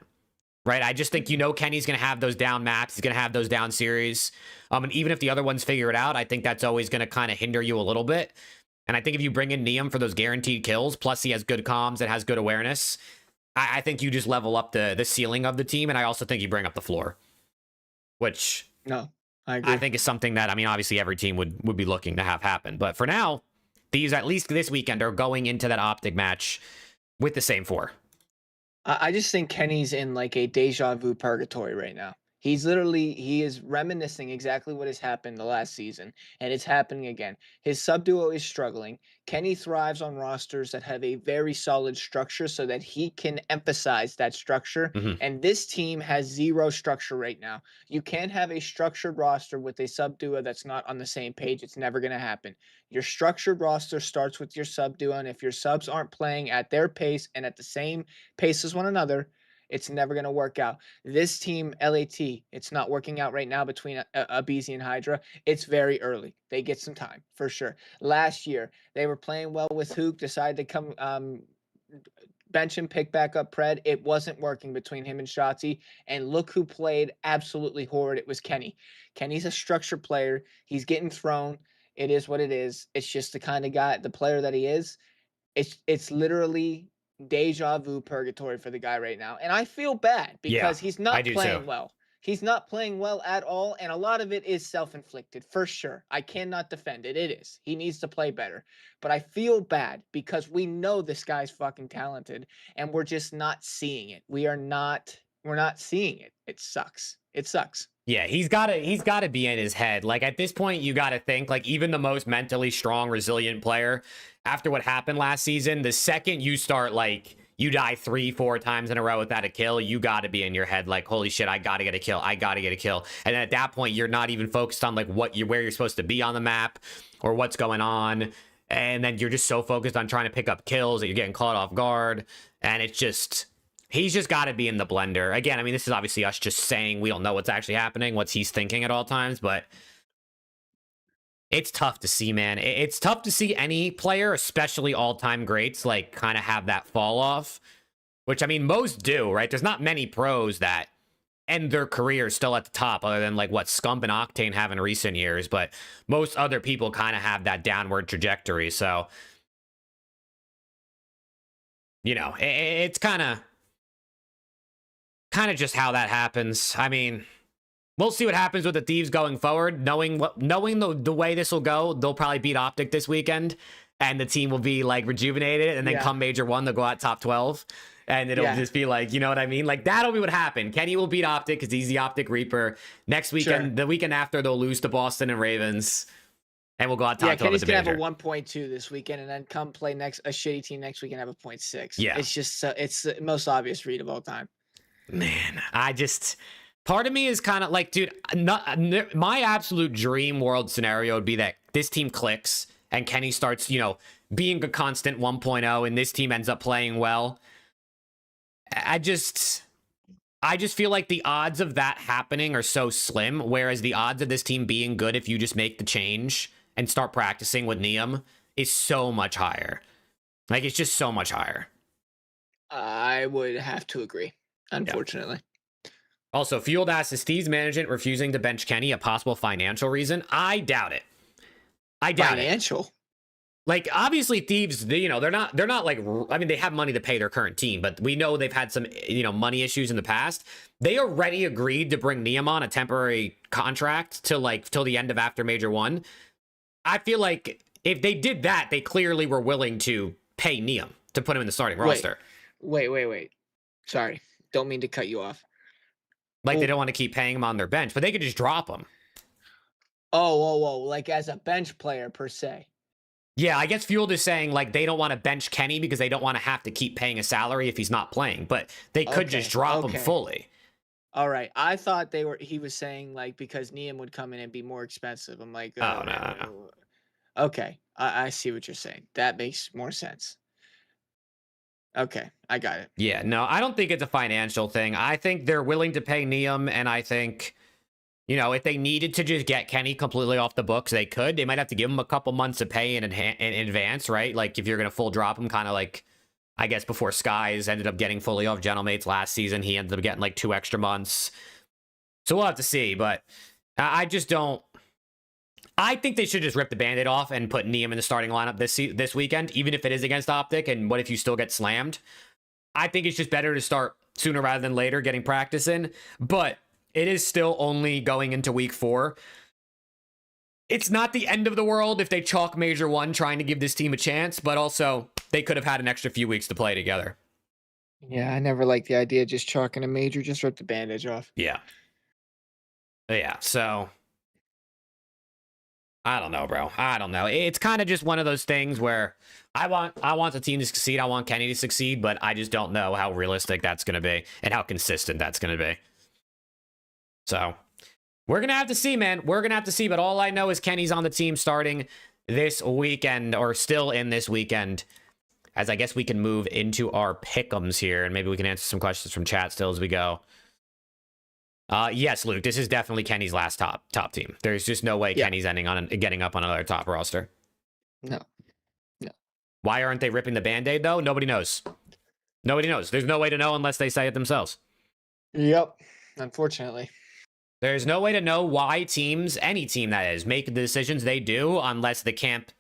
right? I just think, Kenny's going to have those down maps. He's going to have those down series. And even if the other ones figure it out, I think that's always going to kind of hinder you a little bit. And I think if you bring in Neum for those guaranteed kills, plus he has good comms and has good awareness, I think you just level up the ceiling of the team. And I also think you bring up the floor, which No, I agree. I think is something that, obviously every team would be looking to have happen. But for now, these, at least this weekend, are going into that Optic match with the same 4. I just think Kenny's in like a deja vu purgatory right now. He is reminiscing exactly what has happened the last season, and it's happening again. His sub duo is struggling. Kenny thrives on rosters that have a very solid structure so that he can emphasize that structure. And this team has 0 structure right now. You can't have a structured roster with a sub duo that's not on the same page. It's never going to happen. Your structured roster starts with your sub duo, and if your subs aren't playing at their pace and at the same pace as one another, it's never going to work out. This team, LAT, it's not working out right now between aBeZy and Hydra. It's very early. They get some time, for sure. Last year, they were playing well with Hook, decided to come bench and pick back up Pred. It wasn't working between him and Shotzzy. And look who played absolutely horrid. It was Kenny. Kenny's a structured player. He's getting thrown. It is what it is. It's just the kind of guy, the player that he is. It's literally deja vu purgatory for the guy right now, and I feel bad because he's not playing well. He's not playing well at all, and a lot of it is self-inflicted for sure. I cannot defend it. It is. He needs to play better, but I feel bad because we know this guy's fucking talented, and we're just not seeing it. We're not seeing it. It sucks. It sucks. Yeah, he's got to be in his head. Like, at this point, you got to think, like, even the most mentally strong, resilient player, after what happened last season, the second you start, like, you die 3-4 times in a row without a kill, you got to be in your head like, holy shit, I got to get a kill. I got to get a kill. And at that point, you're not even focused on, like, where you're supposed to be on the map or what's going on. And then you're just so focused on trying to pick up kills that you're getting caught off guard. And it's just... he's just got to be in the blender. Again, I mean, this is obviously us just saying we don't know what's actually happening, what he's thinking at all times, but it's tough to see, man. It's tough to see any player, especially all-time greats, like, kind of have that fall off, which, I mean, most do, right? There's not many pros that end their career still at the top, other than, like, what Scump and Octane have in recent years, but most other people kind of have that downward trajectory, so, it's kind of just how that happens. I mean, we'll see what happens with the Thieves going forward. Knowing the way this will go, they'll probably beat Optic this weekend, and the team will be, like, rejuvenated, and then come Major 1, they'll go out top 12, and it'll just be like, you know what I mean? Like, that'll be what happened. Kenny will beat Optic because he's the Optic Reaper. Next weekend, the weekend after, they'll lose to Boston and Ravens, and we'll go out top 12 Kenny's at the going to Major. have a 1.2 this weekend, and then come play a shitty team next week and have a 0.6. Yeah. It's just, it's the most obvious read of all time. Man, part of me is kind of like, dude, my absolute dream world scenario would be that this team clicks and Kenny starts, being a constant 1.0 and this team ends up playing well. I just feel like the odds of that happening are so slim, whereas the odds of this team being good if you just make the change and start practicing with Neum is so much higher. Like, it's just so much higher. I would have to agree. Unfortunately. Yeah. Also, Fueled asks, is Steve's management refusing to bench Kenny a possible financial reason? I doubt it. Financial? Like, obviously, Thieves, they're not like, I mean, they have money to pay their current team, but we know they've had some, money issues in the past. They already agreed to bring Neum on a temporary contract to, like, till the end of after Major 1. I feel like if they did that, they clearly were willing to pay Neum to put him in the starting roster. Wait. Sorry. Don't mean to cut you off. Like, they don't want to keep paying him on their bench, but they could just drop him. Oh, like as a bench player per se. Yeah, I guess Fueled is saying, like, they don't want to bench Kenny because they don't want to have to keep paying a salary if he's not playing, but they could just drop him fully. All right. I thought he was saying, like, because Neum would come in and be more expensive. I'm like, no. Okay. I see what you're saying. That makes more sense. Okay, I got it. Yeah, no, I don't think it's a financial thing. I think they're willing to pay Neum, and I think, if they needed to just get Kenny completely off the books, they could. They might have to give him a couple months of pay in advance, right? Like, if you're going to full drop him, kind of like I guess before Skies ended up getting fully off Gentlemates last season, he ended up getting like 2 extra months. So we'll have to see, but I just don't. I think they should just rip the Band-Aid off and put Neum in the starting lineup this weekend, even if it is against Optic. And what if you still get slammed? I think it's just better to start sooner rather than later, getting practice in. But it is still only going into week 4. It's not the end of the world if they chalk Major 1 trying to give this team a chance, but also they could have had an extra few weeks to play together. Yeah, I never liked the idea of just chalking a major. Just rip the bandage off. Yeah. Yeah, so I don't know, bro. I don't know. It's kind of just one of those things where I want the team to succeed. I want Kenny to succeed, but I just don't know how realistic that's going to be and how consistent that's going to be. So we're going to have to see, man. We're going to have to see, but all I know is Kenny's on the team starting this weekend, or still in this weekend, as I guess we can move into our pick'ems here, and maybe we can answer some questions from chat still as we go. Yes, Luke, this is definitely Kenny's last top team. There's just no way Kenny's getting up on another top roster. No. Why aren't they ripping the Band-Aid, though? Nobody knows. Nobody knows. There's no way to know unless they say it themselves. Yep. Unfortunately. There's no way to know why teams, any team that is, make the decisions they do unless the camp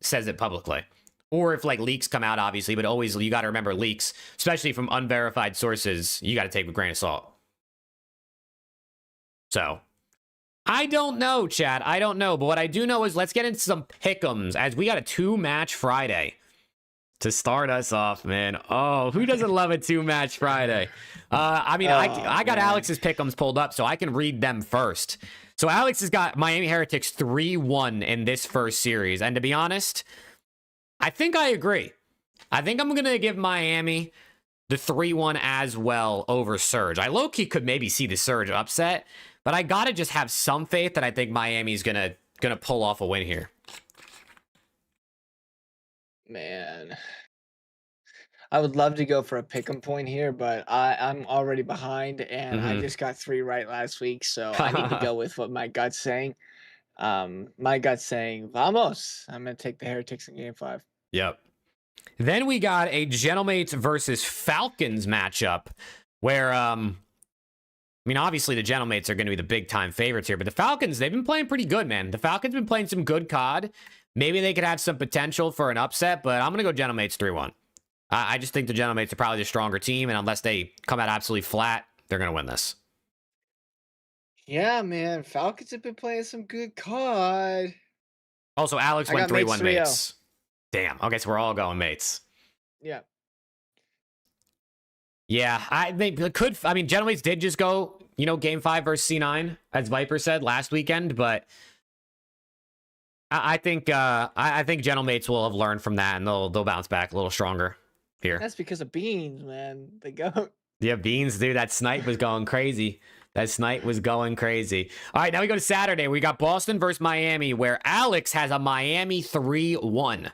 says it publicly. Or if, like, leaks come out, obviously. But always, you got to remember leaks, especially from unverified sources, you got to take with a grain of salt. So, I don't know, Chad. I don't know. But what I do know is let's get into some pick'ems, as we got a 2-match Friday to start us off, man. Oh, who doesn't love a 2-match Friday? I mean, I got Alex's pick'ems pulled up, so I can read them first. So Alex has got Miami Heretics 3-1 in this first series. And to be honest, I think I agree. I think I'm going to give Miami the 3-1 as well over Surge. I low-key could maybe see the Surge upset, but I got to just have some faith that I think Miami's going to pull off a win here. Man, I would love to go for a pick'em point here, but I'm already behind, and I just got 3 right last week, so I need to go with what my gut's saying. My gut's saying, vamos. I'm going to take the Heretics in Game 5. Yep. Then we got a Gentlemates versus Falcons matchup where, I mean, obviously the Gentlemates are going to be the big-time favorites here, but the Falcons, they've been playing pretty good, man. The Falcons been playing some good COD. Maybe they could have some potential for an upset, but I'm going to go Gentlemates 3-1. I just think the Gentlemates are probably the stronger team, and unless they come out absolutely flat, they're going to win this. Yeah, man. Falcons have been playing some good COD. Also, Alex went 3-1 3-0. mates. Damn. Okay, so we're all going mates. Yeah. Yeah, I think it could. I mean, Gentlemates did just go, Game 5 versus C9, as Viper said last weekend, but I think Gentlemates will have learned from that, and they'll bounce back a little stronger here. That's because of Beans, man. The goat. Yeah, Beans, dude. That snipe was going crazy. All right, now we go to Saturday. We got Boston versus Miami, where Alex has a Miami 3-1.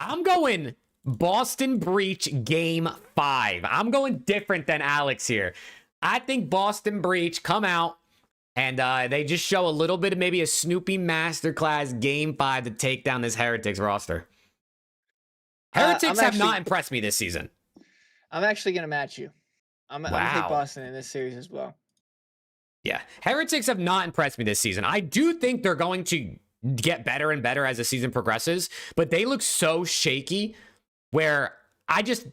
I'm going Boston Breach Game 5. I'm going different than Alex here. I think Boston Breach come out and they just show a little bit of maybe a Snoopy masterclass Game 5 to take down this Heretics roster. Heretics have not impressed me this season. I'm actually going to match you. I'm going to take Boston in this series as well. Yeah. Heretics have not impressed me this season. I do think they're going to get better and better as the season progresses, but they look so shaky where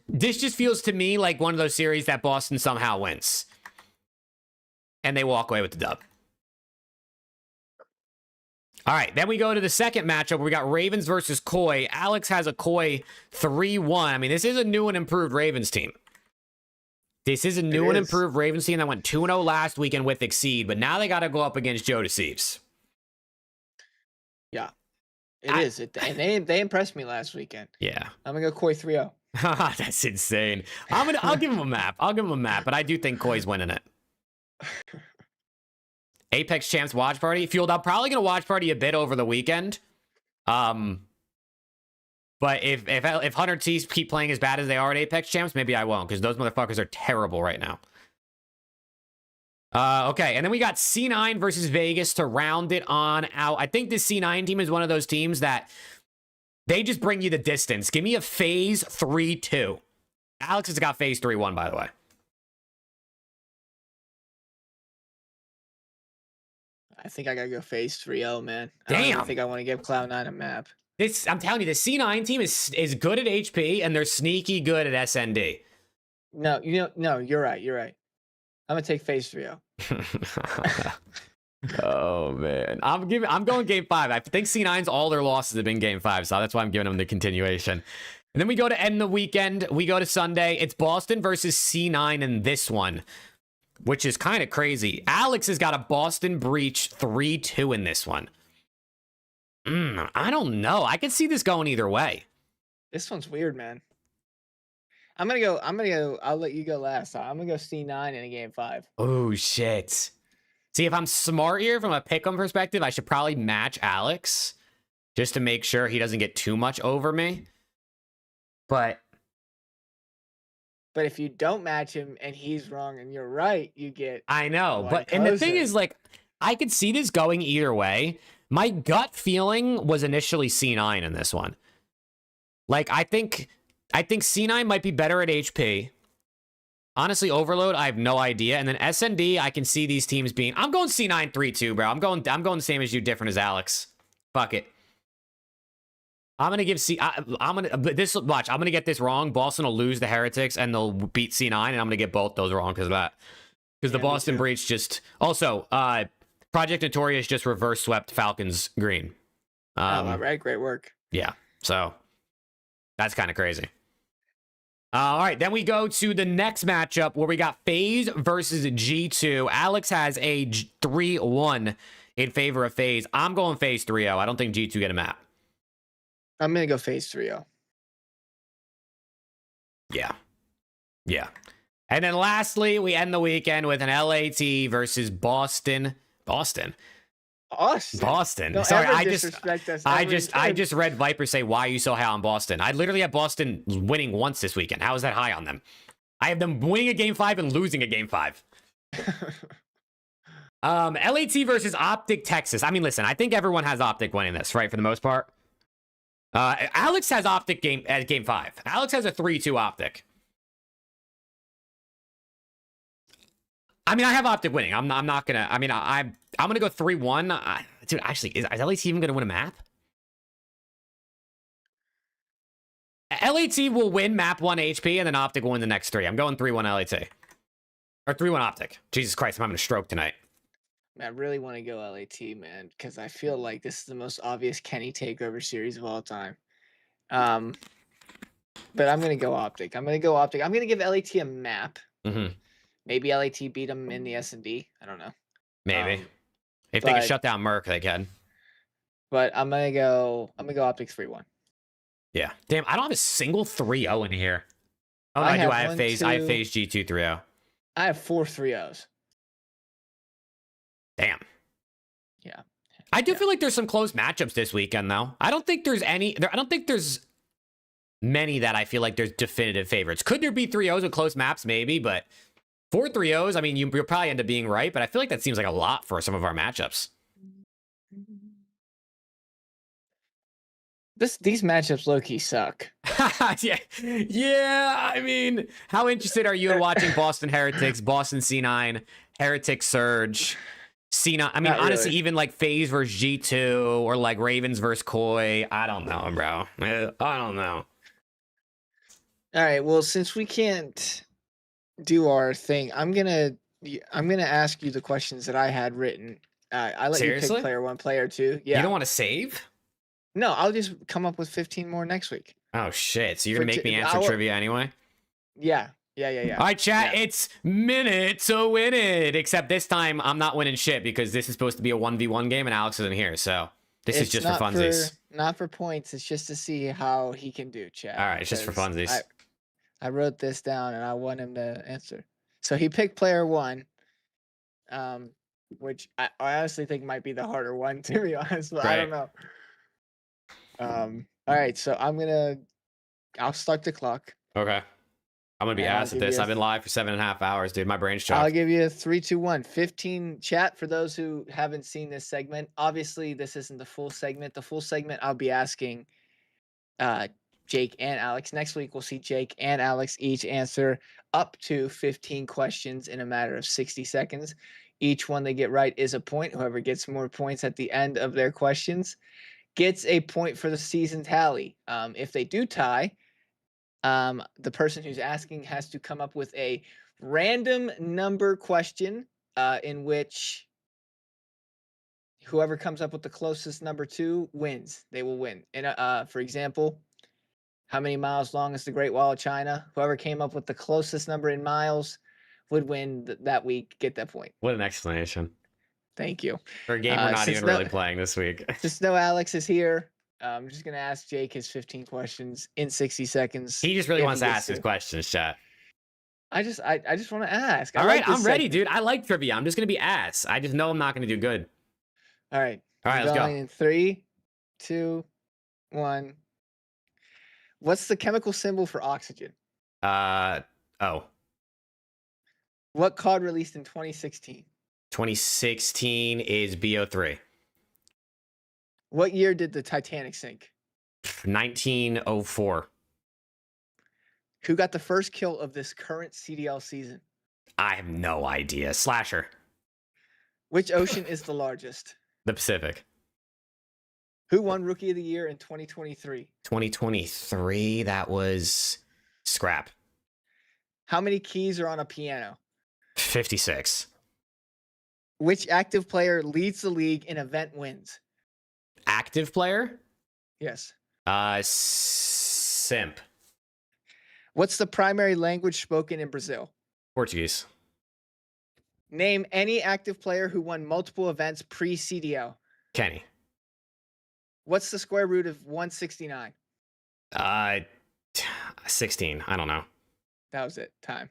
this just feels to me like one of those series that Boston somehow wins. And they walk away with the dub. All right, then we go to the second matchup where we got Ravens versus Koi. Alex has a Koi 3-1. I mean, this is a new and improved Ravens team. This is a new and improved Ravens team that went 2-0 last weekend with Exceed, but now they got to go up against Joe Deceives. Yeah, it is. And they impressed me last weekend. Yeah. I'm going to go Koi 3-0. That's insane. I'll give him a map. But I do think Koi's winning it. Apex Champs watch party. Fueled, I'm probably going to watch party a bit over the weekend. But if Hunter T's keep playing as bad as they are at Apex Champs, maybe I won't, because those motherfuckers are terrible right now. Okay, and then we got C9 versus Vegas to round it on out. I think this C9 team is one of those teams that They just bring you the distance. Give me a phase 3-2. Alex has got phase 3-1, by the way. I think I gotta go phase 3-0, man. I Damn. don't even think I want to give Cloud9 a map. I'm telling you, the C9 team is good at HP, and they're sneaky good at SND. No, no, you're right. You're right. I'm gonna take phase 3-0. Oh man, I'm going game 5. I think C9's all their losses have been game 5, so that's why I'm giving them the continuation. And then we go to end the weekend. We go to Sunday. It's Boston versus C9 in this one, which is kind of crazy. Alex has got a Boston Breach 3-2 in this one. I don't know. I could see this going either way. This one's weird, man. I'm gonna go. I'll let you go last. I'm gonna go C9 in a game 5. Oh shit. See, if I'm smart here from a pick'em perspective, I should probably match Alex just to make sure he doesn't get too much over me. But if you don't match him and he's wrong and you're right, you get. I know, one but and the thing closer. is, like, I could see this going either way. My gut feeling was initially C9 in this one. Like, I think C9 might be better at HP. Honestly, Overload, I have no idea. And then SND, I can see these teams being. I'm going C9 3-2, bro. I'm going the same as you, different as Alex. Fuck it. I'm gonna give I'm gonna get this wrong. Boston will lose the Heretics and they'll beat C9, and I'm gonna get both those wrong because of that. Because the Boston Breach just also Project Notorious just reverse swept Falcons green. All right, great work. Yeah, so that's kind of crazy. All right, then we go to the next matchup where we got FaZe versus G2. Alex has a 3-1 in favor of FaZe. I'm going FaZe 3-0. I don't think G2 get a map. I'm gonna go phase 3-0. Yeah. Yeah. And then lastly, we end the weekend with an LAT versus Boston. Austin. Sorry, I just read Viper say, "Why are you so high on Boston?" I literally have Boston winning once this weekend. How is that high on them? I have them winning a game 5 and losing a game 5. LAT versus Optic Texas. I mean, listen, I think everyone has Optic winning this, right? For the most part. Alex has Optic as game 5. Alex has a 3-2 Optic. I mean, I have Optic winning. I'm not gonna. I mean, I'm gonna go 3-1. Dude, actually, is LAT even gonna win a map? LAT will win map 1 HP, and then Optic will win the next 3. I'm going 3-1 LAT. Or 3-1 Optic. Jesus Christ, I'm having a stroke tonight. I really want to go LAT, man, because I feel like this is the most obvious Kenny takeover series of all time. But I'm gonna go Optic. I'm gonna give LAT a map. Mm-hmm. Maybe LAT beat them in the S&D. I don't know. Maybe. If they can shut down Merc, they can. But I'm gonna go Optic 3-1. Yeah. Damn, I don't have a single 3-0 in here. Oh, no, I do. I have FaZe G2 3-0. I have 4 3-0s. Damn. Yeah. I do feel like there's some close matchups this weekend, though. I don't think there's many that I feel like there's definitive favorites. Could there be 3-0s with close maps? Maybe, but 4 3-0s, I mean, you'll probably end up being right, but I feel like that seems like a lot for some of our matchups. These matchups low-key suck. Yeah, I mean, how interested are you in watching Boston Heretics, Boston C9, Heretics Surge, C9? I mean, honestly, even like FaZe versus G2 or like Ravens versus Koi. I don't know, bro. I don't know. All right, well, since we can't do our thing, I'm gonna ask you the questions that I had written. I let you pick player 1, player 2. Yeah. You don't want to save? No, I'll just come up with 15 more next week. Oh shit! So you're gonna make me answer trivia anyway? Yeah. All right, chat. Yeah. It's minute to win it. Except this time I'm not winning shit because this is supposed to be a 1v1 game and Alex isn't here. So this is just for funsies. Not for points. It's just to see how he can do, chat. All right, it's just for funsies. I wrote this down and I want him to answer. So he picked player 1, which I honestly think might be the harder one, to be honest. But I don't know. All right, so I'll start the clock. Okay. I'm gonna be ass at this. I've been live for 7.5 hours, dude. My brain's chopped. I'll give you a 3, 2, 1. 15 chat for those who haven't seen this segment. Obviously, this isn't the full segment. The full segment, I'll be asking Jake and Alex. Next week, we'll see Jake and Alex each answer up to 15 questions in a matter of 60 seconds. Each one they get right is a point. Whoever gets more points at the end of their questions gets a point for the season tally. If they do tie, the person who's asking has to come up with a random number question in which whoever comes up with the closest number 2 wins. They will win. And for example, how many miles long is the Great Wall of China? Whoever came up with the closest number in miles would win that week, get that point. What an explanation. Thank you. For a game we're not since even really playing this week. Just know Alex is here. I'm just going to ask Jake his 15 questions in 60 seconds. He just really if wants to gets ask his questions, chat. I just want to ask. All right, I'm ready, dude. I like trivia. I'm just going to be ass. I just know I'm not going to do good. All right. All right, let's go. In 3, 2, 1. What's the chemical symbol for oxygen? Oh. What COD released in 2016? 2016 is BO3. What year did the Titanic sink? 1904. Who got the first kill of this current CDL season? I have no idea. Slasher. Which ocean is the largest? The Pacific. Who won Rookie of the Year in 2023? 2023, that was Scrap. How many keys are on a piano? 56. Which active player leads the league in event wins? Active player? Yes. Simp. What's the primary language spoken in Brazil? Portuguese. Name any active player who won multiple events pre-CDL. Kenny. What's the square root of 169? 16. I don't know. That was it. Time.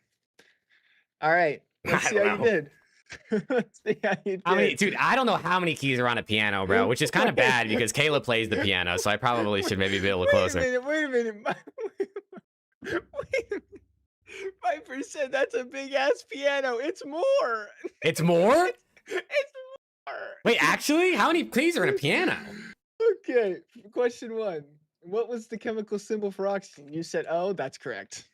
All right. Let's see how you did. Let's see how you did. I mean, dude, I don't know how many keys are on a piano, bro, which is kind of bad because Kayla plays the piano, so I probably should maybe be a little closer. Wait a minute. 5%, that's a big ass piano. It's more. It's more? It's more. Wait, actually? How many keys are in a piano? Okay, question 1. What was the chemical symbol for oxygen? You said O, that's correct.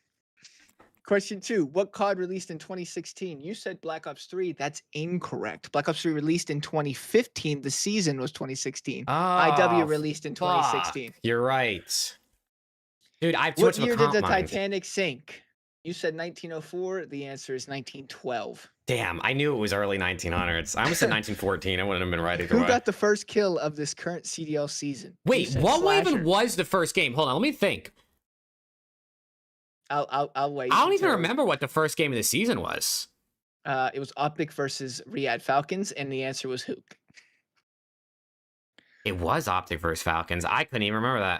Question 2. What COD released in 2016? You said Black Ops 3. That's incorrect. Black Ops 3 released in 2015. The season was 2016. IW released in 2016. Fuck. You're right. Dude, I have too What much of a year did comp the mind. Titanic sink? You said 1904. The answer is 1912. Damn, I knew it was early 1900s. I almost said 1914. I wouldn't have been right either Who way. got the first kill of this current CDL season? You Wait, said what Slasher. even was the first game? Hold on, let me think. I'll wait. I don't even until- remember what the first game of the season was. It was Optic versus Riyadh Falcons, and the answer was Hook. It was Optic versus Falcons. I couldn't even remember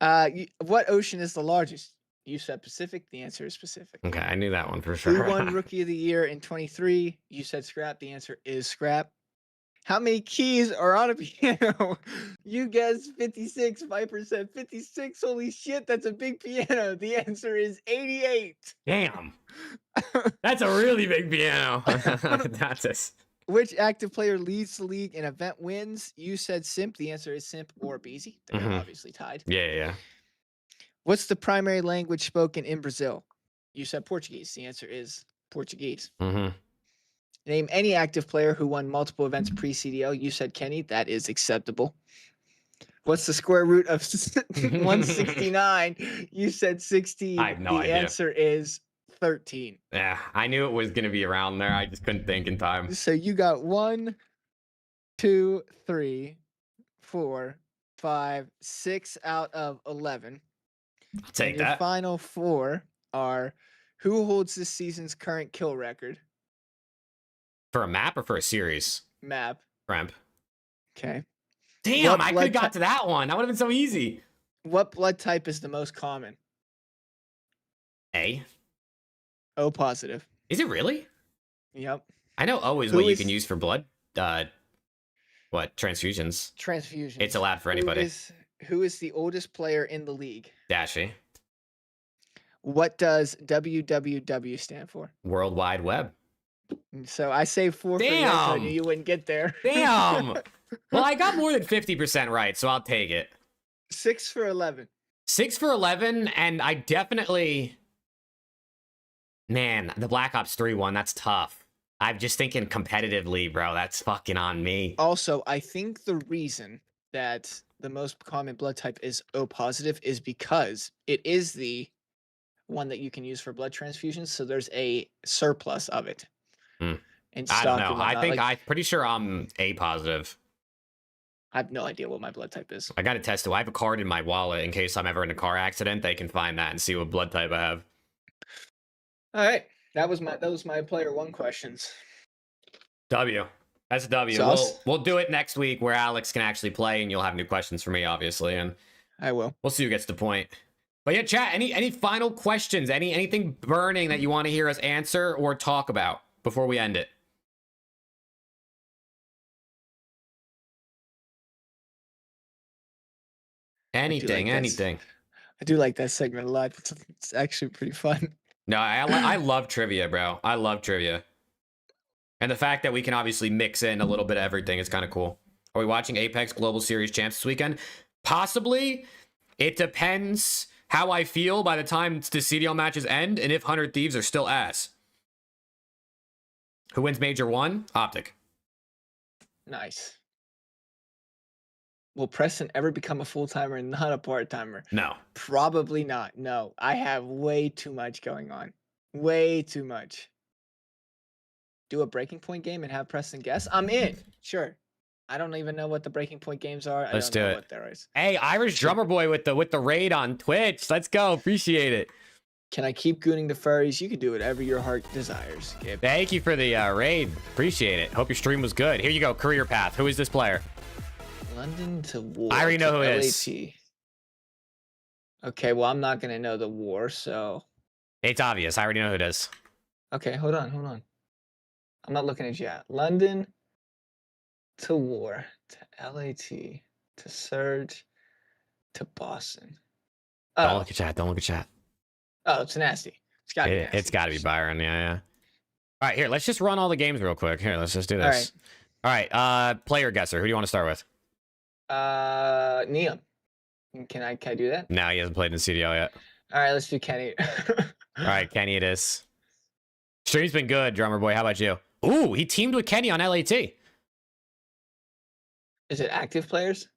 that. What ocean is the largest? You said Pacific. The answer is Pacific. Okay, I knew that one for Who sure. won Rookie of the Year in 23? You said Scrap. The answer is Scrap. How many keys are on a piano? You guessed 56, 5%. 56, holy shit, that's a big piano. The answer is 88. Damn. That's a really big piano. That's it. Which active player leads the league in event wins? You said Simp. The answer is Simp or Beezy. They're Mhm. obviously tied. Yeah. What's the primary language spoken in Brazil? You said Portuguese. The answer is Portuguese. Mm-hmm. Name any active player who won multiple events pre-CDL. You said Kenny. That is acceptable. What's the square root of 169? You said 16. I have no idea. The answer is 13. Yeah, I knew it was going to be around there. I just couldn't think in time. So you got 1, 2, 3, 4, 5, 6 out of 11. I'll take and your that. final 4 are who holds this season's current kill record? For a map or for a series? Map. Ramp. Okay. Damn, What I could blood have got type- to that one. That would have been so easy. What blood type is the most common? A. O positive. Is it really? Yep. I know O is Who what you is- can use for blood. Transfusions. Transfusion. It's allowed for anybody. Who is the oldest player in the league? Dashy. What does WWW stand for? World Wide Web. So I saved 4 for you. So I knew Damn. you wouldn't get there. Damn. Well, I got more than 50% right, so I'll take it. 6 for 11. 6 for 11, and I definitely... Man, the Black Ops 3 one, that's tough. I'm just thinking competitively, bro. That's fucking on me. Also, I think the reason that the most common blood type is O positive is because it is the one that you can use for blood transfusions, so there's a surplus of it. Hmm. In I stock don't and know. I whatnot. think Like, I'm pretty sure I'm A positive. I have no idea what my blood type is. I got to test it. I have a card in my wallet in case I'm ever in a car accident. They can find that and see what blood type I have. All right, that was my player 1 questions. W. That's a W. Sauce? We'll do it next week where Alex can actually play and you'll have new questions for me, obviously, and I will. we'll see who gets the point. But yeah, chat, any final questions? Anything burning that you want to hear us answer or talk about before we end it? Anything. I do like that segment a lot. It's actually pretty fun. No, I love trivia, bro. I love trivia. And the fact that we can obviously mix in a little bit of everything is kind of cool. Are we watching Apex Global Series Champs this weekend? Possibly. It depends how I feel by the time the CDL matches end and if 100 Thieves are still ass. Who wins Major 1? Optic. Nice. Will Preston ever become a full-timer and not a part-timer? No. Probably not. No, I have way too much going on. Way too much. Do a breaking point game and have Preston guess? I'm in. Sure. I don't even know what the breaking point games are. Let's I don't do know it. what there is. Hey, Irish Drummer Boy with the raid on Twitch. Let's go. Appreciate it. Can I keep gooning the furries? You can do whatever your heart desires, Gabe. Thank you for the raid. Appreciate it. Hope your stream was good. Here you go. Career path. Who is this player? London to war. I already know to who it is. LAT. Okay, well, I'm not going to know the war, so... It's obvious. I already know who it is. Okay, hold on. I'm not looking at you yet. London to war, to LAT, to Surge, to Boston. Don't Oh, look at chat. Don't look at chat. oh, it's nasty. It's got to be nasty. It's got to be Byron. Yeah. All right, here. Let's just run all the games real quick. Here, let's just do this. All right. Player guesser. Who do you want to start with? Neon. Can I do that? No, he hasn't played in CDL yet. All right, let's do Kenny. All right, Kenny it is. Stream's been good, Drummer Boy. How about you? Ooh, he teamed with Kenny on LAT. Is it active players?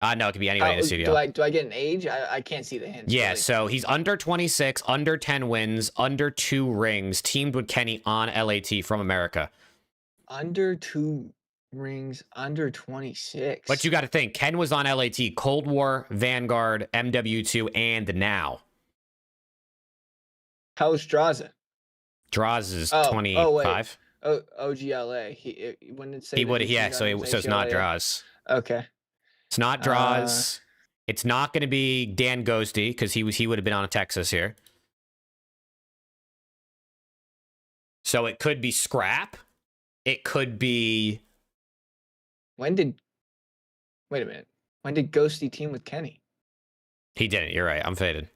No, it could be anybody in the CDL. Do I get an age? I can't see the hints. Yeah, really. so he's under 26, under 10 wins, under 2 rings, teamed with Kenny on LAT from America. Under 2 rings, under 26. But you got to think, Ken was on LAT, Cold War, Vanguard, MW2, and now. How's Draza? Draws is Oh, 25. Oh, OGLA. When did it say He that would, he's yeah, on so it's not AGLA? Draws. Okay. It's not Draws. It's not going to be Dan Ghosty, because he would have been on a Texas here. So it could be Scrap. It could be... Wait a minute. When did Ghosty team with Kenny? He didn't. You're right. I'm faded.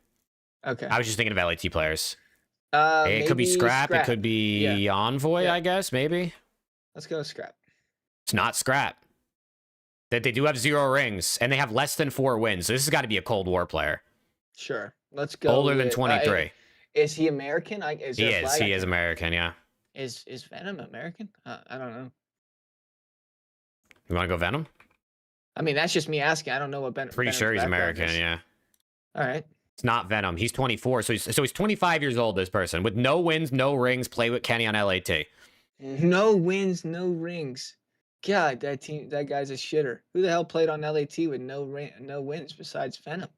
Okay. I was just thinking of LAT players. It could be Scrap. It could be Envoy, Yeah. I guess, maybe. Let's go Scrap. It's not Scrap. That they do have 0 rings, and they have less than 4 wins. So this has got to be a Cold War player. Sure. Let's go. Older than with- 23. Is he American? Is He there a is. flag? He is American, yeah. Is Venom American? I don't know. You want to go Venom? I mean, that's just me asking. I don't know what Venom. Pretty sure he's American, yeah. All right. It's not Venom. He's 24, so he's 25 years old, this person. With no wins, no rings, play with Kenny on LAT. No wins, no rings. God, that guy's a shitter. Who the hell played on LAT with no wins besides Venom?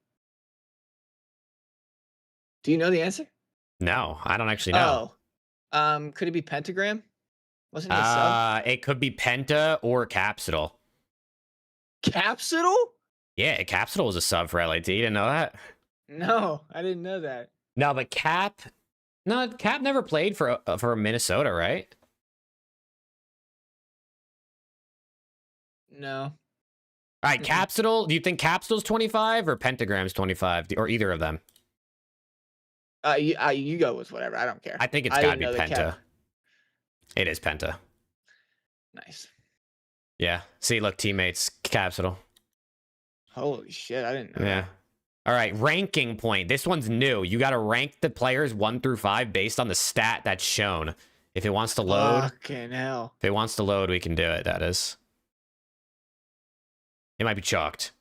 Do you know the answer? No, I don't actually know. Oh. Could it be Pentagram? Wasn't it a sub? It could be Penta or Capsidal. Capsidal? Yeah, Capsidal was a sub for LAT. You didn't know that? No, I didn't know that. No, but Cap never played for Minnesota, right? No. All right, Capsidal. Do you think Capsidal's 25 or Pentagram's 25, or either of them? You go with whatever. I don't care. I think it's I got to didn't be know that Penta. It is Penta. Nice. Yeah. See, look, teammates, Capsidal. Holy shit, I didn't know. Yeah. All right, ranking point. This one's new. You got to rank the players 1 through 5 based on the stat that's shown. If it wants to load, Fucking hell. if it wants to load, we can do it. That is. It might be chalked.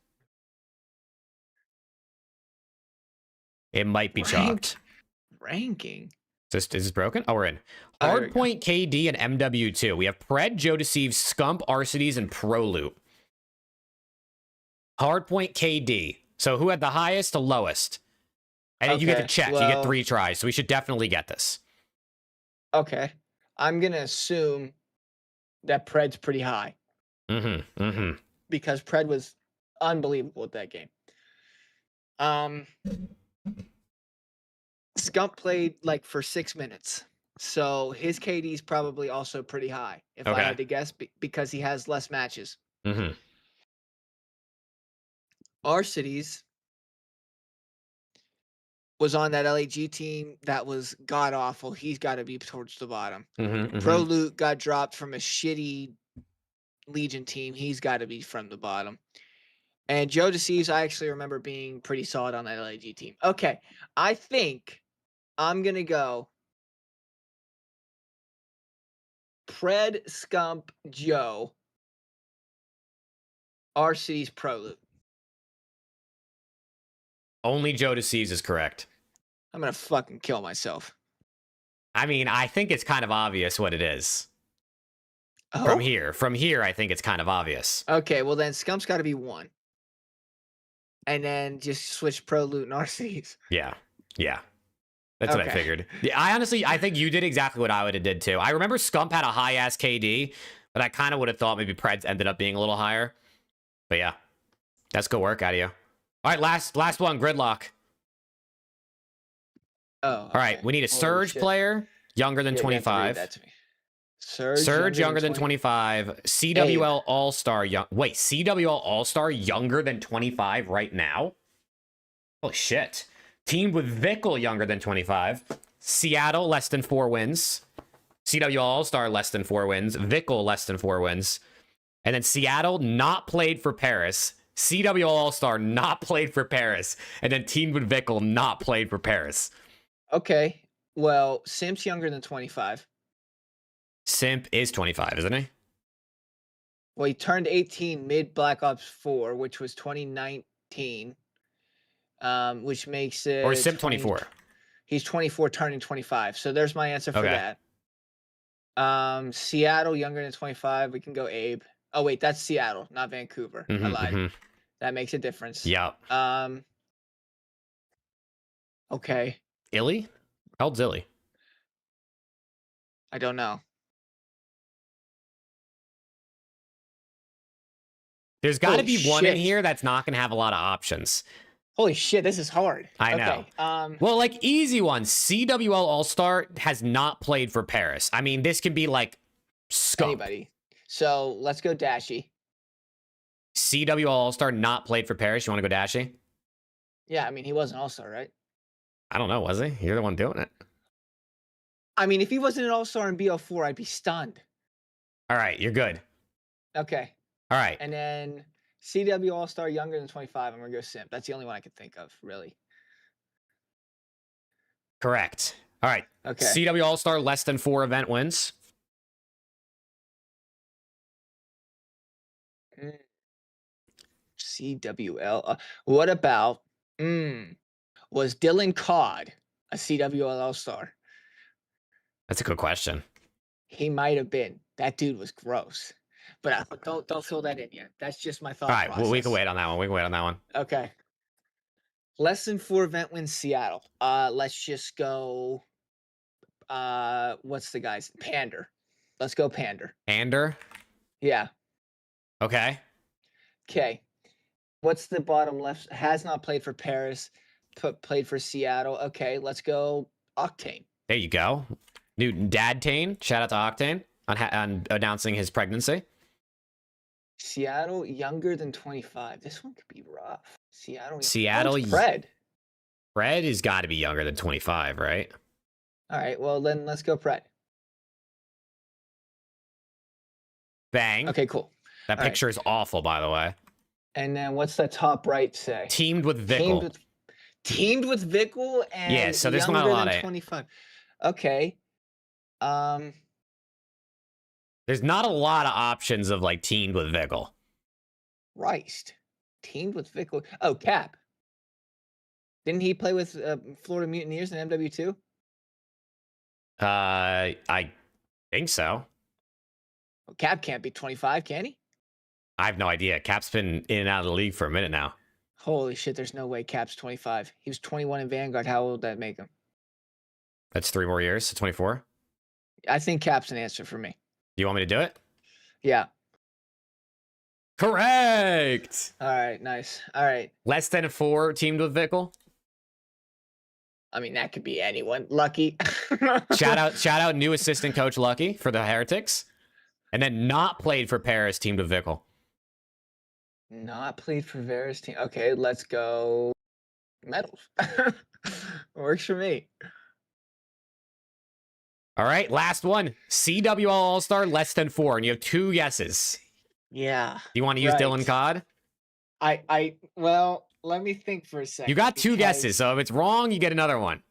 It might be chalked. Ranking. Is this broken? Oh, we're in. Oh, there we go. Hardpoint, KD, and MW2. We have Pred, Joe Deceive, Scump, Arcides, and ProLoot. Hardpoint, KD. So who had the highest to lowest? And then you get to Okay, check. You get well- 3 tries. So we should definitely get this. Okay. I'm gonna assume that Pred's pretty high Mm-hmm. Mm-hmm. because Pred was unbelievable at that game. Scump played like for 6 minutes. So his KD is probably also pretty high, if I Okay. had to guess, because he has less matches. Mm-hmm. Arcides was on that LAG team that was god awful. He's got to be towards the bottom. Mm-hmm. ProLoot got dropped from a shitty Legion team. He's got to be from the bottom. And Joe Deceives, I actually remember being pretty solid on that LAG team. Okay, I think I'm gonna go Pred, Scump, Joe, Arcides, ProLoot. Only Joe Deceives is correct. I'm gonna fucking kill myself. I mean, I think it's kind of obvious what it is. Oh? From here, I think it's kind of obvious. Okay, well then Scump's got to be 1. And then just switch ProLoot and Arcides. Yeah. Yeah. That's what I Okay. figured. Yeah, I think you did exactly what I would have did too. I remember Scump had a high ass KD, but I kind of would have thought maybe Preds ended up being a little higher. But yeah, that's good work out of you. All right, last one, Gridlock. Oh. All right, we need a Holy Surge shit. player younger than Yeah, you have to read 25. that to me. Surge, Surge younger than 25. CWL All-Star young. Wait, CWL All-Star younger than 25 right now? Holy shit. Teamed with Vickle younger than 25. Seattle less than 4 wins. CWL All-Star less than 4 wins. Vickle less than 4 wins. And then Seattle not played for Paris. CWL All-Star not played for Paris. And then teamed with Vickle not played for Paris. Okay. Well, Simp's younger than 25. Simp is 25, isn't he? Well, he turned 18 mid Black Ops 4, which was 2019. Which makes it. Or is Simp 20 24? He's 24, turning 25. So there's my answer for Okay. that. Seattle younger than 25. We can go Abe. Oh wait, that's Seattle, not Vancouver. I Mhm, lied. mhm. That makes a difference. Yep. Okay. Illy? How old's Illy? I don't know. There's got to Holy be one in shit. here that's not going to have a lot of options. Holy shit, this is hard. I know. Okay. Well, like, easy one. CWL All-Star has not played for Paris. I mean, this can be like Scump. Anybody. So let's go Dashy. CWL All-Star not played for Paris. You want to go Dashy? Yeah, I mean he was an all-star, right? I don't know. Was he? You're the one doing it. I mean, if he wasn't an all-star in BO4, I'd be stunned. All right. You're good. Okay. All right. And then CW All-Star younger than 25. I'm gonna go Simp. That's the only one I could think of, really. Correct. All right. Okay. CW All-Star less than 4 event wins. CWL. What about was Dylan Codd a CWL All-Star? That's a good question. He might have been. That dude was gross. But don't fill that in yet. That's just my thought All right. process. Well, we can wait on that one. We can wait on that one. Okay. Less than 4 event wins Seattle. Let's just go. What's the guy's Pander? Let's go Pander. Ander. Yeah. Okay. Okay. What's the bottom left? Has not played for Paris. Played for Seattle. Okay. Let's go Octane. There you go. Newton Dadtane. Shout out to Octane on announcing his pregnancy. Seattle younger than 25. This one could be rough. Seattle. Seattle. Fred. Fred has got to be younger than 25, right? All right. Well, then let's go Fred. Bang. Okay. Cool. That All right. picture is awful, by the way. And then what's the top right say? Teamed with Vickle. Teamed with Vickle and Yeah, so there's not a younger lot than of 25. Okay. There's not a lot of options of like teamed with Vickle. Christ. Teamed with Vickle. Oh, Cap. Didn't he play with Florida Mutineers in MW2? I think so. Well, Cap can't be 25, can he? I have no idea. Cap's been in and out of the league for a minute now. Holy shit, there's no way Cap's 25. He was 21 in Vanguard. How old would that make him? That's 3 more years, so 24. I think Cap's an answer for me. You want me to do it? Yeah. Correct. All right, nice. All right. Less than 4 teamed with Vickle. I mean, that could be anyone. Lucky. shout out new assistant coach Lucky for the Heretics. And then not played for Paris, teamed with Vickle. Not played for Varus team. Okay, let's go. Medals. Works for me. All right, last one. CWL All-Star, less than 4. And you have 2 guesses. Yeah. You want to use right. Dylan Codd? Well, let me think for a second. You got 2 because- guesses, so if it's wrong, you get another one.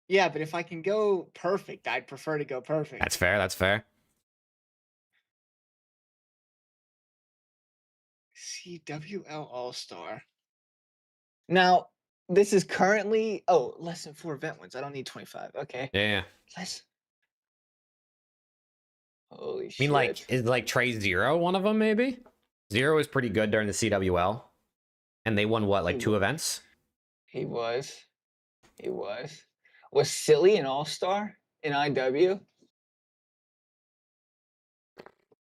Yeah, but if I can go perfect, I'd prefer to go perfect. That's fair, that's fair. CWL All-Star. Now, this is currently less than 4 event wins. I don't need 25. Okay. Yeah. Less. Holy shit. I mean, like, is like Trey Zero one of them, maybe? Zero was pretty good during the CWL. And they won, what, like 2 events? He was. Was Silly an All-Star in IW?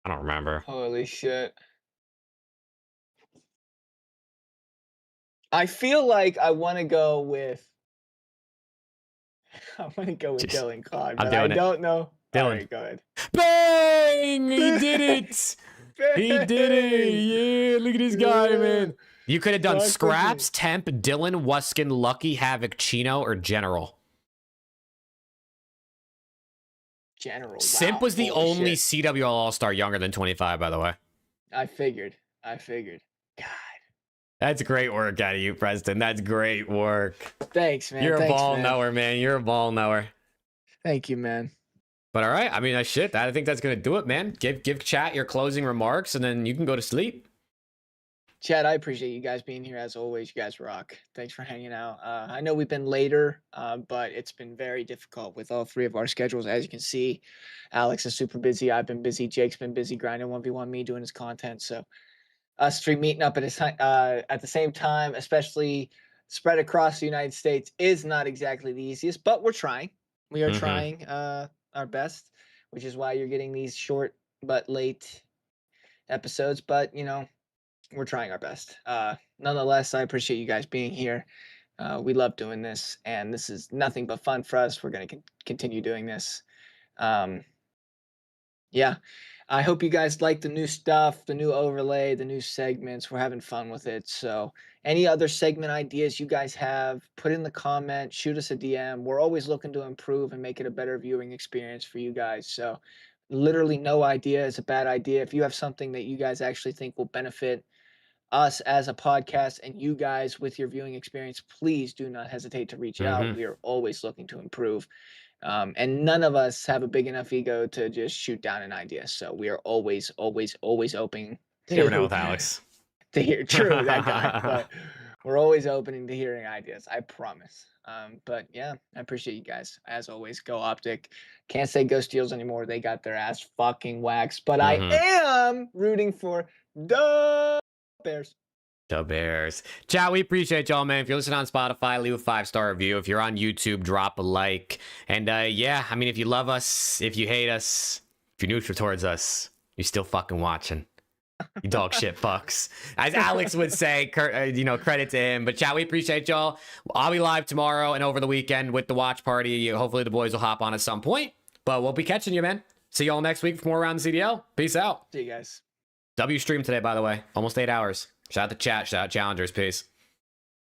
I don't remember. Holy shit. I feel like I want to go with Dylan Codd, I'm but doing I it. don't know. Dylan. All right, go ahead. Bang! He did it! He did it! Yeah, look at this guy, man. You could have done Fuck with Scraps, Temp, Dylan, Wuskin, Lucky, Havoc, Chino, or General. General. Simp wow, was the holy only shit. CWL All-Star younger than 25, by the way. I figured. God. That's great work out of you, Preston. That's great work. Thanks, man. You're a Thanks, ball man. knower, man. You're a ball knower. Thank you, man. But all right, I mean, shit. I think that's gonna do it, man. Give chat your closing remarks, and then you can go to sleep. Chad, I appreciate you guys being here as always. You guys rock. Thanks for hanging out. I know we've been later, but it's been very difficult with all 3 of our schedules. As you can see, Alex is super busy. I've been busy. Jake's been busy grinding 1v1 me doing his content. So us 3 meeting up at the same time, especially spread across the United States, is not exactly the easiest, but we're trying. We are trying our best, which is why you're getting these short but late episodes. But, you know, we're trying our best. Nonetheless, I appreciate you guys being here. We love doing this, and this is nothing but fun for us. We're going to continue doing this. Yeah, I hope you guys like the new stuff, the new overlay, the new segments. We're having fun with it. So any other segment ideas you guys have, put in the comment, shoot us a DM. We're always looking to improve and make it a better viewing experience for you guys. So literally no idea is a bad idea. If you have something that you guys actually think will benefit us as a podcast and you guys with your viewing experience, please do not hesitate to reach out. We are always looking to improve. And none of us have a big enough ego to just shoot down an idea. So we are always open. You never know with Alex. To hear, true, that guy. But we're always opening to hearing ideas. I promise. But yeah, I appreciate you guys. As always, go Optic. Can't say Go Steels anymore. They got their ass fucking waxed. But I am rooting for the Bears. The Bears. Chat, we appreciate y'all, man. If you're listening on Spotify, leave a 5-star review. If you're on YouTube, drop a like. And yeah, I mean, if you love us, if you hate us, if you're neutral towards us, you're still fucking watching. You dog shit fucks. As Alex would say, you know, credit to him. But chat, we appreciate y'all. I'll be live tomorrow and over the weekend with the watch party. Hopefully the boys will hop on at some point. But we'll be catching you, man. See y'all next week for more Around the CDL. Peace out. See you guys. W stream today, by the way. Almost 8 hours. Shout out to chat. Shout out challengers. Peace.